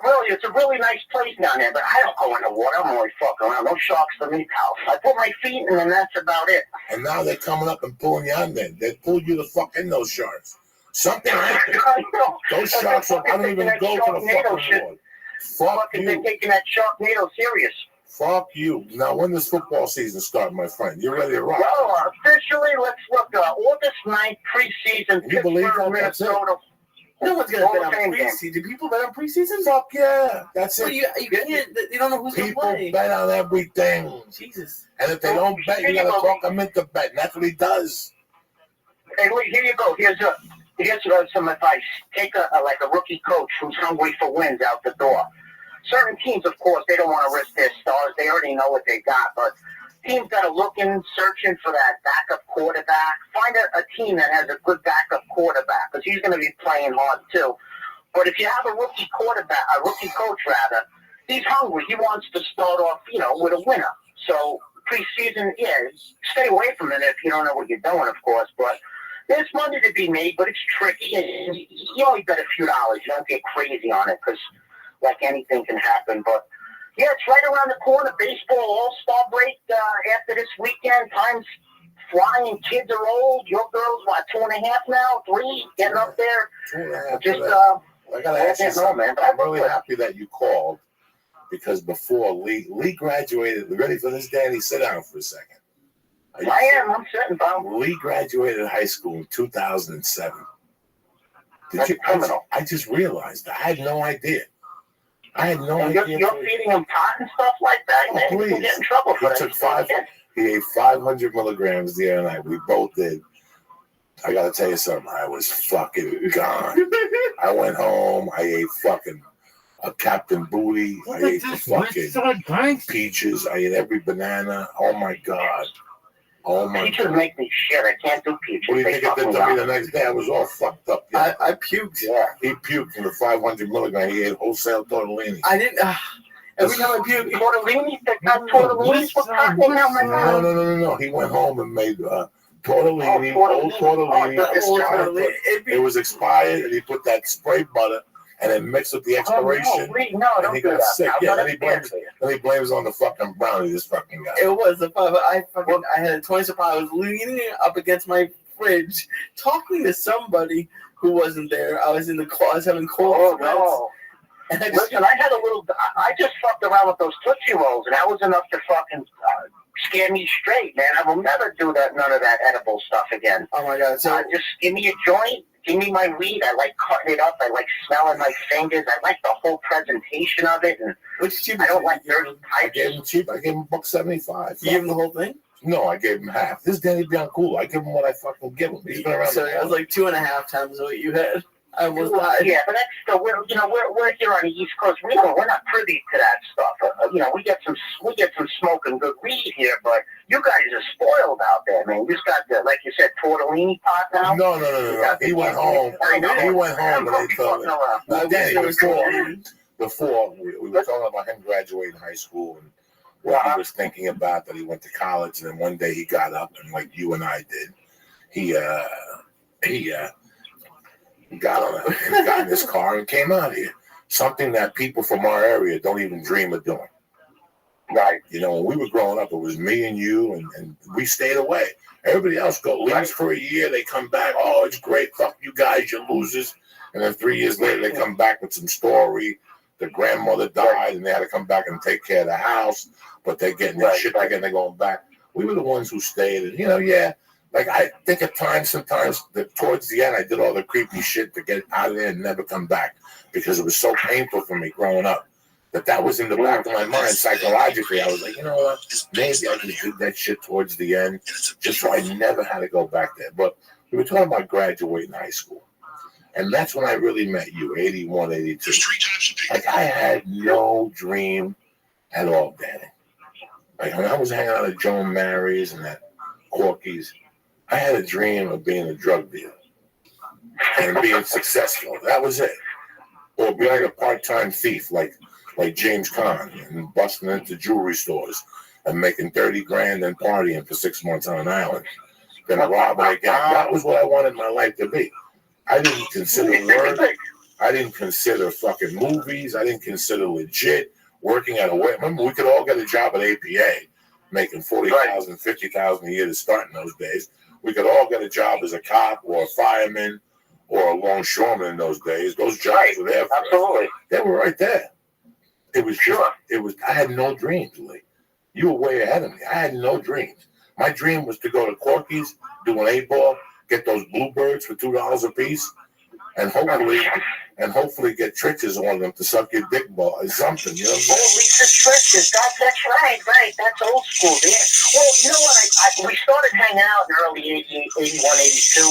really, it's a really nice place down there, but I don't go in the water. I'm only fucking around. No sharks for me, pal. I put my feet in, and that's about it. And now they're coming up and pulling you on there. They pulled you the fuck in, those sharks. Something happened. Those sharks, I don't even go to the fucking water. Fuck you. They're taking that Sharknado serious. Fuck you. Now, when does football season start, my friend? You ready to rock? Well, officially, let's look. August 9th, preseason. Can you believe that? Minnesota. No one's going to bet on preseason. Do people bet on preseason? Fuck yeah. That's it. You can't. You don't know who's going to play. People bet on everything. Jesus. And if they don't bet, you got to talk them into betting. That's what he does. Hey, wait, here you go. Here's some advice. Take a rookie coach who's hungry for wins out the door. Certain teams, of course, they don't want to risk their stars. They already know what they got. But teams that are looking, searching for that backup quarterback, find a team that has a good backup quarterback, because he's going to be playing hard too. But if you have a rookie coach, he's hungry. He wants to start off, with a winner. So preseason is stay away from it if you don't know what you're doing, of course. But there's money to be made, but it's tricky. You only bet a few dollars. You don't get crazy on it, because like anything can happen. But yeah, it's right around the corner. Baseball All-Star break after this weekend. Time's flying. Kids are old. Your girl's, 2.5 now? 3? Getting up there. 2.5. Just, I got to ask you something. Man. I'm really happy that you called, because before Lee graduated. Ready for this, Danny? Sit down for a second. I'm sitting down. Lee graduated high school in 2007. I just realized. I had no idea. You're feeding him pot and stuff like that, man. Please. You can get in trouble for that. He ate 500 milligrams the other night. We both did. I got to tell you something. I was fucking gone. I went home. I ate fucking a Captain Booty. I ate the fucking peaches. I ate every banana. Oh, my God. Oh, my peaches God. Make me shit. I can't do peaches. What do you think it did to me the next day? I was all fucked up. Yeah. I puked. Yeah. He puked from the 500 milligrams. He ate wholesale tortellini. I didn't. Every time I puked, tortellini? Tortellinis were popping out my mouth. No. He went home and made tortellini, old tortellini. It was expired, and he put that spray butter and then mixed with the expiration. And he got sick. Yeah, then he blames on the fucking brownie, this fucking guy. It was the fun, but I had a 20 supply. I was leaning up against my fridge, talking to somebody who wasn't there. I was in the closet having cold sweats. No. Listen, I just fucked around with those Tootsie Rolls, and that was enough to fucking scare me straight, man. I will never do none of that edible stuff again. Oh my God. So just give me a joint. Give me my weed. I like cutting it up. I like smelling my fingers. I like the whole presentation of it. And I don't like dirty pipes. I gave him cheap. I gave him $1.75. You gave him the whole thing? No, I gave him half. This is Danny Biancool. I give him what I fucking give him. He's been around. So it was like 2.5 times what you had. I almost died. Yeah, but that's still we're here on the East Coast. We're not privy to that stuff. We get some smoking good weed here, but you guys are spoiled out there, man. You just got the, like you said, tortellini pot now. No. He went home. He went home, and they told him. Danny, before we were talking about him graduating high school, and what he was thinking about, that he went to college, and then one day he got up and like you and I did, he got in his car and came out here. Something that people from our area don't even dream of doing. Right. You know, when we were growing up, it was me and you, and we stayed away. Everybody else leaves for a year. They come back. Oh, it's great. Fuck you guys, you losers. And then 3 years later, they come back with some story. Their grandmother died, and they had to come back and take care of the house. But they're getting their shit back, and they're going back. We were the ones who stayed. And, you know, like I think at times, sometimes, towards the end, I did all the creepy shit to get out of there and never come back because it was so painful for me growing up. That was in the back of my mind psychologically. I was like, you know what? Maybe I just did that shit towards the end just so I never had to go back there. But we were talking about graduating high school. And that's when I really met you, 81, 82. Like, I had no dream at all, Danny. Like, when I was hanging out at Joan Mary's and at Corky's, I had a dream of being a drug dealer and being successful. That was it. Or being a part-time thief like James Caan and busting into jewelry stores and making 30 grand and partying for 6 months on an island. Then robbing again. That was what I wanted my life to be. I didn't consider work. I didn't consider fucking movies. I didn't consider legit working at a way. Remember, we could all get a job at APA, making $40,000, $50,000 a year to start in those days. We could all get a job as a cop or a fireman or a longshoreman in those days. Those jobs were there for us. They were right there. It was I had no dreams, Lee. You were way ahead of me. I had no dreams. My dream was to go to Corky's, do an 8-ball, get those bluebirds for $2 a piece, and hopefully get Triches on them to suck your dick ball or something. You know what I'm saying? Oh, Lisa Triches. That's right. That's old school. Yeah. Well, you know what? We started hanging out in early 88, 81, 82.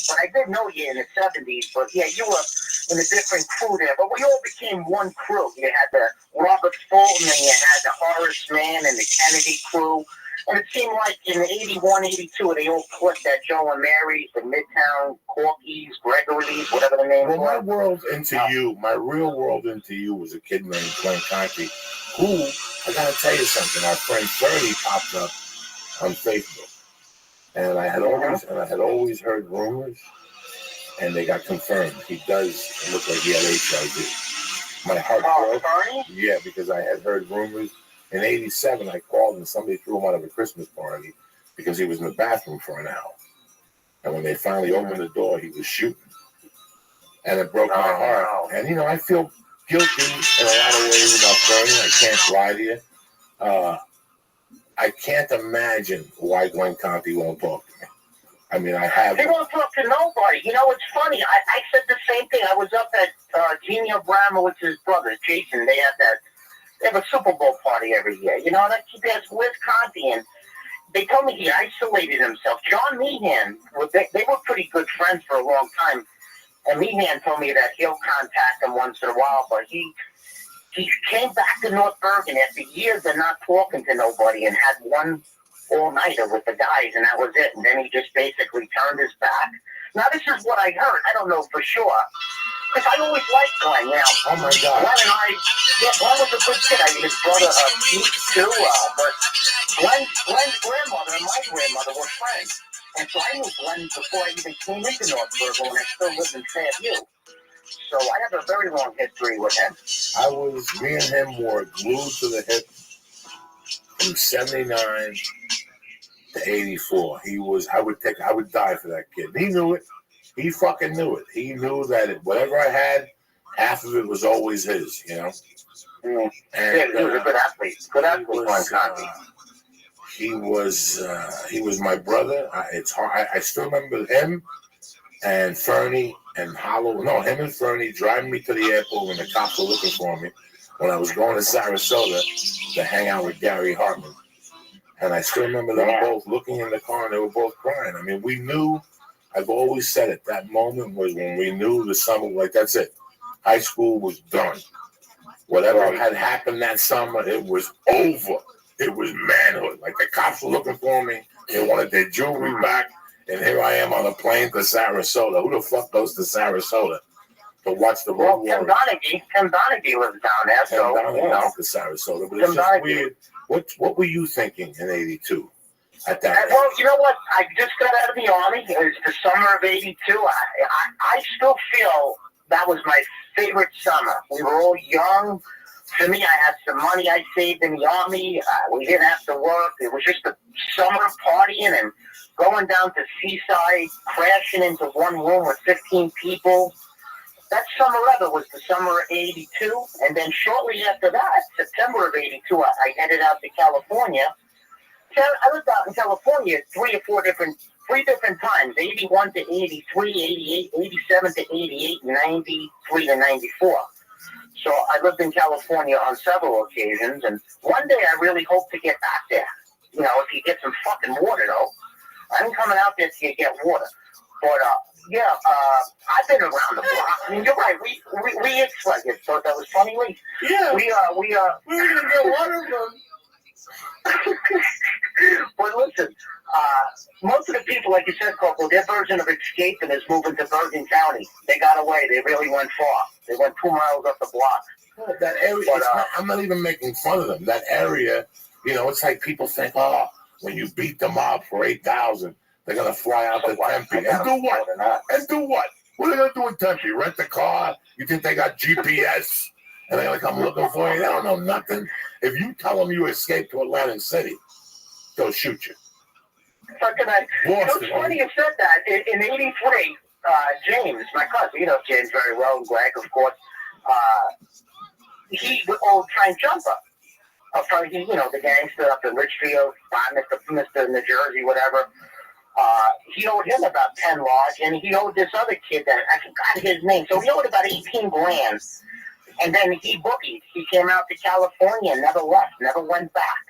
But I did know you in the 70s. But yeah, you were in a different crew there. But we all became one crew. You had the Robert Fulton, and you had the Horace Mann and the Kennedy crew. And it seemed like in 81, 82, they all clicked that Joe and Mary's, the Midtown, Corky's, Gregory's, whatever the name was. Well, my world into you, my real world into you was a kid named Glenn Conti, who, I gotta tell you something, our friend Fernie popped up on Facebook. And I had always heard rumors, and they got confirmed. He does look like he had HIV. My heart broke. Fernie? Yeah, because I had heard rumors. In 87, I called and somebody threw him out of a Christmas party because he was in the bathroom for an hour. And when they finally opened the door, he was shooting. And it broke my heart. And, you know, I feel guilty in a lot of ways about Fernie. I can't lie to you. I can't imagine why Glenn Conti won't talk to me. I mean, He won't talk to nobody. You know, it's funny. I said the same thing. I was up at Gene Abramowitz's brother, Jason. They have a Super Bowl party every year, you know, and I keep asking, where's Conti? And they told me he isolated himself. John Meehan, they were pretty good friends for a long time, and Meehan told me that he'll contact him once in a while, but he came back to North Bergen after years of not talking to nobody and had one all-nighter with the guys, and that was it. And then he just basically turned his back. Now, this is what I heard. I don't know for sure. Because I always liked Glenn. You know, oh my God. Glenn was a good kid. His brother, Pete, too. But Glenn's grandmother and my grandmother were friends. And so I knew Glenn before I even came into North Bergen when I still lived in Fairview. So I have a very long history with him. Me and him were glued to the hip from 79 to 84. I would die for that kid. He knew it. He fucking knew it. He knew that whatever I had, half of it was always his, you know? And, yeah, he was a good athlete. Good athlete, Glenn Conti. He was my brother. It's hard. I still remember him and Fernie and him and Fernie driving me to the airport when the cops were looking for me when I was going to Sarasota to hang out with Gary Hartman. And I still remember them both looking in the car and they were both crying. I mean, we knew. I've always said it. That moment was when we knew the summer, like, that's it. High school was done. Whatever had happened that summer, it was over. It was manhood. Like, the cops were looking for me. They wanted their jewelry back. And here I am on a plane to Sarasota. Who the fuck goes to Sarasota to watch the Road Warriors? Tim Donaghy lives down there. Tim Donaghy to Sarasota. But it's just weird What were you thinking in '82 at that? Well, you know what? I just got out of the Army. It was the summer of '82. I still feel that was my favorite summer. We were all young. For me, I had some money I saved in the Army. We didn't have to work. It was just a summer partying and going down to Seaside, crashing into one room with 15 people. That summer ever was the summer of '82. And then shortly after that, September of '82, I headed out to California. I lived out in California three different times, 81 to 83, 88, 87 to 88, 93 to 94. So I lived in California on several occasions, and one day I really hope to get back there. You know, if you get some fucking water, though. I'm coming out there to get water. But, I've been around the block. I mean, you're right. We it's like it. Thought that was funny, Lee. Yeah. We're gonna get water from. But listen, most of the people, like you said, Corporal, their version of escaping is moving to Bergen County. They got away. They really went far. They went 2 miles up the block. Oh, that area. But, I'm not even making fun of them. That area, you know, it's like people think, oh, when you beat the mob for 8,000, they're gonna fly out to Tempe and do what? And do what? What are they gonna do in Tempe? Rent a car? You think they got GPS? And they're gonna come looking for you? They don't know nothing. If you tell them you escaped to Atlantic City, they'll shoot you. It's funny you said that. In '83, James, my cousin, you know James very well, and Greg, of course, he was old train jumper. You know, the gangster up in Richfield, Mr. New Jersey, whatever. He owed him about 10 large, and he owed this other kid that I forgot his name. So he owed about 18 grand. And then he boogied. He came out to California, never left, never went back.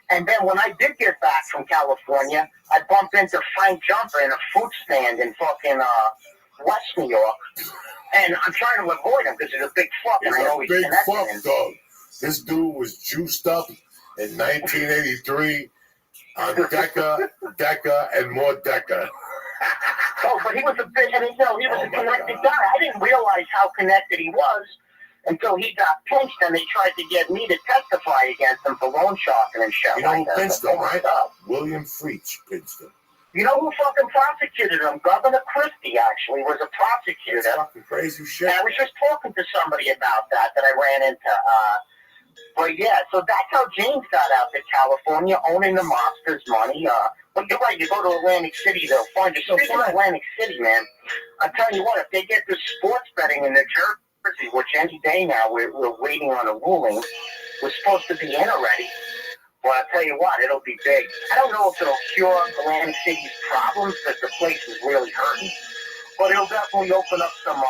And then when I did get back from California, I bumped into Frank Jumper in a fruit stand in fucking West New York. And I'm trying to avoid him because he's a big fuck, and I know he's connected. Dog. This dude was juiced up in 1983 on Deca, and more Deca. Oh, but he was a big, and he was a connected guy. I didn't realize how connected he was until he got pinched, and they tried to get me to testify against him for loan sharking and shit. You know who pinched him, right? William Freach pinched him. You know who fucking prosecuted him? Governor Christie, actually, was a prosecutor. That's fucking crazy shit. And I was just talking to somebody about that I ran into. But yeah, so that's how James got out to California, owning the mobsters' money. But you're right, you go to Atlantic City, they'll find you. Speaking of Atlantic City, man, I'm telling you what, if they get this sports betting in New Jersey, which any day now we're waiting on a ruling, we're supposed to be in already. Well, I'll tell you what, it'll be big. I don't know if it'll cure Atlantic City's problems, because the place is really hurting. But it'll definitely open up some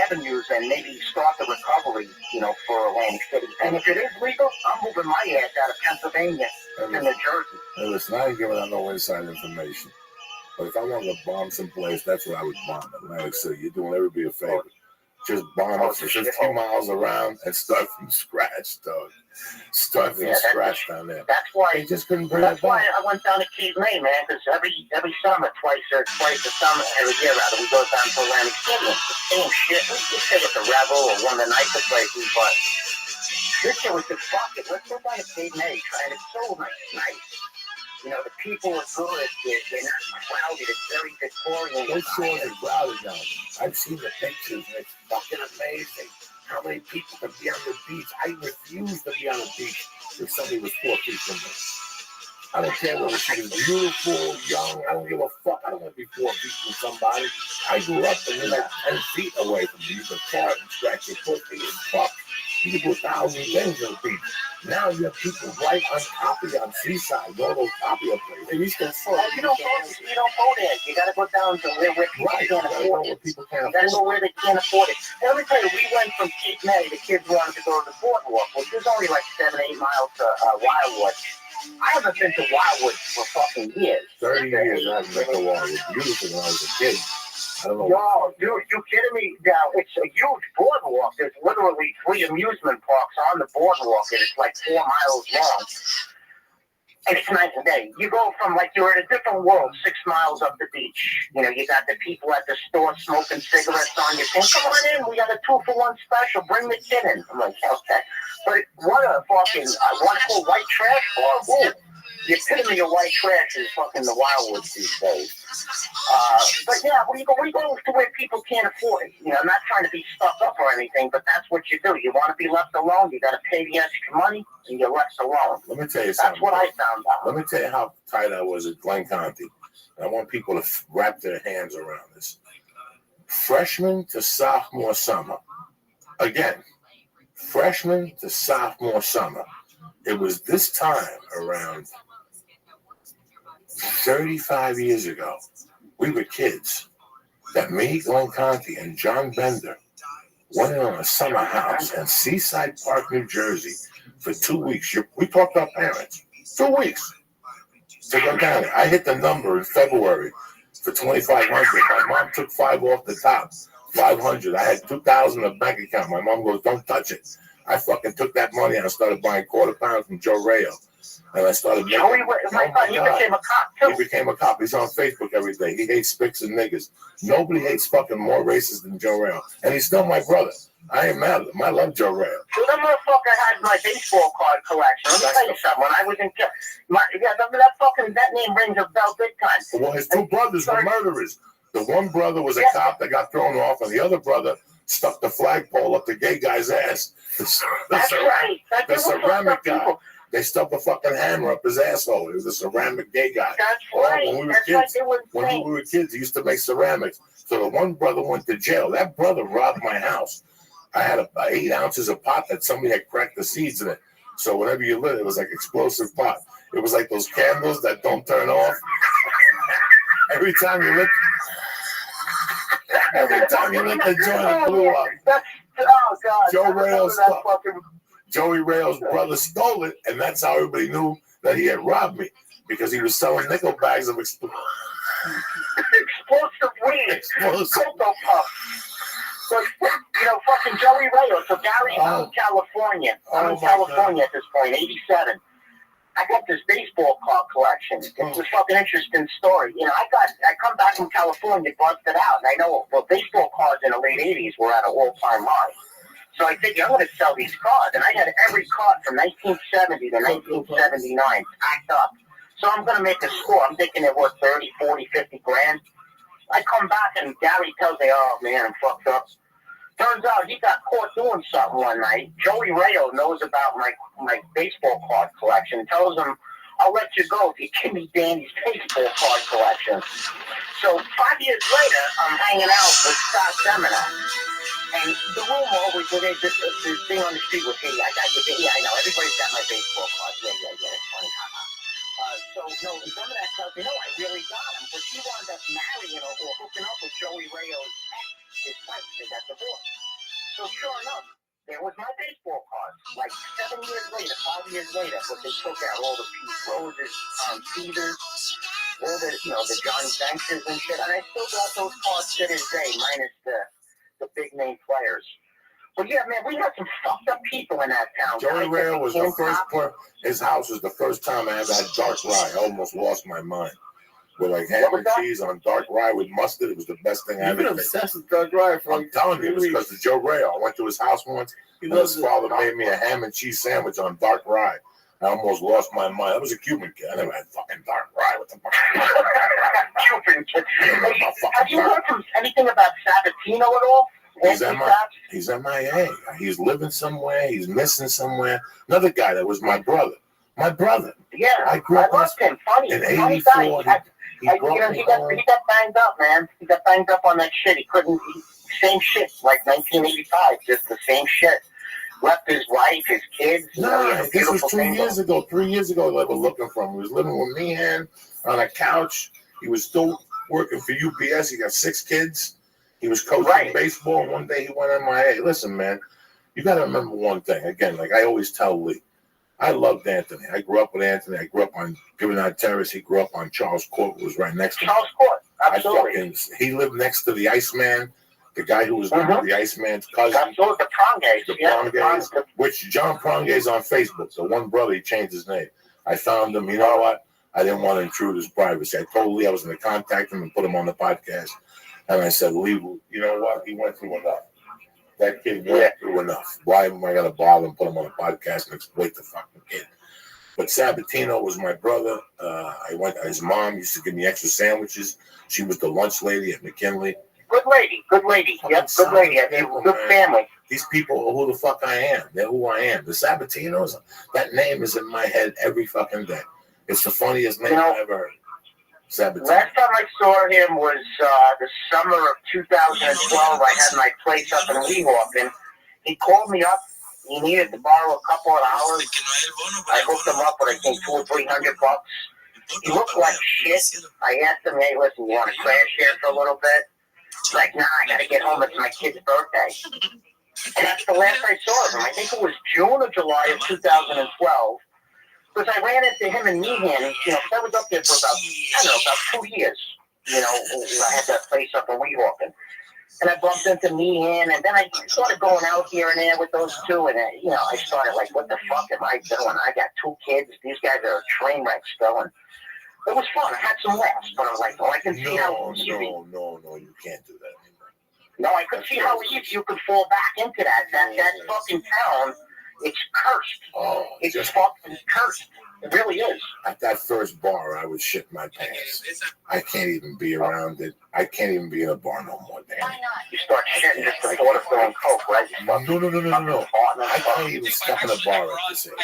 avenues and maybe start the recovery, you know, for Atlantic City. And if it is legal, I'm moving my ass out of Pennsylvania to New Jersey. Hey, listen, I ain't giving out no inside information. But if I want to bomb someplace, that's what I would bomb, Atlantic City. You're doing everybody a favor. Just bomb up for 15 miles around and start from scratch, dog. Start from scratch down there. That's why. They just couldn't bring That's it back. why I went down to Cape May, man. Because every summer, twice a summer, every year rather, we go down to Atlantic City. It's the same shit. We say it's a Revel or one of the nicer places, but this year was just fuck it. Let's go down to Cape May, and it's so nice. You know, the people are good. They're not crowded. It's very Victorian. Those shores are crowded now. I've seen the pictures, and it's fucking amazing how many people can be on the beach. I refuse to be on the beach if somebody was 4 feet from me. I don't care whether she was beautiful, young. I don't give a fuck. I don't want to be 4 feet from somebody. I grew up and you're like 10 feet away from me. You can fart and scratch your pussy and fuck. You can do 1,000 things on the beach. Now you have people right on top of you on Seaside, all those top of your places. And you can you don't go there. You got to go down to where people can't afford it. You got to go where they can't afford it. And let me tell you, we went from Cape May. The kids wanted to go to the boardwalk, which is only like 7-8 miles to Wildwood. I haven't been to Wildwood for fucking years. 30 years I haven't been to Wildwood. Beautiful when I was a kid. I don't know. Yo, dude, you kidding me? Now, it's a huge boardwalk. There's literally 3 amusement parks on the boardwalk, and it's like 4 miles long. And it's night and day. You go from like you're in a different world 6 miles up the beach. You know, you got the people at the store smoking cigarettes on your thing. Come on in, we got a 2-for-1 special. Bring the kid in. I'm like, okay. But what a fucking wonderful white trash bar. Ooh. The epitome of white trash is fucking the Wildwoods these days. But yeah, we go to where people can't afford it. You know, I'm not trying to be stuck up or anything, but that's what you do. You want to be left alone, you got to pay the extra money, and you're left alone. Let me tell you something. That's what I found out. Let me tell you how tight I was at Glen Conti. I want people to wrap their hands around this. Freshman to sophomore summer. Again, freshman to sophomore summer. It was this time around 35 years ago. We were kids that me, Glen Conti, and John Bender went in on a summer house in Seaside Park, New Jersey for 2 weeks. We talked to our parents. 2 weeks to go down there. I hit the number in February for $2,500. My mom took $5 off the top. $500. I had $2,000 in a bank account. My mom goes, "Don't touch it." I fucking took that money and I started buying quarter pounds from Joe Rayo. And I started making... he became a cop, too. He became a cop. He's on Facebook every day. He hates spics and niggas. Nobody hates fucking more racist than Joe Rayo. And he's still my brother. I ain't mad at him. I love Joe Rayo. So that motherfucker had my baseball card collection. Let me tell you something. When I was in... that name rings a bell big time. Well, his 2 brothers were murderers. The one brother was a cop that got thrown off, and the other brother stuck the flagpole up the gay guy's ass. That's right. The ceramic guy. They stuck the fucking hammer up his asshole. He was a ceramic gay guy. That's right. When we were kids, he used to make ceramics. So the one brother went to jail. That brother robbed my house. I had 8 ounces of pot that somebody had cracked the seeds in it. So whenever you lit it, it was like explosive pot. It was like those candles that don't turn off. Every time you lit the joint, it blew up. Oh, God. Joey Rayo's brother stole it, and that's how everybody knew that he had robbed me, because he was selling nickel bags of explosive weed. Cocoa Puff. So, fucking Joey Rayo. So Gary's out in California. I'm in California at this point, 87. I got this baseball card collection. It's a fucking interesting story. I come back from California, busted out, and I know, baseball cards in the late 80s were at an all-time high. So I figured I'm going to sell these cards. And I had every card from 1970 to 1979 packed up. So I'm going to make a score. I'm thinking it was 30, 40, 50 grand. I come back and Gary tells me, "Oh, man, I'm fucked up." Turns out he got caught doing something one night. Joey Rayo knows about my baseball card collection. Tells him, "I'll let you go if you give me Danny's baseball card collection." So 5 years later, I'm hanging out with Scott Semina. And the rumor always was this thing on the street was, "Hey, I got your baseball." Yeah, I know. Everybody's got my baseball card. Yeah. It's funny. Semina tells me, "No, I really got him." But she wound up marrying or hooking up with Joey Rayo's ex, his wife. They got divorced. So sure enough, there was my baseball card. Like 7 years later, 5 years later, but they took out all the Pete Roses, Tom Peters, all the Johnny Bankses and shit. And I still got those cards to this day, minus the big name players. But yeah, man, we had some fucked up people in that town. Joey Rayo was the first part. His house was the first time I ever had dark rye. I almost lost my mind. With like ham and cheese on dark rye with mustard. It was the best thing I ever You've been obsessed with dark rye for I'm telling you, it was because of Joe Rayo. I went to his house once, and his father made me a ham and cheese sandwich on dark rye. I almost lost my mind. I was a Cuban kid. I never had fucking dark rye. What the fuck? Cuban kid. Have you heard from anything about Sabatino at all? He's MIA. He's living somewhere. He's missing somewhere. Another guy that was my brother. Yeah, I grew up loved him. Funny, in funny 84. guy. He got banged up, man. He got banged up on that shit. He couldn't. Same shit, like 1985. Just the same shit. Left his wife, his kids. This was 3 years ago. 3 years ago, they were looking for him. He was living with Meehan on a couch. He was still working for UPS. He got 6 kids. He was coaching baseball, and one day he went MIA. Listen, man, you got to remember one thing. Again, like I always tell Lee, I loved Anthony. I grew up with Anthony. I grew up on Givernard Terrace. He grew up on Charles Court, was right next to me. Charles Court, absolutely. He lived next to the Iceman, the guy who was the Iceman's cousin. Absolutely, the Prongays. Which John Prongays on Facebook, the one brother, he changed his name. I found him. You know what? I didn't want to intrude his privacy. I told Lee I was going to contact him and put him on the podcast. And I said, Lee, you know what? He went through enough. That kid went through enough. Why am I going to bother and put him on a podcast and exploit the fucking kid? But Sabatino was my brother. His mom used to give me extra sandwiches. She was the lunch lady at McKinley. Good lady. Yep, good lady. I mean, good family. These people are who the fuck I am. They're who I am. The Sabatinos, that name is in my head every fucking day. It's the funniest name I ever heard. Sabatino. Last time I saw him was the summer of 2012. I had my place up in Weehawken. He called me up. He needed to borrow a couple of hours. I hooked him up with, I think, $200 or $300. He looked like shit. I asked him, hey, listen, you want to crash here for a little bit? He's like, nah, I got to get home. It's my kid's birthday. And that's the last I saw of him. I think it was June or July of 2012. Because I ran into him in Meehan, because I was up there for about 2 years. I had that place up in Weehawken. And I bumped into Meehan, and then I started going out here and there with those two, and I started like, what the fuck am I doing? I got 2 kids. These guys are train wrecks going. It was fun. I had some laughs, but I was like, I can see how easy. No, you can't do that anymore. No, I could see how easy you could fall back into that. That fucking town, it's cursed. Oh, it's fucking cursed. It really is. At that first bar, I would shit my pants. I can't even be around it. I can't even be in a bar no more, Danny. Why not? You start shitting just the thought of throwing coke, right? No. I can't even step in a bar at this age.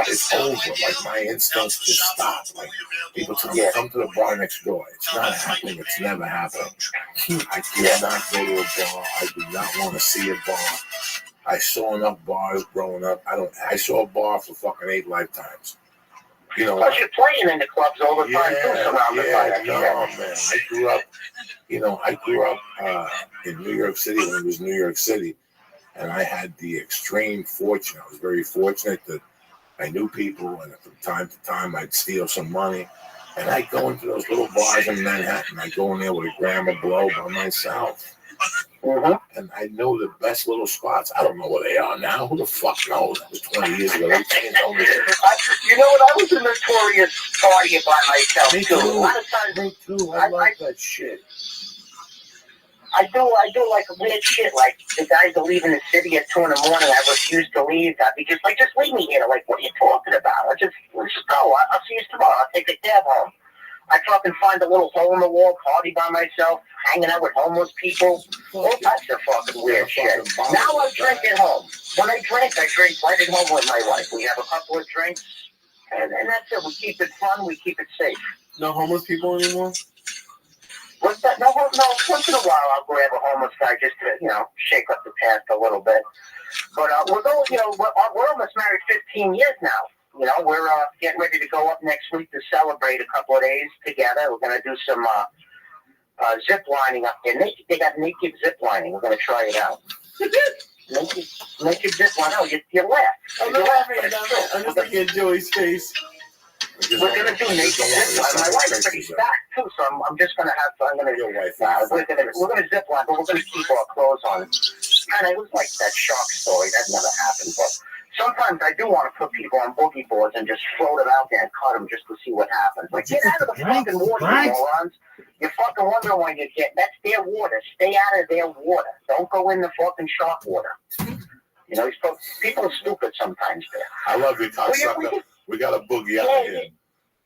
It's over. Like, my instincts just stop. Like, people tell me, come to the bar next door. It's not happening. It's never happening. I cannot go to a bar. I do not want to see a bar. I saw enough bars growing up. I saw a bar for fucking 8 lifetimes. Because you're playing in the clubs all the time too, surrounded by that. Man. I grew up in New York City when it was New York City, and I had the extreme fortune. I was very fortunate that I knew people, and from time to time I'd steal some money, and I'd go into those little bars in Manhattan. I'd go in there with a gram of blow by myself. And I know the best little spots. I don't know where they are now. Who the fuck knows? That was 20 years ago. They changed all this. You know what? I was a notorious partier by myself Me too. too. A lot of times, Me too. I like that shit. I do like weird shit. Like the guys that leave in the city at 2 in the morning. I refuse to leave. I'd be just like, just leave me here. Like, what are you talking about? Let's just go. I'll see you tomorrow. I'll take a cab home. I fucking find a little hole in the wall, party by myself, hanging out with homeless people. All types of fucking weird shit. Now I drink at home. When I drink right at home with my wife. We have a couple of drinks, and that's it. We keep it fun. We keep it safe. No homeless people anymore? What's that? No. Once in a while, I'll grab a homeless guy just to, shake up the past a little bit. But we're going, we're almost married 15 years now. We're getting ready to go up next week to celebrate a couple of days together. We're going to do some zip lining up there. They got naked zip lining. We're going to try it out. naked zip lining. Oh, you laugh. I'm not laughing. I'm just looking at Joey's face. We're going to do naked zip lining. My wife's pretty stacked, too, so I'm just going to have fun. We're going to zip line, but we're going to keep our clothes on. And it was like that shark story. That never happened, but sometimes I do want to put people on boogie boards and just float them out there and cut them just to see what happens. Like, get out of the fucking water, you morons. You're fucking wondering when you get. That's their water. Stay out of their water. Don't go in the fucking shark water. People are stupid sometimes there. I love you, cocksucker. We got a boogie out here.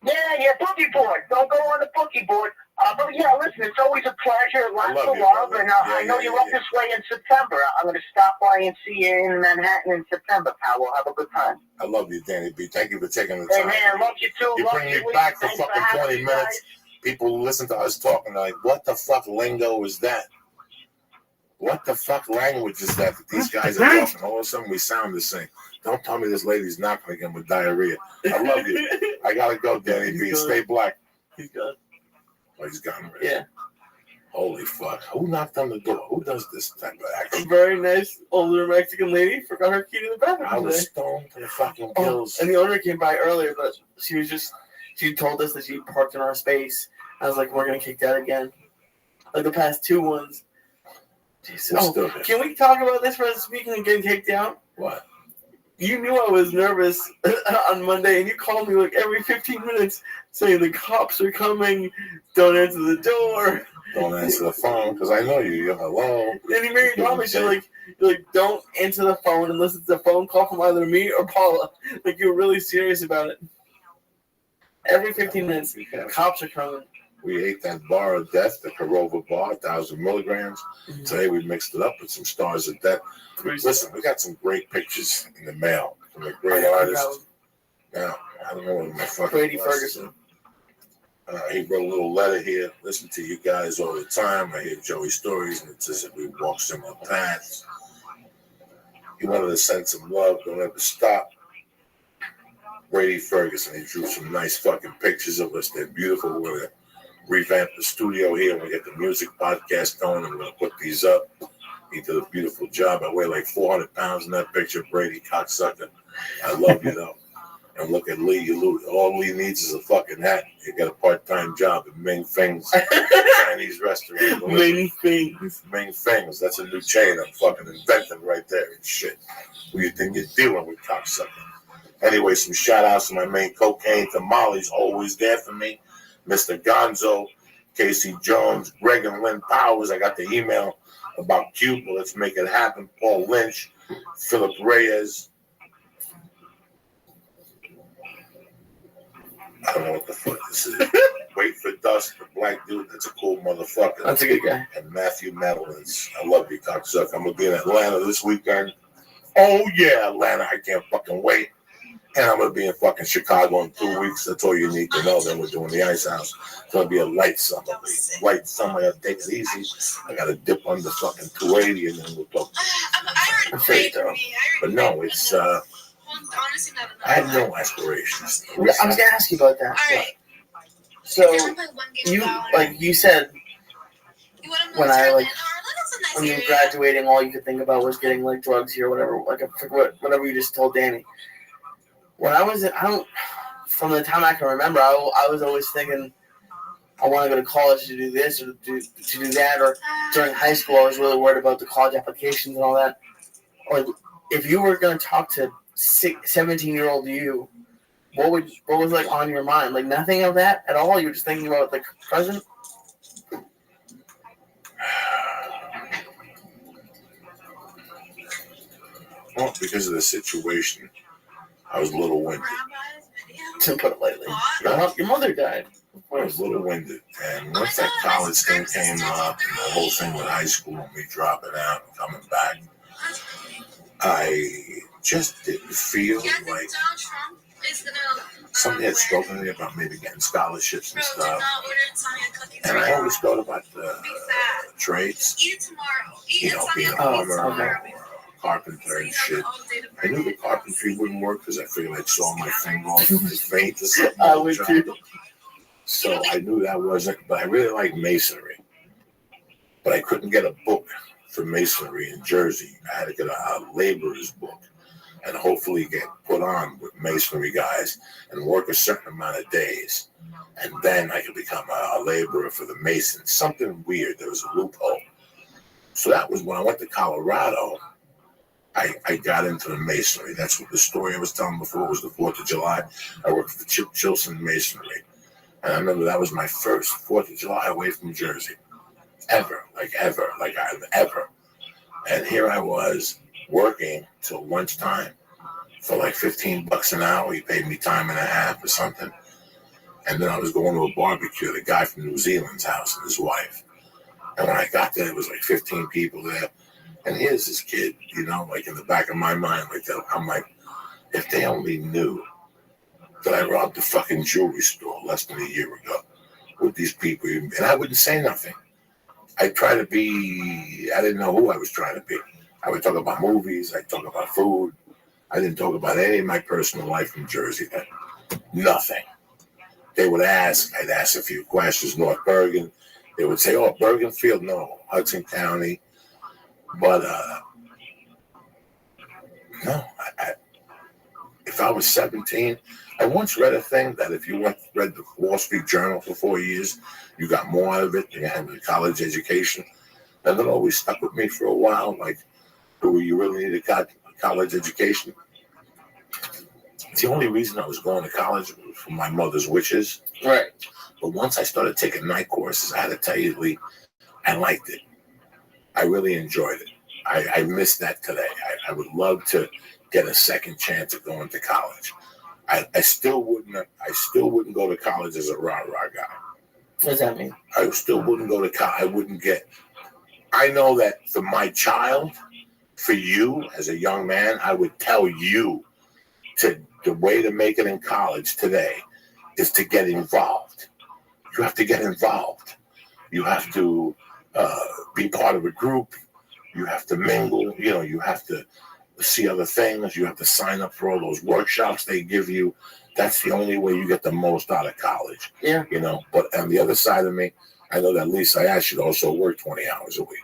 Yeah, boogie board. Don't go on the boogie board. But yeah, listen, it's always a pleasure. Lots of love. And I know you're up this way in September. I'm going to stop by and see you in Manhattan in September, pal. We'll have a good time. I love you, Danny B. Thank you for taking the Hey, time. man, love you too. You bring me back for fucking 20 minutes. People listen to us talking like, what the fuck lingo is that? What the fuck language is that these guys are talking? All of a sudden we sound the same. Don't tell me this lady's knocking again with diarrhea. I love you. I gotta go, Danny B. Stay black. He's gone. Oh, he's gone already. Yeah. Holy fuck. Who knocked on the door? Who does this type of action? A very nice older Mexican lady forgot her key to the bathroom. I was stoned to the fucking gills. And the owner came by earlier, but she told us that she parked in our space. I was like, we're going to kick that again. Like the past 2 ones. Jesus. Can we talk about this for speaking and getting kicked out? What? You knew I was nervous on Monday, and you called me like every 15 minutes saying the cops are coming, don't answer the door. Don't answer the phone because I know you. You're hello. Then you made me promise you're like, don't answer the phone unless it's a phone call from either me or Paula. Like, you're really serious about it. Every 15 minutes, cops are coming. We ate that bar of death, the Corova bar, 1,000 milligrams. Mm-hmm. Today we mixed it up with some stars of death. Listen, we got some great pictures in the mail from a great artist. Now, I don't know what my fucking Brady Ferguson. He wrote a little letter here. Listen to you guys all the time. I hear Joey's stories, and it says that we walk similar paths. He wanted to send some love. Don't ever stop. Brady Ferguson. He drew some nice fucking pictures of us. They're beautiful. We're going to revamp the studio here. We're going to get the music podcast going. I'm going to put these up. He did a beautiful job. I weigh like 400 pounds in that picture. Brady, cocksucker. I love you, though. And look at Lee. All Lee needs is a fucking hat. He got a part-time job at Ming Feng's Chinese restaurant. Ming Feng's. Ming Feng's. That's a new chain I'm fucking inventing right there and shit. Who you think you're dealing with, cocksucker? Anyway, some shout-outs to my main cocaine tamales, always there for me. Mr. Gonzo, Casey Jones, Greg and Lynn Powers. I got the email about Cuba. Let's make it happen. Paul Lynch, Philip Reyes. I don't know what the fuck this is. Wait for Dust, the black dude. That's a cool motherfucker. That's a good guy. And Matthew Madeline's. I love you, cocksucker. I'm going to be in Atlanta this weekend. Oh, yeah, Atlanta. I can't fucking wait. And I'm going to be in fucking Chicago in 2 weeks. That's all you need to know. Then we're doing the Ice House. It's going to be a light summer. Light summer. I got to take it easy. I got to dip under fucking 280 and then we'll go. But no, it's... I had no aspirations. I was going to ask you about that. So, you said when you were graduating, all you could think about was getting like drugs here, whatever, whatever you just told Danny. When I was, from the time I can remember, I was always thinking I want to go to college to do this or to do that. Or during high school, I was really worried about the college applications and all that. Or if you were going to talk to 17-year-old you, what was like on your mind? Like nothing of that at all? You were just thinking about the present? Well, because of the situation, I was a little winded. To put it lightly. Your mother died. I was a little winded. And once that college thing came up, and the whole thing with high school and me dropping out and coming back, I just didn't feel like somebody had spoken to me about maybe getting scholarships and stuff. And I always thought about the trades, being a plumber, carpenter and shit. I knew the carpentry wouldn't work because I figured I'd saw my finger off my feet or something. I would too. So I knew that wasn't, but I really like masonry. But I couldn't get a book for masonry in Jersey. I had to get a laborer's book and hopefully get put on with masonry guys and work a certain amount of days. And then I could become a laborer for the masons. Something weird. There was a loophole. So that was when I went to Colorado. I got into the masonry. That's what the story I was telling before was the 4th of July. I worked for Chip Chilson Masonry. And I remember that was my first 4th of July away from Jersey. Ever. And here I was working till lunchtime for like $15 an hour. He paid me time and a half or something. And then I was going to a barbecue, the guy from New Zealand's house and his wife. And when I got there, it was like 15 people there. And here's this kid, like in the back of my mind, I'm like, if they only knew that I robbed a fucking jewelry store less than a year ago with these people, and I wouldn't say nothing. I didn't know who I was trying to be. I would talk about movies, I'd talk about food. I didn't talk about any of my personal life in Jersey then. Nothing. They would ask, I'd ask a few questions, North Bergen. They would say, oh, Bergenfield, no, Hudson County. But, no, if I was 17, I once read a thing that if you read the Wall Street Journal for 4 years, you got more out of it than you had a college education. And that always stuck with me for a while. Like, do you really need a college education? The only reason I was going to college was for my mother's wishes. Right. But once I started taking night courses, I had to tell you, Lee, I liked it. I really enjoyed it. I miss that today. I would love to get a second chance at going to college. I still wouldn't go to college as a rah-rah guy. What does that mean? I still wouldn't go to college. I know that for my child, for you as a young man, I would tell you the way to make it in college today is to get involved. You have to get involved. You have to be part of a group. You have to mingle. You have to see other things. You have to sign up for all those workshops they give you. That's the only way you get the most out of college. Yeah. But on the other side of me, I know that Lisa, I should also work 20 hours a week.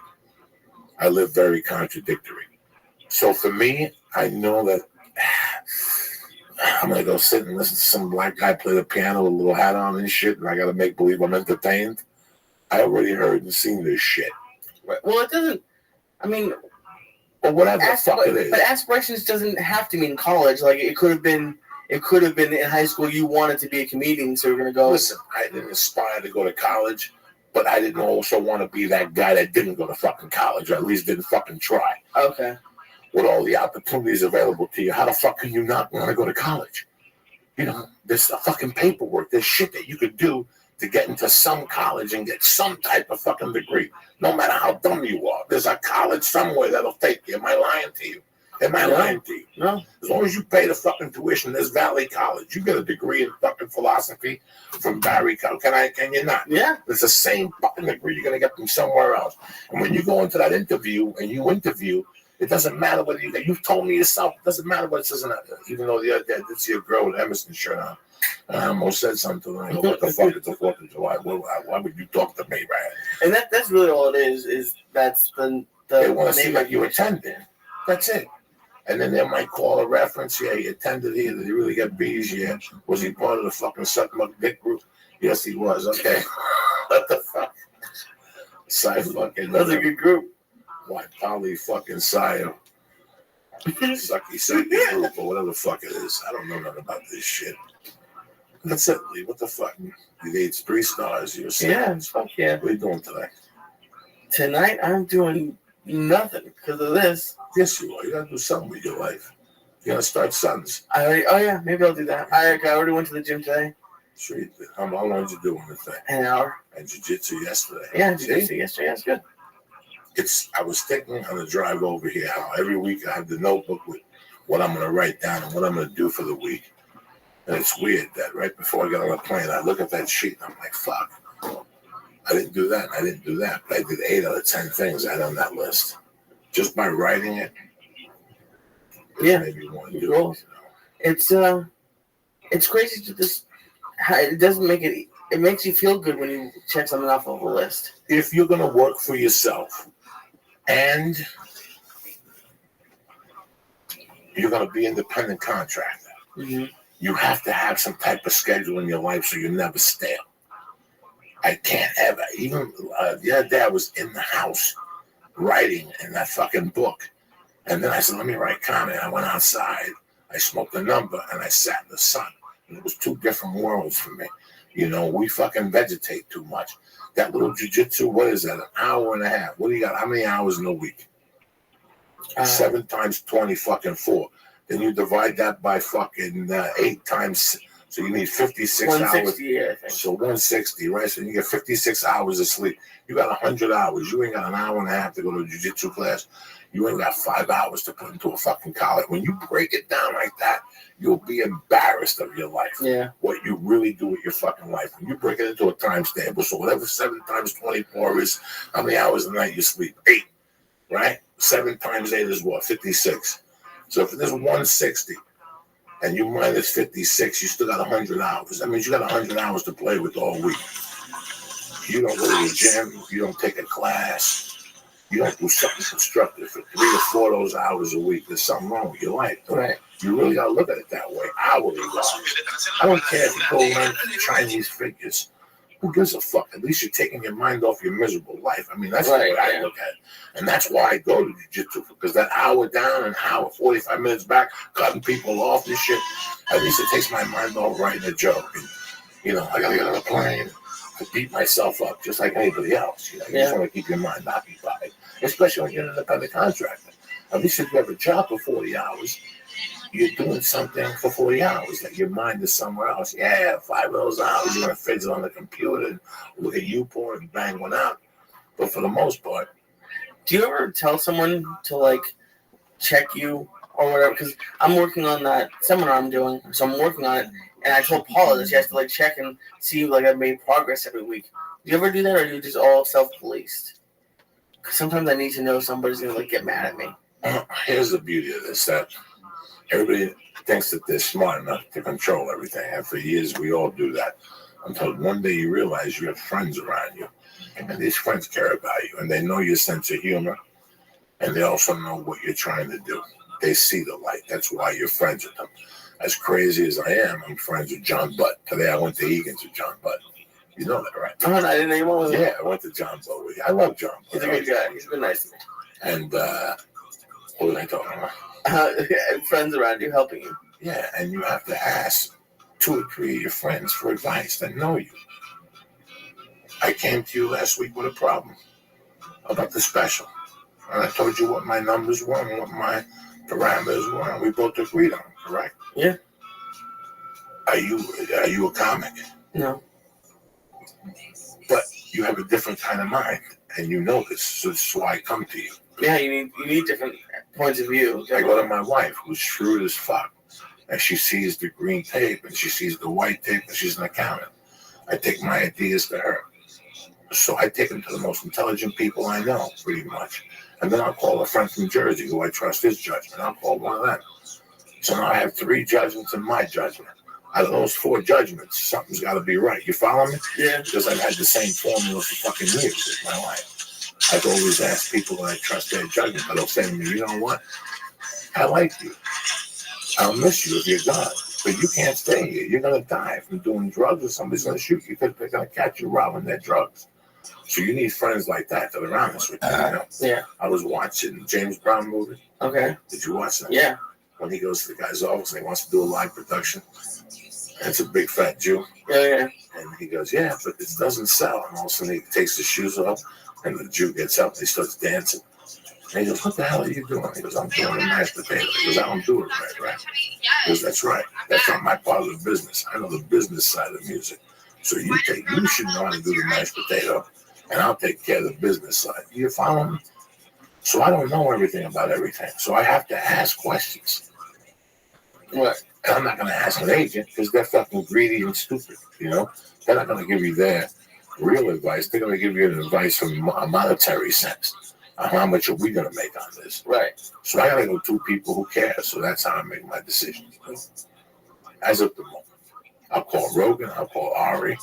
I live very contradictory. So for me, I know that I'm going to go sit and listen to some black guy play the piano with a little hat on and shit, and I got to make believe I'm entertained. I already heard and seen this shit. Well, it doesn't, or whatever the fuck it is. But aspirations doesn't have to mean college. Like, it could have been in high school you wanted to be a comedian, so you're going to go. Listen, I didn't aspire to go to college, but I didn't also want to be that guy that didn't go to fucking college, or at least didn't fucking try. Okay. With all the opportunities available to you, how the fuck can you not want to go to college? There's a fucking paperwork. There's shit that you could do to get into some college and get some type of fucking degree. No matter how dumb you are, there's a college somewhere that'll take you. Am I lying to you? Lying to you? No. As long as you pay the fucking tuition, there's Valley College. You get a degree in fucking philosophy from Barry College. Can you not? Yeah. It's the same fucking degree you're going to get from somewhere else. And when you go into that interview and you interview, it doesn't matter whether you've told me yourself. It doesn't matter what it says in that. Even though the other day I did see a girl with Emerson shirt on. I almost said something to her. I go, what the fuck? It's the 4th of July. Why would you talk to me, right? And that's really all it is that's the they want to see that you attended. That's it. And then they might call a reference. Yeah, he attended here. Did he really get B's? Yeah. Was he part of the fucking Suck My Dick group? Yes, he was. Okay. What the fuck? Sci fucking. That's a good group. What? Poly fucking Scio. Sucky group or whatever the fuck it is. I don't know nothing about this shit. That's it, Lee. What the fuck? You ate 3 stars. You're saying. Yeah, fuck yeah. What are you doing today? Tonight, I'm doing nothing because of this. Yes, you are. You gotta do something with your life. You gotta start Suns. Oh yeah, maybe I'll do that. I already went to the gym today. Sure you did. How long did you do on the thing? An hour. And jiu-jitsu yesterday. Yeah, jiu-jitsu yesterday. That's good. I was thinking on the drive over here how every week I have the notebook with what I'm gonna write down and what I'm gonna do for the week. And it's weird that right before I got on the plane, I look at that sheet and I'm like, fuck. I didn't do that and I didn't do that. But I did 8 out of 10 things I had on that list. Just by writing it. Yeah. Maybe you want to do it. It's crazy to just it doesn't make it. It makes you feel good when you check something off of a list. If you're gonna work for yourself and you're gonna be independent contractor, you have to have some type of schedule in your life so you're never stale. I can't ever. Even the other day I was in the house writing in that fucking book. And then I said, let me write comment. I went outside, I smoked a number, and I sat in the sun. And it was 2 different worlds for me. We fucking vegetate too much. That little jiu-jitsu, what is that? An hour and a half. What do you got? How many hours in a week? 7 times 20 fucking 4. Then you divide that by fucking 8 times. So you need 56 hours. 160, I think. So 160, right? So you get 56 hours of sleep. You got 100 hours. You ain't got an hour and a half to go to a jiu-jitsu class. You ain't got 5 hours to put into a fucking college. When you break it down like that, you'll be embarrassed of your life. Yeah. What you really do with your fucking life. When you break it into a times table, so whatever 7 times 24 is, how many hours a night you sleep? 8, right? 7 times 8 is what? 56. So if there's 160 and you minus 56, you still got 100 hours. That means you got 100 hours to play with all week. You don't go to the gym. You don't take a class. You don't do something constructive for 3 to 4 of those hours a week. There's something wrong with your life. Right. You really got to look at it that way. Hourly wise. I don't care if you go learn Chinese figures Who gives a fuck? At least you're taking your mind off your miserable life. I mean, that's Right, what I look at. And that's why I go to jiu-jitsu, because that hour down and hour 45 minutes back, cutting people off and shit, at least it takes my mind off writing a joke. And, you know, I gotta get on a plane to beat myself up just like anybody else. You know, you just want to keep your mind occupied, especially when you're an independent contractor. At least if you have a job for 40 hours, you're doing something for 40 hours. Like your mind is somewhere else. Yeah, 5 of those hours, you're going to face it on the computer and look at YouPorn and bang one out. But for the most part. Do you ever tell someone to, like, check you or whatever? Because I'm working on that seminar I'm doing, so I'm working on it. And I told Paula that she has to, like, check and see, like, I've made progress every week. Do you ever do that, or are you just all self-policed? Because sometimes I need to know somebody's going to, like, get mad at me. Here's the beauty of this, that everybody thinks that they're smart enough to control everything. And for years, we all do that. Until one day you realize you have friends around you. And these friends care about you. And they know your sense of humor. And they also know what you're trying to do. They see the light. That's why you're friends with them. As crazy as I am, I'm friends with John Butt. Today I went to Egan's with John Butt. You know that, right? Oh, I didn't know you. Yeah, I went to John Butt with you. I love John Butt. He's a good guy. He's been nice to me. And what was I talking about? Friends around you helping you. Yeah, and you have to ask 2 or 3 of your friends for advice that know you. I came to you last week with a problem about the special. And I told you what my numbers were and what my parameters were, and we both agreed on, correct? Yeah. Are you a comic? No. But you have a different kind of mind, and you know this, so this is why I come to you. Yeah, you need different points of view. I go to my wife, who's shrewd as fuck, and she sees the green tape, and she sees the white tape, and she's an accountant. I take my ideas to her. So I take them to the most intelligent people I know, pretty much. And then I'll call a friend from Jersey who I trust his judgment. I'll call one of them. So now I have 3 judgments in my judgment. Out of those 4 judgments, something's got to be right. You follow me? Yeah. Because I've had the same formula for fucking years in my life. I've always asked people that I trust their judgment, but they'll say to me, you know what? I like you. I'll miss you if you're gone. But you can't stay here. You're going to die from doing drugs, or somebody's going to shoot you because they're going to catch you robbing their drugs. So you need friends like that are honest with you, you know? Yeah. I was watching James Brown movie. Okay. Did you watch that? Yeah. When he goes to the guy's office and he wants to do a live production, and it's a big fat Jew. Yeah. And he goes, yeah, but it doesn't sell. And all of a sudden he takes his shoes off, and the Jew gets up and he starts dancing. And he goes, what the hell are you doing? He goes, I'm doing a mashed potato. He goes, I don't do it right? He goes, that's right. That's not my part of the business. I know the business side of music. So you should know how to do the mashed potato, and I'll take care of the business side. You follow me? So I don't know everything about everything. So I have to ask questions. What? And I'm not going to ask an agent because they're fucking greedy and stupid, you know? They're not going to give you their real advice. They're going to give you an advice from a monetary sense. How much are we going to make on this? Right. So I got to go to people who care. So that's how I make my decisions. As of the moment, I'll call Rogan, I'll call Ari,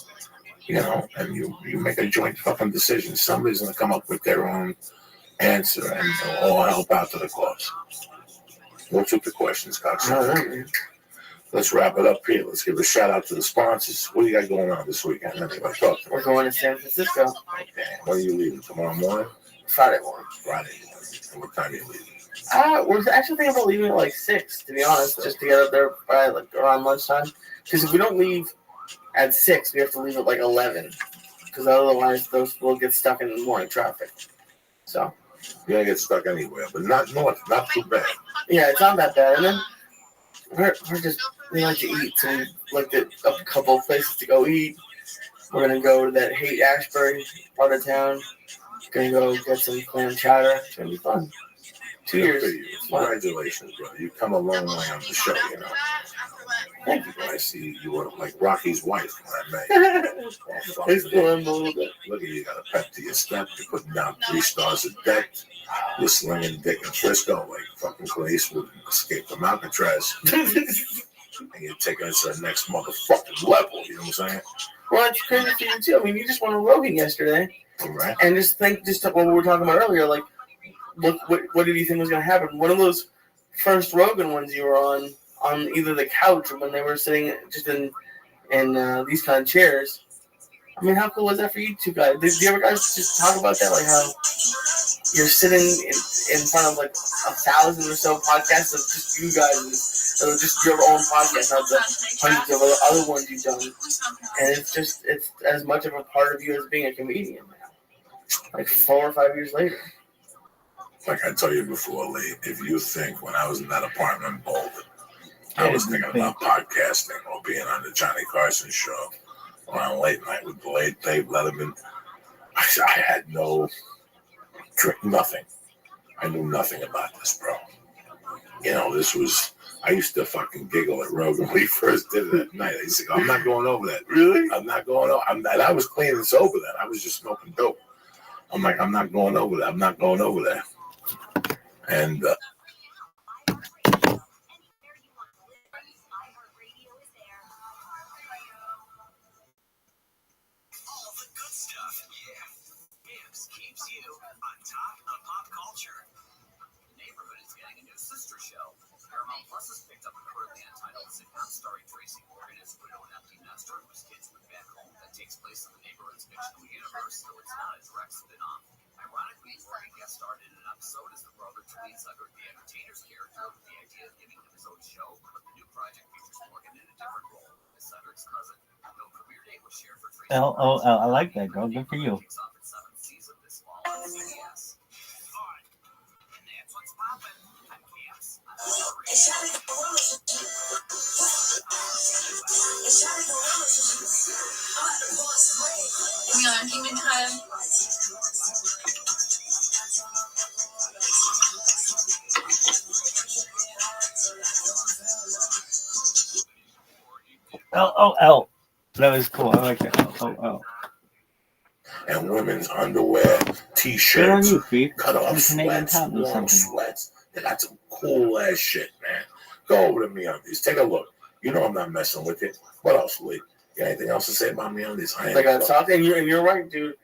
you know, and you make a joint fucking decision. Somebody's going to come up with their own answer, and they'll all help out to the cause. What's with the questions, Coxsackie? Let's wrap it up here. Let's give a shout out to the sponsors. What do you got going on this weekend? We're going to San Francisco. Okay. When are you leaving? Tomorrow morning? Friday morning. Friday morning. And what time are you leaving? We're actually thinking about leaving at like 6, to be honest, just to get up there by like around lunchtime. Because if we don't leave at 6, we have to leave at like 11. Because otherwise, we'll get stuck in the morning traffic. So you're gonna get stuck anywhere, but not north, not too bad. Yeah, it's not that bad. And then we like to eat, so we looked at a couple of places to go eat. We're gonna go to that Haight Ashbury part of town. Gonna go get some clam chowder. It's gonna be fun. 2 years. Congratulations, brother. You've come a long way on the show, you know. Thank you. I see you were like Rocky's wife when I met you. Look at you, got a pep to your step. You're putting down 3 stars a deck. You're slinging dick and Frisco like fucking Clint Eastwood escaped from Alcatraz. And you're taking it to the next motherfucking level, you know what I'm saying? Well, it's crazy for you too. I mean, you just won a Rogan yesterday. Right. And just what we were talking about earlier, like, what did you think was going to happen? One of those first Rogan ones you were on either the couch or when they were sitting just in these kind of chairs, I mean, how cool was that for you two guys? Did you ever guys just talk about that? Like how you're sitting in front of like 1,000 or so podcasts of just you guys, or just your own podcast, not the hundreds of other ones you've done. And it's as much of a part of you as being a comedian now. Like 4 or 5 years later. Like I told you before, Lee, if you think when I was in that apartment in Boulder, I was thinking about podcasting or being on the Johnny Carson show or on Late Night with the late Dave Letterman, I had nothing. I knew nothing about this, bro. You know, I used to fucking giggle at Rogan when he first did it at night. I used to go, I'm not going over that. Really? I'm not going over. I was clean and sober then. I was just smoking dope. I'm like, I'm not going over that. I'm not going over there. And keeps you on top of pop culture. The Neighborhood is getting a new sister show. Paramount Plus has picked up a currently untitled sitcom starring Tracy Morgan as a widow and empty nester whose kids move back home that takes place in the Neighborhood's fictional universe, though it's not a direct spin-off. Ironically, Morgan guest starred in an episode as the brother to Lead Sucker, the entertainer's character, with the idea of giving him his own show, but the new project features Morgan in a different role as Cedric's cousin. No premiere date was shared for Tracy. LOL, I like that, girl. Good for you. Kicks off its 7th season this fall on CBS. And that's what's poppin'. I'm Camps. We on human time. LOL. That was cool. I like that. LOL. And women's underwear, t-shirts, cut-off sweats, long sweats. They got some cool ass shit, man. Go over to MeUndies. Take a look. You know I'm not messing with it. What else, Lee? You got anything else to say about MeUndies? Like I talked, and you're right, dude.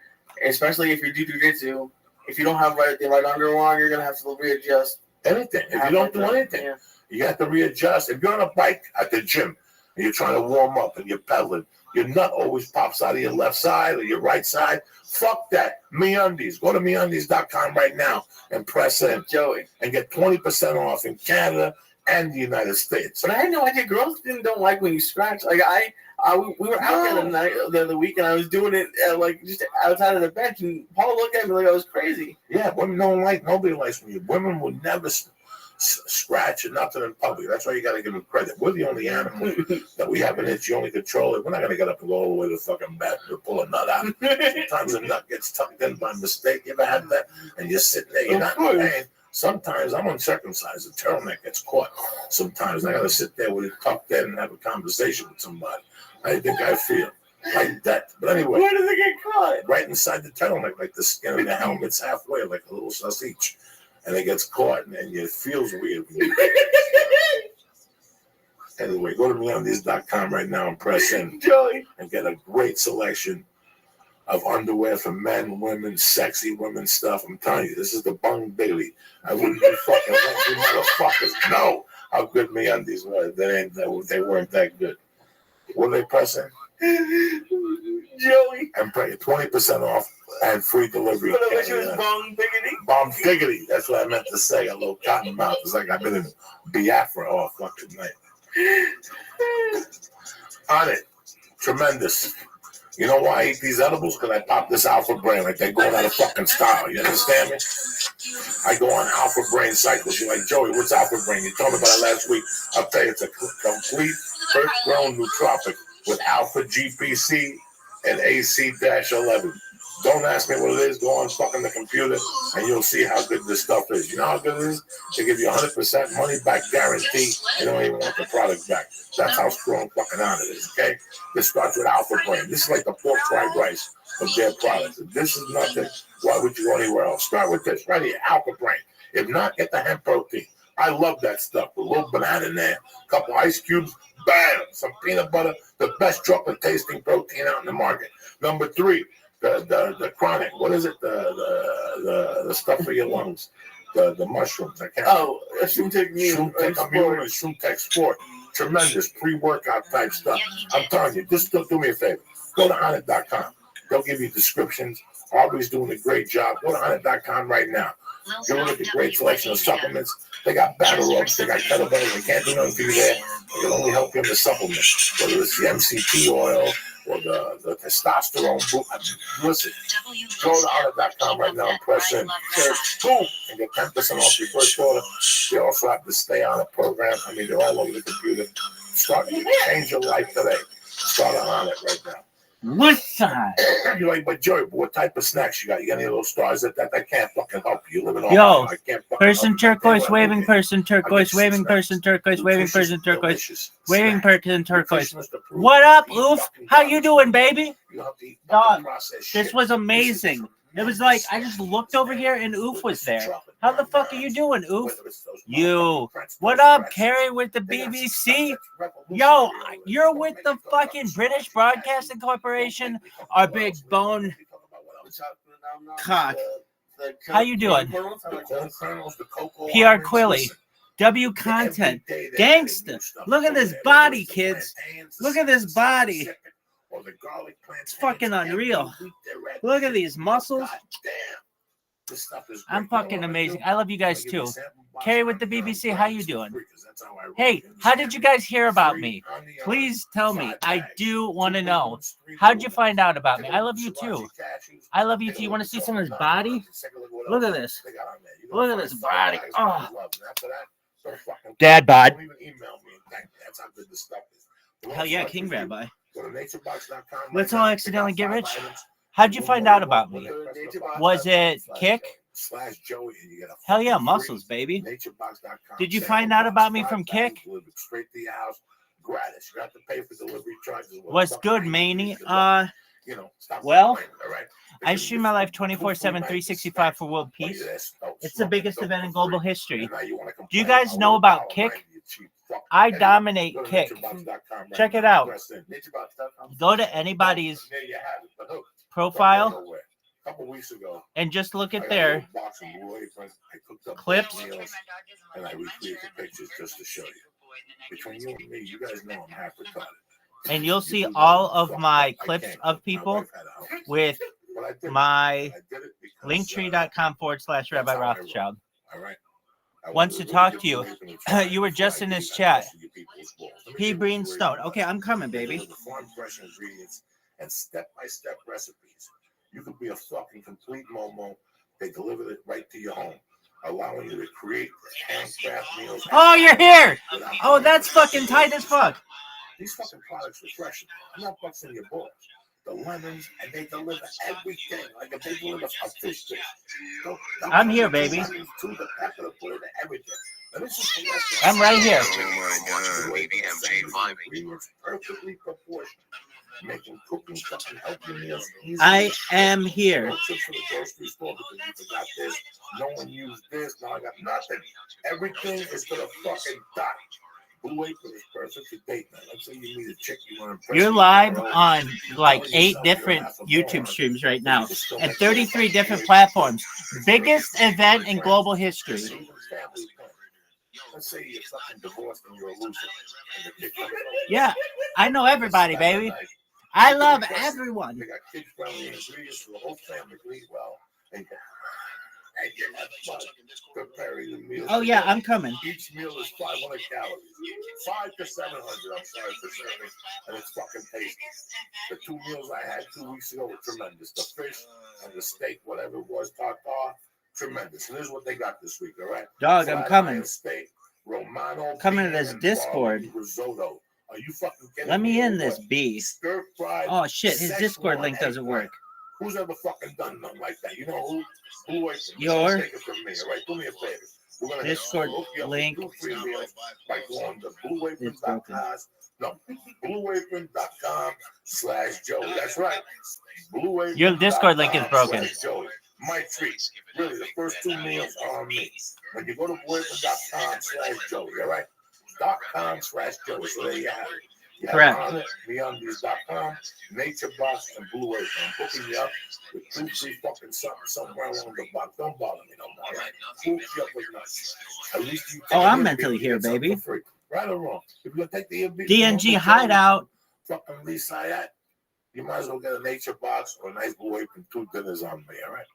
Especially if you do jiu-jitsu, if you don't have the right underwear on, you're gonna have to readjust anything. If you don't do anything, you have to readjust. If you're on a bike at the gym and you're trying to warm up and you're pedaling, your nut always pops out of your left side or your right side. Fuck that. MeUndies. Go to MeUndies.com right now and press in, Joey, and get 20% off in Canada and the United States. But I had no idea girls don't like when you scratch. Like we were out the other week and I was doing it like just outside of the bench, and Paul looked at me like I was crazy. Yeah, women don't like. Nobody likes when you. Women will never scratch and nothing in public. That's why you got to give them credit. We're the only animal that we have an itch. You only control it. We're not gonna get up and go all the way to the fucking back to pull a nut out. Sometimes the nut gets tucked in by mistake. You ever had that? And you're sitting there. You're not in pain. Sometimes I'm uncircumcised. The turtleneck gets caught. Sometimes I gotta sit there with it tucked in and have a conversation with somebody. I think I feel like that. But anyway, where does it get caught? Right inside the turtleneck, like the skin of the helmet's halfway, like a little sausage. And it gets caught, and it feels weird. Anyway, go to MeUndies.com right now and press in, Joey, and get a great selection of underwear for men, women, sexy women stuff. I'm telling you, this is the Bung Bailey. I wouldn't be fucking let you motherfuckers know how good MeUndies were. They weren't that good. What are they pressing? Joey. And pay 20% off and free delivery. But I wish it was Bong Diggity. Bong Diggity. That's what I meant to say. A little cotton mouth. It's like I've been in Biafra all fucking night. On it. Tremendous. You know why I eat these edibles? Because I pop this Alpha Brain like they're going out of fucking style. You understand me? I go on Alpha Brain cycles. You're like, Joey, what's Alpha Brain? You told me about it last week. I'll tell you, it's a complete earth-grown nootropic with Alpha GPC and AC-11. Don't ask me what it is. Go on fucking the computer and you'll see how good this stuff is. You know how good it is? They give you 100% money back guarantee. You don't even want the product back. That's how strong fucking on it is, okay? This starts with Alpha Brain. This is like the pork fried rice of their products. If this is nothing, why would you go anywhere else? Start with this right here, Alpha Brain. If not, get the hemp protein. I love that stuff. A little banana in there, a couple ice cubes, bam, some peanut butter, the best chocolate tasting protein out in the market. Number 3, the chronic. What is it? The stuff for your lungs. The mushrooms. I can't. Shroom-Tech Shroom-Tech Sport. Tremendous pre-workout type stuff. I'm telling you, just do me a favor. Go to Onnit.com. They'll give you descriptions. Aubrey's doing a great job. Go to Honda.com right now. Go look at the great selection of supplements. They got battle ropes. They got kettlebells. They can't do nothing for you there. They'll only help you in the supplements, whether it's the MCT oil or the testosterone. Listen, go to Honda.com right now and press in. Search boom and get 10% off your first order. They also have the Stay On It program. I mean, they're all over the computer. Change your life today. Start on it right now. What time? You're like, but Joey, what type of snacks you got? You got any of those stars that can't fucking help you live in all? Yo, I can't person turquoise waving, person turquoise waving, person turquoise waving, person turquoise waving, person turquoise. What up, Oof? How you doing, baby? Dog, this was amazing. It was like I just looked over here and Oof was there. How the fuck are you doing, Oof? You. What up, Carrie with the BBC? Yo, you're with the fucking British Broadcasting Corporation, our big bone cock. How you doing? PR Quilly. W Content. Gangsta. Look at this body, kids. Look at this body. It's fucking unreal. Look at these muscles. I'm fucking amazing. I love you guys too. Carrie with the BBC, how you doing? Hey, how did you guys hear about me? Please tell me. I do want to know. How'd you find out about me? I love you too. I love you too. You want to see some of his body? Look at this. Look at this body. Oh. Dad bod. Hell yeah, King Rabbi. Let's all accidentally get rich. How'd you find out about me? Was it Kick? Hell yeah, muscles, baby. Did you find out about me from Kick? What's good, Maney? Well, I stream my life 24/7, 365 for world peace. It's the biggest event in global history. Do you guys know about Kick? I dominate Kick. Check it out. Go to anybody's profile and just look at their clips. And I retweet the pictures just to show you. Between you and me, you guys know I'm half retarded. And you'll see all of my clips of people with my linktree.com/Rabbi Rothschild. Wants to talk to you. You were just in his chat. P. Breenstone. Okay, I'm coming, baby. Farm fresh ingredients and step-by-step recipes. You could be a fucking complete momo. They deliver it right to your home, allowing you to create handcraft meals. Oh, you're here! Oh, that's fucking tight as fuck. These fucking products refresh. I'm not busting your balls. The lemons, and they deliver everything. Like if they deliver a fish dish. I'm here, baby. I'm right here. I am here. No one used this. No, I got nothing. Everything is for the fucking dot. Blue Apron is perfect for date night. Let's say you meet a chick you want to impress. You're live on like 8 different YouTube streams right now and 33 different platforms. Biggest event in global history. Let's say you're fucking divorced and you're a loser. Yeah, I know everybody, baby. I love everyone. They got kid-friendly ingredients for the whole family to eat well. And you're not preparing the meal. Oh yeah, I'm coming. Each meal is 500 calories. 5 to 700, I'm sorry for serving. And it's fucking tasty. The 2 meals I had 2 weeks ago were tremendous. The fish and the steak, whatever it was, tartar, tremendous. And this is what they got this week, all right? Dog, I'm coming. Steak, Romano, coming to this Discord. Risotto. Are you fucking kidding Let me in this B. Stir-fried. Oh shit, his Discord link doesn't work. Who's ever fucking done nothing like that? You know who? Your take it from me, all right? Do me a favor. We're gonna Discord link. By going to blueapron.com. No, blueapron.com/Joey. That's right. Your Discord link is broken. My treat. Really, the first 2 meals are on me. When you go to blueapron.com/Joey, all right? .com/Joey. So there you have it. Correct. MeUndies.com, Nature Box, and Blue Apron. I'm booking you up with 2 free fucking something somewhere along the box. Don't bother me no more, right? Hook you up with nuts. At least you. Oh, I'm mentally here, baby. Right or wrong? If you're gonna take the DNG Hideout. Fucking Lisa, You might as well get a nature box or a nice Blue Apron, 2 dinners on me, all right?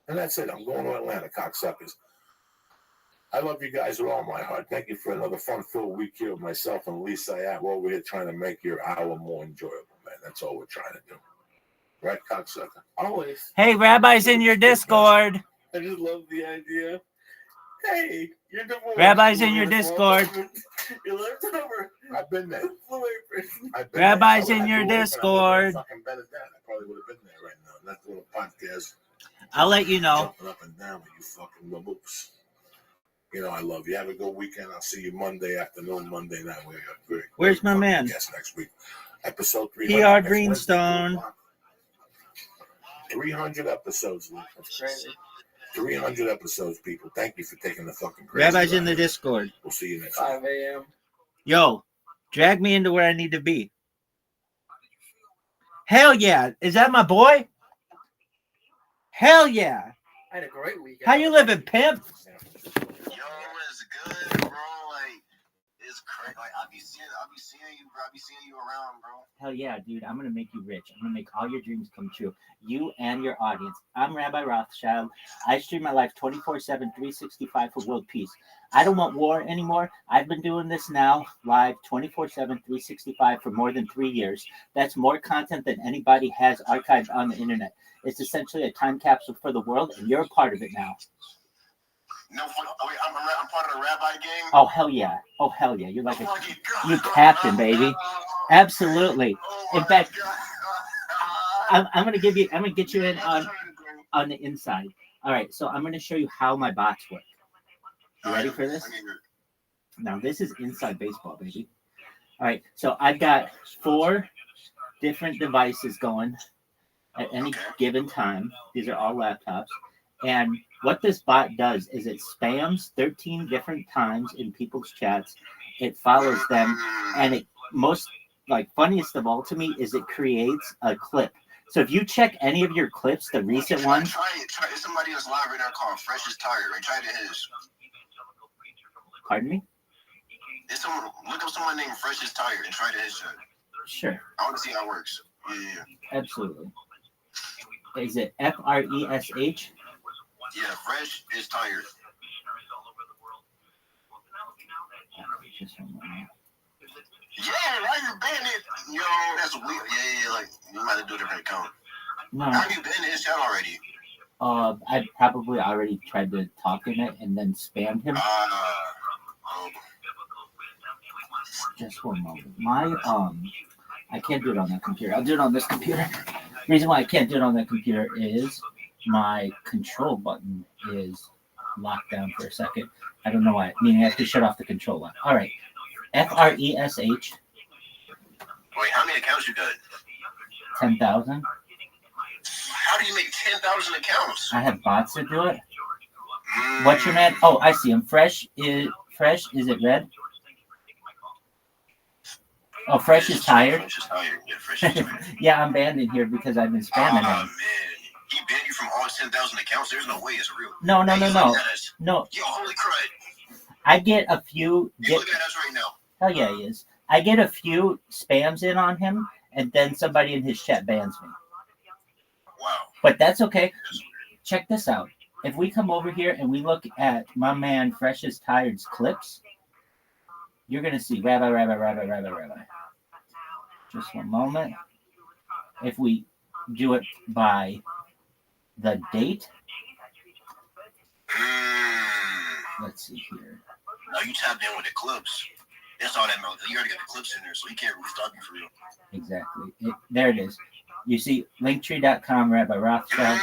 And that's it. I'm going to Atlanta, cocksuckers. I love you guys with all my heart. Thank you for another fun-filled week here with myself and Lisa. We're over here trying to make your hour more enjoyable, man. That's all we're trying to do. Right, cocksucker? Always. Hey, Rabbi's in your Discord. I just love the idea. Hey, you're the one. Rabbi's in your Discord. You left over. I've been there. Blue Apron. I've been Rabbi's there. in your I Discord. fucking better than. I probably would have been there right now. That little podcast. I'll let you know. Jumping up and down with you fucking baboops. You know I love you. Have a good weekend. I'll see you Monday afternoon, Monday night. We got great. Where's my man? Yes, next week. Episode 300. PR Greenstone. 300 episodes, Luke. That's crazy. 300 episodes, people. Thank you for taking the fucking crazy Rabbi's in ride. the Discord. We'll see you next week. 5 a.m. Yo, drag me into where I need to be. Hell yeah. Is that my boy? Hell yeah. I had a great weekend. How you living, pimp? Yo, it's good, bro. Like, it's crazy. Like, I be seeing you, bro. I be seeing you around, bro. Hell yeah, dude. I'm going to make you rich. I'm going to make all your dreams come true. You and your audience. I'm Rabbi Rothschild. I stream my life 24/7, 365 for world peace. I don't want war anymore. I've been doing this now live 24/7, 365 for more than 3 years. That's more content than anybody has archived on the internet. It's essentially a time capsule for the world, and you're a part of it now. No, wait, I'm part of the rabbi game. Oh, hell yeah. Oh, hell yeah. You're like you captain, baby. Absolutely. In fact, I'm gonna get you in on the inside. All right, so I'm gonna show you how my bots work. You ready for this? Now this is inside baseball, baby. All right, so I've got 4 different devices going at any given time. These are all laptops, and what this bot does is it spams 13 different times in people's chats. It follows them, and it most funniest of all to me is it creates a clip. So if you check any of your clips, the recent ones. Try somebody else live right now called Fresh is Tired. Right? Try to his. Pardon me? Look up someone named Fresh is Tired and try to his shit. Sure. I want to see how it works. Yeah. Absolutely. Is it FRESH? Yeah, Fresh is Tired. Just one moment. Yeah, why you banned it? Yo, that's weird. Yeah, like you might have to do a different account. No. How do you banned his chat already? I probably already tried to talk in it and then spammed him. Just one moment. I can't do it on that computer. I'll do it on this computer. The reason why I can't do it on that computer is my control button is locked down for a second. I don't know why. Meaning I have to shut off the control button. All right. FRESH. Wait, how many accounts you got? 10,000. How do you make 10,000 accounts? I have bots that do it. What's your man? Oh, I see him. Fresh. Is it red? Oh, Fresh is tired. Fresh is tired. Yeah, Fresh is tired. Yeah, I'm banned in here because I've been spamming him. Man, he banned you from all 10,000 accounts. There's no way it's real. No. No. Yo, holy crud. I get a few. He's looking at us right now. Hell yeah, he is. I get a few spams in on him, and then somebody in his chat bans me. Wow. But that's okay. Check this out. If we come over here and we look at my man Fresh is Tired's clips, you're going to see Rabbi. Just one moment. If we do it by the date, let's see here. No, you tapped in with the clips. That's all that matters. You already got the clips in there, so he can't really stop you for real. Exactly. There it is. You see linktree.com, Rabbi Rothschild.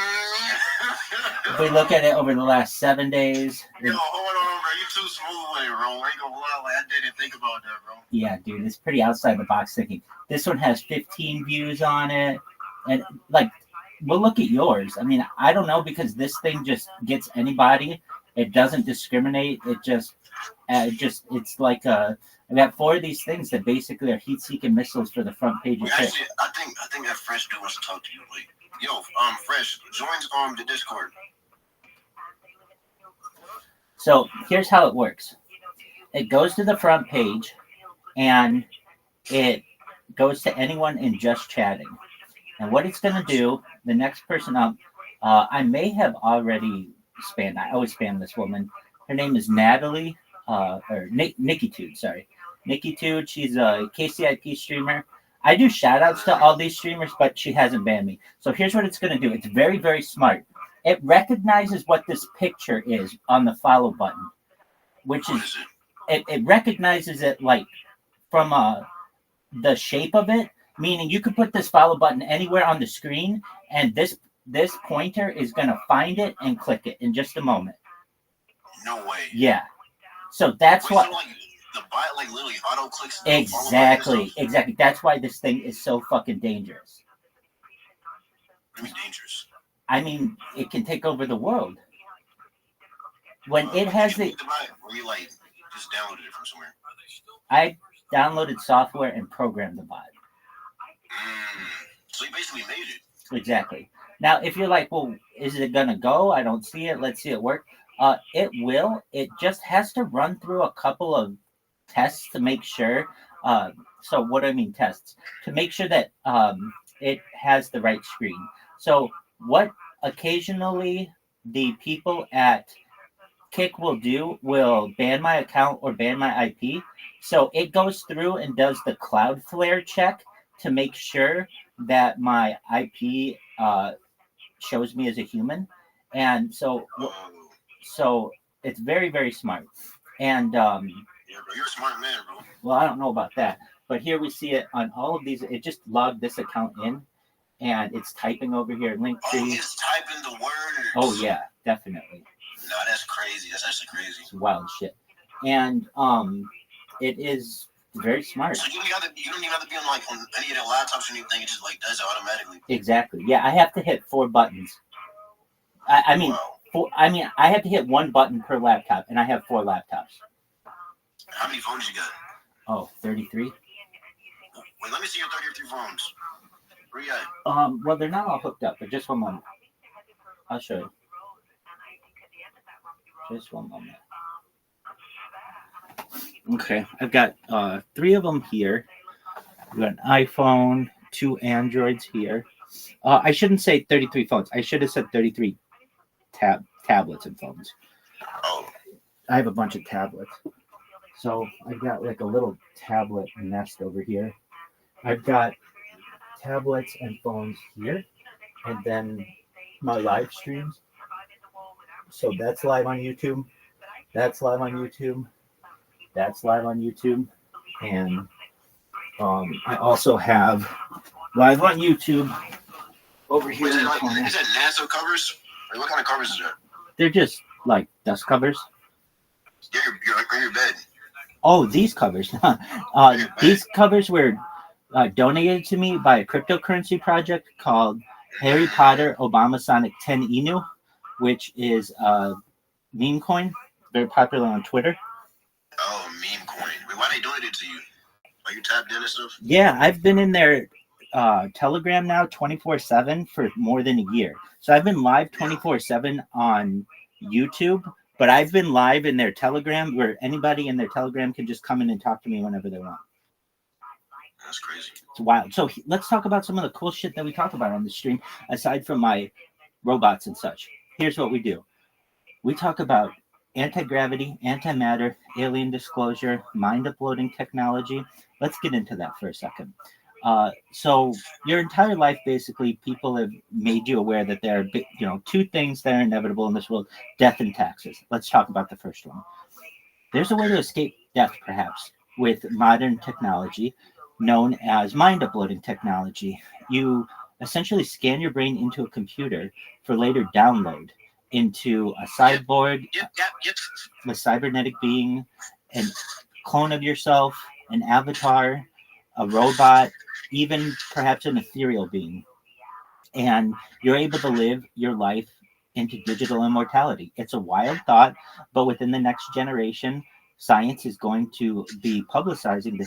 If we look at it over the last 7 days. Yo, hold on, bro. You too smooth with it, bro. I ain't gonna lie. Like, I didn't think about that, bro. Yeah, dude. It's pretty outside the box thinking. This one has 15 views on it. And, we'll look at yours. I mean, I don't know because this thing just gets anybody. It doesn't discriminate. It's like I got 4 of these things that basically are heat-seeking missiles for the front page of Actually, I think that Fresh dude wants to talk to you. Like, yo, Fresh, join the Discord. So here's how it works. It goes to the front page, and it goes to anyone in just chatting. And what it's going to do, the next person up, I may have already spammed. I always spam this woman. Her name is Natalie, or Nikki Tude, sorry. Nikki Tude, she's a KCIP streamer. I do shout outs to all these streamers, but she hasn't banned me. So here's what it's going to do. It's very, very smart. It recognizes what this picture is on the follow button, which is, it recognizes it like from the shape of it, meaning you could put this follow button anywhere on the screen, and this pointer is going to find it and click it in just a moment. No way. Yeah. So that's what. So like, the bot like literally auto clicks. Exactly. That's why this thing is so fucking dangerous. I mean, dangerous. I mean, it can take over the world. When it has the. Or you like just downloaded it from somewhere? I downloaded software and programmed the bot. So you basically made it. Exactly. Now, if you're like, well, is it gonna go? I don't see it. Let's see it work. It will. It just has to run through a couple of tests to make sure. So what do I mean tests? To make sure that it has the right screen. So what occasionally the people at Kick will do will ban my account or ban my IP. So it goes through and does the Cloudflare check to make sure that my IP shows me as a human. And so it's very, very smart. And yeah, bro, you're a smart man, bro. Well, I don't know about that, but here we see it on all of these. It just logged this account in, and it's typing over here. Linktree. Oh, it's typing the words. Oh yeah, definitely. No, that's crazy. That's actually crazy. It's wild shit. And it is very smart. So you don't even have to be on like on any of the laptops or anything. It just like does it automatically. Exactly. Yeah, I have to hit 4 buttons. I mean, I have to hit 1 button per laptop, and I have 4 laptops. How many phones you got? Oh, 33. Wait, let me see your 33 phones. Where you at? Well, they're not all hooked up, but just one moment. I'll show you. Just one moment. Okay, I've got 3 of them here. I've got an iPhone, 2 Androids here. I shouldn't say 33 phones. I should have said 33 tablets and phones. Oh. I have a bunch of tablets. So I've got like a little tablet nest over here. I've got tablets and phones here. And then my live streams. So that's live on YouTube. That's live on YouTube. That's live on YouTube. And I also have live on YouTube over here. Is it NASA covers? Or what kind of covers is that? They're just like dust covers. Yeah, you're on your bed. Oh, these covers. These covers were donated to me by a cryptocurrency project called Harry Potter Obama Sonic 10 Inu, which is a meme coin, very popular on Twitter. Oh, meme coin. Wait, why they donated to you? Are you tapped in and stuff? Yeah, I've been in their Telegram now 24/7 for more than a year. So I've been live 24/7 on YouTube, but I've been live in their Telegram where anybody in their Telegram can just come in and talk to me whenever they want. That's crazy. It's wild. So let's talk about some of the cool shit that we talk about on the stream, aside from my robots and such. Here's what we do. We talk about anti-gravity, antimatter, alien disclosure, mind uploading technology. Let's get into that for a second. So your entire life, basically, people have made you aware that there are, 2 things that are inevitable in this world: death and taxes. Let's talk about the first one. There's a way to escape death, perhaps, with modern technology known as mind uploading technology. You essentially scan your brain into a computer for later download into a cyborg, a cybernetic being, a clone of yourself, an avatar, a robot, even perhaps an ethereal being. And you're able to live your life into digital immortality. It's a wild thought, but within the next generation, science is going to be publicizing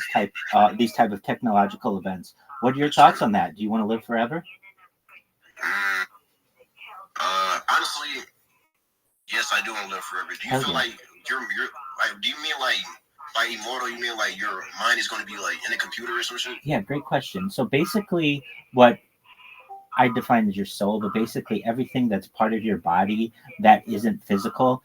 these type of technological events. What are your thoughts on that? Do you want to live forever? Honestly, yes, I do want to live forever. Do you feel like you're like? Do you mean like by immortal? You mean like your mind is going to be like in a computer or some shit? Yeah, great question. So basically, what I define as your soul, but basically everything that's part of your body that isn't physical,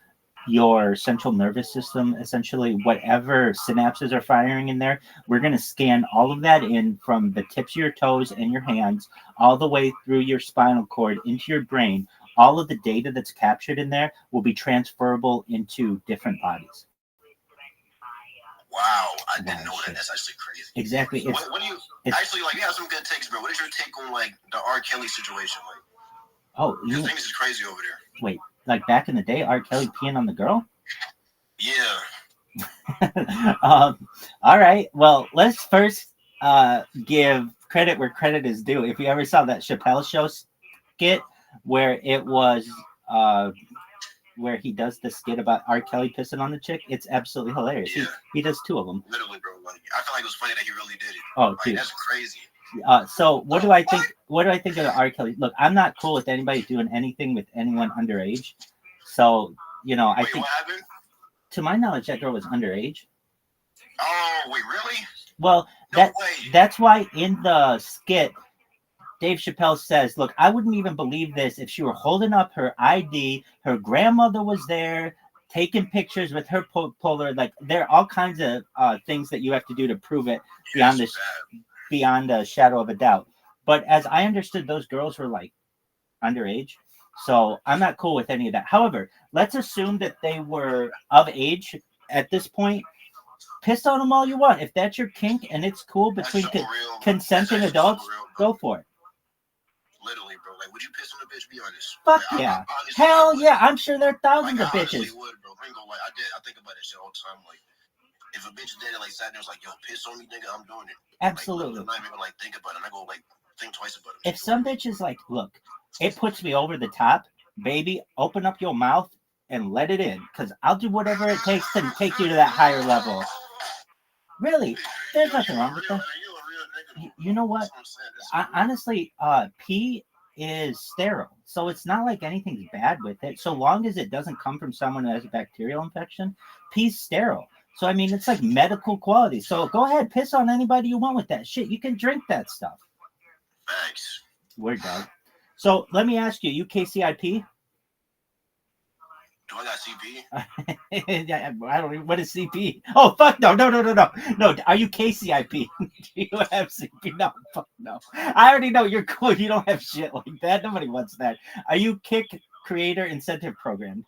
your central nervous system, essentially whatever synapses are firing in there, we're going to scan all of that in from the tips of your toes and your hands all the way through your spinal cord into your brain. All of the data that's captured in there will be transferable into different bodies. Wow, I didn't know that. That's actually crazy. Exactly. What do you actually like? You have some good takes, bro. What is your take on like the R. Kelly situation? Like, oh, your things is crazy over there. Wait, like back in the day, R. Kelly peeing on the girl? Yeah. All right. Well, let's first give credit where credit is due. If you ever saw that Chappelle Show skit where it was where he does the skit about R. Kelly pissing on the chick, it's absolutely hilarious. Yeah. He does two of them. Literally, bro. Like, I feel like it was funny that he really did it. Oh, like, dude. That's crazy. So what do I think? What do I think of the R. Kelly? Look, I'm not cool with anybody doing anything with anyone underage. So I think, what happened? To my knowledge, that girl was underage. Oh, wait, really? Well, No way. that's why in the skit, Dave Chappelle says, "Look, I wouldn't even believe this if she were holding up her ID. Her grandmother was there." Taking pictures with her polar, like there are all kinds of things that you have to do to prove it beyond a shadow of a doubt. But as I understood, those girls were like underage, so I'm not cool with any of that. However, let's assume that they were of age at this point. Piss on them all you want. If that's your kink and it's cool between consenting adults, go for it. Literally, bro. Like, would you piss on a bitch? Be honest. Fuck like, yeah. Hell yeah. I'm sure there are thousands of I bitches. would, bro. I ain't gonna lie. I think about that shit all the time. Like, if a bitch did it, like, sat there, was like, yo, piss on me, nigga, I'm doing it. Absolutely. Like, I'm not even, like, think about it. I go, like, think twice about it. If some bitch is like, look, it puts me over the top, baby, open up your mouth and let it in, because I'll do whatever it takes to take you to that higher level. Really, there's nothing wrong with that. You know what? Honestly, pee is sterile, so it's not like anything's bad with it. So long as it doesn't come from someone who has a bacterial infection, pee's sterile. So I mean, it's like medical quality. So go ahead, piss on anybody you want with that shit. You can drink that stuff. Thanks. Weird dog. So let me ask you, you KCIP? Do I got CP? I don't even, what is CP? Oh, fuck no. No, are you KCIP? Do you have CP? No, fuck no. I already know you're cool. You don't have shit like that. Nobody wants that. Are you Kick Creator Incentive Program?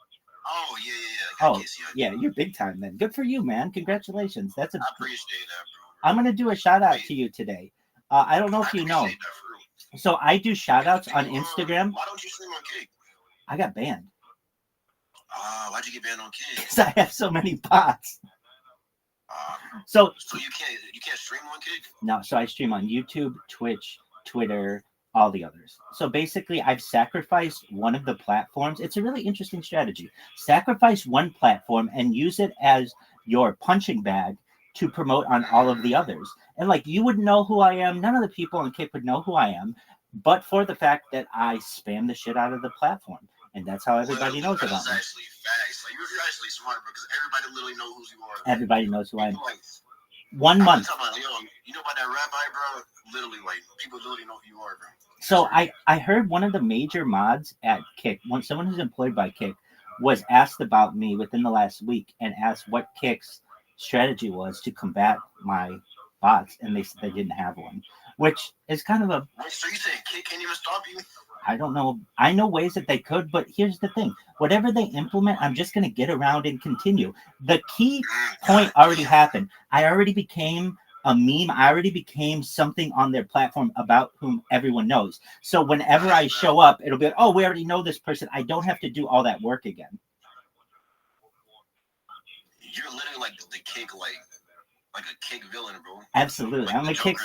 Oh, yeah. Oh, yeah, you're big time then. Good for you, man. Congratulations. I appreciate that, bro. I'm going to do a shout out to you today. I don't know if you know. So I do shout outs on Instagram. Why don't you stream on Kick? I got banned. Why'd you get banned on Kick? Because I have so many bots. So you can't stream on Kick? No, so I stream on YouTube, Twitch, Twitter, all the others. So basically, I've sacrificed one of the platforms. It's a really interesting strategy. Sacrifice one platform and use it as your punching bag to promote on all of the others. And like, you would know who I am. None of the people on Kick would know who I am, but for the fact that I spam the shit out of the platform. And that's how everybody knows about me. That's actually facts. Like, you're actually smart, because everybody literally knows who you are. Everybody knows who I am. Like, 1 month. You know about that rabbi, bro? Literally, like, people literally know who you are, bro. So I heard one of the major mods at Kick, someone who's employed by Kick, was asked about me within the last week and asked what Kick's strategy was to combat my bots, and they said they didn't have one, which is kind of a... So you think Kick can't even stop you? I don't know. I know ways that they could, but here's the thing. Whatever they implement, I'm just going to get around and continue. The key point already happened. I already became a meme. I already became something on their platform about whom everyone knows. So whenever I show up, it'll be like, oh, we already know this person. I don't have to do all that work again. You're literally like the Kick, like a Kick villain, bro. Absolutely. Like I'm a Kick,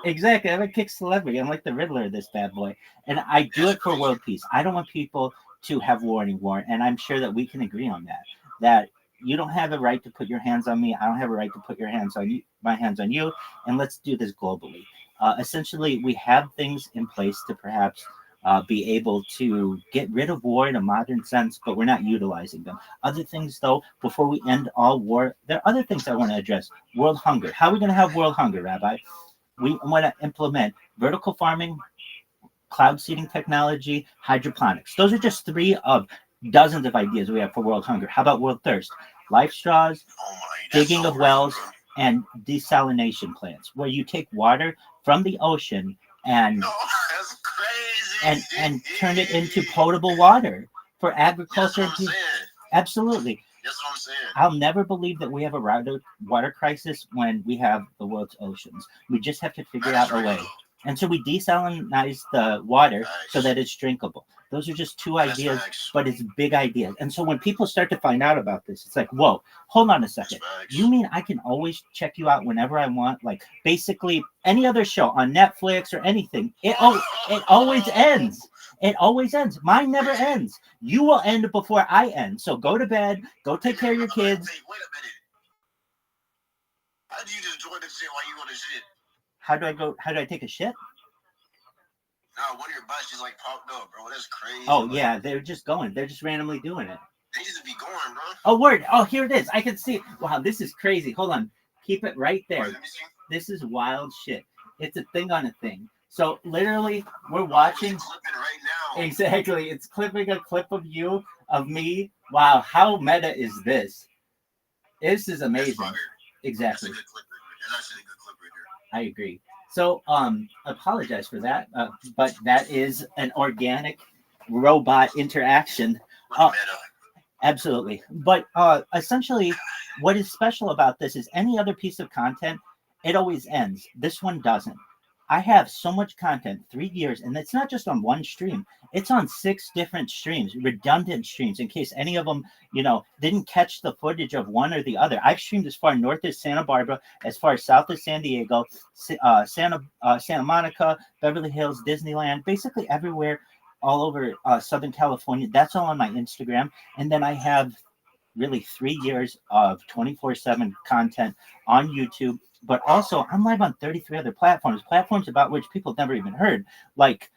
exactly. I'm a Kick celebrity. I'm like the Riddler of this bad boy. And I do it for world peace. I don't want people to have war anymore. And I'm sure that we can agree on that you don't have a right to put your hands on me. I don't have a right to put my hands on you. And let's do this globally. Essentially, we have things in place to perhaps be able to get rid of war in a modern sense, but we're not utilizing them. Other things, though, before we end all war, there are other things I want to address. World hunger. How are we going to have world hunger, Rabbi? We want to implement vertical farming, cloud seeding technology, hydroponics. Those are just 3 of dozens of ideas we have for world hunger. How about world thirst? Life straws, digging of wells, and desalination plants, where you take water from the ocean and and turn it into potable water for agriculture. Absolutely. That's what I'm saying. I'll never believe that we have a water crisis when we have the world's oceans. We just have to figure out a way. And so we desalinize the water so that it's drinkable. Those are just 2 ideas, but it's big ideas. And so when people start to find out about this, it's like, whoa, hold on a second. You mean I can always check you out whenever I want? Like basically any other show on Netflix or anything, it always ends. It always ends. Mine never ends. You will end before I end. So go to bed. Go take care of your kids. Wait a minute. How do you just join the shit while you on the shit? How do I take a shit? No, one of your butts just like popped up, bro. That's crazy. Oh, yeah. They're just going. They're just randomly doing it. They just be going, bro. Oh, word. Oh, here it is. I can see it. Wow, this is crazy. Hold on. Keep it right there. Let me see. This is wild shit. It's a thing on a thing. So literally, we're watching. It's clipping right now. Exactly. It's clipping a clip of you, of me. Wow, how meta is this? This is amazing. Exactly. That's a good clip right there. That's actually a good clip right I agree. So, apologize for that, but that is an organic robot interaction. Absolutely. But essentially, what is special about this is any other piece of content, it always ends. This one doesn't. I have so much content, 3 years, and it's not just on one stream. It's on 6 different streams, redundant streams, in case any of them, didn't catch the footage of one or the other. I've streamed as far north as Santa Barbara, as far as south as San Diego, Santa Monica, Beverly Hills, Disneyland, basically everywhere, all over Southern California. That's all on my Instagram. And then I have really 3 years of 24/7 content on YouTube. But also, I'm live on 33 other platforms about which people have never even heard. Like,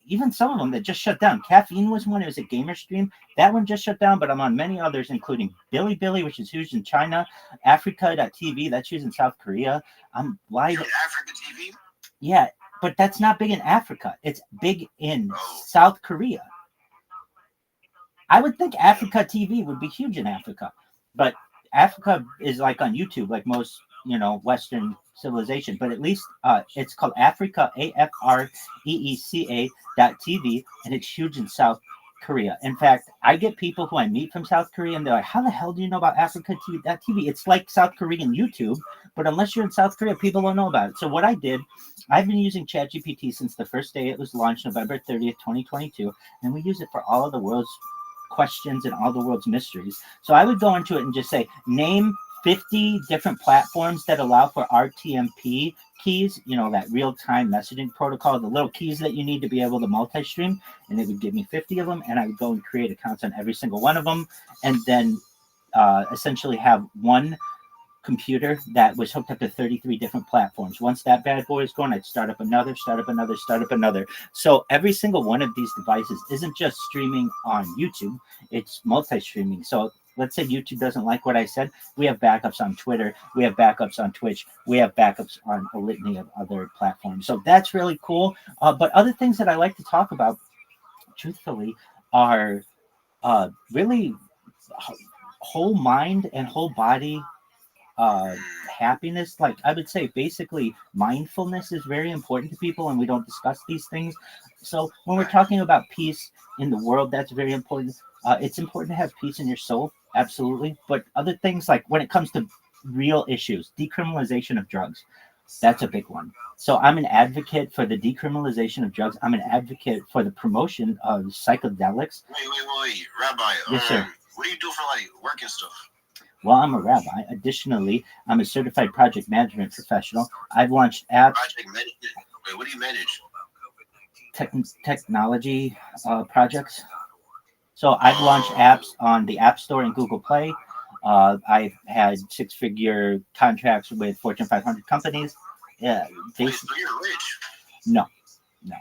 even some of them that just shut down. Caffeine was one. It was a gamer stream. That one just shut down, but I'm on many others, including Billy, which is huge in China, Africa.tv, that's huge in South Korea. I'm live. Africa TV? Yeah, but that's not big in Africa. It's big in South Korea. I would think Africa TV would be huge in Africa, but Africa is like on YouTube, like most, Western civilization, but at least it's called Africa, AFREECA.TV, and it's huge in South Korea. In fact, I get people who I meet from South Korea, and they're like, how the hell do you know about Africa.TV? It's like South Korean YouTube, but unless you're in South Korea, people don't know about it. So what I did, I've been using ChatGPT since the first day it was launched, November 30th, 2022, and we use it for all of the world's questions and all the world's mysteries. So I would go into it and just say, name 50 different platforms that allow for RTMP keys, that real-time messaging protocol, the little keys that you need to be able to multi-stream, and it would give me 50 of them, and I would go and create accounts on every single one of them, and then essentially have one computer that was hooked up to 33 different platforms. Once that bad boy is going, I'd start up another. So every single one of these devices isn't just streaming on YouTube, it's multi-streaming. So let's say YouTube doesn't like what I said, we have backups on Twitter, we have backups on Twitch, we have backups on a litany of other platforms. So that's really cool. But other things that I like to talk about, truthfully, are really whole mind and whole body happiness. Like I would say basically mindfulness is very important to people, and we don't discuss these things. So when we're talking about peace in the world, that's very important. It's important to have peace in your soul, absolutely. But other things, like when it comes to real issues, decriminalization of drugs, that's a big one. So I'm an advocate for the decriminalization of drugs. I'm an advocate for the promotion of psychedelics. Wait, Rabbi. Yes, sir. What do you do for work and stuff? Well, I'm a rabbi. Additionally, I'm a certified project management professional. I've launched apps. Wait, what do you manage? Technology projects. So I've launched apps on the App Store and Google Play. I've had 6-figure contracts with Fortune 500 companies. Yeah, so you're rich? No,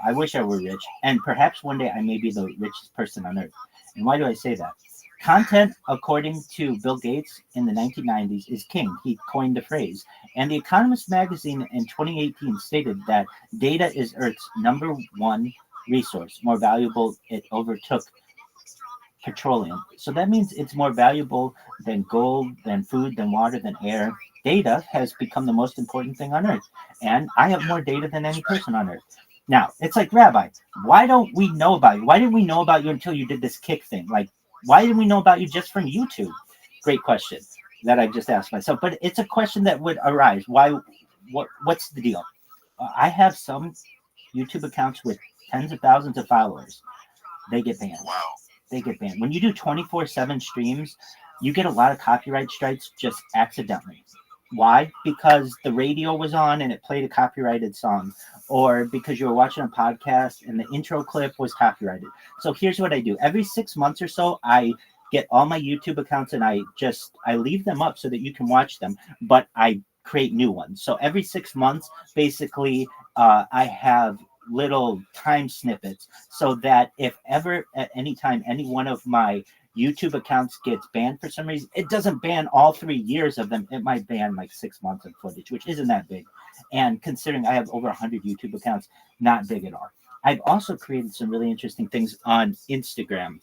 I wish I were rich. And perhaps one day I may be the richest person on earth. And why do I say that? Content, according to Bill Gates in the 1990s, is king. He coined the phrase. And The Economist magazine in 2018 stated that data is Earth's number one resource, more valuable. It overtook petroleum. So that means it's more valuable than gold, than food, than water, than air. Data has become the most important thing on Earth. And I have more data than any person on Earth. Now, it's like, Rabbi, why don't we know about you? Why didn't we know about you until you did this kick thing? Like, why didn't we know about you just from YouTube? Great question that I just asked myself. But it's a question that would arise. Why? What's the deal? I have some YouTube accounts with tens of thousands of followers. They get banned. Wow. They get banned. When you do 24/7 streams, you get a lot of copyright strikes just accidentally. Why? Because the radio was on and it played a copyrighted song, or because you were watching a podcast and the intro clip was copyrighted. So here's what I do. Every 6 months or so, I get all my YouTube accounts and I leave them up so that you can watch them, but I create new ones. So every 6 months, basically, I have little time snippets so that if ever at any time any one of my YouTube accounts gets banned for some reason, it doesn't ban all 3 years of them. It might ban like 6 months of footage, which isn't that big. And considering I have over 100 YouTube accounts, not big at all. I've also created some really interesting things on Instagram.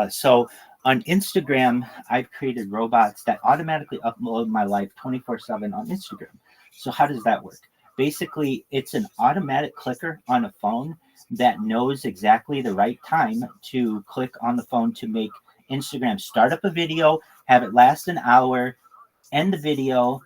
So on Instagram, I've created robots that automatically upload my life 24/7 on Instagram. So how does that work? Basically, it's an automatic clicker on a phone that knows exactly the right time to click on the phone to make Instagram start up a video, have it last an hour, end the video,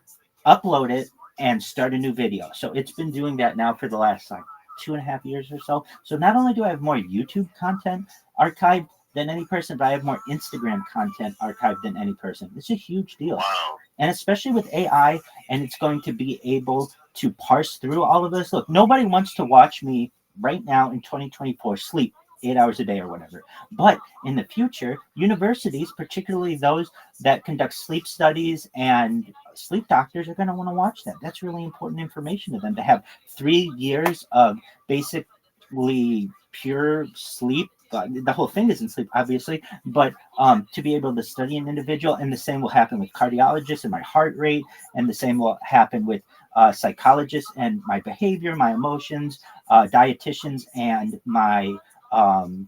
upload it, and start a new video. So it's been doing that now for the last like 2.5 years or so. So not only do I have more YouTube content archived than any person, but I have more Instagram content archived than any person. It's a huge deal. Wow. And especially with AI, and it's going to be able to parse through all of this. Look, nobody wants to watch me right now in 2024 sleep 8 hours a day or whatever. But in the future, universities, particularly those that conduct sleep studies and sleep doctors, are going to want to watch that. That's really important information to them, to have 3 years of basically pure sleep. The whole thing isn't sleep, obviously, but to be able to study an individual. And the same will happen with cardiologists and my heart rate, and the same will happen with psychologists and my behavior, my emotions, dietitians, and my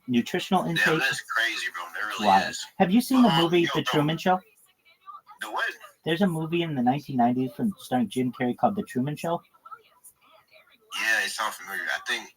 nutritional intake. Damn, that's crazy, bro. That really Wow. is. Have you seen the movie The Truman Show? The what? There's a movie in the 1990s from starring Jim Carrey called The Truman Show. Yeah, it sounds familiar. I think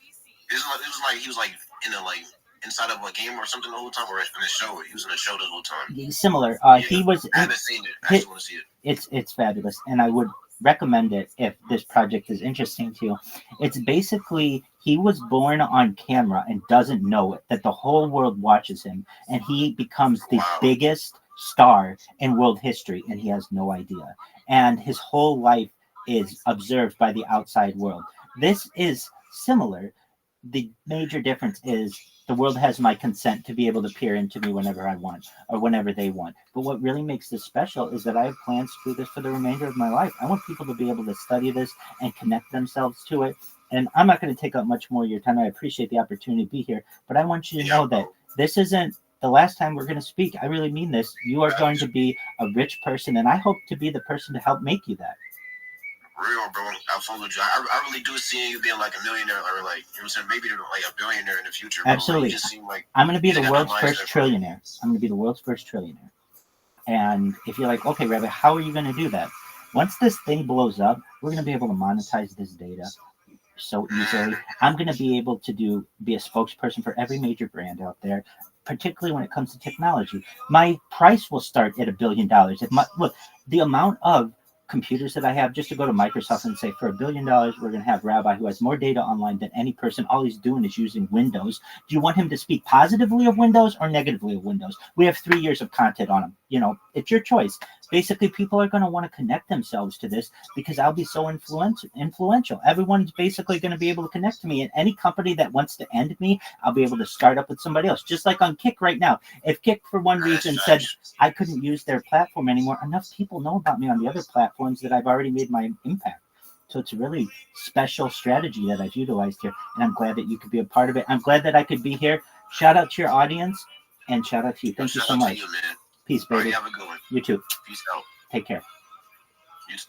it was like he was like in a like inside of a game or something the whole time, or in the show. He was in the show the whole time. Similar. He was. I haven't seen it. I just want to see it. It's fabulous, and I would recommend it if this project is interesting to you. It's basically he was born on camera and doesn't know it, that the whole world watches him, and he becomes the biggest star in world history, and he has no idea. And his whole life is observed by the outside world. This is similar. The major difference is the world has my consent to be able to peer into me whenever I want or whenever they want. But what really makes this special is that I have plans to do this for the remainder of my life. I want people to be able to study this and connect themselves to it. And I'm not going to take up much more of your time. I appreciate the opportunity to be here. But I want you to know that this isn't the last time we're going to speak. I really mean this. You are going to be a rich person, and I hope to be the person to help make you that. Real, bro. Absolutely. I really do see you being like a millionaire, or like, you know what I'm saying, maybe like a billionaire in the future. Bro. Absolutely. Like, you just seem like I'm going to be the got world's that first mindset, bro. trillionaire. I'm going to be the world's first trillionaire. And if you're like, okay, Rabbi, how are you going to do that? Once this thing blows up, we're going to be able to monetize this data so easily. I'm going to be able to be a spokesperson for every major brand out there, particularly when it comes to technology. My price will start at $1 billion. Look, the amount of computers that I have, just to go to Microsoft and say, for $1 billion, we're going to have Rabbi who has more data online than any person. All he's doing is using Windows. Do you want him to speak positively of Windows or negatively of Windows? We have 3 years of content on him. You know, it's your choice. Basically, people are going to want to connect themselves to this because I'll be so influential. Everyone's basically going to be able to connect to me. And any company that wants to end me, I'll be able to start up with somebody else. Just like on Kick right now. If Kick, for one reason, said I couldn't use their platform anymore, enough people know about me on the other platforms that I've already made my impact. So it's a really special strategy that I've utilized here. And I'm glad that you could be a part of it. I'm glad that I could be here. Shout out to your audience. And shout out to you. Thank you Shout so out to much. you, man. Peace, All right, baby. you have a good one. You too. Peace out. Take care. Peace.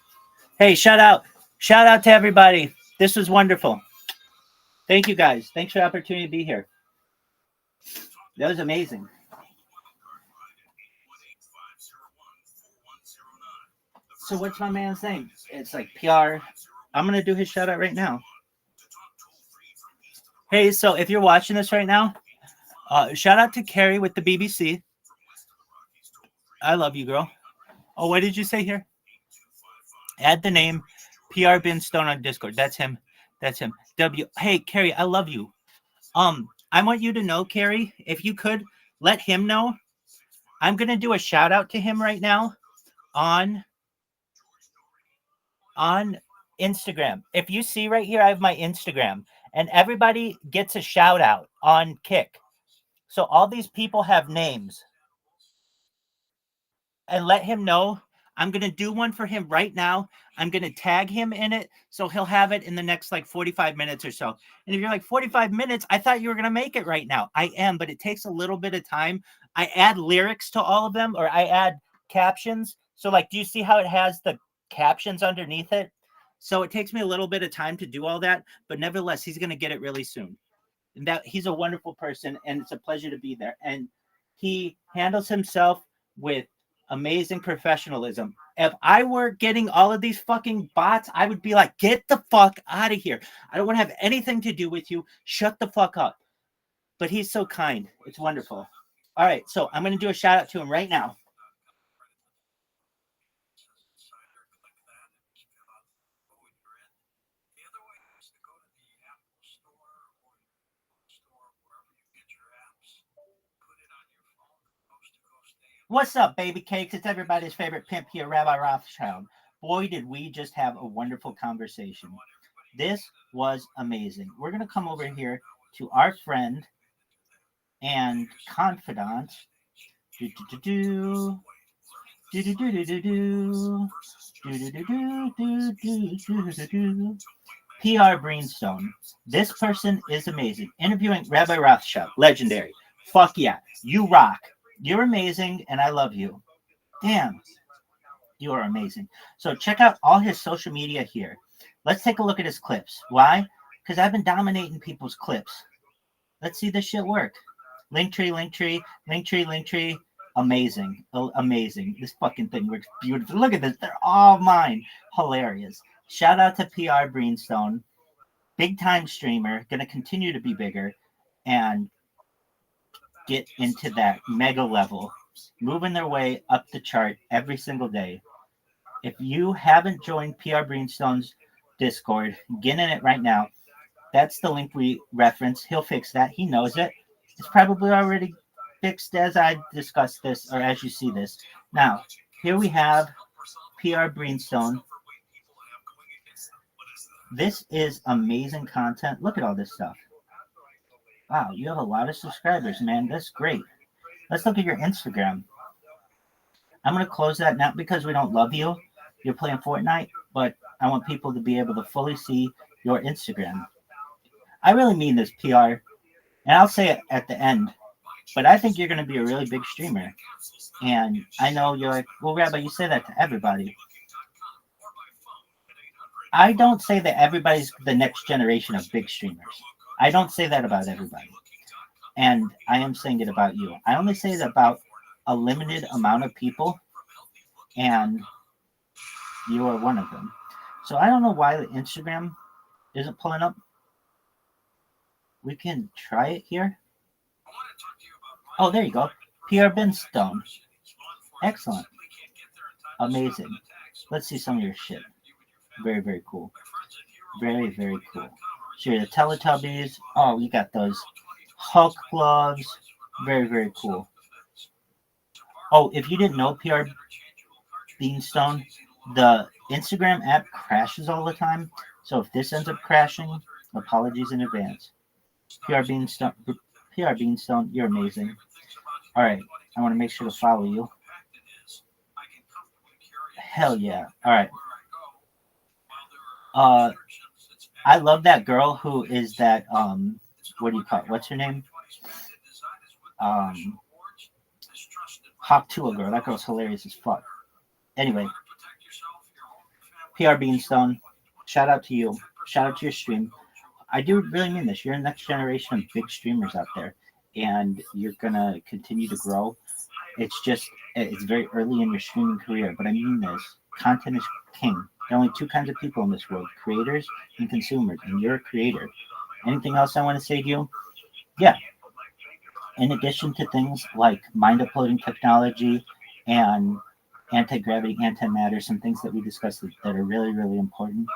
Hey, shout out to everybody. This was wonderful. Thank you guys. Thanks for the opportunity to be here. That was amazing. So what's my man's name? It's like PR. I'm gonna do his shout out right now. Hey, so if you're watching this right now, shout out to Carrie with the BBC. I love you, girl. Oh, what did you say here? Add the name PR Binstone on Discord. That's him. That's him. Hey, Carrie, I love you. I want you to know, Carrie, if you could let him know. I'm gonna do a shout out to him right now on Instagram. If you see right here, I have my Instagram, and everybody gets a shout out on Kick. So all these people have names. And let him know. I'm going to do one for him right now. I'm going to tag him in it, so he'll have it in the next like 45 minutes or so. And if you're like 45 minutes, I thought you were going to make it right now. I am, but it takes a little bit of time. I add lyrics to all of them, or I add captions. So like, do you see how it has the captions underneath it? So it takes me a little bit of time to do all that, but nevertheless, he's going to get it really soon. And that he's a wonderful person, and it's a pleasure to be there. And he handles himself with amazing professionalism. If I were getting all of these fucking bots, I would be like, get the fuck out of here. I don't want to have anything to do with you. Shut the fuck up. But he's so kind. It's wonderful. All right, so I'm going to do a shout out to him right now. What's up, baby cakes? It's everybody's favorite pimp here, Rabbi Rothschild. Boy, did we just have a wonderful conversation. This was amazing. We're going to come over here to our friend and confidant. PR Greenstone. This person is amazing. Interviewing Rabbi Rothschild. Legendary. Fuck yeah. You rock. You're amazing, and I love you. Damn. You are amazing. So check out all his social media here. Let's take a look at his clips. Why? Because I've been dominating people's clips. Let's see this shit work. Linktree, Linktree, Linktree, Linktree. Amazing. Amazing. This fucking thing works beautiful. Look at this. They're all mine. Hilarious. Shout out to PR Greenstone. Big time streamer. Going to continue to be bigger. And get into that mega level, moving their way up the chart every single day. If you haven't joined PR Greenstone's Discord, get in it right now. That's the link we reference. He'll fix that. He knows it. It's probably already fixed as I discuss this, or as you see this. Now, here we have PR Greenstone. This is amazing content. Look at all this stuff. Wow, you have a lot of subscribers, man. That's great. Let's look at your Instagram. I'm going to close that, not because we don't love you. You're playing Fortnite, but I want people to be able to fully see your Instagram. I really mean this, PR. And I'll say it at the end, but I think you're going to be a really big streamer. And I know you're like, well, Rabbi, you say that to everybody. I don't say that everybody's the next generation of big streamers. I don't say that about everybody. And I am saying it about you. I only say it about a limited amount of people, and you are one of them. So I don't know why the Instagram isn't pulling up. We can try it here. Oh, there you go. PR Binstone. Excellent. Amazing. Let's see some of your shit. Very, very cool. Very, very cool. So the Teletubbies. Oh, you got those Hulk gloves. Very, very cool. Oh, if you didn't know, PR Beanstone, the Instagram app crashes all the time. So if this ends up crashing, apologies in advance. PR Beanstone, you're amazing. All right, I want to make sure to follow you. Hell yeah. All right. I love that girl who is that what do you call it? What's her name? Hawk to a girl. That girl's hilarious as fuck. Anyway, PR Beanstone, shout out to you. Shout out to your stream. I do really mean this. You're the next generation of big streamers out there, and you're gonna continue to grow. It's very early in your streaming career, but I mean this. Content is king. There are only two kinds of people in this world, creators and consumers, and you're a creator. Anything else I want to say to you? Yeah. In addition to things like mind uploading technology and anti-gravity, antimatter, some things that we discussed that are really, really important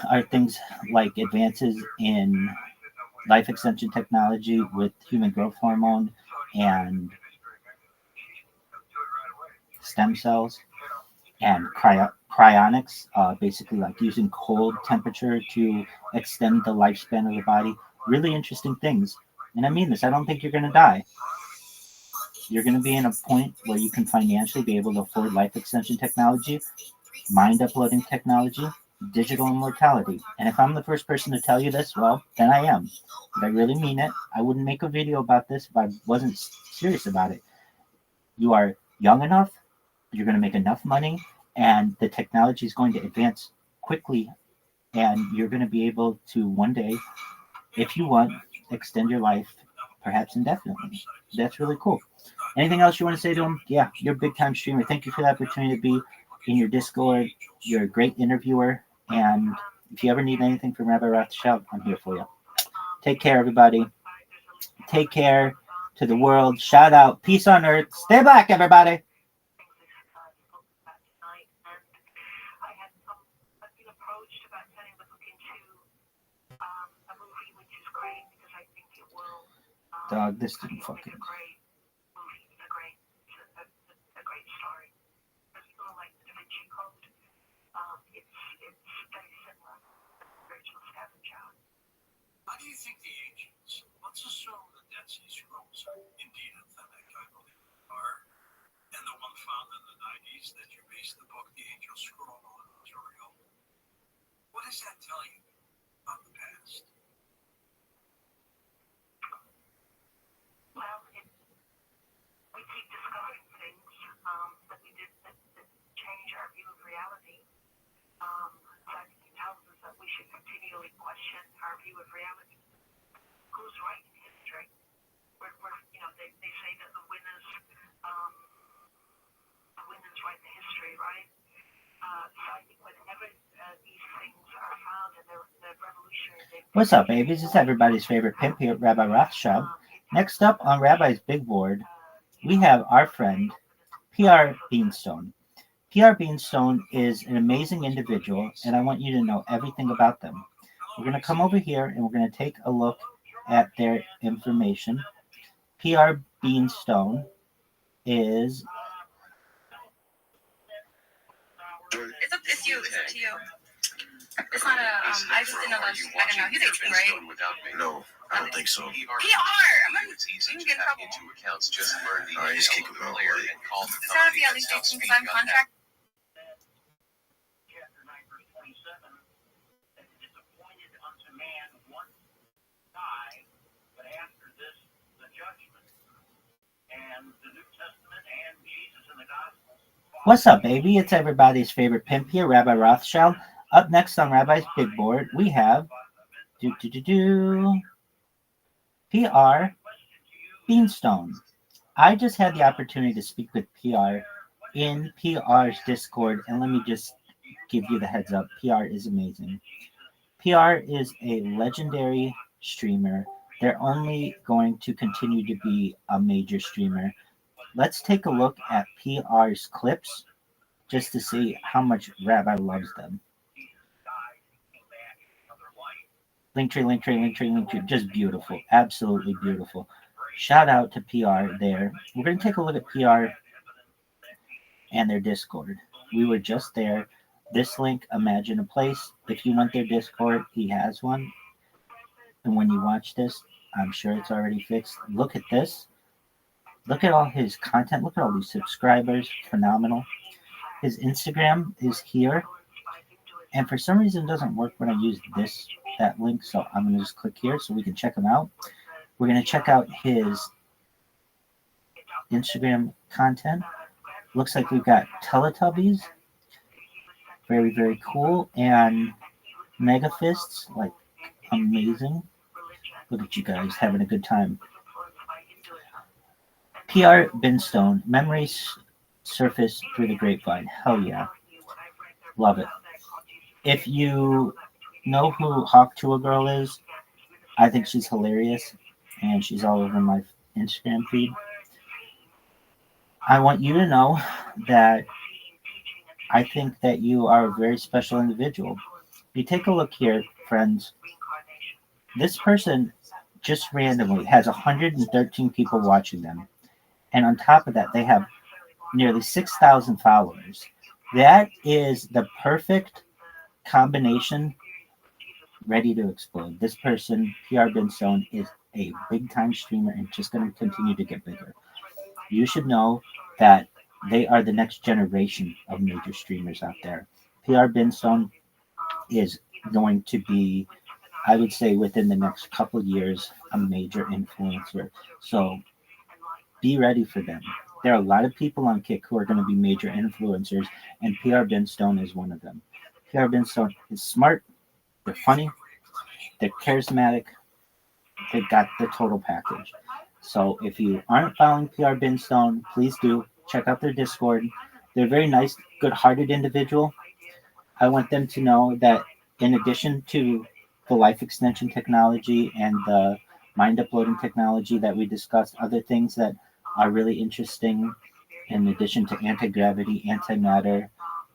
are things like advances in life extension technology with human growth hormone and stem cells and cryonics, basically like using cold temperature to extend the lifespan of the body. Really interesting things. And I mean this, I don't think you're going to die. You're going to be in a point where you can financially be able to afford life extension technology, mind uploading technology, digital immortality. And if I'm the first person to tell you this, well, then I am. But I really mean it. I wouldn't make a video about this if I wasn't serious about it. You are young enough, you're going to make enough money, and the technology is going to advance quickly, and you're going to be able to one day, if you want, extend your life perhaps indefinitely. That's really cool. Anything else you want to say to him? Yeah, you're a big time streamer. Thank you for the opportunity to be in your Discord. You're a great interviewer, and if you ever need anything from Rabbi Rothschild, I'm here for you. Take care, everybody. Take care to the world. Shout out. Peace on earth. Stay black, everybody. Dog, this didn't fucking. How do you think the ancients, let's assume the Dead Sea Scrolls are indeed authentic, I believe they are, and the one found in the 90s that you based the book The Angel Scroll on was real. What does that tell you about the past? Well, we keep discovering things that we did that change our view of reality. So I think it tells us that we should continually question our view of reality. Who's right in history? They say that the winners write the history, right? So I think whenever these things are found and they're revolutionary. What's up, babies? It's everybody's favorite pimp here at Rabbi Rothschild. Next up on Rabbi's Big Board, we have our friend, PR Beanstone. PR Beanstone is an amazing individual, and I want you to know everything about them. We're going to come over here, and we're going to take a look at their information. PR Beanstone is... It's up to you. It's not a, I just didn't know that, I don't know, he's 18, right? No, I don't think so. PR! I'm gonna get in trouble. Alright, just keep it moving. It's gotta be at least 18 because I'm contract. What's up, baby? It's everybody's favorite pimp here, Rabbi Rothschild. Up next on Rabbi's Big Board, we have PR Beanstone. I just had the opportunity to speak with PR in PR's Discord, and let me just give you the heads up. PR is amazing. PR is a legendary streamer. They're only going to continue to be a major streamer. Let's take a look at PR's clips just to see how much Rabbi loves them. Linktree. Just beautiful. Absolutely beautiful. Shout out to PR there. We're going to take a look at PR and their Discord. We were just there. This link, Imagine a Place. If you want their Discord, he has one. And when you watch this, I'm sure it's already fixed. Look at this. Look at all his content. Look at all these subscribers. Phenomenal. His Instagram is here. And for some reason, it doesn't work when I use that link. So I'm going to just click here so we can check him out. We're going to check out his Instagram content. Looks like we've got Teletubbies. Very, very cool. And Mega Fists, like amazing. Look at you guys having a good time. PR Binstone, memories surface through the grapevine. Hell yeah. Love it. If you know who Hawk to a Girl is, I think she's hilarious. And she's all over my Instagram feed. I want you to know that I think that you are a very special individual. You take a look here, friends. This person just randomly has 113 people watching them. And on top of that, they have nearly 6,000 followers. That is the perfect combination ready to explode. This person, PR Binstone, is a big-time streamer and just going to continue to get bigger. You should know that they are the next generation of major streamers out there. PR Binstone is going to be, I would say, within the next couple of years, a major influencer. So be ready for them. There are a lot of people on Kick who are going to be major influencers, and PR Binstone is one of them. PR Binstone is smart, they're funny, they're charismatic, they've got the total package. So if you aren't following PR Binstone, please do. Check out their Discord. They're a very nice, good-hearted individual. I want them to know that in addition to the life extension technology and the mind uploading technology that we discussed, other things that are really interesting in addition to anti-gravity, antimatter,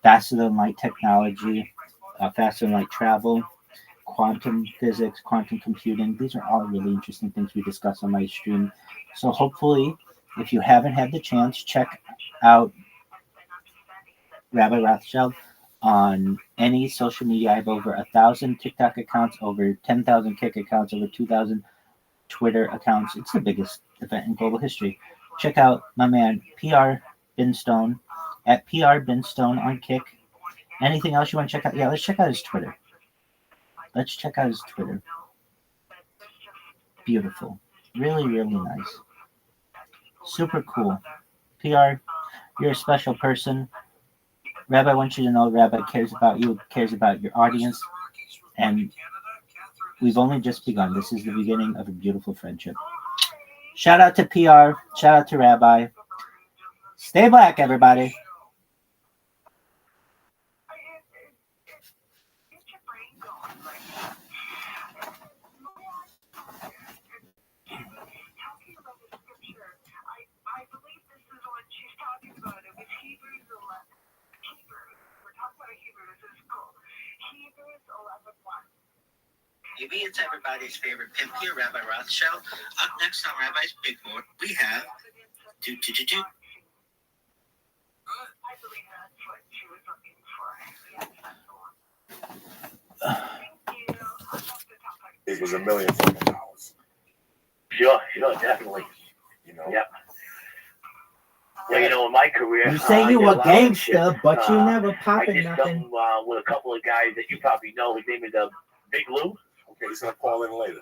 faster than light technology, faster than light travel, quantum physics, quantum computing. These are all really interesting things we discuss on my stream. So hopefully, if you haven't had the chance, check out Rabbi Rothschild on any social media. I have over 1,000 TikTok accounts, over 10,000 Kick accounts, over 2,000 Twitter accounts. It's the biggest event in global history. Check out my man PR Binstone at PR Binstone on Kick. Anything else you want to check out? Yeah, let's check out his Twitter. Let's check out his Twitter. Beautiful. Really, really nice. Super cool. PR, you're a special person. Rabbi wants you to know Rabbi cares about you, cares about your audience, and we've only just begun. This is the beginning of a beautiful friendship. Shout out to PR. Shout out to Rabbi. Stay black, everybody. Maybe it's everybody's favorite pimp here, Rabbi Rothschild. Up next on Rabbi's Big Board, we have do. It was $1 million. Sure, definitely. You know. Yep. Well, you know, in my career, You say you a gangster, but you never I popping did nothing. something with a couple of guys that you probably know. His name is Big Lou. Okay, he's gonna call in later.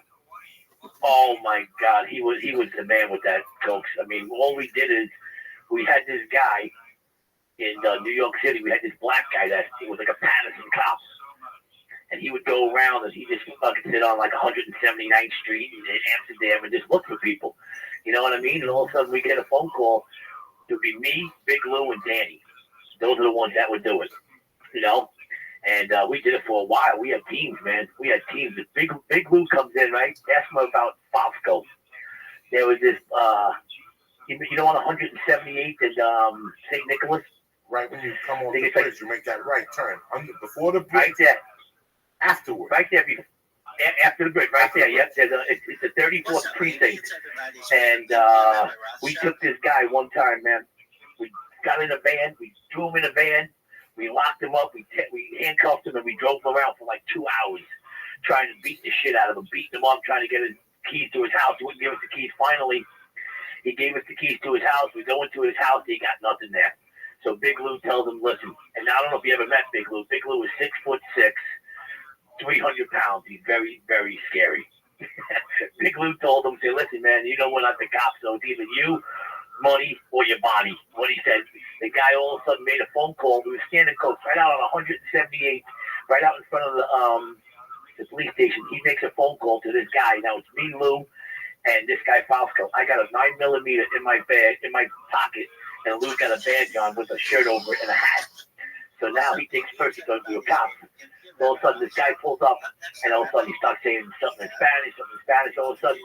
Oh my God, he was the man with that, folks. I mean, all we did is we had this guy in New York City. We had this black guy that he was like a Patterson cop, and he would go around and he just fucking sit on like 179th Street in Amsterdam and just look for people. You know what I mean? And all of a sudden we get a phone call. It would be me, Big Lou, and Danny. Those are the ones that would do it. You know. And we did it for a while. We had teams, man. We had teams. If Big Lou comes in, right? Ask him about Fosco. There was this, you know, on 178th and St. Nicholas. Right when you come on the bridge, you make that right turn. Before the bridge. Right there. Afterwards. Right there. After the bridge, right there. Yep. It's the 34th precinct. And we took this guy one time, man. We got in a van. We threw him in a van. We locked him up, we handcuffed him, and we drove him around for like 2 hours trying to beat the shit out of him, beating him up, trying to get his keys to his house. He wouldn't give us the keys. Finally, he gave us the keys to his house. We go into his house, he got nothing there. So Big Lou tells him, listen, and I don't know if you ever met Big Lou. Big Lou is 6'6", 300 pounds. He's very, very scary. Big Lou told him, say, listen, man, you know we're not the cops, so it's either you money or your body. What he said. The guy all of a sudden made a phone call. We were standing close, right out on 178, right out in front of the police station. He makes a phone call to this guy. Now it's me, Lou, and this guy Fausto. I got a 9mm in my bag, in my pocket, and Lou's got a badge on with a shirt over it and a hat. So now he thinks first he's going to be a cop. So all of a sudden, this guy pulls up, and all of a sudden he starts saying something in Spanish. All of a sudden,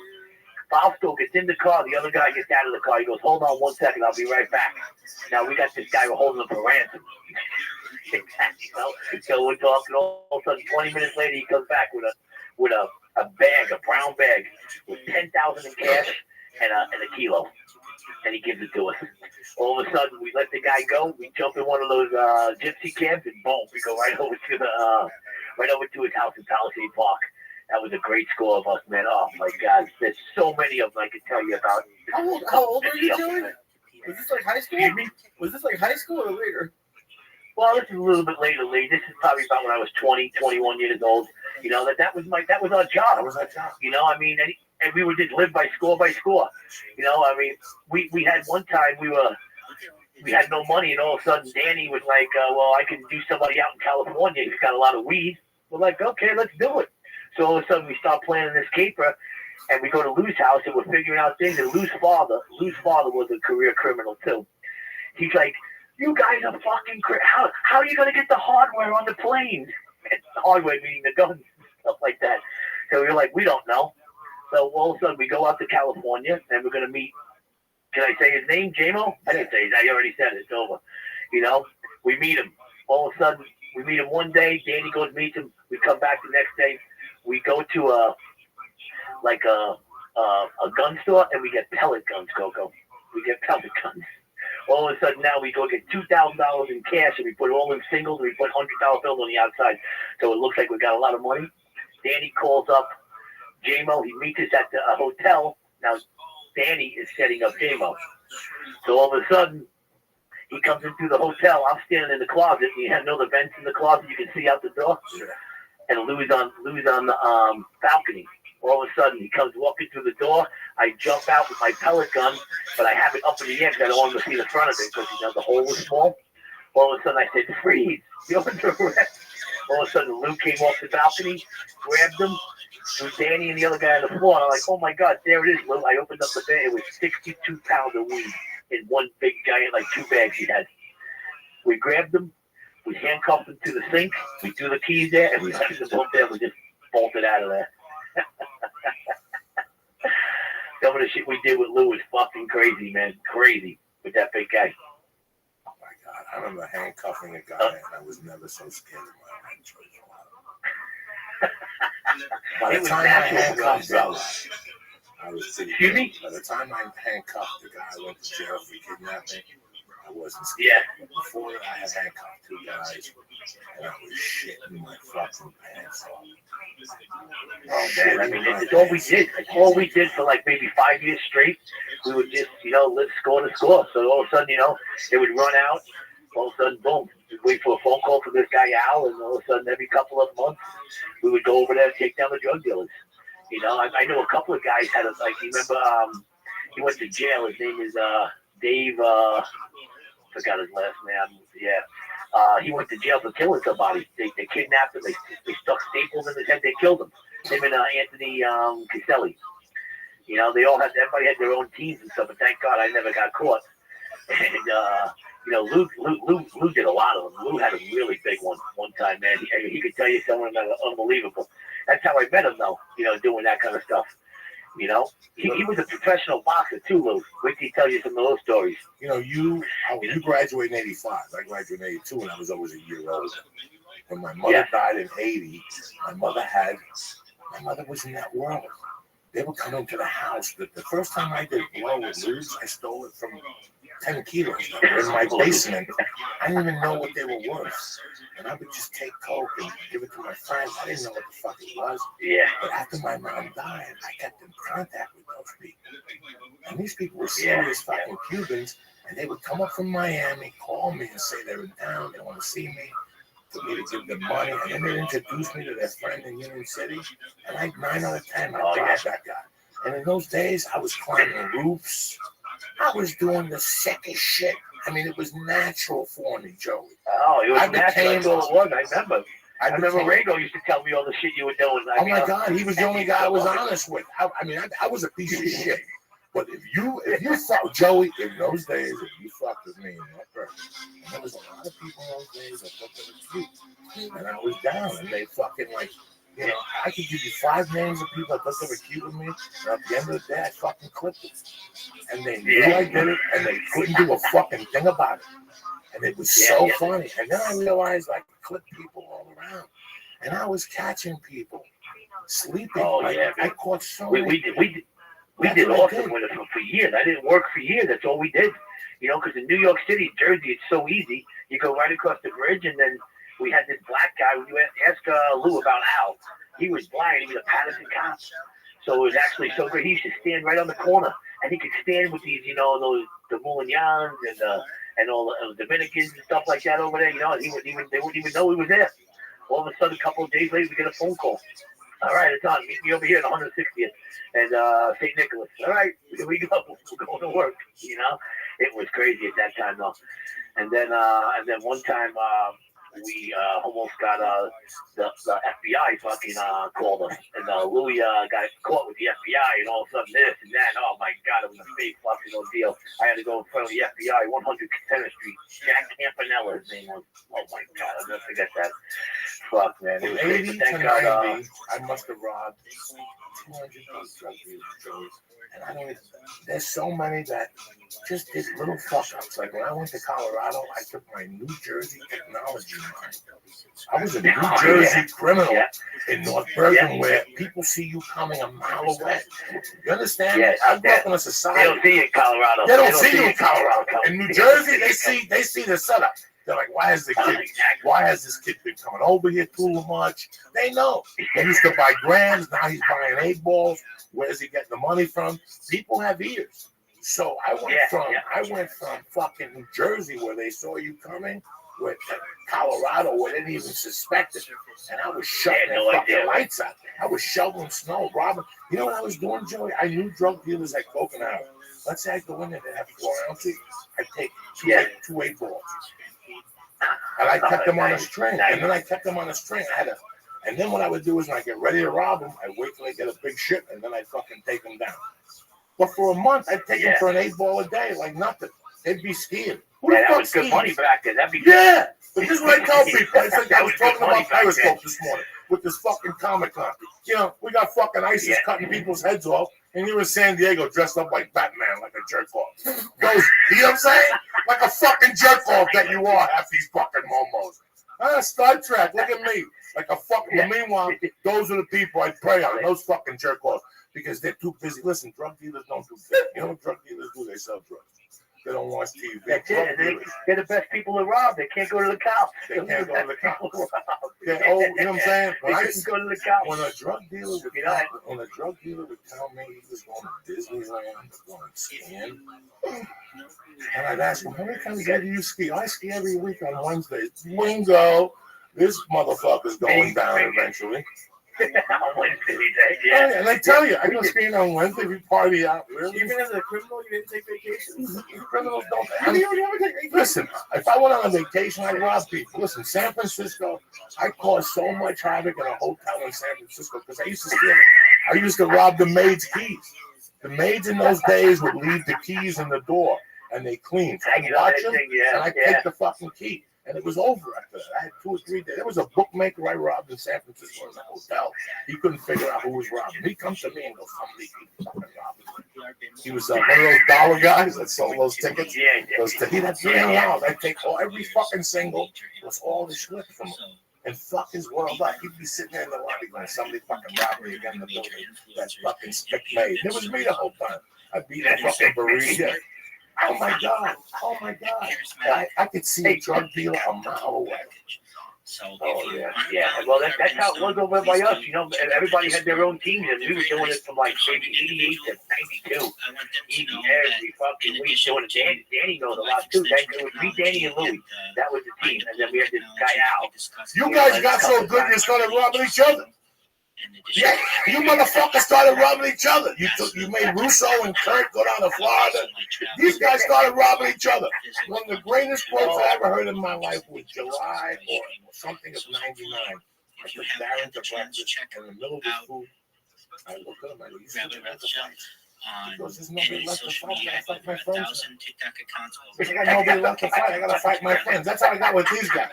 Fausto gets in the car. The other guy gets out of the car. He goes, "Hold on 1 second. I'll be right back." Now we got this guy. We're holding him for ransom. Exactly. So we're talking. All of a sudden, 20 minutes later, he comes back with a bag, a brown bag, with 10,000 in cash and a kilo, and he gives it to us. All of a sudden, we let the guy go. We jump in one of those gypsy cabs, and boom, we go right over to his house in Palisade Park. That was a great score of us, man. Oh my God, there's so many of them I could tell you about. How old were you, Joey? Was this like high school? Was this like high school or later? Well, this is a little bit later. This is probably about when I was 20, 21 years old. You know, that was our job. That was our job. You know, I mean, and we would just live by score by score. You know, I mean, we had one time we had no money, and all of a sudden Danny was like, well, I can do somebody out in California. He's got a lot of weed. We're like, okay, let's do it. So all of a sudden we start planning this caper, and we go to Lou's house, and we're figuring out things. And Lou's father was a career criminal too. He's like, "You guys are fucking crazy. How are you gonna get the hardware on the plane?" And the hardware meaning the guns and stuff like that. So we were like, we don't know. So all of a sudden we go out to California, and we're gonna meet. Can I say his name, JMO? I didn't say his name. I already said it. It's over. You know, we meet him. All of a sudden we meet him one day. Danny goes meets him. We come back the next day. We go to a gun store, and we get pellet guns, Coco. We get pellet guns. All of a sudden now we go get $2,000 in cash, and we put it all in singles, and we put $100 bills on the outside, so it looks like we got a lot of money. Danny calls up JMO. He meets us at the hotel. Now Danny is setting up JMO. So all of a sudden he comes into the hotel. I'm standing in the closet, and you know the vents in the closet you can see out the door. And Lou's on the balcony. All of a sudden, he comes walking through the door. I jump out with my pellet gun, but I have it up in the air because I don't want him to see the front of it because the hole was small. All of a sudden, I said, "Freeze! You're under arrest." All of a sudden, Lou came off the balcony, grabbed him, threw Danny and the other guy on the floor. And I'm like, "Oh my God, there it is, Lou!" I opened up the bag. It was 62 pounds of weed in one big giant, like 2 bags he had. We grabbed him. We handcuffed him to the sink. We threw the keys there, and we left them up there. We just bolted out of there. Some of the shit we did with Lou was fucking crazy, man. Crazy with that big guy. Oh my God! I remember handcuffing a guy, and I was never so scared in my life. By the time I handcuffed him, I was pretty good. By the time I handcuffed the guy, I went to jail for kidnapping. I wasn't scared. Yeah. Before I had handcuffed 2 guys, and I was shitting my fucking pants off. Oh man, I mean, it's all we did. It's all we did for like maybe 5 years straight. We would just, let's score to score. So all of a sudden, it would run out. All of a sudden, boom, we'd wait for a phone call from this guy Al, and all of a sudden, every couple of months, we would go over there and take down the drug dealers. I know a couple of guys had you remember, he went to jail. His name is Dave. Forgot his last name. Yeah. He went to jail for killing somebody. They kidnapped him. They stuck staples in his head. They killed him. Him and Anthony Caselli. Everybody had their own teams and stuff. But thank God I never got caught. And Lou did a lot of them. Lou had a really big one time, man. He could tell you someone that was unbelievable. That's how I met him, though. Doing that kind of stuff. He was a professional boxer too, Lou. Wait till he tell you some of those stories. You graduated in 85. I graduated in 82, and I was always a year old. When my mother died in 80, my mother was in that world. They would come into the house. The first time I did blow with Lou's, I stole it from 10 kilos in my basement. I didn't even know what they were worth. And I would just take coke and give it to my friends. I didn't know what the fuck it was. Yeah. But after my mom died, I kept in contact with those people. And these people were serious fucking Cubans. And they would come up from Miami, call me and say they're in town, they want to see me, for me to give them money. And then they introduced me to their friend in Union City. And like 9 out of 10, I got that guy. And in those days, I was climbing roofs. I was doing the sickest shit. I mean, it was natural for me, Joey. Oh, it was I natural. became- That's all it was. I remember. I remember became- Ringo used to tell me all the shit you were doing. Oh my God, he was the only guy I was honest with. I was a piece of shit. But if you fuck Joey in those days, if you fucked with me in that person, and there was a lot of people in those days that thought they were cute, and I was down, and they fucking like, you know, I could give you 5 names of people that thought they were cute with me, and at the end of the day, I fucking clipped it, and they knew I did it, and they couldn't do a fucking thing about it, and it was so funny. And then I realized I could clip people all around, and I was catching people sleeping. Oh, like, yeah, I caught so we many. did awesome with it for years. I didn't work for years. That's all we did. You know, because in New York City, Jersey, it's so easy. You go right across the bridge, and then we had this black guy. When you ask Lou about Al, he was blind. He was a Patterson cop. So it was actually so great. He used to stand right on the corner, and he could stand with these, you know, those the Moulignans and all the Dominicans and stuff like that over there. You know, and they wouldn't even know he was there. All of a sudden, a couple of days later, we get a phone call. All right, it's on. Meet me over here at 160th and St. Nicholas. All right, here we go. We're going to work. You know, it was crazy at that time though. And then one time we almost got the FBI fucking called us, and Louis got caught with the FBI, and all of a sudden this and that. Oh my God, it was a big fucking ordeal. I had to go in front of the FBI, 100 Tennis Street. Jack Campanella, his name was. Oh my God, I'll never forget that. Fuck, man. It was From 80 crazy. to Thank God. 90, I must have robbed 200 drug dealers. And I mean, there's so many that just did little fuck ups. Like when I went to Colorado, I took my New Jersey technology mind. I was a New Jersey criminal in North Bergen where people see you coming a mile away. You understand? Yeah, I grew up in a society. They don't see you in Colorado. They don't see you in Colorado. Colorado. In New Jersey, they see the setup. They're like, why has this kid been coming over here too much? They know. He used to buy grams, now he's buying 8 balls. Where's he getting the money from? People have ears. So I went from fucking New Jersey where they saw you coming with Colorado where they didn't even suspect it. And I was shutting their fucking lights out. I was shoveling snow, robbing. You know what I was doing, Joey? I knew drug dealers at Coconut. Let's say I go in there, they have 4 ounces. I take two 8 balls. And I kept them on a string. And then I kept them on a string. And then what I would do is when I get ready to rob them, I wait till they get a big ship, and then I fucking take them down. But for a month, I'd take them for an 8 ball a day, like nothing. They'd be scared. That was good money back then. That'd be yeah. But this is what I tell people. It's like I was talking about Periscope this morning with this fucking Comic-Con. You know, we got fucking ISIS cutting people's heads off, and you're in San Diego dressed up like Batman, like a jerk off. Those, you know what I'm saying? Like a fucking jerk off that you are, half these fucking momos. Star Trek, look at me. Like a fucking, but meanwhile, those are the people I prey on, those fucking jerk offs, because they're too busy. Listen, drug dealers don't do that. You know what drug dealers do? They sell drugs. They don't watch TV. They're the best people to rob. They can't go to the cops. They can't go to the cops. They're old, you know what I'm saying? They couldn't go to the cops. When a drug dealer would tell me he was going to Disneyland, going to skiing, and I'd ask him, how many times a day do you ski? I ski every week on Wednesdays. Bingo. This motherfucker's going down eventually. On Wednesday, And I tell you, I go skiing on Wednesday, we party out. Really? Even as a criminal, you didn't take vacations? Criminals don't. Listen, if I went on a vacation, I'd rob people. Listen, San Francisco, I caused so much havoc in a hotel in San Francisco because I used to rob the maids' keys. The maids in those days would leave the keys in the door and they cleaned. So I'd watch them and I'd take the fucking key. And it was over after that. I had 2 or 3 days. There was a bookmaker I robbed in San Francisco in the hotel. He couldn't figure out who was robbing. He comes to me and goes, somebody fucking robbing. He was one of those dollar guys that sold those tickets. He'd have $300. I'd take every fucking single, was all the shit from him. And fuck his world up. He'd be sitting there in the lobby going, somebody fucking robbed me again in the building. That fucking stick made. It was me the whole time. I beat the fucking burrito. Oh my God! Oh my God! I could see a drug dealer a mile away. Oh yeah. Well, that's how it was over by us. You know, everybody had their own teams, and we were doing it from like maybe 88 to 92. Every fucking week doing it. Danny knows a lot too. It was me, Danny, and Louie. That was the team, and then we had this guy Al. You guys got so good, you started robbing each other. Yeah, you motherfuckers started robbing each other. You made Russo and Kurt go down to Florida. These guys started robbing each other. One of the greatest quotes I ever heard in my life was July or something of '99. I took Darren to breakfast in the middle of the food. I looked at him and he said, because there's nobody left to fight. I gotta fight my friends. If I got nobody left to fight, I gotta fight my friends. That's how I got with these guys.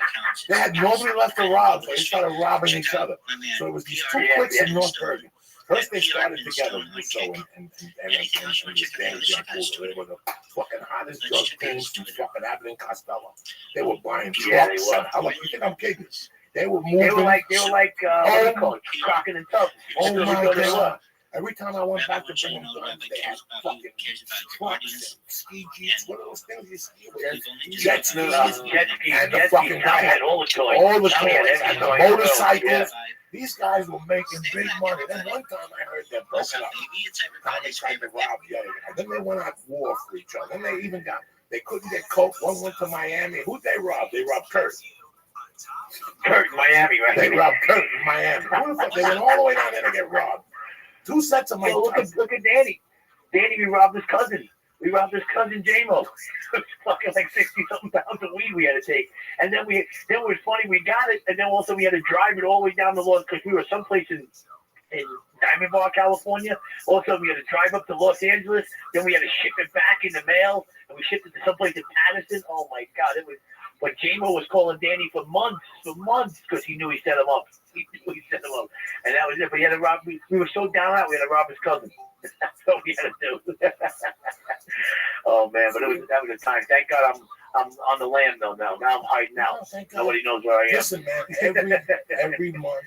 They had nobody left to rob, so they started robbing each other. So it was these two quicks in North Bergen. First they started together, Russo and this damn They were the fucking hottest drug kings from fucking Abbott and Costello. They were buying trucks. I'm like, you think I'm kidding? They were moving. They were like what do you call it? Crockett and Tubbs. Oh my God. Every time I went back to bring them guns, they had fucking trucks and ski jeeps. What are those things you ski with? Jet skis. And the fucking guy had all the toys. All the toys. And the motorcycles. These guys were making big money. Then one time I heard that broken up. They tried to rob the other guy. Then they went on war for each other. Then they even they couldn't get coke. One went to Miami. Who'd they rob? They robbed Kurt. Kurt in Miami, right? They robbed Kurt in Miami. They went all the way down there to get robbed. 2 sets of my look at Danny. Danny, we robbed his cousin. We robbed his cousin J-Mo. Fucking like 60-something pounds of weed we had to take. And then it was funny, we got it, and then also we had to drive it all the way down the Los, because we were someplace in Diamond Bar, California. Also, we had to drive up to Los Angeles. Then we had to ship it back in the mail, and we shipped it to someplace in Patterson. Oh my God, it was. But J-Mo was calling Danny for months, because he knew he set him up. And that was it. But he had to rob. We were so down out, we had to rob his cousin. That's what we had to do. Oh man, but that was a time. Thank God I'm on the lam though now. Now I'm hiding out. Nobody knows where I am. Listen, man, every month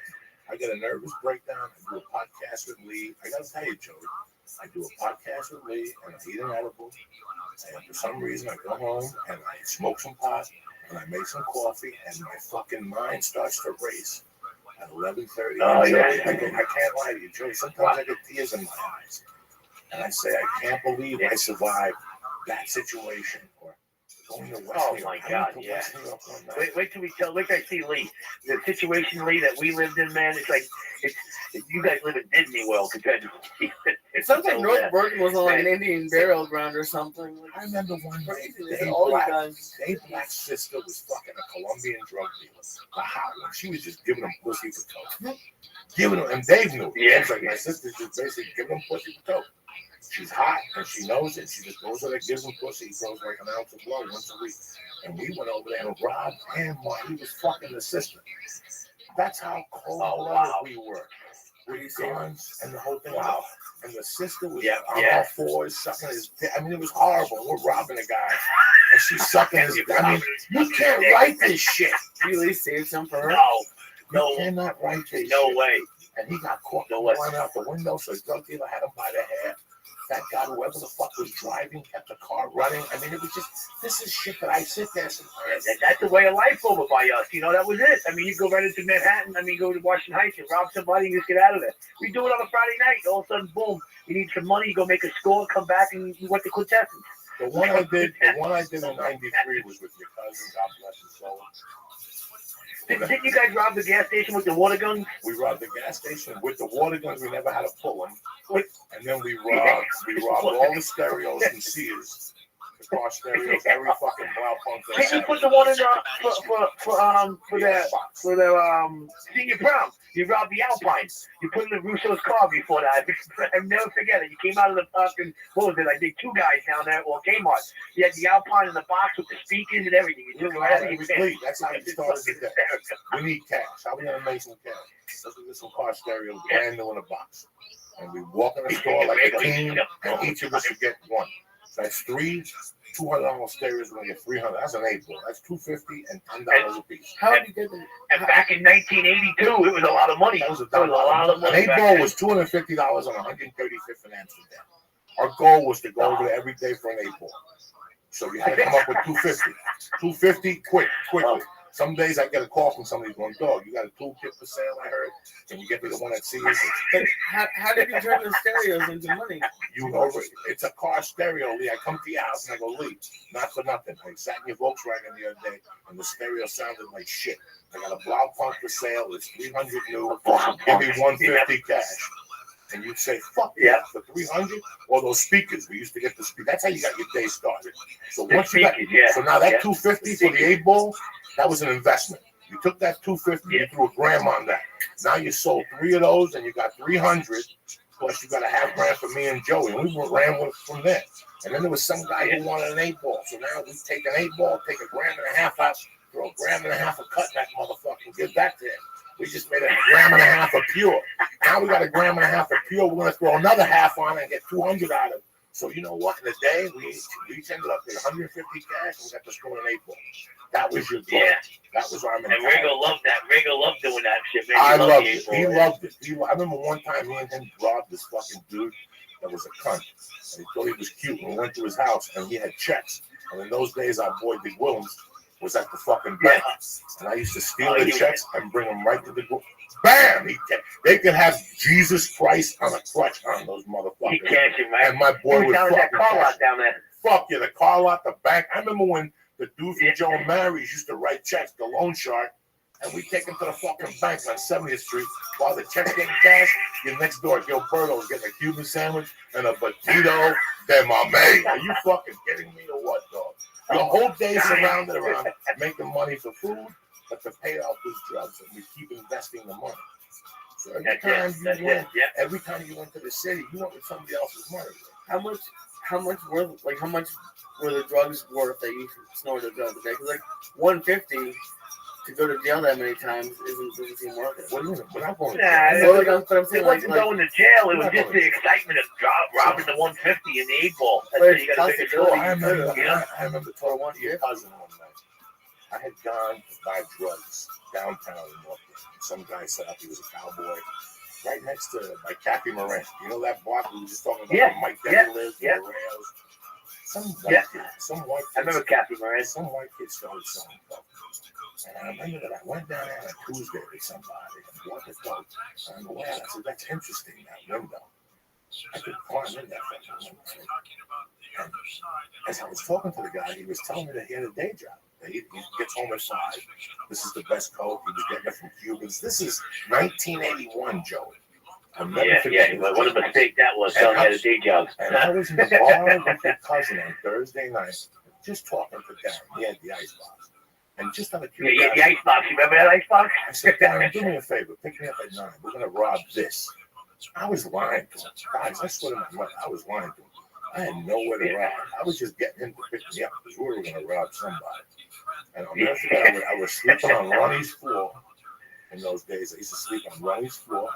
I get a nervous breakdown. I do a podcast with Lee. I gotta tell you, Joey, I do a podcast with Lee and I eat an edible. And for some reason I go home and I smoke some pot and I make some coffee and my fucking mind starts to race. At 11:30, oh, yeah. I can't lie to you, Joey. Sometimes I get tears in my eyes. And I say, I can't believe I survived that situation. Or going to West Oh, New my York. God, yeah. Wait till I see Lee. The situation, Lee, that we lived in, man, it's like, you guys live in Disney World compared to it sounds like North Bergen was on like an Indian burial ground or something. I remember one day, Dave Black's sister was fucking a Colombian drug dealer. A hot one. She was just giving him pussy for coke. Giving him, and Dave knew. Yeah. Like, my sister's just basically giving him pussy for coke. She's hot and she knows it. She just goes over there, gives him pussy. He throws like an ounce of blood once a week. And we went over there and robbed him while he was fucking the sister. That's how cold-blooded we were. With guns and the whole thing. Wow. And the sister was on all fours sucking his dick. I mean, it was horrible. We're robbing a guy. And she's sucking his dick. I mean, you can't write this shit. Really saved some for her? No. You cannot write this shit. No way. And he got caught going out the window, so his drug dealer had him by the hair. That guy, whoever the fuck was driving, kept the car running. I mean, it was just, this is shit that I sit there sometimes. That's the way of life over by us. You know, that was it. I mean, you go right into Manhattan. I mean, go to Washington Heights and rob somebody and just get out of there. We do it on a Friday night. All of a sudden, boom, you need some money. You go make a score, come back, and you went to Quintessence. The one I did in '93 was with your cousin. God bless his soul. Didn't you guys rob the gas station with the water guns? We robbed the gas station with the water guns. We never had to pull them. And then we robbed all the stereos and Sears. The car stereos, every fucking wow punk. Didn't you put the one in for the senior prom? You robbed the Alpine. You put it in Russo's car before that. I'll never forget it. You came out of the fucking, what was it? I think 2 guys down there, or Kmart. You had the Alpine in the box with the speakers and everything. You took it out of your That's how you started the day. We need cash. How we gonna make some cash? Let's get some car stereos brand new in a box. And we walk in the store like a team, and each of us would get one. So that's 3 $200 stereos. We're gonna get 300. That's an 8-ball. That's $250 and $10 a piece. How did you get them? And back in 1982, it was a lot of money. That was a lot of money. An 8-ball was $250 on 135th in Amsterdam. Our goal was to go over there every day for an 8-ball. So we had to come up with $250. $250 quickly. Some days I get a call from somebody going, dog, you got a toolkit for sale, I heard. Can you get me the one at Sears? But how did you turn the stereos into money? You know, it's a car stereo, Lee. I come to your house and I go, Lee, not for nothing. I sat in your Volkswagen the other day and the stereo sounded like shit. I got a Blau Punk for sale. It's 300 new. Give me 150 cash. And you'd say, fuck yeah, for 300? Or those speakers. We used to get the speakers. That's how you got your day started. So once you got, so now that 250 for the 8-ball, that was an investment. You took that 250, you threw $1,000 on that. Now you sold 3 of those and you got 300. Plus you got a $5,000 for me and Joey. And we ran with from there. And then there was some guy who wanted an 8-ball. So now we take an 8-ball, take $1.50 out, throw $1.50 of cut in that motherfucker and give that to him. We just made $1.50 of pure. Now we got $1.50 of pure. We're gonna throw another half on it and get 200 out of it. So you know what? In a day, we each ended up with 150 cash and we got to score an 8-ball. That was your goal. Yeah. That was our mentality. And Ringo loved that. Ringo loved doing that shit, man. I loved it. He loved it. I remember one time me and him robbed this fucking dude that was a cunt. And he thought he was cute. And we went to his house and he had checks. And in those days, our boy Big Williams was at the fucking bank. And I used to steal the checks and bring them right to the door. Bam! They could have Jesus Christ on a crutch on those motherfuckers. He can't, man. And my boy would fucking that car lot down there. Fuck yeah, the car lot, the bank. I remember when the dude from Joe and Mary's used to write checks, the loan shark, and we take him to the fucking bank on 70th Street while the check's getting cashed. Your next door, Gilberto's getting a Cuban sandwich and a Batito de Mame. Are you fucking kidding me or what, dog? The whole day surrounded around making money for food, but to pay off these drugs, and we keep investing the money. So every time you went to the city, you went with somebody else's money. How much were the drugs worth that you snorted the other day? Because like 150 to go to jail that many times doesn't seem worth it. What do you mean? We're not going to jail. It wasn't going to jail. It was just the excitement of robbing the 150 in the 8-ball. That's what you got to figure out. I remember telling one of your cousin one night. I had gone to buy drugs downtown in Northwood. Some guy set up, he was a cowboy, right next to by Kathy Moran. You know that block we were just talking about? Yeah. Mike Denny lives, the rails. Some white kid. I remember Kathy Moran. Some white kid started selling dope. And I remember that I went down there on a Tuesday with somebody and bought the dope. And I go, wow, I said, that's interesting, that window. I could climb in that window. And as I was talking to the guy, he was telling me that he had a day job. He gets home at 5. This is the best coat. He was getting it from Cubans. This is 1981, Joey. What a mistake that was, telling you had a day job. And I was in the bar with your cousin on Thursday night, just talking to Darren. He had the icebox. And just on a curiosity. Yeah, the icebox. You remember that icebox? I said, Darren, do me a favor. Pick me up at 9. We're going to rob this. I was lying to him. Guys, I swear to my mother, I was lying to him. I had nowhere to rob. I was just getting him to pick me up because we were going to rob somebody. And I'll never forget, I was sleeping on Ronnie's floor in those days. I used to sleep on Ronnie's floor.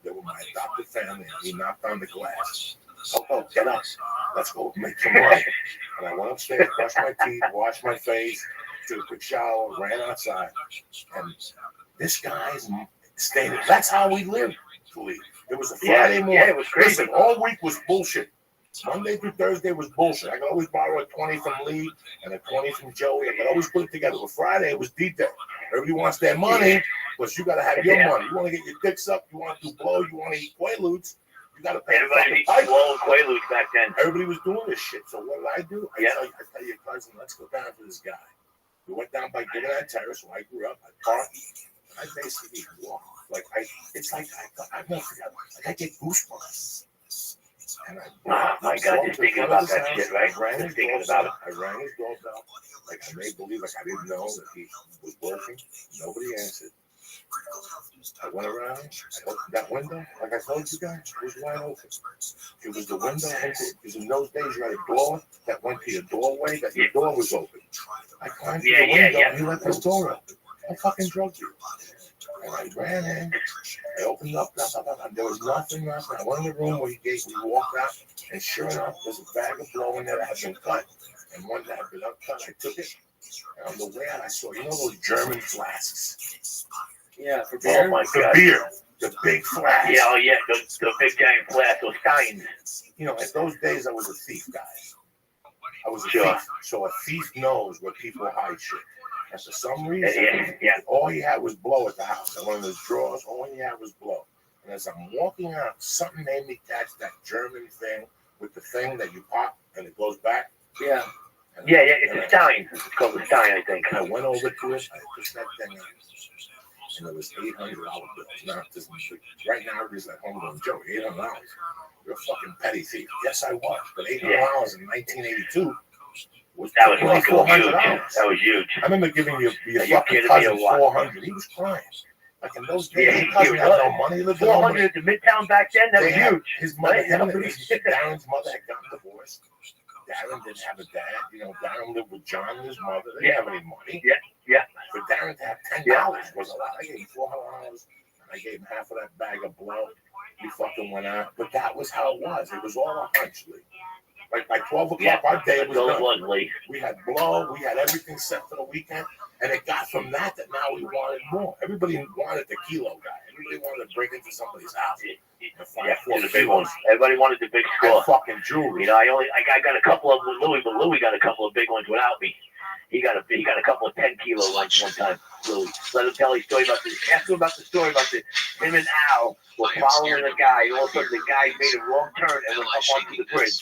They were my adopted family, and he knocked on the glass. Oh, get up. Let's go make some money. And I went upstairs, brushed my teeth, washed my face, took a quick shower, ran outside. And this guy's staying. That's how we lived, Lee. It was a Friday morning. Yeah, it was crazy. Listen, all week was bullshit. Monday through Thursday was bullshit. I could always borrow a 20 from Lee and a 20 from Joey. I could always put it together. But Friday, it was detail. Everybody wants their money, but you got to have your money. You want to get your dicks up. You want to do blow. You want to eat Quaaludes. You got to pay. Everybody eat blow and Quaaludes back then. Everybody was doing this shit. So what did I do? I tell your cousin, let's go down to this guy. We went down by Guinness Terrace where I grew up. I parked. I basically walked. It's like I never forgot. Like I get goosebumps. And oh my God, just thinking about that shit, right? I rang his doorbell. Like I made believe like I didn't know that he was working. Nobody answered. I went around. I opened that window. Like I told you guys, it was wide open. It was the window because in those days you had a door that went to your doorway. That your door was open. I climbed through the window and he left his door open. I fucking drugged you. And I ran in, I opened up, there was nothing. I went in the room where we walked out, and sure enough, there's a bag of blow in there that had been cut, and one that had been uncut. I took it, and on the way out, I saw, you know those German flasks? Yeah, for beer. Oh my God. The beer, the big flask. Yeah, the big giant flask, those steins. You know, in those days, I was a thief, guy. I was a thief, so a thief knows where people hide shit. And for some reason, all he had was blow at the house. And one of those drawers, all he had was blow. And as I'm walking out, something made me catch that German thing with the thing that you pop and it goes back. Yeah. It's a Stein. It's called a Stein, I think. And I went over to it, I pushed that thing out. And it was $800 bills. Now, right now, everybody's like, home going, Joe, $800. You're a fucking petty thief. Yes, I was. But $800 in 1982 was That was fucking $400. huge. That was huge. I remember giving your you fucking kidding me cousin or what? $400. He was crying. Like in those days, Yeah, his cousin had no money. He lived in 400 to Midtown back then. That was huge. His mother, Darren's mother had gotten divorced. Darren didn't have a dad. You know, Darren lived with John and his mother. They didn't have any money. Yeah. For Darren to have $10 was a lot. I gave him $400, and I gave him half of that bag of blow. He fucking went out. But that was how it was. It was all a hunch, Lee. Like by 12 o'clock, our day was done. We had blow. We had everything set for the weekend. And it got from that now we wanted more. Everybody wanted the kilo guy. Everybody wanted to break into somebody's house. The big ones. Everybody wanted the big score. Fucking jewelry. You know, I got a couple of Louis, but Louis got a couple of big ones without me. He got a couple of 10-kilo ones one time. Louis, let him tell his story about this. Ask him about the story about him and Al were following a guy. And all of a sudden, the guy made a wrong turn and went up onto the bridge.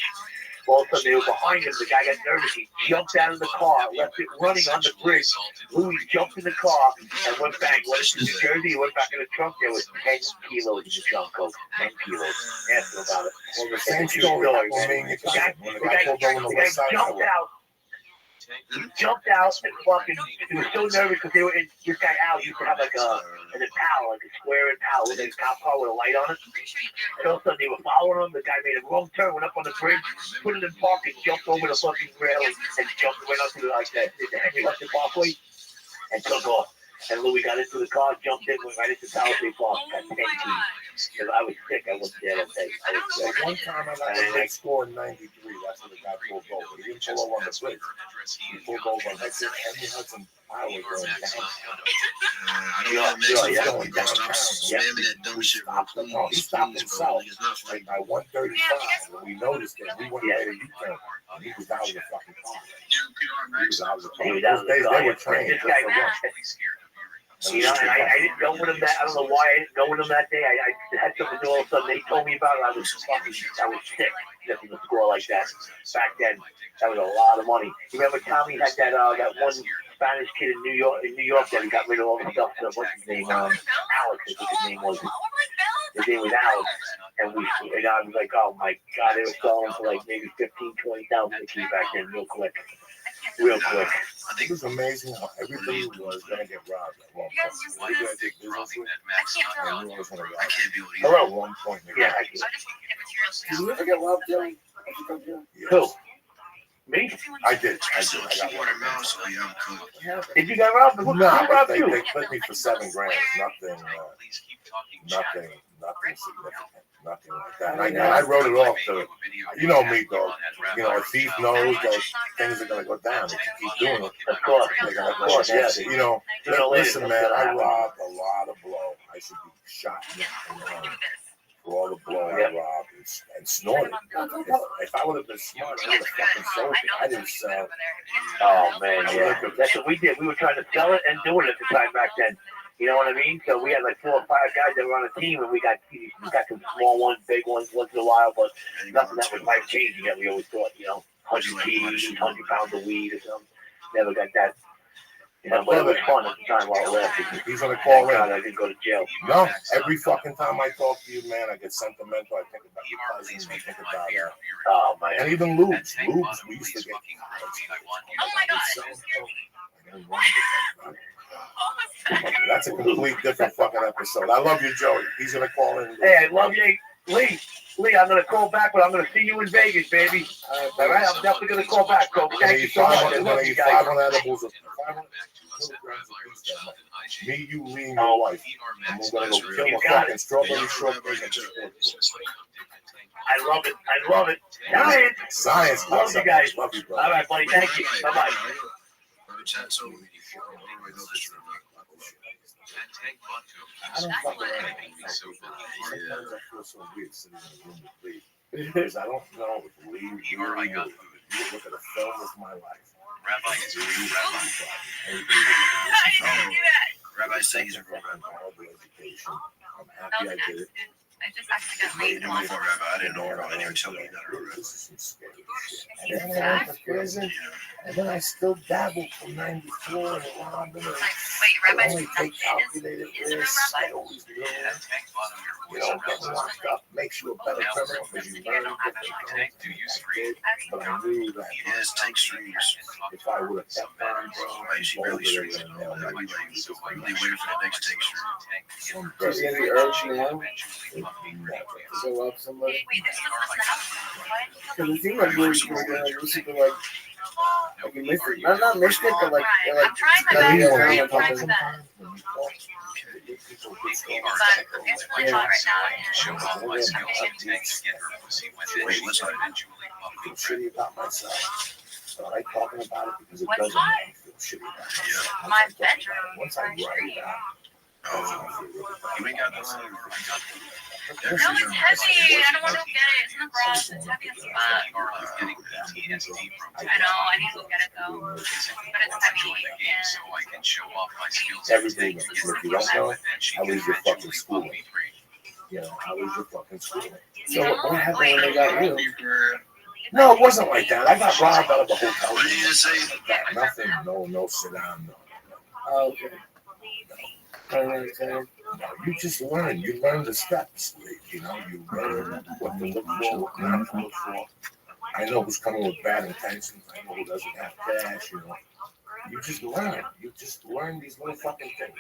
All of a sudden, they were behind him. The guy got nervous. He jumped out of the car, left it running on the bridge. Louis jumped in the car and went back. Went to New Jersey. He went back in the trunk. There was 10 kilos in the trunk, coach. 10 kilos. Ask him about it. Well, the same story happened with me. The guy jumped out. He jumped out and fucking, he was so nervous because they were in, this guy Al used to have like an Impala, like a square Impala with a cop car with a light on it. And all of a sudden they were following him. The guy made a wrong turn, went up on the bridge, put it in park and jumped over the fucking railing and jumped, went up to the Henry Hudson Parkway and took off. And Louis got into the car, jumped in, went right into Palisade Park, got 10 keys. Because I was sick, I wasn't there that day. I was sick. One time I got a high score in 93. That's when the guy pulled over. He didn't pull over on the bridge. He pulled over on Henry Hudson Highway going downtown. Going downtown. He stopped himself like by 135. When we noticed that, we went right a U-turn. And he was out of the fucking car. He was out of the car. Those days they were trained just for one. You know, and I didn't go with him that. I don't know why I didn't go with him that day. I had something to do. All of a sudden, they told me about it. I was sick. Nothing to score like that. Back then, that was a lot of money. You remember Tommy had that one Spanish kid in New York that he got rid of all the stuff. What's his name? Alex, I think his name was. His name was Alex. And I was like, oh my God, they were selling for like maybe 15,000, 20,000 a key back then, real quick. I think it was amazing how everybody was going to get robbed at one point. We were going to take business with, and we was going to rob. Hello. At one point. Yeah, I did. Did you ever get robbed, Joey? Who? Me? I did. I got robbed. Did you get robbed? Who robbed you? They put me for $7 grand. Nothing significant. Nothing like that. I wrote it off to, you know me, dog. You know, a thief knows that things are going to go down if you keep doing it. Of course. Yes. You know, listen, man, I robbed a lot of blow. I should be shot for all the blow I robbed and snorted. If I would have been smart, I would have fucking sold it. I didn't sell. Oh, man, yeah. That's what we did. We were trying to sell it and do it at the time back then. You know what I mean? So we had like 4 or 5 guys that were on a team, and we got some small ones, big ones once in a while, but nothing that was life changing that we always thought, you know, 100 keys, 100 pounds of weed or something. Never got that. You know, but it was fun at the time while it lasted. He's on the call in. I didn't go to jail. No, every fucking time I talk to you, man, I get sentimental. I think about your cousins. I think about oh man, and even Lubes. We used to get. Oh my God. That's a complete different fucking episode. I love you, Joey. He's gonna call in. Hey, I love you, Lee. I'm gonna call back, but I'm gonna see you in Vegas, baby. All right, I'm definitely gonna call back, bro. Thank you so much. I love you guys. 500 edibles of 500 me, you, Lee, and your wife. And we're gonna go kill a fucking strawberry shortcake. I love it. Science. Love you guys. Love you, bro. All right, buddy. Thank you. Bye bye. I don't fuck around. Sometimes I feel so weird sitting in a room with Lee. Because I don't know if Lee really knew. You look at a film of my life. Rabbi is a new rabbi. Rabbi says he's a real rabbi. I'm happy I did it. I just accidentally You know, before Rabbi, I didn't know her. I didn't even tell you that her rabbi. And then I went to prison, and then I still dabbled from 94 and robbing. Wait, Rabbi Only take calculated is a real risks. rabbi? I always knew. You know, getting locked up makes you a better criminal because you learn different things. But I knew that Yes, take streams. if I would have kept on, Why is she barely streams? Really waiting for the next take stream. Does he have the urge now to go up somebody? Because it seemed like you were super like you missed it. Not missed it, but like I'm trying my best. I'm trying my best. People But it's really hot right now. show off my skills and take get her pussy when they listen to Julie. I feel shitty about myself. So I like talking about it because it What's doesn't hot? make me feel shitty about myself. My bedroom. Once I write it out, You ain't got this. I got No, it's heavy. I don't want to go get it. It's in the garage. It's heavy as fuck. I know. I need to go get it though. But it's heavy. so I can show off my skills. every day, if you don't know, I was your fucking schooling. You know, I was your fucking schooling. So what happened when they got you? No, it wasn't like that. I got robbed out of the hotel. What did you just say? Nothing. No sit down. No. Oh, okay. I don't understand. No, you just learn. You learn the steps. You know, you learn what to look for, what not to look for. I know who's coming with bad intentions. I know who doesn't have cash. You know, you just learn. You just learn these little fucking things.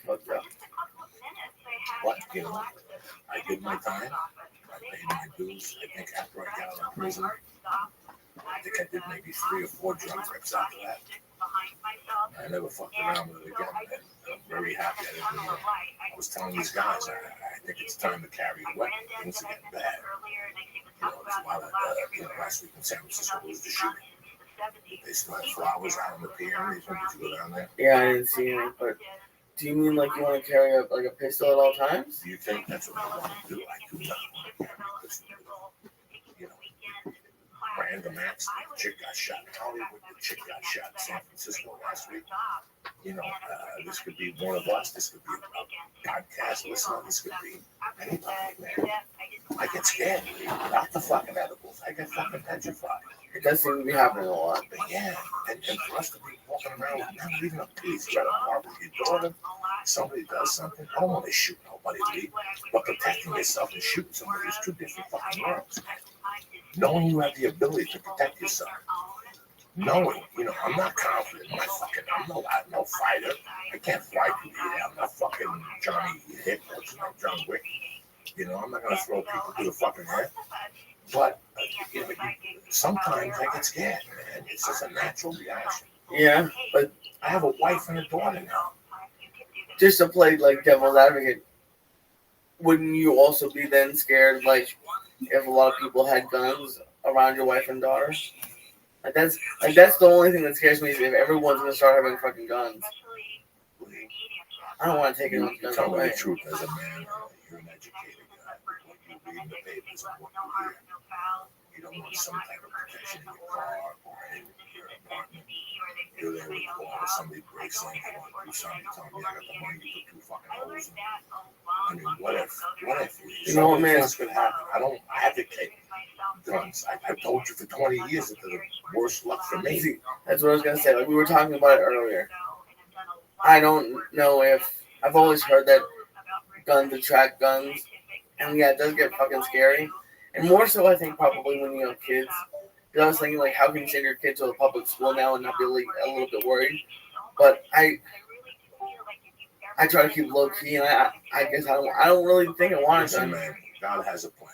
But you know, I did my time. I paid my dues. I think after I got out of prison, I think I did maybe 3 or 4 drug trips after that. I never fucked around with it again. And I'm very happy I didn't do it. I was telling these guys, I think it's time to carry a weapon. Things are getting bad. You know, it's why last week in San Francisco was the shooting. They still had flowers out on the pier. Did you go down there? Yeah, I didn't see it, but do you mean like you want to carry a pistol at all times? Do you think that's what I want to do? I do not want to carry a pistol. You know, random accident. The chick got shot in Hollywood. The chick got shot in San Francisco last week. You know, this could be one of us. This could be a podcast listener. This could be anybody, man. I get scared. Not the fucking edibles. I get fucking petrified. It does seem to be happening a lot. But yeah, and for us to be walking around with not even a piece, you're at a bar with your daughter, somebody does something. I don't want to shoot nobody, Lee, but protecting yourself and shooting somebody is 2 different fucking worlds. Knowing you have the ability to protect yourself. Knowing, you know, I'm not confident. I'm no fighter. I can't fight you either. I'm not fucking Johnny Hit or John Wick. You know, I'm not going to throw people through the fucking head. But you know, sometimes I get scared, man. It's just a natural reaction. Yeah, but I have a wife and a daughter now. just to play like devil's advocate, wouldn't you also be then scared, like, if a lot of people had guns around your wife and daughter? Like that's the only thing that scares me is if everyone's gonna start having fucking guns. I don't want to take anyone's guns Tell me away. the truth, as a man, you're an educated guy. What you read in the papers and what you hear, you don't want some type of protection in your car or in your apartment. You're there with a call, somebody breaks in, you want to do something, tell me I got the money to put 2 fucking holes in. I mean, what if You know what, man? could happen? I don't advocate guns. I've told you for 20 years that they're the worst luck for me. See, that's what I was gonna say. Like we were talking about it earlier. I don't know if I've always heard that guns attract guns, and yeah, it does get fucking scary. And more so, I think probably when you have kids. Because I was thinking, like, how can you send your kid to a public school now and not be like, a little bit worried? But I try to keep low key, and I guess I don't really think I want to. Listen, man, God has a plan.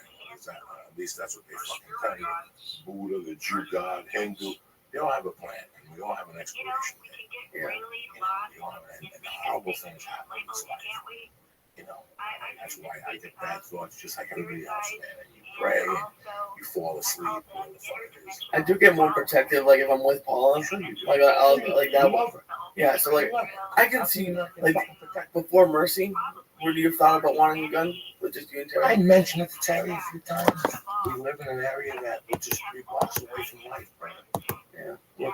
At least that's what they fucking tell you. Buddha, the Jew God, Hindu, they all have a plan, and we all have an explanation. Yeah. We all have and horrible things happen in this life. You know, that's why I get bad thoughts just like everybody else, man. And you pray, and you fall asleep, whatever the fuck it is. I do get more protective, like if I'm with Paula, like I'll like that one. Yeah, so like I can see like before Mercy, where you thought about wanting a gun with just you and Terry? I mentioned it to Terry a few times. We live in an area that we're just 3 blocks away from life, bro. Yeah.